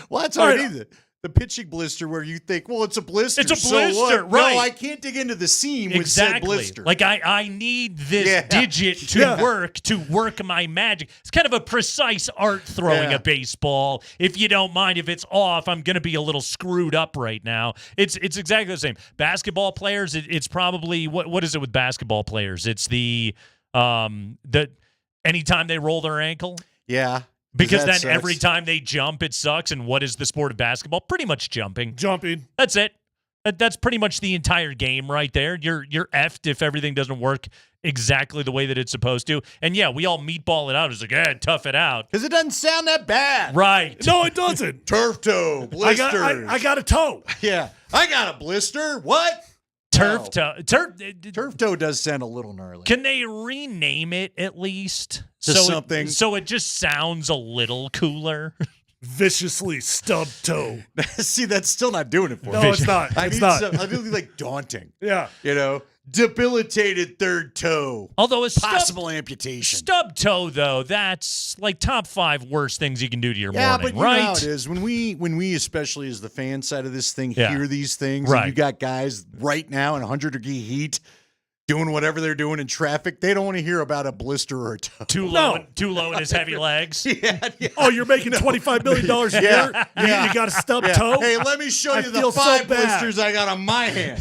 Well, that's already the pitching blister where you think, well, it's a blister. It's a so blister, what? right. No, I can't dig into the seam with said blister. I need this digit to work my magic. It's kind of a precise art throwing a baseball. If you don't mind, if it's off, I'm going to be a little screwed up right now. It's exactly the same. Basketball players, it's probably, what is it with basketball players? It's the anytime they roll their ankle. Yeah. Because then every time they jump, it sucks. And what is the sport of basketball? Pretty much jumping. That's it. That's pretty much the entire game right there. You're effed if everything doesn't work exactly the way that it's supposed to. And yeah, we all meatball it out. It's tough it out. Because it doesn't sound that bad. Right. No, it doesn't. Turf toe, blisters. I got a toe. Yeah. I got a blister. What? Turf toe. Turf toe does sound a little gnarly. Can they rename it at least? Something. So it just sounds a little cooler. Viciously stubbed toe. See, that's still not doing it for me. No, it's not. I it's need not. I need daunting. Yeah. debilitated third toe. Although a possible amputation. Stub toe, though, that's like top 5 worst things you can do to your Yeah, morning, but right? you know how it is. When we, especially as the fan side of this thing, Yeah. hear these things, Right. and you got guys right now in 100-degree heat doing whatever they're doing in traffic, they don't want to hear about a blister or a toe. Too low in his heavy legs. Yeah. Oh, you're making $25 million a year? Yeah. You got a stub Yeah. toe? Hey, let me show I you the feel so 5 bad. blisters I got on my hand.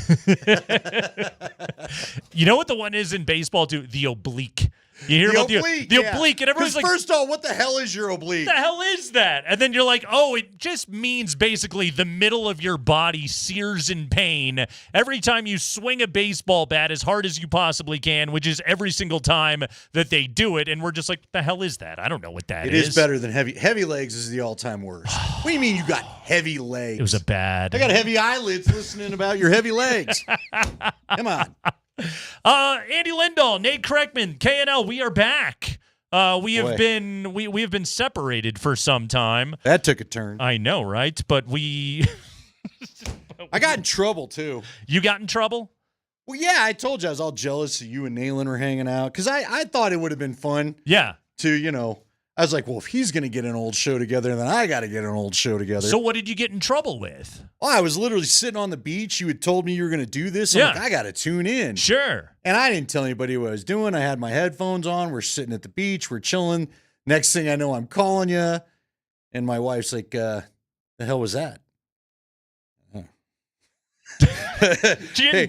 You know what the one is in baseball, too? The oblique. You hear about the oblique, and everyone's like, first of all, what the hell is your oblique? what the hell is that? And then you're like, oh, it just means basically the middle of your body sears in pain every time you swing a baseball bat as hard as you possibly can, which is every single time that they do it. And we're just like, what the hell is that? I don't know what that is. It is better than heavy. Heavy legs is the all-time worst. What do you mean you got heavy legs? It was a bad. I got heavy eyelids listening about your heavy legs. Come on. Andy Lindahl, Nate Kreckman, KNL, we are back. We have been separated for some time. That took a turn. I know, right? But we I got in trouble too. You got in trouble? Well, yeah, I told you I was all jealous that you and Nayland were hanging out because I thought it would have been fun. Yeah. To, I was like, well, if he's going to get an old show together, then I got to get an old show together. So what did you get in trouble with? Oh, I was literally sitting on the beach. You had told me you were going to do this. I'm like, I got to tune in. Sure. And I didn't tell anybody what I was doing. I had my headphones on. We're sitting at the beach. We're chilling. Next thing I know, I'm calling you. And my wife's like, the hell was that? Hey,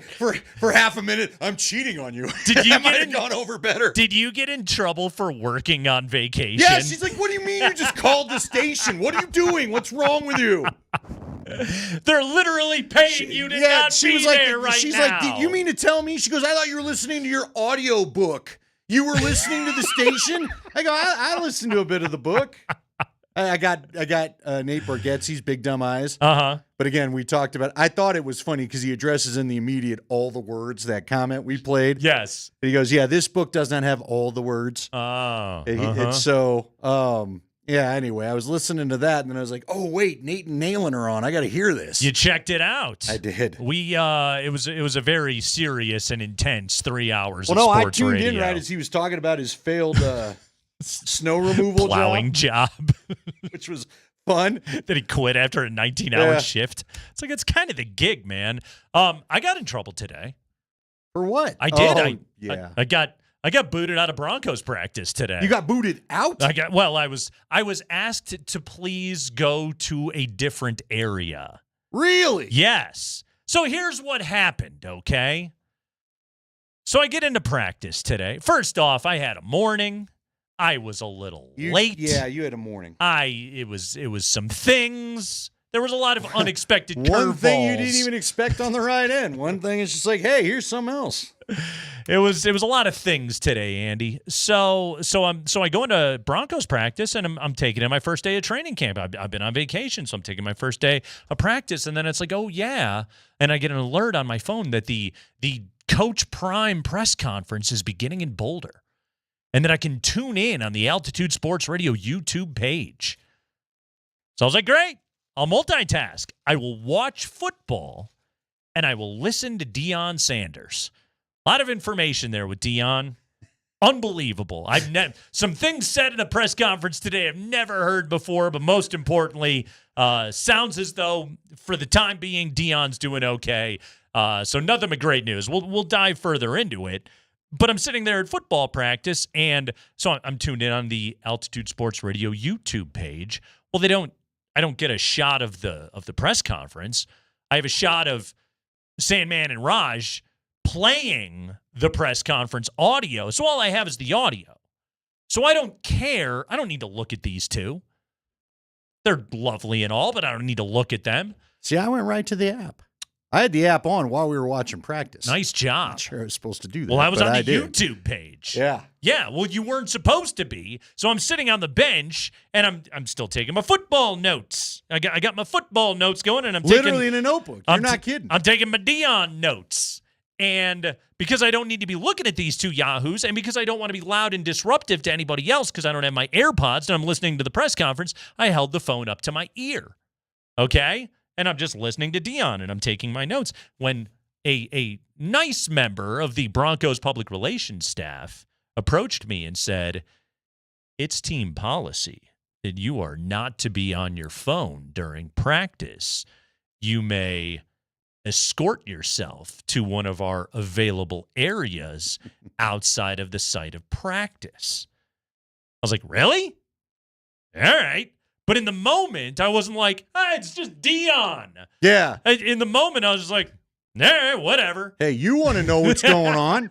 for half a minute, I'm cheating on you. Did you that might have gone over better? Did you get in trouble for working on vacation? Yeah, she's like, what do you mean you just called the station? What are you doing? What's wrong with you? They're literally paying you to not be there right now. She's like, did you mean to tell me? She goes, I thought you were listening to your audio book. You were listening to the station? I go, I listened to a bit of the book. I got Nate Bargatze's Big Dumb Eyes. Uh-huh. But again, we talked about, I thought it was funny because he addresses in the immediate all the words, that comment we played. Yes. And he goes, yeah, this book does not have all the words. Oh. It's so, yeah, anyway, I was listening to that and then I was like, oh, wait, Nate and Nayland are on. I got to hear this. You checked it out. I did. It was a very serious and intense 3 hours well, of no, sports I tuned radio. in right as he was talking about his failed snow removal plowing job. Which was fun. That he quit after a 19-hour shift. It's like, it's kind of the gig, man. I got in trouble today. For what? I did. Oh, I got booted out of Broncos practice today. You got booted out? I was asked to please go to a different area. Really? Yes. So here's what happened, okay? So I get into practice today. First off, I had a morning. I was a little late. Yeah, you had a morning. It was some things. There was a lot of unexpected curveballs. One thing you didn't even expect on the right end. One thing is just like, hey, here's something else. It was a lot of things today, Andy. So I go into Broncos practice and I'm taking in my first day of training camp. I've been on vacation, so I'm taking my first day of practice, and then it's like, oh yeah, and I get an alert on my phone that the Coach Prime press conference is beginning in Boulder, and that I can tune in on the Altitude Sports Radio YouTube page. So I was like, great. I'll multitask. I will watch football, and I will listen to Deion Sanders. A lot of information there with Deion. Unbelievable. Some things said in a press conference today I've never heard before, but most importantly, sounds as though for the time being, Deion's doing okay. So nothing but great news. We'll dive further into it. But I'm sitting there at football practice, and so I'm tuned in on the Altitude Sports Radio YouTube page. Well, I don't get a shot of the press conference. I have a shot of Sandman and Raj playing the press conference audio. So all I have is the audio. So I don't care. I don't need to look at these two. They're lovely and all, but I don't need to look at them. See, I went right to the app. I had the app on while we were watching practice. Nice job. Not sure I was supposed to do that. Well, I was on the did. YouTube page. Yeah. Yeah, well, you weren't supposed to be. So I'm sitting on the bench, and I'm still taking my football notes. I got my football notes going, and I'm literally in a notebook. You're not kidding. I'm taking my Deion notes. And because I don't need to be looking at these two yahoos, and because I don't want to be loud and disruptive to anybody else because I don't have my AirPods and I'm listening to the press conference, I held the phone up to my ear. Okay? And I'm just listening to Deion, and I'm taking my notes. When a nice member of the Broncos public relations staff approached me and said, it's team policy that you are not to be on your phone during practice. You may escort yourself to one of our available areas outside of the site of practice. I was like, really? All right. But in the moment, I wasn't like, it's just Deion. Yeah. In the moment, I was just like, all right, whatever. Hey, you want to know what's going on?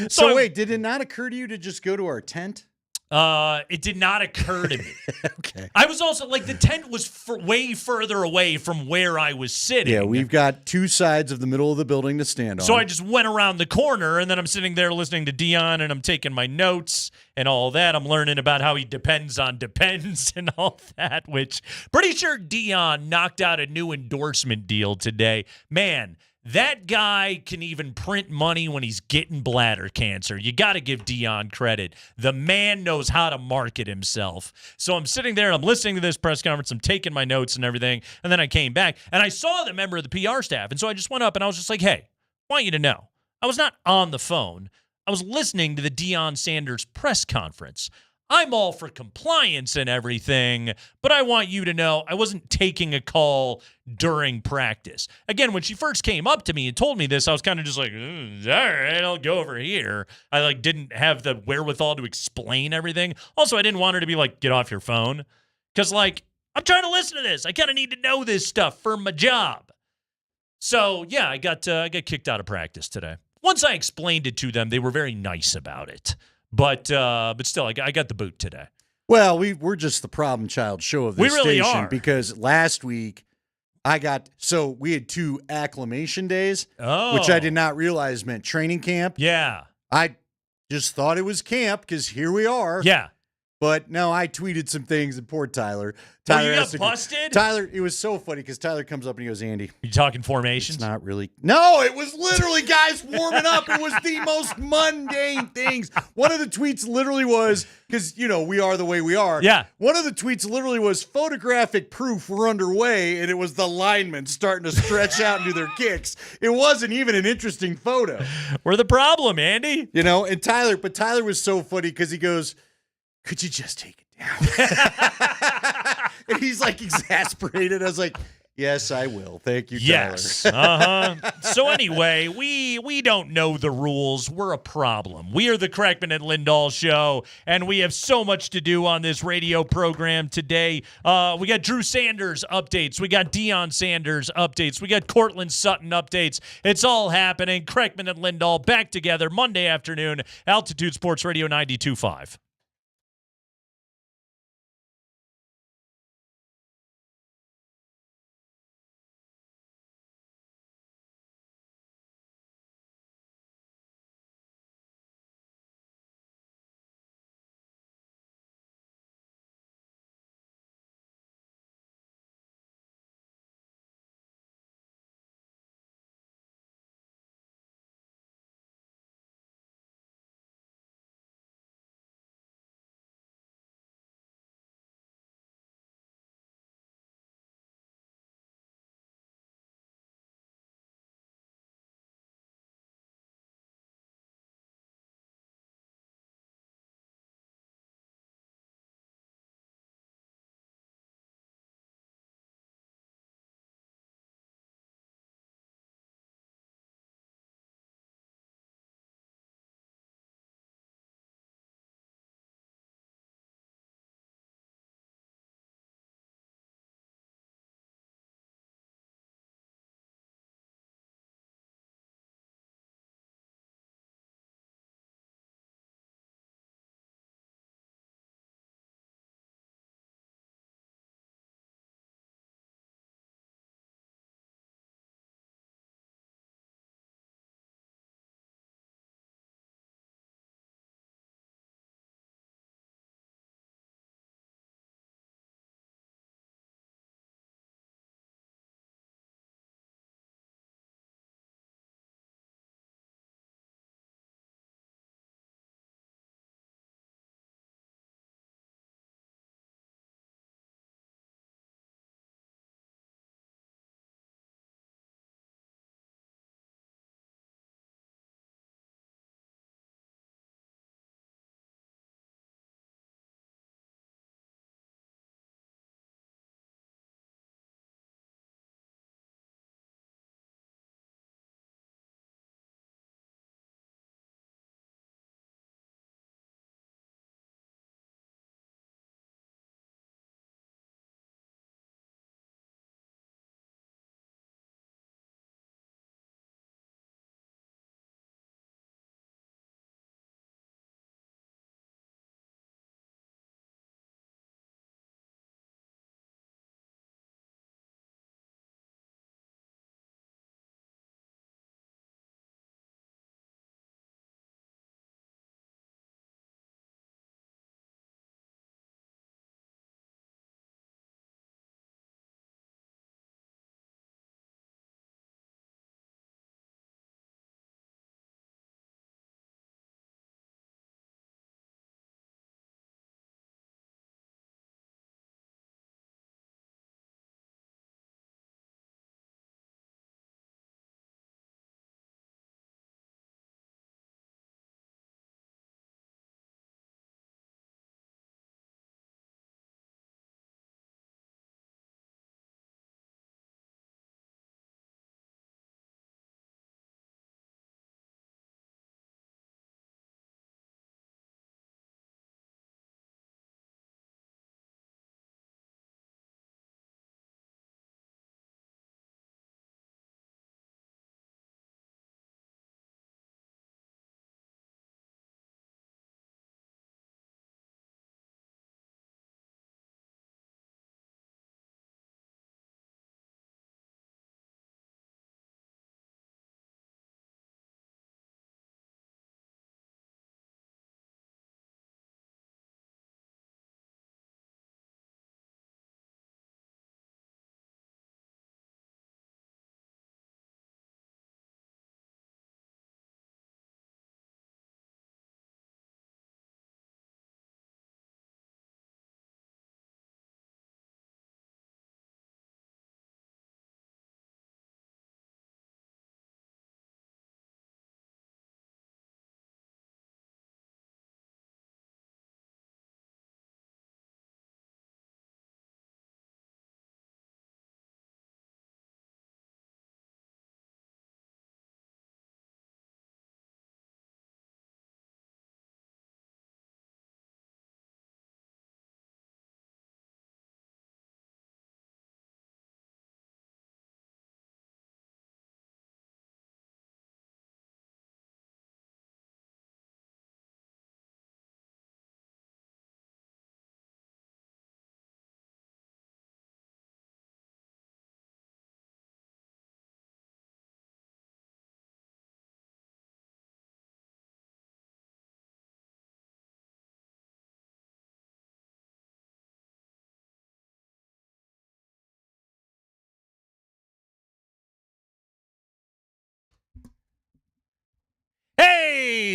So wait, did it not occur to you to just go to our tent? It did not occur to me. Okay. I was also like, the tent was way further away from where I was sitting. Yeah, we've got two sides of the middle of the building to stand on. So I just went around the corner, and then I'm sitting there listening to Deion, and I'm taking my notes and all that. I'm learning about how he depends on depends and all that, which pretty sure Deion knocked out a new endorsement deal today. Man, that guy can even print money when he's getting bladder cancer. You got to give Deion credit. The man knows how to market himself. So I'm sitting there, I'm listening to this press conference, I'm taking my notes and everything, and then I came back, and I saw the member of the PR staff, and so I just went up, and I was just like, hey, I want you to know, I was not on the phone. I was listening to the Deion Sanders press conference. I'm all for compliance and everything, but I want you to know I wasn't taking a call during practice. Again, when she first came up to me and told me this, I was kind of just like, all right, I'll go over here. I didn't have the wherewithal to explain everything. Also, I didn't want her to be like, get off your phone. Because, I'm trying to listen to this. I kind of need to know this stuff for my job. So, yeah, I got kicked out of practice today. Once I explained it to them, they were very nice about it. But still, I got the boot today. Well, we're just the problem child show of this really station are. because last week we had 2 acclimation days, which I did not realize meant training camp. Yeah. I just thought it was camp because here we are. Yeah. But no, I tweeted some things, and poor Tyler. You got busted? Tyler, it was so funny because Tyler comes up and he goes, Andy. You talking formations? It's not really. No, it was literally guys warming up. It was the most mundane things. One of the tweets literally was, because, we are the way we are. Yeah. One of the tweets literally was photographic proof we're underway, and it was the linemen starting to stretch out and do their kicks. It wasn't even an interesting photo. We're the problem, Andy. And Tyler was so funny because he goes, could you just take it down? And he's exasperated. I was like, yes, I will. Thank you, Tyler. Yes. So anyway, we don't know the rules. We're a problem. We are the Kreckman and Lindahl show, and we have so much to do on this radio program today. We got Drew Sanders updates. We got Deion Sanders updates. We got Courtland Sutton updates. It's all happening. Kreckman and Lindahl back together Monday afternoon. Altitude Sports Radio 92.5.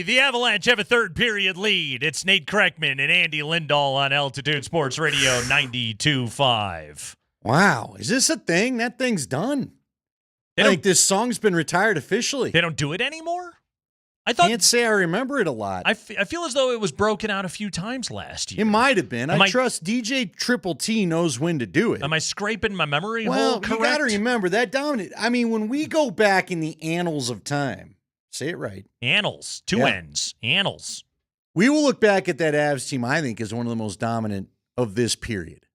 the Avalanche have a third period lead. It's Nate Kreckman and Andy Lindahl on Altitude Sports Radio 92.5. Wow. Is this a thing? That thing's done. I think this song's been retired officially. They don't do it anymore? Can't say I remember it a lot. I feel as though it was broken out a few times last year. It might have been. I trust DJ Triple T knows when to do it. Am I scraping my memory hole Well, correct? you got to remember that dominant. I mean, when we go back in the annals of time, say it right. Annals. Two N's. Annals. We will look back at that Avs team, I think, as one of the most dominant of this period.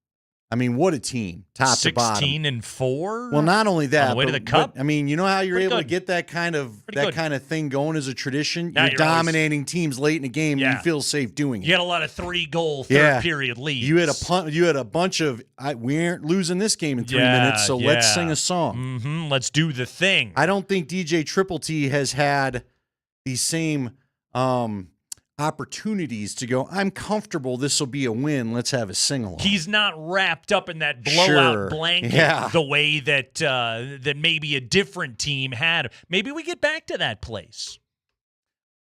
I mean, what a team, top to bottom. 16-4. Well, not only that, on the way to the cup. I mean, you know how you're Pretty able good. to get that kind of thing going as a tradition. Now You're dominating teams late in the game, and you feel safe doing it. You had a lot of 3-goal third period leads. You had a bunch of we aren't losing this game in 3 minutes, so let's sing a song. Mm-hmm. Let's do the thing. I don't think DJ Triple T has had the same opportunities to go, I'm comfortable, this will be a win, let's have a sing-along. He's not wrapped up in that blowout blanket the way that that maybe a different team had. Maybe we get back to that place.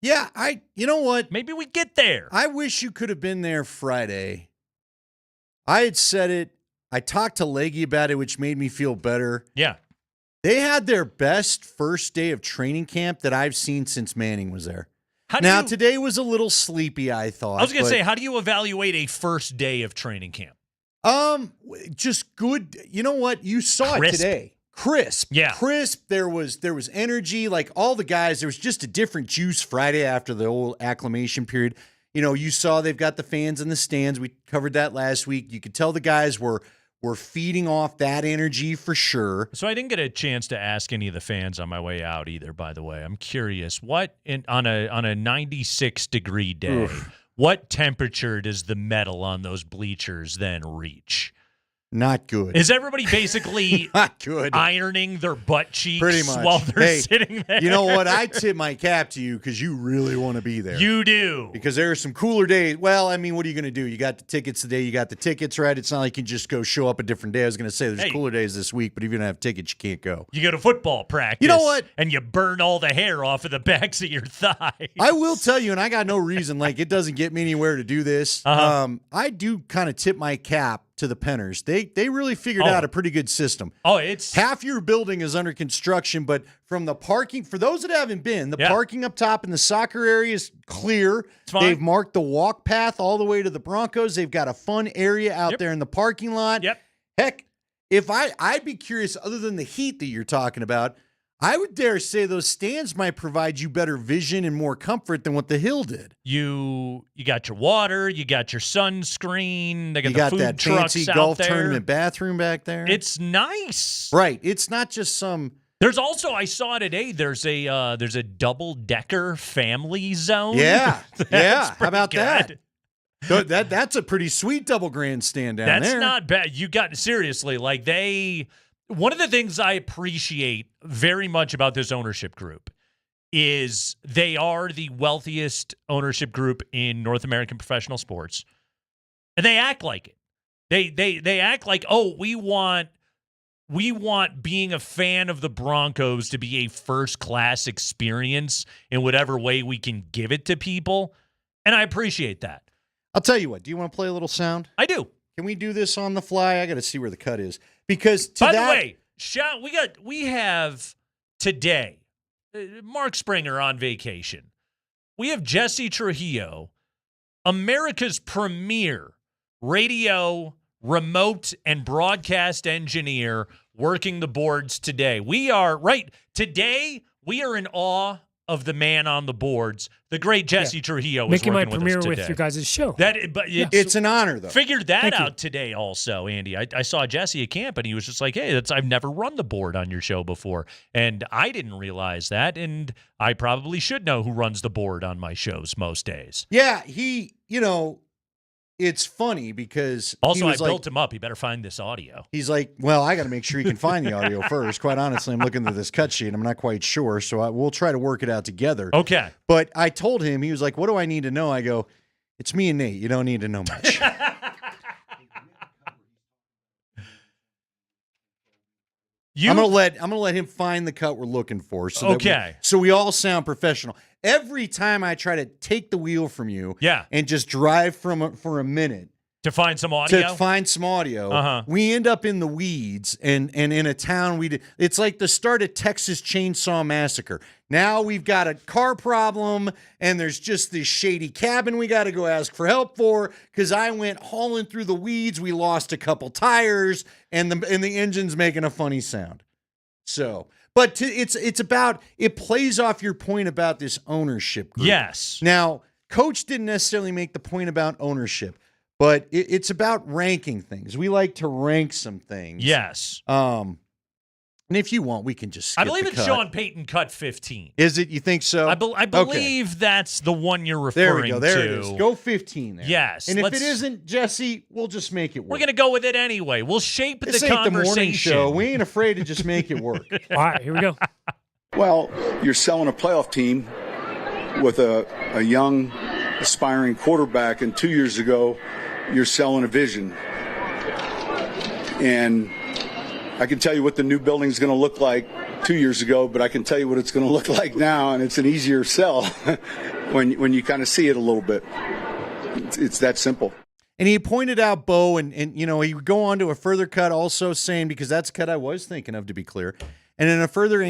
Yeah, you know what? Maybe we get there. I wish you could have been there Friday. I had said it. I talked to Leggy about it, which made me feel better. Yeah. They had their best first day of training camp that I've seen since Manning was there. Today was a little sleepy, I thought. I was going to say, how do you evaluate a first day of training camp? Just good. You know what? You saw it today. Crisp. Yeah. Crisp. There was energy. Like all the guys, there was just a different juice Friday after the old acclimation period. You know, you saw they've got the fans in the stands. We covered that last week. You could tell the guys were feeding off that energy for sure. So I didn't get a chance to ask any of the fans on my way out either, by the way. I'm curious, on a 96-degree day, what temperature does the metal on those bleachers then reach? Not good. Is everybody basically not good ironing their butt cheeks pretty much while they're sitting there? You know what? I tip my cap to you because you really want to be there. You do. Because there are some cooler days. Well, I mean, what are you going to do? You got the tickets today. You got the tickets, right? It's not like you can just go show up a different day. I was going to say there's cooler days this week, but if you don't have tickets, you can't go. You go to football practice. You know what? And you burn all the hair off of the backs of your thighs. I will tell you, and I got no reason, like it doesn't get me anywhere to do this. I do kind of tip my cap to the Penners. They really figured out a pretty good system. It's half your building is under construction, but from the parking, for those that haven't been, the parking up top in the soccer area is clear. They've marked the walk path all the way to the Broncos. They've got a fun area out there in the parking lot. Heck, if I'd be curious, other than the heat that you're talking about, I would dare say those stands might provide you better vision and more comfort than what the Hill did. You got your water, you got your sunscreen, they got you the got food that trucks fancy out golf there. tournament bathroom back there. It's nice, right? It's not just some. There's also, I saw today, there's a double-decker family zone. Yeah, yeah. How about good. that? That's a pretty sweet double grandstand down there. That's not bad. You got seriously like one of the things I appreciate very much about this ownership group is they are the wealthiest ownership group in North American professional sports, and they act like it. They act like, oh, we want being a fan of the Broncos to be a first-class experience in whatever way we can give it to people, and I appreciate that. I'll tell you what. Do you want to play a little sound? I do. Can we do this on the fly? I got to see where the cut is. Because by the way, we have today Mark Springer on vacation. We have Jesse Trujillo, America's premier radio, remote, and broadcast engineer, working the boards today. We are in awe of the man on the boards, the great Jesse Trujillo. Making is my working premiere with us with today. your guys' show. It's an honor, though. Figured that out today also, Andy. I saw Jesse at camp, and he was just like, hey, I've never run the board on your show before. And I didn't realize that, and I probably should know who runs the board on my shows most days. Yeah, it's funny because also I built him up. He better find this audio. He's like, well, I got to make sure he can find the audio first. Quite honestly, I'm looking through this cut sheet. I'm not quite sure, so we'll try to work it out together. Okay. But I told him, he was like, what do I need to know? I go, it's me and Nate. You don't need to know much. I'm gonna let him find the cut we're looking for. So we all sound professional. every time I try to take the wheel from you Yeah. and just drive for a minute To find some audio? we end up in the weeds and in a town it's like the start of Texas Chainsaw Massacre. Now we've got a car problem and there's just this shady cabin we got to go ask for help for because I went hauling through the weeds. We lost a couple tires and the engine's making a funny sound. So, but it plays off your point about this ownership group. Yes. Now, Coach didn't necessarily make the point about ownership. But it's about ranking things. We like to rank some things. Yes. And if you want, we can just skip I believe the it's cut. Sean Payton cut 15. Is it? You think so? I believe that's the one you're referring There we go. There to. it is. Go 15 there. Yes. And if it isn't, Jesse, we'll just make it work. We're going to go with it anyway. We'll shape This the ain't conversation. the morning show. We ain't afraid to just make it work. All right, here we go. Well, you're selling a playoff team with a young, aspiring quarterback, and 2 years ago, you're selling a vision. And I can tell you what the new building is going to look like 2 years ago, but I can tell you what it's going to look like now, and it's an easier sell when you kind of see it a little bit. It's that simple. And he pointed out Bo, and he would go on to a further cut also saying, because that's a cut I was thinking of, to be clear. And in another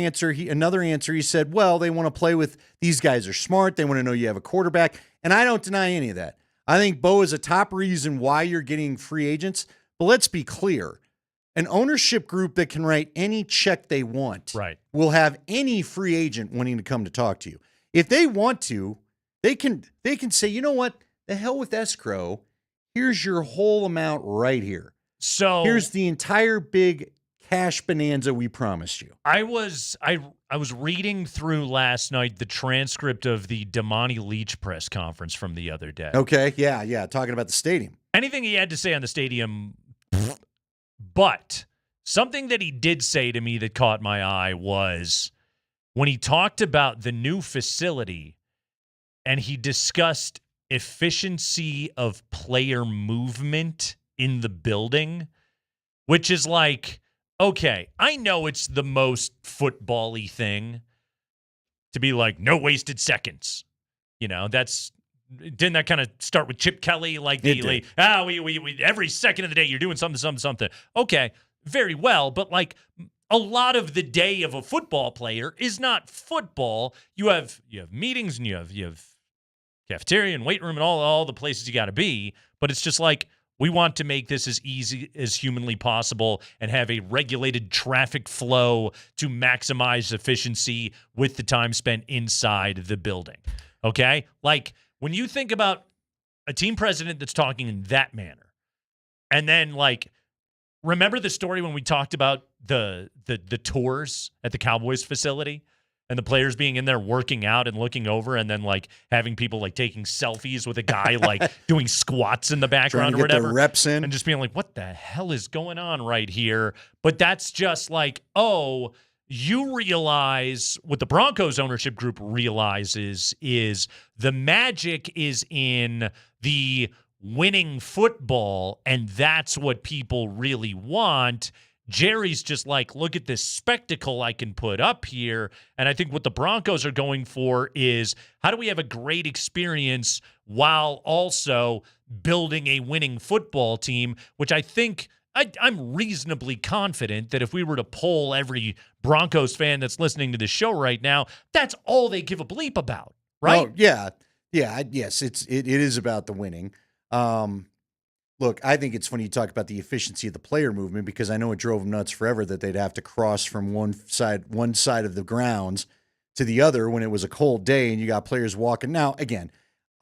answer, he said, well, they want to play with, these guys are smart. They want to know you have a quarterback. And I don't deny any of that. I think Bo is a top reason why you're getting free agents. But let's be clear. An ownership group that can write any check they want will have any free agent wanting to come to talk to you. If they want to, they can say, you know what? The hell with escrow. Here's your whole amount right here. So here's the entire big cash bonanza we promised you. I was reading through last night the transcript of the Damani Leach press conference from the other day. Okay, yeah, talking about the stadium. Anything he had to say on the stadium, but something that he did say to me that caught my eye was when he talked about the new facility and he discussed efficiency of player movement in the building, which is like, okay, I know it's the most football-y thing to be like, no wasted seconds. Didn't that kind of start with Chip Kelly? Like, we every second of the day you're doing something. Okay, very well, but like a lot of the day of a football player is not football. You have meetings and you have cafeteria and weight room and all the places you got to be, but it's just like, we want to make this as easy as humanly possible and have a regulated traffic flow to maximize efficiency with the time spent inside the building. Okay? Like, when you think about a team president that's talking in that manner, and then, like, remember the story when we talked about the tours at the Cowboys facility? And the players being in there working out and looking over and then like having people like taking selfies with a guy like doing squats in the background or whatever. Their reps in. And just being like, what the hell is going on right here? But that's just like, oh, you realize what the Broncos ownership group realizes is the magic is in the winning football, and that's what people really want. Jerry's just like, look at this spectacle I can put up here. And I think what the Broncos are going for is how do we have a great experience while also building a winning football team, which I think I'm reasonably confident that if we were to poll every Broncos fan that's listening to this show right now, that's all they give a bleep about, right? Oh, yeah. Yes, it is about the winning. Look, I think it's funny you talk about the efficiency of the player movement because I know it drove them nuts forever that they'd have to cross from one side of the grounds to the other when it was a cold day and you got players walking. Now, again,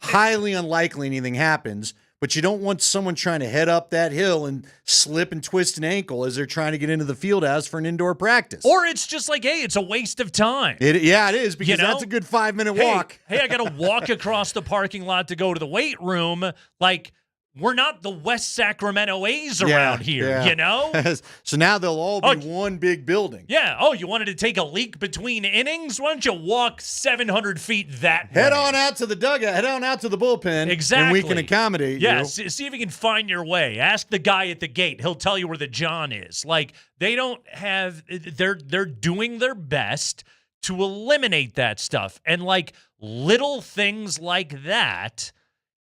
highly unlikely anything happens, but you don't want someone trying to head up that hill and slip and twist an ankle as they're trying to get into the field house for an indoor practice. Or it's just like, hey, it's a waste of time. It is because that's a good 5-minute walk. Hey, I got to walk across the parking lot to go to the weight room. Like, we're not the West Sacramento A's around here, you know? So now they'll all be one big building. Yeah. Oh, you wanted to take a leak between innings? Why don't you walk 700 feet that way? Head on out to the dugout. Head on out to the bullpen. Exactly. And we can accommodate you. Yeah, see if you can find your way. Ask the guy at the gate. He'll tell you where the John is. Like, they don't have – they're doing their best to eliminate that stuff. And like little things like that,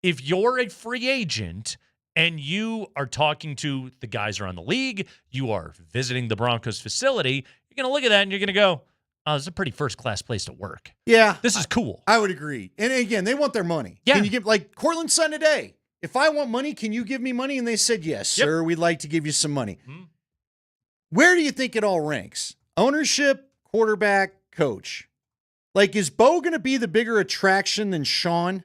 if you're a free agent and you are talking to the guys around the league, you are visiting the Broncos facility, you're going to look at that and you're going to go, oh, this is a pretty first-class place to work. Yeah. This is cool. I would agree. And again, they want their money. Yeah. Can you give, like Courtland Sutton today, if I want money, can you give me money? And they said, yes, sir, we'd like to give you some money. Mm-hmm. Where do you think it all ranks? Ownership, quarterback, coach. Like, is Bo going to be the bigger attraction than Sean?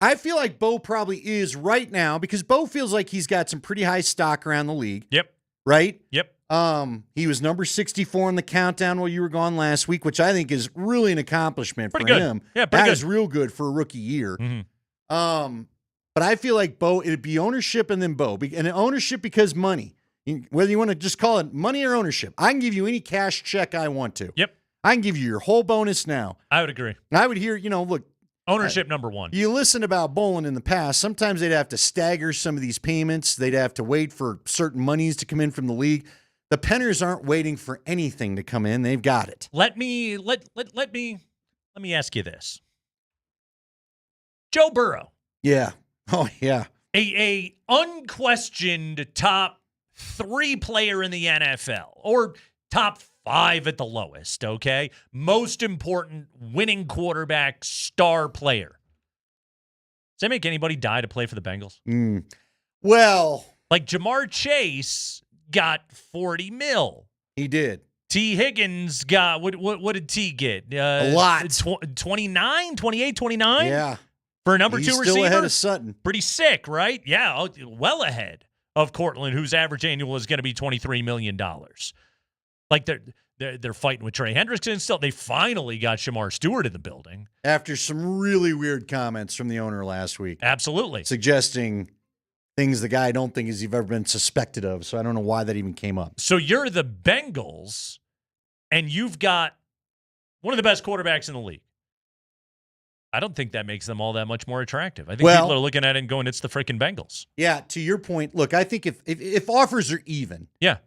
I feel like Bo probably is right now because Bo feels like he's got some pretty high stock around the league. Yep. Right? Yep. He was number 64 in the countdown while you were gone last week, which I think is really an accomplishment pretty for good. him. Yeah, pretty that good. is real good for a rookie year. Mm-hmm. But I feel like Bo, it'd be ownership and then Bo. And ownership because money. Whether you want to just call it money or ownership. I can give you any cash check I want to. Yep. I can give you your whole bonus now. I would agree. I would hear, look. Ownership number one. You listen about bowling in the past. Sometimes they'd have to stagger some of these payments. They'd have to wait for certain monies to come in from the league. The Penners aren't waiting for anything to come in. They've got it. Let me ask you this. Joe Burrow. Yeah. Oh, yeah. A unquestioned top 3 player in the NFL, or top 5 at the lowest, okay? Most important, winning quarterback, star player. Does that make anybody die to play for the Bengals? Well. Like Jamar Chase got $40 million. He did. T. Higgins got, what did T get? A lot. 29, 28, 29? Yeah. For a number 2 receiver? Still ahead of Sutton. Pretty sick, right? Yeah, well ahead of Courtland, whose average annual is going to be $23 million. Like they're fighting with Trey Hendrickson still. They finally got Shamar Stewart in the building. After some really weird comments from the owner last week. Absolutely. Suggesting things the guy I don't think he's ever been suspected of. So I don't know why that even came up. So you're the Bengals, and you've got one of the best quarterbacks in the league. I don't think that makes them all that much more attractive. I think people are looking at it and going, it's the freaking Bengals. Yeah, to your point, look, I think if offers are even. Yeah.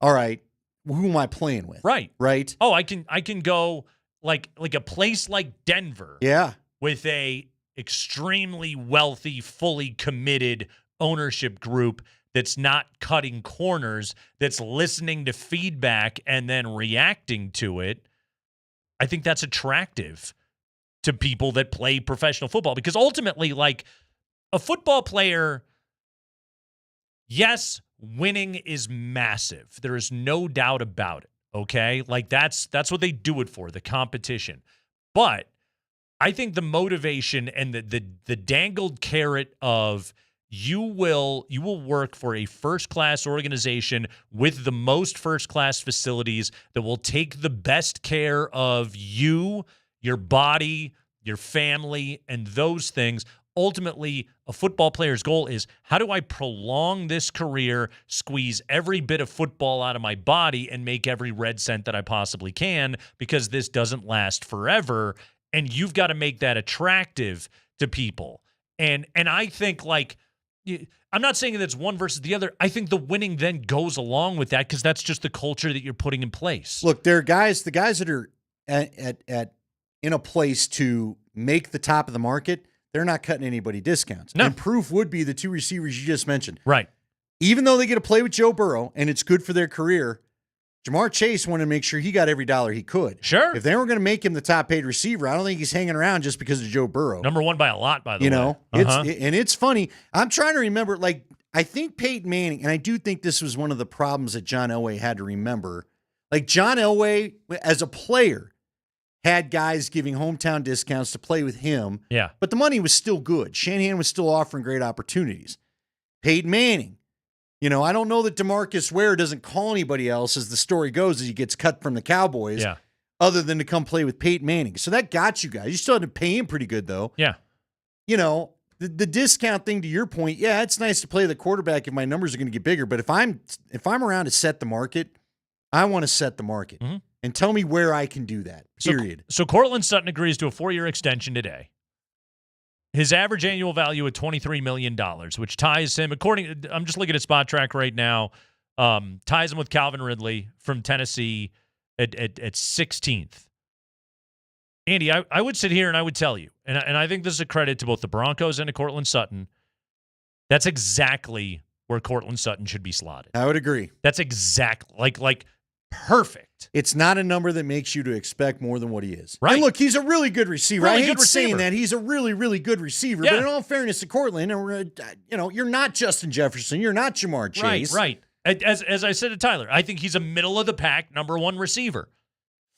All right. Who am I playing with? Right. Right. Oh, I can go like a place like Denver. Yeah. With a extremely wealthy, fully committed ownership group that's not cutting corners, that's listening to feedback and then reacting to it. I think that's attractive to people that play professional football, because ultimately, like, a football player, yes, winning is massive. There is no doubt about it, okay? Like, that's what they do it for, the competition. But I think the motivation and the dangled carrot of you will work for a first-class organization with the most first-class facilities that will take the best care of you, your body, your family, and those things. Ultimately, a football player's goal is, how do I prolong this career, squeeze every bit of football out of my body, and make every red cent that I possibly can, because this doesn't last forever, and you've got to make that attractive to people. And I think, like, I'm not saying that it's one versus the other. I think the winning then goes along with that, because that's just the culture that you're putting in place. Look, there are the guys that are at in a place to make the top of the market. They're not cutting anybody discounts. No. And proof would be the 2 receivers you just mentioned. Right. Even though they get to play with Joe Burrow and it's good for their career, Jamar Chase wanted to make sure he got every dollar he could. Sure. If they were going to make him the top paid receiver, I don't think he's hanging around just because of Joe Burrow. Number 1 by a lot, by the way. It's funny. I'm trying to remember, like, I think Peyton Manning, and I do think this was one of the problems that John Elway had to remember. Like, John Elway, as a player, had guys giving hometown discounts to play with him. Yeah. But the money was still good. Shanahan was still offering great opportunities. Peyton Manning. I don't know that DeMarcus Ware doesn't call anybody else, as the story goes, as he gets cut from the Cowboys, other than to come play with Peyton Manning. So that got you guys. You still had to pay him pretty good, though. Yeah. The discount thing, to your point, yeah, it's nice to play the quarterback if my numbers are going to get bigger. But if I'm around to set the market, I want to set the market. Mm-hmm. And tell me where I can do that, period. So Courtland Sutton agrees to a 4-year extension today. His average annual value at $23 million, which ties him, I'm just looking at Spot Track right now, ties him with Calvin Ridley from Tennessee at 16th Andy, I would sit here and I would tell you, and I think this is a credit to both the Broncos and to Courtland Sutton. That's exactly where Courtland Sutton should be slotted. I would agree. That's exactly like perfect. It's not a number that makes you to expect more than what he is. Right. And look, he's a really good receiver. Really I hate good saying receiver. that. He's a really, really good receiver. Yeah. But in all fairness to Courtland, you're not Justin Jefferson. You're not Jamar Chase. Right. As I said to Tyler, I think he's a middle of the pack number 1 receiver.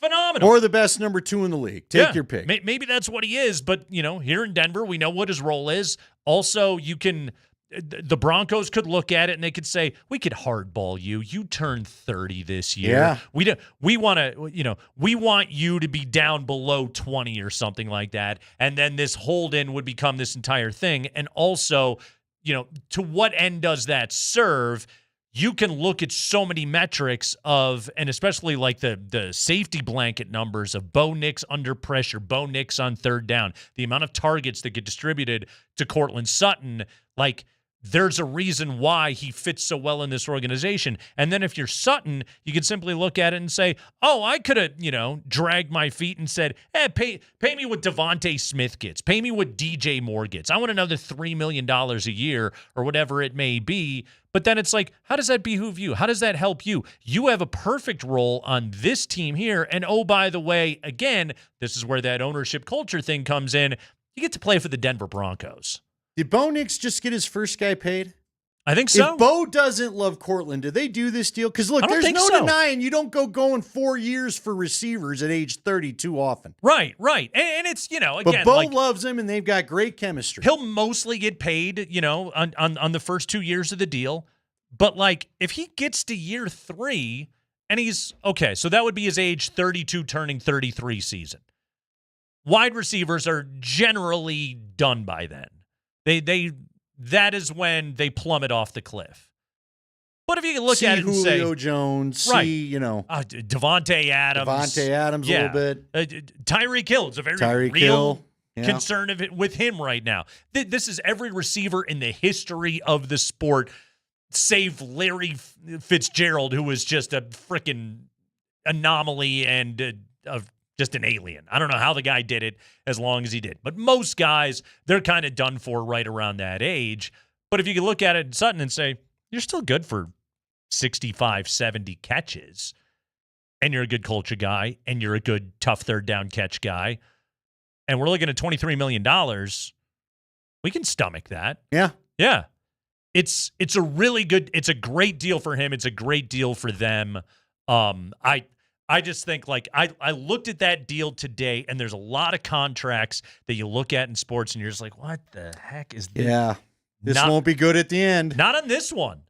Phenomenal. Or the best number 2 in the league. Take your pick. Maybe that's what he is, but here in Denver, we know what his role is. Also, the Broncos could look at it and they could say, we could hardball you. You turned 30 this year. Yeah. We want you to be down below 20 or something like that. And then this hold-in would become this entire thing. And also, to what end does that serve? You can look at so many metrics and especially like the safety blanket numbers of Bo Nix under pressure, Bo Nix on third down, the amount of targets that get distributed to Courtland Sutton, like there's a reason why he fits so well in this organization. And then if you're Sutton, you can simply look at it and say, oh, I could have, dragged my feet and said, pay me what Devontae Smith gets. Pay me what DJ Moore gets. I want another $3 million a year or whatever it may be. But then it's like, how does that behoove you? How does that help you? You have a perfect role on this team here. And oh, by the way, again, this is where that ownership culture thing comes in. You get to play for the Denver Broncos. Did Bo Nix just get his first guy paid? I think so. If Bo doesn't love Courtland, do they do this deal? Because look, there's no denying you don't go going 4 years for receivers at age 30 too often. Right. And it's, again. But Bo loves him, and they've got great chemistry. He'll mostly get paid, on the first 2 years of the deal. But, if he gets to year 3 and he's, okay, so that would be his age 32 turning 33 season. Wide receivers are generally done by then. That is when they plummet off the cliff. But if you can look at it and say Julio Jones, right, Devontae Adams, a little bit, Tyreek Hill is a very real concern with him right now. This is every receiver in the history of the sport, save Larry Fitzgerald, who was just a freaking anomaly and just an alien. I don't know how the guy did it as long as he did. But most guys, they're kind of done for right around that age. But if you can look at it, Sutton, and say, you're still good for 65, 70 catches, and you're a good culture guy, and you're a good tough third down catch guy, and we're looking at $23 million, we can stomach that. Yeah. Yeah. It's a really good, it's a great deal for him. It's a great deal for them. I just think, I looked at that deal today, and there's a lot of contracts that you look at in sports, and you're just like, what the heck is this? Yeah, this won't be good at the end. Not on this one.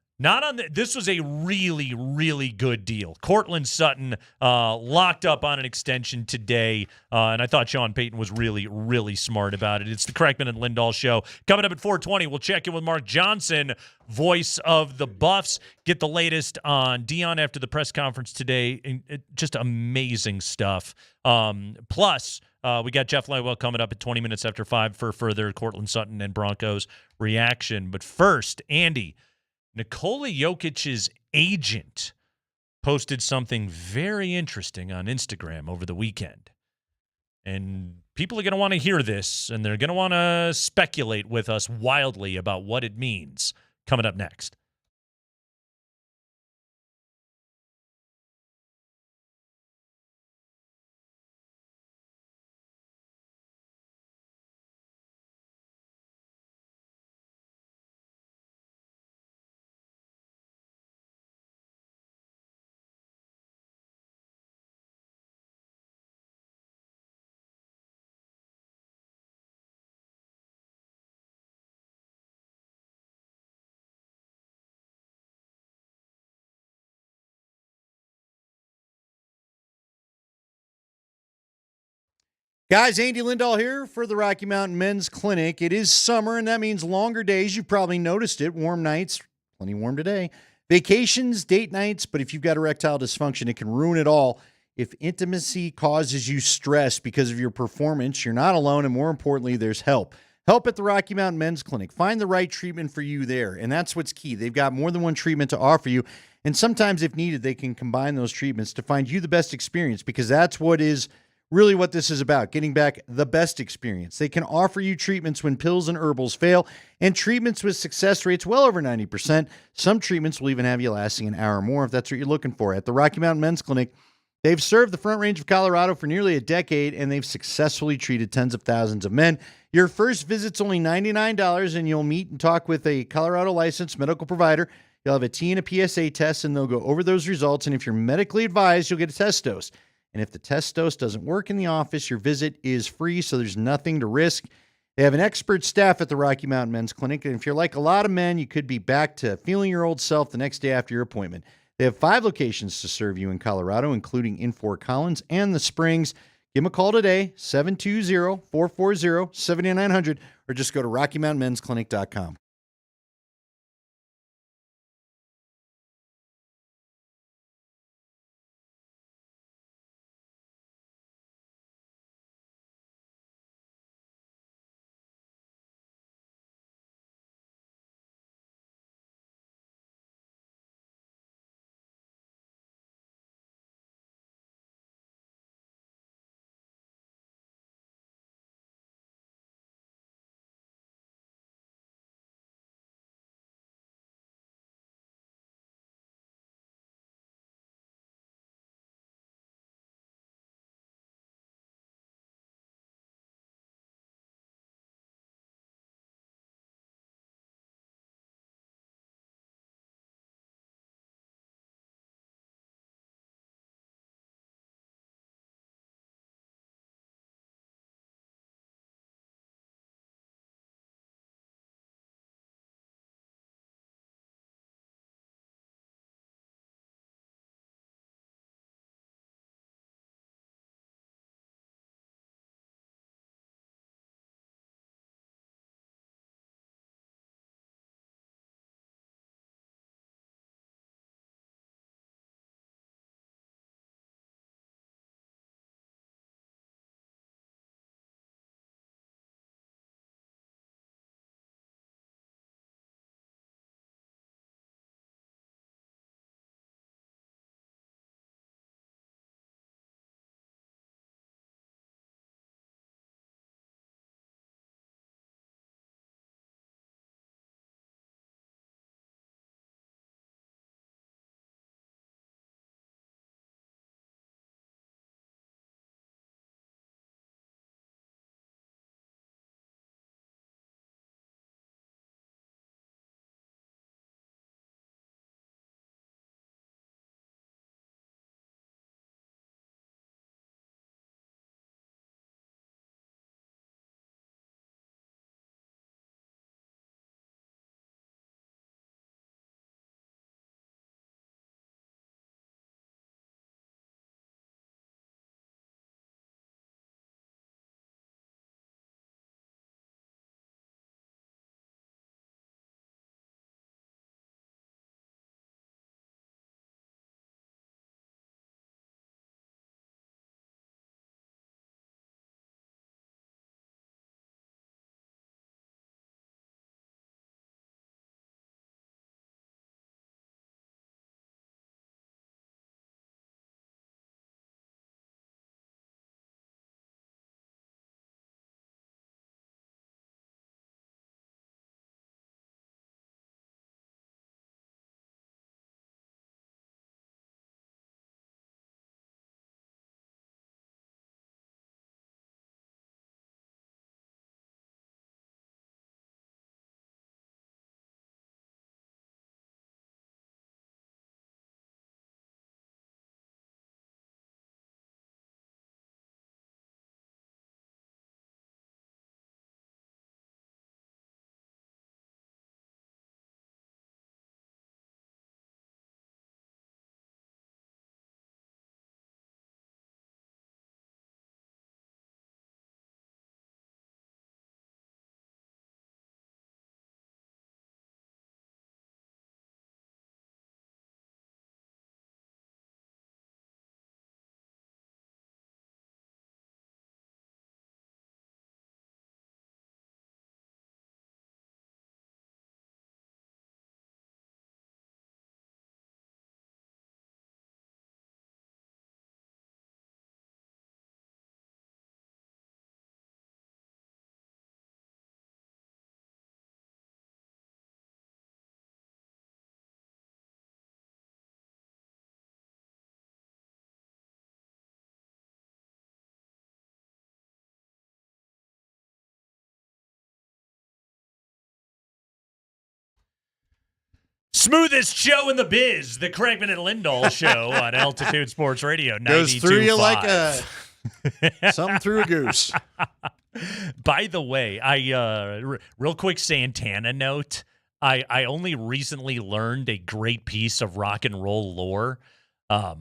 This was a really, really good deal. Courtland Sutton locked up on an extension today, and I thought Sean Payton was really, really smart about it. It's the Kreckman and Lindahl Show. Coming up at 4:20, we'll check in with Mark Johnson, voice of the Buffs. Get the latest on Deion after the press conference today. Just amazing stuff. Plus, we got Jeff Lightwell coming up at 20 minutes after 5 for further Courtland Sutton and Broncos reaction. But first, Andy, Nikola Jokic's agent posted something very interesting on Instagram over the weekend. And people are going to want to hear this, and they're going to want to speculate with us wildly about what it means. Coming up next. Guys, Andy Lindahl here for the Rocky Mountain Men's Clinic. It is summer, and that means longer days. You've probably noticed it. Warm nights, plenty warm today. Vacations, date nights, but if you've got erectile dysfunction, it can ruin it all. If intimacy causes you stress because of your performance, you're not alone, and more importantly, there's help. Help at the Rocky Mountain Men's Clinic. Find the right treatment for you there, and that's what's key. They've got more than one treatment to offer you, and sometimes, if needed, they can combine those treatments to find you the best experience, because that's what is really what this is about, getting back the best experience. They can offer you treatments when pills and herbals fail, and treatments with success rates well over 90%. Some treatments will even have you lasting an hour or more if that's what you're looking for. At the Rocky Mountain Men's Clinic, they've served the Front Range of Colorado for nearly a decade, and they've successfully treated tens of thousands of men. Your first visit's only $99, and you'll meet and talk with a Colorado licensed medical provider. You'll have a T and a PSA test, and they'll go over those results. And if you're medically advised, you'll get a test dose. And if the test dose doesn't work in the office, your visit is free, so there's nothing to risk. They have an expert staff at the Rocky Mountain Men's Clinic, and if you're like a lot of men, you could be back to feeling your old self the next day after your appointment. They have 5 locations to serve you in Colorado, including in Fort Collins and the Springs. Give them a call today, 720-440-7900, or just go to RockyMountainMen'sClinic.com. Smoothest show in the biz, the Kreckman and Lindahl show on Altitude Sports Radio 92.5. Goes through you like something through a goose. By the way, real quick Santana note. I only recently learned a great piece of rock and roll lore. Are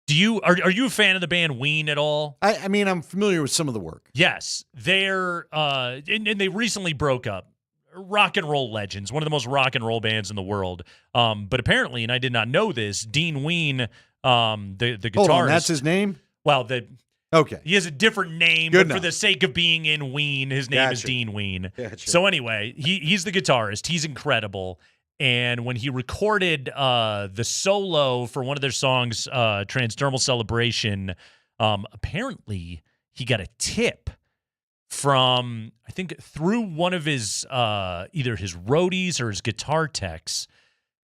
you a fan of the band Ween at all? I mean, I'm familiar with some of the work. Yes, they're and they recently broke up. Rock and roll legends, one of the most rock and roll bands in the world. But apparently, and I did not know this, Dean Ween, the guitarist. Hold on, that's his name? Well, okay. He has a different name, Good but for enough. the sake of being in Ween, his name is Dean Ween. Gotcha. So anyway, he's the guitarist. He's incredible. And when he recorded the solo for one of their songs, Transdermal Celebration, apparently he got a tip from, I think, through one of his either his roadies or his guitar techs,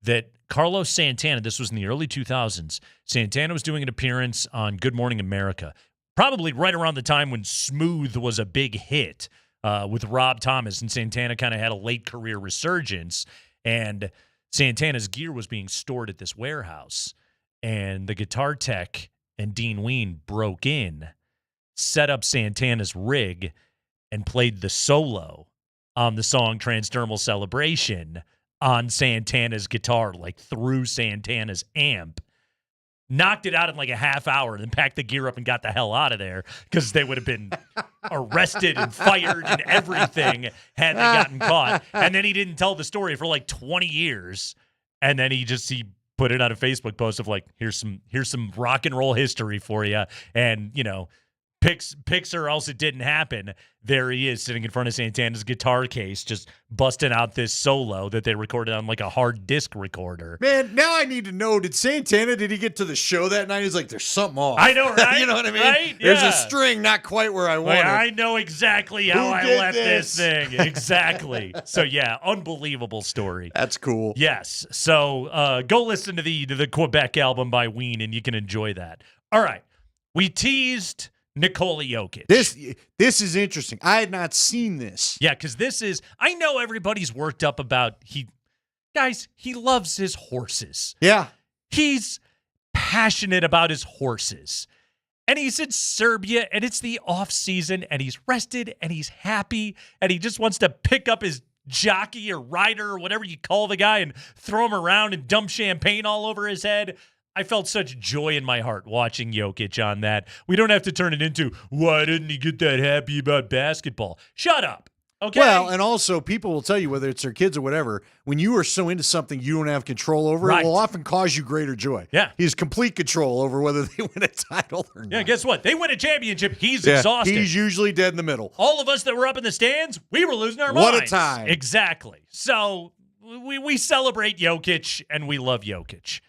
that Carlos Santana, this was in the early 2000s, Santana was doing an appearance on Good Morning America, probably right around the time when Smooth was a big hit with Rob Thomas, and Santana kind of had a late career resurgence, and Santana's gear was being stored at this warehouse, and the guitar tech and Dean Ween broke in, set up Santana's rig, and played the solo on the song Transdermal Celebration on Santana's guitar, like through Santana's amp. Knocked it out in like a half hour and then packed the gear up and got the hell out of there, because they would have been arrested and fired and everything had they gotten caught. And then he didn't tell the story for like 20 years. And then he put it on a Facebook post of like, here's some rock and roll history for you. And, you know, picks or else it didn't happen. There he is sitting in front of Santana's guitar case, just busting out this solo that they recorded on like a hard disc recorder. Man, now I need to know, did he get to the show that night? He's like, there's something off. I know, right? You know what I mean? Right? There's Yeah. a string not quite where I want it. I know exactly how I did left this this? thing. Exactly. So, yeah, unbelievable story. That's cool. Yes. So go listen to the Quebec album by Ween, and you can enjoy that. All right. We teased Nikola Jokic. This is interesting. I had not seen this. Yeah, because I know everybody's worked up about he loves his horses. Yeah. He's passionate about his horses. And he's in Serbia, and it's the off season, and he's rested, and he's happy, and he just wants to pick up his jockey or rider or whatever you call the guy and throw him around and dump champagne all over his head. I felt such joy in my heart watching Jokic on that. We don't have to turn it into, why didn't he get that happy about basketball? Shut up. Okay. Well, and also people will tell you, whether it's their kids or whatever, when you are so into something you don't have control over, Right. it will often cause you greater joy. Yeah. He has complete control over whether they win a title or not. Yeah, guess what? They win a championship. He's Yeah, exhausted. He's usually dead in the middle. All of us that were up in the stands, we were losing our What a minds. time. Exactly. So we celebrate Jokic, and we love Jokic.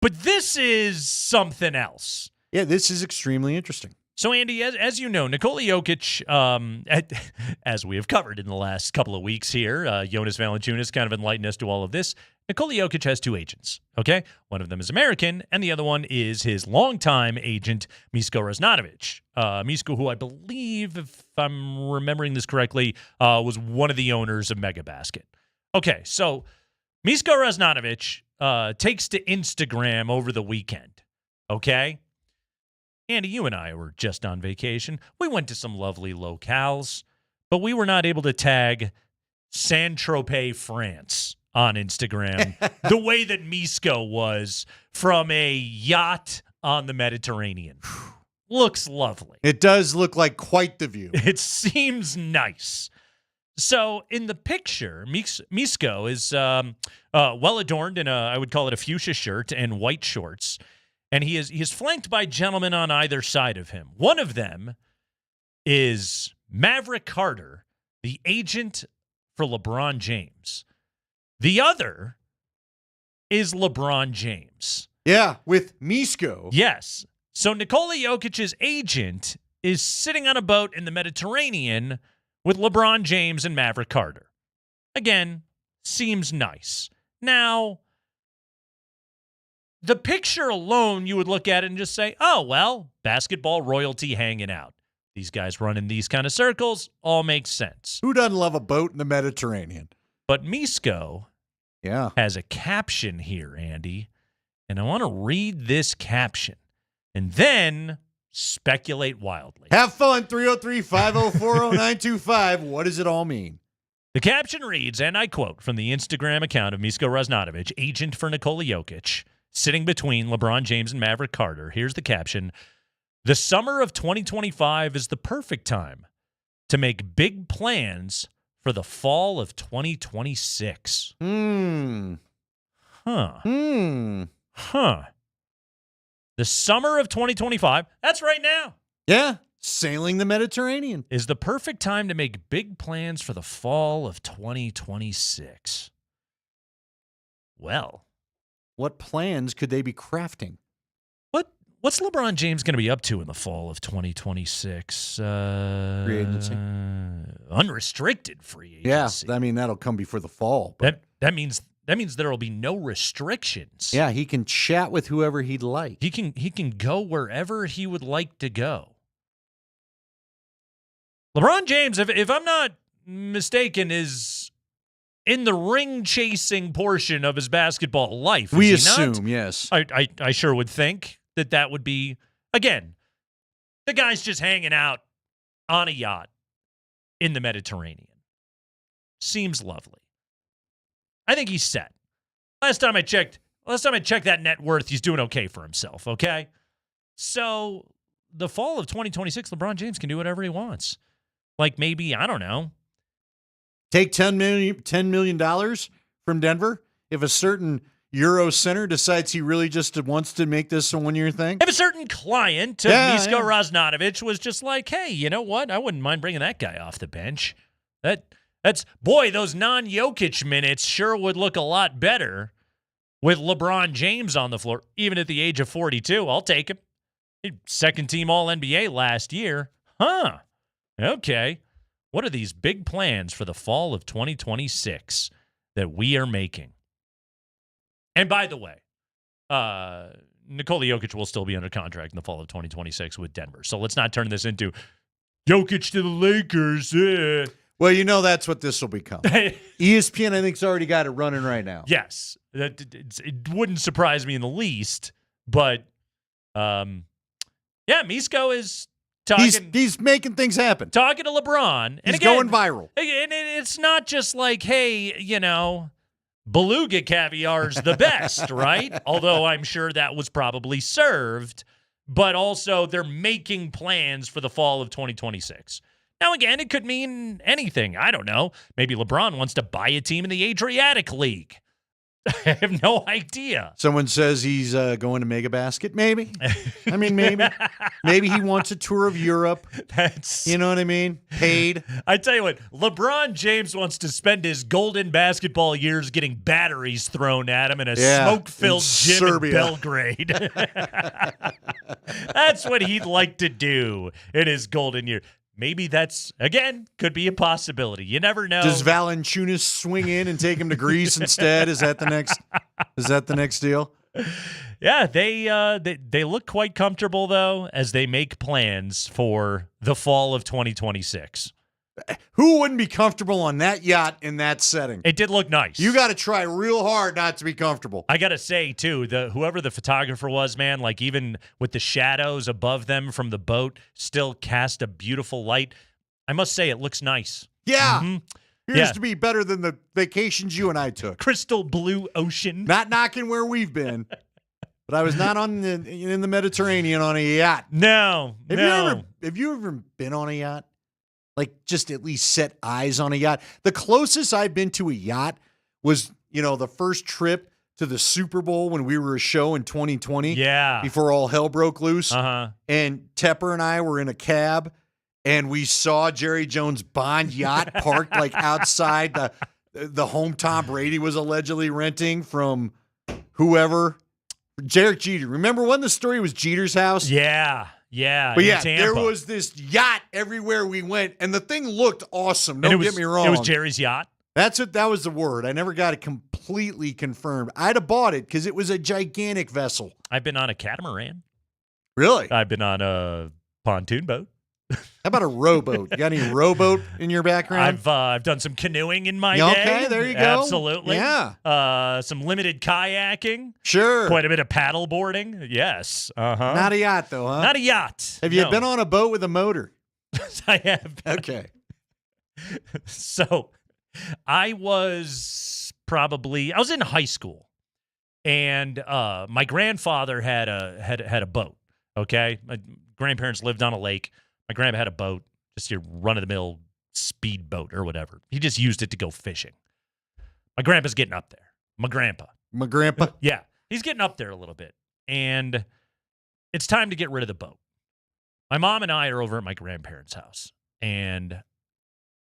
But this is something else. Yeah, this is extremely interesting. So, Andy, as you know, Nikola Jokic, as we have covered in the last couple of weeks here, Jonas Valanciunas kind of enlightened us to all of this. Nikola Jokic has two agents, okay? One of them is American, and the other one is his longtime agent, Misko Raznanovich. Misko, who I believe, if I'm remembering this correctly, was one of the owners of Mega Basket. Okay, so Misko Raznanovich takes to Instagram over the weekend, okay? Andy, you and I were just on vacation. We went to some lovely locales, but we were not able to tag Saint-Tropez, France on Instagram the way that Misko was from a yacht on the Mediterranean. Looks lovely. It does look like quite the view. It seems nice. So in the picture, Misko is well adorned in I would call it a fuchsia shirt and white shorts. And he is flanked by gentlemen on either side of him. One of them is Maverick Carter, the agent for LeBron James. The other is LeBron James. Yeah, with Misko. Yes. So Nikola Jokic's agent is sitting on a boat in the Mediterranean with LeBron James and Maverick Carter. Again, seems nice. Now, the picture alone, you would look at it and just say, oh, well, basketball royalty hanging out. These guys running these kind of circles all makes sense. Who doesn't love a boat in the Mediterranean? But Misko has a caption here, Andy. And I want to read this caption and then speculate wildly. Have fun, 303-504-0925. What does it all mean? The caption reads, and I quote from the Instagram account of Misko Raznatovich, agent for Nikola Jokic, sitting between LeBron James and Maverick Carter. Here's the caption. The summer of 2025 is the perfect time to make big plans for the fall of 2026. The summer of 2025, that's right now. Yeah, sailing the Mediterranean. Is the perfect time to make big plans for the fall of 2026. Well, what plans could they be crafting? What's LeBron James going to be up to in the fall of 2026? Free agency. Unrestricted free agency. Yeah, I mean, that'll come before the fall. But that means there will be no restrictions. Yeah, he can chat with whoever he'd like. He can go wherever he would like to go. LeBron James, if I'm not mistaken, is in the ring-chasing portion of his basketball life. We assume, yes. I sure would think that would be, again, the guy's just hanging out on a yacht in the Mediterranean. Seems lovely. I think he's set. Last time I checked that net worth, he's doing okay for himself, okay? So the fall of 2026, LeBron James can do whatever he wants. Like maybe, I don't know. Take $10 million from Denver if a certain Euro center decides he really just wants to make this a one-year thing. If a certain client of Misko Raznatovich was just like, hey, you know what? I wouldn't mind bringing that guy off the bench. That's those non-Jokic minutes sure would look a lot better with LeBron James on the floor, even at the age of 42. I'll take him. Second-team All-NBA last year. Huh. Okay. What are these big plans for the fall of 2026 that we are making? And by the way, Nikola Jokic will still be under contract in the fall of 2026 with Denver. So let's not turn this into Jokic to the Lakers. Well, you know that's what this will become. ESPN, I think, has already got it running right now. Yes. It wouldn't surprise me in the least. But, Misko is talking. He's making things happen. Talking to LeBron. He's going viral. And it's not just like, hey, beluga caviar's the best, right? Although I'm sure that was probably served. But also they're making plans for the fall of 2026. Now, again, it could mean anything. I don't know. Maybe LeBron wants to buy a team in the Adriatic League. I have no idea. Someone says he's going to Mega Basket. Maybe. I mean, maybe. Maybe he wants a tour of Europe. You know what I mean? Paid. I tell you what, LeBron James wants to spend his golden basketball years getting batteries thrown at him in a smoke-filled gym Serbia. in Belgrade. That's what he'd like to do in his golden year. Maybe that's, again, could be a possibility. You never know. Does Valanciunas swing in and take him to Greece instead? Is that the next deal? Yeah, they look quite comfortable, though, as they make plans for the fall of 2026. Who wouldn't be comfortable on that yacht in that setting? It did look nice. You got to try real hard not to be comfortable. I got to say, too, whoever the photographer was, man, like even with the shadows above them from the boat, still cast a beautiful light. I must say, it looks nice. Yeah. Mm-hmm. Appears to be better than the vacations you and I took. Crystal blue ocean. Not knocking where we've been. But I was not in the Mediterranean on a yacht. No. Have you ever been on a yacht? Like, just at least set eyes on a yacht. The closest I've been to a yacht was, the first trip to the Super Bowl when we were a show in 2020. Yeah. Before all hell broke loose. Uh-huh. And Tepper and I were in a cab, and we saw Jerry Jones' Bond yacht parked, like, outside the home Tom Brady was allegedly renting from whoever. Derek Jeter. Remember when the story was Jeter's house? Yeah. Yeah, but there was this yacht everywhere we went, and the thing looked awesome. Don't get me wrong. It was Jerry's yacht? That was the word. I never got it completely confirmed. I'd have bought it because it was a gigantic vessel. I've been on a catamaran. Really? I've been on a pontoon boat. How about a rowboat? You got any rowboat in your background? I've done some canoeing in my Yeah, day. okay, there you go. Absolutely. Yeah. Some limited kayaking. Sure. Quite a bit of paddle boarding. Yes. Uh-huh. Not a yacht, though, huh? Not a yacht. Have you No. been on a boat with a motor? I have. Okay. So I was in high school, and my grandfather had a boat. Okay, my grandparents lived on a lake. My grandpa had a boat, just your run-of-the-mill speed boat or whatever. He just used it to go fishing. My grandpa's getting up there. My grandpa? Yeah, he's getting up there a little bit, and it's time to get rid of the boat. My mom and I are over at my grandparents' house, and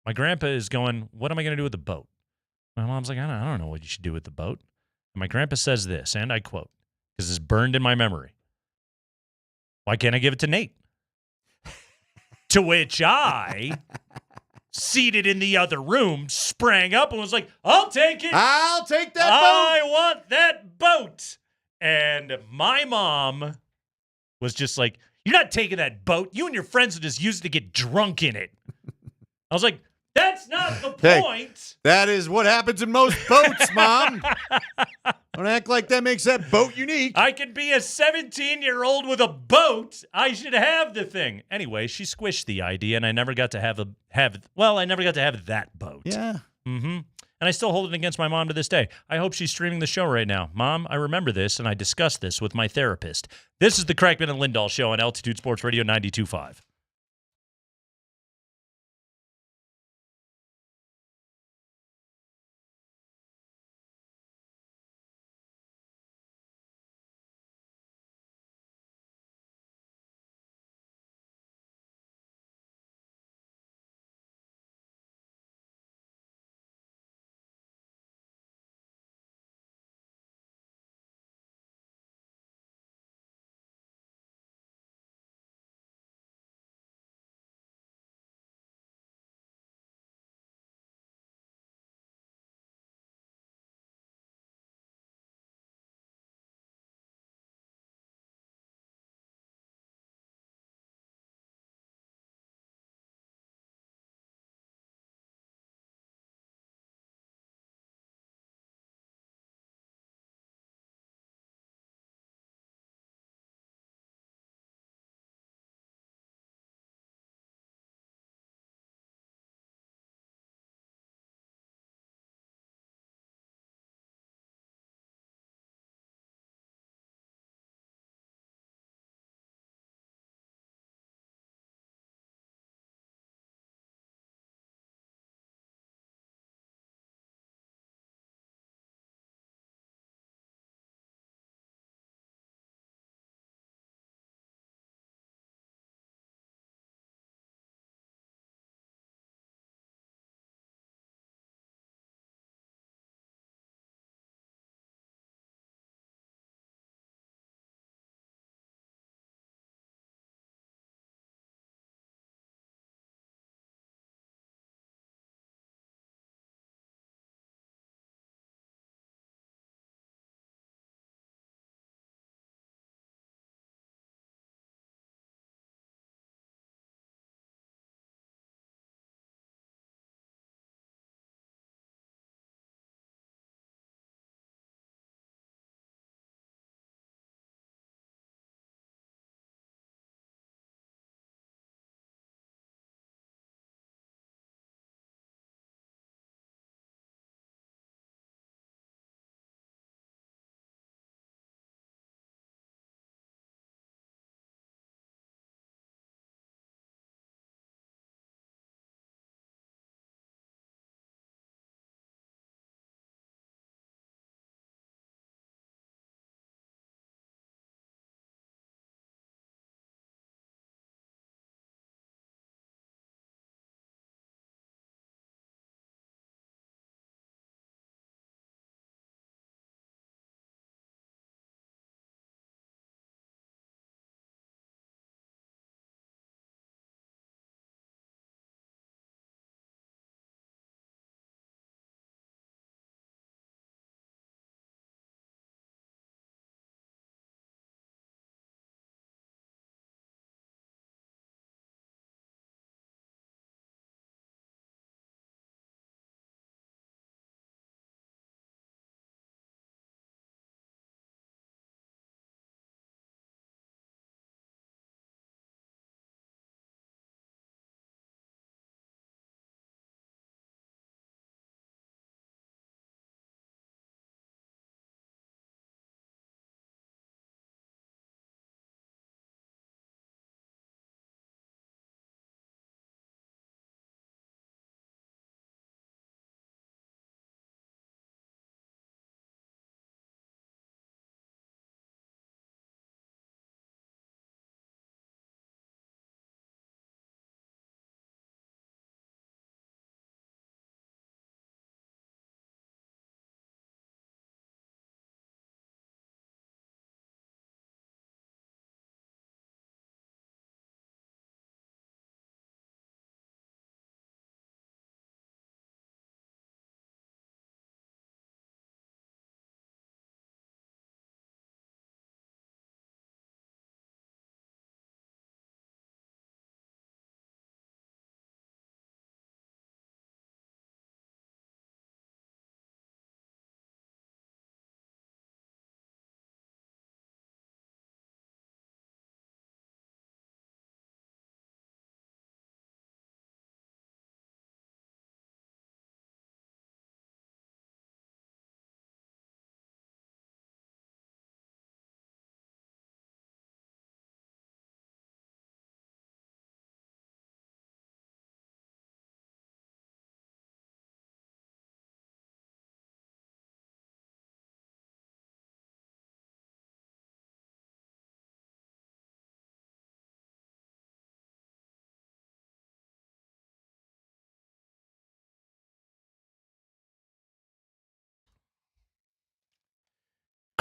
my grandpa is going, what am I going to do with the boat? My mom's like, I don't know what you should do with the boat. And my grandpa says this, and I quote, because it's burned in my memory. Why can't I give it to Nate? To which I, seated in the other room, sprang up and was like, I'll take it. I'll take that boat. I want that boat. And my mom was just like, you're not taking that boat. You and your friends will just use it to get drunk in it. I was like, that's not the point. That is what happens in most boats, Mom. Don't act like that makes that boat unique. I could be a 17-year-old with a boat. I should have the thing. Anyway, she squished the idea, and I never got to have that boat. Yeah. Mm-hmm. And I still hold it against my mom to this day. I hope she's streaming the show right now. Mom, I remember this, and I discussed this with my therapist. This is the Kreckman and Lindahl Show on Altitude Sports Radio 92.5.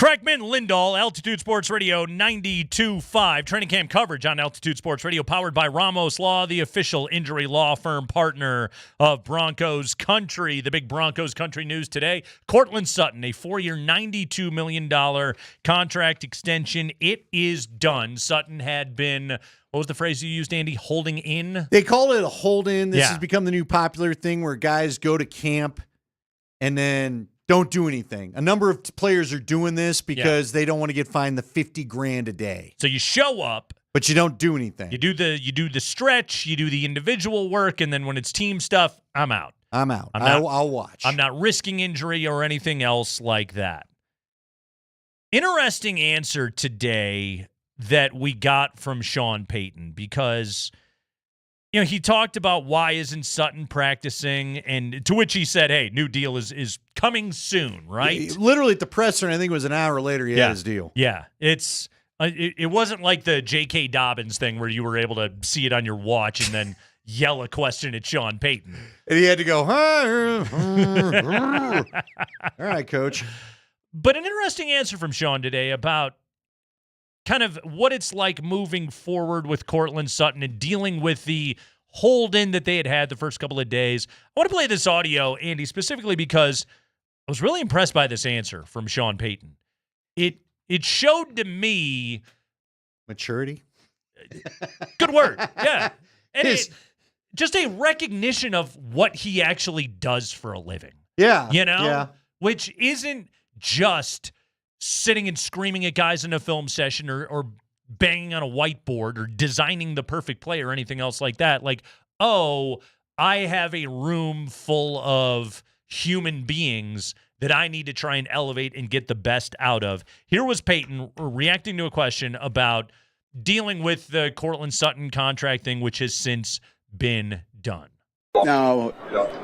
Kreckman, Lindahl, Altitude Sports Radio 92.5. Training camp coverage on Altitude Sports Radio, powered by Ramos Law, the official injury law firm partner of Broncos Country. The big Broncos Country news today, Courtland Sutton, a 4-year, $92 million contract extension. It is done. Sutton had been, what was the phrase you used, Andy? Holding in? They call it a hold in. This has become the new popular thing where guys go to camp and then don't do anything. A number of players are doing this because they don't want to get fined the $50,000 a day. So you show up, but you don't do anything. You do the stretch, you do the individual work, and then when it's team stuff, I'm out. I'll watch. I'm not risking injury or anything else like that. Interesting answer today that we got from Sean Payton, because he talked about why isn't Sutton practicing, and to which he said, hey, new deal is coming soon, right? Literally at the presser, and I think it was an hour later he had his deal. Yeah, it wasn't like the J.K. Dobbins thing where you were able to see it on your watch and then yell a question at Sean Payton. And he had to go, all right, coach. But an interesting answer from Sean today about kind of what it's like moving forward with Courtland Sutton and dealing with the hold-in that they had the first couple of days. I want to play this audio, Andy, specifically because I was really impressed by this answer from Sean Payton. It showed to me maturity. Good word, yeah. And just a recognition of what he actually does for a living. Yeah. Yeah. Which isn't just sitting and screaming at guys in a film session or banging on a whiteboard or designing the perfect play or anything else like that. Like, oh, I have a room full of human beings that I need to try and elevate and get the best out of. Here was Payton reacting to a question about dealing with the Courtland Sutton contract thing, which has since been done. No,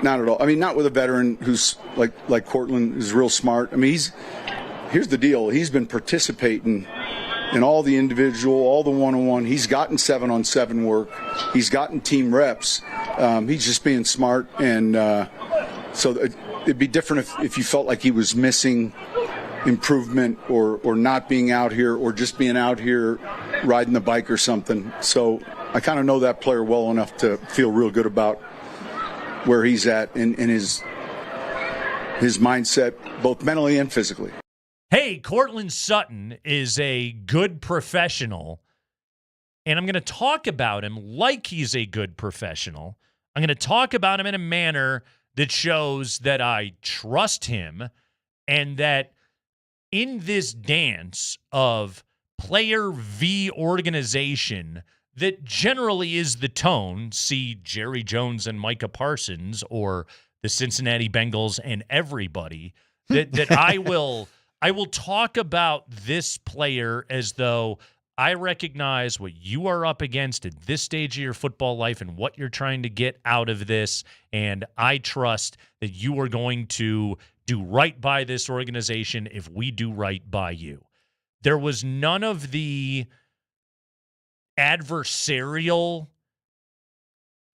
not at all. I mean, not with a veteran who's like Courtland is real smart. I mean, here's the deal. He's been participating in all the individual, all the one-on-one. He's gotten 7-on-7 work. He's gotten team reps. He's just being smart. And so it'd be different if you felt like he was missing improvement or not being out here or just being out here riding the bike or something. So I kind of know that player well enough to feel real good about where he's at in his mindset, both mentally and physically. Hey, Courtland Sutton is a good professional, and I'm going to talk about him like he's a good professional. I'm going to talk about him in a manner that shows that I trust him and that in this dance of player v. organization that generally is the tone, see Jerry Jones and Micah Parsons or the Cincinnati Bengals and everybody, that I will talk about this player as though I recognize what you are up against at this stage of your football life and what you're trying to get out of this, and I trust that you are going to do right by this organization if we do right by you. There was none of the adversarial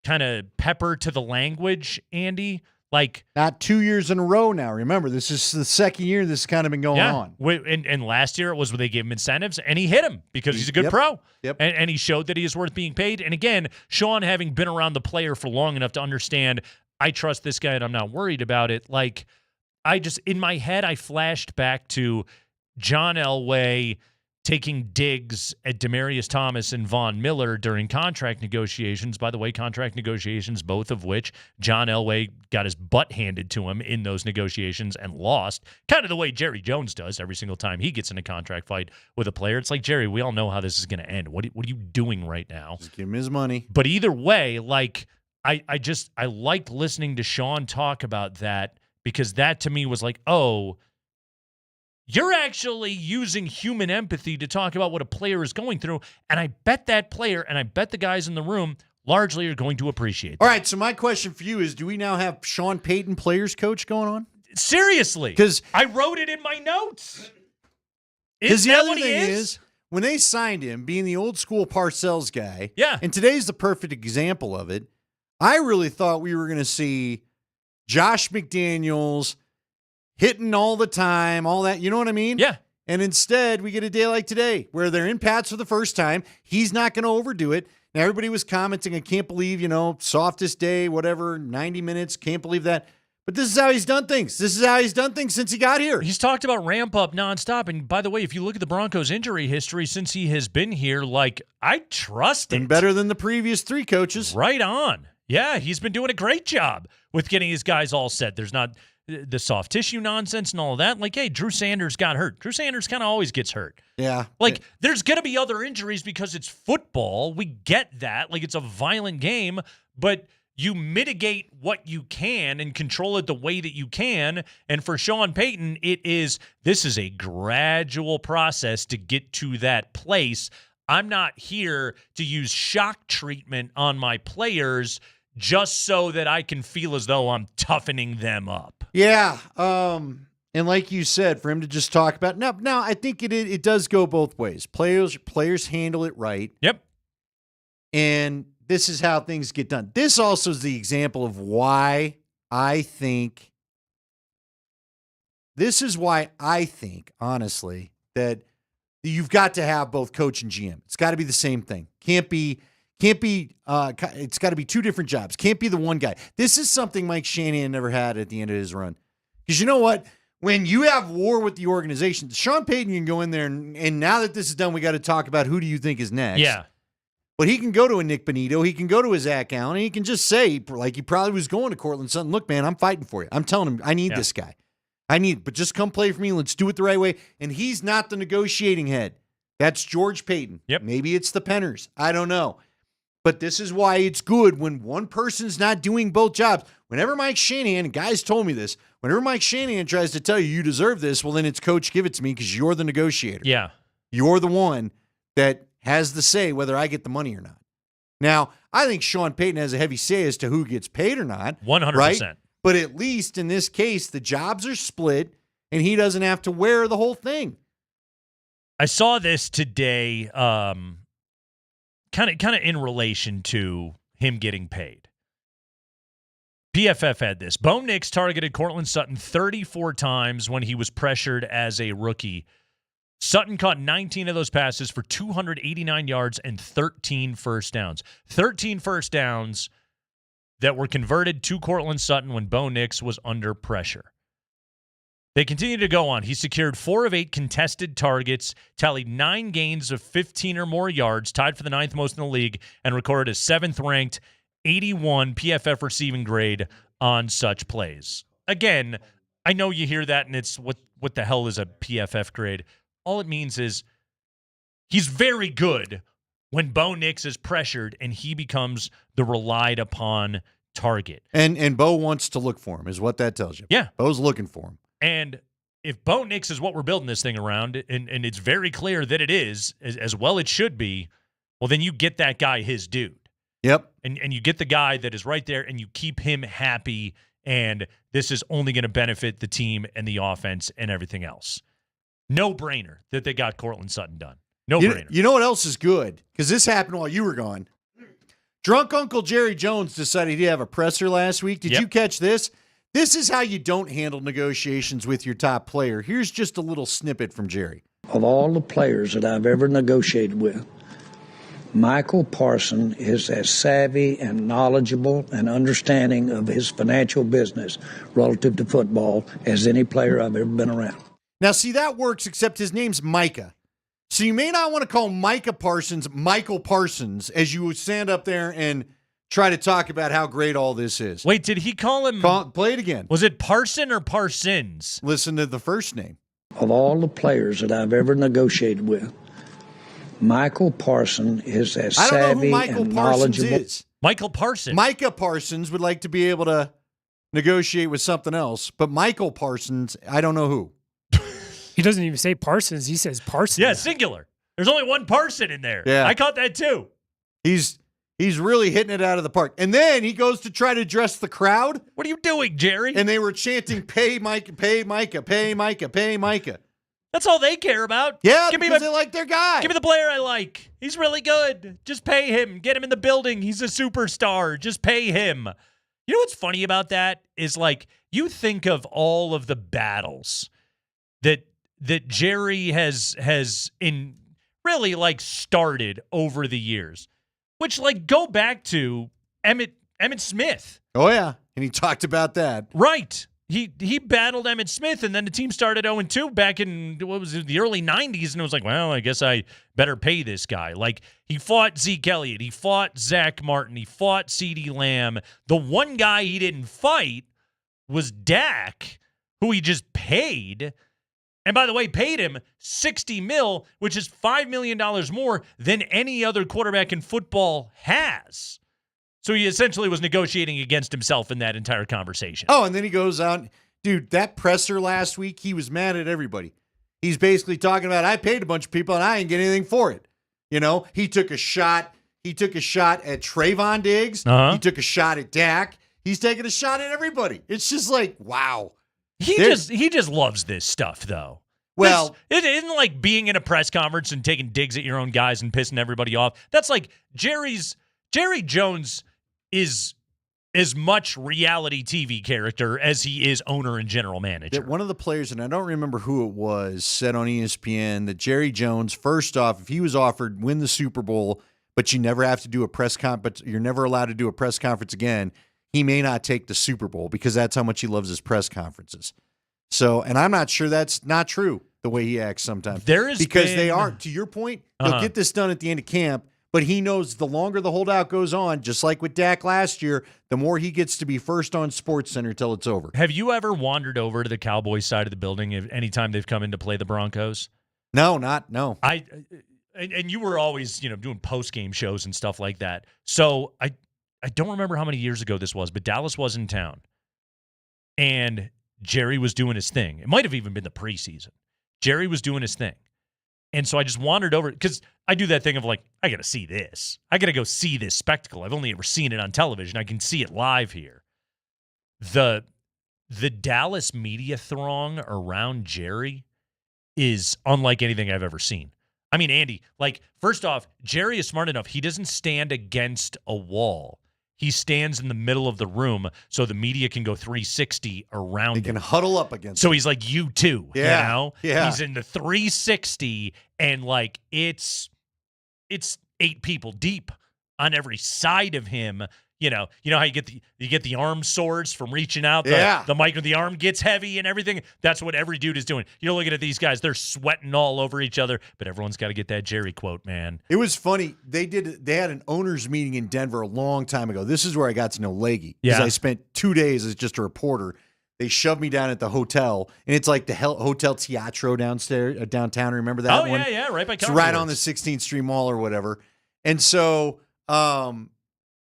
kind of pepper to the language, Andy. Like, not 2 years in a row now. Remember, this is the second year this has kind of been going on. And last year it was when they gave him incentives, and he hit him because he's a good pro. Yep. And he showed that he is worth being paid. And again, Sean, having been around the player for long enough to understand, I trust this guy and I'm not worried about it. Like, in my head, I flashed back to John Elway taking digs at Demaryius Thomas and Von Miller during contract negotiations. By the way, contract negotiations, both of which John Elway got his butt handed to him in those negotiations and lost, kind of the way Jerry Jones does every single time he gets in a contract fight with a player. It's like, Jerry, we all know how this is going to end. What are you doing right now? Just give him his money. But either way, like, I liked listening to Sean talk about that, because that to me was like, oh, you're actually using human empathy to talk about what a player is going through, and I bet that player and I bet the guys in the room largely are going to appreciate that. All right, so my question for you is, do we now have Sean Payton players coach going on? Seriously. Because I wrote it in my notes. Because the other thing is, when they signed him, being the old school Parcells guy, and today's the perfect example of it, I really thought we were going to see Josh McDaniels hitting all the time, all that. You know what I mean? Yeah. And instead, we get a day like today where they're in Pats for the first time. He's not going to overdo it. Now, everybody was commenting, I can't believe, softest day, whatever, 90 minutes, can't believe that. But this is how he's done things. This is how he's done things since he got here. He's talked about ramp up nonstop. And by the way, if you look at the Broncos' injury history since he has been here, I trust it. Been better than the previous 3 coaches. Right on. Yeah, he's been doing a great job with getting his guys all set. There's not the soft tissue nonsense and all of that. Hey, Drew Sanders got hurt. Drew Sanders kind of always gets hurt. Yeah. There's going to be other injuries because it's football. We get that. It's a violent game, but you mitigate what you can and control it the way that you can. And for Sean Payton, this is a gradual process to get to that place. I'm not here to use shock treatment on my players just so that I can feel as though I'm toughening them up. Yeah. And like you said, for him to just talk about now I think it does go both ways. Players handle it right. Yep. And this is how things get done. This also is the example of why I think, honestly, that you've got to have both coach and GM. It's got to be the same thing. It's got to be 2 different jobs. Can't be the one guy. This is something Mike Shanahan never had at the end of his run. Because you know what? When you have war with the organization, Sean Payton can go in there and now that this is done, we got to talk about who do you think is next. Yeah. But he can go to a Nick Bonito. He can go to a Zach Allen. And he can just say, like he probably was going to Courtland Sutton, look, man, I'm fighting for you. I'm telling him, I need this guy. But just come play for me. Let's do it the right way. And he's not the negotiating head. That's George Payton. Yep. Maybe it's the Penners. I don't know. But this is why it's good when one person's not doing both jobs. Whenever Mike Shanahan, and guys told me this, whenever Mike Shanahan tries to tell you deserve this, well, then it's coach, give it to me because you're the negotiator. Yeah. You're the one that has the say whether I get the money or not. Now, I think Sean Payton has a heavy say as to who gets paid or not. 100%. Right? But at least in this case, the jobs are split and he doesn't have to wear the whole thing. I saw this today, kind of in relation to him getting paid. PFF had this. Bo Nix targeted Courtland Sutton 34 times when he was pressured as a rookie. Sutton caught 19 of those passes for 289 yards and 13 first downs. 13 first downs that were converted to Courtland Sutton when Bo Nix was under pressure. They continue to go on. He secured 4 of 8 contested targets, tallied 9 gains of 15 or more yards, tied for the 9th most in the league, and recorded a 7th-ranked 81 PFF receiving grade on such plays. Again, I know you hear that, and it's what the hell is a PFF grade? All it means is he's very good when Bo Nix is pressured and he becomes the relied upon target. And Bo wants to look for him, is what that tells you. Yeah. Bo's looking for him. And if Bo Nix is what we're building this thing around, and it's very clear that it is, as well it should be, well, then you get that guy his dude. Yep. And you get the guy that is right there, and you keep him happy, and this is only going to benefit the team and the offense and everything else. No-brainer that they got Courtland Sutton done. No-brainer. You know what else is good? Because this happened while you were gone. Drunk Uncle Jerry Jones decided he'd have a presser last week. Did you catch this? This is how you don't handle negotiations with your top player. Here's just a little snippet from Jerry. Of all the players that I've ever negotiated with, Michael Parson is as savvy and knowledgeable and understanding of his financial business relative to football as any player I've ever been around. Now, see, that works, except his name's Micah. So you may not want to call Micah Parsons Michael Parsons as you would stand up there and try to talk about how great all this is. Wait, did he call him? Play it again. Was it Parson or Parsons? Listen to the first name. Of all the players that I've ever negotiated with, Michael Parson is as savvy I don't know who Michael and Parsons knowledgeable. is. Michael Parsons. Micah Parsons would like to be able to negotiate with something else, but Michael Parsons, I don't know who. He doesn't even say Parsons. He says Parsons. Yeah, singular. There's only one Parson in there. Yeah. I caught that too. He's really hitting it out of the park. And then he goes to try to address the crowd. What are you doing, Jerry? And they were chanting, pay Micah, pay Micah, pay Micah, pay Micah. That's all they care about. Yeah, because they like their guy. Give me the player I like. He's really good. Just pay him. Get him in the building. He's a superstar. Just pay him. You know what's funny about that is, like, you think of all of the battles that that Jerry has in really like started over the years, which like go back to Emmitt Smith. Oh yeah, and he talked about that. Right. He battled Emmitt Smith, and then the team started 0-2 back in the early 90s, and it was like, well, I guess I better pay this guy. Like, he fought Zeke Elliott, he fought Zach Martin, he fought CeeDee Lamb. The one guy he didn't fight was Dak, who he just paid. And by the way, paid him $60 million, which is $5 million more than any other quarterback in football has. So he essentially was negotiating against himself in that entire conversation. Oh, and then he goes out. Dude, that presser last week, he was mad at everybody. He's basically talking about, I paid a bunch of people and I ain't getting anything for it. You know, he took a shot. He took a shot at Trayvon Diggs. He took a shot at Dak. He's taking a shot at everybody. It's just like, wow. He just loves this stuff, though. Well, it isn't like being in a press conference and taking digs at your own guys and pissing everybody off. That's like Jerry Jones is as much reality TV character as he is owner and general manager. That one of the players, and I don't remember who it was, said on ESPN that Jerry Jones, first off, if he was offered win the Super Bowl, but you never have to do a press conference, you're never allowed to do a press conference again, he may not take the Super Bowl because that's how much he loves his press conferences. So, and I'm not sure that's not true the way he acts sometimes. They are, to your point, they'll get this done at the end of camp. But he knows the longer the holdout goes on, just like with Dak last year, the more he gets to be first on SportsCenter till it's over. Have you ever wandered over to the Cowboys side of the building anytime they've come in to play the Broncos? No. And you were always, doing post-game shows and stuff like that. So I don't remember how many years ago this was, but Dallas was in town. And Jerry was doing his thing. It might have even been the preseason. Jerry was doing his thing. And so I just wandered over because I do that thing of like, I got to see this. I got to go see this spectacle. I've only ever seen it on television. I can see it live here. The Dallas media throng around Jerry is unlike anything I've ever seen. I mean, Andy, like, first off, Jerry is smart enough. He doesn't stand against a wall. He stands in the middle of the room so the media can go 360 around him. They can huddle up against him. So him. he's like you too, Yeah. He's in the 360 and like it's 8 people deep on every side of him. You know how you get the arm sores from reaching out. The mic with the arm gets heavy and everything. That's what every dude is doing. You're looking at these guys; they're sweating all over each other. But everyone's got to get that Jerry quote, man. It was funny. They had an owners meeting in Denver a long time ago. This is where I got to know Leggy. Because I spent 2 days as just a reporter. They shoved me down at the hotel, and it's like the Hotel Teatro downtown. Remember that one? Oh yeah, right by. It's right on the 16th Street Mall or whatever. And so.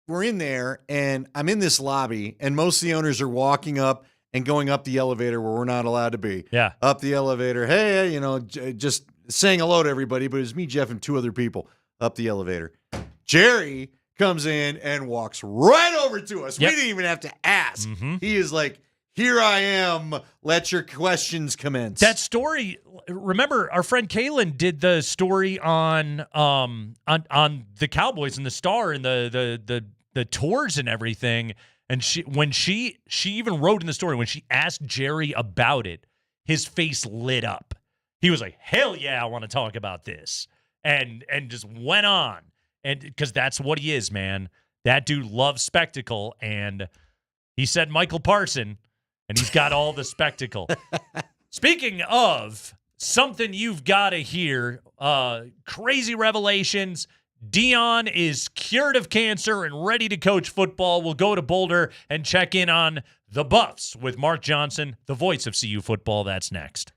We're in there, and I'm in this lobby, and most of the owners are walking up and going up the elevator where we're not allowed to be. Yeah. Up the elevator. Hey, just saying hello to everybody, but it's me, Jeff, and 2 other people up the elevator. Jerry comes in and walks right over to us. Yep. We didn't even have to ask. Mm-hmm. He is like, here I am. Let your questions commence. That story, remember, our friend Kaylin did the story on the Cowboys and the Star and the tours and everything. And she even wrote in the story when she asked Jerry about it, his face lit up. He was like, "Hell yeah, I want to talk about this," and just went on, and because that's what he is, man. That dude loves spectacle, and he said Michael Parson. And he's got all the spectacle. Speaking of something you've got to hear, crazy revelations. Deion is cured of cancer and ready to coach football. We'll go to Boulder and check in on the Buffs with Mark Johnson, the voice of CU football. That's next.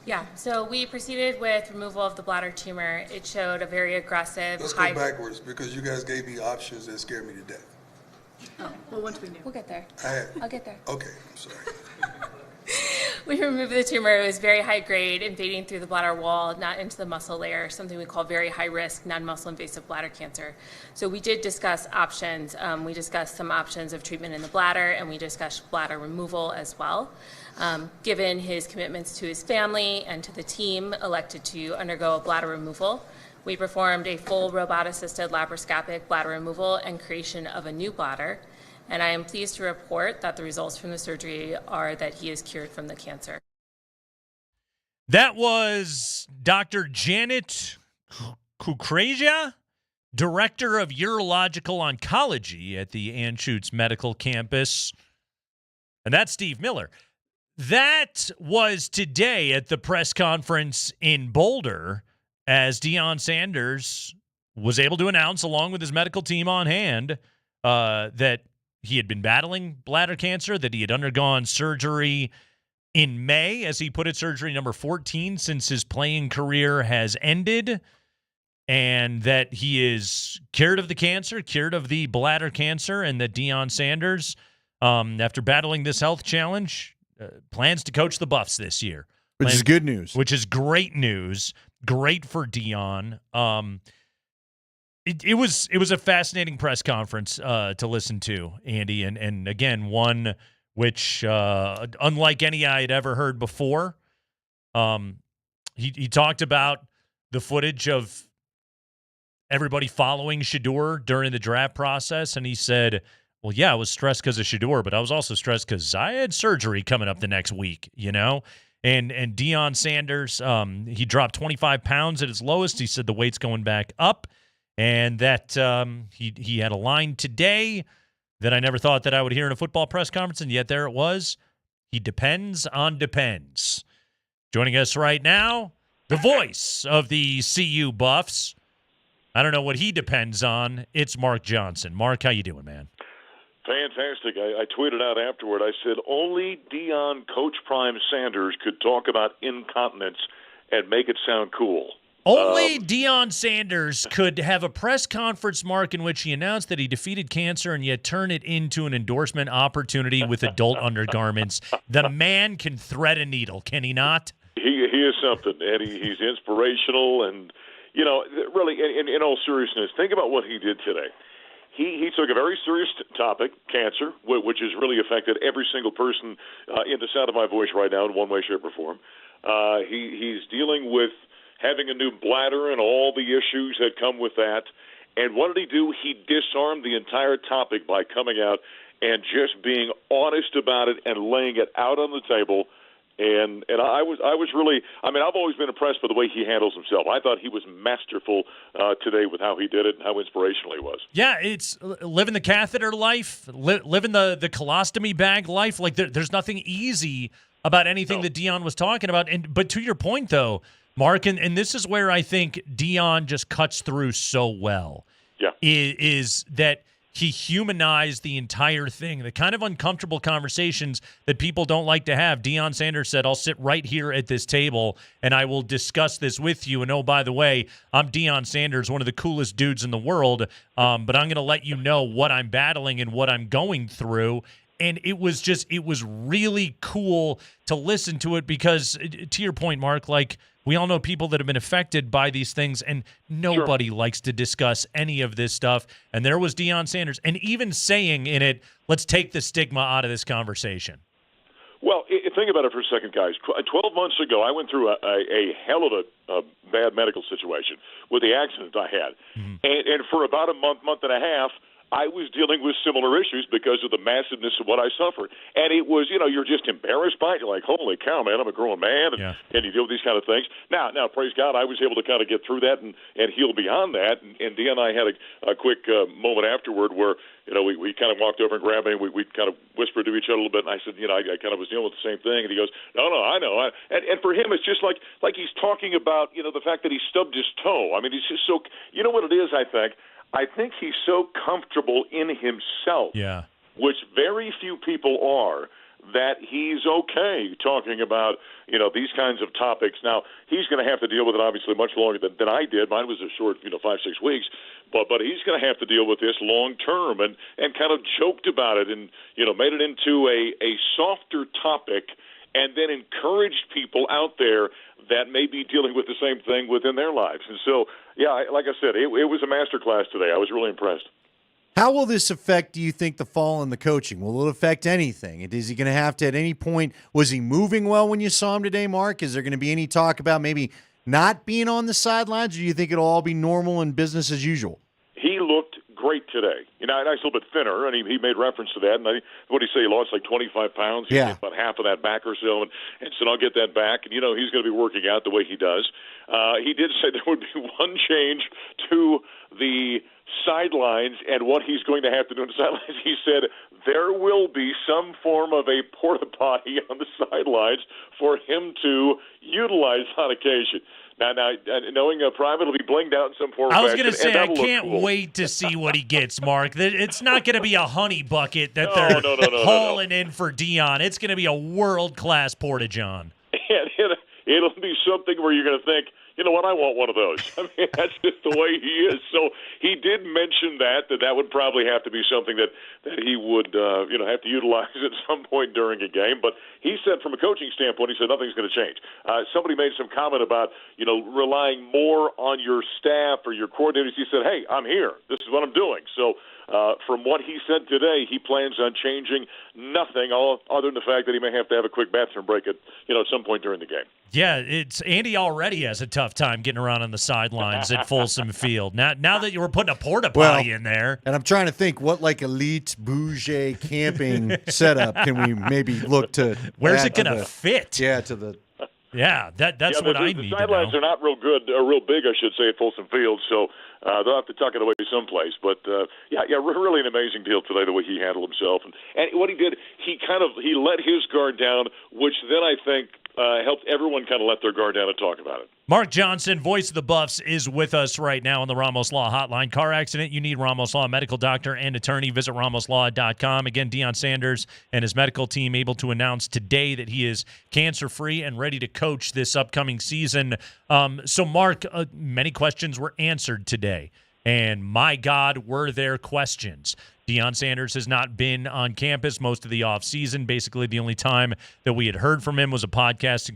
Yeah, so we proceeded with removal of the bladder tumor. It showed a very aggressive. Let's go backwards because you guys gave me options that scared me to death. Oh, well, once we knew. We'll get there. I'll get there. Okay, I'm sorry. We removed the tumor. It was very high grade, invading through the bladder wall, not into the muscle layer, something we call very high risk, non-muscle invasive bladder cancer. So we did discuss options. We discussed some options of treatment in the bladder, and we discussed bladder removal as well. Given his commitments to his family and to the team, elected to undergo a bladder removal. We performed a full robot-assisted laparoscopic bladder removal and creation of a new bladder. And I am pleased to report that the results from the surgery are that he is cured from the cancer. That was Dr. Janet Kukrasia, Director of Urological Oncology at the Anschutz Medical Campus. And that's Steve Miller. That was today at the press conference in Boulder as Deion Sanders was able to announce, along with his medical team on hand, that he had been battling bladder cancer, that he had undergone surgery in May, as he put it, surgery number 14 since his playing career has ended, and that he is cured of the cancer, cured of the bladder cancer, and that Deion Sanders, after battling this health challenge, plans to coach the Buffs this year. Which is good news. Which is great news. Great for Deion. It was a fascinating press conference to listen to, Andy, and again, one which, unlike any I had ever heard before, he talked about the footage of everybody following Shedeur during the draft process, and he said, well, yeah, I was stressed because of Shedeur, but I was also stressed because I had surgery coming up the next week, you know? And Deion Sanders, he dropped 25 pounds at his lowest. He said the weight's going back up. And that he had a line today that I never thought that I would hear in a football press conference, and yet there it was. He depends on depends. Joining us right now, the voice of the CU Buffs. I don't know what he depends on. It's Mark Johnson. Mark, how you doing, man? Fantastic. I tweeted out afterward. I said, only Deion Coach Prime Sanders could talk about incontinence and make it sound cool. Only Deion Sanders could have a press conference, Mark, in which he announced that he defeated cancer and yet turn it into an endorsement opportunity with adult undergarments. The man can thread a needle, can he not? He is something, and he's inspirational. And, you know, really, in all seriousness, think about what he did today. He took a very serious topic, cancer, which has really affected every single person in the sound of my voice right now in one way, shape, or form. He's dealing with having a new bladder and all the issues that come with that. And what did he do? He disarmed the entire topic by coming out and just being honest about it and laying it out on the table. And I was really, I mean, I've always been impressed by the way he handles himself. I thought he was masterful today with how he did it and how inspirational he was. Yeah, it's living the catheter life, living the colostomy bag life. Like there's nothing easy about anything that Deion was talking about. But to your point, though, Mark, and this is where I think Deion just cuts through so well. Yeah, is that he humanized the entire thing, the kind of uncomfortable conversations that people don't like to have. Deion Sanders said, I'll sit right here at this table and I will discuss this with you. And oh, by the way, I'm Deion Sanders, one of the coolest dudes in the world, but I'm going to let you know what I'm battling and what I'm going through. And it was really cool to listen to it because, to your point, Mark, like, we all know people that have been affected by these things, and nobody likes to discuss any of this stuff. And there was Deion Sanders, and even saying in it, let's take the stigma out of this conversation. Well, think about it for a second, guys. 12 months ago, I went through a hell of a bad medical situation with the accident I had. Mm-hmm. And for about a month and a half, I was dealing with similar issues because of the massiveness of what I suffered. And it was, you know, you're just embarrassed by it. You're like, holy cow, man, I'm a grown man, and you deal with these kind of things. Now, praise God, I was able to kind of get through that and heal beyond that. And Deion and I had a quick moment afterward where, you know, we kind of walked over and grabbed him. We kind of whispered to each other a little bit, and I said, you know, I kind of was dealing with the same thing. And he goes, no, I know. And for him, it's just like he's talking about, you know, the fact that he stubbed his toe. I mean, he's just so, you know what it is, I think he's so comfortable in himself, which very few people are, that he's okay talking about, these kinds of topics. Now, he's going to have to deal with it, obviously, much longer than I did. Mine was a short, 5-6 weeks. But he's going to have to deal with this long term and kind of joked about it and, made it into a softer topic and then encouraged people out there that may be dealing with the same thing within their lives. And so, like I said, it was a masterclass today. I was really impressed. How will this affect, do you think, the fall in the coaching? Will it affect anything? Is he going to have to, at any point, was he moving well when you saw him today, Mark? Is there going to be any talk about maybe not being on the sidelines, or do you think it'll all be normal and business as usual? He looked great today. A nice little bit thinner, and he made reference to that. And what did he say? He lost like 25 pounds. He Yeah. about half of that back or so, and said, I'll get that back. And, he's going to be working out the way he does. He did say there would be one change to the sidelines and what he's going to have to do on the sidelines. He said there will be some form of a porta potty on the sidelines for him to utilize on occasion. Now, knowing Private, it'll be blinged out in some form. I was going to say, I look can't cool. wait to see what he gets, Mark. It's not going to be a honey bucket that they're hauling in for Deion. It's going to be a world-class porta-john. And it'll be something where you're going to think, you know what, I want one of those. I mean, that's just the way he is. So he did mention that would probably have to be something that he would, have to utilize at some point during a game. But he said from a coaching standpoint, he said nothing's going to change. Somebody made some comment about, relying more on your staff or your coordinators. He said, hey, I'm here. This is what I'm doing. So from what he said today, he plans on changing nothing other than the fact that he may have to have a quick bathroom break at some point during the game. Yeah, Andy already has a tough time getting around on the sidelines at Folsom Field. Now that you were putting a porta potty in there, and I'm trying to think what elite bougie camping setup can we maybe look to? Where's it going to fit? Yeah, to the. Yeah, that's what I need to know. The sidelines are not real good, or real big, I should say, at Folsom Field, so they'll have to tuck it away someplace. But, really an amazing deal today, the way he handled himself. And what he did, he let his guard down, which then I think helped everyone kind of let their guard down and talk about it. Mark Johnson, voice of the Buffs, is with us right now on the Ramos Law Hotline. Car accident, you need Ramos Law, medical doctor and attorney. Visit ramoslaw.com. Again, Deion Sanders and his medical team able to announce today that he is cancer-free and ready to coach this upcoming season. So, Mark, many questions were answered today, and my God, were there questions. Deion Sanders has not been on campus most of the offseason. Basically, the only time that we had heard from him was a podcast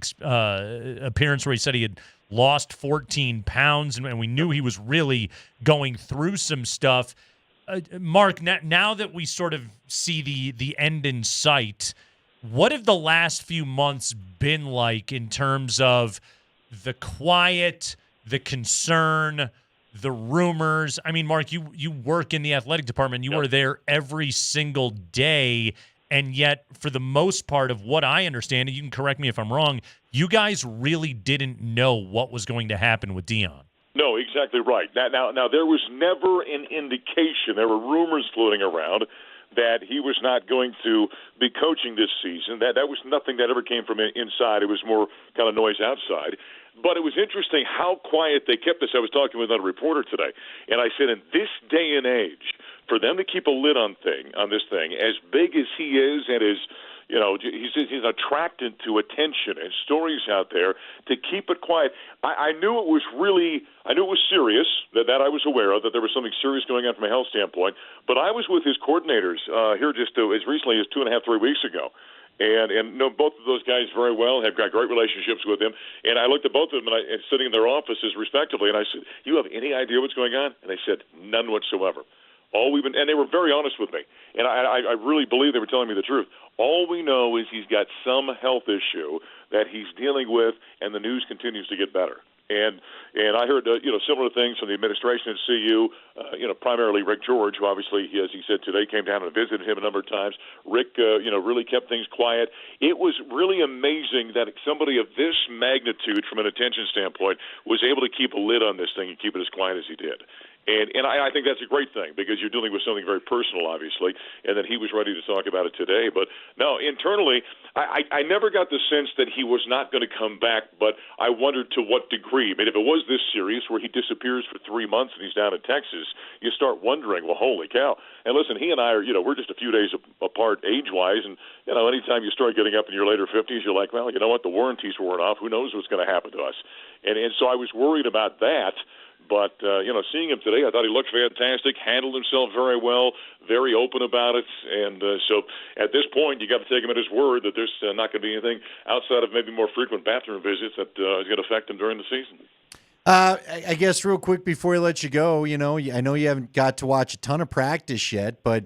appearance where he said he had lost 14 pounds, and we knew he was really going through some stuff. Mark, now that we sort of see the end in sight, what have the last few months been like in terms of the quiet, the concern, the rumors? I mean, Mark, you work in the athletic department. You are there every single day, and yet, for the most part of what I understand, and you can correct me if I'm wrong, you guys really didn't know what was going to happen with Deion. No, exactly right. Now, there was never an indication. There were rumors floating around that he was not going to be coaching this season. That was nothing that ever came from inside. It was more kind of noise outside. But it was interesting how quiet they kept this. I was talking with another reporter today, and I said, in this day and age, for them to keep a lid on this thing, as big as he is and as he's attracted to attention and stories out there, to keep it quiet. I knew it was serious, that I was aware of, that there was something serious going on from a health standpoint. But I was with his coordinators here just as recently as 2.5, 3 weeks ago. And know both of those guys very well, have got great relationships with him. And I looked at both of them and sitting in their offices respectively, and I said, "You have any idea what's going on?" And they said, "None whatsoever." And they were very honest with me, and I really believe they were telling me the truth. All we know is he's got some health issue that he's dealing with, and the news continues to get better. And I heard similar things from the administration at CU, primarily Rick George, who obviously, as he said today, came down and visited him a number of times. Rick, really kept things quiet. It was really amazing that somebody of this magnitude, from an attention standpoint, was able to keep a lid on this thing and keep it as quiet as he did. And I think that's a great thing because you're dealing with something very personal, obviously, and that he was ready to talk about it today. But no, internally, I never got the sense that he was not going to come back, but I wondered to what degree. I mean, if it was this serious where he disappears for 3 months and he's down in Texas, you start wondering, well, holy cow. And listen, he and I are, we're just a few days apart age-wise, and, anytime you start getting up in your later 50s, you're like, well, you know what, the warranties were off. Who knows what's going to happen to us? And so I was worried about that. But, seeing him today, I thought he looked fantastic, handled himself very well, very open about it. And so at this point, you got to take him at his word that there's not going to be anything outside of maybe more frequent bathroom visits that is going to affect him during the season. I guess real quick before I let you go, I know you haven't got to watch a ton of practice yet, but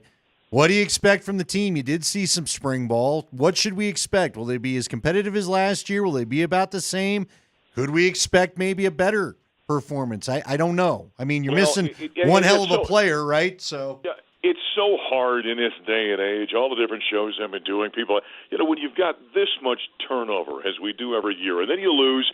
what do you expect from the team? You did see some spring ball. What should we expect? Will they be as competitive as last year? Will they be about the same? Could we expect maybe a better performance? I don't know. I mean, you're missing one hell of a player, right? So yeah, it's so hard in this day and age. All the different shows I've been doing, people, when you've got this much turnover as we do every year, and then you lose,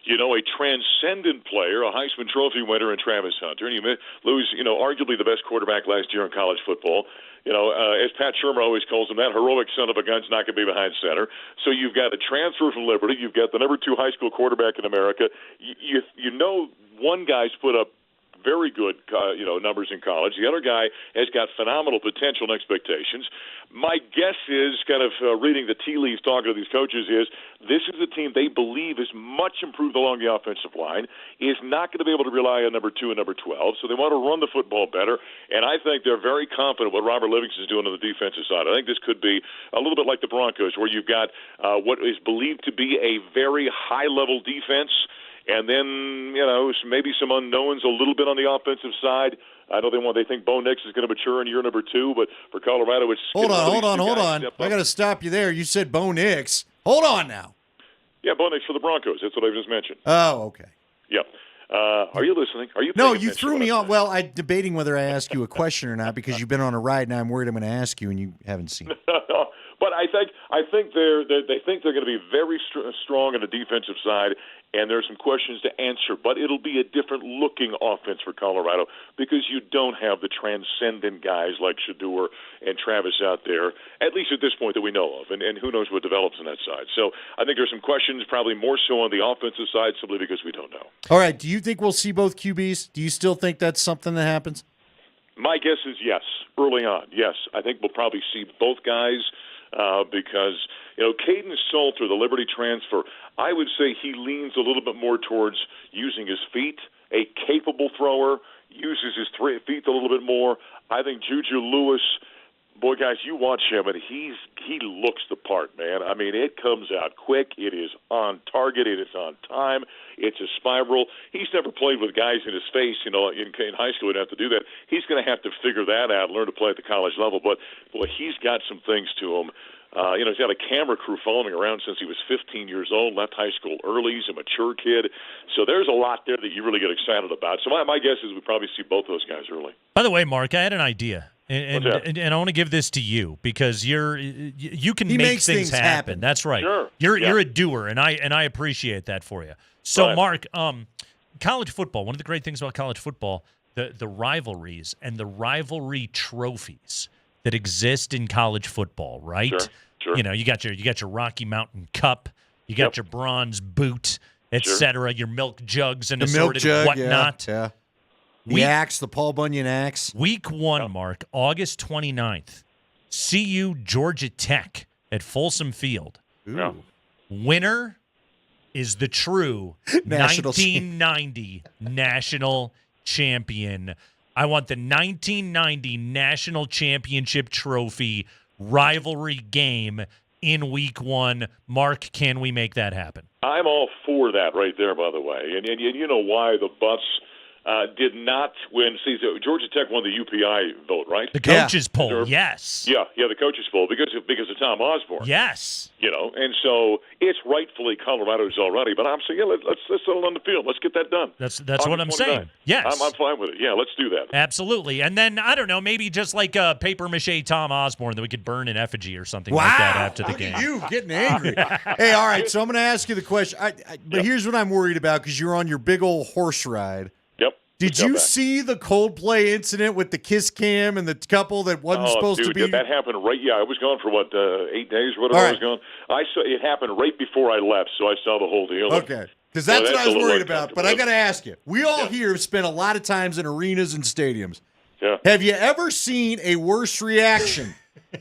a transcendent player, a Heisman Trophy winner in Travis Hunter, and you lose, arguably the best quarterback last year in college football. As Pat Shermer always calls him, that heroic son of a gun's not going to be behind center. So you've got a transfer from Liberty. You've got the number 2 high school quarterback in America. One guy's put up very good, numbers in college. The other guy has got phenomenal potential and expectations. My guess is, kind of reading the tea leaves, talking to these coaches, is this is a team they believe is much improved along the offensive line, is not going to be able to rely on number 2 and number 12, so they want to run the football better, and I think they're very confident what Robert Livingston is doing on the defensive side. I think this could be a little bit like the Broncos, where you've got what is believed to be a very high-level defense, and then, maybe some unknowns a little bit on the offensive side. I know they think Bo Nix is going to mature in year number 2, but for Colorado, it's hold on. I got to stop you there. You said Bo Nix. Hold on now. Yeah, Bo Nix for the Broncos. That's what I just mentioned. Oh, okay. Yep. Are you listening? Are you? No, you threw me off. Well, I'm debating whether I ask you a question or not because you've been on a ride, and I'm worried I'm going to ask you, and you haven't seen it. But I think they think they're going to be very strong on the defensive side, and there's some questions to answer. But it'll be a different looking offense for Colorado because you don't have the transcendent guys like Shador and Travis out there, at least at this point that we know of, and who knows what develops on that side. So I think there's some questions, probably more so on the offensive side, simply because we don't know. All right. Do you think we'll see both QBs? Do you still think that's something that happens? My guess is yes, early on, yes. I think we'll probably see both guys. Because, Caden Salter, the Liberty transfer, I would say he leans a little bit more towards using his feet, a capable thrower, uses his feet a little bit more. I think Juju Lewis, boy, guys, you watch him, and he looks the part, man. I mean, it comes out quick. It is on target. It is on time. It's a spiral. He's never played with guys in his face, in high school. He didn't have to do that. He's going to have to figure that out, learn to play at the college level. But, boy, he's got some things to him. He's got a camera crew following around since he was 15 years old, left high school early. He's a mature kid. So there's a lot there that you really get excited about. So my guess is we probably see both those guys early. By the way, Mark, I had an idea. And I want to give this to you because you can make things happen. That's right. Sure. You're a doer, and I appreciate that for you. So, Mark, college football. One of the great things about college football, the rivalries and the rivalry trophies that exist in college football. Right. Sure. You got your Rocky Mountain Cup, you got your bronze boot, etc. Your milk jugs and assorted whatnot. Yeah. The axe, the Paul Bunyan axe. Week 1, Mark, August 29th. CU Georgia Tech at Folsom Field. Yeah. Winner is the true 1990 national champion. I want the 1990 national championship trophy rivalry game in Week 1. Mark, can we make that happen? I'm all for that right there, by the way. And you know why the Buffs did not win. See, Georgia Tech won the UPI vote, right? The coaches poll, yes. Yeah, the coaches poll because of Tom Osborne. Yes. And so it's rightfully Colorado's already. But I'm saying, let's settle on the field. Let's get that done. That's what I'm saying. Yes, I'm fine with it. Yeah, let's do that. Absolutely. And then I don't know, maybe just like a paper mache Tom Osborne that we could burn in effigy or something like that after the game. You getting angry? Hey, all right. So I'm going to ask you the question. But here's what I'm worried about because you're on your big old horse ride. Yep. Did you see the Coldplay incident with the kiss cam and the couple that wasn't supposed to be? That happened right. Yeah, I was gone for 8 days or whatever. I was gone. I saw it happened right before I left, so I saw the whole deal. Okay, because that's what I was worried about. But I got to ask you: we all here have spent a lot of times in arenas and stadiums. Yeah. Have you ever seen a worse reaction?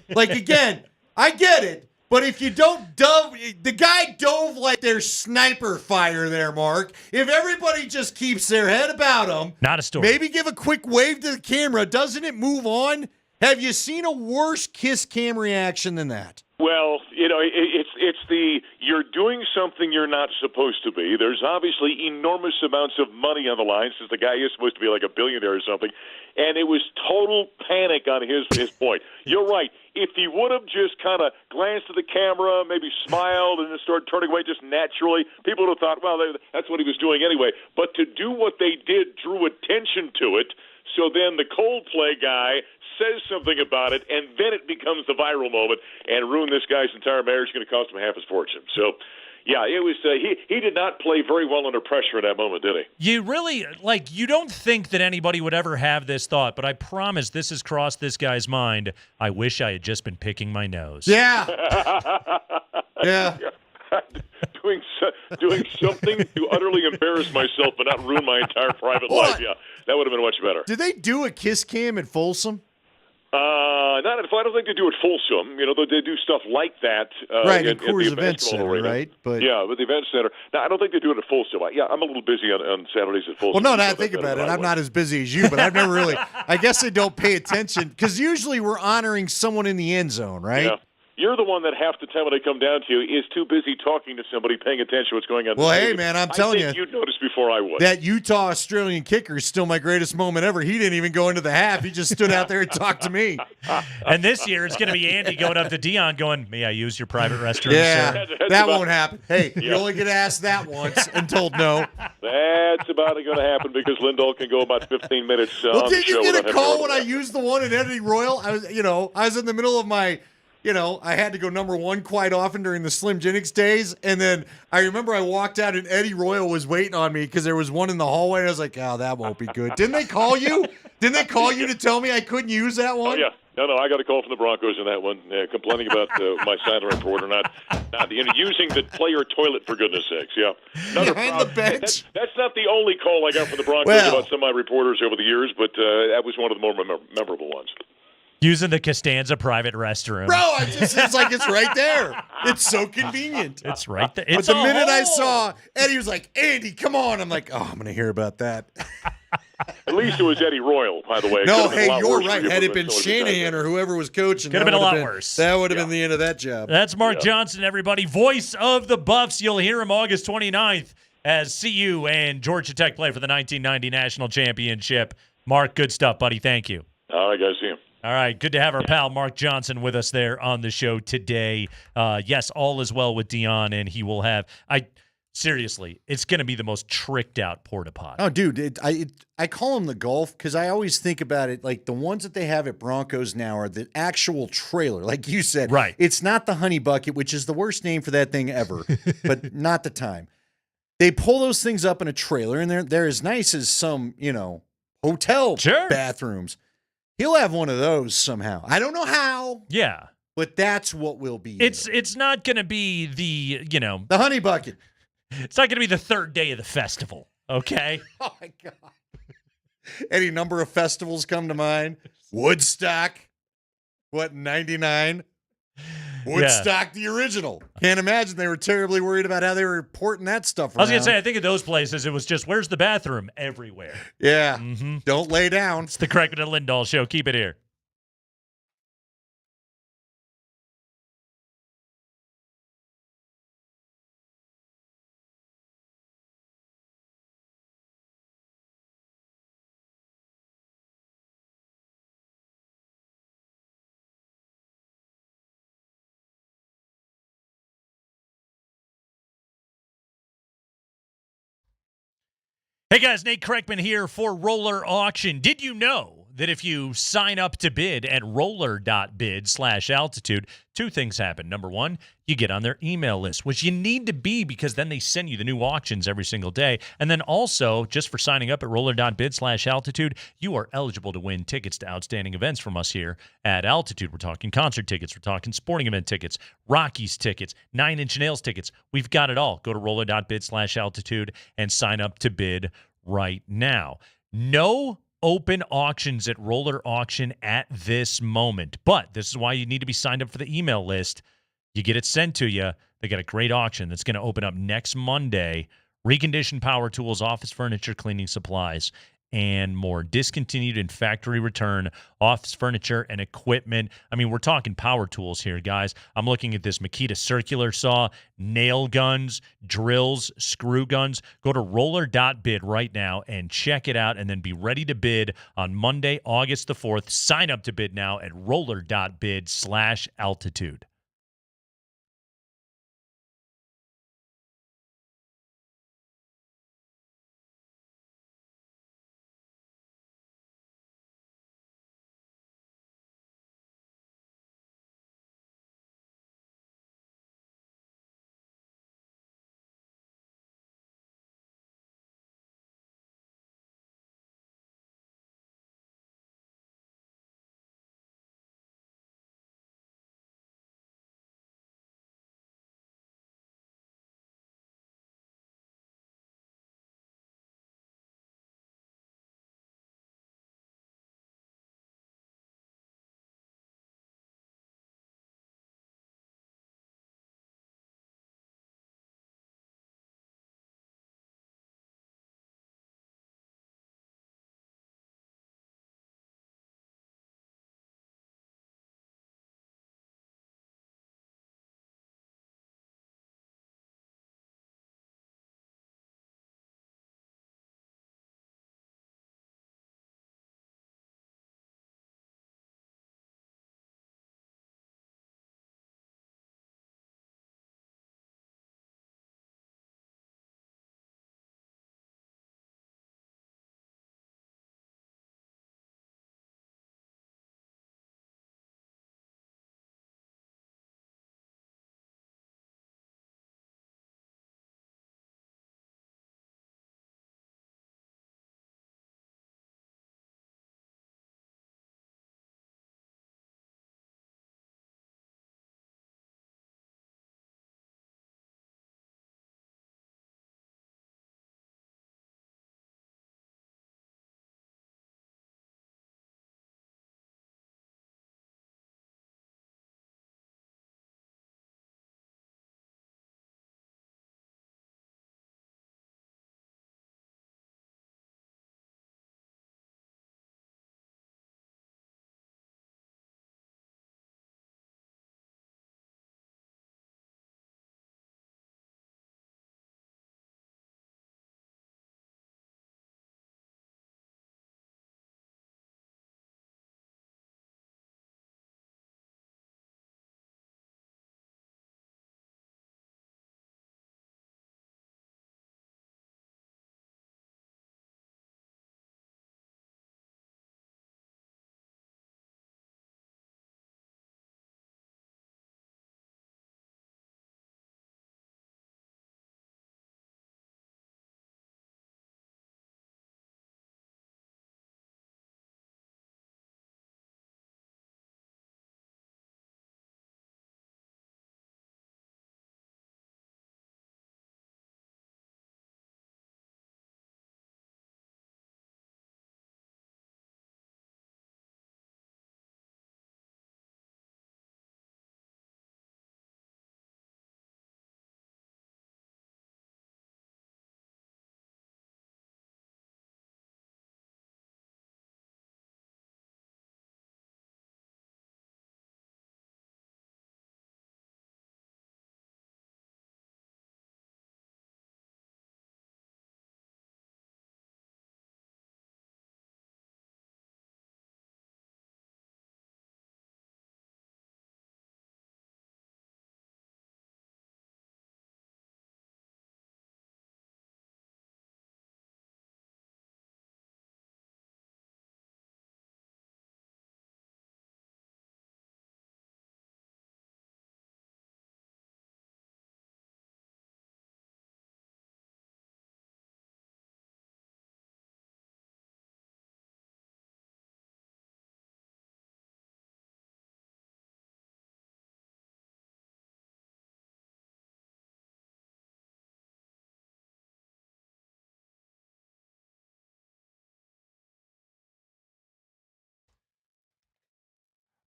Like, again, I get it, but if you don't the guy dove like there's sniper fire there, Mark. If everybody just keeps their head about him, not a story. Maybe give a quick wave to the camera. Doesn't it move on? Have you seen a worse kiss cam reaction than that? Well, it's the you're doing something you're not supposed to be. There's obviously enormous amounts of money on the line since the guy is supposed to be like a billionaire or something, and it was total panic on his point. You're right. If he would have just kind of glanced at the camera, maybe smiled, and then started turning away just naturally, people would have thought, well, that's what he was doing anyway. But to do what they did drew attention to it, so then the Coldplay guy says something about it, and then it becomes the viral moment and ruin this guy's entire marriage. Going to cost him half his fortune. So, yeah, it was. He did not play very well under pressure in that moment, did he? You really you don't think that anybody would ever have this thought, but I promise this has crossed this guy's mind. I wish I had just been picking my nose. Yeah. Yeah. Doing something to utterly embarrass myself but not ruin my entire private life. Yeah, that would have been much better. Did they do a kiss cam at Folsom? I don't think they do it Folsom. They do stuff like that. Right, at Coors the Event Center, arena. right? But with the event center. No, I don't think they do it at Folsom. I'm a little busy on Saturdays at Folsom. Well, no, now think about it. I'm not as busy as you, but I've never really. I guess I don't pay attention because usually we're honoring someone in the end zone, right? Yeah. You're the one that half the time when I come down to you is too busy talking to somebody, paying attention to what's going on. Well, hey, man, I'm telling you. You'd notice before I would. That Utah Australian kicker is still my greatest moment ever. He didn't even go into the half. He just stood out there and talked to me. And this year, it's going to be Andy going up to Deion going, may I use your private restroom, yeah, sir? That won't happen. Hey, you only get asked that once and told no. That's about going to happen because Lindahl can go about 15 minutes well, did you get a call when I used the one at Eddie Royal? I was in the middle of my... I had to go number one quite often during the Slim Jennings days. And then I remember I walked out and Eddie Royal was waiting on me because there was one in the hallway. And I was like, oh, that won't be good. Didn't they call you? Didn't they call you to tell me I couldn't use that one? Oh, yeah. No, I got a call from the Broncos in that one, complaining about my sideline reporter not using the player toilet, for goodness sakes. Yeah. Behind the bench? That's not the only call I got from the Broncos about some of my reporters over the years, but that was one of the more memorable ones. Using the Costanza private restroom. Bro, it's like it's right there. It's so convenient. It's right there. But the minute I saw Eddie was like, Andy, come on. I'm like, oh, I'm going to hear about that. At least it was Eddie Royal, by the way. No, hey, you're right. Had it been Shanahan or whoever was coaching, could have been a lot worse. That would have been the end of that job. That's Mark Johnson, everybody. Voice of the Buffs. You'll hear him August 29th as CU and Georgia Tech play for the 1990 National Championship. Mark, good stuff, buddy. Thank you. All right, guys. See you. All right, good to have our pal Mark Johnson with us there on the show today. Yes, all is well with Deion, and he will have seriously, it's going to be the most tricked out porta potty. Oh, dude, I call them the Gulf because I always think about it like the ones that they have at Broncos now are the actual trailer, like you said. Right. It's not the Honey Bucket, which is the worst name for that thing ever, but not the time. They pull those things up in a trailer, and they're as nice as some, hotel bathrooms. He'll have one of those somehow. I don't know how. Yeah. But that's what will be. It's not going to be the Honey Bucket. It's not going to be the third day of the festival, okay? Oh, my God. Any number of festivals come to mind. Woodstock. What, 99? Woodstock, the original. Can't imagine they were terribly worried about how they were reporting that stuff around. I was going to say, I think of those places, it was just, where's the bathroom? Everywhere. Yeah. Mm-hmm. Don't lay down. It's the Kreckman and Lindahl show. Keep it here. Hey guys, Nate Kreckman here for Roller Auction. Did you know that if you sign up to bid at roller.bid/altitude, two things happen. Number one, you get on their email list, which you need to be because then they send you the new auctions every single day. And then also, just for signing up at roller.bid/altitude, you are eligible to win tickets to outstanding events from us here at Altitude. We're talking concert tickets. We're talking sporting event tickets, Rockies tickets, 9 Inch Nails tickets. We've got it all. Go to roller.bid/altitude and sign up to bid right now. No open auctions at Roller Auction at this moment, but this is why you need to be signed up for the email list. You get it sent to you. They got a great auction that's going to open up next Monday. Reconditioned power tools, office furniture, cleaning supplies, and more. Discontinued and factory return office furniture and equipment. I mean, we're talking power tools here, guys. I'm looking at this Makita circular saw, nail guns, drills, screw guns. Go to roller.bid right now and check it out, and then be ready to bid on Monday, August the 4th. Sign up to bid now at roller.bid/altitude.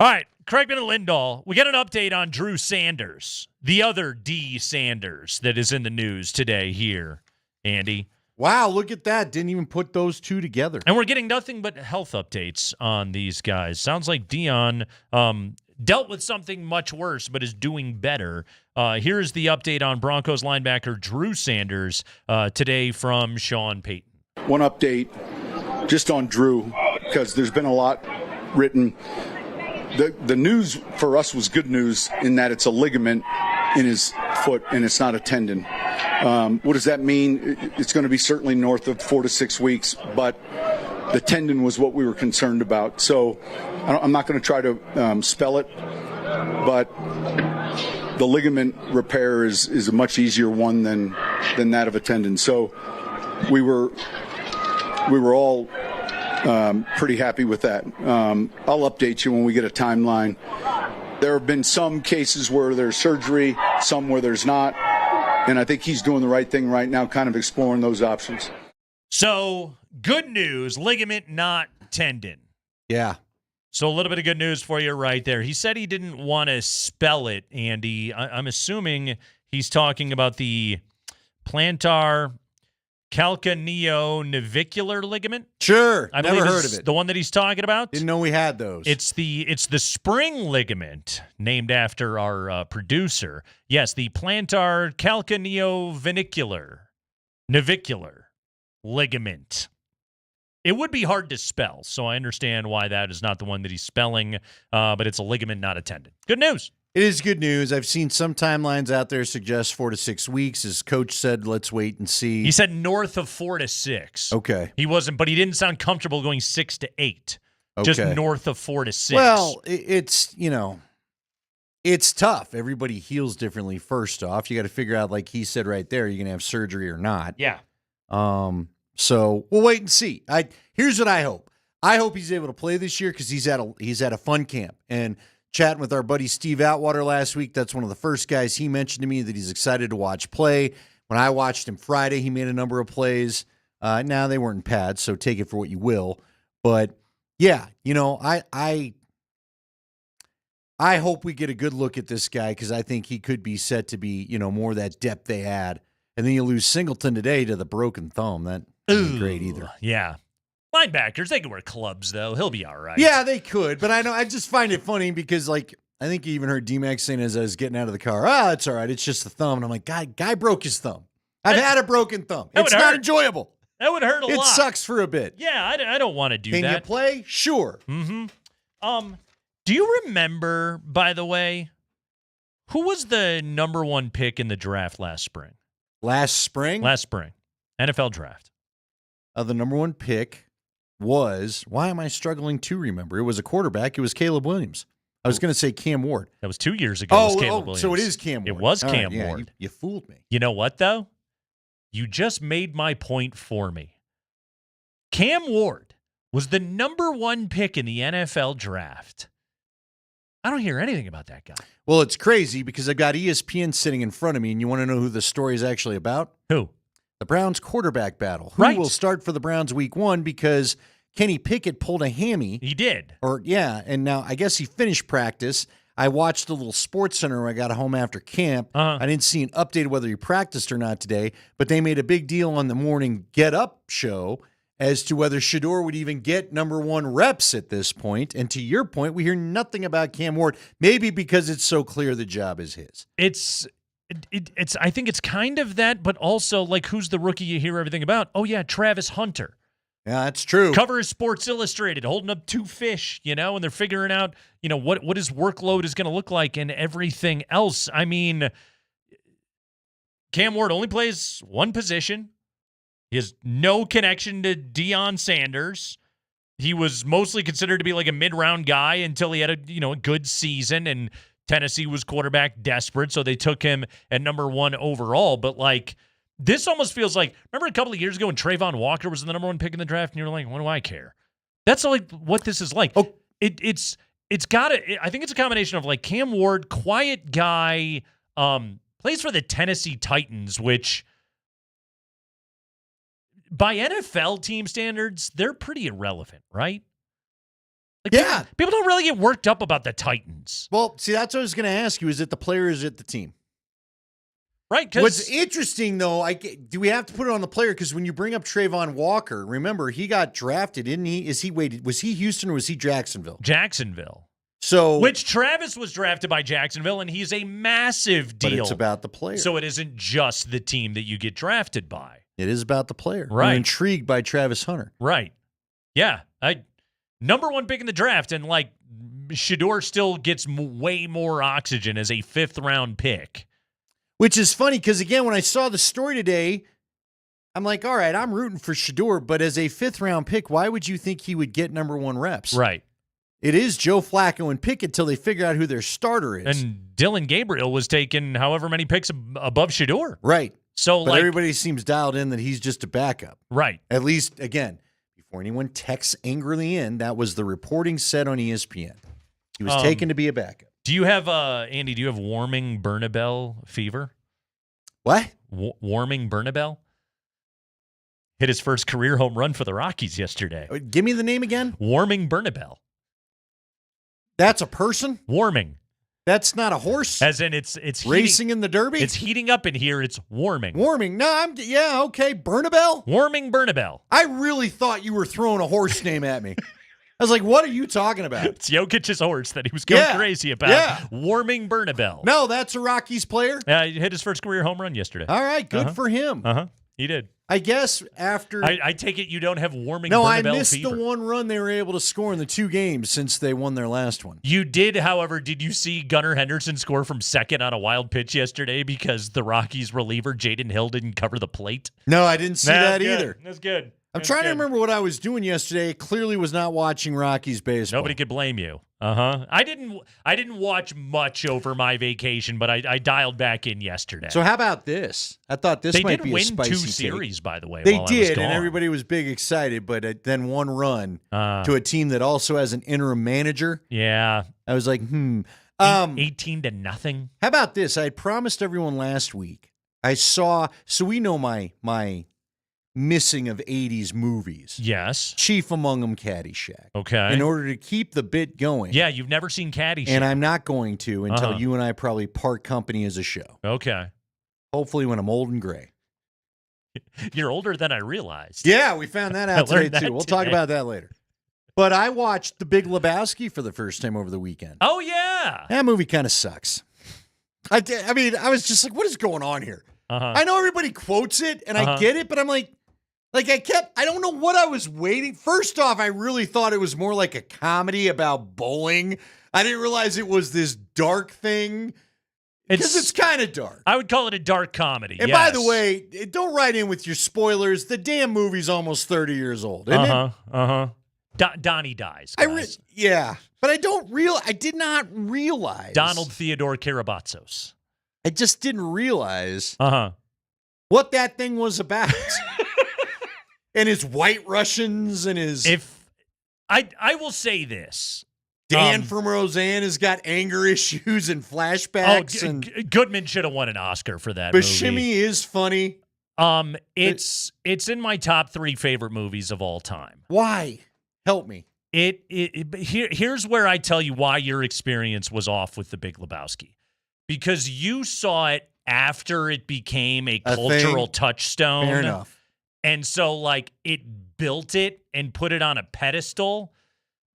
All right, Kreckman and Lindahl. We got an update on Drew Sanders, the other D. Sanders that is in the news today here, Andy. Wow, look at that. Didn't even put those two together. And we're getting nothing but health updates on these guys. Sounds like Deion dealt with something much worse, but is doing better. Here's the update on Broncos linebacker Drew Sanders today from Sean Payton. One update just on Drew, because there's been a lot written. The news for us was good news in that it's a ligament in his foot and it's not a tendon. What does that mean? It's going to be certainly north of 4 to 6 weeks, but the tendon was what we were concerned about. So I'm not going to try to spell it, but the ligament repair is a much easier one than that of a tendon. So we were all pretty happy with that. I'll update you when we get a timeline. There have been some cases where there's surgery, some where there's not, and I think he's doing the right thing right now, kind of exploring those options. So, good news, ligament, not tendon. Yeah. So a little bit of good news for you right there. He said he didn't want to spell it, Andy. I'm assuming he's talking about the plantar calcaneonavicular ligament. Sure. I never heard of it. The one that he's talking about. Didn't know we had those. It's the spring ligament, named after our producer. Yes, the plantar navicular ligament. It would be hard to spell, so I understand why that is not the one that he's spelling, but it's a ligament, not a tendon. Good news. It is good news. I've seen some timelines out there suggest 4 to 6 weeks. As coach said, let's wait and see. He said north of 4 to 6. Okay. He wasn't, but he didn't sound comfortable going 6 to 8. Okay. Just north of 4 to 6. Well, it's tough. Everybody heals differently, first off. You got to figure out, like he said right there, you're going to have surgery or not. Yeah. So we'll wait and see. Here's what I hope. I hope he's able to play this year because he's at a fun camp. And chatting with our buddy Steve Atwater last week, that's one of the first guys he mentioned to me that he's excited to watch play. When I watched him Friday, he made a number of plays. Now they weren't in pads, so take it for what you will. But yeah, I hope we get a good look at this guy because I think he could be set to be, more of that depth they had. And then you lose Singleton today to the broken thumb. That isn't great either. Yeah. Linebackers, they can wear clubs, though. He'll be all right. Yeah, they could. But I just find it funny because, I think you even heard DMac saying as I was getting out of the car, it's all right. It's just the thumb. And I'm like, guy broke his thumb. I've had a broken thumb. It's not enjoyable. That would hurt a lot. It sucks for a bit. Yeah, I don't want to do that. Can you play? Sure. Mm-hmm. Do you remember, by the way, who was the number 1 pick in the draft last spring? Last spring? Last spring. NFL draft. The number 1 pick was, why am I struggling to remember? It was a quarterback. It was Caleb Williams. I was going to say Cam Ward. That was 2 years ago. It was Caleb Williams. So it is Cam Ward. It was Cam right, Ward. You fooled me. You know what, though? You just made my point for me. Cam Ward was the number 1 pick in the NFL draft. I don't hear anything about that guy. Well, it's crazy because I've got ESPN sitting in front of me, and you want to know who the story is actually about? Who? The Browns quarterback battle. Who will start for the Browns week 1 because Kenny Pickett pulled a hammy. He did. And now I guess he finished practice. I watched a little Sports Center when I got home after camp. I didn't see an update whether he practiced or not today, but they made a big deal on the morning Get Up show as to whether Shedeur would even get number 1 reps at this point. And to your point, we hear nothing about Cam Ward, maybe because it's so clear the job is his. It's I think it's kind of that, but also who's the rookie you hear everything about? Oh yeah, Travis Hunter. Yeah, that's true. Cover of Sports Illustrated, holding up 2 fish, and they're figuring out, what his workload is going to look like and everything else. I mean, Cam Ward only plays 1 position. He has no connection to Deion Sanders. He was mostly considered to be like a mid-round guy until he had a good season, and Tennessee was quarterback desperate, so they took him at number 1 overall. But this almost feels like, remember a couple of years ago when Trayvon Walker was the number 1 pick in the draft, and you were like, what do I care? That's what this is like. Oh, it's got to. I think it's a combination of Cam Ward, quiet guy, plays for the Tennessee Titans, which by NFL team standards, they're pretty irrelevant, right? Like, people don't really get worked up about the Titans. Well, see, that's what I was going to ask you. Is it the player or is it the team? Right. What's interesting, though, do we have to put it on the player? Because when you bring up Trayvon Walker, remember, he got drafted, didn't he? Was he Houston or was he Jacksonville? Jacksonville. So, which Travis was drafted by Jacksonville, and he's a massive deal. But it's about the player. So it isn't just the team that you get drafted by. It is about the player. Right. I'm intrigued by Travis Hunter. Right. Yeah. Number 1 pick in the draft, and like Shedeur still gets way more oxygen as a 5th-round pick. Which is funny because, again, when I saw the story today, I'm like, all right, I'm rooting for Shedeur, but as a 5th-round pick, why would you think he would get number 1 reps? Right. It is Joe Flacco and Pickett till they figure out who their starter is. And Dylan Gabriel was taken however many picks above Shedeur. Right. So, but everybody seems dialed in that he's just a backup. Right. At least, again, before anyone texts angrily in, that was the reporting said on ESPN. He was taken to be a backup. Do you have, Andy, do you have warming Bernabel fever? What? Warming Bernabel? Hit his first career home run for the Rockies yesterday. Give me the name again. Warming Bernabel. That's a person? Warming. That's not a horse? As in it's racing in the Derby? It's heating up in here. It's warming. Warming. No, okay. Bernabel? Warming Bernabel. I really thought you were throwing a horse name at me. I was like, what are you talking about? It's Jokic's horse that he was going crazy about. Yeah. Warming Bernabel. No, that's a Rockies player? He hit his first career home run yesterday. All right, good for him. He did. I guess after... I take it you don't have warming No, Bernabel I missed fever. the one run they were able to score in the 2 games since they won their last one. You did, however, did you see Gunnar Henderson score from second on a wild pitch yesterday because the Rockies reliever Jaden Hill didn't cover the plate? No, I didn't see that either. That's good. I'm trying to remember what I was doing yesterday. Clearly was not watching Rockies baseball. Nobody could blame you. I didn't watch much over my vacation, but I dialed back in yesterday. So how about this? I thought this might be a spicy They did win 2 take. series, by the way. They while I was did, gone. and everybody was big excited, but then one run to a team that also has an interim manager. Yeah. I was like, 18-0. How about this? I had promised everyone last week. So we know my missing of 80s movies. Yes. Chief among them, Caddyshack. Okay. In order to keep the bit going. Yeah, you've never seen Caddyshack. And I'm not going to until you and I probably part company as a show. Okay. Hopefully when I'm old and gray. You're older than I realized. Yeah, we found that out today, too. We'll talk today. about that later. But I watched The Big Lebowski for the first time over the weekend. Oh, yeah. That movie kind of sucks. I was just like, what is going on here? I know everybody quotes it, and I get it, but I'm like I don't know what I was waiting. First off, I really thought it was more like a comedy about bowling. I didn't realize it was this dark thing. Because it's kind of dark. I would call it a dark comedy. And by the way, don't write in with your spoilers. The damn movie's almost 30 years old, isn't it? Donnie dies. Guys. But I did not realize. Donald Theodore Karabatsos. I just didn't realize what that thing was about. And his White Russians and his... I will say this. Dan from Roseanne has got anger issues and flashbacks. Goodman should have won an Oscar for that Buscemi movie. is funny. It's in my top 3 favorite movies of all time. Why? Help me. Here's where I tell you why your experience was off with The Big Lebowski. Because you saw it after it became a cultural touchstone. Fair enough. And so, it built it and put it on a pedestal.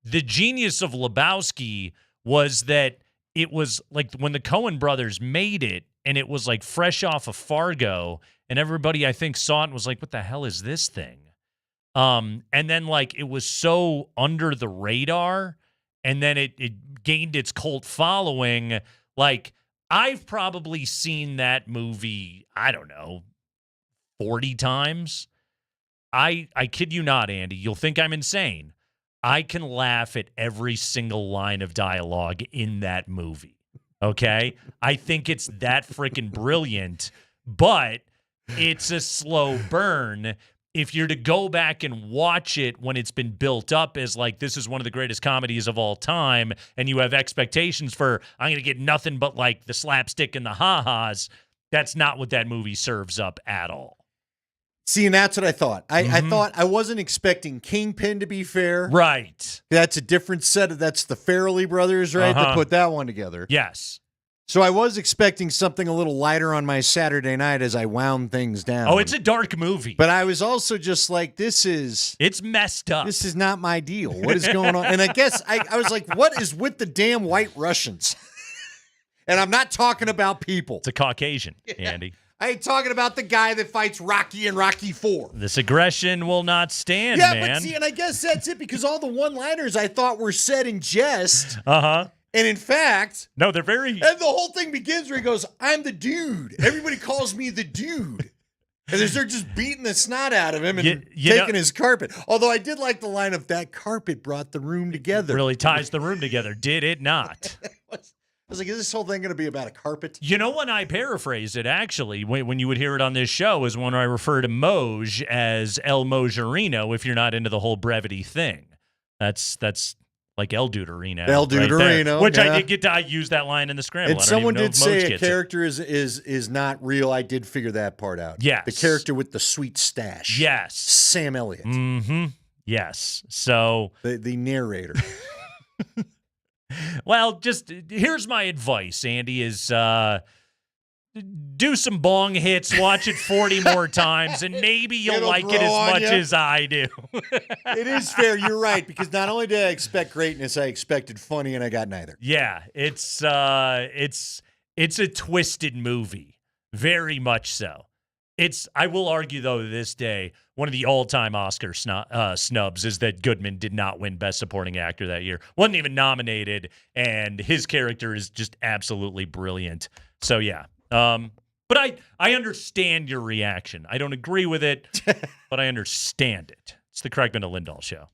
The genius of Lebowski was that it was when the Coen brothers made it, and it was fresh off of Fargo, and everybody, I think, saw it and was like, what the hell is this thing? And then, it was so under the radar, and then it gained its cult following. I've probably seen that movie, I don't know, 40 times. I kid you not, Andy. You'll think I'm insane. I can laugh at every single line of dialogue in that movie. Okay? I think it's that freaking brilliant, but it's a slow burn. If you're to go back and watch it when it's been built up as this is one of the greatest comedies of all time, and you have expectations for, I'm going to get nothing but the slapstick and the ha-has, that's not what that movie serves up at all. See, and that's what I thought. I thought I wasn't expecting Kingpin to be fair. Right. That's a different set of, that's the Farrelly brothers, right? That put that one together. Yes. So I was expecting something a little lighter on my Saturday night as I wound things down. Oh, it's a dark movie. But I was also just like, it's messed up. This is not my deal. What is going on? And I guess I was like, what is with the damn White Russians? And I'm not talking about people. It's a Caucasian, Andy. I ain't talking about the guy that fights Rocky in Rocky 4. This aggression will not stand, yeah, man. But see, and I guess that's it, because all the one-liners I thought were said in jest. Uh-huh. And in fact... No, they're very... And the whole thing begins where he goes, I'm the dude. Everybody calls me the dude. And they're just beating the snot out of him and taking his carpet. Although I did like the line of, that carpet brought the room together. Really ties the room together, did it not? I was like, is this whole thing going to be about a carpet? You know when I paraphrase it, actually, when you would hear it on this show, is when I refer to Moj as El Moserino, if you're not into the whole brevity thing. That's like El Duderino. El Duderino. Right, which I did get to use that line in the scramble. And someone did say a character is not real. I did figure that part out. Yes. The character with the sweet stash. Yes. Sam Elliott. Mm-hmm. Yes. So. The narrator. Well, just here's my advice, Andy, is do some bong hits, watch it 40 more times, and maybe you'll like it as much as I do. It is fair. You're right, because not only did I expect greatness, I expected funny, and I got neither. Yeah, it's a twisted movie, very much so. I will argue, though, to this day, one of the all-time Oscar snubs is that Goodman did not win Best Supporting Actor that year. Wasn't even nominated, and his character is just absolutely brilliant. So, yeah. But I understand your reaction. I don't agree with it, but I understand it. It's the Kreckman and Lindahl Show.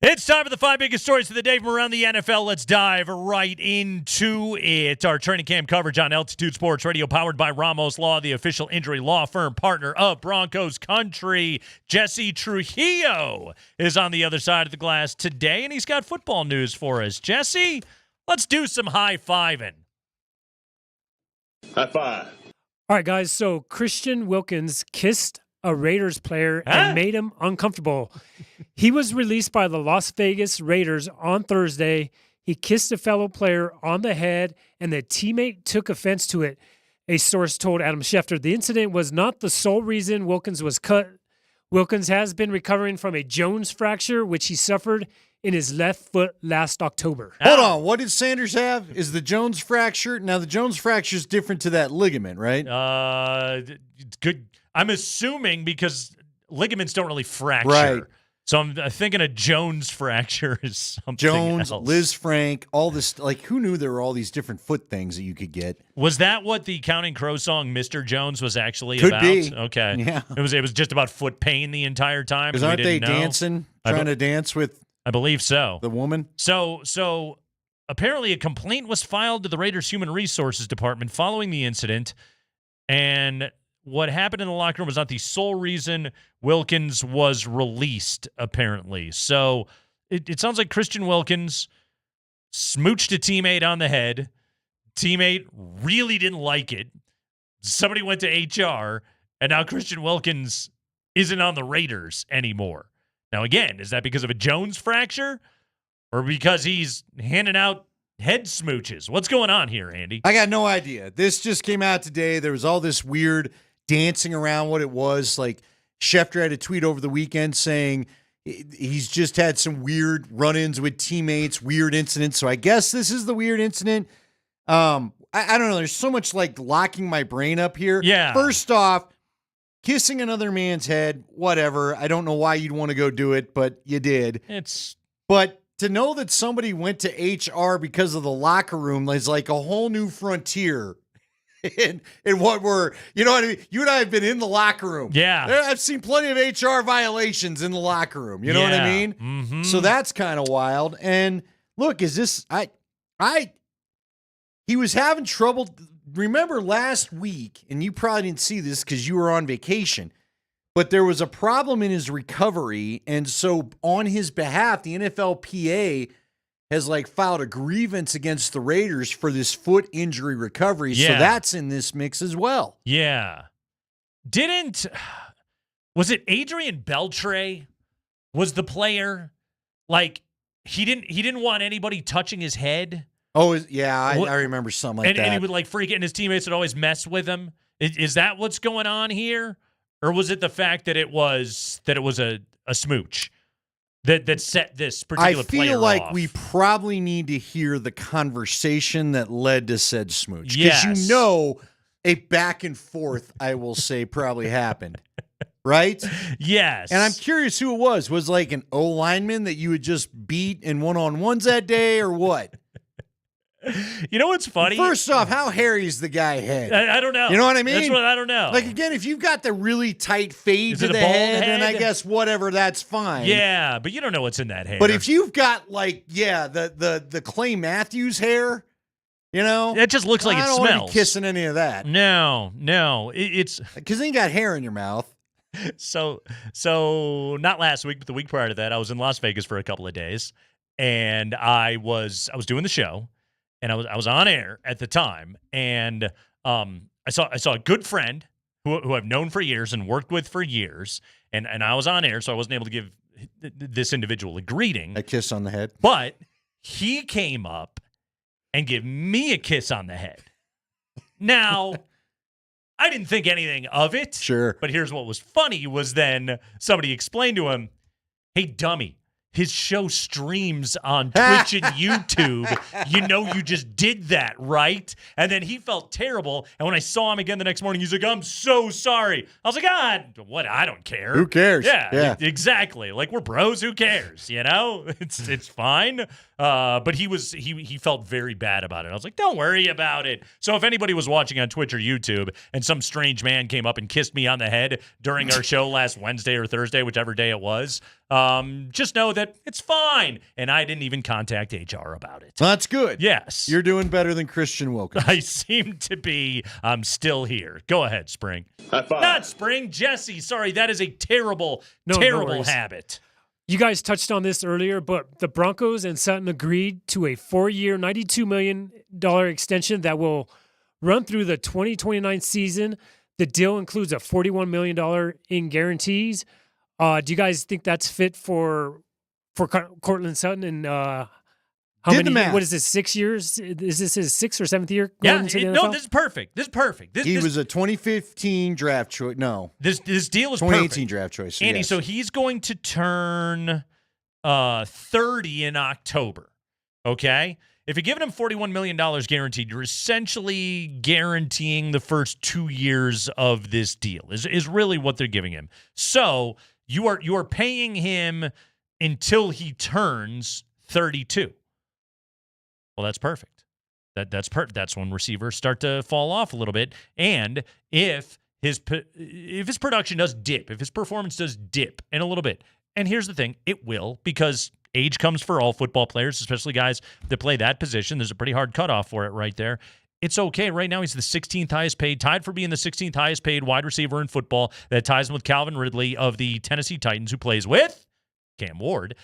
It's time for the 5 biggest stories of the day from around the NFL. Let's dive right into it. Our training camp coverage on Altitude Sports Radio, powered by Ramos Law, the official injury law firm partner of Broncos Country. Jesse Trujillo is on the other side of the glass today, and he's got football news for us. Jesse, let's do some high-fiving. High five. All right, guys. So Christian Wilkins kissed a Raiders player and made him uncomfortable. He was released by the Las Vegas Raiders on Thursday. He kissed a fellow player on the head, and the teammate took offense to it, a source told Adam Schefter. The incident was not the sole reason Wilkins was cut. Wilkins has been recovering from a Jones fracture, which he suffered in his left foot last October. Hold on. What did Sanders have? Is the Jones fracture? Now, the Jones fracture is different to that ligament, right? Good. I'm assuming because ligaments don't really fracture. Right. So I'm thinking a Jones fracture is something Jones, else. Liz Frank, all this. Like, who knew there were all these different foot things that you could get? Was that what the Counting Crow song "Mr. Jones" was actually Could about? be. Okay. Yeah. It was just about foot pain the entire time. Because and we aren't they didn't know? dancing, trying to dance with? I believe so. The woman. So apparently a complaint was filed to the Raiders Human Resources Department following the incident, and what happened in the locker room was not the sole reason Wilkins was released, apparently. So it sounds like Christian Wilkins smooched a teammate on the head. Teammate really didn't like it. Somebody went to HR, and now Christian Wilkins isn't on the Raiders anymore. Now, again, is that because of a Jones fracture or because he's handing out head smooches? What's going on here, Andy? I got no idea. This just came out today. There was all this weird dancing around what it was. Like, Schefter had a tweet over the weekend saying he's just had some weird run-ins with teammates, weird incidents. So I guess this is the weird incident. I don't know. There's so much like locking my brain up here. Yeah. First off, kissing another man's head, whatever. I don't know why you'd want to go do it, but you did. But to know that somebody went to HR because of the locker room is like a whole new frontier in what we're, you know what I mean? You and I have been in the locker room. Yeah. I've seen plenty of HR violations in the locker room. You know what I mean? Mm-hmm. So that's kind of wild. And look, is this, he was having trouble. Remember last week, and you probably didn't see this because you were on vacation, but there was a problem in his recovery. And so on his behalf, the NFLPA has like filed a grievance against the Raiders for this foot injury recovery. Yeah. So that's in this mix as well. Yeah. Was it Adrian Beltre was the player? Like, he didn't want anybody touching his head. Oh, yeah, I remember something like that. And he would like freak it, and his teammates would always mess with him. Is that what's going on here? Or was it the fact that it was a smooch that set this particular player off? I feel like we probably need to hear the conversation that led to said smooch. Yes. Because you know a back and forth, I will say, probably happened. Right? Yes. And I'm curious who it was. Was like an O lineman that you would just beat in one-on-ones that day or what? You know what's funny? First off, how hairy is the guy head? I don't know. You know what I mean? That's what I don't know. Like, again, if you've got the really tight fade Is to it a the bald head, then I head? guess whatever, that's fine. Yeah, but you don't know what's in that hair. But if you've got, like, the Clay Matthews hair, you know? It just looks like it I don't want to smells. be kissing any of that. No. It's because then you got hair in your mouth. So not last week, but the week prior to that, I was in Las Vegas for a couple of days, and I was doing the show, and I was on air at the time, and I saw a good friend who I've known for years and worked with for years, and I was on air, so I wasn't able to give this individual a greeting, a kiss on the head, but he came up and gave me a kiss on the head. Now, I didn't think anything of it. Sure. But here's what was funny was then somebody explained to him, hey, dummy, his show streams on Twitch and YouTube. You know you just did that, right? And then he felt terrible. And when I saw him again the next morning, he's like, I'm so sorry. I was like, what? I don't care. Who cares? Yeah. Exactly. Like, we're bros. Who cares? You know? It's fine. But he felt very bad about it. I was like, don't worry about it. So if anybody was watching on Twitch or YouTube and some strange man came up and kissed me on the head during our show last Wednesday or Thursday, whichever day it was, Just know that it's fine. And I didn't even contact HR about it. That's good. Yes. You're doing better than Christian Wilkins. I seem to be. I'm still here. Go ahead, Spring. High five. Not Spring, Jesse. Sorry, that is a terrible, No terrible worries. habit. You guys touched on this earlier, but the Broncos and Sutton agreed to a 4-year, $92 million extension that will run through the 2029 season. The deal includes a $41 million in guarantees. Do you guys think that's fit for Courtland Sutton? And how many? math. What is this? 6 years? Is this his 6th or 7th year? Yeah, going into the no, NFL? this is perfect. This is perfect. He was a 2015 draft choice. No. This deal is 2018 perfect. draft choice. Andy, yes. so he's going to turn 30 in October. Okay? If you're giving him $41 million guaranteed, you're essentially guaranteeing the first 2 years of this deal, is really what they're giving him. So you are paying him until he turns 32. Well, that's perfect. That's when receivers start to fall off a little bit. And if his production does dip, if his performance does dip in a little bit, and here's the thing, it will, because age comes for all football players, especially guys that play that position. There's a pretty hard cutoff for it right there. It's okay. Right now, he's the 16th highest paid, tied for being the 16th highest paid wide receiver in football. That ties him with Calvin Ridley of the Tennessee Titans, who plays with Cam Ward.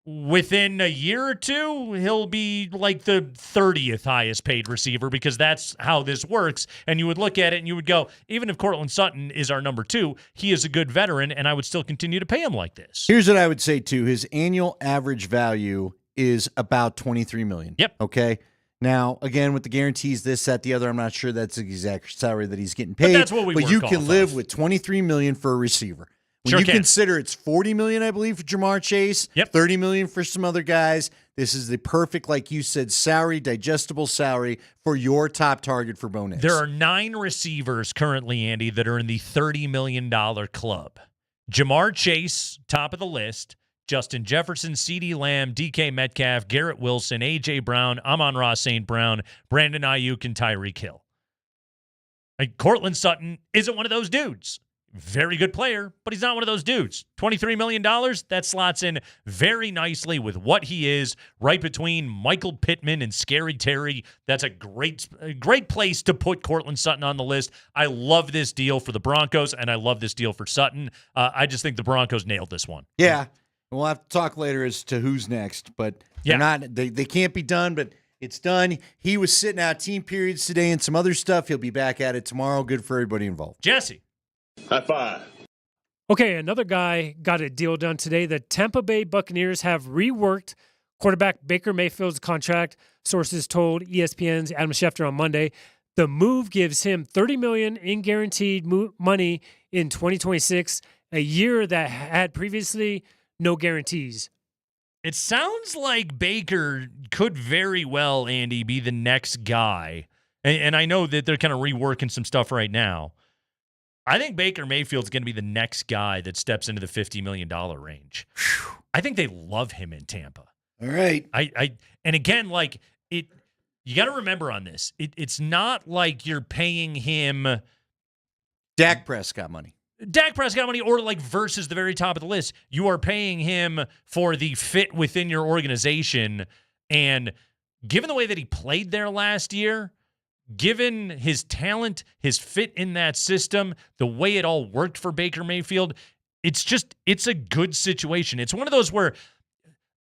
Within a year or two, he'll be like the 30th highest paid receiver, because that's how this works. And you would look at it and you would go, even if Courtland Sutton is our number 2, he is a good veteran, and I would still continue to pay him like this. Here's what I would say, too. His annual average value is about $23 million. Yep. Okay. Now, again, with the guarantees, this, that, the other, I'm not sure that's the exact salary that he's getting paid. But that's what we But work you can off live of. with $23 million for a receiver. When Sure you can. consider it's $40 million, I believe, for Jamar Chase, Yep. $30 million for some other guys, this is the perfect, like you said, salary, digestible salary for your top target for Bo Nix. There are 9 receivers currently, Andy, that are in the $30 million club. Jamar Chase, top of the list. Justin Jefferson, CeeDee Lamb, DK Metcalf, Garrett Wilson, A.J. Brown, Amon-Ra St. Brown, Brandon Ayuk, and Tyreek Hill. Courtland Sutton isn't one of those dudes. Very good player, but he's not one of those dudes. $23 million, that slots in very nicely with what he is, right between Michael Pittman and Scary Terry. That's a great place to put Courtland Sutton on the list. I love this deal for the Broncos, and I love this deal for Sutton. I just think the Broncos nailed this one. Yeah. We'll have to talk later as to who's next, but they can't be done, but it's done. He was sitting out team periods today and some other stuff. He'll be back at it tomorrow. Good for everybody involved. Jesse. High five. Okay, another guy got a deal done today. The Tampa Bay Buccaneers have reworked quarterback Baker Mayfield's contract. Sources told ESPN's Adam Schefter on Monday. The move gives him $30 million in guaranteed money in 2026, a year that had previously no guarantees. It sounds like Baker could very well, Andy, be the next guy. And I know that they're kind of reworking some stuff right now. I think Baker Mayfield's going to be the next guy that steps into the $50 million range. I think they love him in Tampa. All right. And again, like it, you got to remember on this. It's not like you're paying him Dak Prescott money. Or like versus the very top of the list. You are paying him for the fit within your organization. And given the way that he played there last year, given his talent, his fit in that system, the way it all worked for Baker Mayfield, it's a good situation. It's one of those where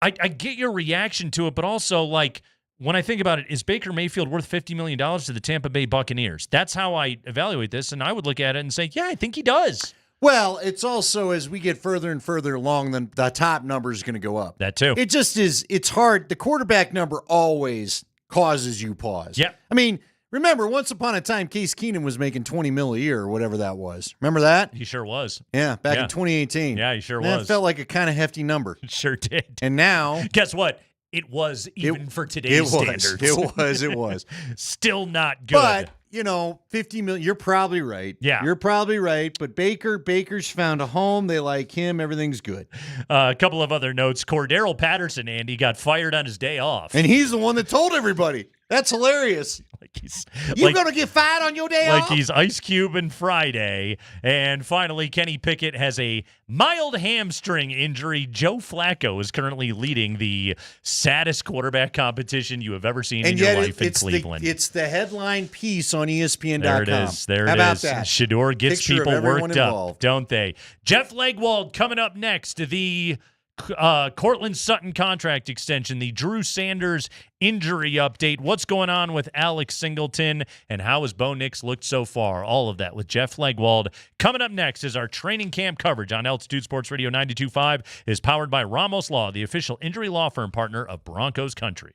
I get your reaction to it, but also like when I think about it, is Baker Mayfield worth $50 million to the Tampa Bay Buccaneers? That's how I evaluate this, and I would look at it and say, yeah, I think he does. Well, it's also as we get further and further along, then the top number is going to go up. That too. It just is. It's hard. The quarterback number always causes you pause. Yeah. I mean, remember, once upon a time, Case Keenum was making $20 million a year or whatever that was. Remember that? He sure was. Yeah, back in 2018. Yeah, he sure That was. felt like a kind of hefty number. It sure did. And now, guess what? It was even for today's standards. It was. Still not good. But, $50 million, you're probably right. Yeah. You're probably right. But Baker's found a home. They like him. Everything's good. A couple of other notes. Cordero Patterson, Andy, got fired on his day off. And he's the one that told everybody. That's hilarious. You're going to get fired on your day off? Like he's Ice Cube and Friday. And finally, Kenny Pickett has a mild hamstring injury. Joe Flacco is currently leading the saddest quarterback competition you have ever seen in your life in Cleveland. It's the headline piece on ESPN.com. There it is. There How it about is. that? Shador gets Picture of people everyone worked involved. up, don't they? Jeff Legwold coming up next. The Courtland Sutton contract extension, the Drew Sanders injury update, what's going on with Alex Singleton, and how has Bo Nix looked so far? All of that with Jeff Legwold. Coming up next is our training camp coverage on Altitude Sports Radio 92.5 is powered by Ramos Law, the official injury law firm partner of Broncos Country.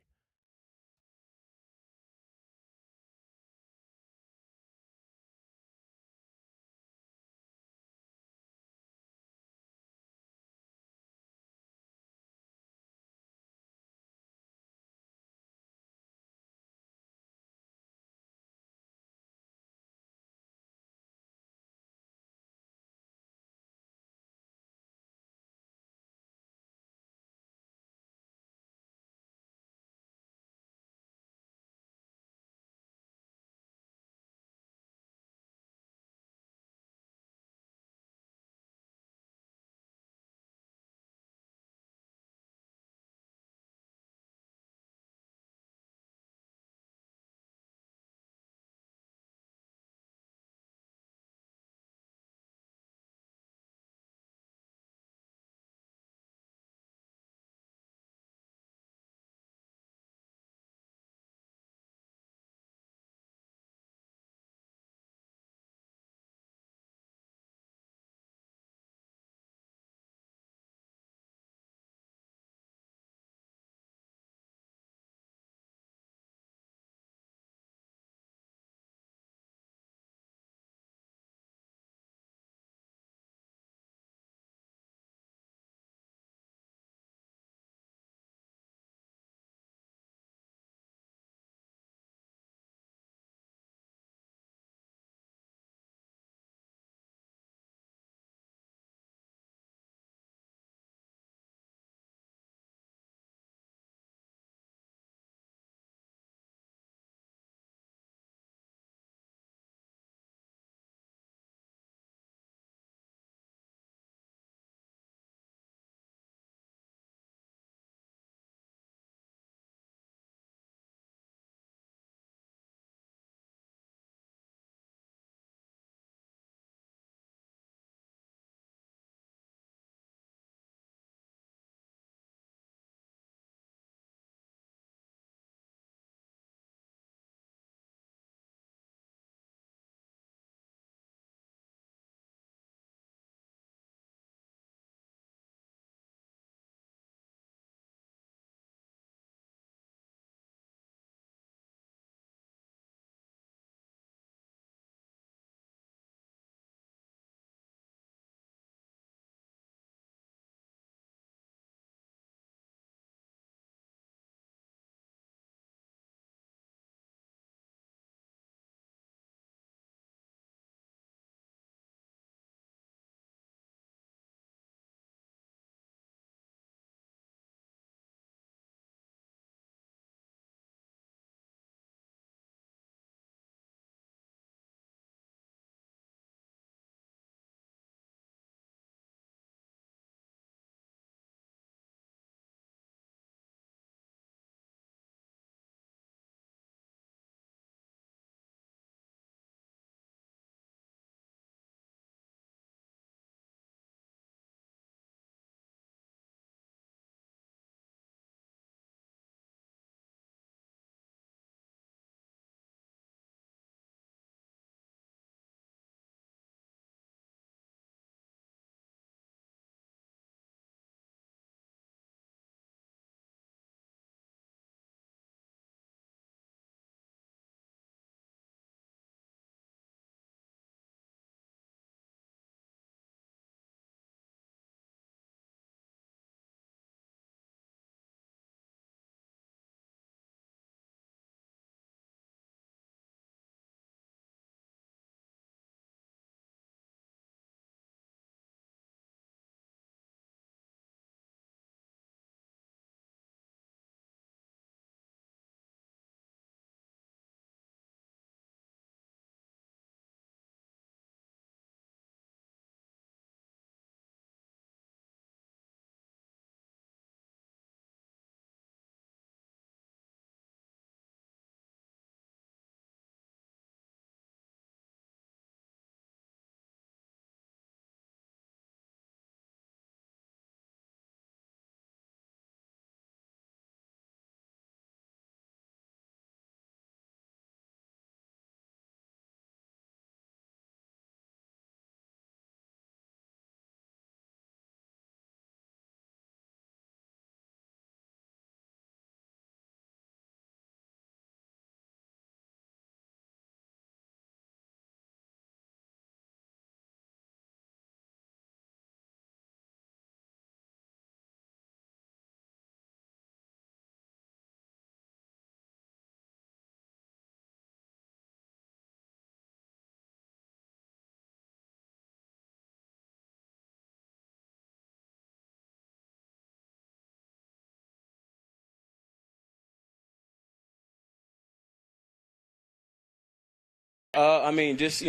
I mean, just,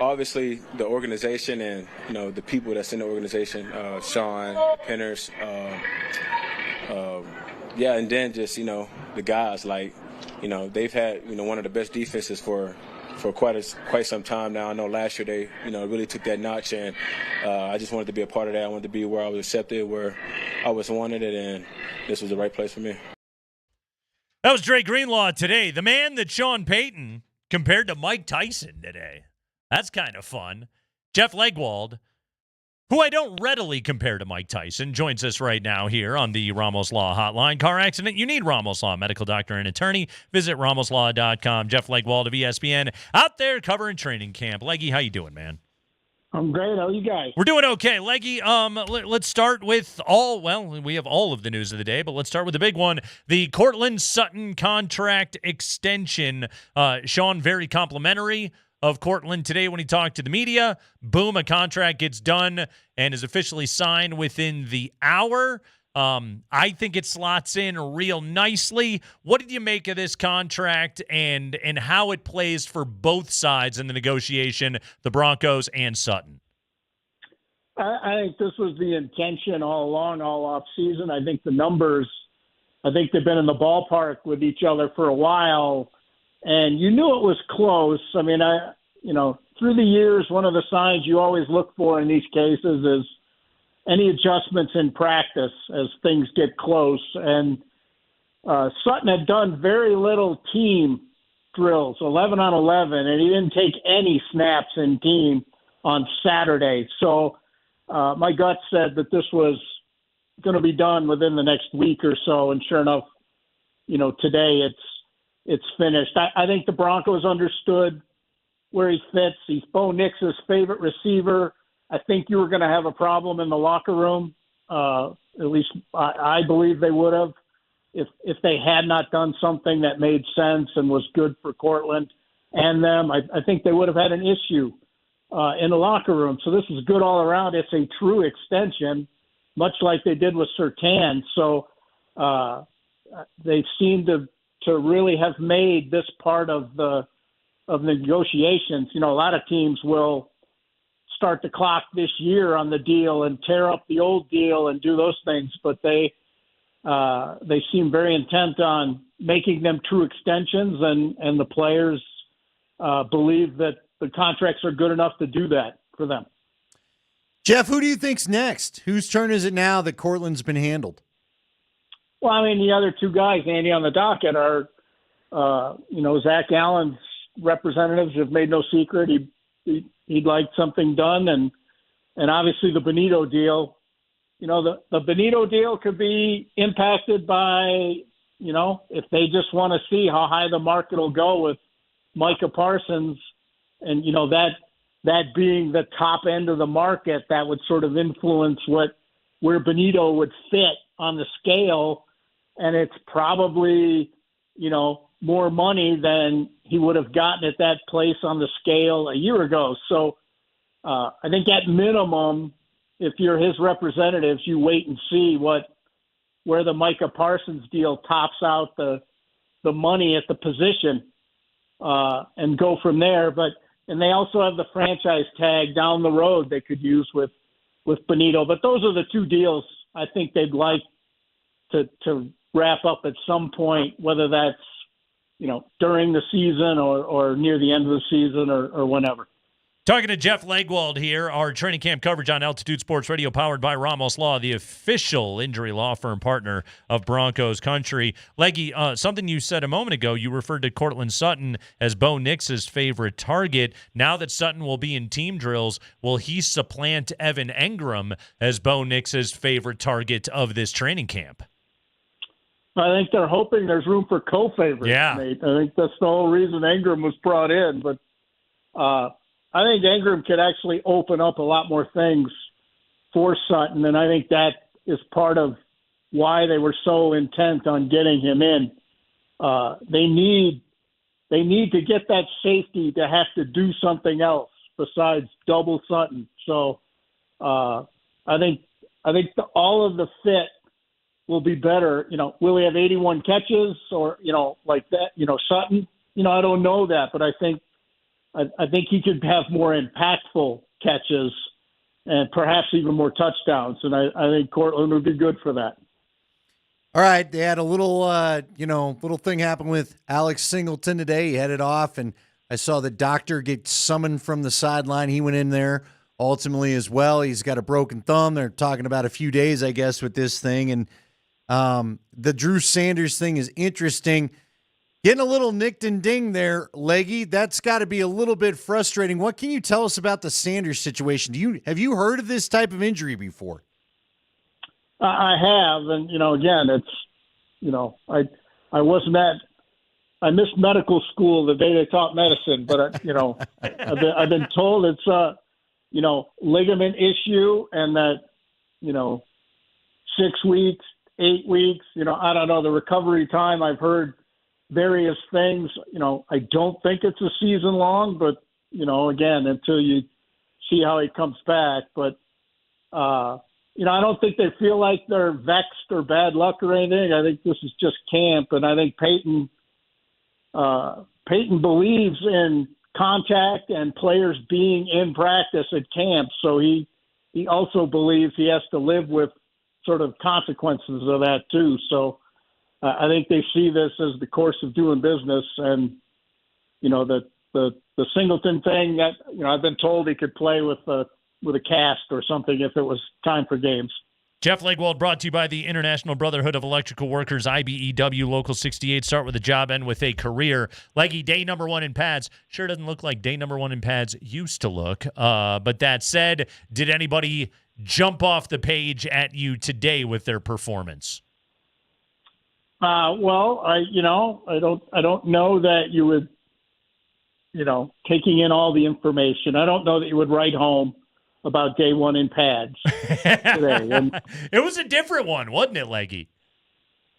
obviously the organization and, the people that's in the organization, Sean, Penners, and then just, the guys, like, they've had, one of the best defenses for quite some time now. I know last year they, really took that notch, and I just wanted to be a part of that. I wanted to be where I was accepted, where I was wanted, and this was the right place for me. That was Dre Greenlaw today, the man that Sean Payton compared to Mike Tyson today. That's kind of fun. Jeff Legwold, who I don't readily compare to Mike Tyson, joins us right now here on the Ramos Law Hotline. Car accident, you need Ramos Law, medical doctor and attorney. Visit ramoslaw.com. Jeff Legwold of ESPN out there covering training camp. Leggy, how you doing, man? I'm great. How are you guys? We're doing okay. Leggy, let's start with we have all of the news of the day, but let's start with the big one. The Courtland Sutton contract extension. Sean, very complimentary of Courtland today when he talked to the media. Boom, a contract gets done and is officially signed within the hour. I think it slots in real nicely. What did you make of this contract and how it plays for both sides in the negotiation, the Broncos and Sutton? I think this was the intention all along, all off season. I think the numbers, they've been in the ballpark with each other for a while, and you knew it was close. I mean, through the years, one of the signs you always look for in these cases is any adjustments in practice as things get close. And Sutton had done very little team drills, 11 on 11, and he didn't take any snaps in team on Saturday. So my gut said that this was going to be done within the next week or so, and sure enough, today it's finished. I think the Broncos understood where he fits. He's Bo Nix's favorite receiver. I think you were going to have a problem in the locker room. At least I believe they would have if they had not done something that made sense and was good for Courtland and them. I think they would have had an issue in the locker room. So this is good all around. It's a true extension, much like they did with Surtain. So they seem to really have made this part of the negotiations. A lot of teams will start the clock this year on the deal and tear up the old deal and do those things, but they seem very intent on making them true extensions, and the players believe that the contracts are good enough to do that for them. Jeff, who do you think's next? Whose turn is it now that Courtland's been handled? Well, I mean, the other two guys, Andy, on the docket are, Zach Allen's representatives have made no secret he'd like something done, and obviously the Benito deal. The Benito deal could be impacted by, if they just want to see how high the market will go with Micah Parsons, and that being the top end of the market, that would sort of influence where Benito would fit on the scale, and it's probably more money than he would have gotten at that place on the scale a year ago. So I think at minimum, if you're his representatives, you wait and see where the Micah Parsons deal tops out the money at the position and go from there. And they also have the franchise tag down the road they could use with Benito. But those are the two deals I think they'd like to wrap up at some point, whether that's during the season or near the end of the season or whenever. Talking to Jeff Legwold here, our training camp coverage on Altitude Sports Radio, powered by Ramos Law, the official injury law firm partner of Broncos Country. Leggy, something you said a moment ago, you referred to Courtland Sutton as Bo Nix's favorite target. Now that Sutton will be in team drills, will he supplant Evan Engram as Bo Nix's favorite target of this training camp? I think they're hoping there's room for co-favorites, yeah. Nate. I think that's the whole reason Engram was brought in. But I think Engram could actually open up a lot more things for Sutton, and I think that is part of why they were so intent on getting him in. They need to get that safety to have to do something else besides double Sutton. So I think all of the fit will be better. Will he have 81 catches or, like that, Sutton? I don't know that, but I think I think he could have more impactful catches and perhaps even more touchdowns. And I think Courtland would be good for that. All right, they had a little, little thing happen with Alex Singleton today. He headed off, and I saw the doctor get summoned from the sideline. He went in there ultimately as well. He's got a broken thumb. They're talking about a few days, I guess, with this thing. And the Drew Sanders thing is interesting. Getting a little nicked and dinged there, Leggy. That's got to be a little bit frustrating. What can you tell us about the Sanders situation? Have you heard of this type of injury before? I have, and again, it's, I missed medical school the day they taught medicine, but I've been told it's a, ligament issue, and that, 6 weeks, 8 weeks, I don't know the recovery time. I've heard various things. I don't think it's a season long, but again, until you see how he comes back, but. I don't think they feel like they're vexed or bad luck or anything. I think this is just camp, and I think Peyton believes in contact and players being in practice at camp. So he also believes he has to live with sort of consequences of that too. So I think they see this as the course of doing business, and the Singleton thing that I've been told he could play with a cast or something if it was time for games. Jeff Legwold brought to you by the International Brotherhood of Electrical Workers, IBEW, Local 68. Start with a job, end with a career. Leggy, day number 1 in pads. Sure doesn't look like day number 1 in pads used to look. But that said, did anybody jump off the page at you today with their performance? Well, I don't know that you would, taking in all the information, I don't know that you would write home about day 1 in pads today. And it was a different one, wasn't it, Leggy?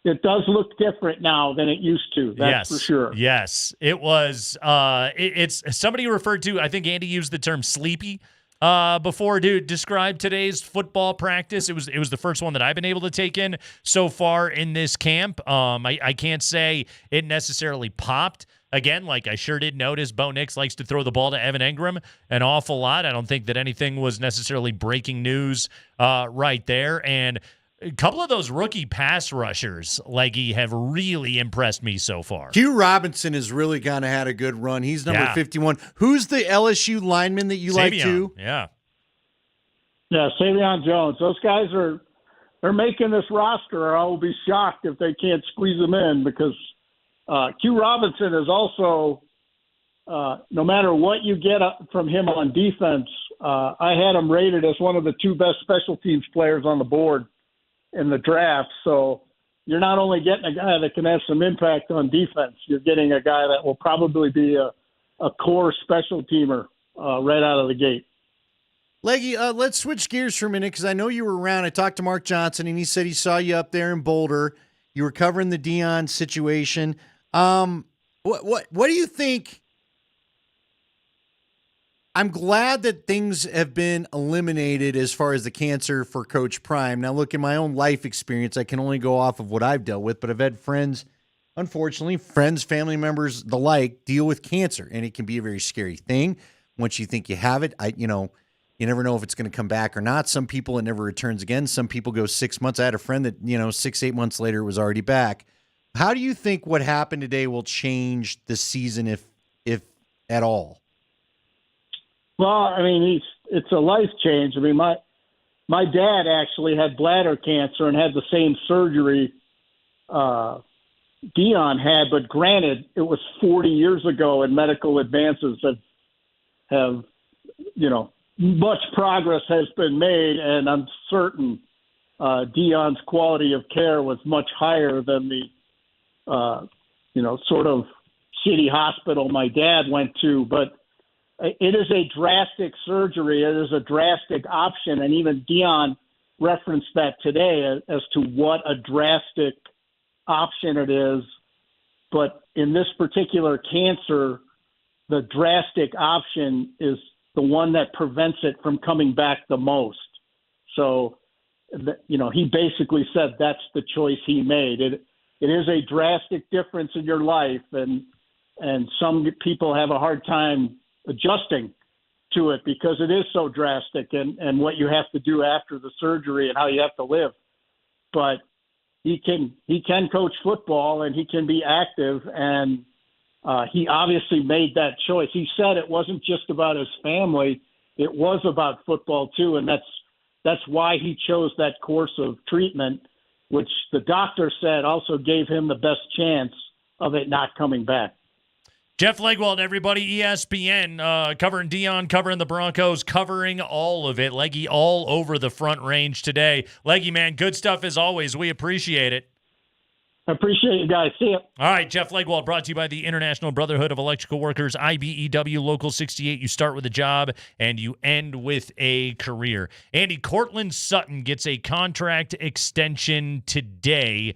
It does look different now than it used to. That's for sure. Yes, it was. It's somebody referred to, I think Andy used the term sleepy before to describe today's football practice. It was the first one that I've been able to take in so far in this camp. I can't say it necessarily popped. Again, like I sure did notice, Bo Nix likes to throw the ball to Evan Engram an awful lot. I don't think that anything was necessarily breaking news right there. And a couple of those rookie pass rushers, Leggy, have really impressed me so far. Q Robinson has really kind of had a good run. He's number 51. Who's the LSU lineman that you like too? Yeah, Savion Jones. Those guys they're making this roster. I will be shocked if they can't squeeze them in, because Q Robinson is also, no matter what you get from him on defense, I had him rated as one of the 2 best special teams players on the board in the draft. So you're not only getting a guy that can have some impact on defense, you're getting a guy that will probably be a core special teamer right out of the gate. Leggy, let's switch gears for a minute, because I know you were around. I talked to Mark Johnson, and he said he saw you up there in Boulder. You were covering the Deion situation. What do you think? I'm glad that things have been eliminated as far as the cancer for Coach Prime. Now, look, in my own life experience, I can only go off of what I've dealt with, but I've had friends, unfortunately, family members, the like, deal with cancer, and it can be a very scary thing. Once you think you have it, you never know if it's going to come back or not. Some people, it never returns again. Some people go 6 months. I had a friend that, 6-8 months later, it was already back. How do you think what happened today will change the season, if at all? Well, I mean, it's a life change. I mean, my dad actually had bladder cancer and had the same surgery Deion had, but granted, it was 40 years ago, and medical advances have much progress has been made, and I'm certain Deion's quality of care was much higher than the sort of city hospital my dad went to. But it is a drastic surgery. It is a drastic option. And even Deion referenced that today as to what a drastic option it is. But in this particular cancer, the drastic option is the one that prevents it from coming back the most. So, he basically said that's the choice he made. It is a drastic difference in your life, and some people have a hard time adjusting to it because it is so drastic and what you have to do after the surgery and how you have to live. But he can coach football and he can be active, and he obviously made that choice. He said it wasn't just about his family, it was about football too, and that's why he chose that course of treatment, which the doctor said also gave him the best chance of it not coming back. Jeff Legwold, everybody, ESPN, covering Deion, covering the Broncos, covering all of it. Leggy all over the Front Range today. Leggy, man, good stuff as always. We appreciate it. I appreciate you guys. See ya. All right, Jeff Legwold, brought to you by the International Brotherhood of Electrical Workers, IBEW Local 68. You start with a job and you end with a career. Andy, Courtland Sutton gets a contract extension today.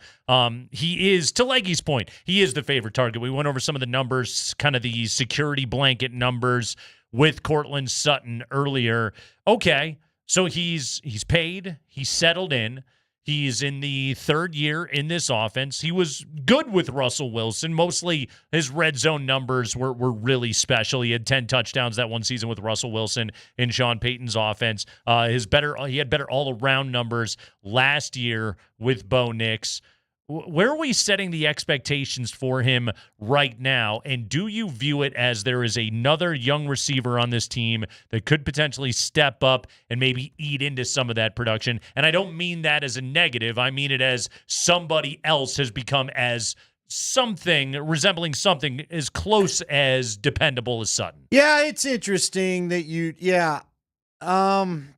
He is, to Leggy's point, he is the favorite target. We went over some of the numbers, kind of the security blanket numbers with Courtland Sutton earlier. Okay, so he's paid, he's settled in. He's in the third year in this offense. He was good with Russell Wilson. Mostly his red zone numbers were really special. He had 10 touchdowns that one season with Russell Wilson in Sean Payton's offense. He had better all-around numbers last year with Bo Nix. Where are we setting the expectations for him right now? And do you view it as there is another young receiver on this team that could potentially step up and maybe eat into some of that production? And I don't mean that as a negative. I mean it as somebody else has become as resembling something as close as dependable as Sutton. Yeah, it's interesting that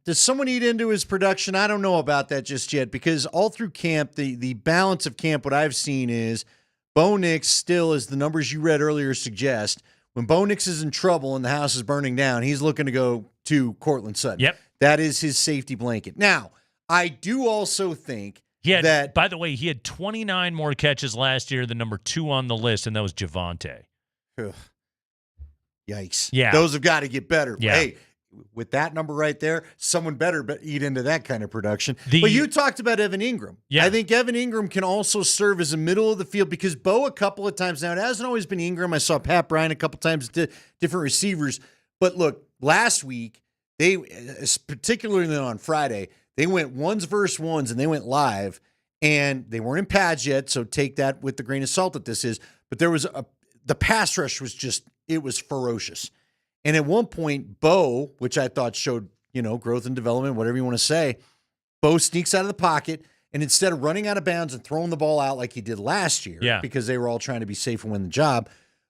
does someone eat into his production? I don't know about that just yet, because all through camp, the balance of camp, what I've seen is Bo Nix still, as the numbers you read earlier suggest, when Bo Nix is in trouble and the house is burning down, he's looking to go to Courtland Sutton. Yep. That is his safety blanket. Now, I do also think that... By the way, he had 29 more catches last year than number 2 on the list, and that was Javonte. Yikes. Yeah. Those have got to get better. Yeah. Hey, with that number right there, someone better eat into that kind of production. But you talked about Evan Ingram. Yeah. I think Evan Ingram can also serve as a middle of the field, because Bo a couple of times now, it hasn't always been Ingram. I saw Pat Bryant a couple times, different receivers. But look, last week, particularly on Friday, they went ones versus ones and they went live, and they weren't in pads yet, so take that with the grain of salt that this is. But there was the pass rush was it was ferocious. And at one point, Bo, which I thought showed, growth and development, whatever you want to say, Bo sneaks out of the pocket, and instead of running out of bounds and throwing the ball out like he did last year, because they were all trying to be safe and win the job,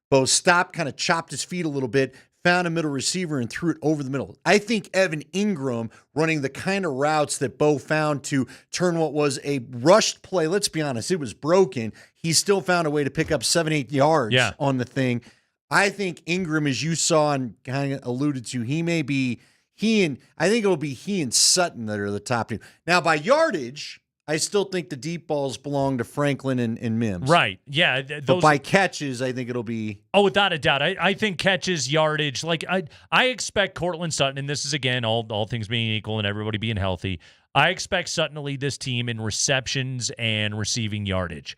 Bo stopped, kind of chopped his feet a little bit, found a middle receiver, and threw it over the middle. I think Evan Ingram running the kind of routes that Bo found to turn what was a rushed play, let's be honest, it was broken. He still found a way to pick up 7-8 yards on the thing. I think Ingram, as you saw and kind of alluded to, I think it'll be he and Sutton that are the top two. Now, by yardage, I still think the deep balls belong to Franklin and Mims. Right. Yeah. But by catches, I think it'll be... Oh, without a doubt. I think catches, yardage. Like, I expect Courtland Sutton, and this is, again, all things being equal and everybody being healthy, I expect Sutton to lead this team in receptions and receiving yardage.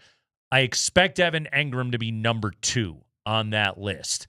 I expect Evan Ingram to be number 2 on that list.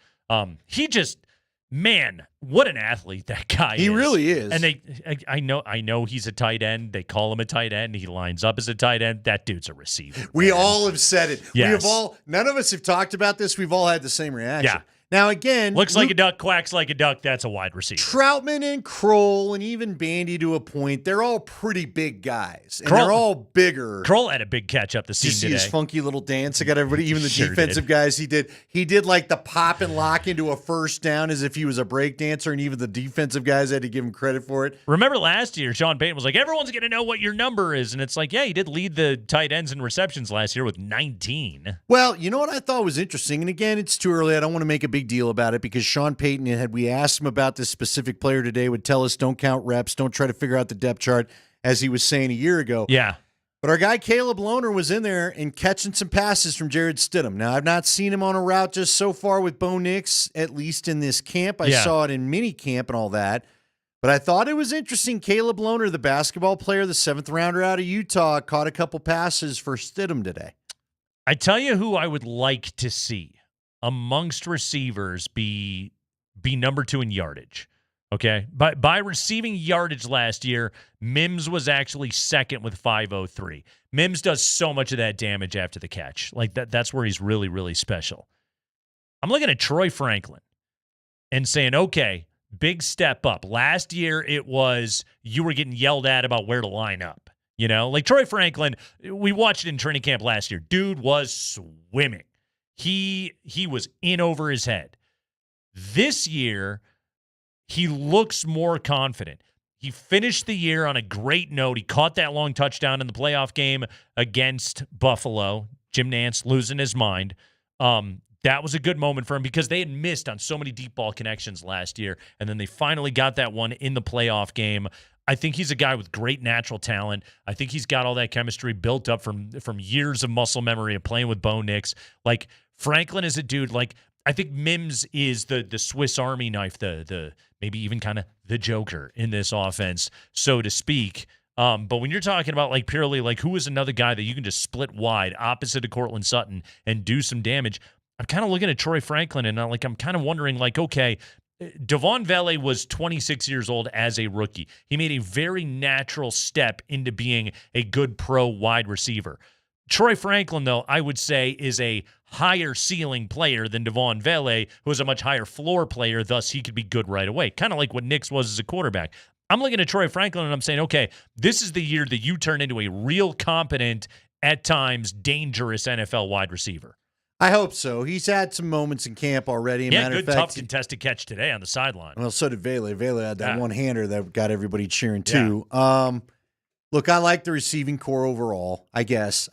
He just, man, what an athlete that guy is. He really is. And I know he's a tight end. They call him a tight end. He lines up as a tight end. That dude's a receiver. We all have said it. Yes. None of us have talked about this. We've all had the same reaction. Yeah. Now, again... Looks like a duck, quacks like a duck. That's a wide receiver. Troutman and Kroll and even Bandy to a point, they're all pretty big guys. And they're all bigger. Kroll had a big catch up the seam today. Did you see his funky little dance? I got everybody, even the defensive guys. He did like the pop and lock into a first down as if he was a break dancer, and even the defensive guys had to give him credit for it. Remember last year, Sean Payton was like, everyone's going to know what your number is. And it's like, yeah, he did lead the tight ends in receptions last year with 19. Well, you know what I thought was interesting? And again, it's too early. I don't want to make a big deal about it, because Sean Payton, had we asked him about this specific player today, would tell us don't count reps, don't try to figure out the depth chart, as he was saying a year ago. Yeah. But our guy Caleb Lohner was in there and catching some passes from Jared Stidham. Now, I've not seen him on a route just so far with Bo Nix, at least in this camp. I saw it in mini camp and all that. But I thought it was interesting. Caleb Lohner, the basketball player, the 7th rounder out of Utah, caught a couple passes for Stidham today. I tell you who I would like to see amongst receivers be be number 2 in yardage. Okay? By receiving yardage last year, Mims was actually second with 503. Mims does so much of that damage after the catch. Like that's where he's really, really special. I'm looking at Troy Franklin and saying, okay, big step up. Last year, it was you were getting yelled at about where to line up. You know, like Troy Franklin, we watched it in training camp last year. Dude was swimming. He was in over his head. This year, he looks more confident. He finished the year on a great note. He caught that long touchdown in the playoff game against Buffalo. Jim Nantz losing his mind. That was a good moment for him because they had missed on so many deep ball connections last year, and then they finally got that one in the playoff game. I think he's a guy with great natural talent. I think he's got all that chemistry built up from years of muscle memory of playing with Bo Nix. Like, Franklin is a dude, like, I think Mims is the Swiss Army knife, the maybe even kind of the Joker in this offense, so to speak. But when you're talking about like purely like who is another guy that you can just split wide opposite of Courtland Sutton and do some damage, I'm kind of looking at Troy Franklin and I'm kind of wondering like, okay, Devon Vele was 26 years old as a rookie. He made a very natural step into being a good pro wide receiver. Troy Franklin, though, I would say is a higher ceiling player than Devon Vele, who is a much higher floor player, thus he could be good right away. Kind of like what Nix was as a quarterback. I'm looking at Troy Franklin and I'm saying, okay, this is the year that you turn into a real competent, at times dangerous NFL wide receiver. I hope so. He's had some moments in camp already. Yeah, good tough contested catch today on the sideline. Well, so did Vele. Vele had that one-hander that got everybody cheering too. Yeah. Look, I like the receiving core overall, I guess.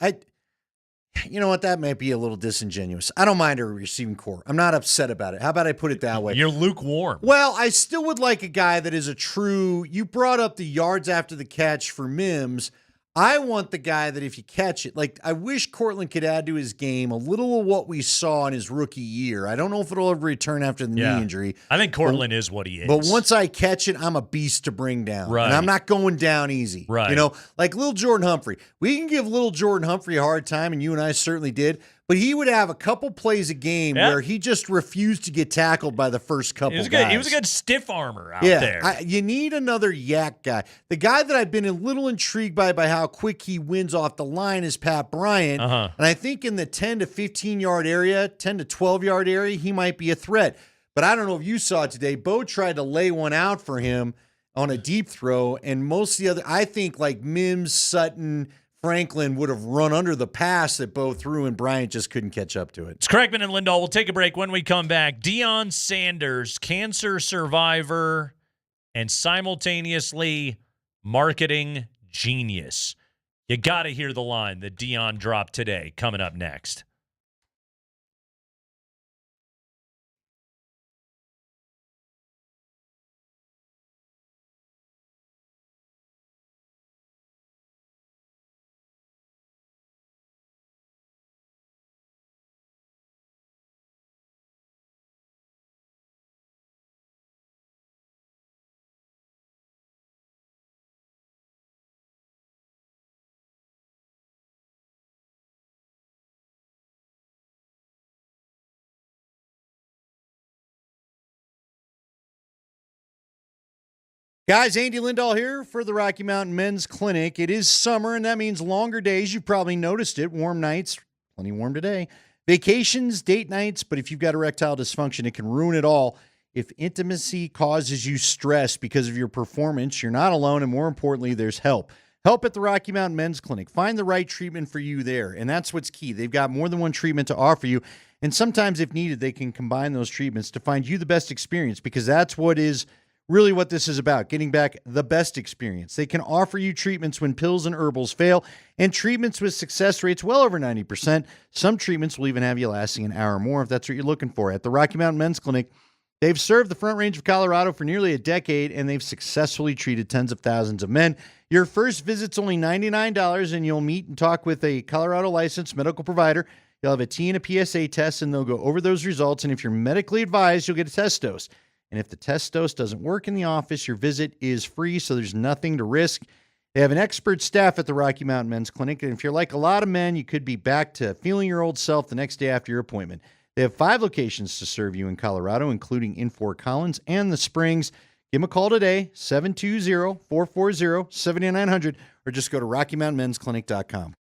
You know what? That might be a little disingenuous. I don't mind a receiving core. I'm not upset about it. How about I put it that way? You're lukewarm. Well, I still would like a guy that is a true – you brought up the yards after the catch for Mims. I want the guy that if you catch it, like I wish Courtland could add to his game a little of what we saw in his rookie year. I don't know if it'll ever return after the knee injury. I think Courtland is what he is. But once I catch it, I'm a beast to bring down. Right. And I'm not going down easy. Right. You know, like little Jordan Humphrey. We can give little Jordan Humphrey a hard time, and you and I certainly did. But he would have a couple plays a game where he just refused to get tackled by the first couple guys. He was a good stiff armer out there. You need another yak guy. The guy that I've been a little intrigued by how quick he wins off the line is Pat Bryant. And I think in the 10 to 15-yard area, 10 to 12-yard area, he might be a threat. But I don't know if you saw it today. Bo tried to lay one out for him on a deep throw, and most of the other, I think like Mims, Sutton, Franklin would have run under the pass that Bo threw, and Bryant just couldn't catch up to it. It's Kreckman and Lindahl. We'll take a break. When we come back, Deion Sanders, cancer survivor and simultaneously marketing genius. You got to hear the line that Deion dropped today, coming up next. Guys, Andy Lindahl here for the Rocky Mountain Men's Clinic. It is summer, and that means longer days. You've probably noticed it. Warm nights, plenty warm today. Vacations, date nights, but if you've got erectile dysfunction, it can ruin it all. If intimacy causes you stress because of your performance, you're not alone, and more importantly, there's help. Help at the Rocky Mountain Men's Clinic. Find the right treatment for you there, and that's what's key. They've got more than one treatment to offer you, and sometimes, if needed, they can combine those treatments to find you the best experience, because that's what is really what this is about, getting back the best experience. They can offer you treatments when pills and herbals fail, and treatments with success rates well over 90%. Some treatments will even have you lasting an hour or more if that's what you're looking for. At the Rocky Mountain Men's Clinic, they've served the Front Range of Colorado for nearly a decade, and they've successfully treated tens of thousands of men. Your first visit's only $99, and you'll meet and talk with a Colorado licensed medical provider. You'll have a T and a PSA test, and they'll go over those results, and if you're medically advised, you'll get a test dose. And if the test dose doesn't work in the office, your visit is free, so there's nothing to risk. They have an expert staff at the Rocky Mountain Men's Clinic, and if you're like a lot of men, you could be back to feeling your old self the next day after your appointment. They have 5 locations to serve you in Colorado, including in Fort Collins and the Springs. Give them a call today, 720-440-7900, or just go to RockyMountainMen'sClinic.com.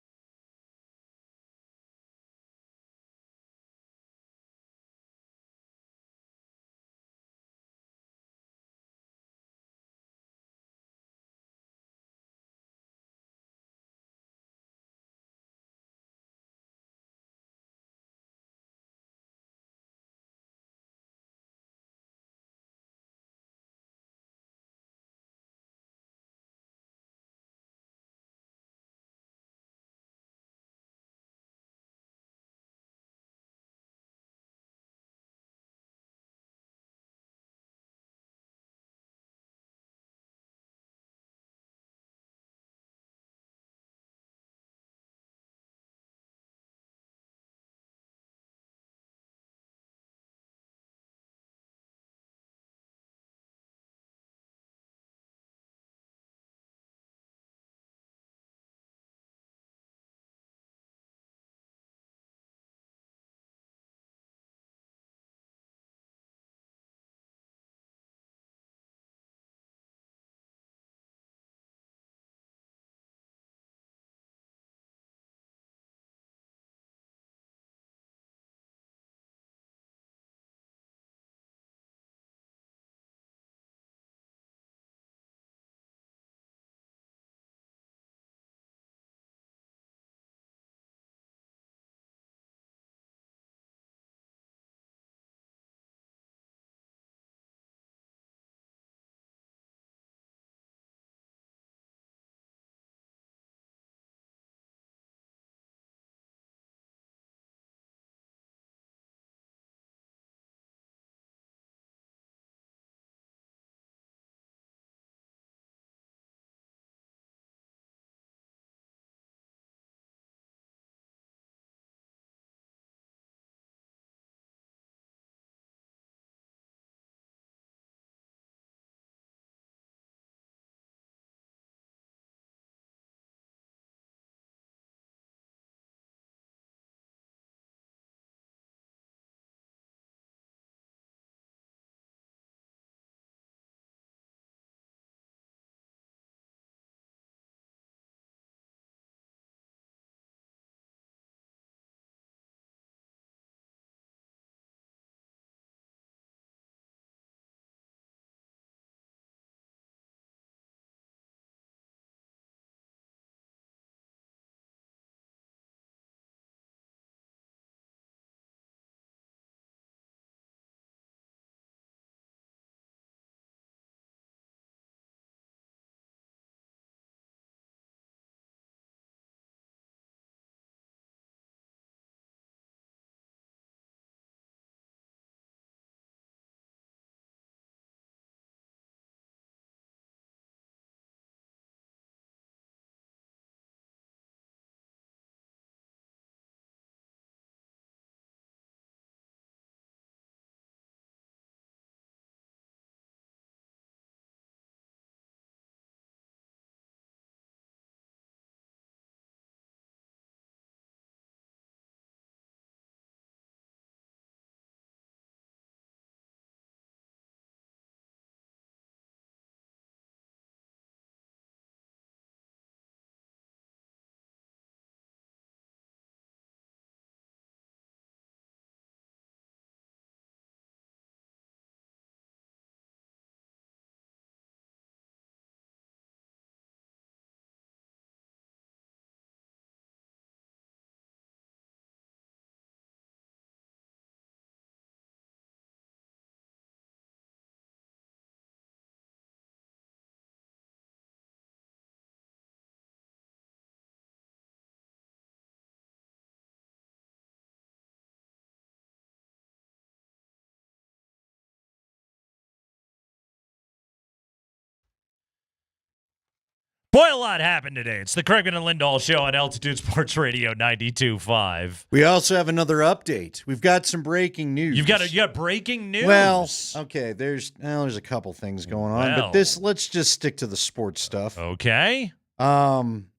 Boy, a lot happened today. It's the Kreckman and Lindahl show on Altitude Sports Radio 92.5. We also have another update. We've got some breaking news. You got breaking news. Well, okay, there's a couple things going on, but let's just stick to the sports stuff. Okay. I'm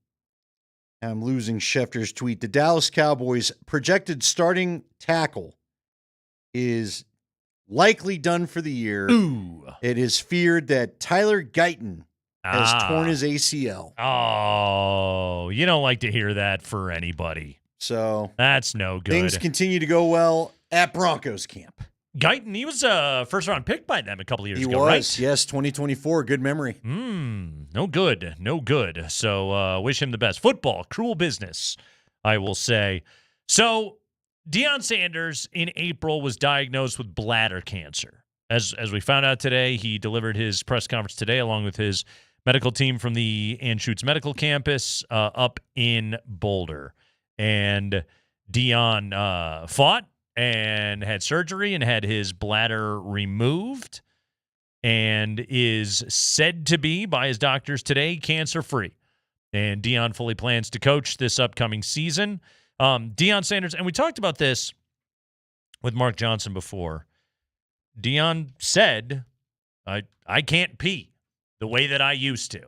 losing Schefter's tweet. The Dallas Cowboys projected starting tackle is likely done for the year. Ooh. It is feared that Tyler Guyton has torn his ACL. Oh, you don't like to hear that for anybody. So that's no good. Things continue to go well at Broncos camp. Guyton, he was a first-round pick by them a couple of years ago, He was, right? yes, 2024. Good memory. No good. No good. So wish him the best. Football, cruel business, I will say. So Deion Sanders in April was diagnosed with bladder cancer. As we found out today, he delivered his press conference today along with his medical team from the Anschutz Medical Campus up in Boulder. And Deion fought and had surgery and had his bladder removed and is said to be, by his doctors today, cancer-free. And Deion fully plans to coach this upcoming season. Deion Sanders, and we talked about this with Mark Johnson before. Deion said, I can't pee the way that I used to.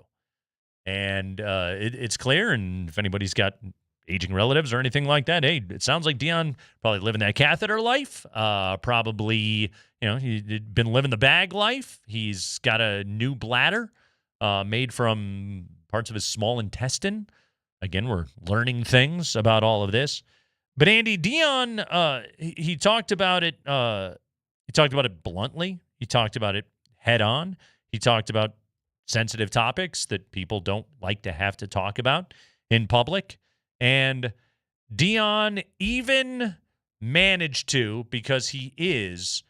And it's clear, and if anybody's got aging relatives or anything like that, hey, it sounds like Deion probably living that catheter life. Probably, he'd been living the bag life. He's got a new bladder made from parts of his small intestine. Again, we're learning things about all of this. But Andy, Deion, he talked about it. He talked about it bluntly. He talked about it head on. He talked about sensitive topics that people don't like to have to talk about in public. And Deion even managed to, because he is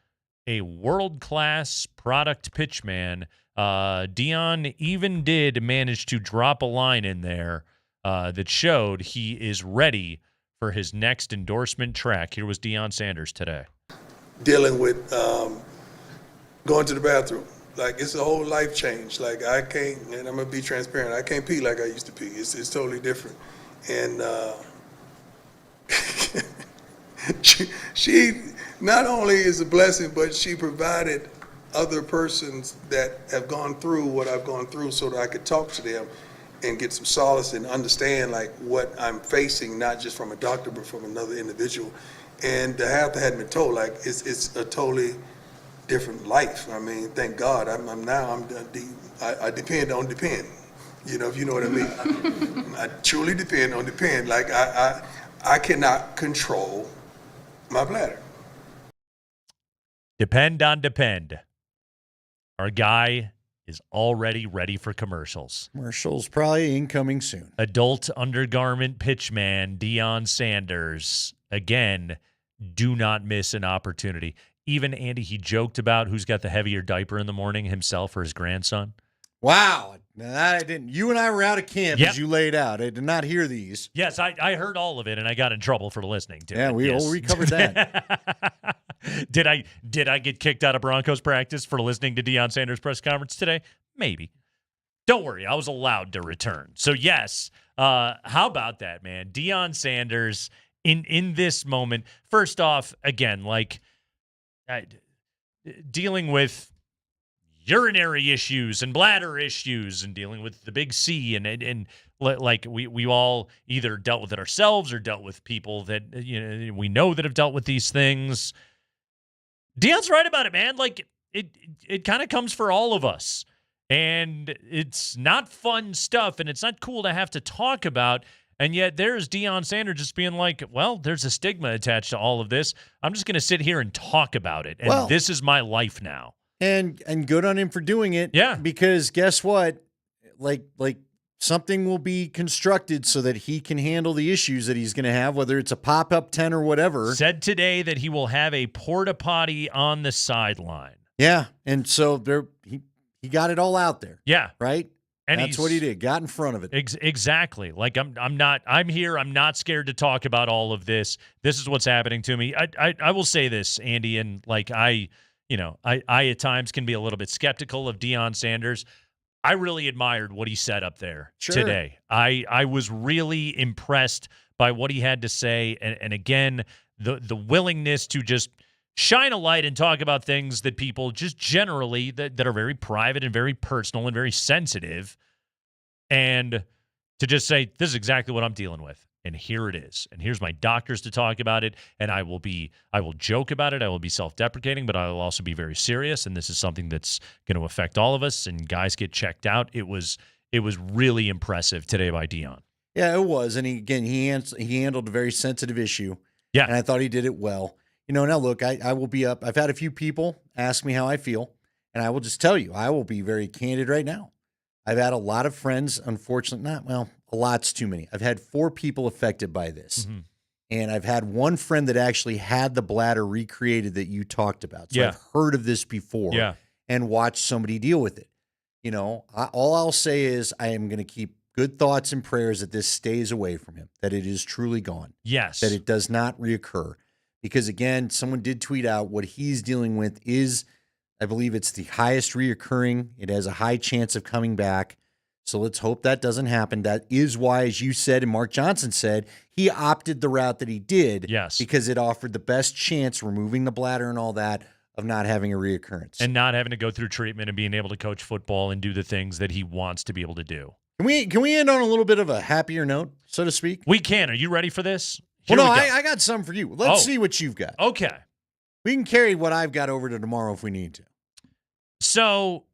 a world-class product pitchman, Deion even did manage to drop a line in there that showed he is ready for his next endorsement track. Here was Deion Sanders today. Dealing with going to the bathroom. Like, it's a whole life change. Like, I can't, and I'm going to be transparent, I can't pee like I used to pee. It's totally different. And she not only is a blessing, but she provided other persons that have gone through what I've gone through so that I could talk to them and get some solace and understand, like, what I'm facing, not just from a doctor, but from another individual. And the half that hadn't been told, like, it's a totally different life. I mean, thank God. I depend on depend. If you know what I mean. I truly depend on depend. Like, I cannot control my bladder. Depend on depend. Our guy is already ready for commercials. Commercials probably incoming soon. Adult undergarment pitchman Deion Sanders. Again, do not miss an opportunity. Even Andy, he joked about who's got the heavier diaper in the morning, himself or his grandson. Wow. Now that I didn't. You and I were out of camp as you laid out. I did not hear these. Yes, I heard all of it, and I got in trouble for listening to it. Yeah, we covered that. Did I get kicked out of Broncos practice for listening to Deion Sanders' press conference today? Maybe. Don't worry, I was allowed to return. So yes, how about that, man? Deion Sanders in this moment. First off, again, like dealing with urinary issues and bladder issues and dealing with the big C and like we all either dealt with it ourselves or dealt with people that we know that have dealt with these things. Deion's right about it, man. Like it kind of comes for all of us. And it's not fun stuff and it's not cool to have to talk about. And yet there's Deion Sanders just being like, well, there's a stigma attached to all of this. I'm just going to sit here and talk about it. And this is my life now. And good on him for doing it. Yeah. Because guess what? Like something will be constructed so that he can handle the issues that he's going to have, whether it's a pop-up tent or whatever. Said today that he will have a porta potty on the sideline. Yeah. And so he got it all out there. Yeah. Right? And that's what he did. Got in front of it. Exactly. Like I'm here. I'm not scared to talk about all of this. This is what's happening to me. I will say this, Andy, and like I at times can be a little bit skeptical of Deion Sanders. I really admired what he said up there today. I was really impressed by what he had to say. And again, the willingness to just shine a light and talk about things that people just generally that are very private and very personal and very sensitive. And to just say, this is exactly what I'm dealing with. And here it is. And here's my doctors to talk about it. And I will joke about it. I will be self-deprecating, but I will also be very serious. And this is something that's going to affect all of us. And guys get checked out. It was really impressive today by Deion. Yeah, it was. And he handled a very sensitive issue. Yeah. And I thought he did it well. Now look, I will be up. I've had a few people ask me how I feel. And I will just tell you, I will be very candid right now. I've had a lot of friends, unfortunately, a lot's too many. I've had 4 people affected by this. Mm-hmm. And I've had one friend that actually had the bladder recreated that you talked about. So Yeah. I've heard of this before and watched somebody deal with it. All I'll say is I am going to keep good thoughts and prayers that this stays away from him, that it is truly gone. Yes. That it does not reoccur. Because, again, someone did tweet out what he's dealing with is, I believe it's the highest reoccurring. It has a high chance of coming back. So let's hope that doesn't happen. That is why, as you said and Mark Johnson said, he opted the route that he did. Yes. Because it offered the best chance, removing the bladder and all that, of not having a reoccurrence. And not having to go through treatment and being able to coach football and do the things that he wants to be able to do. Can we end on a little bit of a happier note, so to speak? We can. Are you ready for this? I got some for you. Let's see what you've got. Okay. We can carry what I've got over to tomorrow if we need to. So,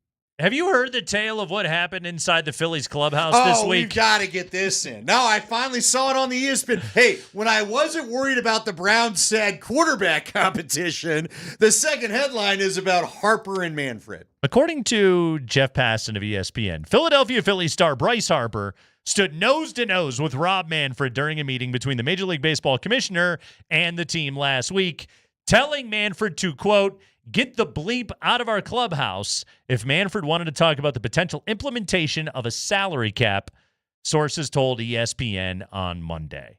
have you heard the tale of what happened inside the Phillies clubhouse this week? We've got to get this in. No, I finally saw it on the ESPN. Hey, when I wasn't worried about the Browns' sad quarterback competition, the second headline is about Harper and Manfred. According to Jeff Passan of ESPN, Philadelphia Phillies star Bryce Harper stood nose-to-nose with Rob Manfred during a meeting between the Major League Baseball commissioner and the team last week, telling Manfred to, quote, get the bleep out of our clubhouse if Manfred wanted to talk about the potential implementation of a salary cap, sources told ESPN on Monday.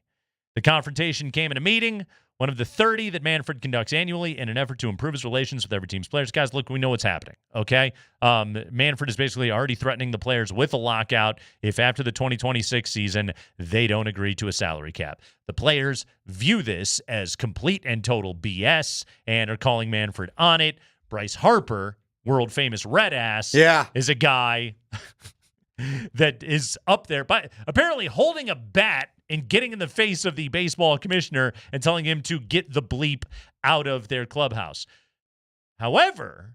The confrontation came in a meeting, one of the 30 that Manfred conducts annually in an effort to improve his relations with every team's players. Guys, look, we know what's happening, okay? Manfred is basically already threatening the players with a lockout if after the 2026 season they don't agree to a salary cap. The players view this as complete and total BS and are calling Manfred on it. Bryce Harper, world-famous red ass, is a guy that is up there, but apparently holding a bat and getting in the face of the baseball commissioner and telling him to get the bleep out of their clubhouse. However,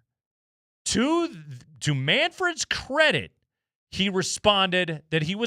to Manfred's credit, he responded that he was